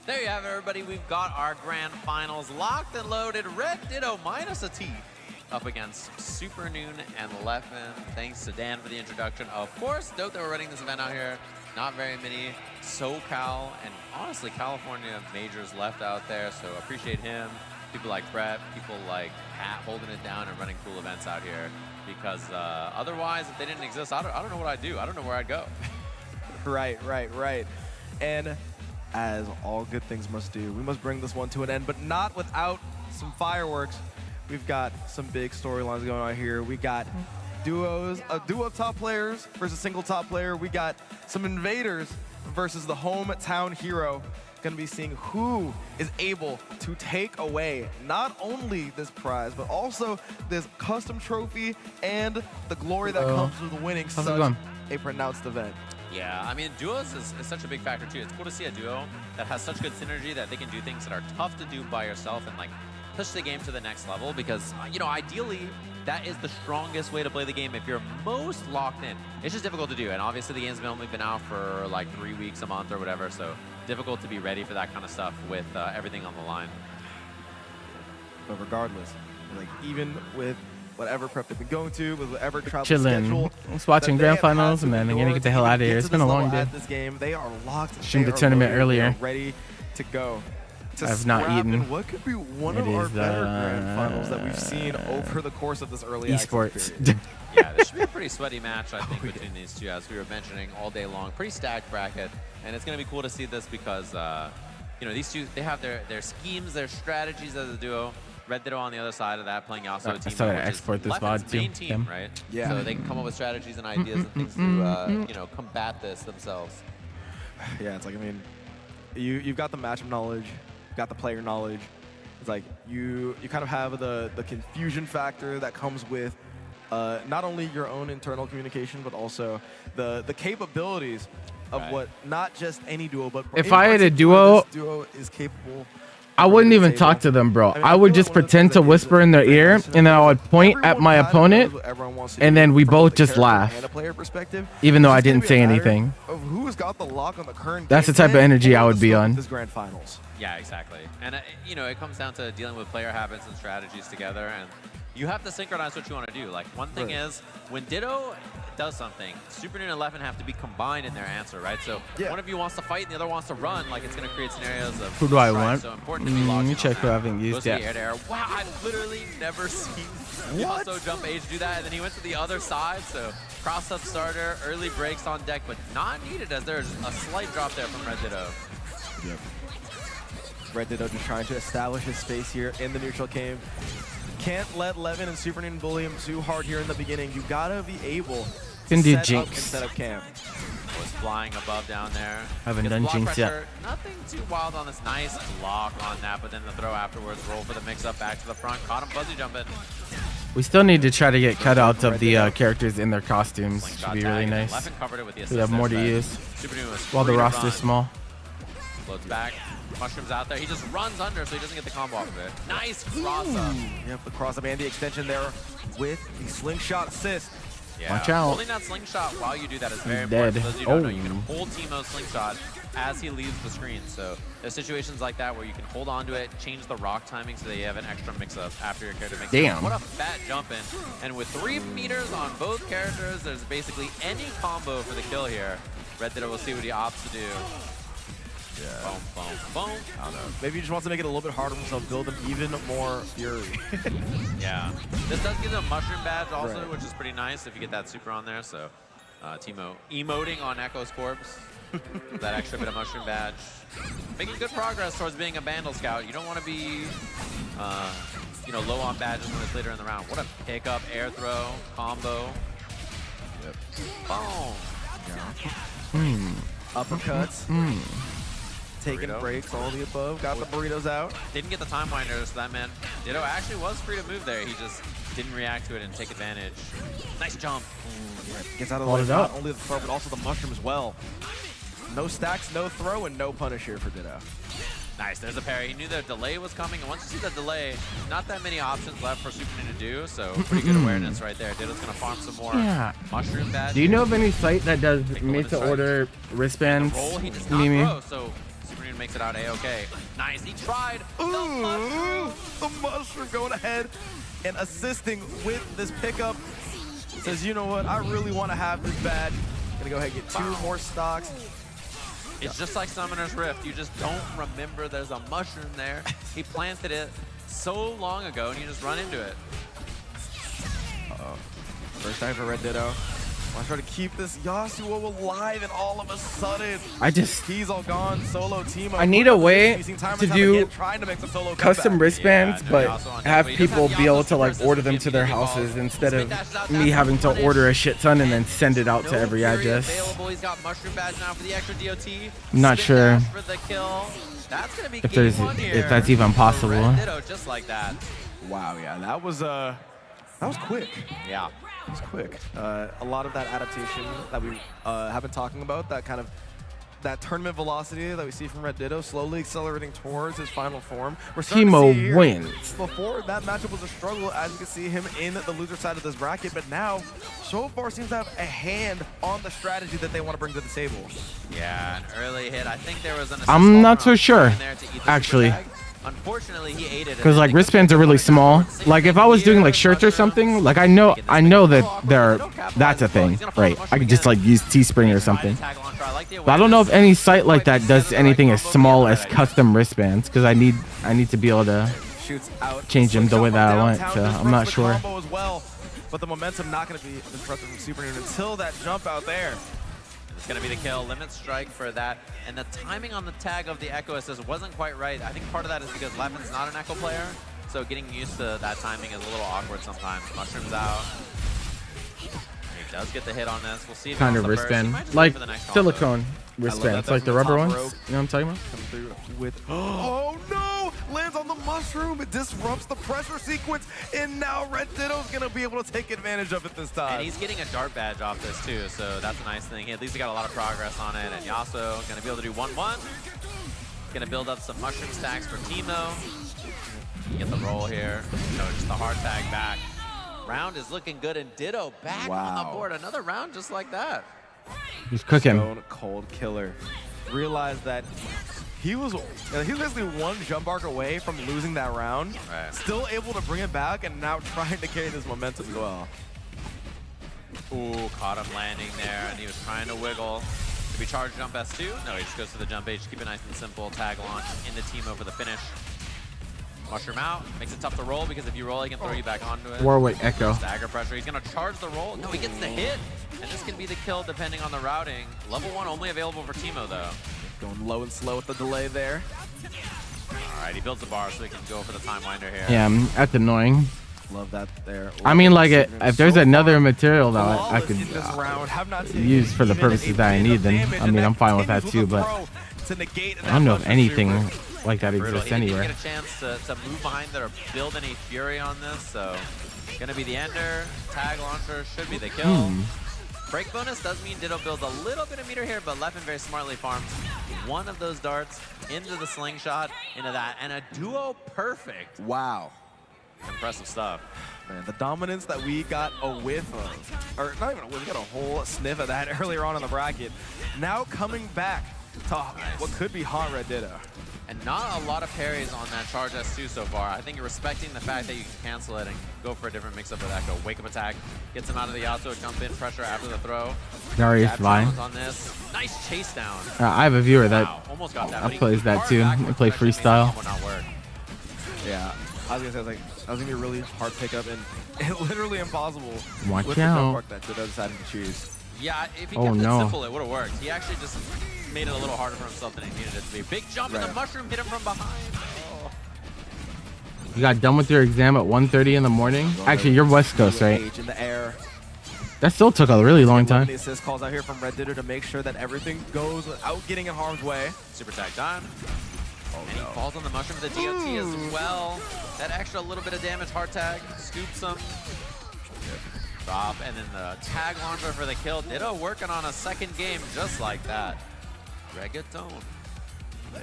O: There you have it, everybody. We've got our grand finals locked and loaded. Red Ditto minus a T up against Super Noon and Leffen. Thanks to Dan for the introduction. Of course, dope that we're running this event out here. Not very many SoCal and honestly California majors left out there, so appreciate him. People like Brett, people like Pat holding it down and running cool events out here. Because otherwise, if they didn't exist, I don't know what I'd do. I don't know where I'd go.
P: Right. And as all good things must do, we must bring this one to an end, but not without some fireworks. We've got some big storylines going on here. We got duos, a duo of top players versus a single top player. We got some invaders versus the hometown hero. Going to be seeing who is able to take away not only this prize, but also this custom trophy and the glory that comes with winning such a pronounced event.
O: Yeah, I mean, duos is such a big factor too. It's cool to see a duo that has such good synergy that they can do things that are tough to do by yourself and like push the game to the next level because, you know, ideally that is the strongest way to play the game if you're most locked in. It's just difficult to do, and obviously the game's only been out for like 3 weeks, a month or whatever, so difficult to be ready for that kind of stuff with everything on the line.
P: But regardless, like even with whatever prep they've been going to, with whatever travel
A: Chilling.
P: schedule,
A: I was watching grand finals and then I'm gonna get the hell out of here. It's been a long day.
P: This game, they are locked.
A: Streamed the tournament earlier.
P: Ready to go.
A: I've not eaten.
P: What could be one of our better grand finals that we've seen over the course of this early
A: esports.
O: Yeah, this should be a pretty sweaty match, I think, between these two, as we were mentioning all day long. Pretty stacked bracket, and it's going to be cool to see this because, you know, these two, they have their schemes, their strategies as a duo. Red Ditto on the other side of that, playing also a team.
A: I started to export this VOD too.
O: Main team, right?
P: Yeah.
O: So they can come up with strategies and ideas and things to, you know, combat this themselves.
P: Yeah, it's like, I mean, you've got the matchup knowledge, you've got the player knowledge. It's like you kind of have the confusion factor that comes with not only your own internal communication, but also the capabilities of what not just any duo, but
A: if I had a duo,
P: this duo is capable.
A: I wouldn't even talk to them, bro. I would just pretend to whisper in their ear, and then I would point at my opponent, and then we both just laugh, even though I didn't say anything. That's the type of energy I would be on.
O: Yeah, exactly. And, you know, it comes down to dealing with player habits and strategies together, and you have to synchronize what you want to do. Like, one thing is, when Ditto does something, Super Noon and Leffen have to be combined in their answer, right? So one of you wants to fight and the other wants to run. Like, it's going to create scenarios of
A: who do I want?
O: So important to be locked
A: Let me
O: in
A: check
O: on
A: who I
O: that.
A: haven't used
O: Goes to
A: yet.
O: the air to air. Wow, I've literally never seen Yasuo Jump Age do that. And then he went to the other side. So cross-up starter, early breaks on deck, but not needed as there's a slight drop there from Red Ditto.
P: Yep. Red Ditto just trying to establish his space here in the neutral game. Can't let Leffen and Super Noon bully him too hard here in the beginning. You gotta be able to set up and set up camp.
O: Was flying above down there.
A: Haven't
O: Gets
A: done
O: block
A: Jinx yet.
O: pressure. Nothing too wild on this. Nice block on that, but then the throw afterwards. Roll for the mix-up back to the front. Caught him fuzzy jumping.
A: We still need to try to get cutouts of the characters in their costumes. Should be really nice.
O: Leffen covered it with the
A: We have more to use while the roster's small.
O: Floats back. Mushrooms out there. He just runs under so he doesn't get the combo off of it. Nice cross-up.
P: Yep, the cross-up and the extension there with the slingshot assist.
O: Yeah.
A: Watch out.
O: Holding that slingshot while you do that is very
A: He's
O: important.
A: dead.
O: For those of you who don't know, you can hold Teemo's slingshot as he leaves the screen. So there's situations like that where you can hold on to it, change the rock timing so that you have an extra mix-up after your character makes it.
A: Damn.
O: What a fat jump in. And with 3 meters on both characters, there's basically any combo for the kill here. Red Ditto will see what he opts to do.
P: Yeah.
O: Boom, boom, boom.
P: I don't know. Maybe he just wants to make it a little bit harder for himself, build him even more fury.
O: Yeah. This does give them mushroom badge also,
P: Right.
O: which is pretty nice if you get that super on there. So Teemo emoting on Echo's corpse. That extra bit of mushroom badge. Making good progress towards being a Vandal Scout. You don't want to be you know, low on badges when it's later in the round. What a pickup, air throw, combo.
P: Yep.
O: Boom.
P: Uppercuts. Taking
O: Burrito.
P: breaks, all the above. Got the burritos out.
O: Didn't get the time winders, so that meant Ditto actually was free to move there. He just didn't react to it and take advantage. Nice jump.
P: Gets out of the
N: Hold
P: way.
N: it
P: Not
N: up.
P: only the throw, but also the mushroom as well. No stacks, no throw, and no punish here for Ditto.
O: Nice, there's a parry. He knew the delay was coming, and once you see the delay, not that many options left for Super Ninja to do, so pretty good awareness right there. Ditto's gonna farm some more mushroom badge.
N: Do you know of any site that does made to order wristbands?
O: Roll, he does not
N: Mimi?
O: throw, so Super Ninja makes it out A-okay. Nice, he tried.
P: Ooh, the mushroom going ahead and assisting with this pickup. Says, you know what, I really want to have this badge. Gonna go ahead and get 2 more stocks.
O: It's just like Summoner's Rift. You just don't remember there's a mushroom there. He planted it so long ago, and you just run into it.
P: Uh-oh. First time for Red Ditto. Want to try to keep this Yasuo alive, and all of a sudden, he's all gone. Solo Teemo.
N: I need a way
P: Using timers
N: to
P: out
N: do
P: again, trying to make the solo
N: custom
P: comeback.
N: wristbands,
O: Yeah, no,
N: but
O: Yasuo on
N: have
O: deck, but he
N: people
O: doesn't
N: be
O: have
N: able to
O: Yasuo
N: like
O: versus
N: order them to their
O: Infinity
N: houses
O: Ball.
N: instead of
O: Spin dashes out,
N: me
O: that's
N: having to
O: punish.
N: order a shit ton and then send it out to
O: No
N: every
O: Fury
N: address.
O: available. He's got mushroom badge now for the extra DOT.
N: I'm not
O: Spin
N: sure
O: dash for the kill. That's gonna be
N: if there's
O: game 1 here.
N: if that's even
O: for
N: possible.
O: Red Ditto, just like that.
P: Wow, yeah, that was quick.
O: Yeah.
P: It was quick. A lot of that adaptation that we have been talking about, that tournament velocity that we see from Red Ditto, slowly accelerating towards his final form. We're starting to see
N: Teemo
P: here,
N: wins.
P: Before, that matchup was a struggle, as you can see him in the loser side of this bracket, but now, so far, seems to have a hand on the strategy that they want to bring to the table.
O: Yeah, an early hit. I think there was an
N: I'm not so
O: assist
N: sure,
O: in there to eat the super
N: actually.
O: tag. Unfortunately, he ate it.
N: Because like wristbands are really small. Like if I was doing like shirts or something, like I know that that's a thing, right? I could just like use Teespring or something. But I don't know if any site like that does anything as small as custom wristbands, because I need to be able to
P: Shoots out.
N: change them the way that I want.
P: Downtown,
N: So
P: disrupts
N: I'm not
P: the
N: sure.
P: combo as well, but the momentum not going to be disrupted from Super Ninja until that jump out there.
O: It's going to be the kill. Limit strike for that. And the timing on the tag of the Echo assist wasn't quite right. I think part of that is because Levin's not an Echo player, so getting used to that timing is a little awkward sometimes. Mushrooms out. He does get the hit on this. We'll see if he
N: Kind of
O: wants the burst. He
N: wristband,
O: might just
N: like
O: wait for the next combo.
N: silicone wristbands, like the rubber ones. You know what I'm talking about?
P: Come through with oh no! Lands on the mushroom. It disrupts the pressure sequence, and now Red Ditto's gonna be able to take advantage of it this time.
O: And he's getting a dart badge off this too, so that's a nice thing. He at least got a lot of progress on it. And Yasuo gonna be able to do 1-1. Gonna build up some mushroom stacks for Teemo. Get the roll here. No, just the hard tag back. Round is looking good, and Ditto back on the board. Another round just like that.
N: He's cooking.
P: Stone Cold Killer. Realized that he was basically one jump arc away from losing that round.
O: Right.
P: Still able to bring it back, and now trying to carry this momentum as well.
O: Ooh, caught him landing there, and he was trying to wiggle. Did we charge jump S2? No, he just goes to the jump H. Keep it nice and simple. Tag launch into Teemo for the finish. Mushroom out. Makes it tough to roll, because if you roll, he can throw you back onto it.
N: Warwick Echo.
O: Stagger pressure. He's going to charge the roll. No, he gets the hit. And this can be the kill depending on the routing. Level 1 only available for Teemo, though.
P: Going low and slow with the delay there.
O: All right, he builds the bar so he can go for the time winder here.
N: Yeah, that's annoying.
P: Love that there.
N: I mean, like if there's another material that I could
P: in this round, have not
N: use for the purposes that I need, then I mean I'm fine with that too. But I don't know if anything like that
O: Brutal.
N: exists
O: He didn't
N: anywhere.
O: get a chance to move behind there or build any fury on this, so gonna be the ender. Tag launcher should be the kill. Break bonus does mean Ditto builds a little bit of meter here, but Leffen very smartly farms one of those darts into the slingshot, into that, and a duo perfect.
P: Wow.
O: Impressive stuff.
P: Man, the dominance that we got a whiff of, or not even a whiff, we got a whole sniff of that earlier on in the bracket. Now coming back to what could be hot Red Ditto.
O: And not a lot of parries on that charge S2 so far. I think you're respecting the fact that you can cancel it and go for a different mix-up with Echo. Wake up attack, gets him out of the Yasuo, jump in, pressure after the throw.
N: Darius
O: Jab
N: fine.
O: challenge on this. Nice chase down.
N: I have a viewer that
O: almost got that,
N: plays that too. They play freestyle.
P: Yeah, I was gonna say that was gonna be a really hard pickup and literally impossible.
N: Watch
P: with
N: out.
P: the jump park that Ditto decided to choose.
O: Yeah, if he
N: Oh,
O: kept it
N: no.
O: simple, it would have worked. He actually just made it a little harder for himself than he needed it to be. Big jump and the mushroom hit him from behind. Oh.
N: You got done with your exam at 1:30 in the morning? Actually, you're West Coast, right?
P: In the air.
N: That still took a really long time.
P: The assist calls out here from Red Ditto to make sure that everything goes without getting in harm's way.
O: Super tag done. And he falls on the mushroom with the DOT as well. That extra little bit of damage, hard tag, scoops him. Drop, and then the tag launcher for the kill. Ditto working on a second game just like that. Reggaeton.
P: Yeah.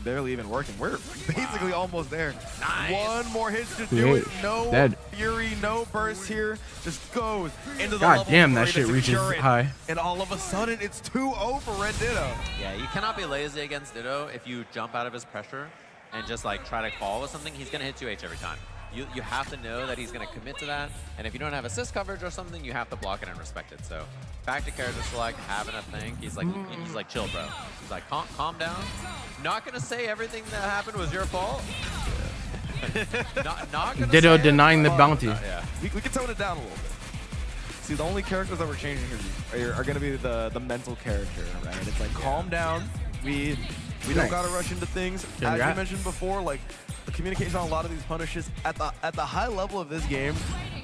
P: Barely even working. We're basically almost there.
O: Nice.
P: One more hit to do it. No
N: Dead.
P: fury, no burst here. Just goes into the
N: God
P: level
N: damn, that
P: 3 to
N: shit reaches
P: secure it.
N: high.
P: And all of a sudden, it's 2-0 for Red Ditto.
O: Yeah, you cannot be lazy against Ditto if you jump out of his pressure and just like try to call with something. He's gonna hit 2H every time. You have to know that he's gonna commit to that, and if you don't have assist coverage or something, you have to block it and respect it. So back to character select, having a think. He's like chill, bro. He's like calm down. Not gonna say everything that happened was your fault. not gonna
N: Ditto
O: say
N: denying
O: it,
N: the bounty.
P: Yeah, we can tone it down a little bit. See, the only characters that we're changing here are going to be the mental character, right? It's like, calm down. We don't got to rush into things. As you mentioned before, like, the communication on a lot of these punishes, at the high level of this game,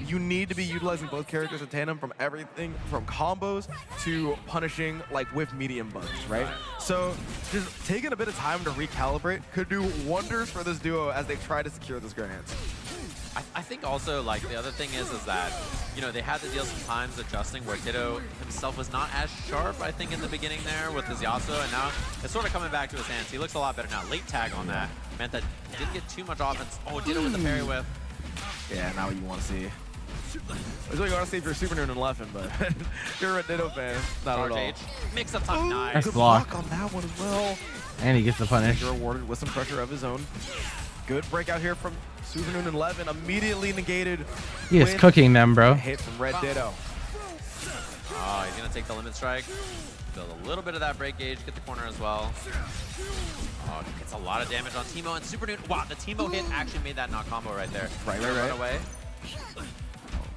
P: you need to be utilizing both characters in tandem from everything from combos to punishing like with medium bugs, right? So just taking a bit of time to recalibrate could do wonders for this duo as they try to secure this Grand.
O: I think also, like, the other thing is that, you know, they had to deal some times adjusting where Ditto himself was not as sharp, I think, in the beginning there with his Yasuo, and now it's sort of coming back to his hands. He looks a lot better now. Late tag on that meant that he didn't get too much offense. Oh, Ditto with the parry whip.
P: Yeah, now what you want to see. That's what you want to see if you're Super Noon and Leffen, but if you're a Ditto fan, not at all.
O: Mix up time.
N: Nice
P: Good
N: block
P: on that one as well.
N: And he gets the punish.
P: You're rewarded with some pressure of his own. Good breakout here from Super Noon and Leffen, immediately negated.
N: He is cooking them, bro.
P: Hit from Red Ditto.
O: Oh, he's gonna take the limit strike. Build a little bit of that break gauge, get the corner as well. Oh, gets a lot of damage on Teemo and Super Noon. Wow, the Teemo hit actually made that knock combo right there.
P: Right.
O: Run away.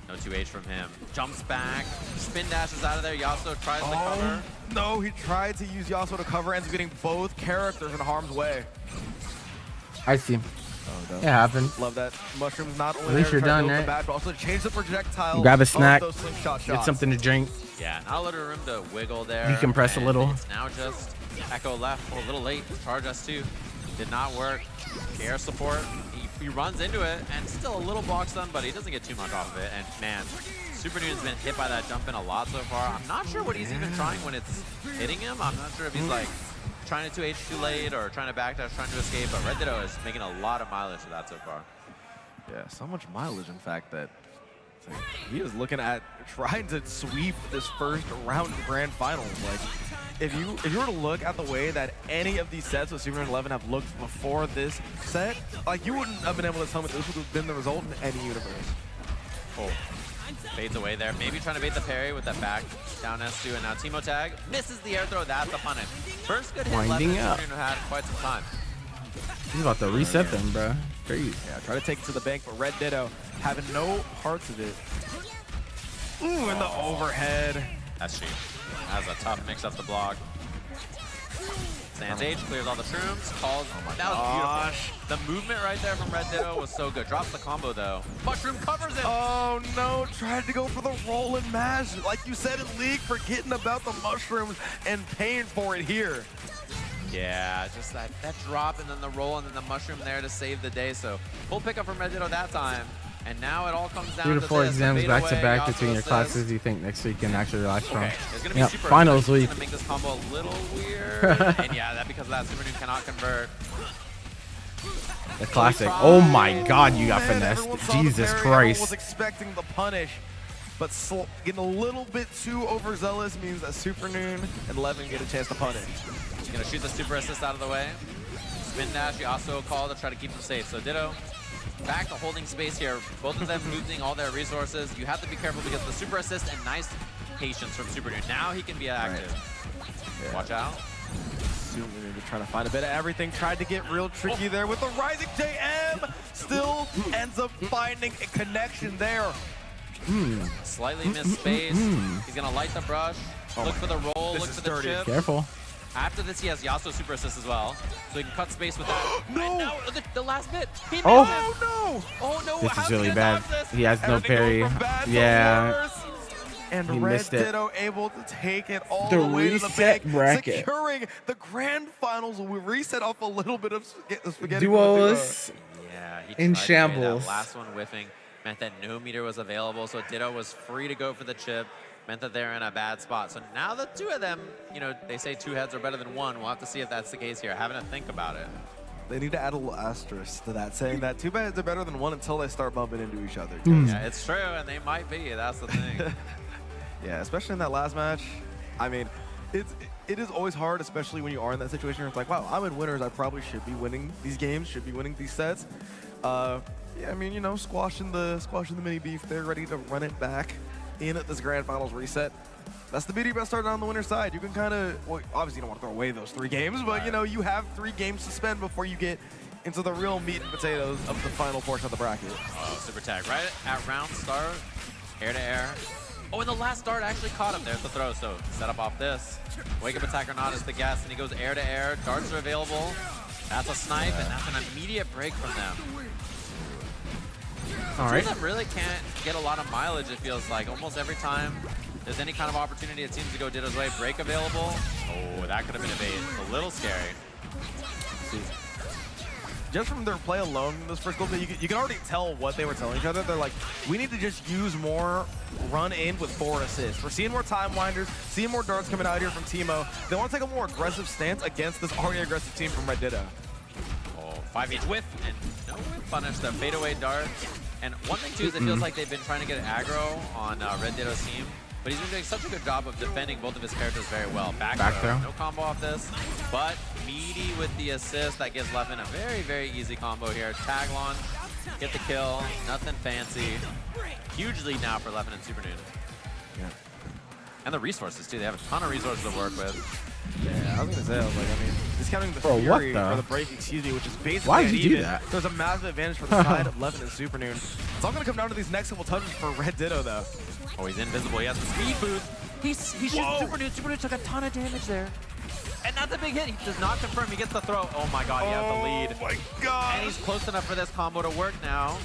O: No 2H from him. Jumps back, spin dashes out of there. Yasuo tries to cover.
P: No, he tried to use Yasuo to cover, ends up getting both characters in harm's way.
N: I see.
P: Oh, no.
N: It happened.
P: Love that. Mushrooms not only
N: At least
P: there
N: you're
P: to try to
N: done,
P: build
N: right?
P: the back, but also change the projectile.
N: Grab a
P: of
N: snack.
P: those slingshot
N: Get
P: shots.
N: something to drink.
O: Yeah, not a lot of room to wiggle there.
N: Decompress a
O: and
N: little.
O: It's now just Echo left. Oh, a little late. Charge S2. Did not work. Air support. He runs into it and still a little block stun, but he doesn't get too much off of it. And man, Super Noon's been hit by that jump in a lot so far. I'm not sure what he's even trying when it's hitting him. I'm not sure if he's like trying to 2H too late or trying to backdash, trying to escape, but Red Ditto is making a lot of mileage for that so far.
P: Yeah, so much mileage, in fact, that he is looking at trying to sweep this first round of Grand Finals. Like, if you were to look at the way that any of these sets with Super Noon 11 have looked before this set, like, you wouldn't have been able to tell me this would have been the result in any universe.
O: Oh, fades away there. Maybe trying to bait the parry with that back down S2, and now Teemo tag misses the air throw. That's the punish. First good hit
N: Winding up.
O: Super Noon had quite some time.
N: He's about to reset them, bro. Crazy.
P: Yeah, try to take it to the bank, but Red Ditto having no parts of it. Ooh, in the overhead.
O: That's cheap. That was a tough mix up the block. Sans H clears all the shrooms, calls. That was beautiful. The movement right there from Red Ditto was so good. Drops the combo though. Mushroom covers it.
P: Oh no, tried to go for the roll and mash. Like you said in League, forgetting about the mushrooms and paying for it here.
O: Yeah, just that drop and then the roll and then the mushroom there to save the day. So full pickup from Red Ditto that time. And now it all comes down
N: 3 to
O: to
N: 4
O: this.
N: exams back to back
O: Yasuo
N: between your
O: assist.
N: classes. You think next week you can actually relax from?
O: Okay, it's gonna be
N: Yep,
O: super.
N: finals week.
O: It's gonna make this combo a little weird. And yeah, that because of that Super Noon cannot convert.
N: The classic. Oh my God, you got finessed. Jesus
P: Was
N: Christ.
P: expecting the punish, but getting a little bit too overzealous means that Super Noon and Leffen get a chance to punish.
O: He's gonna shoot the super assist out of the way. spin dash, Yasuo call to try to keep them safe. So Ditto back to holding space here. Both of them losing all their resources. You have to be careful because the super assist and nice patience from Super Dude. Now he can be active.
P: Right. Yeah.
O: Watch out.
P: Super Dude trying to find a bit of everything. Tried to get real tricky there with the rising JM. Still ends up finding a connection there.
O: Slightly missed space. He's gonna light the brush. Look for the roll. Look for the chip.
N: Careful.
O: After this, he has Yasuo super assist as well, so he can cut space with that. No! Now, the last bit. He missed it.
P: No!
O: Oh no!
N: This
O: How
N: is
O: did
N: really
O: he
N: bad.
O: dodge this?
N: He has no
P: Everything
N: parry.
P: going from bad to
N: Yeah.
P: worse. And
N: He
P: Red
N: missed it.
P: Ditto able to take it all
N: The
P: the way to the
N: reset
P: bank,
N: bracket.
P: securing the grand finals. We reset off a little bit of spaghetti.
N: Duos
O: Yeah, he
N: in
O: tried to parry that
N: shambles.
O: last one whiffing meant that no meter was available, so Ditto was free to go for the chip. Meant that they're in a bad spot. So now the two of them, you know, they say two heads are better than one. We'll have to see if that's the case here. Having to think about it.
P: They need to add a little asterisk to that, saying that two heads are better than one until they start bumping into each other.
O: Yeah, it's true, and they might be. That's the thing.
P: Yeah, especially in that last match. I mean, it is always hard, especially when you are in that situation where it's like, wow, I'm in winners. I probably should be winning these games, should be winning these sets. Yeah, I mean, you know, squashing the mini beef. They're ready to run it back in at this grand finals reset. That's the beauty about starting on the winner's side. You can kind of, well, obviously you don't want to throw away those 3 games, but you know, you have 3 games to spend before you get into the real meat and potatoes of the final portion of the bracket.
O: Oh, super tag right at round start, air to air. Oh, and the last dart actually caught him. There's the throw, so set up off this. Wake up attack or not is the guess, and he goes air to air. Darts are available. That's a snipe, and that's an immediate break from them.
N: All
O: Two
N: right.
O: of them really can't get a lot of mileage, it feels like. Almost every time there's any kind of opportunity, it seems to go Ditto's way. Break available. Oh, that could have been a bait. A little scary.
P: Just from their play alone in this first goal, you can already tell what they were telling each other. They're like, we need to just use more run in with forward assists. We're seeing more time winders, seeing more darts coming out here from Teemo. They want to take a more aggressive stance against this already aggressive team from Red Ditto.
O: Oh, 5H whiff and no whiff punish the fadeaway dart. And one thing too is it feels like they've been trying to get aggro on Red Ditto's team, but he's been doing such a good job of defending both of his characters very well. Back throw. No combo off this, but Meaty with the assist that gives Leffen a very, very easy combo here. Tag launch, get the kill, nothing fancy. Huge lead now for Leffen and Super Noon.
P: Yeah.
O: And the resources too, they have a ton of resources to work with.
P: Yeah, I was gonna say, I was like, I mean, discounting the
N: Bro,
P: Fury
N: what the?
P: for the break, excuse me, which is basically
N: Why did you do
P: uneven.
N: that?
P: There's a massive advantage for the side of Leffen and Super Noon. It's all gonna come down to these next couple touches for Red Ditto, though.
O: Oh, he's invisible. He has the speed boost. He shoots Super Noon. Super Noon took a ton of damage there. And that's a big hit. He does not confirm. He gets the throw. Oh my god, he has the lead.
P: Oh my god.
O: And he's close enough for this combo to work now.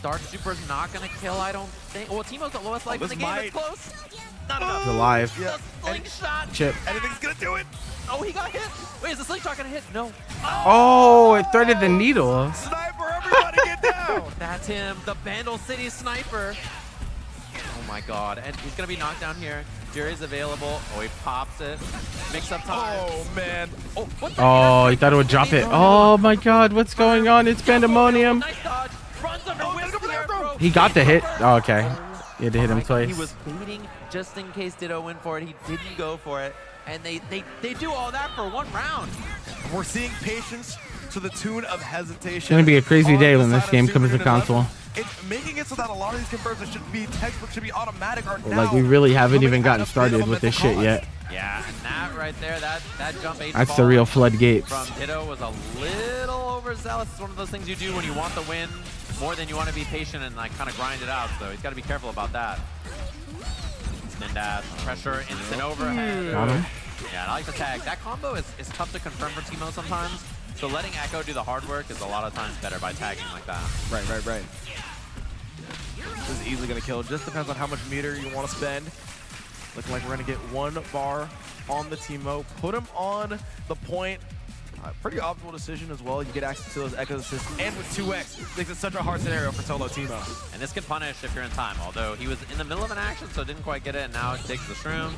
O: Dark Super's not going to kill, I don't think. Well, Teemo's the lowest life in the game. It's close. Not enough.
N: He's alive.
P: Yeah.
O: The slingshot.
N: Chip.
P: Anything's gonna do it.
O: Oh, he got hit. Wait, is the slingshot going to hit? No.
N: Oh, it threaded the needle.
P: Sniper, everybody get down.
O: That's him, the Bandle City Sniper. Oh my god, and he's gonna be knocked down here. Fury's available. Oh, he pops it. Mix up time.
P: Oh man.
O: Oh, what the
N: Oh, he thought it would drop it. Oh my god, what's going on? It's pandemonium.
O: Nice dodge. Runs under whip.
N: He got the hit. Oh, okay. You had to hit him twice.
O: He was baiting just in case Ditto went for it. He didn't go for it. And they do all that for 1 round.
P: We're seeing patience to the tune of hesitation.
N: It's gonna be a crazy day when this game comes to console.
P: It's making it so that a lot of these conversions should be textbook, should be automatic. Or
N: Like, we really haven't even gotten started with this shit yet.
O: Yeah, and that right there, that jump H
N: That's the
O: ball
N: real floodgates.
O: from Ditto was a little overzealous. It's one of those things you do when you want the win more than you want to be patient and like kind of grind it out. So he's got to be careful about that. Spin dash, pressure, instant overhead.
N: Got him.
O: Yeah, and I like the tag. That combo is tough to confirm for Teemo sometimes. So letting Echo do the hard work is a lot of times better by tagging like that.
P: Right. This is easily going to kill. It just depends on how much meter you want to spend. Looking like we're going to get 1 bar on the Teemo. Put him on the point. Pretty optimal decision as well. You get access to those Echo assists. And with 2x, makes it such a hard scenario for solo Teemo.
O: And this can punish if you're in time, although he was in the middle of an action, so didn't quite get it, and now he takes the shroom,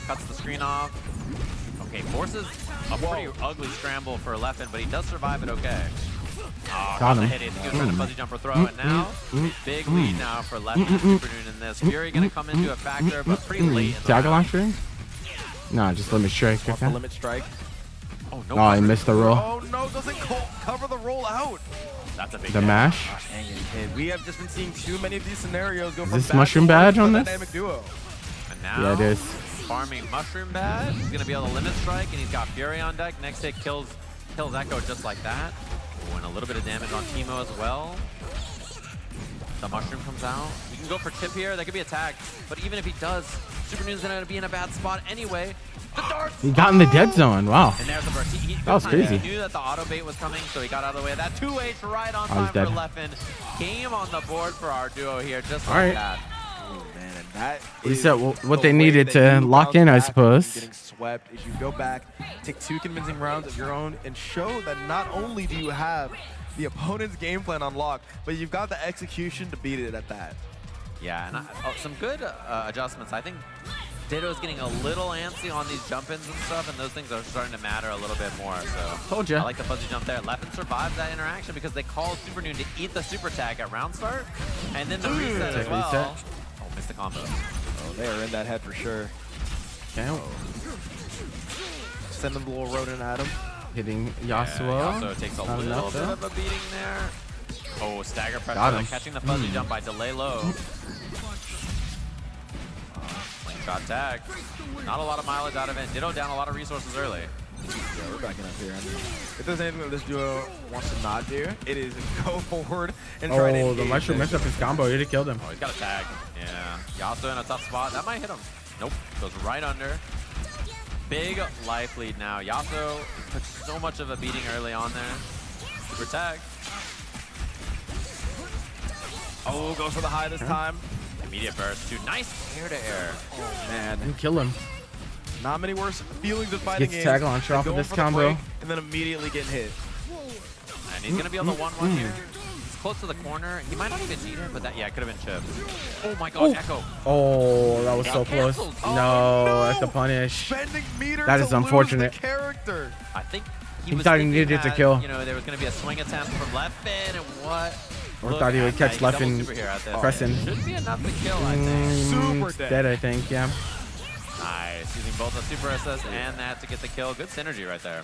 O: cuts the screen off. Okay, forces a pretty ugly scramble for Leffen, but he does survive it okay. Oh,
N: Got him.
O: hit it. He was trying to fuzzy jumper throw, and now big lead now for Leffen and Super Noon in this. Fury gonna come into a factor, but pretty late in the
N: Dagger
O: round.
N: launcher? No, just limit strike.
P: Wants
N: Okay.
P: the limit strike.
N: Oh, I missed the roll.
P: Oh no, doesn't cover the roll out.
O: That's a big
N: The mash.
P: Dang it. We have just been seeing too many of these scenarios go
N: Is
P: from
N: this
P: bad
N: mushroom
P: to worse
N: badge
P: for
N: on
P: the
N: this?
P: dynamic duo.
O: And now,
N: Yeah, it is.
O: farming mushroom badge. He's gonna be able to limit strike, and he's got Fury on deck. Next hit kills Echo just like that. Oh, and a little bit of damage on Teemo as well. The mushroom comes out. We can go for tip here. That could be a tag. But even if he does, Super Noon's gonna be in a bad spot anyway. The darts!
N: He got in the dead zone. Wow.
O: And there's the burst.
N: That was crazy.
O: He knew that the auto bait was coming, so he got out of the way. That 2H right on
N: Oh, he's
O: time for
N: dead.
O: Leffen. Game on the board for our duo here, just
N: All
O: like
N: right.
O: that.
P: Oh man, and that
N: He
P: is
N: said what
P: the
N: they
P: way
N: needed
P: that
N: to
P: you
N: lock in, I
P: bounce back from
N: suppose.
P: Getting swept is you go back, take 2 convincing rounds of your own, and show that not only do you have the opponent's game plan on lock, but you've got the execution to beat it at that.
O: Yeah, and some good adjustments. I think Ditto's getting a little antsy on these jump-ins and stuff, and those things are starting to matter a little bit more. So
N: Told ya.
O: I like the fuzzy jump there. Leffen survived that interaction because they called Super Noon to eat the super tag at round start, and then the reset as well.
N: Reset.
O: Oh, missed the combo.
P: Oh, they are in that head for sure.
N: Okay.
P: Send them a little rodent at him.
N: Hitting Yasuo.
O: Yasuo takes a
N: Not
O: little
N: enough,
O: bit
N: though.
O: of a beating there. Oh, stagger
N: Got
O: pressure,
N: him.
O: catching the fuzzy jump by delay low. Slingshot tag. Not a lot of mileage out of it. Ditto down a lot of resources early.
P: Yeah, we're backing up here. I mean, if there's anything that this duo wants to not do, it is go forward and try to
N: Oh,
P: engage
N: the mushroom
P: this.
N: messed up his combo. He'd have killed him.
O: Oh, he's got a tag. Yeah. Yasuo in a tough spot. That might hit him. Nope. Goes right under. Big life lead now. Yasuo took so much of a beating early on there. Super tag.
P: Oh, goes for the high this time.
O: Immediate burst. Dude, nice air to air.
P: Oh, man.
N: And kill him.
P: Not many worse feelings of fighting
N: Gets tag launcher
P: than
N: off of
P: going
N: this
P: for the
N: combo.
P: break and then immediately getting hit.
O: And he's going to be on the 1-1 here. He's close to the corner. He might not even need it, but that, yeah, it could have been chipped. Oh my god, Echo.
N: Oh, that was so close.
O: canceled.
N: No, that's a punish.
P: Spending meter
N: That
P: to
N: is
P: lose
N: unfortunate.
P: the character.
O: I think
N: He
O: was
N: thought he
O: thinking
N: needed to
O: that,
N: kill.
O: You know, there was going to be a swing attempt from Leffen and what?
N: Or
O: Look
N: thought he
O: at
N: would
O: that.
N: catch
O: He's double
N: Leffen
O: super here at this.
N: pressing.
O: Should be enough to kill, I think.
P: Super
N: It's
P: dead.
N: dead, I think, yeah.
O: Nice. Using both the super assist and that to get the kill. Good synergy right there.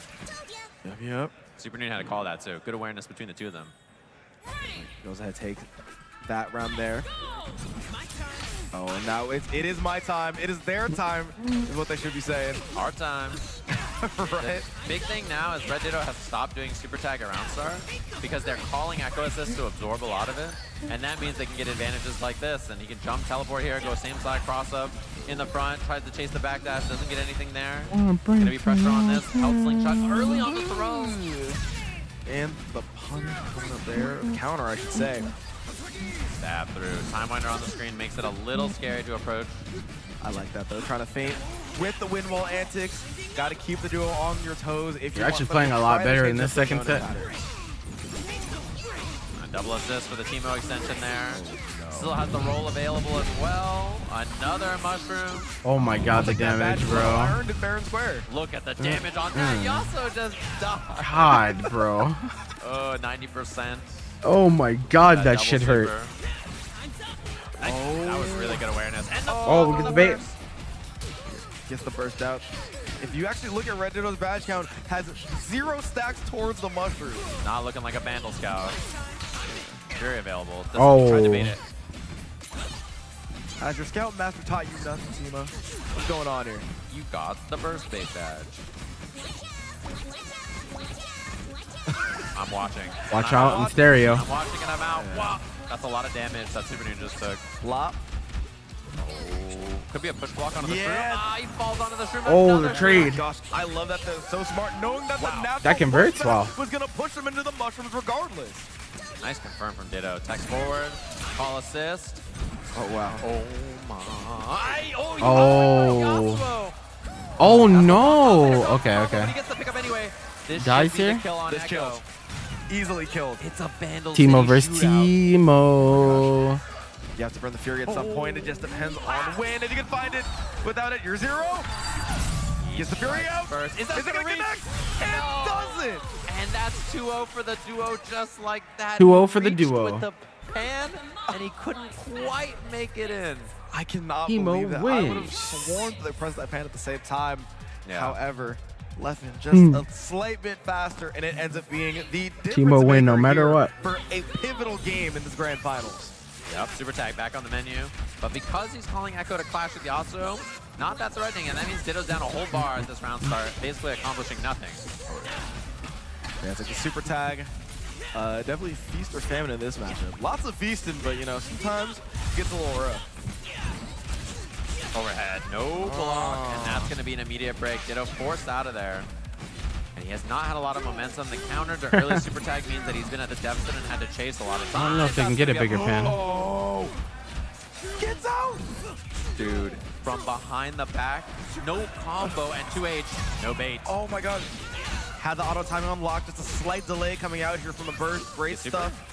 P: Yep.
O: Super Noon had to call that too. Good awareness between the two of them.
P: Goes ahead, take that round there. Oh, and now it is my time. It is their time, is what they should be saying.
O: Our time.
P: Right?
O: The big thing now is Red Ditto has stopped doing super tag around star because they're calling Echo Assist to absorb a lot of it. And that means they can get advantages like this. And he can jump, teleport here, go same side cross up in the front, tries to chase the back dash, doesn't get anything there. Gonna be pressure on this. Help slingshot early on the throw.
P: And the punish coming up there. Counter, I should say.
O: Stab through. Timewinder on the screen makes it a little scary to approach.
P: I like that though. Trying to feint with the wind wall antics. Got to keep the duo on your toes. If
N: You're actually playing a lot better in this second set.
O: A double assist for the Teemo extension there. Still has the roll available as well. Another mushroom.
N: Oh my god, the damage, bro.
P: Earned it fair and square.
O: Look at the damage on that. Yasuo just died.
N: God, bro.
O: Oh, 90%.
N: Oh my god, that
O: double
N: shit hurt.
O: super. That was really good awareness. And the
N: Oh, we get the bait.
O: burst.
P: Gets the burst out. If you actually look at Red Ditto's badge count, has 0 stacks towards the mushroom.
O: Not looking like a Vandal Scout. Very available.
N: Oh.
O: Tried to bait it.
P: Has your Scout Master taught you nothing, Teemo? What's going on here?
O: You got the burst bait badge. I'm watching.
N: Watch out in stereo.
O: I'm watching and I'm out. Wow. That's a lot of damage that Super Noon just took.
P: Flop.
O: Oh. Could be a push block onto the shroom. Ah, he falls onto the shroom.
N: Oh,
O: Another
N: the trade.
P: Gosh, I love that. They're so smart, knowing that the natural
N: That converts
P: pushback
N: well.
P: was going to push them into the mushrooms regardless.
O: Nice confirm from Ditto. Text forward. Call assist.
P: Oh, wow.
O: Oh, my.
N: Oh. Oh, no. Okay,
O: But
N: okay.
O: he gets the pickup anyway. This
N: Dies
O: should be the
N: here?
O: kill on
P: This
O: Echo.
P: kills. Easily killed.
O: It's a Vandal
N: Teemo
O: City
N: versus
O: shootout.
N: Teemo.
P: You have to burn the Fury at some point. It just depends on when. If you can find it, without it, you're 0. Gets the Fury out.
O: First. Is that
P: it
O: gonna
P: going to
O: reach?
P: connect? It doesn't.
O: And that's 2-0 for the duo just like that.
N: 2-0
O: He
N: for the
O: reached
N: duo.
O: With the pan, and he couldn't quite make it in.
P: I cannot
N: Teemo
P: believe that. I would have
N: wins.
P: sworn that they pressed that pan at the same time.
O: Yeah.
P: However, Leffen just a slight bit faster, and it ends up being the
N: Teemo win no matter
P: here
N: what.
P: for a pivotal game in this grand finals.
O: Yep, super tag back on the menu. But because he's calling Echo to clash with Yasuo, not that threatening, and that means Ditto's down a whole bar at this round start, basically accomplishing nothing.
P: Yeah, it's like a super tag. Definitely feast or famine in this matchup. Lots of feasting, but you know, sometimes it gets a little rough.
O: Overhead, no block, and that's going to be an immediate break. Ditto forced out of there. And he has not had a lot of momentum. The counter to early super tag means that he's been at the deficit and had to chase a lot of times.
N: I don't know if they can get a bigger pan.
P: Oh! Gets out!
O: Dude, from behind the back, no combo, and 2H, no bait.
P: Oh my god. Had the auto timing unlocked, just a slight delay coming out here from the burst. Great stuff.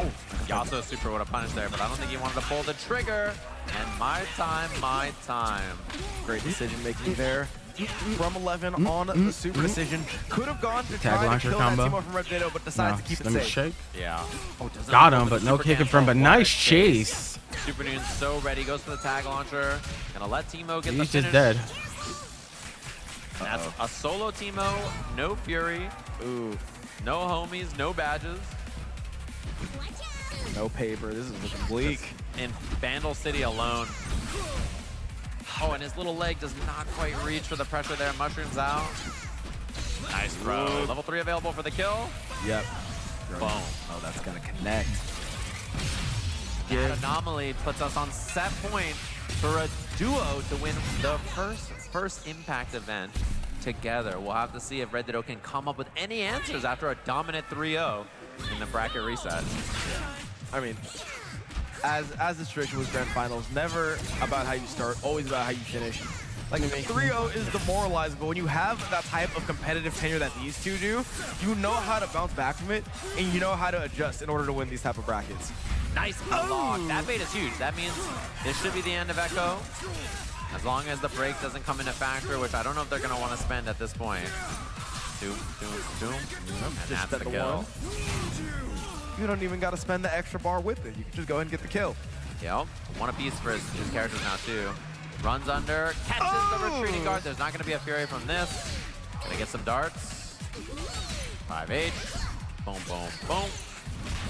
O: Oh, Yasuo super would have punished there, but I don't think he wanted to pull the trigger. And my time, my time.
P: Great decision making there from 11 on the super decision. Could have gone to
N: Tag
P: try
N: launcher
P: to kill
N: combo.
P: that Teemo from Red Ditto, but decided to keep it safe.
N: Shake.
O: Yeah. Oh,
N: Got him, but no kicking from, but nice chase.
O: Super Noon's so ready, goes for the tag launcher. Gonna let Teemo get the
N: He's
O: finish.
N: just dead.
O: And that's a solo Teemo, no Fury.
P: Ooh.
O: No homies, no badges.
P: No paper, this is looking bleak.
O: In Vandal City alone. Oh, and his little leg does not quite reach for the pressure there. Mushrooms out. Nice throw. Level 3 available for the kill.
P: Yep.
O: Boom.
P: Oh, that's gonna connect.
O: That anomaly puts us on set point for a duo to win the first Impact event together. We'll have to see if Red Ditto can come up with any answers after a dominant 3-0 in the bracket reset.
P: I mean, as this tradition was grand finals, never about how you start, always about how you finish. Like, 3-0 is demoralizing, but when you have that type of competitive tenure that these two do, you know how to bounce back from it, and you know how to adjust in order to win these type of brackets.
O: Nice block. That bait is huge. That means this should be the end of Echo. As long as the break doesn't come into factor, which I don't know if they're going to want to spend at this point. Doom, doom, doom. And that's the kill.
P: You don't even got to spend the extra bar with it. You can just go ahead and get the kill.
O: Yep. One apiece for his characters now, too. Runs under, catches the retreating guard. There's not going to be a Fury from this. Gonna get some darts. 5H. Boom, boom, boom.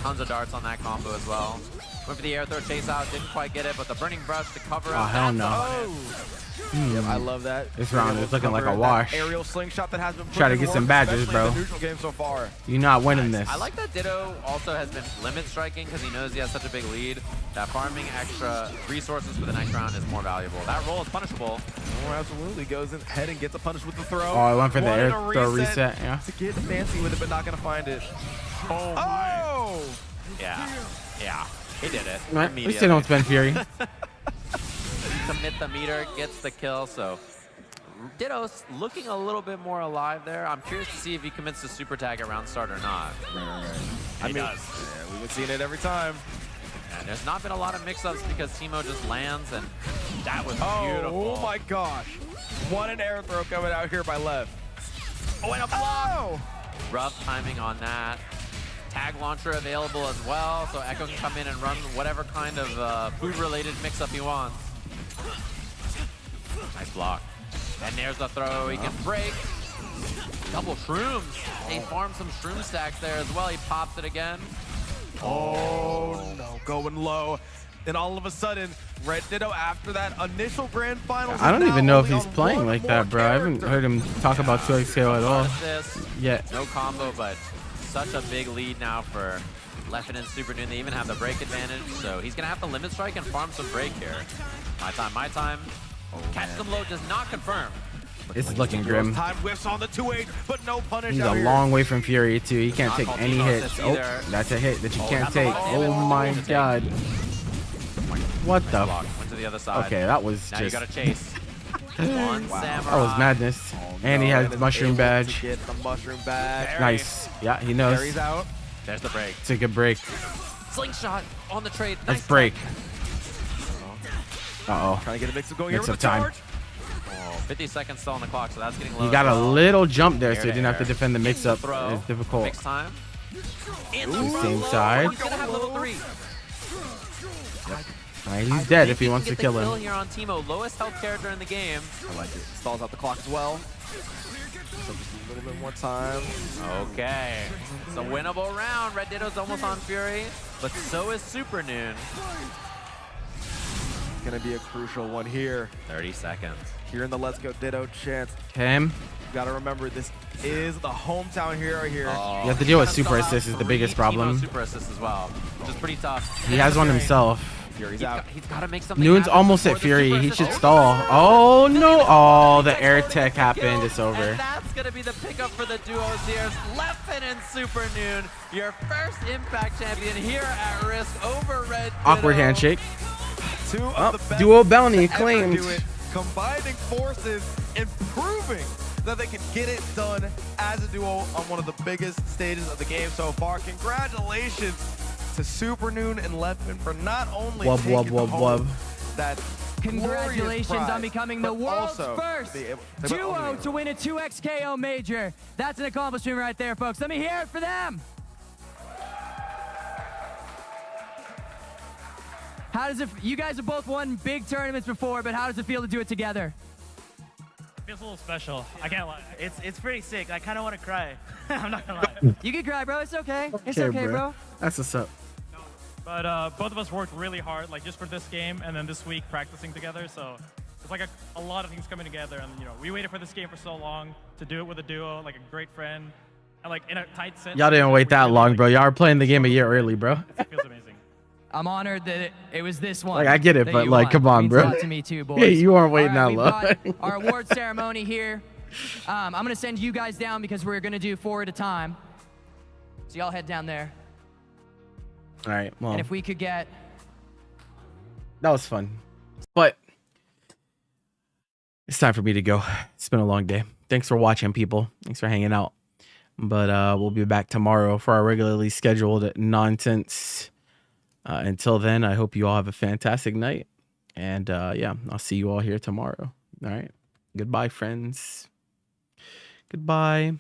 O: Tons of darts on that combo as well. Went for the air throw chase out, didn't quite get it, but the burning brush to cover up.
N: Oh, hell no.
P: Yep, I love that.
N: This round is looking like a wash.
P: Aerial slingshot that has been
N: Try to get some badges, bro.
P: Neutral game so far.
N: You're not winning this.
O: I like that Ditto also has been limit striking because he knows he has such a big lead that farming extra resources for the next round is more valuable. That roll is punishable.
P: Oh, absolutely. Goes ahead and gets a punish with the throw.
N: Oh, I went for the air throw reset. Yeah.
P: To get fancy with it, but not going to find it.
O: Oh, my. Yeah. Yeah. He did it.
N: At least they don't spend Fury.
O: Commit the meter, gets the kill, so Ditto's looking a little bit more alive there. I'm curious to see if he commits to super tag at round start or not.
P: I mean, yeah, we've been seeing it every time.
O: And there's not been a lot of mix-ups because Teemo just lands, and that was beautiful.
P: Oh my gosh. What an air throw coming out here by Lev.
O: Oh, and a block! Rough timing on that. Tag launcher available as well, so Echo can come in and run whatever kind of food-related mix-up he wants. Nice block. And there's the throw. He can break. Double shrooms. He farmed some shroom stacks there as well. He pops it again.
P: Oh no, going low. Then all of a sudden, Red Ditto after that initial grand finals.
N: I don't even know if he's playing like that, bro. I haven't heard him talk about 2Xko at all. Yet.
O: No combo, but such a big lead now for Leffen and Super Noon. They even have the break advantage, so he's going to have to limit strike and farm some break here. My time, my time. Catch them low does not confirm.
N: It's looking grim.
P: Time whiffs on the 2-8, but no punish.
N: He's
P: out
N: a
P: here.
N: long way from Fury, too. He can't take any hits. Oh,
O: either.
N: that's a hit that you can't
O: that's
N: take.
O: a lot.
N: Oh my god. What the?
O: Went to the other side.
N: Okay, that was
O: now
N: just.
O: you gotta chase. One samurai.
N: That was madness. And he has the mushroom badge.
P: Get the mushroom badge.
N: Nice. Yeah, he knows.
P: Barry's out.
O: There's the break.
N: It's a good break.
O: Slingshot on the trade.
N: Let's
O: Nice
N: break. Uh-oh.
P: Trying to get a mix of going here
N: Mix
P: with
N: up
P: the
N: time.
P: charge.
O: Oh, 50 seconds still on the clock, so that's getting low.
N: He got a little jump there, so he
O: Air to
N: didn't have to
O: air.
N: defend the mix-up.
O: Throw.
N: It's difficult.
O: Mix time. In the
N: Ooh, same
O: row.
N: side.
O: He's gonna have level 3.
N: Alright, he's dead if he wants to kill
O: Kill
N: him.
O: here on Teemo, lowest health character in the game.
P: I like it. Stalls out the clock as well. bit more time.
O: Okay. It's a winnable round. Red Ditto's almost on Fury, but so is Super Noon.
P: It's going to be a crucial one here.
O: 30 seconds.
P: Here in the Let's Go Ditto chance.
N: Him.
P: You got to remember, this is the hometown hero here.
O: Oh,
N: You have to deal with super assist is the biggest problem.
O: Super assist as well, which is pretty tough.
N: He has one himself.
P: Fury's out.
O: He's got to make something
N: Noon's
O: happen
N: almost
O: before
N: at
O: the
N: Fury.
O: super
N: He
O: assist.
N: should stall. Oh no! Oh, the air tech happened. It's over.
O: And that's going to be the pickup for the duos here. Leffen and Super Noon, your first Impact champion here at Risk over Red Ditto.
N: Awkward handshake.
P: Two of the best
N: Duo bounty
P: to ever
N: claimed.
P: do it, combining forces and proving that they can get it done as a duo on one of the biggest stages of the game so far. Congratulations to Super Noon and Leffen for not only taking home that
Q: Congratulations
P: prize,
Q: on becoming the
P: but
Q: world's
P: also
Q: first
P: be able to
Q: duo to win a 2Xko major. That's an accomplishment right there, folks. Let me hear it for them. How does it? You guys have both won big tournaments before, but how does it feel to do it together?
R: Feels a little special. I can't lie. It's pretty sick. I kind of want to cry. I'm not gonna lie.
Q: You can cry, bro. It's okay. It's okay, bro.
N: That's what's up.
R: But both of us worked really hard, like just for this game, and then this week practicing together. So it's like a lot of things coming together. And you know, we waited for this game for so long to do it with a duo, like a great friend, and like in a tight set.
N: Y'all didn't wait that long, bro. Y'all are playing the game a year early, bro.
R: It feels amazing.
Q: I'm honored that it was this one.
N: Like, I get it,
Q: that
N: but,
Q: you
N: like,
Q: won.
N: come on,
Q: Means
N: bro.
Q: a lot to me too, boys.
N: Yeah, you aren't waiting
Q: All right,
N: that
Q: we've got our award ceremony here. I'm gonna send you guys down because we're gonna do 4 at a time. So y'all head down there.
N: All right. Well,
Q: And if we could get
N: that was fun, but it's time for me to go. It's been a long day. Thanks for watching, people. Thanks for hanging out. But we'll be back tomorrow for our regularly scheduled nonsense. Until then, I hope you all have a fantastic night. And yeah, I'll see you all here tomorrow. All right. Goodbye, friends. Goodbye.